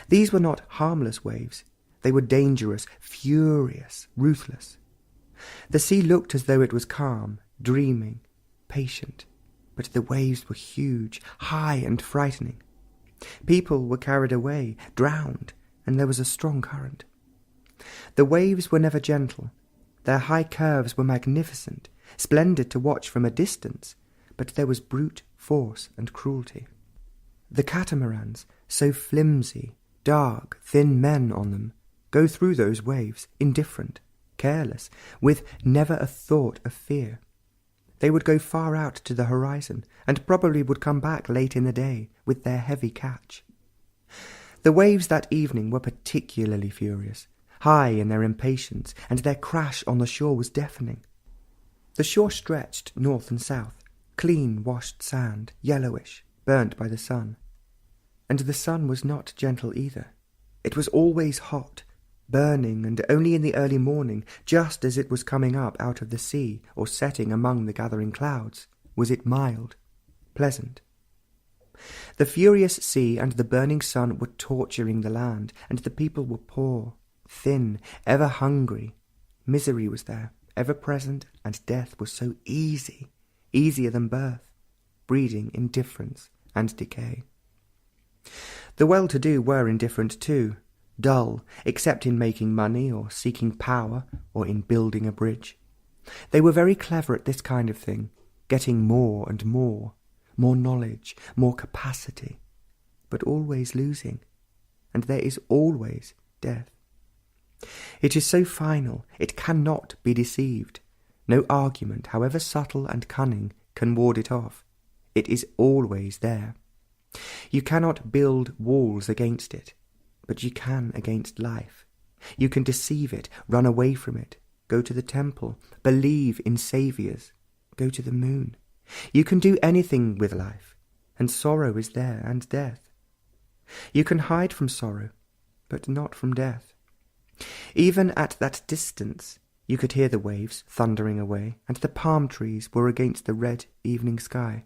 These were not harmless waves. They were dangerous, furious, ruthless. The sea looked as though it was calm, dreaming, patient, but the waves were huge, high and frightening. People were carried away, drowned, and there was a strong current. The waves were never gentle. Their high curves were magnificent, splendid to watch from a distance, but there was brute force and cruelty. The catamarans, so flimsy, dark, thin men on them, go through those waves, indifferent, careless, with never a thought of fear. They would go far out to the horizon, and probably would come back late in the day with their heavy catch. The waves that evening were particularly furious, high in their impatience, and their crash on the shore was deafening. The shore stretched north and south, clean washed sand, yellowish, burnt by the sun. And the sun was not gentle either. It was always hot, burning, and only in the early morning, just as it was coming up out of the sea or setting among the gathering clouds, was it mild, pleasant. The furious sea and the burning sun were torturing the land, and the people were poor, thin, ever hungry. Misery was there, ever present, and death was so easy, easier than birth, breeding indifference and decay. The well-to-do were indifferent too, dull, except in making money or seeking power or in building a bridge. They were very clever at this kind of thing, getting more and more knowledge, more capacity, but always losing, and there is always death. It is so final, it cannot be deceived. No argument, however subtle and cunning, can ward it off. It is always there. You cannot build walls against it, but you can against life. You can deceive it, run away from it, go to the temple, believe in saviours, go to the moon. You can do anything with life, and sorrow is there and death. You can hide from sorrow, but not from death. Even at that distance you could hear the waves thundering away, and the palm trees were against the red evening sky.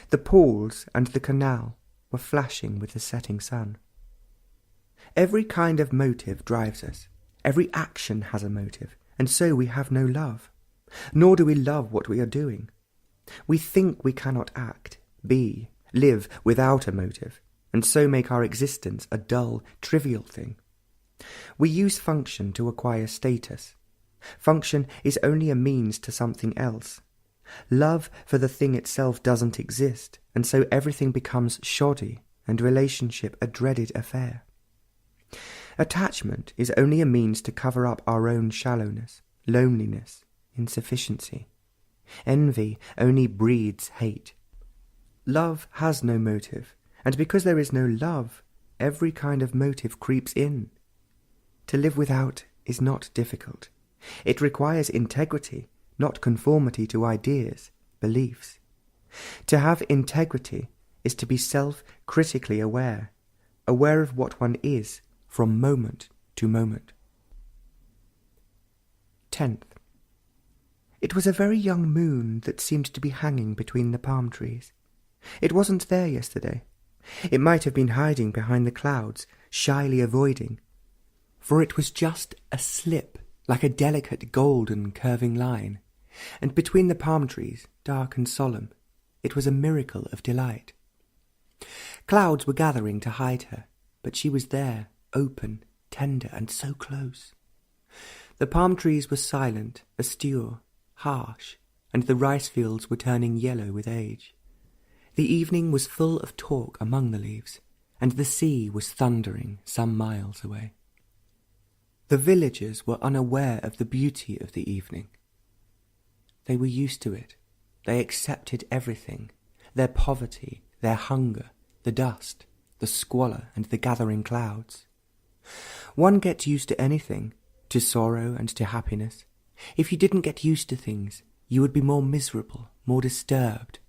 The pools and the canal were flashing with the setting sun. Every kind of motive drives us. Every action has a motive, and so we have no love. Nor do we love what we are doing. We think we cannot act, be, live without a motive, and so make our existence a dull, trivial thing. We use function to acquire status. Function is only a means to something else. Love for the thing itself doesn't exist, and so everything becomes shoddy, and relationship a dreaded affair. Attachment is only a means to cover up our own shallowness, loneliness, insufficiency. Envy only breeds hate. Love has no motive, and because there is no love, every kind of motive creeps in. To live without is not difficult. It requires integrity, not conformity to ideas, beliefs. To have integrity is to be self-critically aware of what one is from moment to moment. 10th. It was a very young moon that seemed to be hanging between the palm trees. It wasn't there yesterday. It might have been hiding behind the clouds, shyly avoiding, for it was just a slip, like a delicate golden curving line, and between the palm trees, dark and solemn, it was a miracle of delight. Clouds were gathering to hide her, but she was there, open, tender, and so close. The palm trees were silent, austere, harsh, and the rice fields were turning yellow with age. The evening was full of talk among the leaves, and the sea was thundering some miles away. The villagers were unaware of the beauty of the evening. They were used to it. They accepted everything, their poverty, their hunger, the dust, the squalor, and the gathering clouds. One gets used to anything, to sorrow and to happiness. If you didn't get used to things, you would be more miserable, more disturbed.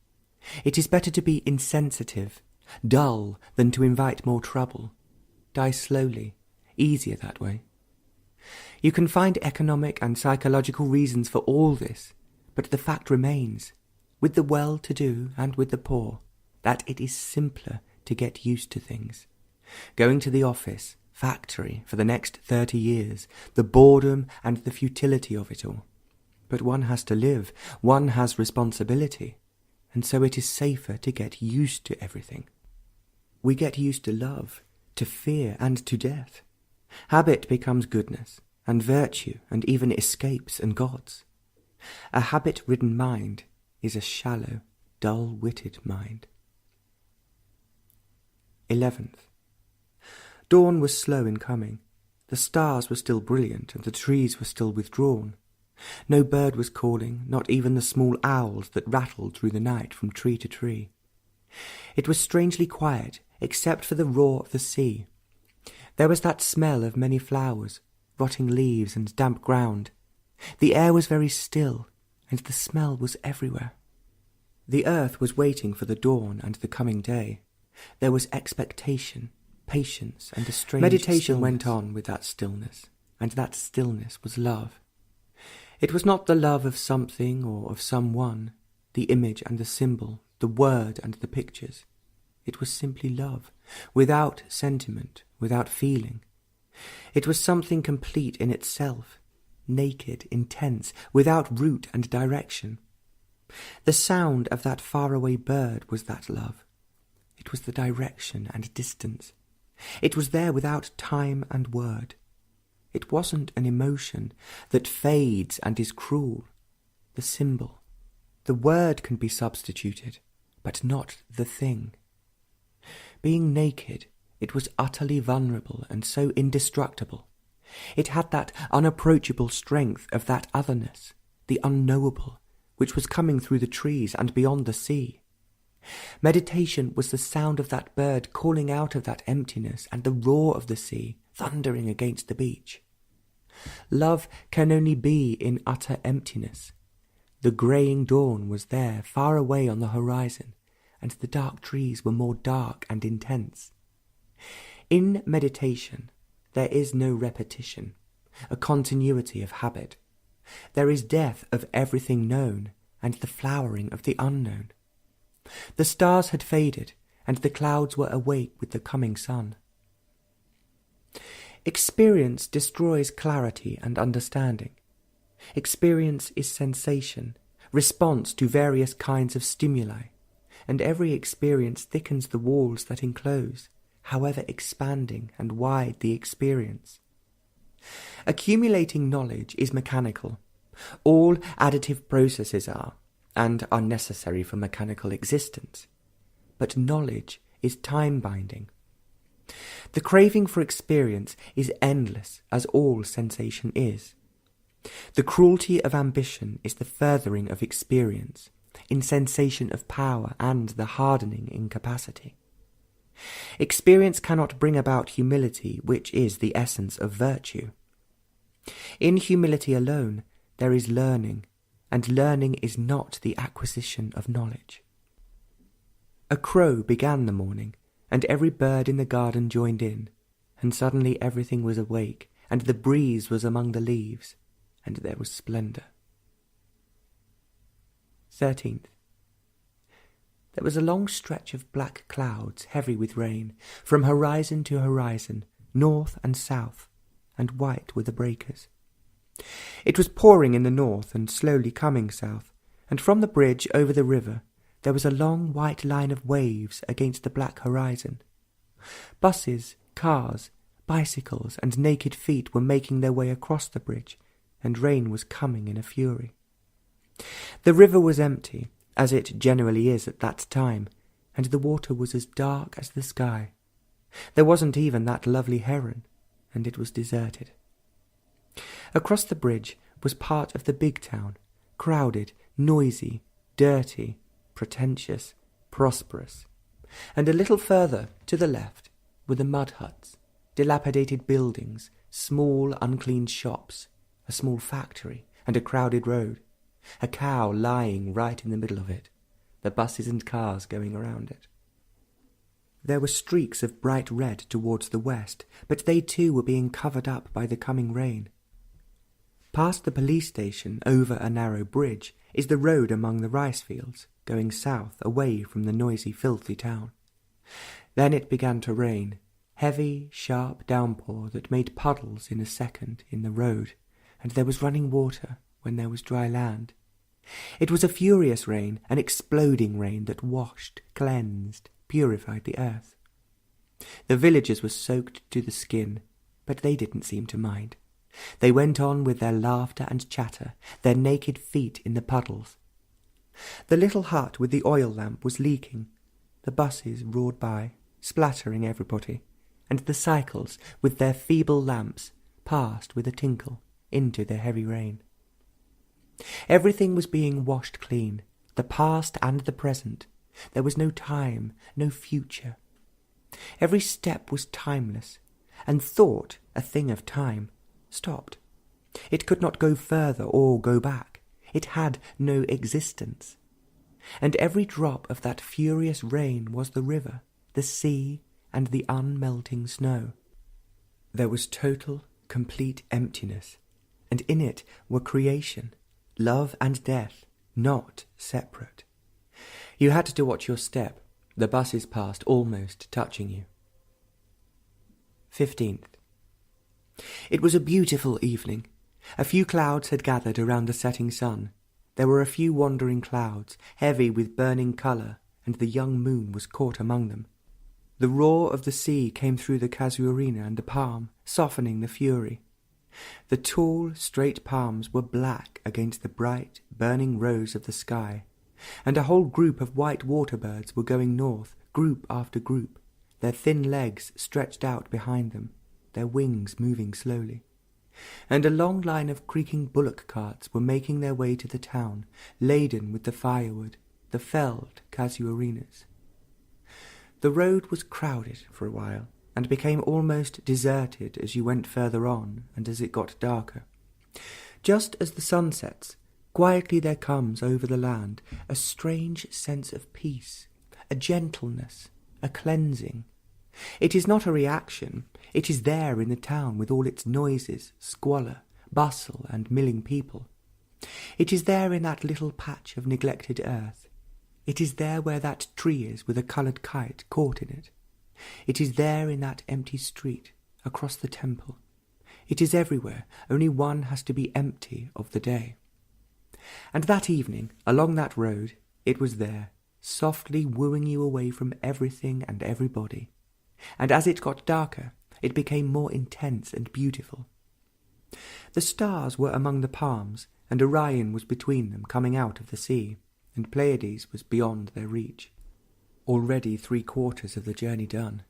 It is better to be insensitive, dull, than to invite more trouble. Die slowly, easier that way. You can find economic and psychological reasons for all this, but the fact remains, with the well-to-do and with the poor, that it is simpler to get used to things. Going to the office, factory, for the next 30 years, the boredom and the futility of it all. But one has to live, one has responsibility, and so it is safer to get used to everything. We get used to love, to fear, and to death. Habit becomes goodness, and virtue, and even escapes and gods. A habit-ridden mind is a shallow, dull-witted mind. 11th. Dawn was slow in coming. The stars were still brilliant, and the trees were still withdrawn. No bird was calling, not even the small owls that rattled through the night from tree to tree. It was strangely quiet, except for the roar of the sea. There was that smell of many flowers, rotting leaves and damp ground. The air was very still, and the smell was everywhere. The earth was waiting for the dawn and the coming day. There was expectation, patience, and a strange meditation went on with that stillness, and that stillness was love. It was not the love of something or of someone, the image and the symbol, the word and the pictures. It was simply love, without sentiment, without feeling. It was something complete in itself, naked, intense, without root and direction. The sound of that faraway bird was that love. It was the direction and distance. It was there without time and word. It wasn't an emotion that fades and is cruel. The symbol, the word can be substituted, but not the thing. Being naked, it was utterly vulnerable and so indestructible. It had that unapproachable strength of that otherness, the unknowable, which was coming through the trees and beyond the sea. Meditation was the sound of that bird calling out of that emptiness and the roar of the sea thundering against the beach. Love can only be in utter emptiness. The greying dawn was there, far away on the horizon, and the dark trees were more dark and intense. In meditation, there is no repetition, a continuity of habit. There is death of everything known and the flowering of the unknown. The stars had faded, and the clouds were awake with the coming sun. Experience destroys clarity and understanding. Experience is sensation, response to various kinds of stimuli, and every experience thickens the walls that enclose, however expanding and wide the experience. Accumulating knowledge is mechanical. All additive processes are, and are necessary for mechanical existence. But knowledge is time-binding. The craving for experience is endless, as all sensation is. The cruelty of ambition is the furthering of experience, insensation of power, and the hardening in capacity. Experience cannot bring about humility, which is the essence of virtue. In humility alone, there is learning, and learning is not the acquisition of knowledge. A crow began the morning, and every bird in the garden joined in, and suddenly everything was awake, and the breeze was among the leaves, and there was splendour. 13th. There was a long stretch of black clouds, heavy with rain, from horizon to horizon, north and south, and white were the breakers. It was pouring in the north and slowly coming south, and from the bridge over the river there was a long white line of waves against the black horizon. Buses, cars, bicycles, and naked feet were making their way across the bridge, and rain was coming in a fury. The river was empty, as it generally is at that time, and the water was as dark as the sky. There wasn't even that lovely heron, and it was deserted. Across the bridge was part of the big town, crowded, noisy, dirty, pretentious, prosperous, and a little further to the left were the mud huts, dilapidated buildings, small uncleaned shops, a small factory, and a crowded road, a cow lying right in the middle of it, the buses and cars going around it. There were streaks of bright red towards the west, but they too were being covered up by the coming rain. Past the police station, over a narrow bridge, is the road among the rice fields, going south, away from the noisy, filthy town. Then it began to rain, heavy, sharp downpour that made puddles in a second in the road, and there was running water when there was dry land. It was a furious rain, an exploding rain that washed, cleansed, purified the earth. The villagers were soaked to the skin, but they didn't seem to mind. They went on with their laughter and chatter, their naked feet in the puddles. The little hut with the oil lamp was leaking. The buses roared by, splattering everybody, and the cycles, with their feeble lamps, passed with a tinkle into the heavy rain. Everything was being washed clean, the past and the present. There was no time, no future. Every step was timeless, and thought, a thing of time, stopped. It could not go further or go back. It had no existence. And every drop of that furious rain was the river, the sea, and the unmelting snow. There was total, complete emptiness, and in it were creation, love and death, not separate. You had to watch your step. The buses passed almost touching you. 15th. It was a beautiful evening. A few clouds had gathered around the setting sun. There were a few wandering clouds, heavy with burning colour, and the young moon was caught among them. The roar of the sea came through the casuarina and the palm, softening the fury. The tall, straight palms were black against the bright, burning rose of the sky, and a whole group of white water birds were going north, group after group, their thin legs stretched out behind them, their wings moving slowly. And a long line of creaking bullock carts were making their way to the town, laden with the firewood, the felled casuarinas. The road was crowded for a while, and became almost deserted as you went further on and as it got darker. Just as the sun sets, quietly there comes over the land a strange sense of peace, a gentleness, a cleansing. It is not a reaction. It is there in the town with all its noises, squalor, bustle, and milling people. It is there in that little patch of neglected earth. It is there where that tree is with a coloured kite caught in it. It is there in that empty street, across the temple. It is everywhere, only one has to be empty of the day. And that evening, along that road, it was there, softly wooing you away from everything and everybody. And as it got darker, it became more intense and beautiful. The stars were among the palms, and Orion was between them coming out of the sea, and Pleiades was beyond their reach. Already 3/4 of the journey done.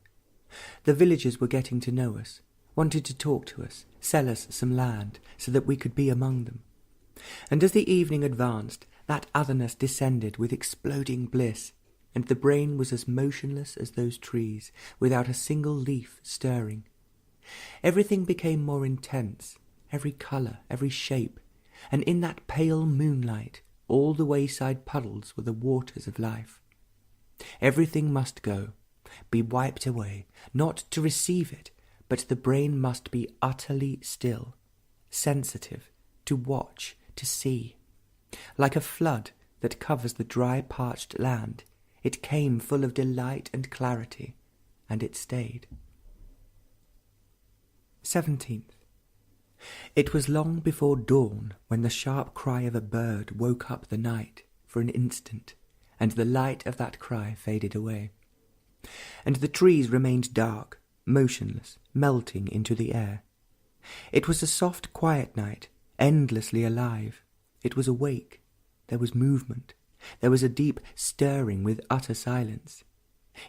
The villagers were getting to know us, wanted to talk to us, sell us some land, so that we could be among them. And as the evening advanced, that otherness descended with exploding bliss, and the brain was as motionless as those trees, without a single leaf stirring. Everything became more intense, every colour, every shape, and in that pale moonlight all the wayside puddles were the waters of life. Everything must go, be wiped away, not to receive it, but the brain must be utterly still, sensitive, to watch, to see. Like a flood that covers the dry, parched land, it came full of delight and clarity, and it stayed. 17th. It was long before dawn when the sharp cry of a bird woke up the night for an instant, and the light of that cry faded away. And the trees remained dark, motionless, melting into the air. It was a soft, quiet night, endlessly alive. It was awake. There was movement. There was a deep stirring with utter silence.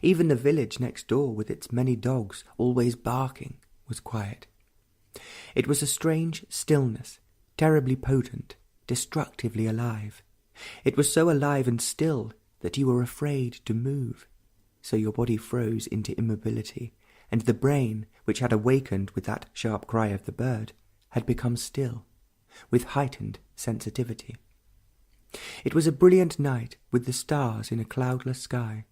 Even the village next door, with its many dogs always barking, was quiet. It was a strange stillness, terribly potent, destructively alive. It was so alive and still that you were afraid to move. So your body froze into immobility, and the brain, which had awakened with that sharp cry of the bird, had become still, with heightened sensitivity. It was a brilliant night with the stars in a cloudless sky.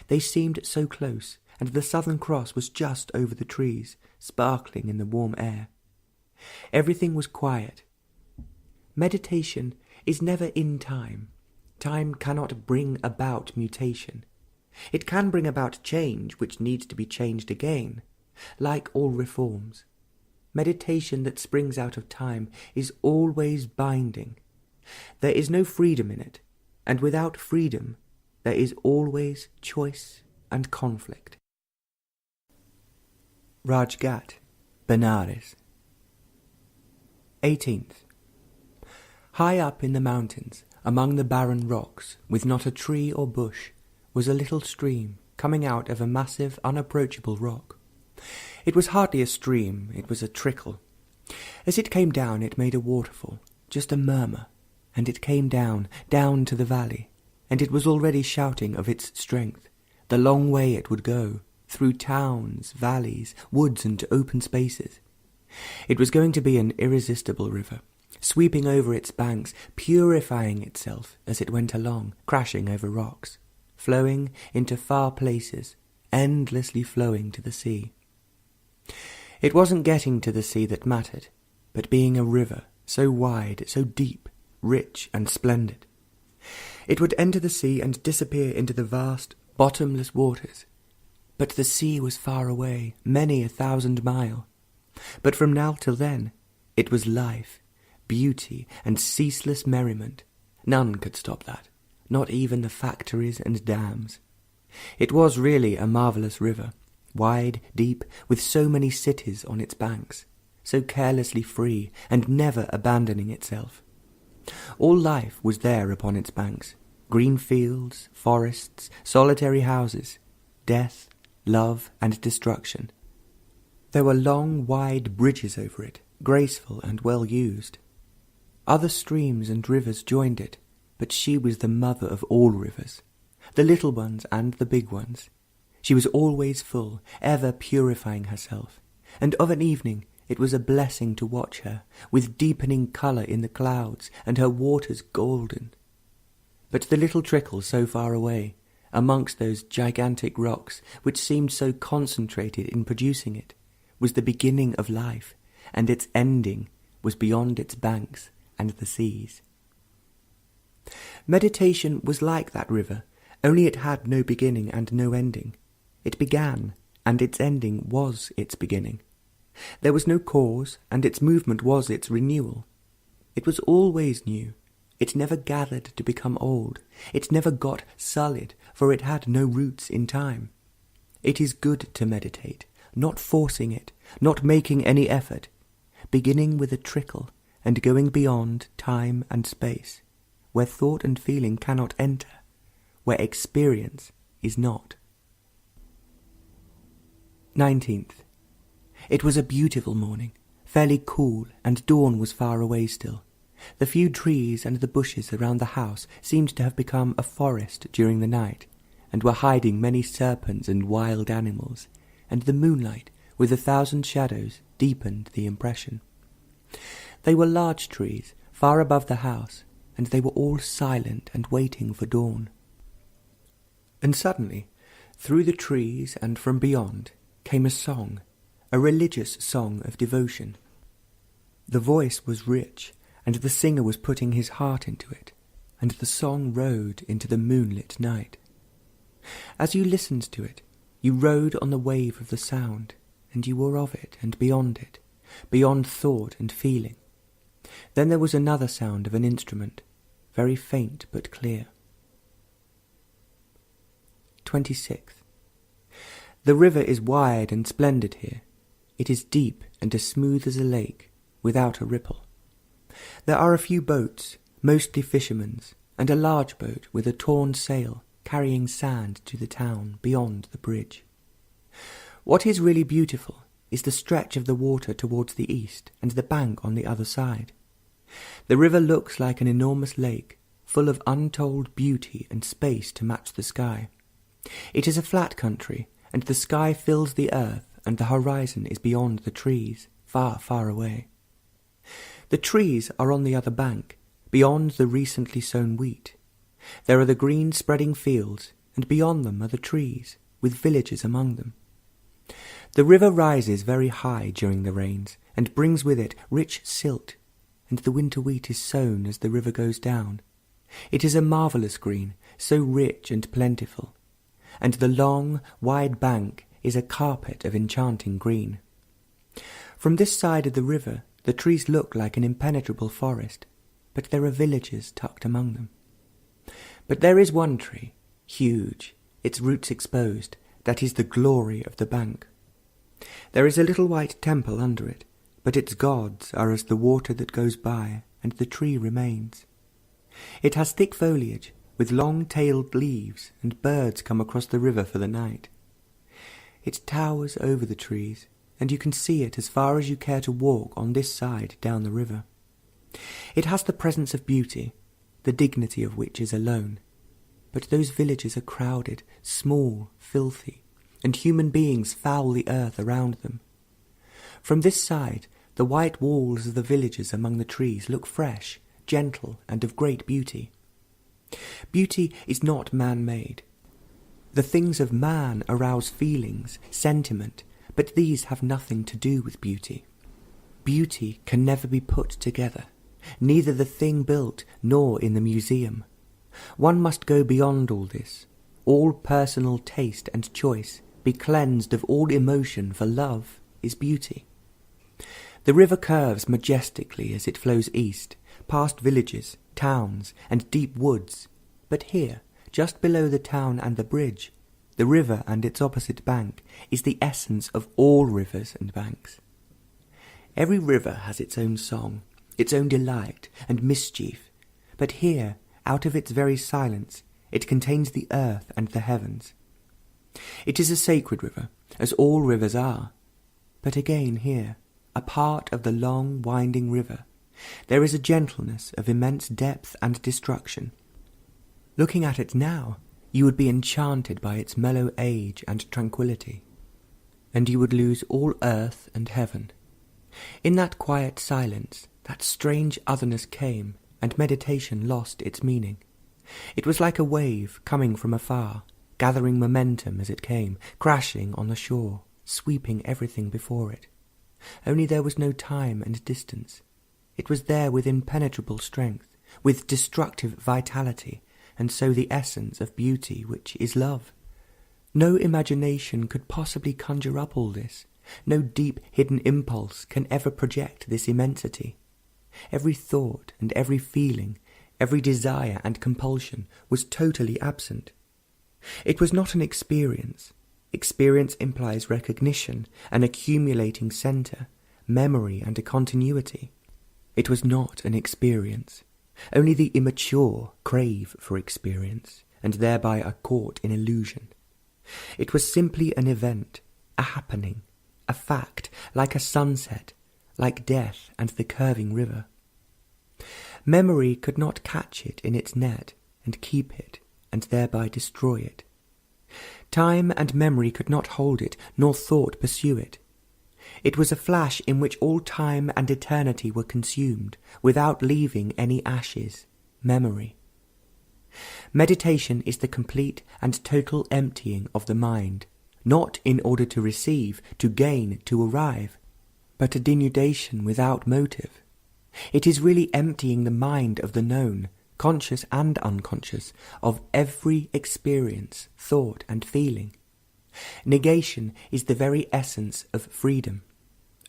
They seemed so close, and the Southern Cross was just over the trees, sparkling in the warm air. Everything was quiet. Meditation is never in time. Time cannot bring about mutation. It can bring about change which needs to be changed again, like all reforms. Meditation that springs out of time is always binding. There is no freedom in it, and without freedom there is always choice and conflict. Rajghat, Benares. 18th. High up in the mountains, among the barren rocks, with not a tree or bush, was a little stream coming out of a massive, unapproachable rock. It was hardly a stream, it was a trickle. As it came down, it made a waterfall, just a murmur, and it came down to the valley, and it was already shouting of its strength, the long way it would go, through towns, valleys, woods, and open spaces. It was going to be an irresistible river, sweeping over its banks, purifying itself as it went along, crashing over rocks, flowing into far places, endlessly flowing to the sea. It wasn't getting to the sea that mattered, but being a river, so wide, so deep, rich and splendid. It would enter the sea and disappear into the vast, bottomless waters. But the sea was far away, many 1,000 miles. But from now till then, it was life, beauty, and ceaseless merriment. None could stop that, not even the factories and dams. It was really a marvellous river, wide, deep, with so many cities on its banks, so carelessly free and never abandoning itself. All life was there upon its banks, green fields, forests, solitary houses, death, love, and destruction. There were long, wide bridges over it, graceful and well used. Other streams and rivers joined it, but she was the mother of all rivers, the little ones and the big ones. She was always full, ever purifying herself, and of an evening it was a blessing to watch her, with deepening colour in the clouds, and her waters golden. But the little trickle so far away, amongst those gigantic rocks, which seemed so concentrated in producing it, was the beginning of life, and its ending was beyond its banks and the seas. Meditation was like that river, only it had no beginning and no ending. It began, and its ending was its beginning. There was no cause, and its movement was its renewal. It was always new. It never gathered to become old. It never got sullied, for it had no roots in time. It is good to meditate, not forcing it, not making any effort, beginning with a trickle and going beyond time and space, where thought and feeling cannot enter, where experience is not. 19th. It was a beautiful morning, fairly cool, and dawn was far away still. The few trees and the bushes around the house seemed to have become a forest during the night, and were hiding many serpents and wild animals, and the moonlight, with 1,000 shadows, deepened the impression. They were large trees, far above the house, and they were all silent and waiting for dawn. And suddenly, through the trees and from beyond, came a song, a religious song of devotion. The voice was rich, and the singer was putting his heart into it, and the song rode into the moonlit night. As you listened to it, you rode on the wave of the sound, and you were of it and beyond it, beyond thought and feeling. Then there was another sound of an instrument, very faint but clear. 26th. The river is wide and splendid here. It is deep and as smooth as a lake, without a ripple. There are a few boats, mostly fishermen's, and a large boat with a torn sail carrying sand to the town beyond the bridge. What is really beautiful is the stretch of the water towards the east and the bank on the other side. The river looks like an enormous lake, full of untold beauty and space to match the sky. It is a flat country, and the sky fills the earth, and the horizon is beyond the trees, far, far away. The trees are on the other bank, beyond the recently sown wheat. There are the green spreading fields, and beyond them are the trees, with villages among them. The river rises very high during the rains, and brings with it rich silt, and the winter wheat is sown as the river goes down. It is a marvellous green, so rich and plentiful, and the long, wide bank is a carpet of enchanting green. From this side of the river the trees look like an impenetrable forest, but there are villages tucked among them. But there is one tree, huge, its roots exposed, that is the glory of the bank. There is a little white temple under it, but its gods are as the water that goes by, and the tree remains. It has thick foliage, with long-tailed leaves, and birds come across the river for the night. It towers over the trees, and you can see it as far as you care to walk on this side down the river. It has the presence of beauty, the dignity of which is alone. But those villages are crowded, small, filthy, and human beings foul the earth around them. From this side, the white walls of the villages among the trees look fresh, gentle, and of great beauty. Beauty is not man-made. The things of man arouse feelings, sentiment, but these have nothing to do with beauty. Beauty can never be put together, neither the thing built nor in the museum. One must go beyond all this, all personal taste and choice, be cleansed of all emotion, for love is beauty. The river curves majestically as it flows east, past villages, towns, and deep woods, but here, just below the town and the bridge, the river and its opposite bank is the essence of all rivers and banks. Every river has its own song, its own delight and mischief, but here, out of its very silence, it contains the earth and the heavens. It is a sacred river, as all rivers are, but again here, a part of the long winding river, there is a gentleness of immense depth and destruction. Looking at it now, you would be enchanted by its mellow age and tranquillity, and you would lose all earth and heaven. In that quiet silence, that strange otherness came, and meditation lost its meaning. It was like a wave coming from afar, gathering momentum as it came, crashing on the shore, sweeping everything before it. Only there was no time and distance. It was there with impenetrable strength, with destructive vitality, and so the essence of beauty, which is love. No imagination could possibly conjure up all this. No deep hidden impulse can ever project this immensity. Every thought and every feeling, every desire and compulsion was totally absent. It was not an experience. Experience implies recognition, an accumulating centre, memory and a continuity. It was not an experience. Only the immature crave for experience, and thereby are caught in illusion. It was simply an event, a happening, a fact, like a sunset, like death and the curving river. Memory could not catch it in its net and keep it, and thereby destroy it. Time and memory could not hold it, nor thought pursue it. It was a flash in which all time and eternity were consumed, without leaving any ashes, memory. Meditation is the complete and total emptying of the mind, not in order to receive, to gain, to arrive, but a denudation without motive. It is really emptying the mind of the known, conscious and unconscious, of every experience, thought and feeling. Negation is the very essence of freedom.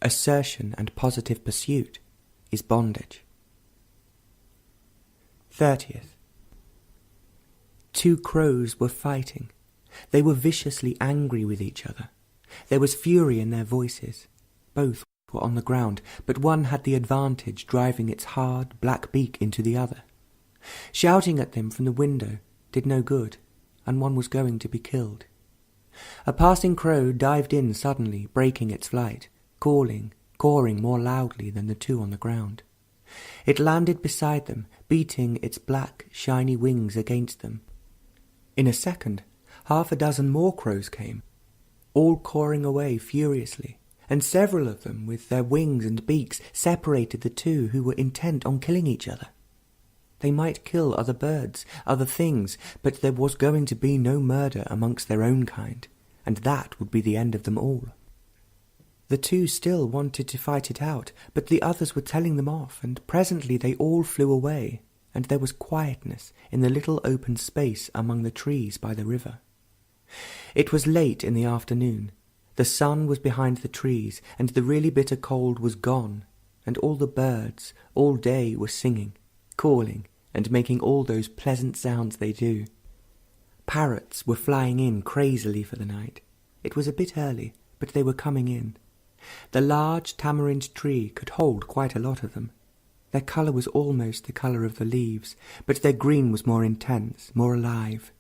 Assertion and positive pursuit is bondage. 30th. Two crows were fighting. They were viciously angry with each other. There was fury in their voices. Both were on the ground, but one had the advantage, driving its hard, black beak into the other. Shouting at them from the window did no good, and one was going to be killed. A passing crow dived in suddenly, breaking its flight, cawing more loudly than the two on the ground. It landed beside them, beating its black, shiny wings against them. In a second, 6 more crows came, all cawing away furiously, and several of them, with their wings and beaks, separated the two who were intent on killing each other. They might kill other birds, other things, but there was going to be no murder amongst their own kind, and that would be the end of them all. The two still wanted to fight it out, but the others were telling them off, and presently they all flew away, and there was quietness in the little open space among the trees by the river. It was late in the afternoon. The sun was behind the trees, and the really bitter cold was gone, and all the birds all day were singing, calling, and making all those pleasant sounds they do. Parrots were flying in crazily for the night. It was a bit early, but they were coming in. The large tamarind tree could hold quite a lot of them. Their colour was almost the colour of the leaves, but their green was more intense, more alive.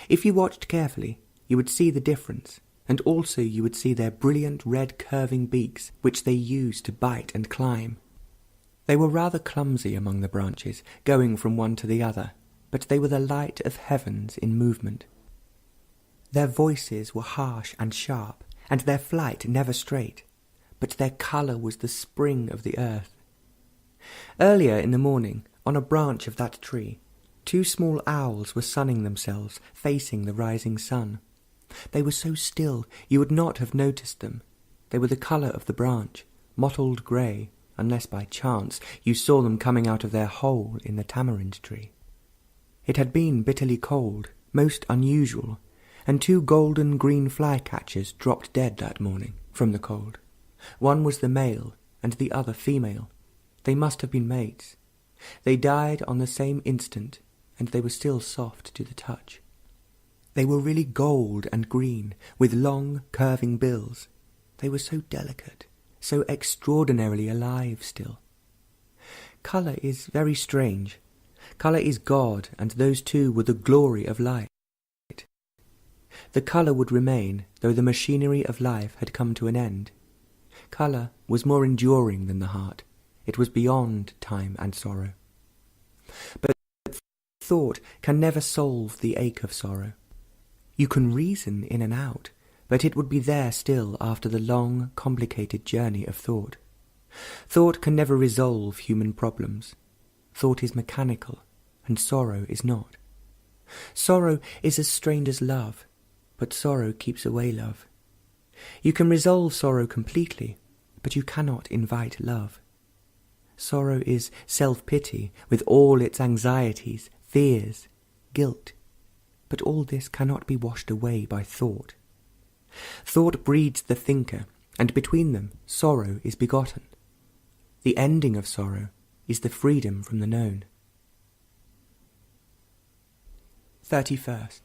If you watched carefully, you would see the difference, and also you would see their brilliant red curving beaks, which they used to bite and climb. They were rather clumsy among the branches, going from one to the other, but they were the light of heavens in movement. Their voices were harsh and sharp, and their flight never straight, but their colour was the spring of the earth. Earlier in the morning, on a branch of that tree, 2 small owls were sunning themselves, facing the rising sun. They were so still you would not have noticed them. They were the colour of the branch, mottled grey, unless by chance you saw them coming out of their hole in the tamarind tree. It had been bitterly cold, most unusual, and 2 golden green flycatchers dropped dead that morning from the cold. One was the male, and the other female. They must have been mates. They died on the same instant, and they were still soft to the touch. They were really gold and green, with long, curving bills. They were so delicate, so extraordinarily alive still. Colour is very strange. Colour is God, and those two were the glory of light. The colour would remain, though the machinery of life had come to an end. Colour was more enduring than the heart. It was beyond time and sorrow. But thought can never solve the ache of sorrow. You can reason in and out, but it would be there still after the long, complicated journey of thought. Thought can never resolve human problems. Thought is mechanical, and sorrow is not. Sorrow is as strange as love, but sorrow keeps away love. You can resolve sorrow completely, but you cannot invite love. Sorrow is self-pity with all its anxieties, fears, guilt, but all this cannot be washed away by thought. Thought breeds the thinker, and between them sorrow is begotten. The ending of sorrow is the freedom from the known. 31st.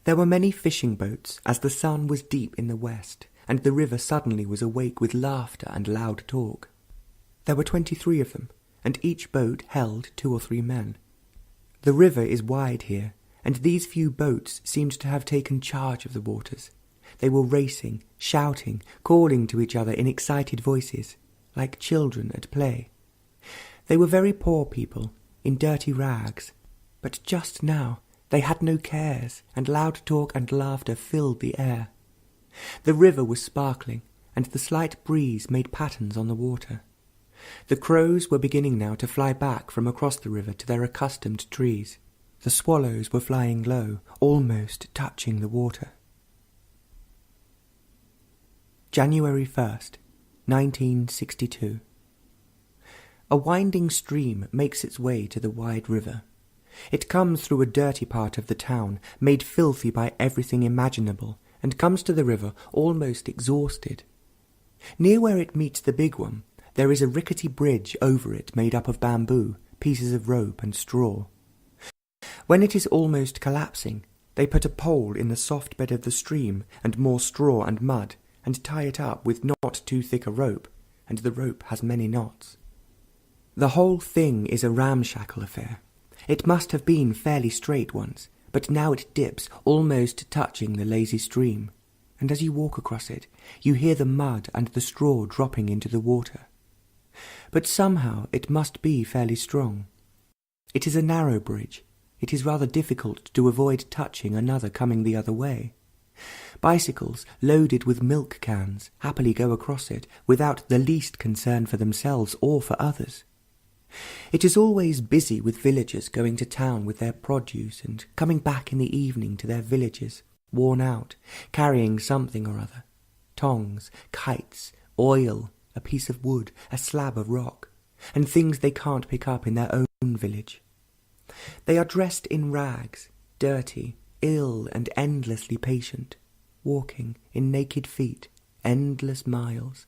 There were many fishing boats, as the sun was deep in the west, and the river suddenly was awake with laughter and loud talk. There were 23 of them, and each boat held 2 or 3 men. The river is wide here, and these few boats seemed to have taken charge of the waters. They were racing, shouting, calling to each other in excited voices, like children at play. They were very poor people, in dirty rags, but just now they had no cares, and loud talk and laughter filled the air. The river was sparkling, and the slight breeze made patterns on the water. The crows were beginning now to fly back from across the river to their accustomed trees. The swallows were flying low, almost touching the water. January 1st, 1962. A winding stream makes its way to the wide river. It comes through a dirty part of the town, made filthy by everything imaginable, and comes to the river almost exhausted. Near where it meets the big one, there is a rickety bridge over it made up of bamboo, pieces of rope and straw. When it is almost collapsing, They put a pole in the soft bed of the stream, and more straw and mud, and tie it up with not too thick a rope, and the rope has many knots. The whole thing is a ramshackle affair. It must have been fairly straight once, but now it dips almost touching the lazy stream, and as you walk across it, you hear the mud and the straw dropping into the water. But somehow it must be fairly strong. It is a narrow bridge. It is rather difficult to avoid touching another coming the other way. Bicycles loaded with milk cans happily go across it without the least concern for themselves or for others. It is always busy with villagers going to town with their produce and coming back in the evening to their villages, worn out, carrying something or other, tongs, kites, oil, a piece of wood, a slab of rock, and things they can't pick up in their own village. They are dressed in rags, dirty, ill and endlessly patient, walking in naked feet, endless miles.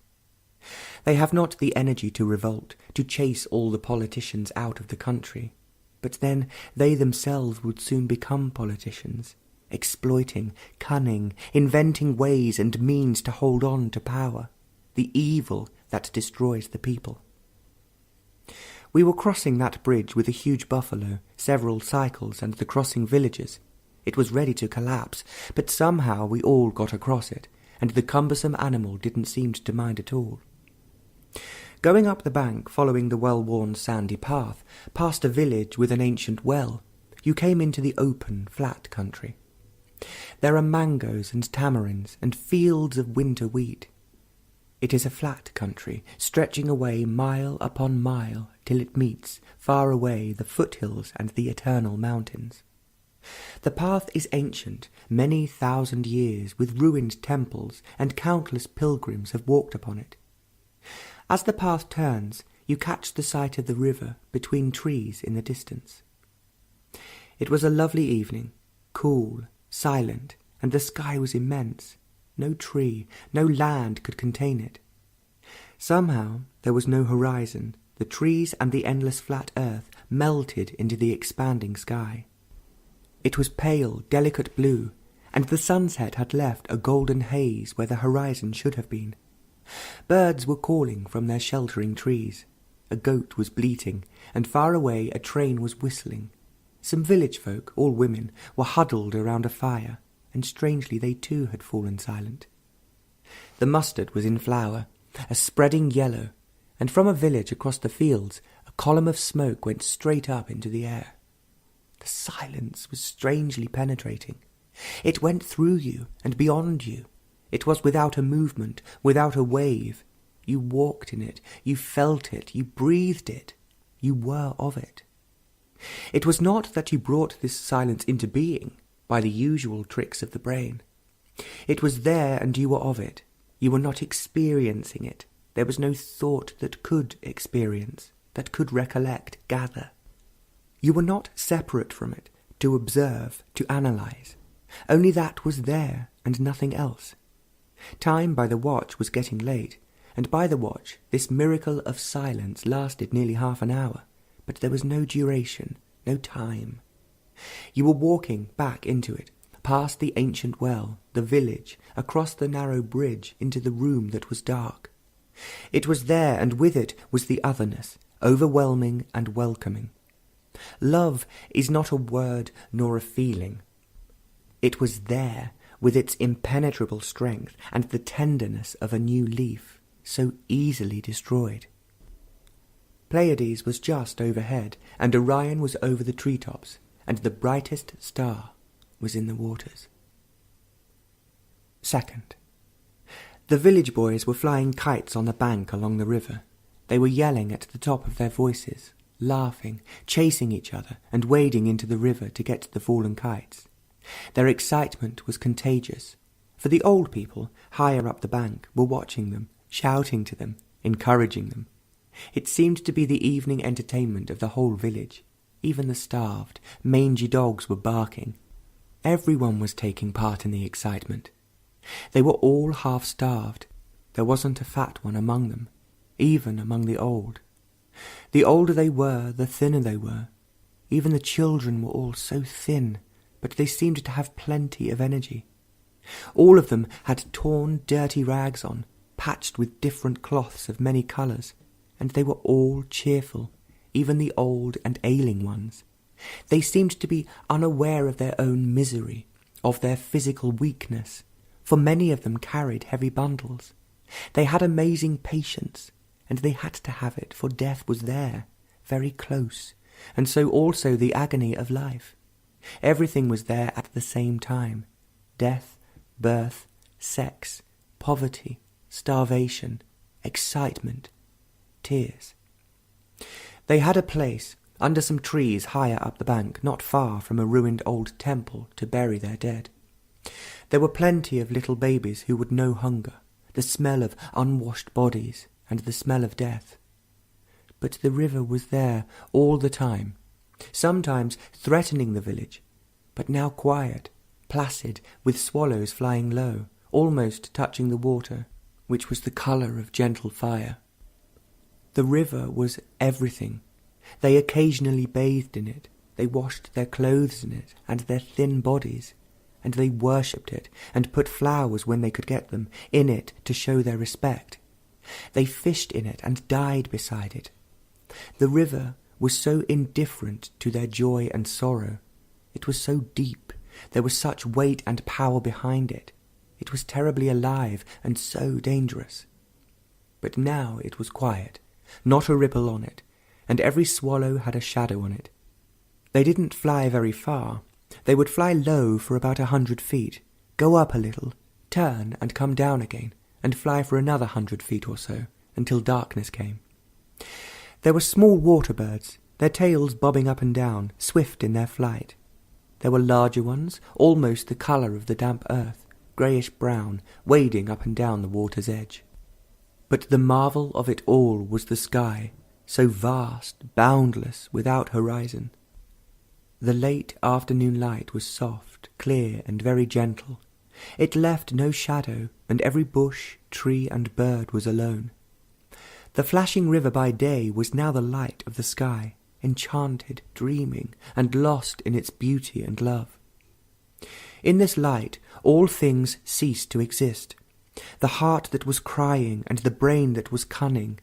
They have not the energy to revolt, to chase all the politicians out of the country, but then they themselves would soon become politicians, exploiting, cunning, inventing ways and means to hold on to power, the evil that destroys the people. We were crossing that bridge with a huge buffalo, several cycles, and the crossing villages. It was ready to collapse, but somehow we all got across it, and the cumbersome animal didn't seem to mind at all. Going up the bank, following the well-worn sandy path, past a village with an ancient well, you came into the open, flat country. There are mangoes and tamarinds and fields of winter wheat. It is a flat country, stretching away mile upon mile till it meets, far away, the foothills and the eternal mountains. The path is ancient, many thousand years, with ruined temples, and countless pilgrims have walked upon it. As the path turns, you catch the sight of the river between trees in the distance. It was a lovely evening, cool, silent, and the sky was immense. No tree, no land could contain it. Somehow there was no horizon. The trees and the endless flat earth melted into the expanding sky. It was pale, delicate blue, and the sunset had left a golden haze where the horizon should have been. Birds were calling from their sheltering trees. A goat was bleating, and far away a train was whistling. Some village folk, all women, were huddled around a fire, and strangely they too had fallen silent. The mustard was in flower, a spreading yellow, and from a village across the fields a column of smoke went straight up into the air. The silence was strangely penetrating. It went through you and beyond you. It was without a movement, without a wave. You walked in it, you felt it, you breathed it, you were of it. It was not that you brought this silence into being by the usual tricks of the brain. It was there and you were of it. You were not experiencing it. There was no thought that could experience, that could recollect, gather. You were not separate from it, to observe, to analyze. Only that was there and nothing else. Time by the watch was getting late, and by the watch this miracle of silence lasted nearly half an hour, but there was no duration, no time. You were walking back into it, past the ancient well, the village, across the narrow bridge into the room that was dark. It was there, and with it was the otherness, overwhelming and welcoming. Love is not a word nor a feeling. It was there, with its impenetrable strength and the tenderness of a new leaf, so easily destroyed. Pleiades was just overhead, and Orion was over the treetops, and the brightest star was in the waters. 2nd. The village boys were flying kites on the bank along the river. They were yelling at the top of their voices, laughing, chasing each other, and wading into the river to get the fallen kites. Their excitement was contagious, for the old people, higher up the bank, were watching them, shouting to them, encouraging them. It seemed to be the evening entertainment of the whole village. Even the starved, mangy dogs were barking. Everyone was taking part in the excitement. They were all half-starved. There wasn't a fat one among them, even among the old. The older they were, the thinner they were. Even the children were all so thin, but they seemed to have plenty of energy. All of them had torn, dirty rags on, patched with different cloths of many colours, and they were all cheerful, even the old and ailing ones. They seemed to be unaware of their own misery, of their physical weakness, for many of them carried heavy bundles. They had amazing patience, and they had to have it, for death was there, very close, and so also the agony of life. Everything was there at the same time: death, birth, sex, poverty, starvation, excitement, tears. They had a place under some trees higher up the bank, not far from a ruined old temple, to bury their dead. There were plenty of little babies who would know hunger, the smell of unwashed bodies, and the smell of death. But the river was there all the time, sometimes threatening the village, but now quiet, placid, with swallows flying low, almost touching the water, which was the colour of gentle fire. The river was everything. They occasionally bathed in it, they washed their clothes in it and their thin bodies, and they worshipped it, and put flowers, when they could get them, in it to show their respect. They fished in it and died beside it. The river was so indifferent to their joy and sorrow. It was so deep, there was such weight and power behind it. It was terribly alive and so dangerous. But now it was quiet, not a ripple on it, and every swallow had a shadow on it. They didn't fly very far. They would fly low for about 100 feet, go up a little, turn and come down again, and fly for another 100 feet or so, until darkness came. There were small water birds, their tails bobbing up and down, swift in their flight. There were larger ones, almost the colour of the damp earth, greyish-brown, wading up and down the water's edge. But the marvel of it all was the sky, so vast, boundless, without horizon. The late afternoon light was soft, clear, and very gentle. It left no shadow, and every bush, tree, and bird was alone. The flashing river by day was now the light of the sky, enchanted, dreaming, and lost in its beauty and love. In this light all things ceased to exist. The heart that was crying, and the brain that was cunning.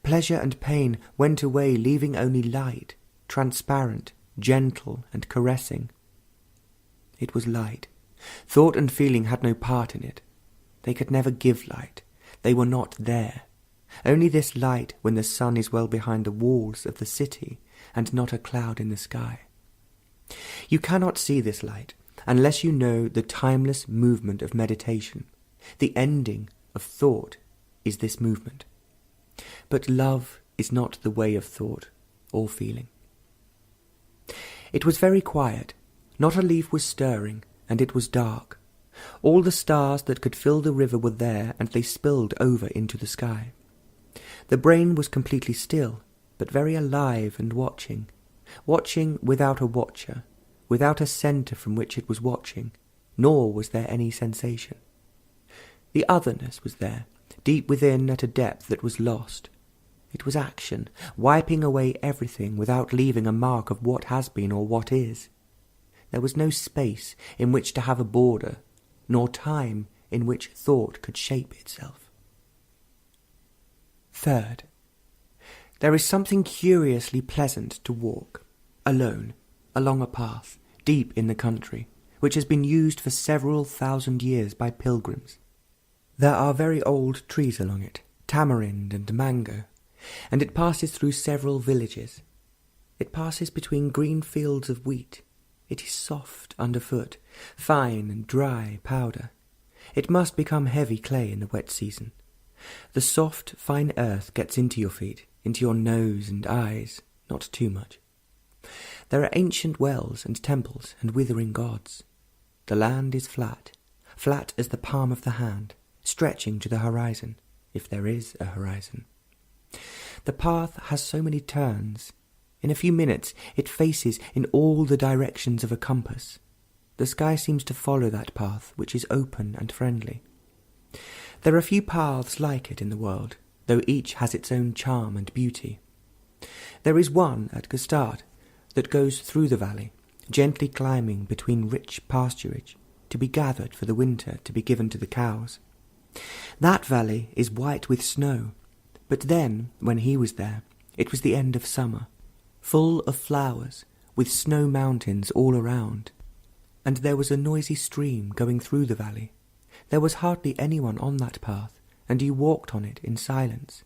Pleasure and pain went away, leaving only light, transparent, gentle, and caressing. It was light. Thought and feeling had no part in it. They could never give light. They were not there. Only this light when the sun is well behind the walls of the city, and not a cloud in the sky. You cannot see this light unless you know the timeless movement of meditation. The ending of thought is this movement. But love is not the way of thought or feeling. It was very quiet. Not a leaf was stirring, and it was dark. All the stars that could fill the river were there, and they spilled over into the sky. The brain was completely still, but very alive and watching without a watcher, without a centre from which it was watching, nor was there any sensation. The otherness was there, deep within at a depth that was lost. It was action, wiping away everything without leaving a mark of what has been or what is. There was no space in which to have a border, nor time in which thought could shape itself. Third, there is something curiously pleasant to walk, alone, along a path, deep in the country, which has been used for several thousand years by pilgrims. There are very old trees along it, tamarind and mango, and it passes through several villages. It passes between green fields of wheat. It is soft underfoot, fine and dry powder. It must become heavy clay in the wet season. The soft, fine earth gets into your feet, into your nose and eyes, not too much. There are ancient wells and temples and withering gods. The land is flat, flat as the palm of the hand, stretching to the horizon, if there is a horizon. The path has so many turns. In a few minutes it faces in all the directions of a compass. The sky seems to follow that path, which is open and friendly. There are few paths like it in the world, though each has its own charm and beauty. There is one at Gstaad that goes through the valley, gently climbing between rich pasturage to be gathered for the winter to be given to the cows. That valley is white with snow, but then, when he was there, it was the end of summer, full of flowers, with snow mountains all around, and there was a noisy stream going through the valley. There was hardly anyone on that path, and you walked on it in silence.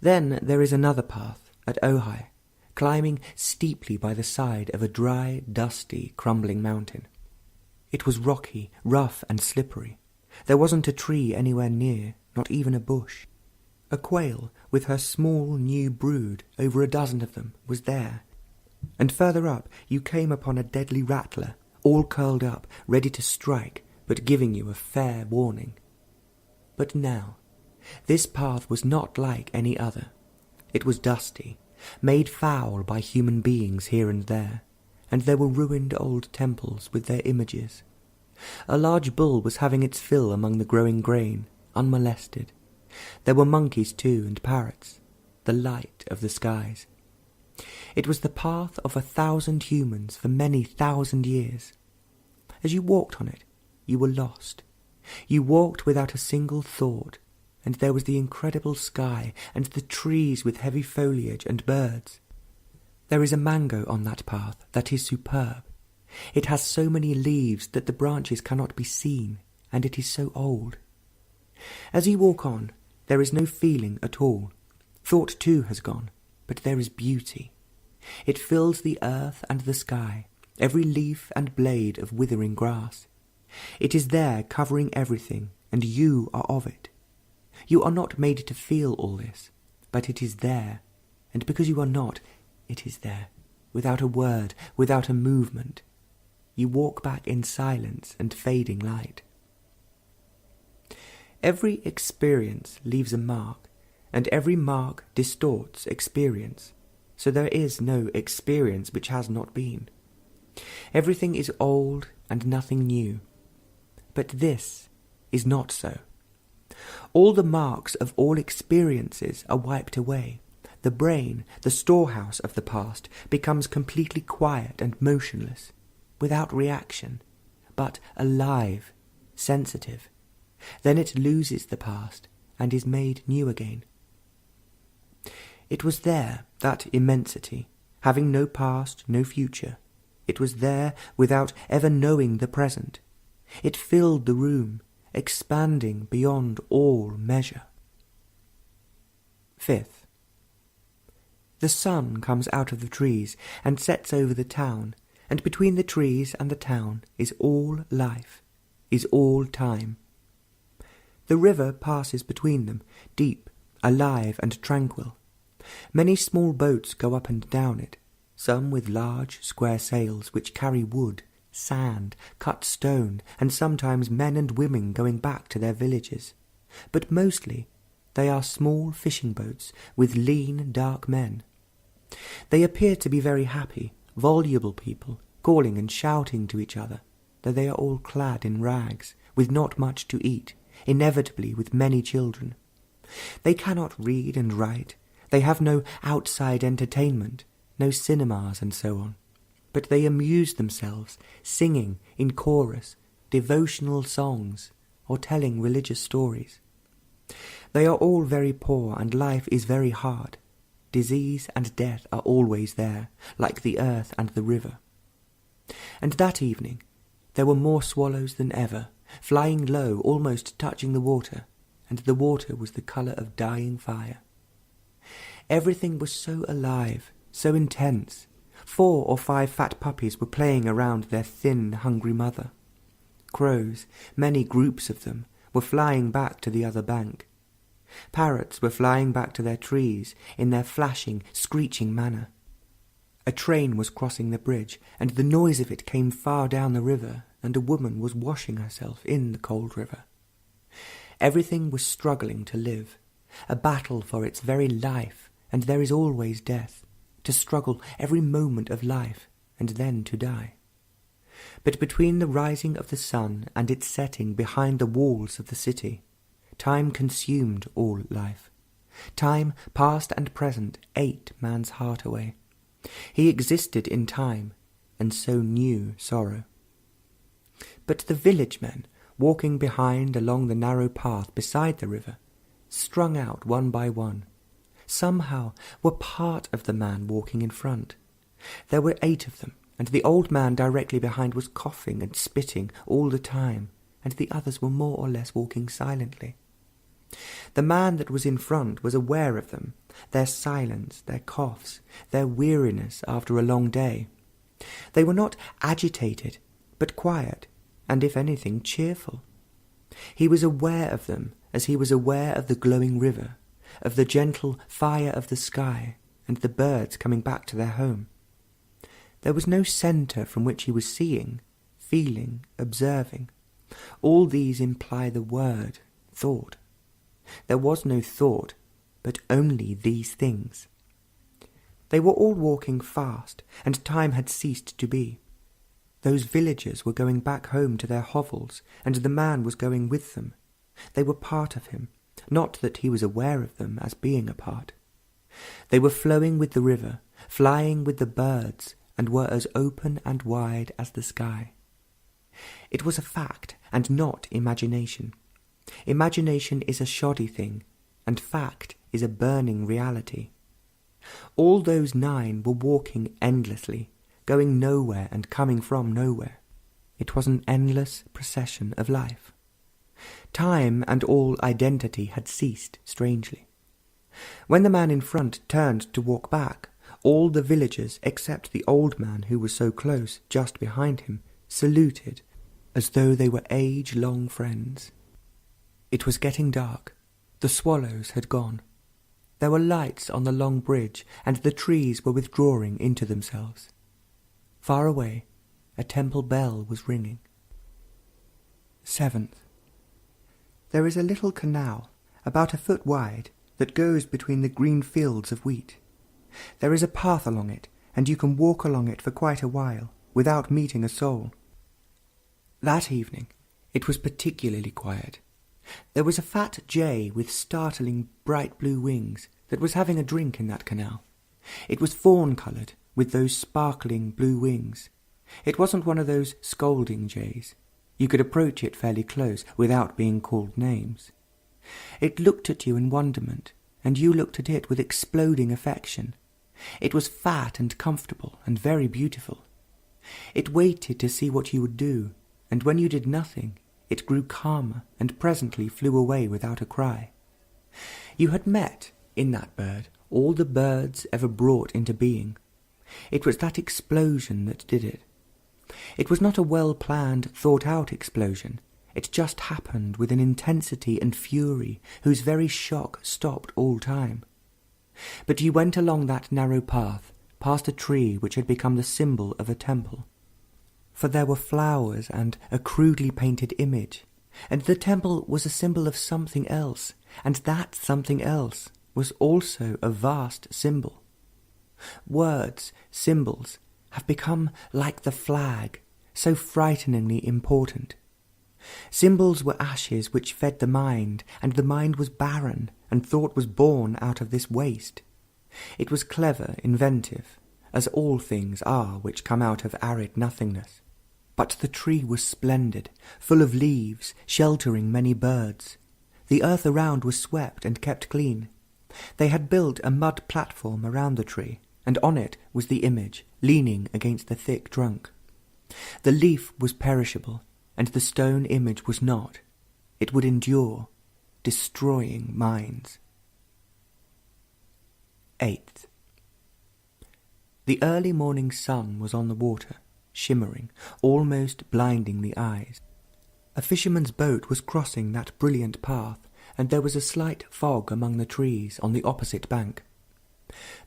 Then there is another path at Ojai, climbing steeply by the side of a dry, dusty, crumbling mountain. It was rocky, rough and slippery. There wasn't a tree anywhere near, not even a bush. A quail, with her small new brood, over a dozen of them, was there. And further up you came upon a deadly rattler, all curled up, ready to strike, but giving you a fair warning. But now, this path was not like any other. It was dusty, made foul by human beings here and there, and there were ruined old temples with their images. A large bull was having its fill among the growing grain, unmolested. There were monkeys too, and parrots, the light of the skies. It was the path of 1,000 humans for many 1,000 years. As you walked on it, you were lost. You walked without a single thought, and there was the incredible sky, and the trees with heavy foliage and birds. There is a mango on that path that is superb. It has so many leaves that the branches cannot be seen, and it is so old. As you walk on, there is no feeling at all. Thought too has gone, but there is beauty. It fills the earth and the sky, every leaf and blade of withering grass. It is there covering everything, and you are of it. You are not made to feel all this, but it is there, and because you are not, it is there, without a word, without a movement. You walk back in silence and fading light. Every experience leaves a mark, and every mark distorts experience, so there is no experience which has not been. Everything is old and nothing new. But this is not so. All the marks of all experiences are wiped away. The brain, the storehouse of the past, becomes completely quiet and motionless, without reaction, but alive, sensitive. Then it loses the past and is made new again. It was there, that immensity, having no past, no future. It was there without ever knowing the present. It filled the room, expanding beyond all measure. Fifth, the sun comes out of the trees and sets over the town, and between the trees and the town is all life, is all time. The river passes between them, deep, alive and tranquil. Many small boats go up and down it, some with large square sails which carry wood, sand, cut stone, and sometimes men and women going back to their villages. But mostly they are small fishing boats with lean, dark men. They appear to be very happy, voluble people, calling and shouting to each other, though they are all clad in rags, with not much to eat, inevitably with many children. They cannot read and write, they have no outside entertainment, no cinemas and so on. But they amuse themselves, singing in chorus, devotional songs, or telling religious stories. They are all very poor, and life is very hard. Disease and death are always there, like the earth and the river. And that evening there were more swallows than ever, flying low, almost touching the water, and the water was the colour of dying fire. Everything was so alive, so intense. 4 or 5 fat puppies were playing around their thin, hungry mother. Crows, many groups of them, were flying back to the other bank. Parrots were flying back to their trees in their flashing, screeching manner. A train was crossing the bridge, and the noise of it came far down the river, and a woman was washing herself in the cold river. Everything was struggling to live, a battle for its very life, and there is always death, to struggle every moment of life, and then to die. But between the rising of the sun and its setting behind the walls of the city, time consumed all life. Time, past and present, ate man's heart away. He existed in time, and so new sorrow. But the village men, walking behind along the narrow path beside the river, strung out one by one, somehow were part of the man walking in front. There were 8 of them, and the old man directly behind was coughing and spitting all the time, and the others were more or less walking silently. The man that was in front was aware of them, their silence, their coughs, their weariness after a long day. They were not agitated, but quiet, and if anything, cheerful. He was aware of them as he was aware of the glowing river, of the gentle fire of the sky, and the birds coming back to their home. There was no centre from which he was seeing, feeling, observing. All these imply the word, thought. There was no thought, but only these things. They were all walking fast, and time had ceased to be. Those villagers were going back home to their hovels, and the man was going with them. They were part of him, not that he was aware of them as being a part. They were flowing with the river, flying with the birds, and were as open and wide as the sky. It was a fact, and not imagination. Imagination is a shoddy thing, and fact is a burning reality. All those 9 were walking endlessly, going nowhere and coming from nowhere. It was an endless procession of life. Time and all identity had ceased strangely. When the man in front turned to walk back, all the villagers, except the old man who was so close just behind him, saluted as though they were age-long friends. It was getting dark. The swallows had gone. There were lights on the long bridge, and the trees were withdrawing into themselves. Far away, a temple bell was ringing. 7th. There is a little canal, about a foot wide, that goes between the green fields of wheat. There is a path along it, and you can walk along it for quite a while, without meeting a soul. That evening, it was particularly quiet. There was a fat jay with startling bright blue wings that was having a drink in that canal. It was fawn-coloured, with those sparkling blue wings. It wasn't one of those scolding jays. You could approach it fairly close without being called names. It looked at you in wonderment, and you looked at it with exploding affection. It was fat and comfortable and very beautiful. It waited to see what you would do, and when you did nothing, it grew calmer and presently flew away without a cry. You had met, in that bird, all the birds ever brought into being. It was that explosion that did it. It was not a well-planned, thought-out explosion. It just happened with an intensity and fury whose very shock stopped all time. But you went along that narrow path, past a tree which had become the symbol of a temple. For there were flowers and a crudely painted image, and the temple was a symbol of something else, and that something else was also a vast symbol. Words, symbols, have become like the flag, so frighteningly important. Symbols were ashes which fed the mind, and the mind was barren, and thought was born out of this waste. It was clever, inventive, as all things are which come out of arid nothingness. But the tree was splendid, full of leaves, sheltering many birds. The earth around was swept and kept clean. They had built a mud platform around the tree, and on it was the image, leaning against the thick trunk. The leaf was perishable, and the stone image was not. It would endure, destroying minds. 8th. The early morning sun was on the water, shimmering, almost blinding the eyes. A fisherman's boat was crossing that brilliant path, and there was a slight fog among the trees on the opposite bank.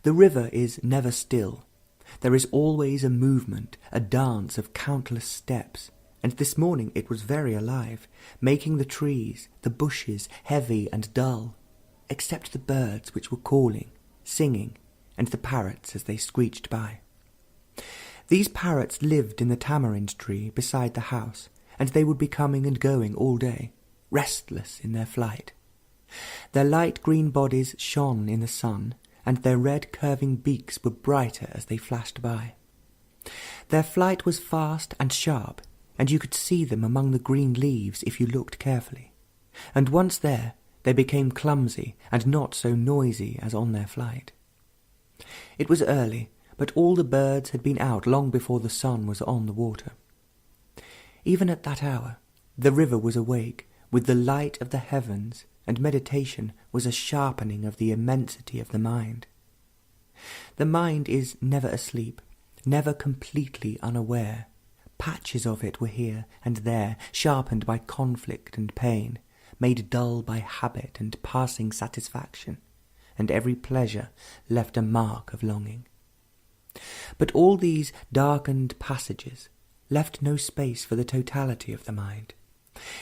The river is never still. There is always a movement, a dance of countless steps, and this morning it was very alive, making the trees, the bushes, heavy and dull, except the birds which were calling, singing, and the parrots as they screeched by. These parrots lived in the tamarind tree beside the house, and they would be coming and going all day, restless in their flight. Their light green bodies shone in the sun, and their red curving beaks were brighter as they flashed by. Their flight was fast and sharp, and you could see them among the green leaves if you looked carefully. And once there, they became clumsy and not so noisy as on their flight. It was early, but all the birds had been out long before the sun was on the water. Even at that hour, the river was awake with the light of the heavens, and meditation was a sharpening of the immensity of the mind. The mind is never asleep, never completely unaware. Patches of it were here and there, sharpened by conflict and pain, made dull by habit and passing satisfaction, and every pleasure left a mark of longing. But all these darkened passages left no space for the totality of the mind.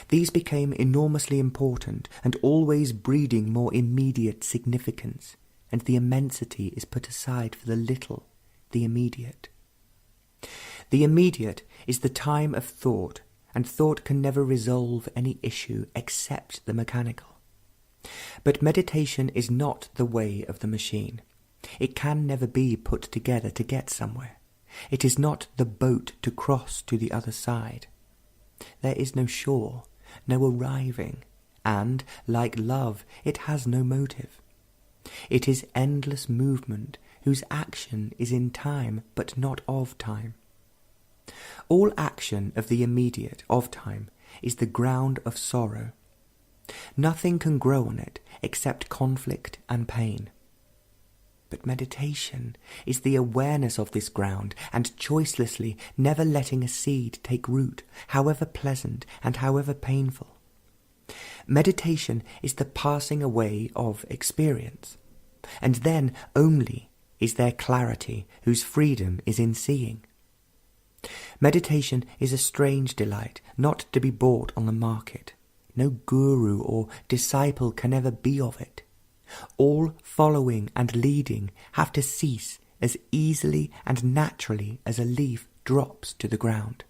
These became enormously important and always breeding more immediate significance, and the immensity is put aside for the little, the immediate. The immediate is the time of thought, and thought can never resolve any issue except the mechanical. But meditation is not the way of the machine. It can never be put together to get somewhere. It is not the boat to cross to the other side. There is no shore, no arriving, and, like love, it has no motive. It is endless movement whose action is in time but not of time. All action of the immediate of time is the ground of sorrow. Nothing can grow on it except conflict and pain. But meditation is the awareness of this ground, and choicelessly never letting a seed take root, however pleasant and however painful. Meditation is the passing away of experience, and then only is there clarity whose freedom is in seeing. Meditation is a strange delight, not to be bought on the market. No guru or disciple can ever be of it. All following and leading have to cease as easily and naturally as a leaf drops to the ground.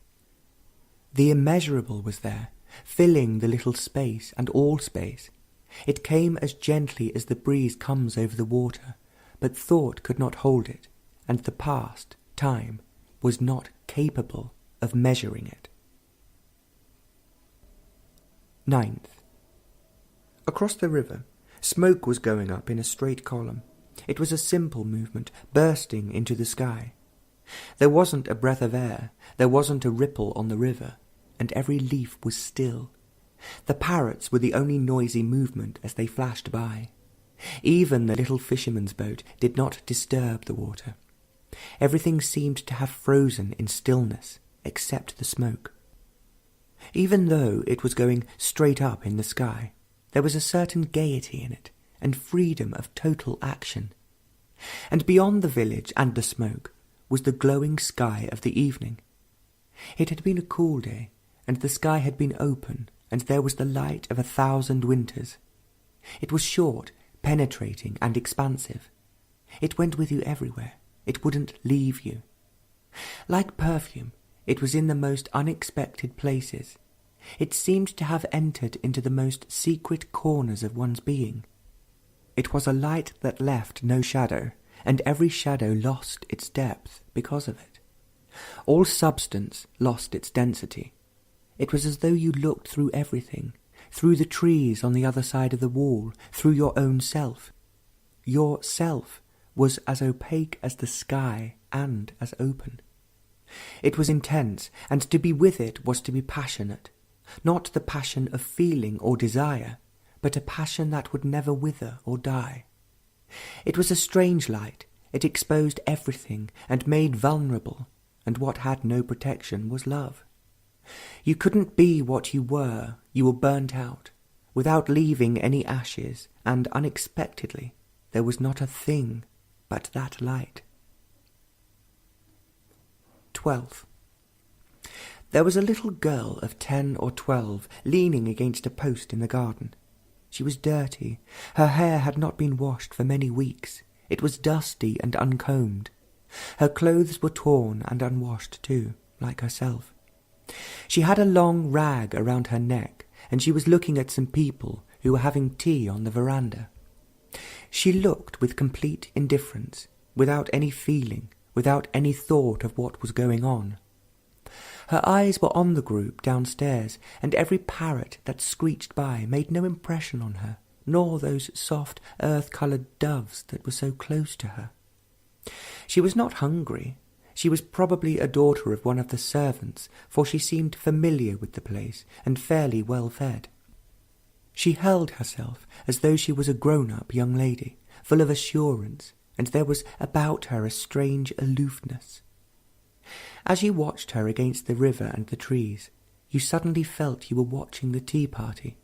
The immeasurable was there, filling the little space and all space. It came as gently as the breeze comes over the water, but thought could not hold it, and the past, time, was not capable of measuring it. 9th. Across the river, smoke was going up in a straight column. It was a simple movement, bursting into the sky. There wasn't a breath of air, there wasn't a ripple on the river, and every leaf was still. The parrots were the only noisy movement as they flashed by. Even the little fisherman's boat did not disturb the water. Everything seemed to have frozen in stillness, except the smoke. Even though it was going straight up in the sky, there was a certain gaiety in it, and freedom of total action. And beyond the village and the smoke was the glowing sky of the evening. It had been a cool day, and the sky had been open, and there was the light of 1,000 winters. It was short, penetrating, and expansive. It went with you everywhere. It wouldn't leave you. Like perfume, it was in the most unexpected places. It seemed to have entered into the most secret corners of one's being. It was a light that left no shadow, and every shadow lost its depth because of it. All substance lost its density. It was as though you looked through everything, through the trees on the other side of the wall, through your own self. Your self was as opaque as the sky and as open. It was intense, and to be with it was to be passionate, not the passion of feeling or desire, but a passion that would never wither or die. It was a strange light. It exposed everything and made vulnerable, and what had no protection was love. You couldn't be what you were burnt out, without leaving any ashes, and unexpectedly there was not a thing but that light. 12th. There was a little girl of 10 or 12 leaning against a post in the garden. She was dirty. Her hair had not been washed for many weeks. It was dusty and uncombed. Her clothes were torn and unwashed too, like herself. She had a long rag around her neck, and she was looking at some people who were having tea on the veranda. She looked with complete indifference, without any feeling, without any thought of what was going on. Her eyes were on the group downstairs, and every parrot that screeched by made no impression on her, nor those soft, earth-coloured doves that were so close to her. She was not hungry. She was probably a daughter of one of the servants, for she seemed familiar with the place and fairly well fed. She held herself as though she was a grown-up young lady, full of assurance, and there was about her a strange aloofness. As you watched her against the river and the trees, you suddenly felt you were watching the tea party,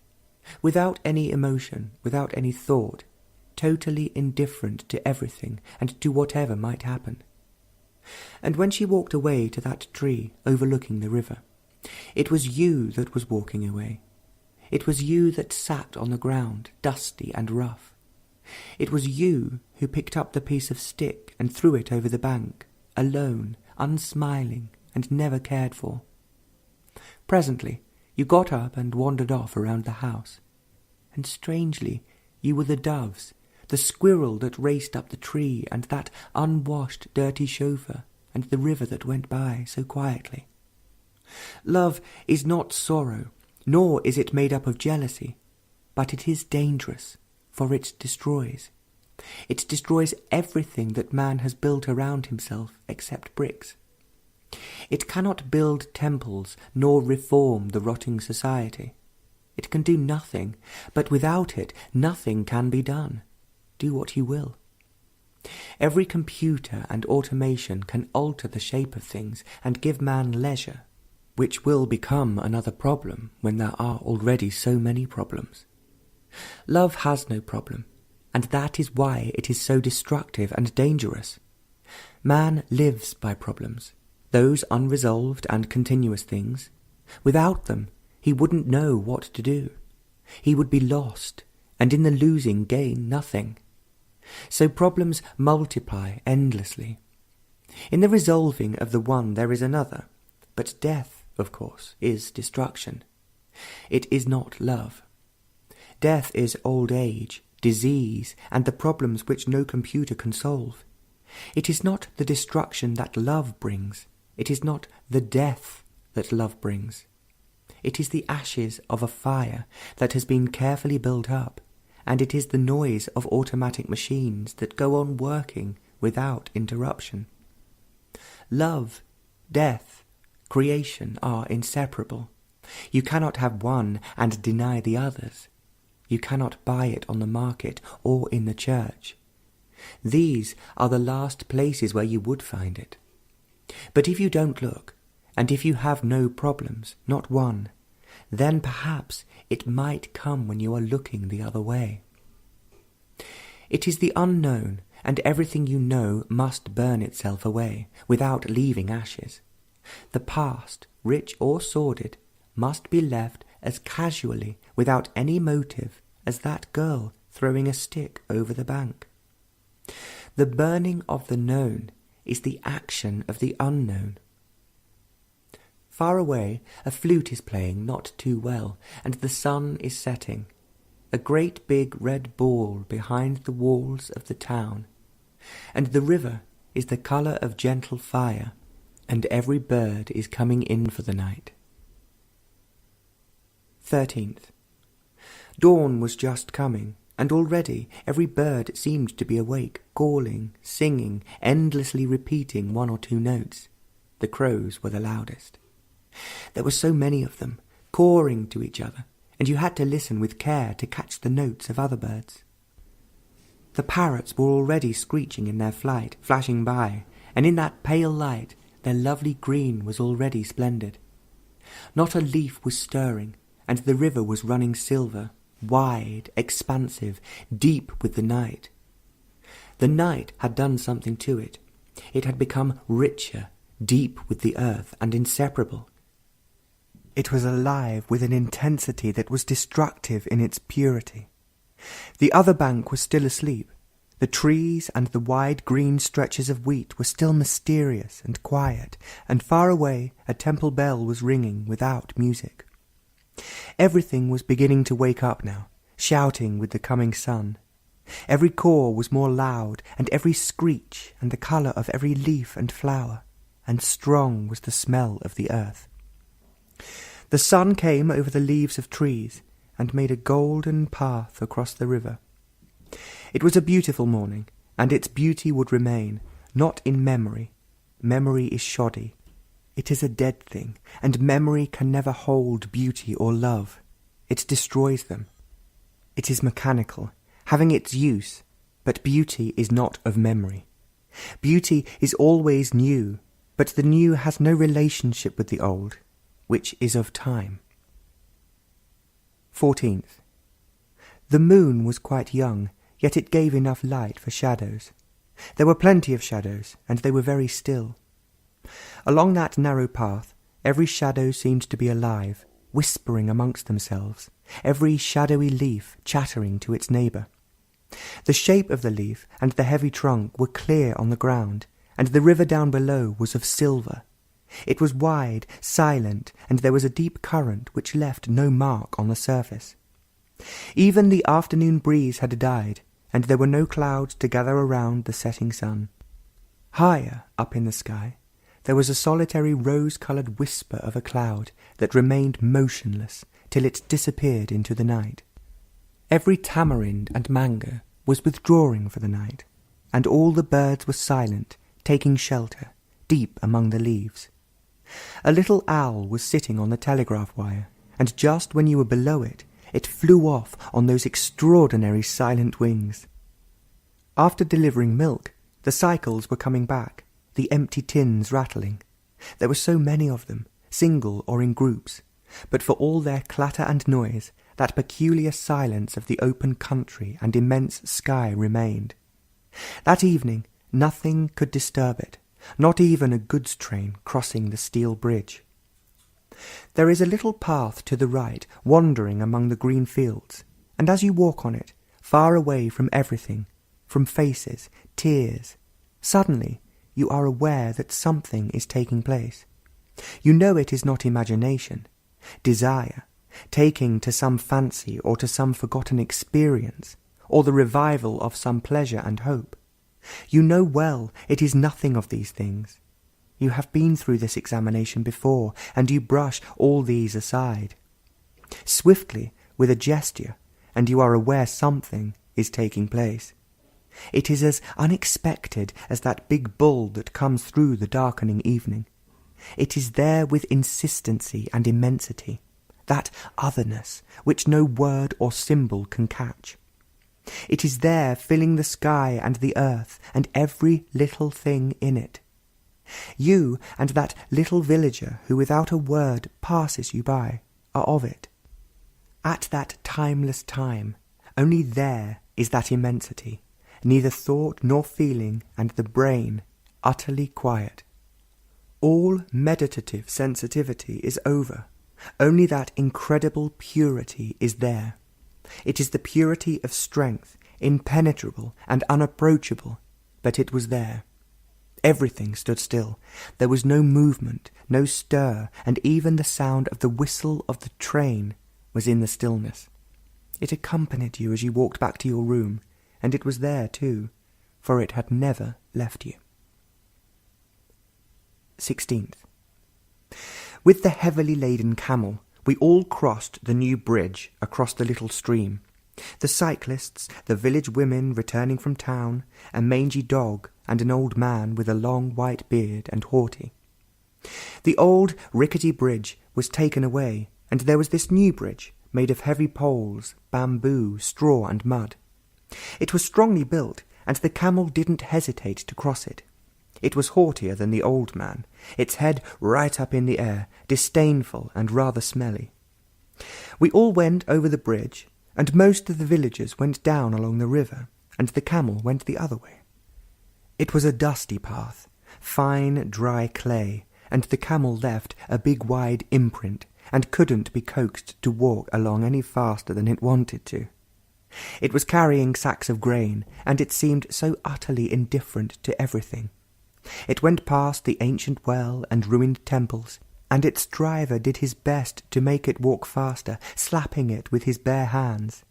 without any emotion, without any thought, totally indifferent to everything and to whatever might happen. And when she walked away to that tree overlooking the river, it was you that was walking away. It was you that sat on the ground, dusty and rough. It was you who picked up the piece of stick and threw it over the bank, alone, unsmiling, and never cared for. Presently, you got up and wandered off around the house. And strangely, you were the doves, the squirrel that raced up the tree, and that unwashed, dirty chauffeur, and the river that went by so quietly. Love is not sorrow, nor is it made up of jealousy, but it is dangerous, for it destroys. It destroys everything that man has built around himself except bricks. It cannot build temples nor reform the rotting society. It can do nothing, but without it nothing can be done. Do what you will. Every computer and automation can alter the shape of things and give man leisure, which will become another problem when there are already so many problems. Love has no problem, and that is why it is so destructive and dangerous. Man lives by problems, those unresolved and continuous things. Without them, he wouldn't know what to do. He would be lost, and in the losing gain nothing. So problems multiply endlessly. In the resolving of the one there is another, but death, of course, is destruction. It is not love. Death is old age, disease, and the problems which no computer can solve. It is not the destruction that love brings. It is not the death that love brings. It is the ashes of a fire that has been carefully built up, and it is the noise of automatic machines that go on working without interruption. Love, death, creation are inseparable. You cannot have one and deny the others. You cannot buy it on the market or in the church. These are the last places where you would find it. But if you don't look, and if you have no problems, not one, then perhaps it might come when you are looking the other way. It is the unknown, and everything you know must burn itself away, without leaving ashes. The past, rich or sordid, must be left as casually, without any motive, as that girl throwing a stick over the bank. The burning of the known is the action of the unknown. Far away, a flute is playing not too well, and the sun is setting. A great big red ball behind the walls of the town, and the river is the colour of gentle fire, and every bird is coming in for the night. 13th. Dawn was just coming, and already every bird seemed to be awake, calling, singing, endlessly repeating one or two notes. The crows were the loudest. There were so many of them, cawing to each other, and you had to listen with care to catch the notes of other birds. The parrots were already screeching in their flight, flashing by, and in that pale light their lovely green was already splendid. Not a leaf was stirring, and the river was running silver, wide, expansive, deep with the night. The night had done something to it. It had become richer, deep with the earth, and inseparable. It was alive with an intensity that was destructive in its purity. The other bank was still asleep. The trees and the wide green stretches of wheat were still mysterious and quiet, and far away a temple bell was ringing without music. Everything was beginning to wake up now, shouting with the coming sun. Every caw was more loud, and every screech, and the colour of every leaf and flower, and strong was the smell of the earth. The sun came over the leaves of trees, and made a golden path across the river. It was a beautiful morning, and its beauty would remain, not in memory. Memory is shoddy. It is a dead thing, and memory can never hold beauty or love. It destroys them. It is mechanical, having its use, but beauty is not of memory. Beauty is always new, but the new has no relationship with the old, which is of time. 14th. The moon was quite young, yet it gave enough light for shadows. There were plenty of shadows, and they were very still. Along that narrow path, every shadow seemed to be alive, whispering amongst themselves, every shadowy leaf chattering to its neighbour. The shape of the leaf and the heavy trunk were clear on the ground, and the river down below was of silver. It was wide, silent, and there was a deep current which left no mark on the surface. Even the afternoon breeze had died, and there were no clouds to gather around the setting sun. Higher up in the sky, there was a solitary rose-coloured whisper of a cloud that remained motionless till it disappeared into the night. Every tamarind and mango was withdrawing for the night, and all the birds were silent, taking shelter, deep among the leaves. A little owl was sitting on the telegraph wire, and just when you were below it, it flew off on those extraordinary silent wings. After delivering milk, the cycles were coming back, the empty tins rattling. There were so many of them, single or in groups, but for all their clatter and noise, that peculiar silence of the open country and immense sky remained. That evening nothing could disturb it, not even a goods train crossing the steel bridge. There is a little path to the right, wandering among the green fields, and as you walk on it, far away from everything, from faces, tears, suddenly you are aware that something is taking place. You know it is not imagination, desire, taking to some fancy or to some forgotten experience, or the revival of some pleasure and hope. You know well it is nothing of these things. You have been through this examination before, and you brush all these aside. Swiftly, with a gesture, and you are aware something is taking place. It is as unexpected as that big bull that comes through the darkening evening. It is there with insistency and immensity, that otherness which no word or symbol can catch. It is there filling the sky and the earth and every little thing in it. You and that little villager who without a word passes you by are of it. At that timeless time, only there is that immensity, neither thought nor feeling, and the brain utterly quiet. All meditative sensitivity is over. Only that incredible purity is there. It is the purity of strength, impenetrable and unapproachable, but it was there. Everything stood still. There was no movement, no stir, and even the sound of the whistle of the train was in the stillness. It accompanied you as you walked back to your room, and it was there too, for it had never left you. 16th. With the heavily laden camel, we all crossed the new bridge across the little stream. The cyclists, the village women returning from town, a mangy dog, and an old man with a long white beard and haughty. The old rickety bridge was taken away, and there was this new bridge, made of heavy poles, bamboo, straw, and mud. It was strongly built, and the camel didn't hesitate to cross it. It was haughtier than the old man, its head right up in the air, disdainful and rather smelly. We all went over the bridge, and most of the villagers went down along the river, and the camel went the other way. It was a dusty path, fine dry clay, and the camel left a big wide imprint, and couldn't be coaxed to walk along any faster than it wanted to. It was carrying sacks of grain, and it seemed so utterly indifferent to everything. It went past the ancient well and ruined temples, and its driver did his best to make it walk faster, slapping it with his bare hands.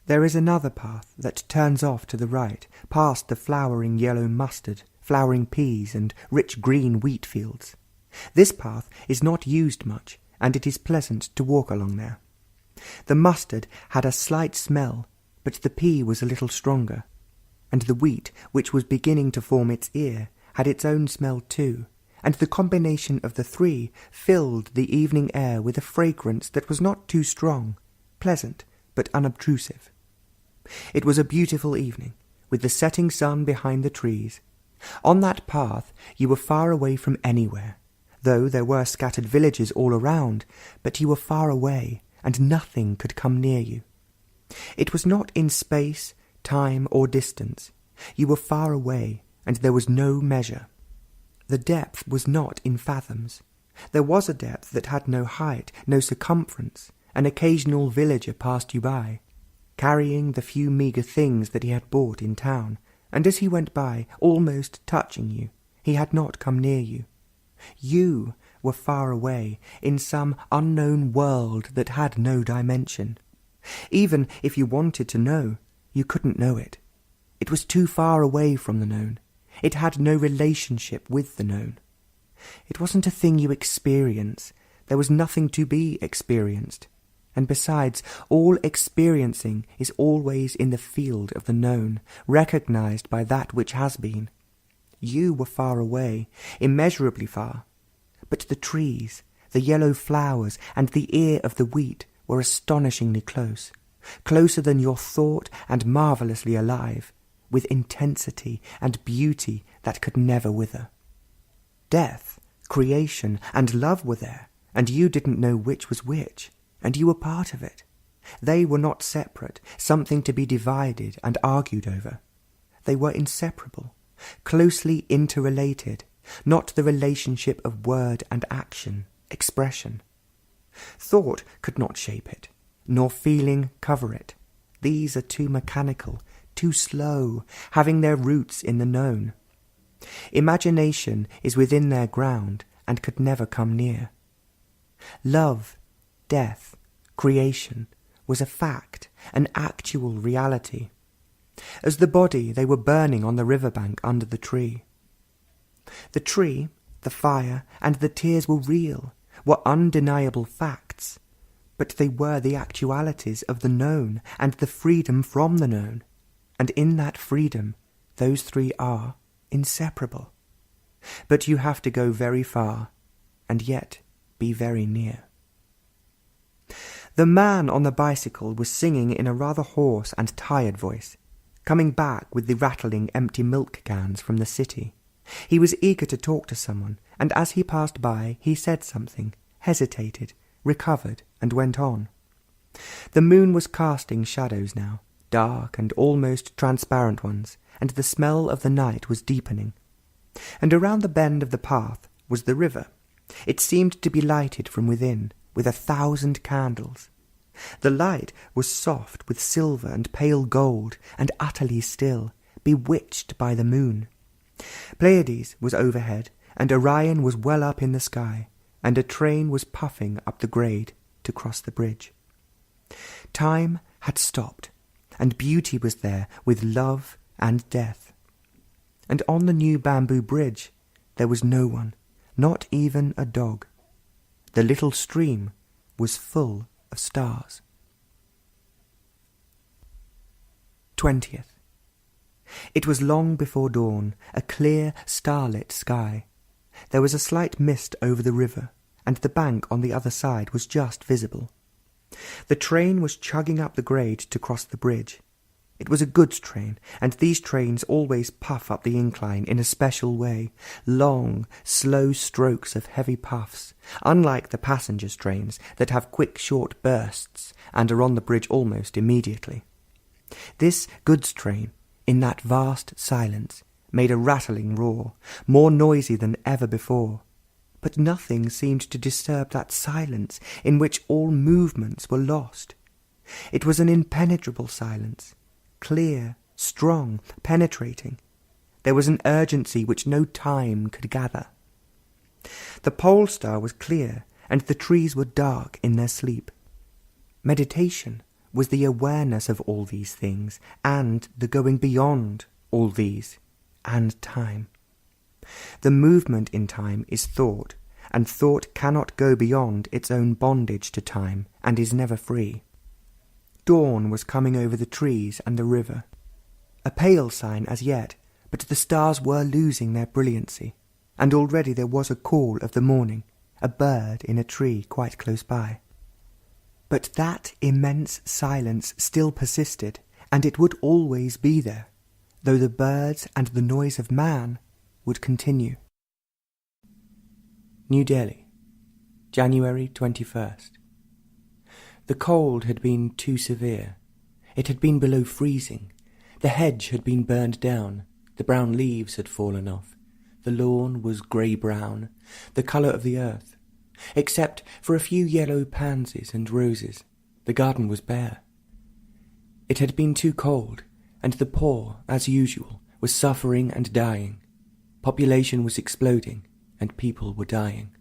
There is another path that turns off to the right, past the flowering yellow mustard, flowering peas, and rich green wheat fields. This path is not used much, and it is pleasant to walk along there. The mustard had a slight smell, but the pea was a little stronger, and the wheat, which was beginning to form its ear, had its own smell too, and the combination of the three filled the evening air with a fragrance that was not too strong, pleasant but unobtrusive. It was a beautiful evening, with the setting sun behind the trees. On that path you were far away from anywhere, though there were scattered villages all around, but you were far away, and nothing could come near you. It was not in space, time, or distance. You were far away, and there was no measure. The depth was not in fathoms. There was a depth that had no height, no circumference. An occasional villager passed you by, carrying the few meagre things that he had bought in town, and as he went by, almost touching you, he had not come near you. You were far away, in some unknown world that had no dimension. Even if you wanted to know, you couldn't know it. It was too far away from the known. It had no relationship with the known. It wasn't a thing you experience. There was nothing to be experienced. And besides, all experiencing is always in the field of the known, recognized by that which has been. You were far away, immeasurably far. But the trees, the yellow flowers, and the ear of the wheat were astonishingly close, closer than your thought and marvellously alive, with intensity and beauty that could never wither. Death, creation, and love were there, and you didn't know which was which, and you were part of it. They were not separate, something to be divided and argued over. They were inseparable, closely interrelated, not the relationship of word and action, expression. Thought could not shape it, nor feeling cover it. These are too mechanical, too slow, having their roots in the known. Imagination is within their ground and could never come near. Love, death, creation was a fact, an actual reality. As the body, they were burning on the riverbank under the tree. The tree, the fire, and the tears were real, were undeniable facts, but they were the actualities of the known and the freedom from the known, and in that freedom those three are inseparable. But you have to go very far, and yet be very near. The man on the bicycle was singing in a rather hoarse and tired voice, coming back with the rattling empty milk cans from the city. He was eager to talk to someone, and as he passed by he said something, hesitated, recovered, and went on. The moon was casting shadows now, dark and almost transparent ones, and the smell of the night was deepening. And around the bend of the path was the river. It seemed to be lighted from within, with 1,000 candles. The light was soft with silver and pale gold, and utterly still, bewitched by the moon. Pleiades was overhead, and Orion was well up in the sky, and a train was puffing up the grade to cross the bridge. Time had stopped, and beauty was there with love and death. And on the new bamboo bridge there was no one, not even a dog. The little stream was full of stars. 20th. It was long before dawn, a clear, starlit sky. There was a slight mist over the river, and the bank on the other side was just visible. The train was chugging up the grade to cross the bridge. It was a goods train, and these trains always puff up the incline in a special way, long, slow strokes of heavy puffs, unlike the passengers' trains that have quick, short bursts and are on the bridge almost immediately. This goods train, in that vast silence, made a rattling roar, more noisy than ever before. But nothing seemed to disturb that silence in which all movements were lost. It was an impenetrable silence, clear, strong, penetrating. There was an urgency which no time could gather. The pole star was clear, and the trees were dark in their sleep. Meditation was the awareness of all these things, and the going beyond all these, and time. The movement in time is thought, and thought cannot go beyond its own bondage to time, and is never free. Dawn was coming over the trees and the river. A pale sign as yet, but the stars were losing their brilliancy, and already there was a call of the morning, a bird in a tree quite close by. But that immense silence still persisted, and it would always be there, though the birds and the noise of man would continue. New Delhi, January 21st. The cold had been too severe. It had been below freezing. The hedge had been burned down. The brown leaves had fallen off. The lawn was grey-brown, the colour of the earth. Except for a few yellow pansies and roses, the garden was bare. It had been too cold, and the poor, as usual, was suffering and dying. Population was exploding, and people were dying.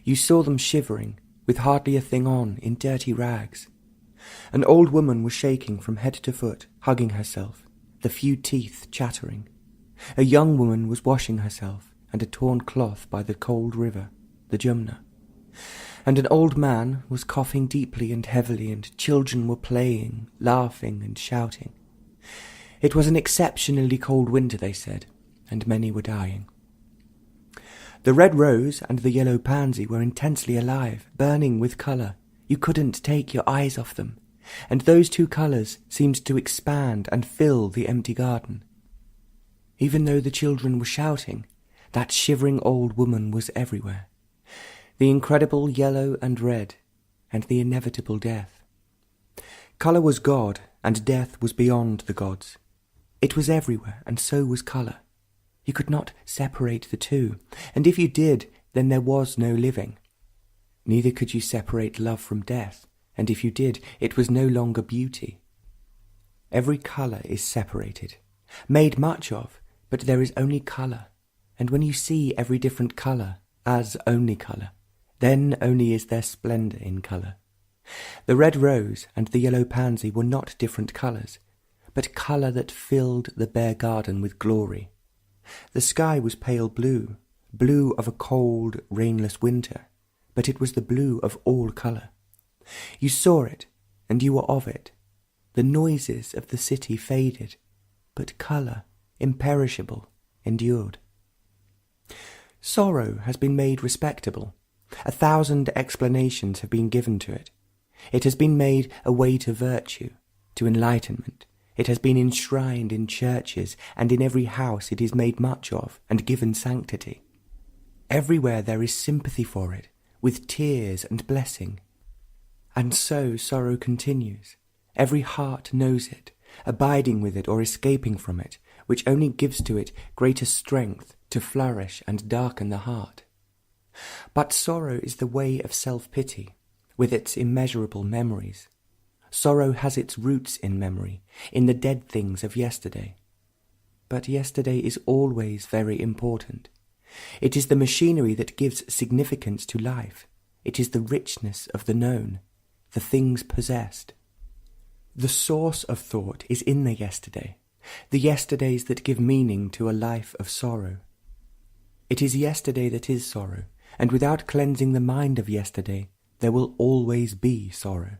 You saw them shivering, with hardly a thing on, in dirty rags. An old woman was shaking from head to foot, hugging herself, the few teeth chattering. A young woman was washing herself, and a torn cloth by the cold river, the Jumna. And an old man was coughing deeply and heavily, and children were playing, laughing and shouting. It was an exceptionally cold winter, they said, and many were dying. The red rose and the yellow pansy were intensely alive, burning with colour. You couldn't take your eyes off them, and those two colours seemed to expand and fill the empty garden. Even though the children were shouting, that shivering old woman was everywhere. The incredible yellow and red, and the inevitable death. Colour was God, and death was beyond the gods. It was everywhere, and so was colour. You could not separate the two, and if you did, then there was no living. Neither could you separate love from death, and if you did, it was no longer beauty. Every colour is separated, made much of, but there is only colour, and when you see every different colour as only colour, then only is there splendour in colour. The red rose and the yellow pansy were not different colours, but colour that filled the bare garden with glory. The sky was pale blue, blue of a cold, rainless winter, but it was the blue of all colour. You saw it, and you were of it. The noises of the city faded, but colour, imperishable, endured. Sorrow has been made respectable. 1,000 explanations have been given to it. It has been made a way to virtue, to enlightenment. It has been enshrined in churches, and in every house it is made much of and given sanctity. Everywhere there is sympathy for it, with tears and blessing. And so sorrow continues. Every heart knows it, abiding with it or escaping from it, which only gives to it greater strength to flourish and darken the heart. But sorrow is the way of self-pity, with its immeasurable memories. Sorrow has its roots in memory, in the dead things of yesterday. But yesterday is always very important. It is the machinery that gives significance to life. It is the richness of the known, the things possessed. The source of thought is in the yesterday, the yesterdays that give meaning to a life of sorrow. It is yesterday that is sorrow, and without cleansing the mind of yesterday, there will always be sorrow.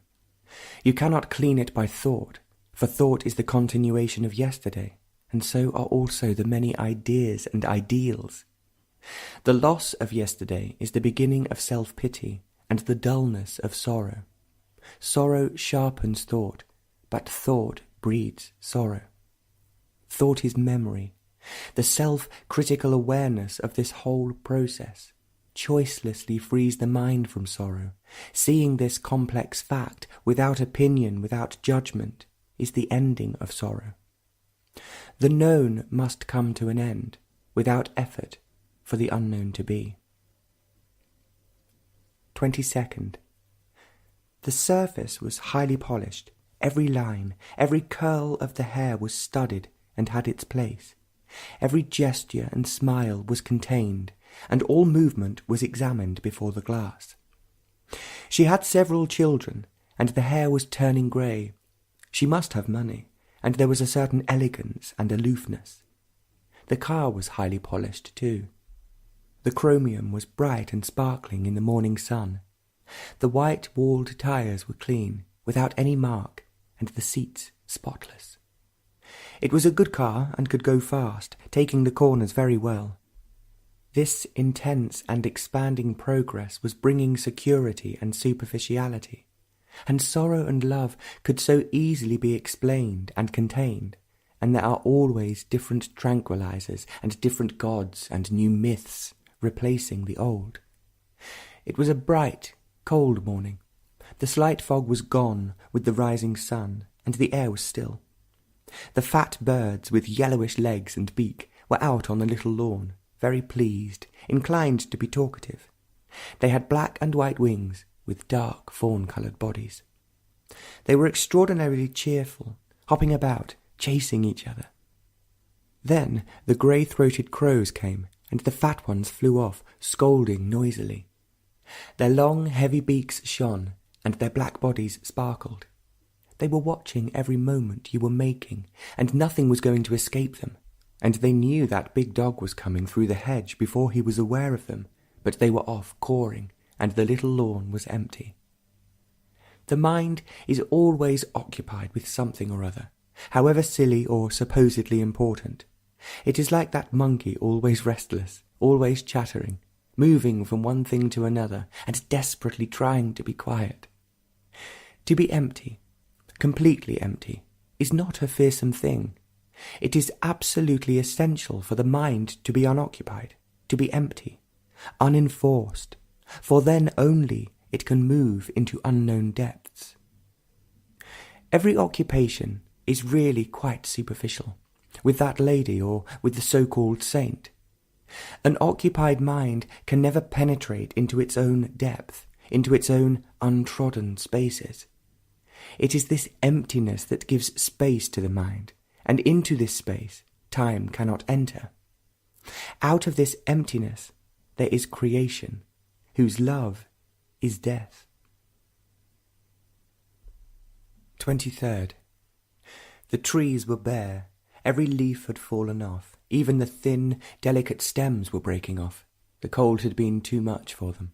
You cannot clean it by thought, for thought is the continuation of yesterday, and so are also the many ideas and ideals. The loss of yesterday is the beginning of self-pity and the dullness of sorrow. Sorrow sharpens thought, but thought breeds sorrow. Thought is memory, the self-critical awareness of this whole process. Choicelessly frees the mind from sorrow. Seeing this complex fact, without opinion, without judgment, is the ending of sorrow. The known must come to an end, without effort, for the unknown to be. 22nd. The surface was highly polished. Every line, every curl of the hair was studied and had its place. Every gesture and smile was contained, and all movement was examined before the glass. She had several children, and the hair was turning grey. She must have money, and there was a certain elegance and aloofness. The car was highly polished too. The chromium was bright and sparkling in the morning sun. The white-walled tyres were clean, without any mark, and the seats spotless. It was a good car and could go fast, taking the corners very well. This intense and expanding progress was bringing security and superficiality, and sorrow and love could so easily be explained and contained, and there are always different tranquilizers and different gods and new myths replacing the old. It was a bright, cold morning. The slight fog was gone with the rising sun, and the air was still. The fat birds with yellowish legs and beak were out on the little lawn, very pleased, inclined to be talkative. They had black and white wings, with dark fawn-coloured bodies. They were extraordinarily cheerful, hopping about, chasing each other. Then the grey-throated crows came, and the fat ones flew off, scolding noisily. Their long, heavy beaks shone, and their black bodies sparkled. They were watching every movement you were making, and nothing was going to escape them, and they knew that big dog was coming through the hedge before he was aware of them, but they were off cawing, and the little lawn was empty. The mind is always occupied with something or other, however silly or supposedly important. It is like that monkey, always restless, always chattering, moving from one thing to another, and desperately trying to be quiet. To be empty, completely empty, is not a fearsome thing. It is absolutely essential for the mind to be unoccupied, to be empty, unenforced, for then only it can move into unknown depths. Every occupation is really quite superficial, with that lady or with the so-called saint. An occupied mind can never penetrate into its own depth, into its own untrodden spaces. It is this emptiness that gives space to the mind, and into this space time cannot enter. Out of this emptiness there is creation, whose love is death. 23rd. The trees were bare. Every leaf had fallen off. Even the thin, delicate stems were breaking off. The cold had been too much for them.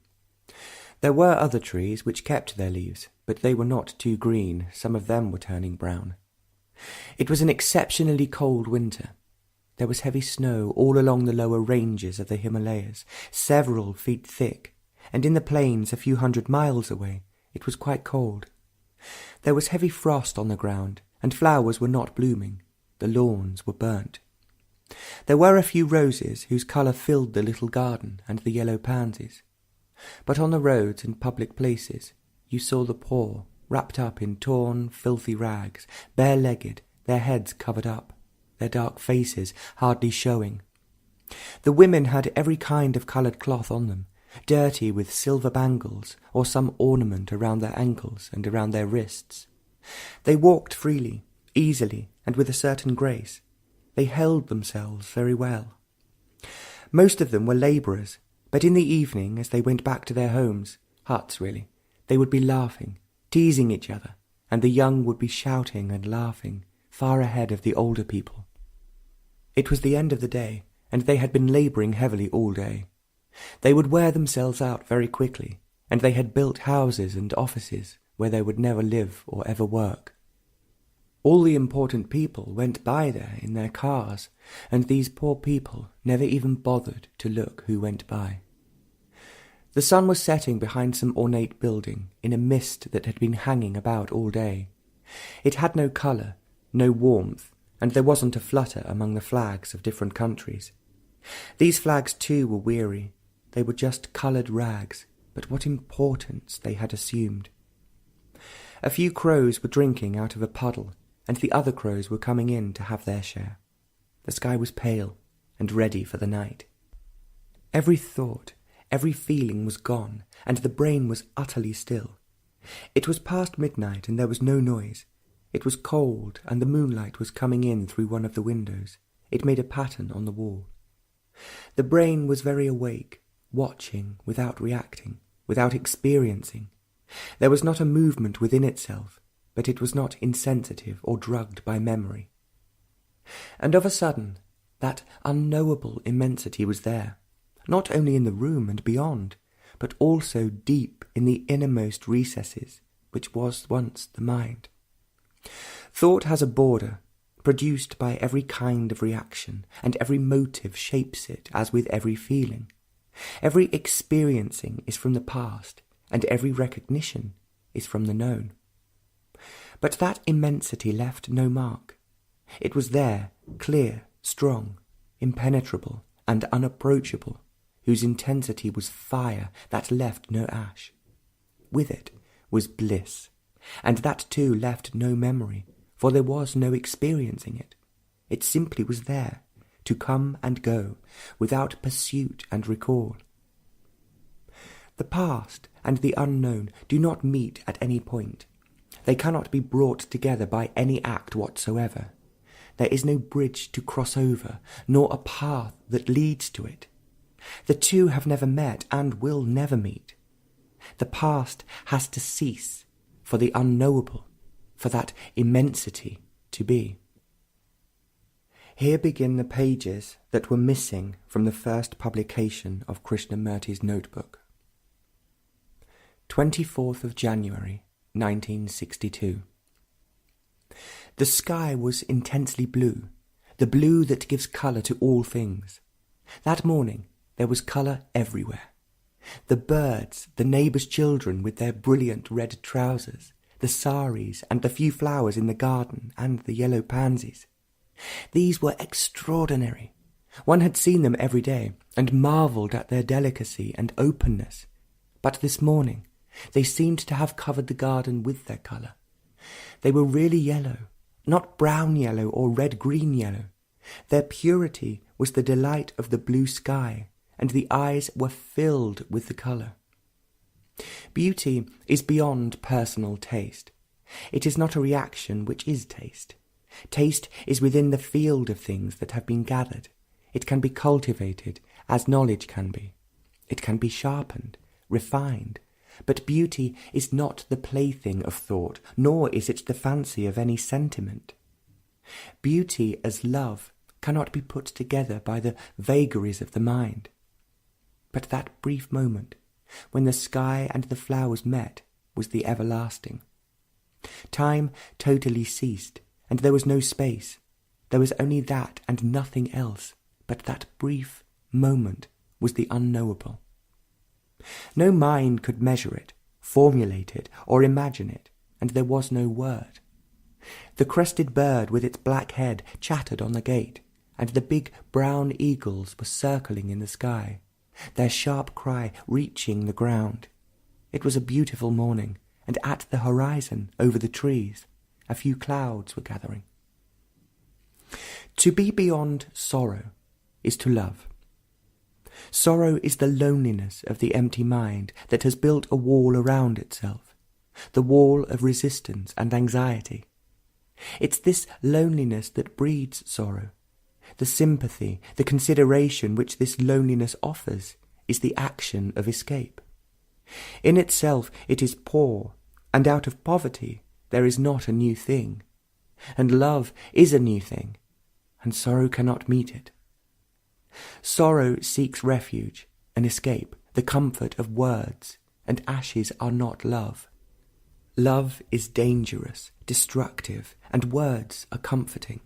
There were other trees which kept their leaves, but they were not too green. Some of them were turning brown. It was an exceptionally cold winter. There was heavy snow all along the lower ranges of the Himalayas, several feet thick, and in the plains a few 100 miles away it was quite cold. There was heavy frost on the ground, and flowers were not blooming. The lawns were burnt. There were a few roses whose colour filled the little garden, and the yellow pansies. But on the roads and public places you saw the poor, wrapped up in torn, filthy rags, bare-legged, their heads covered up, their dark faces hardly showing. The women had every kind of coloured cloth on them, dirty with silver bangles or some ornament around their ankles and around their wrists. They walked freely, easily, and with a certain grace. They held themselves very well. Most of them were labourers, but in the evening, as they went back to their homes, huts really, they would be laughing, teasing each other, and the young would be shouting and laughing, far ahead of the older people. It was the end of the day, and they had been labouring heavily all day. They would wear themselves out very quickly, and they had built houses and offices where they would never live or ever work. All the important people went by there in their cars, and these poor people never even bothered to look who went by. The sun was setting behind some ornate building in a mist that had been hanging about all day. It had no colour, no warmth, and there wasn't a flutter among the flags of different countries. These flags too were weary. They were just coloured rags, but what importance they had assumed. A few crows were drinking out of a puddle, and the other crows were coming in to have their share. The sky was pale and ready for the night. Every thought, every feeling was gone, and the brain was utterly still. It was past midnight, and there was no noise. It was cold, and the moonlight was coming in through one of the windows. It made a pattern on the wall. The brain was very awake, watching without reacting, without experiencing, There was not a movement within itself, but it was not insensitive or drugged by memory. And of a sudden, that unknowable immensity was there, not only in the room and beyond, but also deep in the innermost recesses, which was once the mind. Thought has a border, produced by every kind of reaction, and every motive shapes it as with every feeling. Every experiencing is from the past, and every recognition is from the known. But that immensity left no mark. It was there, clear, strong, impenetrable, and unapproachable, whose intensity was fire that left no ash. With it was bliss, and that too left no memory, for there was no experiencing it. It simply was there, to come and go, without pursuit and recall. The past and the unknown do not meet at any point. They cannot be brought together by any act whatsoever. There is no bridge to cross over, nor a path that leads to it. The two have never met and will never meet. The past has to cease for the unknowable, for that immensity to be. Here begin the pages that were missing from the first publication of Krishnamurti's notebook. 24th of January, 1962. The sky was intensely blue, the blue that gives colour to all things. That morning there was colour everywhere. The birds, the neighbours' children with their brilliant red trousers, the saris and the few flowers in the garden and the yellow pansies. These were extraordinary. One had seen them every day and marvelled at their delicacy and openness. But this morning they seemed to have covered the garden with their colour. They were really yellow, not brown yellow or red-green yellow. Their purity was the delight of the blue sky, and the eyes were filled with the colour. Beauty is beyond personal taste. It is not a reaction which is taste. Taste is within the field of things that have been gathered. It can be cultivated, as knowledge can be. It can be sharpened, refined. But beauty is not the plaything of thought, nor is it the fancy of any sentiment. Beauty as love cannot be put together by the vagaries of the mind. But that brief moment, when the sky and the flowers met, was the everlasting. Time totally ceased, and there was no space. There was only that and nothing else, but that brief moment was the unknowable. No mind could measure it, formulate it, or imagine it, and there was no word. The crested bird with its black head chattered on the gate, and the big brown eagles were circling in the sky, their sharp cry reaching the ground. It was a beautiful morning, and at the horizon, over the trees, a few clouds were gathering. To be beyond sorrow is to love. Sorrow is the loneliness of the empty mind that has built a wall around itself, the wall of resistance and anxiety. It's this loneliness that breeds sorrow. The sympathy, the consideration which this loneliness offers is the action of escape. In itself it is poor, and out of poverty there is not a new thing. And love is a new thing, and sorrow cannot meet it. Sorrow seeks refuge, an escape, the comfort of words, and ashes are not love. Love is dangerous, destructive, and words are comforting.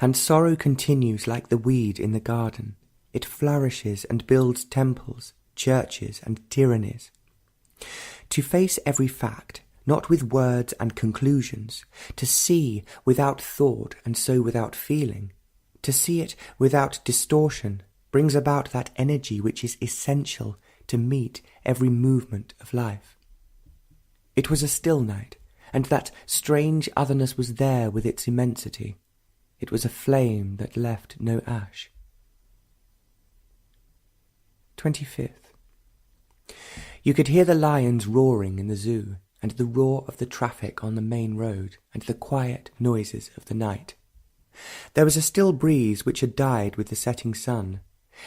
And sorrow continues like the weed in the garden. It flourishes and builds temples, churches, and tyrannies. To face every fact, not with words and conclusions, to see without thought and so without feeling, to see it without distortion, brings about that energy which is essential to meet every movement of life. It was a still night, and that strange otherness was there with its immensity. It was a flame that left no ash. 25th. You could hear the lions roaring in the zoo, and the roar of the traffic on the main road, and the quiet noises of the night. There was a still breeze which had died with the setting sun.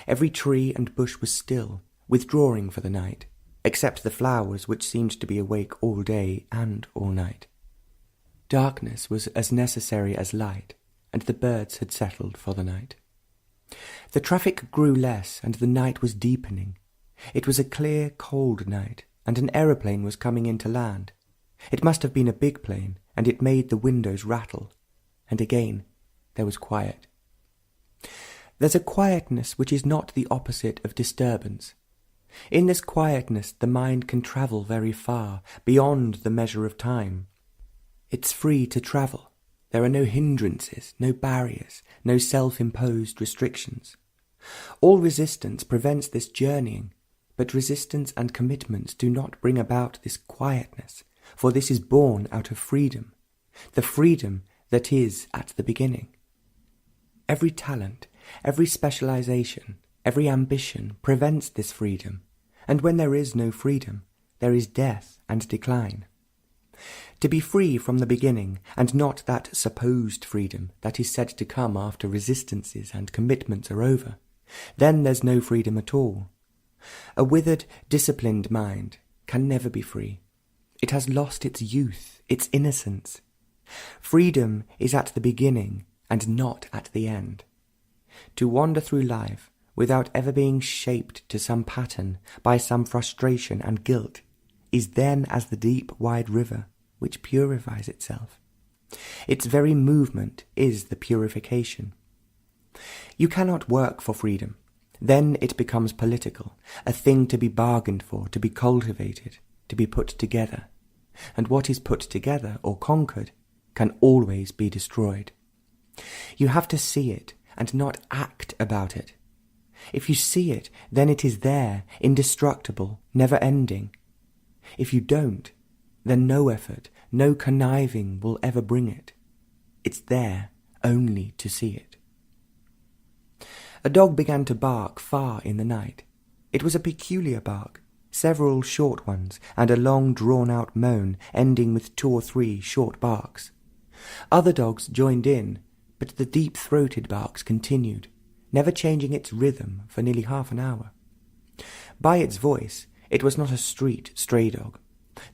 Every tree and bush was still, withdrawing for the night. except the flowers which seemed to be awake all day and all night. Darkness was as necessary as light, and the birds had settled for the night. The traffic grew less, and the night was deepening. It was a clear, cold night, and an aeroplane was coming in to land. It must have been a big plane, and it made the windows rattle. And again there was quiet. There's a quietness which is not the opposite of disturbance. In this quietness the mind can travel very far, beyond the measure of time. It's free to travel. There are no hindrances, no barriers, no self-imposed restrictions. All resistance prevents this journeying, but resistance and commitments do not bring about this quietness, for this is born out of freedom, the freedom that is at the beginning. Every talent, every specialization, every ambition prevents this freedom, and when there is no freedom, there is death and decline. To be free from the beginning, and not that supposed freedom that is said to come after resistances and commitments are over, then there's no freedom at all. A withered, disciplined mind can never be free. It has lost its youth, its innocence. Freedom is at the beginning and not at the end. To wander through life without ever being shaped to some pattern by some frustration and guilt is then as the deep, wide river which purifies itself. Its very movement is the purification. You cannot work for freedom. Then it becomes political, a thing to be bargained for, to be cultivated, to be put together. And what is put together or conquered can always be destroyed. You have to see it and not act about it. If you see it, then it is there, indestructible, never-ending. If you don't, then no effort, no conniving will ever bring it. It's there only to see it. A dog began to bark far in the night. It was a peculiar bark, several short ones, and a long drawn-out moan ending with 2 or 3 short barks. Other dogs joined in, but the deep-throated barks continued, never changing its rhythm for nearly half an hour. By its voice, it was not a street stray dog.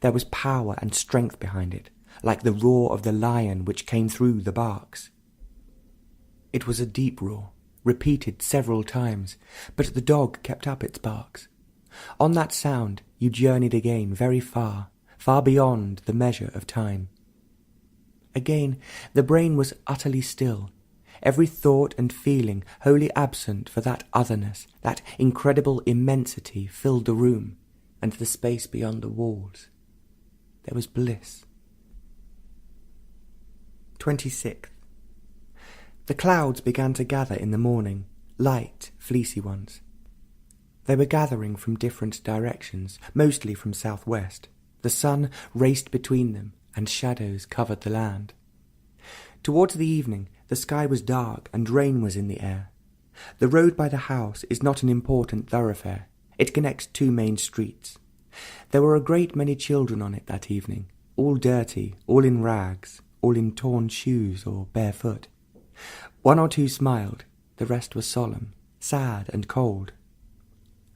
There was power and strength behind it, like the roar of the lion which came through the barks. It was a deep roar, repeated several times, but the dog kept up its barks. On that sound you journeyed again very far, far beyond the measure of time. Again the brain was utterly still, every thought and feeling wholly absent, for that otherness, that incredible immensity filled the room and the space beyond the walls. There was bliss. 26th. The clouds began to gather in the morning, light, fleecy ones. They were gathering from different directions, mostly from southwest. The sun raced between them, and shadows covered the land. Towards the evening, the sky was dark and rain was in the air. The road by the house is not an important thoroughfare. It connects 2 main streets. There were a great many children on it that evening, all dirty, all in rags, all in torn shoes or barefoot. 1 or 2 smiled, the rest was solemn, sad and cold.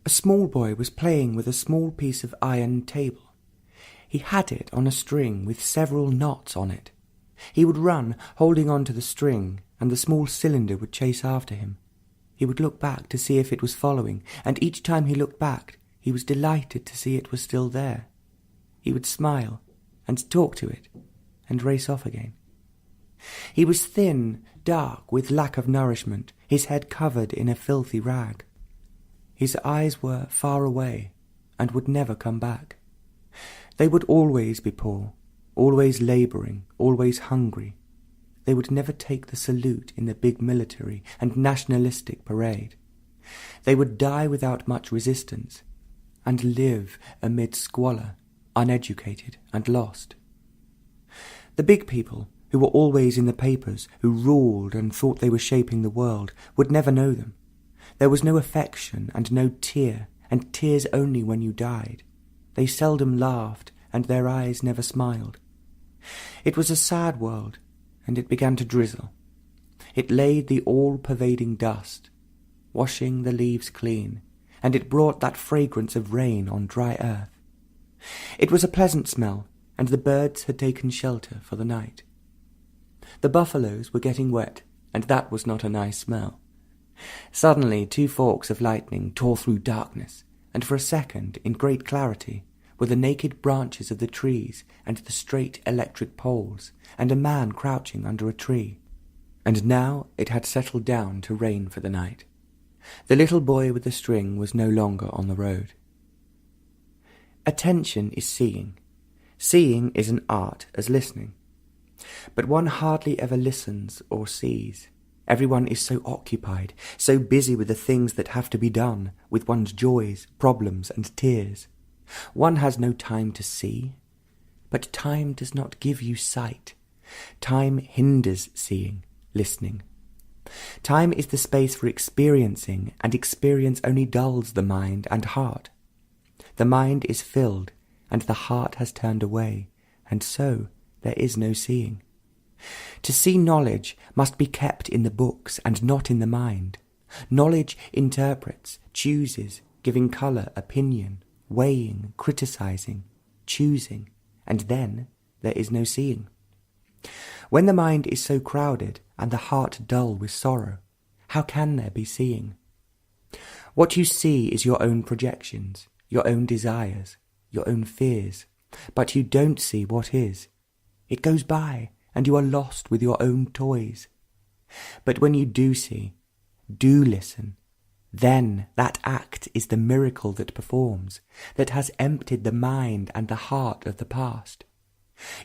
A small boy was playing with a small piece of iron table. He had it on a string with several knots on it. He would run, holding on to the string, and the small cylinder would chase after him. He would look back to see if it was following, and each time he looked back, he was delighted to see it was still there. He would smile, and talk to it, and race off again. He was thin, dark, with lack of nourishment, his head covered in a filthy rag. His eyes were far away, and would never come back. They would always be poor, always labouring, always hungry. They would never take the salute in the big military and nationalistic parade. They would die without much resistance, and live amid squalor, uneducated and lost. The big people, who were always in the papers, who ruled and thought they were shaping the world, would never know them. There was no affection and no tear, and tears only when you died. They seldom laughed, and their eyes never smiled. It was a sad world, and it began to drizzle. It laid the all-pervading dust, washing the leaves clean, and it brought that fragrance of rain on dry earth. It was a pleasant smell, and the birds had taken shelter for the night. The buffaloes were getting wet, and that was not a nice smell. Suddenly 2 forks of lightning tore through darkness, and for a second, in great clarity, were the naked branches of the trees and the straight electric poles, and a man crouching under a tree. And now it had settled down to rain for the night. The little boy with the string was no longer on the road. Attention is seeing. Seeing is an art as listening. But one hardly ever listens or sees. Everyone is so occupied, so busy with the things that have to be done, with one's joys, problems, and tears. One has no time to see. But time does not give you sight. Time hinders seeing, listening. Time is the space for experiencing, and experience only dulls the mind and heart. The mind is filled, and the heart has turned away, and so there is no seeing. To see knowledge must be kept in the books and not in the mind. Knowledge interprets, chooses, giving colour, opinion, weighing, criticising, choosing, and then there is no seeing. When the mind is so crowded and the heart dull with sorrow, how can there be seeing? What you see is your own projections, your own desires, your own fears, but you don't see what is. It goes by, and you are lost with your own toys. But when you do see, do listen, then that act is the miracle that performs, that has emptied the mind and the heart of the past.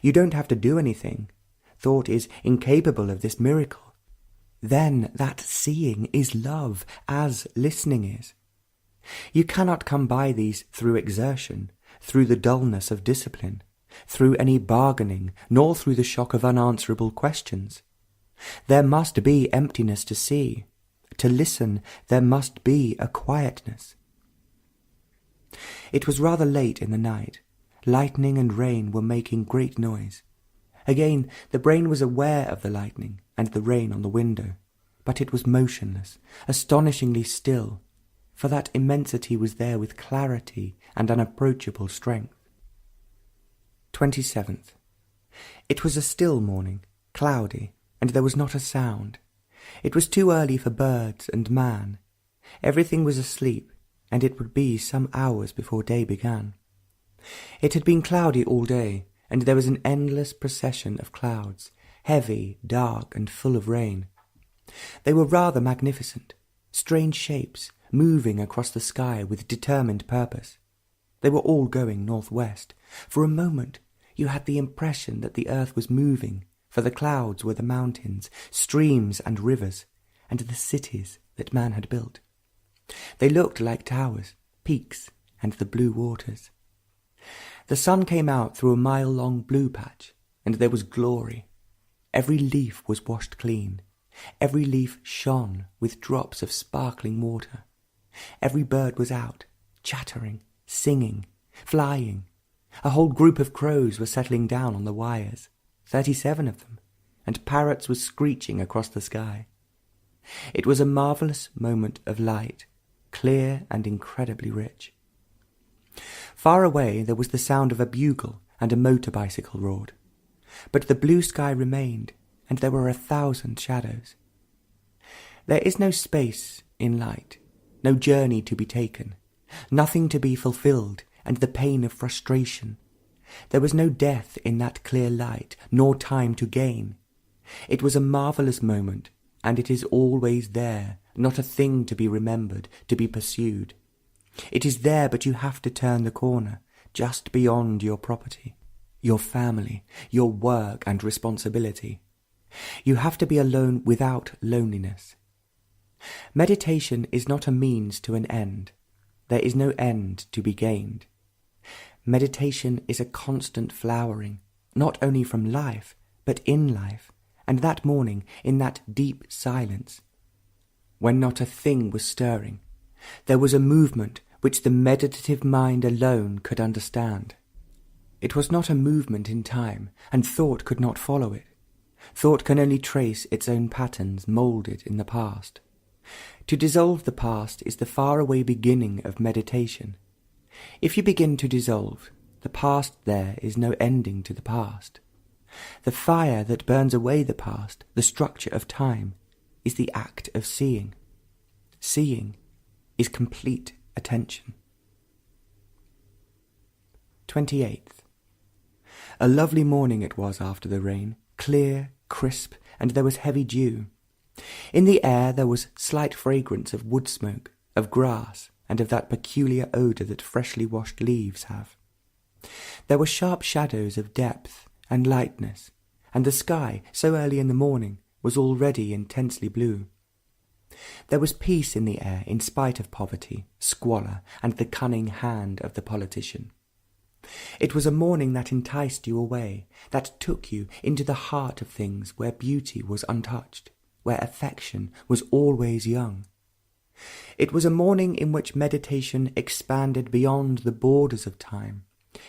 You don't have to do anything. Thought is incapable of this miracle. Then that seeing is love, as listening is. You cannot come by these through exertion, through the dullness of discipline, through any bargaining, nor through the shock of unanswerable questions. There must be emptiness to see. To listen, there must be a quietness. It was rather late in the night. Lightning and rain were making great noise. Again, the brain was aware of the lightning and the rain on the window, but it was motionless, astonishingly still, for that immensity was there with clarity and unapproachable strength. 27th. It was a still morning, cloudy, and there was not a sound. It was too early for birds and man. Everything was asleep, and it would be some hours before day began. It had been cloudy all day, and there was an endless procession of clouds, heavy, dark, and full of rain. They were rather magnificent, strange shapes, moving across the sky with determined purpose. They were all going northwest. For a moment you had the impression that the earth was moving, for the clouds were the mountains, streams and rivers, and the cities that man had built. They looked like towers, peaks, and the blue waters. The sun came out through a mile-long blue patch, and there was glory. Every leaf was washed clean. Every leaf shone with drops of sparkling water. Every bird was out, chattering, singing, flying. A whole group of crows were settling down on the wires, 37 of them, and parrots were screeching across the sky. It was a marvellous moment of light, clear and incredibly rich. Far away there was the sound of a bugle, and a motor bicycle roared. But the blue sky remained, and there were 1,000 shadows. There is no space in light, no journey to be taken, nothing to be fulfilled, and the pain of frustration. There was no death in that clear light, nor time to gain. It was a marvellous moment, and it is always there, not a thing to be remembered, to be pursued. It is there, but you have to turn the corner, just beyond your property, your family, your work and responsibility. You have to be alone without loneliness. Meditation is not a means to an end. There is no end to be gained. Meditation is a constant flowering, not only from life, but in life, and that morning, in that deep silence, when not a thing was stirring, there was a movement which the meditative mind alone could understand. It was not a movement in time, and thought could not follow it. Thought can only trace its own patterns moulded in the past. To dissolve the past is the faraway beginning of meditation. If you begin to dissolve, the past there is no ending to the past. The fire that burns away the past, the structure of time, is the act of seeing. Seeing is complete attention. 28th. A lovely morning it was after the rain, clear, crisp, and there was heavy dew. In the air there was slight fragrance of wood smoke, of grass, and of that peculiar odour that freshly washed leaves have. There were sharp shadows of depth and lightness, and the sky, so early in the morning, was already intensely blue. There was peace in the air in spite of poverty, squalor, and the cunning hand of the politician. It was a morning that enticed you away, that took you into the heart of things where beauty was untouched, where affection was always young. It was a morning in which meditation expanded beyond the borders of time,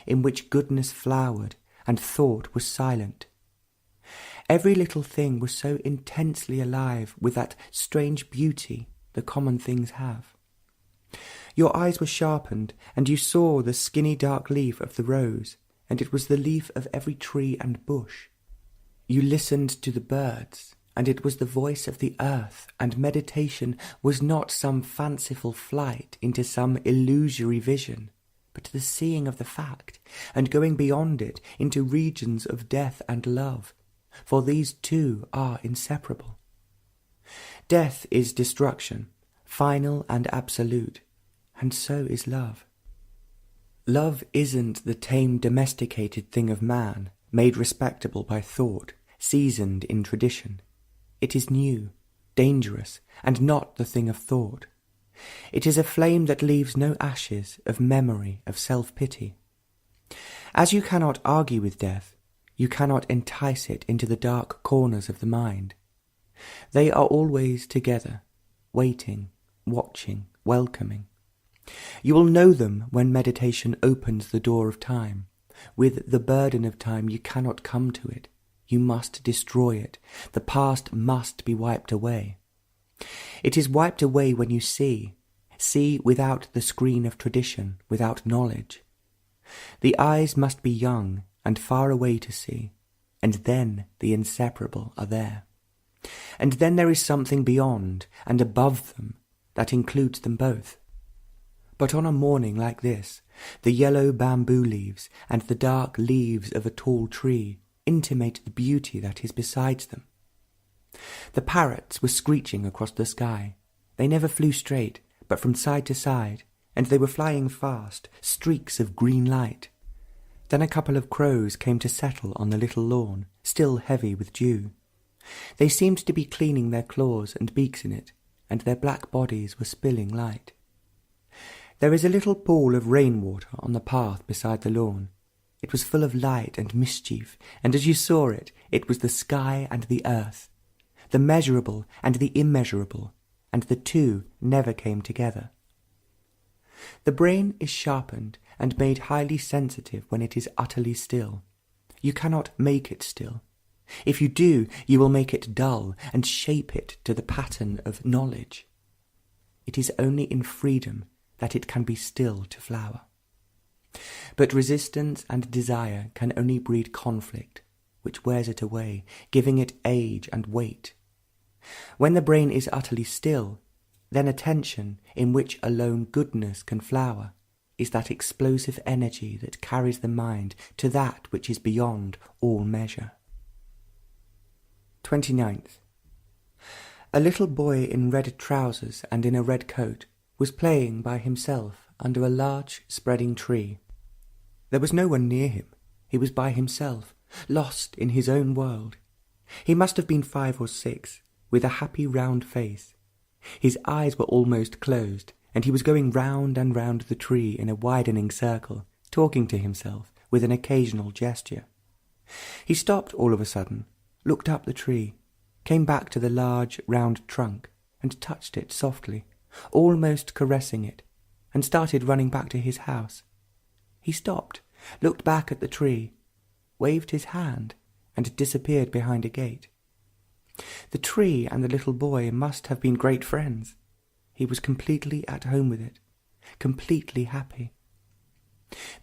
in which goodness flowered and thought was silent. Every little thing was so intensely alive with that strange beauty the common things have. Your eyes were sharpened, and you saw the skinny dark leaf of the rose, and it was the leaf of every tree and bush. You listened to the birds, and it was the voice of the earth, and meditation was not some fanciful flight into some illusory vision, but the seeing of the fact, and going beyond it into regions of death and love, for these two are inseparable. Death is destruction, final and absolute, and so is love. Love isn't the tame domesticated thing of man, made respectable by thought, seasoned in tradition. It is new, dangerous, and not the thing of thought. It is a flame that leaves no ashes of memory, of self-pity. As you cannot argue with death, you cannot entice it into the dark corners of the mind. They are always together, waiting, watching, welcoming. You will know them when meditation opens the door of time. With the burden of time you cannot come to it. You must destroy it. The past must be wiped away. It is wiped away when you see without the screen of tradition, without knowledge. The eyes must be young and far away to see, and then the inseparable are there. And then there is something beyond and above them that includes them both. But on a morning like this, the yellow bamboo leaves and the dark leaves of a tall tree intimate the beauty that is besides them. The parrots were screeching across the sky. They never flew straight, but from side to side, and they were flying fast, streaks of green light. Then a couple of crows came to settle on the little lawn, still heavy with dew. They seemed to be cleaning their claws and beaks in it, and their black bodies were spilling light. There is a little pool of rain-water on the path beside the lawn. It was full of light and mischief, and as you saw it, it was the sky and the earth, the measurable and the immeasurable, and the two never came together. The brain is sharpened and made highly sensitive when it is utterly still. You cannot make it still. If you do, you will make it dull and shape it to the pattern of knowledge. It is only in freedom that it can be still to flower. But resistance and desire can only breed conflict, which wears it away, giving it age and weight. When the brain is utterly still, then attention, in which alone goodness can flower, is that explosive energy that carries the mind to that which is beyond all measure. 29th. A little boy in red trousers and in a red coat was playing by himself under a large spreading tree. There was no one near him. He was by himself, lost in his own world. He must have been 5 or 6, with a happy round face. His eyes were almost closed, and he was going round and round the tree in a widening circle, talking to himself with an occasional gesture. He stopped all of a sudden, looked up the tree, came back to the large round trunk, and touched it softly, almost caressing it, and started running back to his house. He stopped, looked back at the tree, waved his hand, and disappeared behind a gate. The tree and the little boy must have been great friends. He was completely at home with it, completely happy.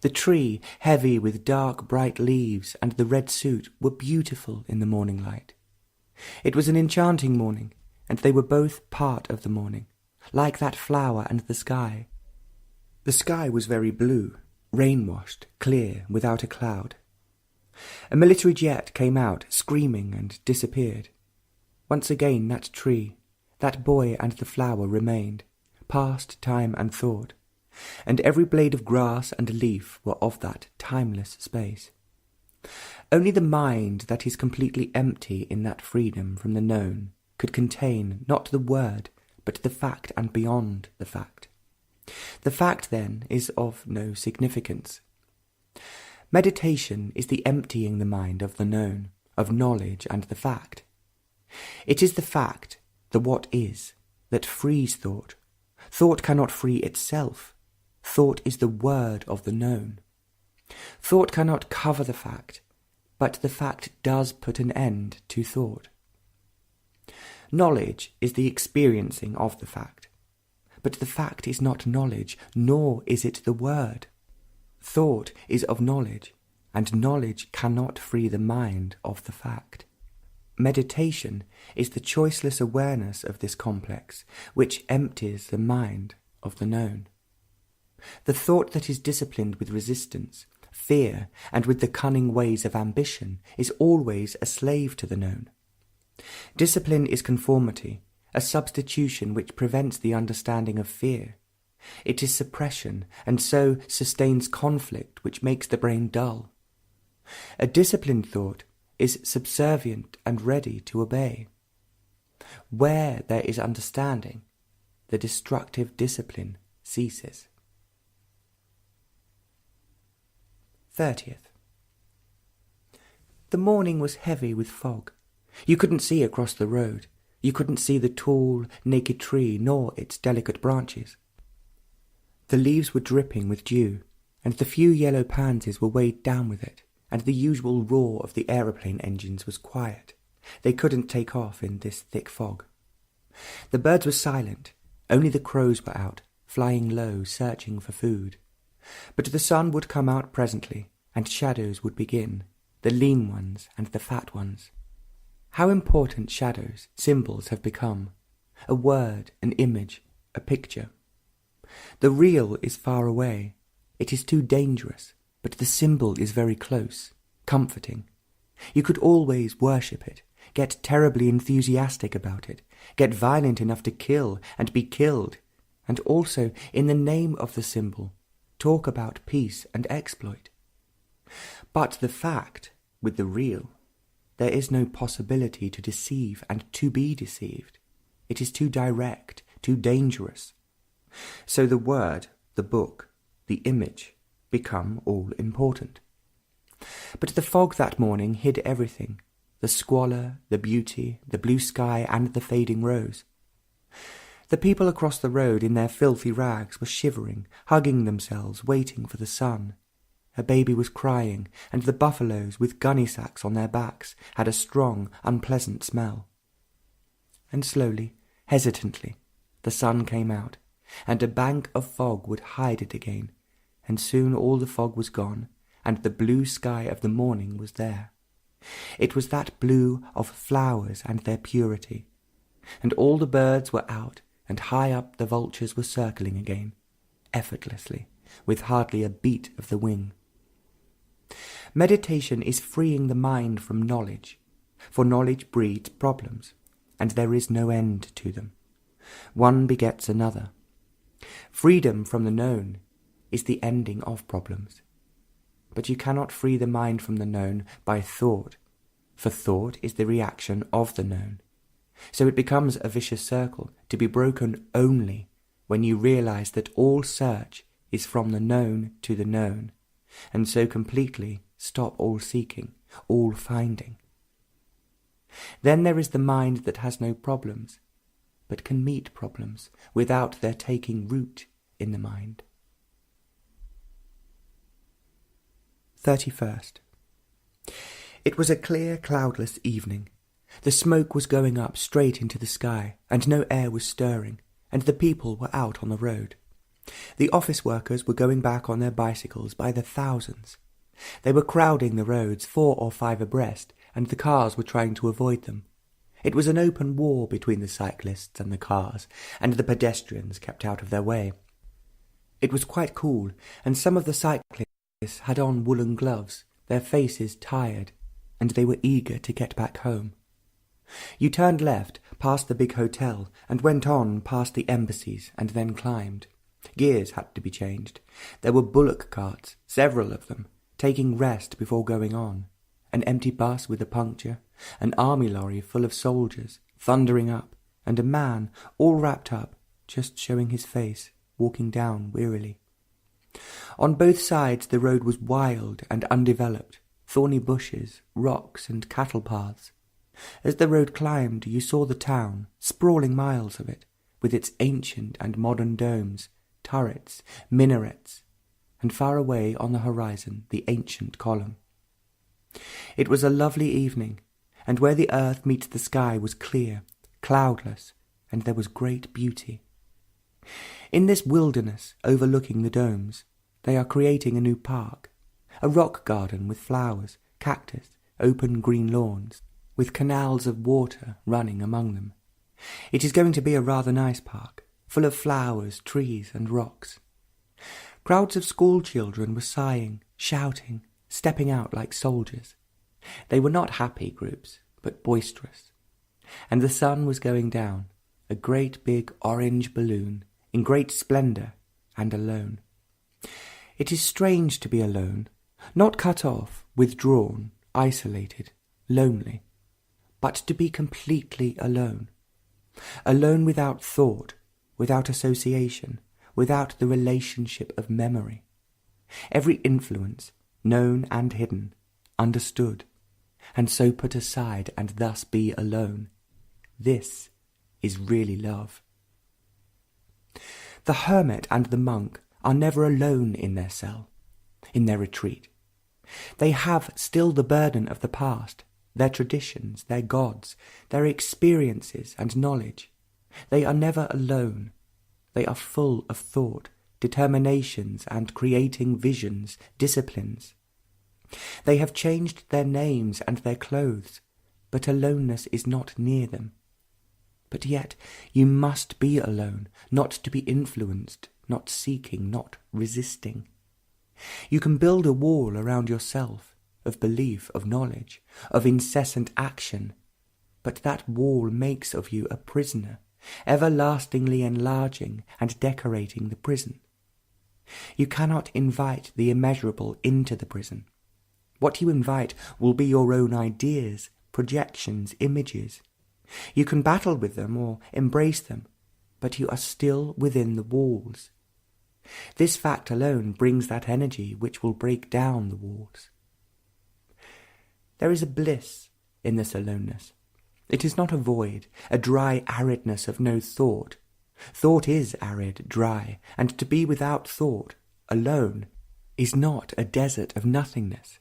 The tree, heavy with dark, bright leaves, and the red suit were beautiful in the morning light. It was an enchanting morning, and they were both part of the morning, like that flower and the sky. The sky was very blue, rain-washed, clear, without a cloud. A military jet came out, screaming, and disappeared. Once again that tree, that boy and the flower remained, past time and thought, and every blade of grass and leaf were of that timeless space. Only the mind that is completely empty in that freedom from the known could contain not the word, but the fact and beyond the fact. The fact, then, is of no significance. Meditation is the emptying the mind of the known, of knowledge and the fact. It is the fact, the what is, that frees thought. Thought cannot free itself. Thought is the word of the known. Thought cannot cover the fact, but the fact does put an end to thought. Knowledge is the experiencing of the fact, but the fact is not knowledge, nor is it the word. Thought is of knowledge, and knowledge cannot free the mind of the fact. Meditation is the choiceless awareness of this complex, which empties the mind of the known. The thought that is disciplined with resistance, fear, and with the cunning ways of ambition is always a slave to the known. Discipline is conformity, a substitution which prevents the understanding of fear. It is suppression, and so sustains conflict which makes the brain dull. A disciplined thought is subservient and ready to obey. Where there is understanding, the destructive discipline ceases. 30th. The morning was heavy with fog. You couldn't see across the road. You couldn't see the tall, naked tree nor its delicate branches. The leaves were dripping with dew, and the few yellow pansies were weighed down with it, and the usual roar of the aeroplane engines was quiet. They couldn't take off in this thick fog. The birds were silent. Only the crows were out, flying low, searching for food. But the sun would come out presently, and shadows would begin, the lean ones and the fat ones. How important shadows, symbols have become. A word, an image, a picture. The real is far away. It is too dangerous, but the symbol is very close, comforting. You could always worship it, get terribly enthusiastic about it, get violent enough to kill and be killed, and also, in the name of the symbol, talk about peace and exploit. But the fact, with the real, there is no possibility to deceive and to be deceived. It is too direct, too dangerous. So the word, the book, the image become all important. But the fog that morning hid everything, the squalor, the beauty, the blue sky and the fading rose. The people across the road in their filthy rags were shivering, hugging themselves, waiting for the sun. A baby was crying, and the buffaloes with gunny sacks on their backs had a strong, unpleasant smell. And slowly, hesitantly, the sun came out, and a bank of fog would hide it again, and soon all the fog was gone, and the blue sky of the morning was there. It was that blue of flowers and their purity, and all the birds were out, and high up the vultures were circling again, effortlessly, with hardly a beat of the wing. Meditation is freeing the mind from knowledge, for knowledge breeds problems, and there is no end to them. One begets another. Freedom from the known is the ending of problems. But you cannot free the mind from the known by thought, for thought is the reaction of the known. So it becomes a vicious circle, to be broken only when you realize that all search is from the known to the known, and so completely stop all seeking, all finding. Then there is the mind that has no problems, but can meet problems without their taking root in the mind. 31st. It was a clear, cloudless evening. The smoke was going up straight into the sky, and no air was stirring, and the people were out on the road. The office workers were going back on their bicycles by the thousands. They were crowding the roads 4 or 5 abreast, and the cars were trying to avoid them. It was an open war between the cyclists and the cars, and the pedestrians kept out of their way. It was quite cool, and some of the cyclists had on woolen gloves, their faces tired, and they were eager to get back home. You turned left, past the big hotel, and went on past the embassies, and then climbed. Gears had to be changed. There were bullock carts, several of them, taking rest before going on. An empty bus with a puncture, an army lorry full of soldiers, thundering up, and a man, all wrapped up, just showing his face, walking down wearily. On both sides the road was wild and undeveloped, thorny bushes, rocks, and cattle paths. As the road climbed, you saw the town, sprawling miles of it, with its ancient and modern domes, turrets, minarets, and far away on the horizon the ancient column. It was a lovely evening, and where the earth meets the sky was clear, cloudless, and there was great beauty. In this wilderness overlooking the domes, they are creating a new park, a rock garden with flowers, cactus, open green lawns, with canals of water running among them. It is going to be a rather nice park, full of flowers, trees, and rocks. Crowds of school children were sighing, shouting, stepping out like soldiers. They were not happy groups, but boisterous. And the sun was going down, a great big orange balloon, in great splendour, and alone. It is strange to be alone, not cut off, withdrawn, isolated, lonely, but to be completely alone. Alone without thought, without association, without the relationship of memory. Every influence, known and hidden, understood, and so put aside and thus be alone. This is really love. The hermit and the monk are never alone in their cell, in their retreat. They have still the burden of the past, their traditions, their gods, their experiences and knowledge. They are never alone. They are full of thought, determinations, and creating visions, disciplines. They have changed their names and their clothes, but aloneness is not near them. But yet you must be alone, not to be influenced, not seeking, not resisting. You can build a wall around yourself, of belief, of knowledge, of incessant action, but that wall makes of you a prisoner, everlastingly enlarging and decorating the prison. You cannot invite the immeasurable into the prison. What you invite will be your own ideas, projections, images. You can battle with them or embrace them, but you are still within the walls. This fact alone brings that energy which will break down the walls. There is a bliss in this aloneness. It is not a void, a dry aridness of no thought. Thought is arid, dry, and to be without thought, alone, is not a desert of nothingness.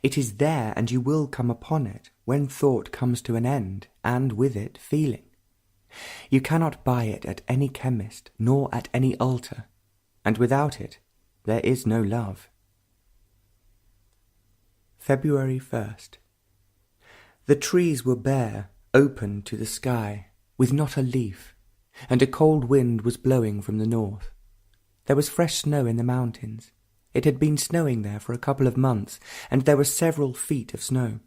It is there, and you will come upon it when thought comes to an end, and with it feeling. You cannot buy it at any chemist, nor at any altar, and without it there is no love. February 1st. The trees were bare, open to the sky, with not a leaf, and a cold wind was blowing from the north. There was fresh snow in the mountains. It had been snowing there for a couple of months, and there were several feet of snow.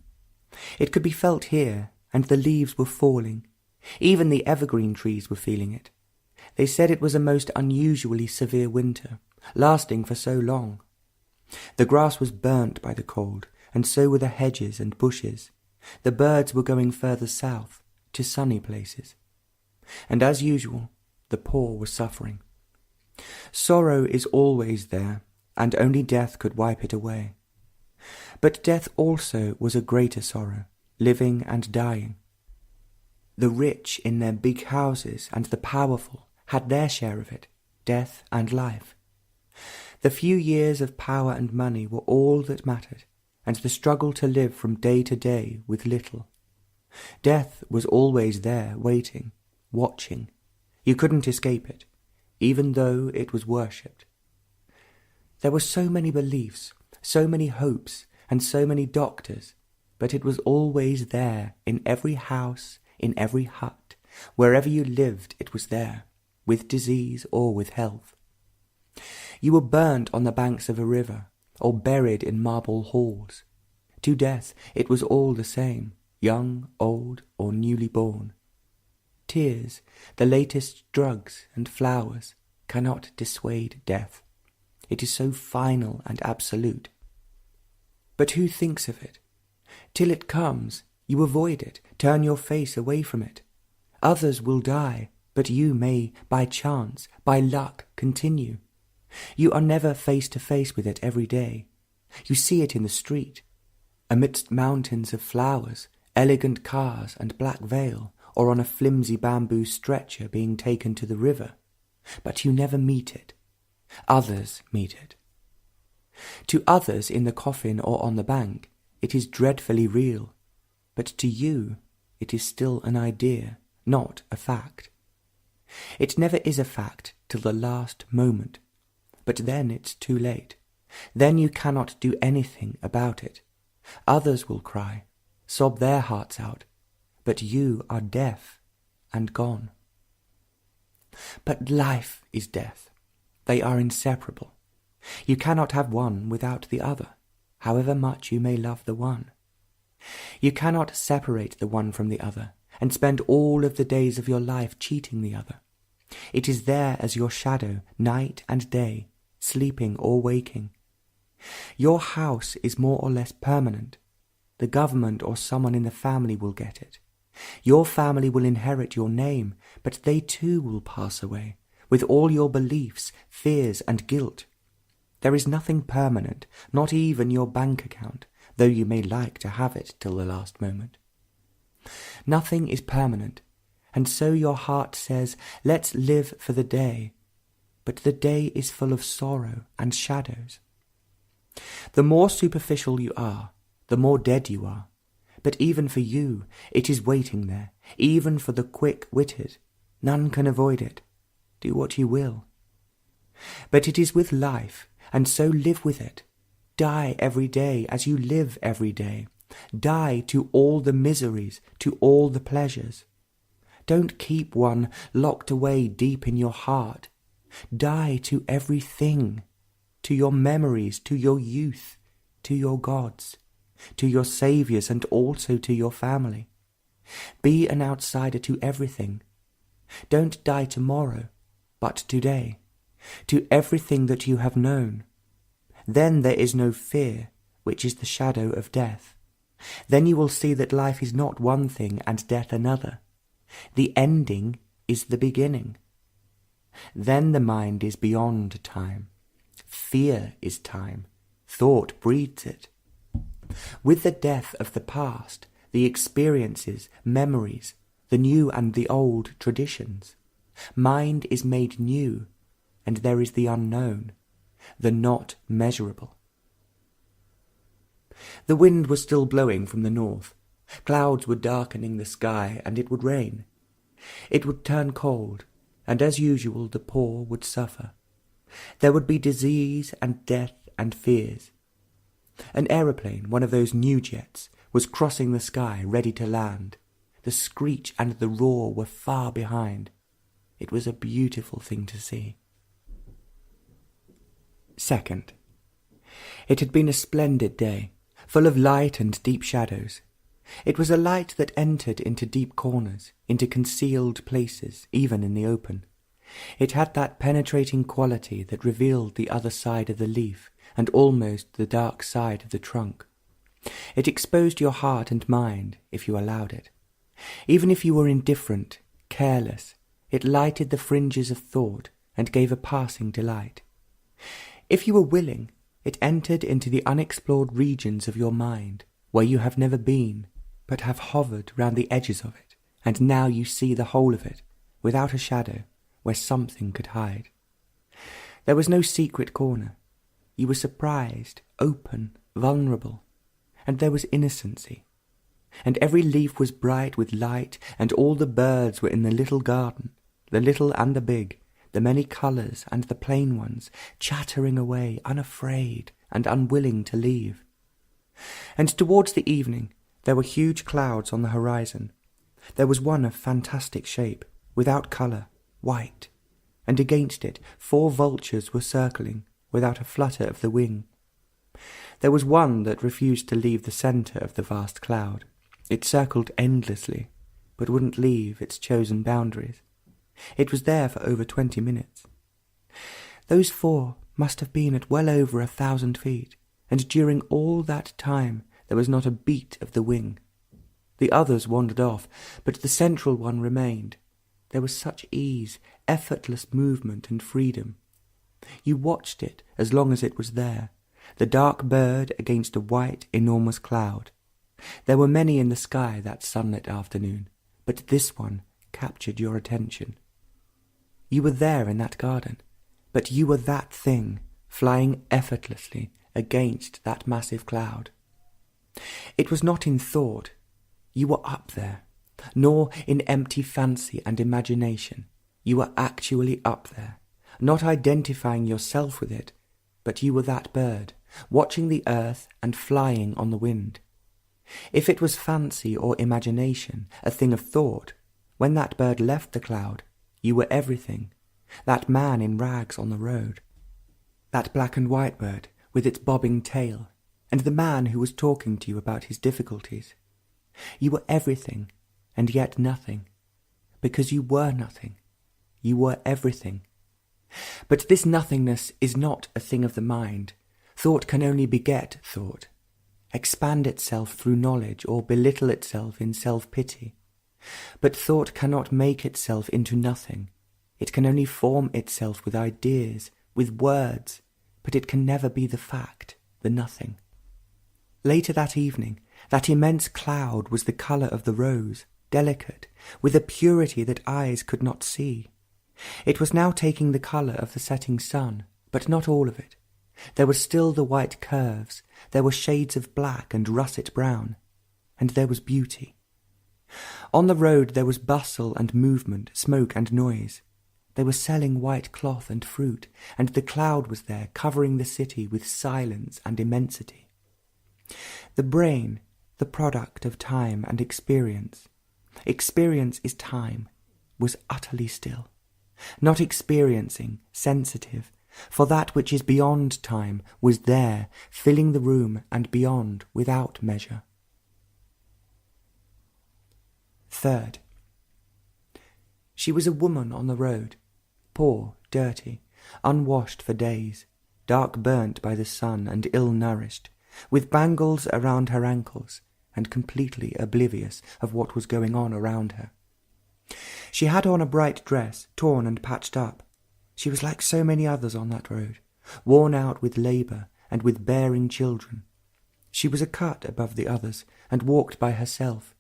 It could be felt here, and the leaves were falling. Even the evergreen trees were feeling it. They said it was a most unusually severe winter, lasting for so long. The grass was burnt by the cold, and so were the hedges and bushes. The birds were going further south, to sunny places. And as usual, the poor were suffering. Sorrow is always there, and only death could wipe it away. But death also was a greater sorrow, living and dying. The rich in their big houses and the powerful had their share of it, death and life. The few years of power and money were all that mattered, and the struggle to live from day to day with little. Death was always there, waiting, watching. You couldn't escape it, even though it was worshipped. There were so many beliefs, so many hopes, and so many doctors, but it was always there, in every house, in every hut. Wherever you lived, it was there, with disease or with health. You were burnt on the banks of a river, or buried in marble halls. To death it was all the same, young, old, or newly born. Tears, the latest drugs and flowers, cannot dissuade death. It is so final and absolute. But who thinks of it? Till it comes, you avoid it, turn your face away from it. Others will die, but you may, by chance, by luck, continue. You are never face to face with it every day. You see it in the street, amidst mountains of flowers, elegant cars and black veil, or on a flimsy bamboo stretcher being taken to the river. But you never meet it. Others meet it. To others in the coffin or on the bank, it is dreadfully real, but to you it is still an idea, not a fact. It never is a fact till the last moment, but then it's too late. Then you cannot do anything about it. Others will cry, sob their hearts out, but you are deaf and gone. But life is death. They are inseparable. You cannot have one without the other, however much you may love the one. You cannot separate the one from the other and spend all of the days of your life cheating the other. It is there as your shadow, night and day, sleeping or waking. Your house is more or less permanent. The government or someone in the family will get it. Your family will inherit your name, but they too will pass away, with all your beliefs, fears, and guilt. There is nothing permanent, not even your bank account, though you may like to have it till the last moment. Nothing is permanent, and so your heart says, let's live for the day. But the day is full of sorrow and shadows. The more superficial you are, the more dead you are. But even for you, it is waiting there, even for the quick-witted. None can avoid it. Do what you will. But it is with life, and so live with it. Die every day as you live every day. Die to all the miseries, to all the pleasures. Don't keep one locked away deep in your heart. Die to everything, to your memories, to your youth, to your gods, to your saviours, and also to your family. Be an outsider to everything. Don't die tomorrow, but today, to everything that you have known. Then there is no fear, which is the shadow of death. Then you will see that life is not one thing and death another. The ending is the beginning. Then the mind is beyond time. Fear is time. Thought breeds it. With the death of the past, the experiences, memories, the new and the old traditions, mind is made new, and there is the unknown, the not measurable. The wind was still blowing from the north. Clouds were darkening the sky, and it would rain. It would turn cold, and as usual the poor would suffer. There would be disease and death and fears. An aeroplane, one of those new jets, was crossing the sky, ready to land. The screech and the roar were far behind. It was a beautiful thing to see. Second, it had been a splendid day, full of light and deep shadows. It was a light that entered into deep corners, into concealed places, even in the open. It had that penetrating quality that revealed the other side of the leaf, and almost the dark side of the trunk. It exposed your heart and mind, if you allowed it. Even if you were indifferent, careless, it lighted the fringes of thought and gave a passing delight. If you were willing, it entered into the unexplored regions of your mind, where you have never been, but have hovered round the edges of it, and now you see the whole of it, without a shadow, where something could hide. There was no secret corner. You were surprised, open, vulnerable, and there was innocency. and every leaf was bright with light, and all the birds were in the little garden, the little and the big, the many colours and the plain ones, chattering away, unafraid and unwilling to leave. And towards the evening there were huge clouds on the horizon. There was one of fantastic shape, without colour, white, and against it 4 vultures were circling, without a flutter of the wing. There was one that refused to leave the centre of the vast cloud. It circled endlessly, but wouldn't leave its chosen boundaries. It was there for over 20 minutes. Those 4 must have been at well over 1,000 feet, and during all that time there was not a beat of the wing. The others wandered off, but the central one remained. There was such ease, effortless movement and freedom. You watched it as long as it was there, the dark bird against a white, enormous cloud. There were many in the sky that sunlit afternoon, but this one captured your attention. You were there in that garden, but you were that thing, flying effortlessly against that massive cloud. It was not in thought. You were up there, nor in empty fancy and imagination. You were actually up there, not identifying yourself with it, but you were that bird, watching the earth and flying on the wind. If it was fancy or imagination, a thing of thought, when that bird left the cloud, you were everything. That man in rags on the road, that black and white bird with its bobbing tail, and the man who was talking to you about his difficulties. You were everything, and yet nothing, because you were nothing. You were everything. But this nothingness is not a thing of the mind. Thought can only beget thought, expand itself through knowledge, or belittle itself in self-pity. But thought cannot make itself into nothing. It can only form itself with ideas, with words, but it can never be the fact, the nothing. Later that evening, that immense cloud was the colour of the rose, delicate, with a purity that eyes could not see. It was now taking the colour of the setting sun, but not all of it. There were still the white curves, there were shades of black and russet brown, and there was beauty. On the road there was bustle and movement, smoke and noise. They were selling white cloth and fruit, and the cloud was there, covering the city with silence and immensity. The brain, the product of time and experience. Experience is time, was utterly still. Not experiencing, sensitive, for that which is beyond time was there, filling the room and beyond without measure. Third, she was a woman on the road, poor, dirty, unwashed for days, dark burnt by the sun and ill-nourished, with bangles around her ankles, and completely oblivious of what was going on around her. She had on a bright dress, torn and patched up. She was like so many others on that road, worn out with labour and with bearing children. She was a cut above the others, and walked by herself.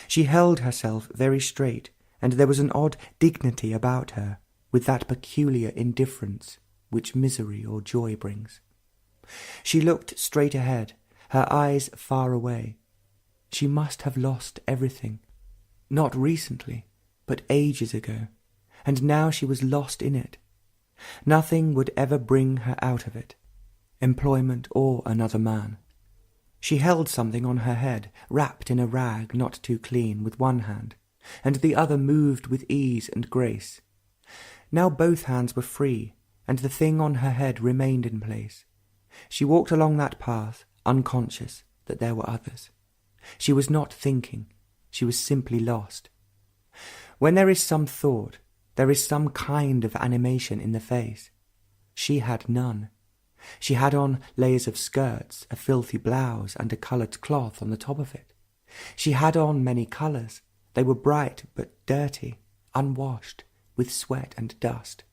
She held herself very straight, and there was an odd dignity about her, with that peculiar indifference which misery or joy brings. She looked straight ahead, her eyes far away. She must have lost everything, not recently, but ages ago, and now she was lost in it. Nothing would ever bring her out of it, employment or another man. She held something on her head, wrapped in a rag not too clean, with one hand, and the other moved with ease and grace. Now both hands were free, and the thing on her head remained in place. She walked along that path, unconscious that there were others. She was not thinking, she was simply lost. When there is some thought, there is some kind of animation in the face. She had none. She had on layers of skirts, a filthy blouse, and a coloured cloth on the top of it. She had on many colours. They were bright but dirty, unwashed, with sweat and dust.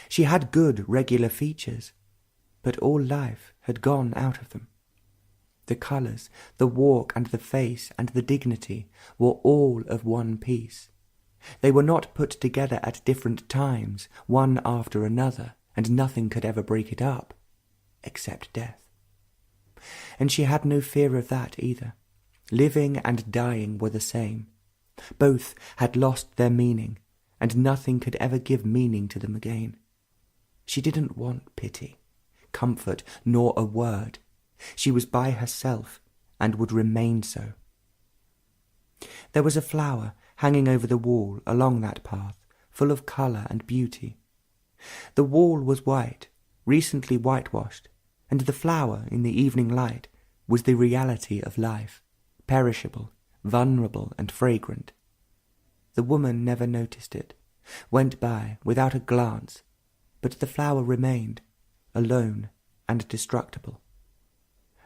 She had good, regular features, but all life had gone out of them. The colours, the walk and the face and the dignity were all of one piece. They were not put together at different times, one after another, and nothing could ever break it up, except death. And she had no fear of that either. Living and dying were the same. Both had lost their meaning, and nothing could ever give meaning to them again. She didn't want pity, comfort, nor a word. She was by herself, and would remain so. There was a flower hanging over the wall along that path, full of colour and beauty. The wall was white, recently whitewashed, and the flower, in the evening light, was the reality of life, perishable, vulnerable, and fragrant. The woman never noticed it, went by without a glance, but the flower remained, alone and destructible.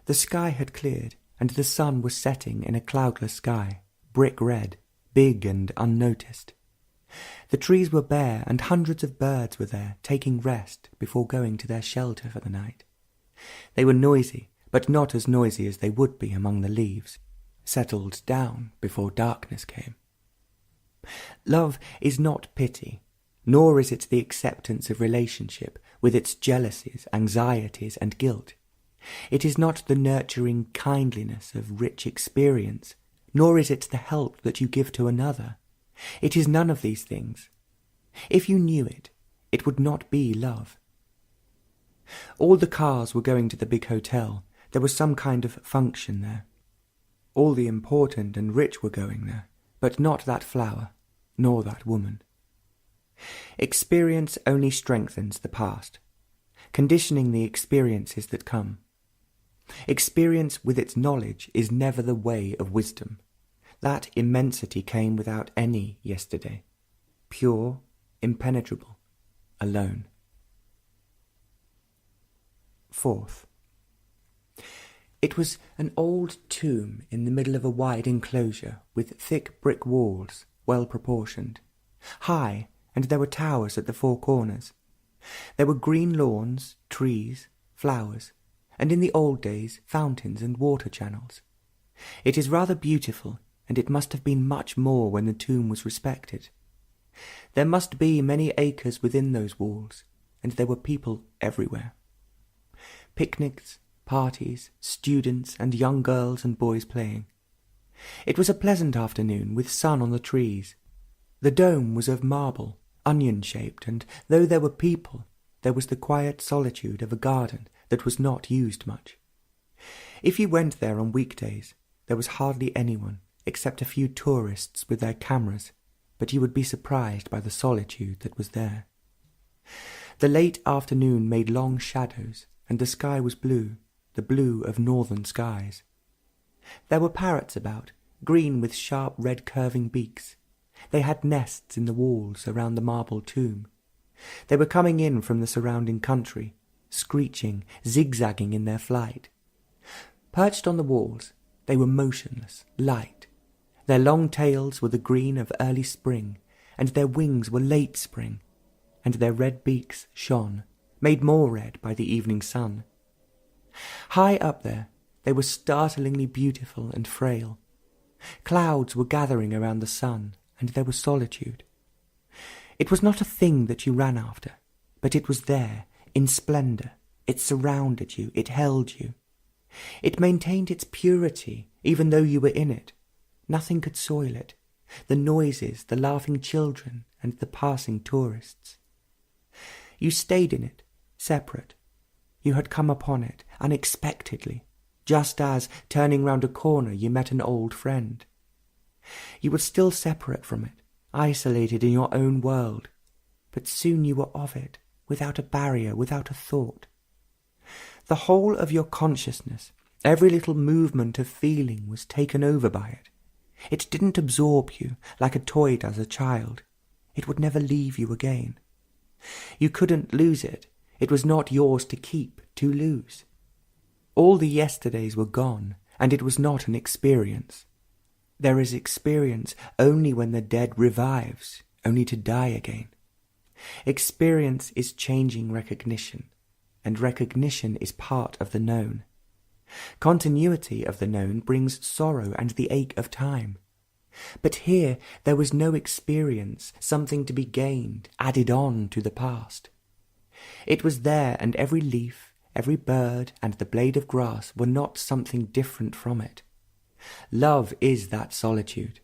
The sky had cleared, and the sun was setting in a cloudless sky, brick red, big and unnoticed. The trees were bare, and hundreds of birds were there, taking rest before going to their shelter for the night. They were noisy, but not as noisy as they would be among the leaves, settled down before darkness came. Love is not pity, nor is it the acceptance of relationship with its jealousies, anxieties, and guilt. It is not the nurturing kindliness of rich experience, nor is it the help that you give to another. It is none of these things. If you knew it, it would not be love. All the cars were going to the big hotel. There was some kind of function there. All the important and rich were going there, but not that flower, nor that woman. Experience only strengthens the past, conditioning the experiences that come. Experience with its knowledge is never the way of wisdom. That immensity came without any yesterday, pure, impenetrable, alone. Fourth, it was an old tomb in the middle of a wide enclosure with thick brick walls, well proportioned, high, and there were towers at the four corners. There were green lawns, trees, flowers, and in the old days fountains and water channels. It is rather beautiful, and it must have been much more when the tomb was respected. There must be many acres within those walls, and there were people everywhere. Picnics, parties, students, and young girls and boys playing. It was a pleasant afternoon with sun on the trees. The dome was of marble, onion-shaped, and though there were people, there was the quiet solitude of a garden that was not used much. If you went there on weekdays, there was hardly anyone, except a few tourists with their cameras, but you would be surprised by the solitude that was there. The late afternoon made long shadows, and the sky was blue, the blue of northern skies. There were parrots about, green with sharp red curving beaks. They had nests in the walls around the marble tomb. They were coming in from the surrounding country, screeching, zigzagging in their flight. Perched on the walls, they were motionless, light. Their long tails were the green of early spring, and their wings were late spring, and their red beaks shone, made more red by the evening sun. High up there, they were startlingly beautiful and frail. Clouds were gathering around the sun, and there was solitude. It was not a thing that you ran after, but it was there, in splendour. It surrounded you, it held you. It maintained its purity, even though you were in it. Nothing could soil it. The noises, the laughing children, and the passing tourists. You stayed in it, separate. You had come upon it unexpectedly, just as, turning round a corner, you met an old friend. You were still separate from it, isolated in your own world, but soon you were of it, without a barrier, without a thought. The whole of your consciousness, every little movement of feeling was taken over by it. It didn't absorb you like a toy does a child. It would never leave you again. You couldn't lose it. It was not yours to keep, to lose. All the yesterdays were gone, and it was not an experience. There is experience only when the dead revives, only to die again. Experience is changing recognition, and recognition is part of the known. Continuity of the known brings sorrow and the ache of time. But here there was no experience, something to be gained, added on to the past. It was there, and every leaf, every bird, and the blade of grass were not something different from it. Love is that solitude.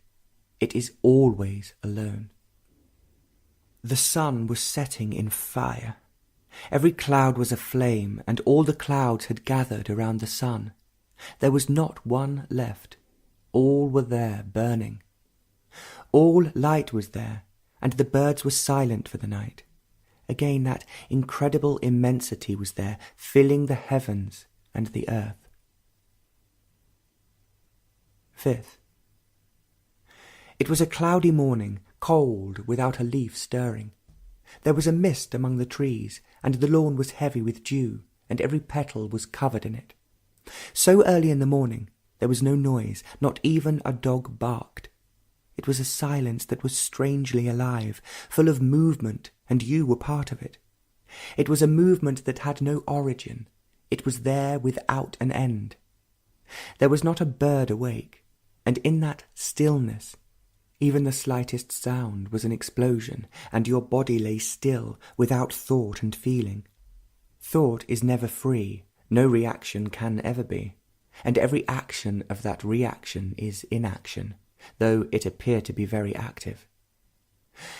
It is always alone. The sun was setting in fire. Every cloud was aflame, and all the clouds had gathered around the sun. There was not one left. All were there burning. All light was there, and the birds were silent for the night. Again that incredible immensity was there, filling the heavens and the earth. 5th. It was a cloudy morning, cold, without a leaf stirring. There was a mist among the trees, and the lawn was heavy with dew, and every petal was covered in it. So early in the morning there was no noise, not even a dog barked. It was a silence that was strangely alive, full of movement, and you were part of it. It was a movement that had no origin. It was there without an end. There was not a bird awake, and in that stillness, even the slightest sound was an explosion, and your body lay still, without thought and feeling. Thought is never free, no reaction can ever be, and every action of that reaction is inaction, though it appear to be very active.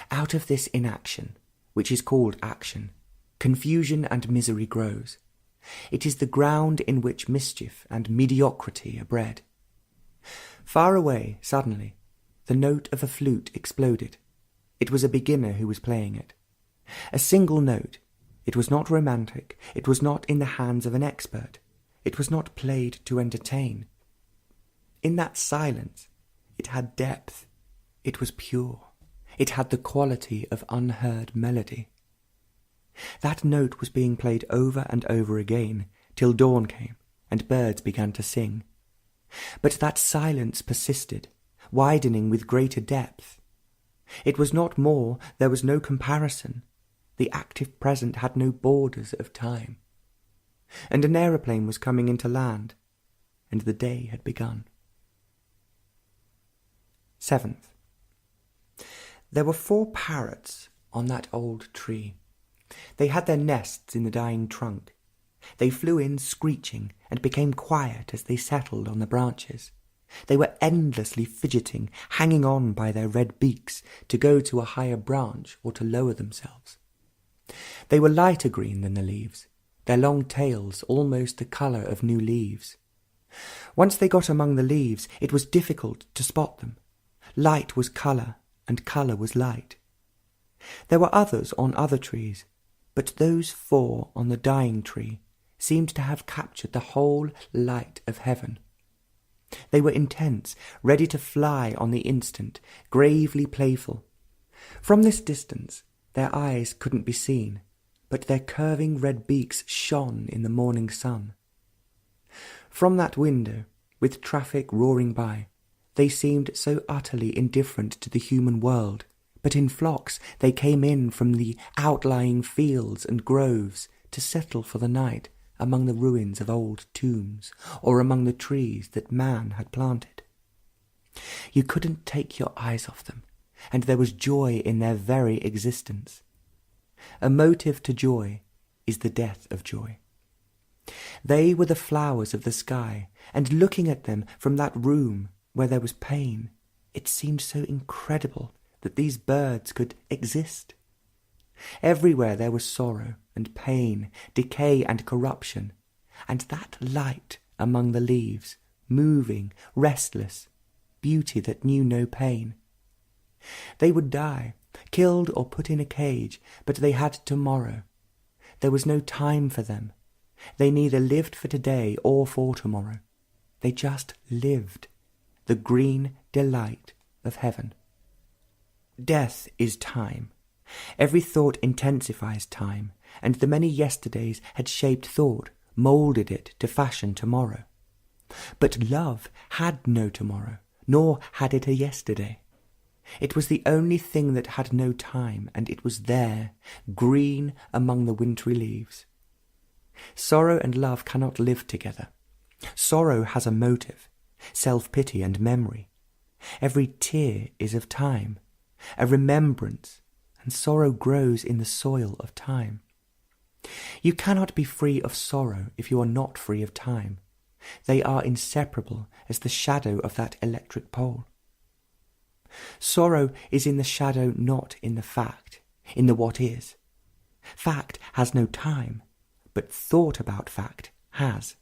Out of this inaction, which is called action, confusion and misery grows. It is the ground in which mischief and mediocrity are bred. Far away, suddenly, the note of a flute exploded. It was a beginner who was playing it. A single note. It was not romantic. It was not in the hands of an expert. It was not played to entertain. In that silence, it had depth. It was pure. It had the quality of unheard melody. That note was being played over and over again, till dawn came, and birds began to sing. But that silence persisted, widening with greater depth. It was not more, there was no comparison. The active present had no borders of time. And an aeroplane was coming into land, and the day had begun. 7th. There were 4 parrots on that old tree. They had their nests in the dying trunk. They flew in screeching and became quiet as they settled on the branches. They were endlessly fidgeting, hanging on by their red beaks to go to a higher branch or to lower themselves. They were lighter green than the leaves, their long tails almost the colour of new leaves. Once they got among the leaves, it was difficult to spot them. Light was colour, and colour was light. There were others on other trees, but those 4 on the dying tree seemed to have captured the whole light of heaven. They were intense, ready to fly on the instant, gravely playful. From this distance, their eyes couldn't be seen, but their curving red beaks shone in the morning sun. From that window, with traffic roaring by, they seemed so utterly indifferent to the human world, but in flocks they came in from the outlying fields and groves to settle for the night among the ruins of old tombs, or among the trees that man had planted. You couldn't take your eyes off them, and there was joy in their very existence. A motive to joy is the death of joy. They were the flowers of the sky, and looking at them from that room where there was pain, it seemed so incredible that these birds could exist. Everywhere there was sorrow and pain, decay and corruption, and that light among the leaves, moving, restless, beauty that knew no pain. They would die, killed or put in a cage, but they had tomorrow. There was no time for them. They neither lived for today or for tomorrow. They just lived, the green delight of heaven. Death is time. Every thought intensifies time, and the many yesterdays had shaped thought, moulded it to fashion tomorrow. But love had no tomorrow, nor had it a yesterday. It was the only thing that had no time, and it was there, green among the wintry leaves. Sorrow and love cannot live together. Sorrow has a motive, self-pity and memory. Every tear is of time, a remembrance, and sorrow grows in the soil of time. You cannot be free of sorrow if you are not free of time. They are inseparable as the shadow of that electric pole. Sorrow is in the shadow, not in the fact, in the what is. Fact has no time, but thought about fact has.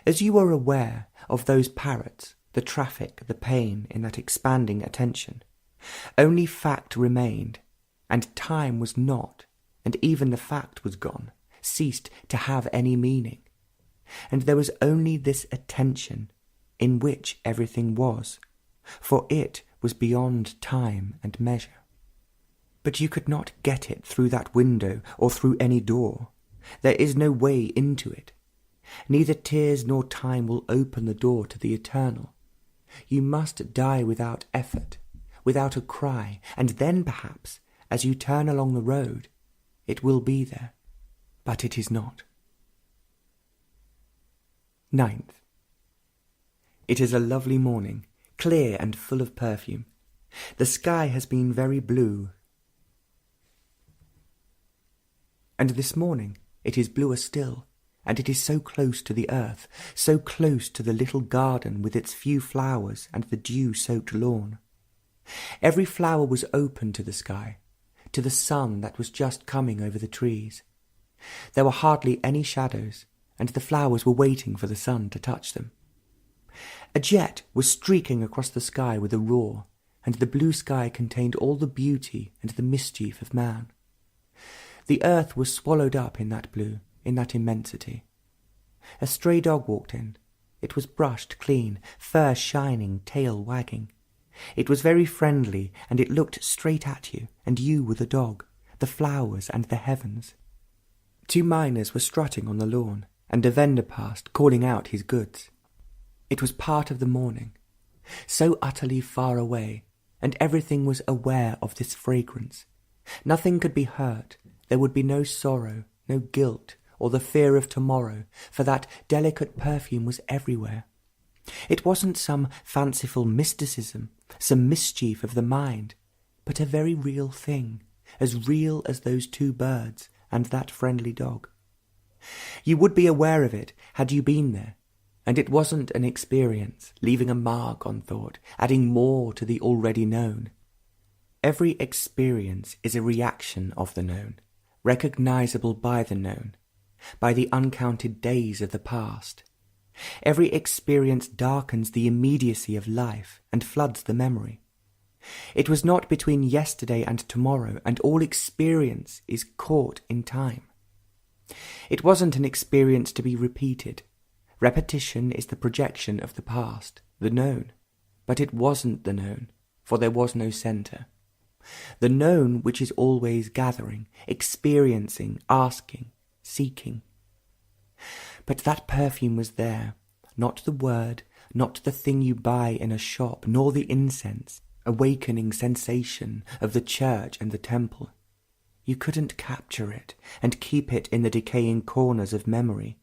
As you are aware of those parrots, the traffic, the pain in that expanding attention, only fact remained, and time was not, and even the fact was gone, ceased to have any meaning, and there was only this attention in which everything was, for it was beyond time and measure. But you could not get it through that window or through any door. There is no way into it. Neither tears nor time will open the door to the eternal. You must die without effort, without a cry, and then perhaps, as you turn along the road, it will be there. But it is not. 9th. It is a lovely morning, clear and full of perfume. The sky has been very blue, and this morning it is bluer still, and it is so close to the earth, so close to the little garden with its few flowers and the dew-soaked lawn. Every flower was open to the sky, to the sun that was just coming over the trees. There were hardly any shadows, and the flowers were waiting for the sun to touch them. A jet was streaking across the sky with a roar, and the blue sky contained all the beauty and the mischief of man. The earth was swallowed up in that blue, in that immensity. A stray dog walked in. It was brushed clean, fur shining, tail wagging. It was very friendly, and it looked straight at you, and you were the dog, the flowers and the heavens. 2 miners were strutting on the lawn, and a vendor passed, calling out his goods. It was part of the morning, so utterly far away, and everything was aware of this fragrance. Nothing could be hurt. There would be no sorrow, no guilt, or the fear of tomorrow, for that delicate perfume was everywhere. It wasn't some fanciful mysticism, some mischief of the mind, but a very real thing, as real as those 2 birds and that friendly dog. You would be aware of it had you been there, and it wasn't an experience, leaving a mark on thought, adding more to the already known. Every experience is a reaction of the known, recognizable by the known, by the uncounted days of the past. Every experience darkens the immediacy of life and floods the memory. It was not between yesterday and tomorrow, and all experience is caught in time. It wasn't an experience to be repeated. Repetition is the projection of the past, the known, but it wasn't the known, for there was no centre. The known which is always gathering, experiencing, asking, seeking. But that perfume was there, not the word, not the thing you buy in a shop, nor the incense, awakening sensation of the church and the temple. You couldn't capture it and keep it in the decaying corners of memory.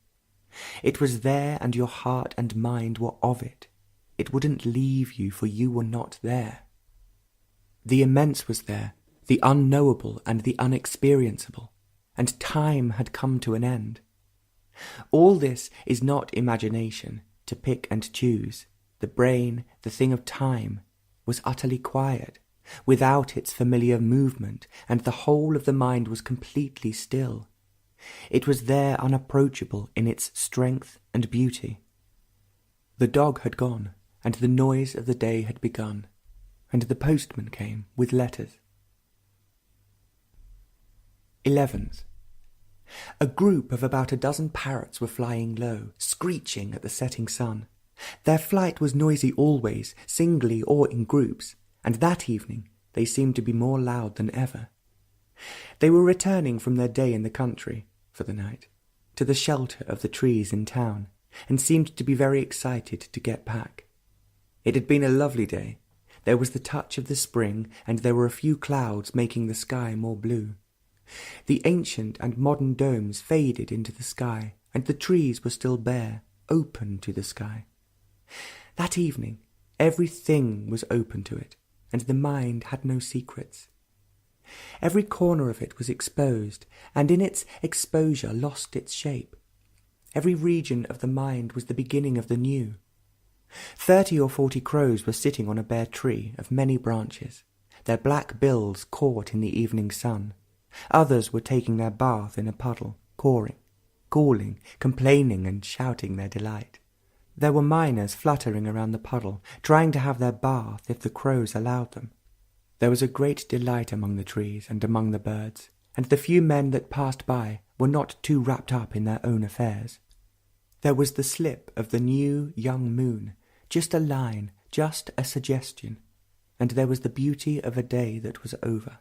It was there, and your heart and mind were of it. It wouldn't leave you, for you were not there. The immense was there, the unknowable and the unexperienceable, and time had come to an end. All this is not imagination, to pick and choose. The brain, the thing of time, was utterly quiet, without its familiar movement, and the whole of the mind was completely still. It was there unapproachable in its strength and beauty. The dog had gone, and the noise of the day had begun, and the postman came with letters. 11th. A group of about 12 parrots were flying low, screeching at the setting sun. Their flight was noisy always, singly or in groups, and that evening they seemed to be more loud than ever. They were returning from their day in the country, for the night, to the shelter of the trees in town, and seemed to be very excited to get back. It had been a lovely day. There was the touch of the spring, and there were a few clouds making the sky more blue. The ancient and modern domes faded into the sky, and the trees were still bare, open to the sky. That evening, everything was open to it, and the mind had no secrets. Every corner of it was exposed, and in its exposure lost its shape. Every region of the mind was the beginning of the new. 30 or 40 crows were sitting on a bare tree of many branches, their black bills caught in the evening sun. Others were taking their bath in a puddle, cawing, calling, complaining and shouting their delight. There were miners fluttering around the puddle, trying to have their bath if the crows allowed them. There was a great delight among the trees and among the birds, and the few men that passed by were not too wrapped up in their own affairs. There was the slip of the new young moon, just a line, just a suggestion, and there was the beauty of a day that was over.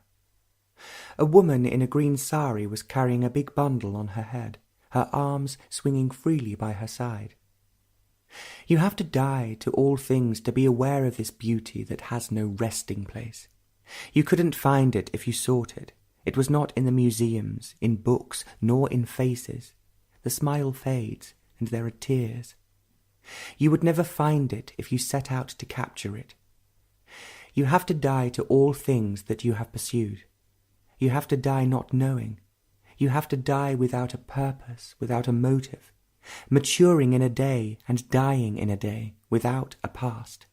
A woman in a green sari was carrying a big bundle on her head, her arms swinging freely by her side. You have to die to all things to be aware of this beauty that has no resting place. You couldn't find it if you sought it. It was not in the museums, in books, nor in faces. The smile fades, and there are tears. You would never find it if you set out to capture it. You have to die to all things that you have pursued. You have to die not knowing. You have to die without a purpose, without a motive, maturing in a day and dying in a day, without a past.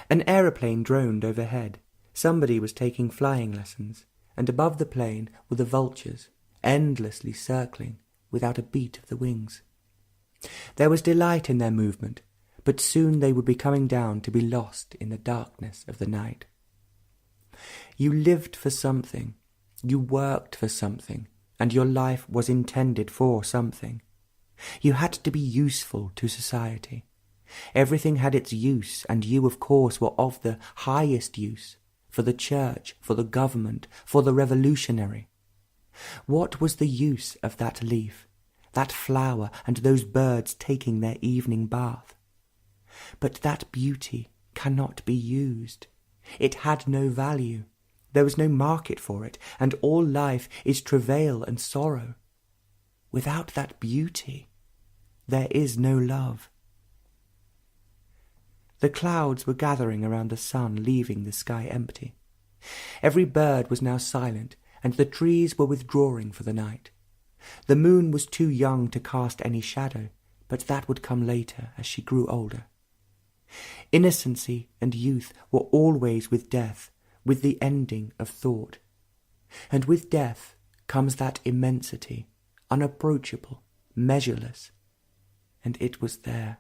An aeroplane droned overhead. Somebody was taking flying lessons, and above the plane were the vultures, endlessly circling, without a beat of the wings. There was delight in their movement, but soon they would be coming down to be lost in the darkness of the night. You lived for something, you worked for something, and your life was intended for something. You had to be useful to society. Everything had its use, and you, of course, were of the highest use, for the church, for the government, for the revolutionary. What was the use of that leaf, that flower, and those birds taking their evening bath? But that beauty cannot be used. It had no value. There was no market for it, and all life is travail and sorrow. Without that beauty, there is no love. The clouds were gathering around the sun, leaving the sky empty. Every bird was now silent, and the trees were withdrawing for the night. The moon was too young to cast any shadow, but that would come later as she grew older. Innocency and youth were always with death, with the ending of thought. And with death comes that immensity, unapproachable, measureless, and it was there.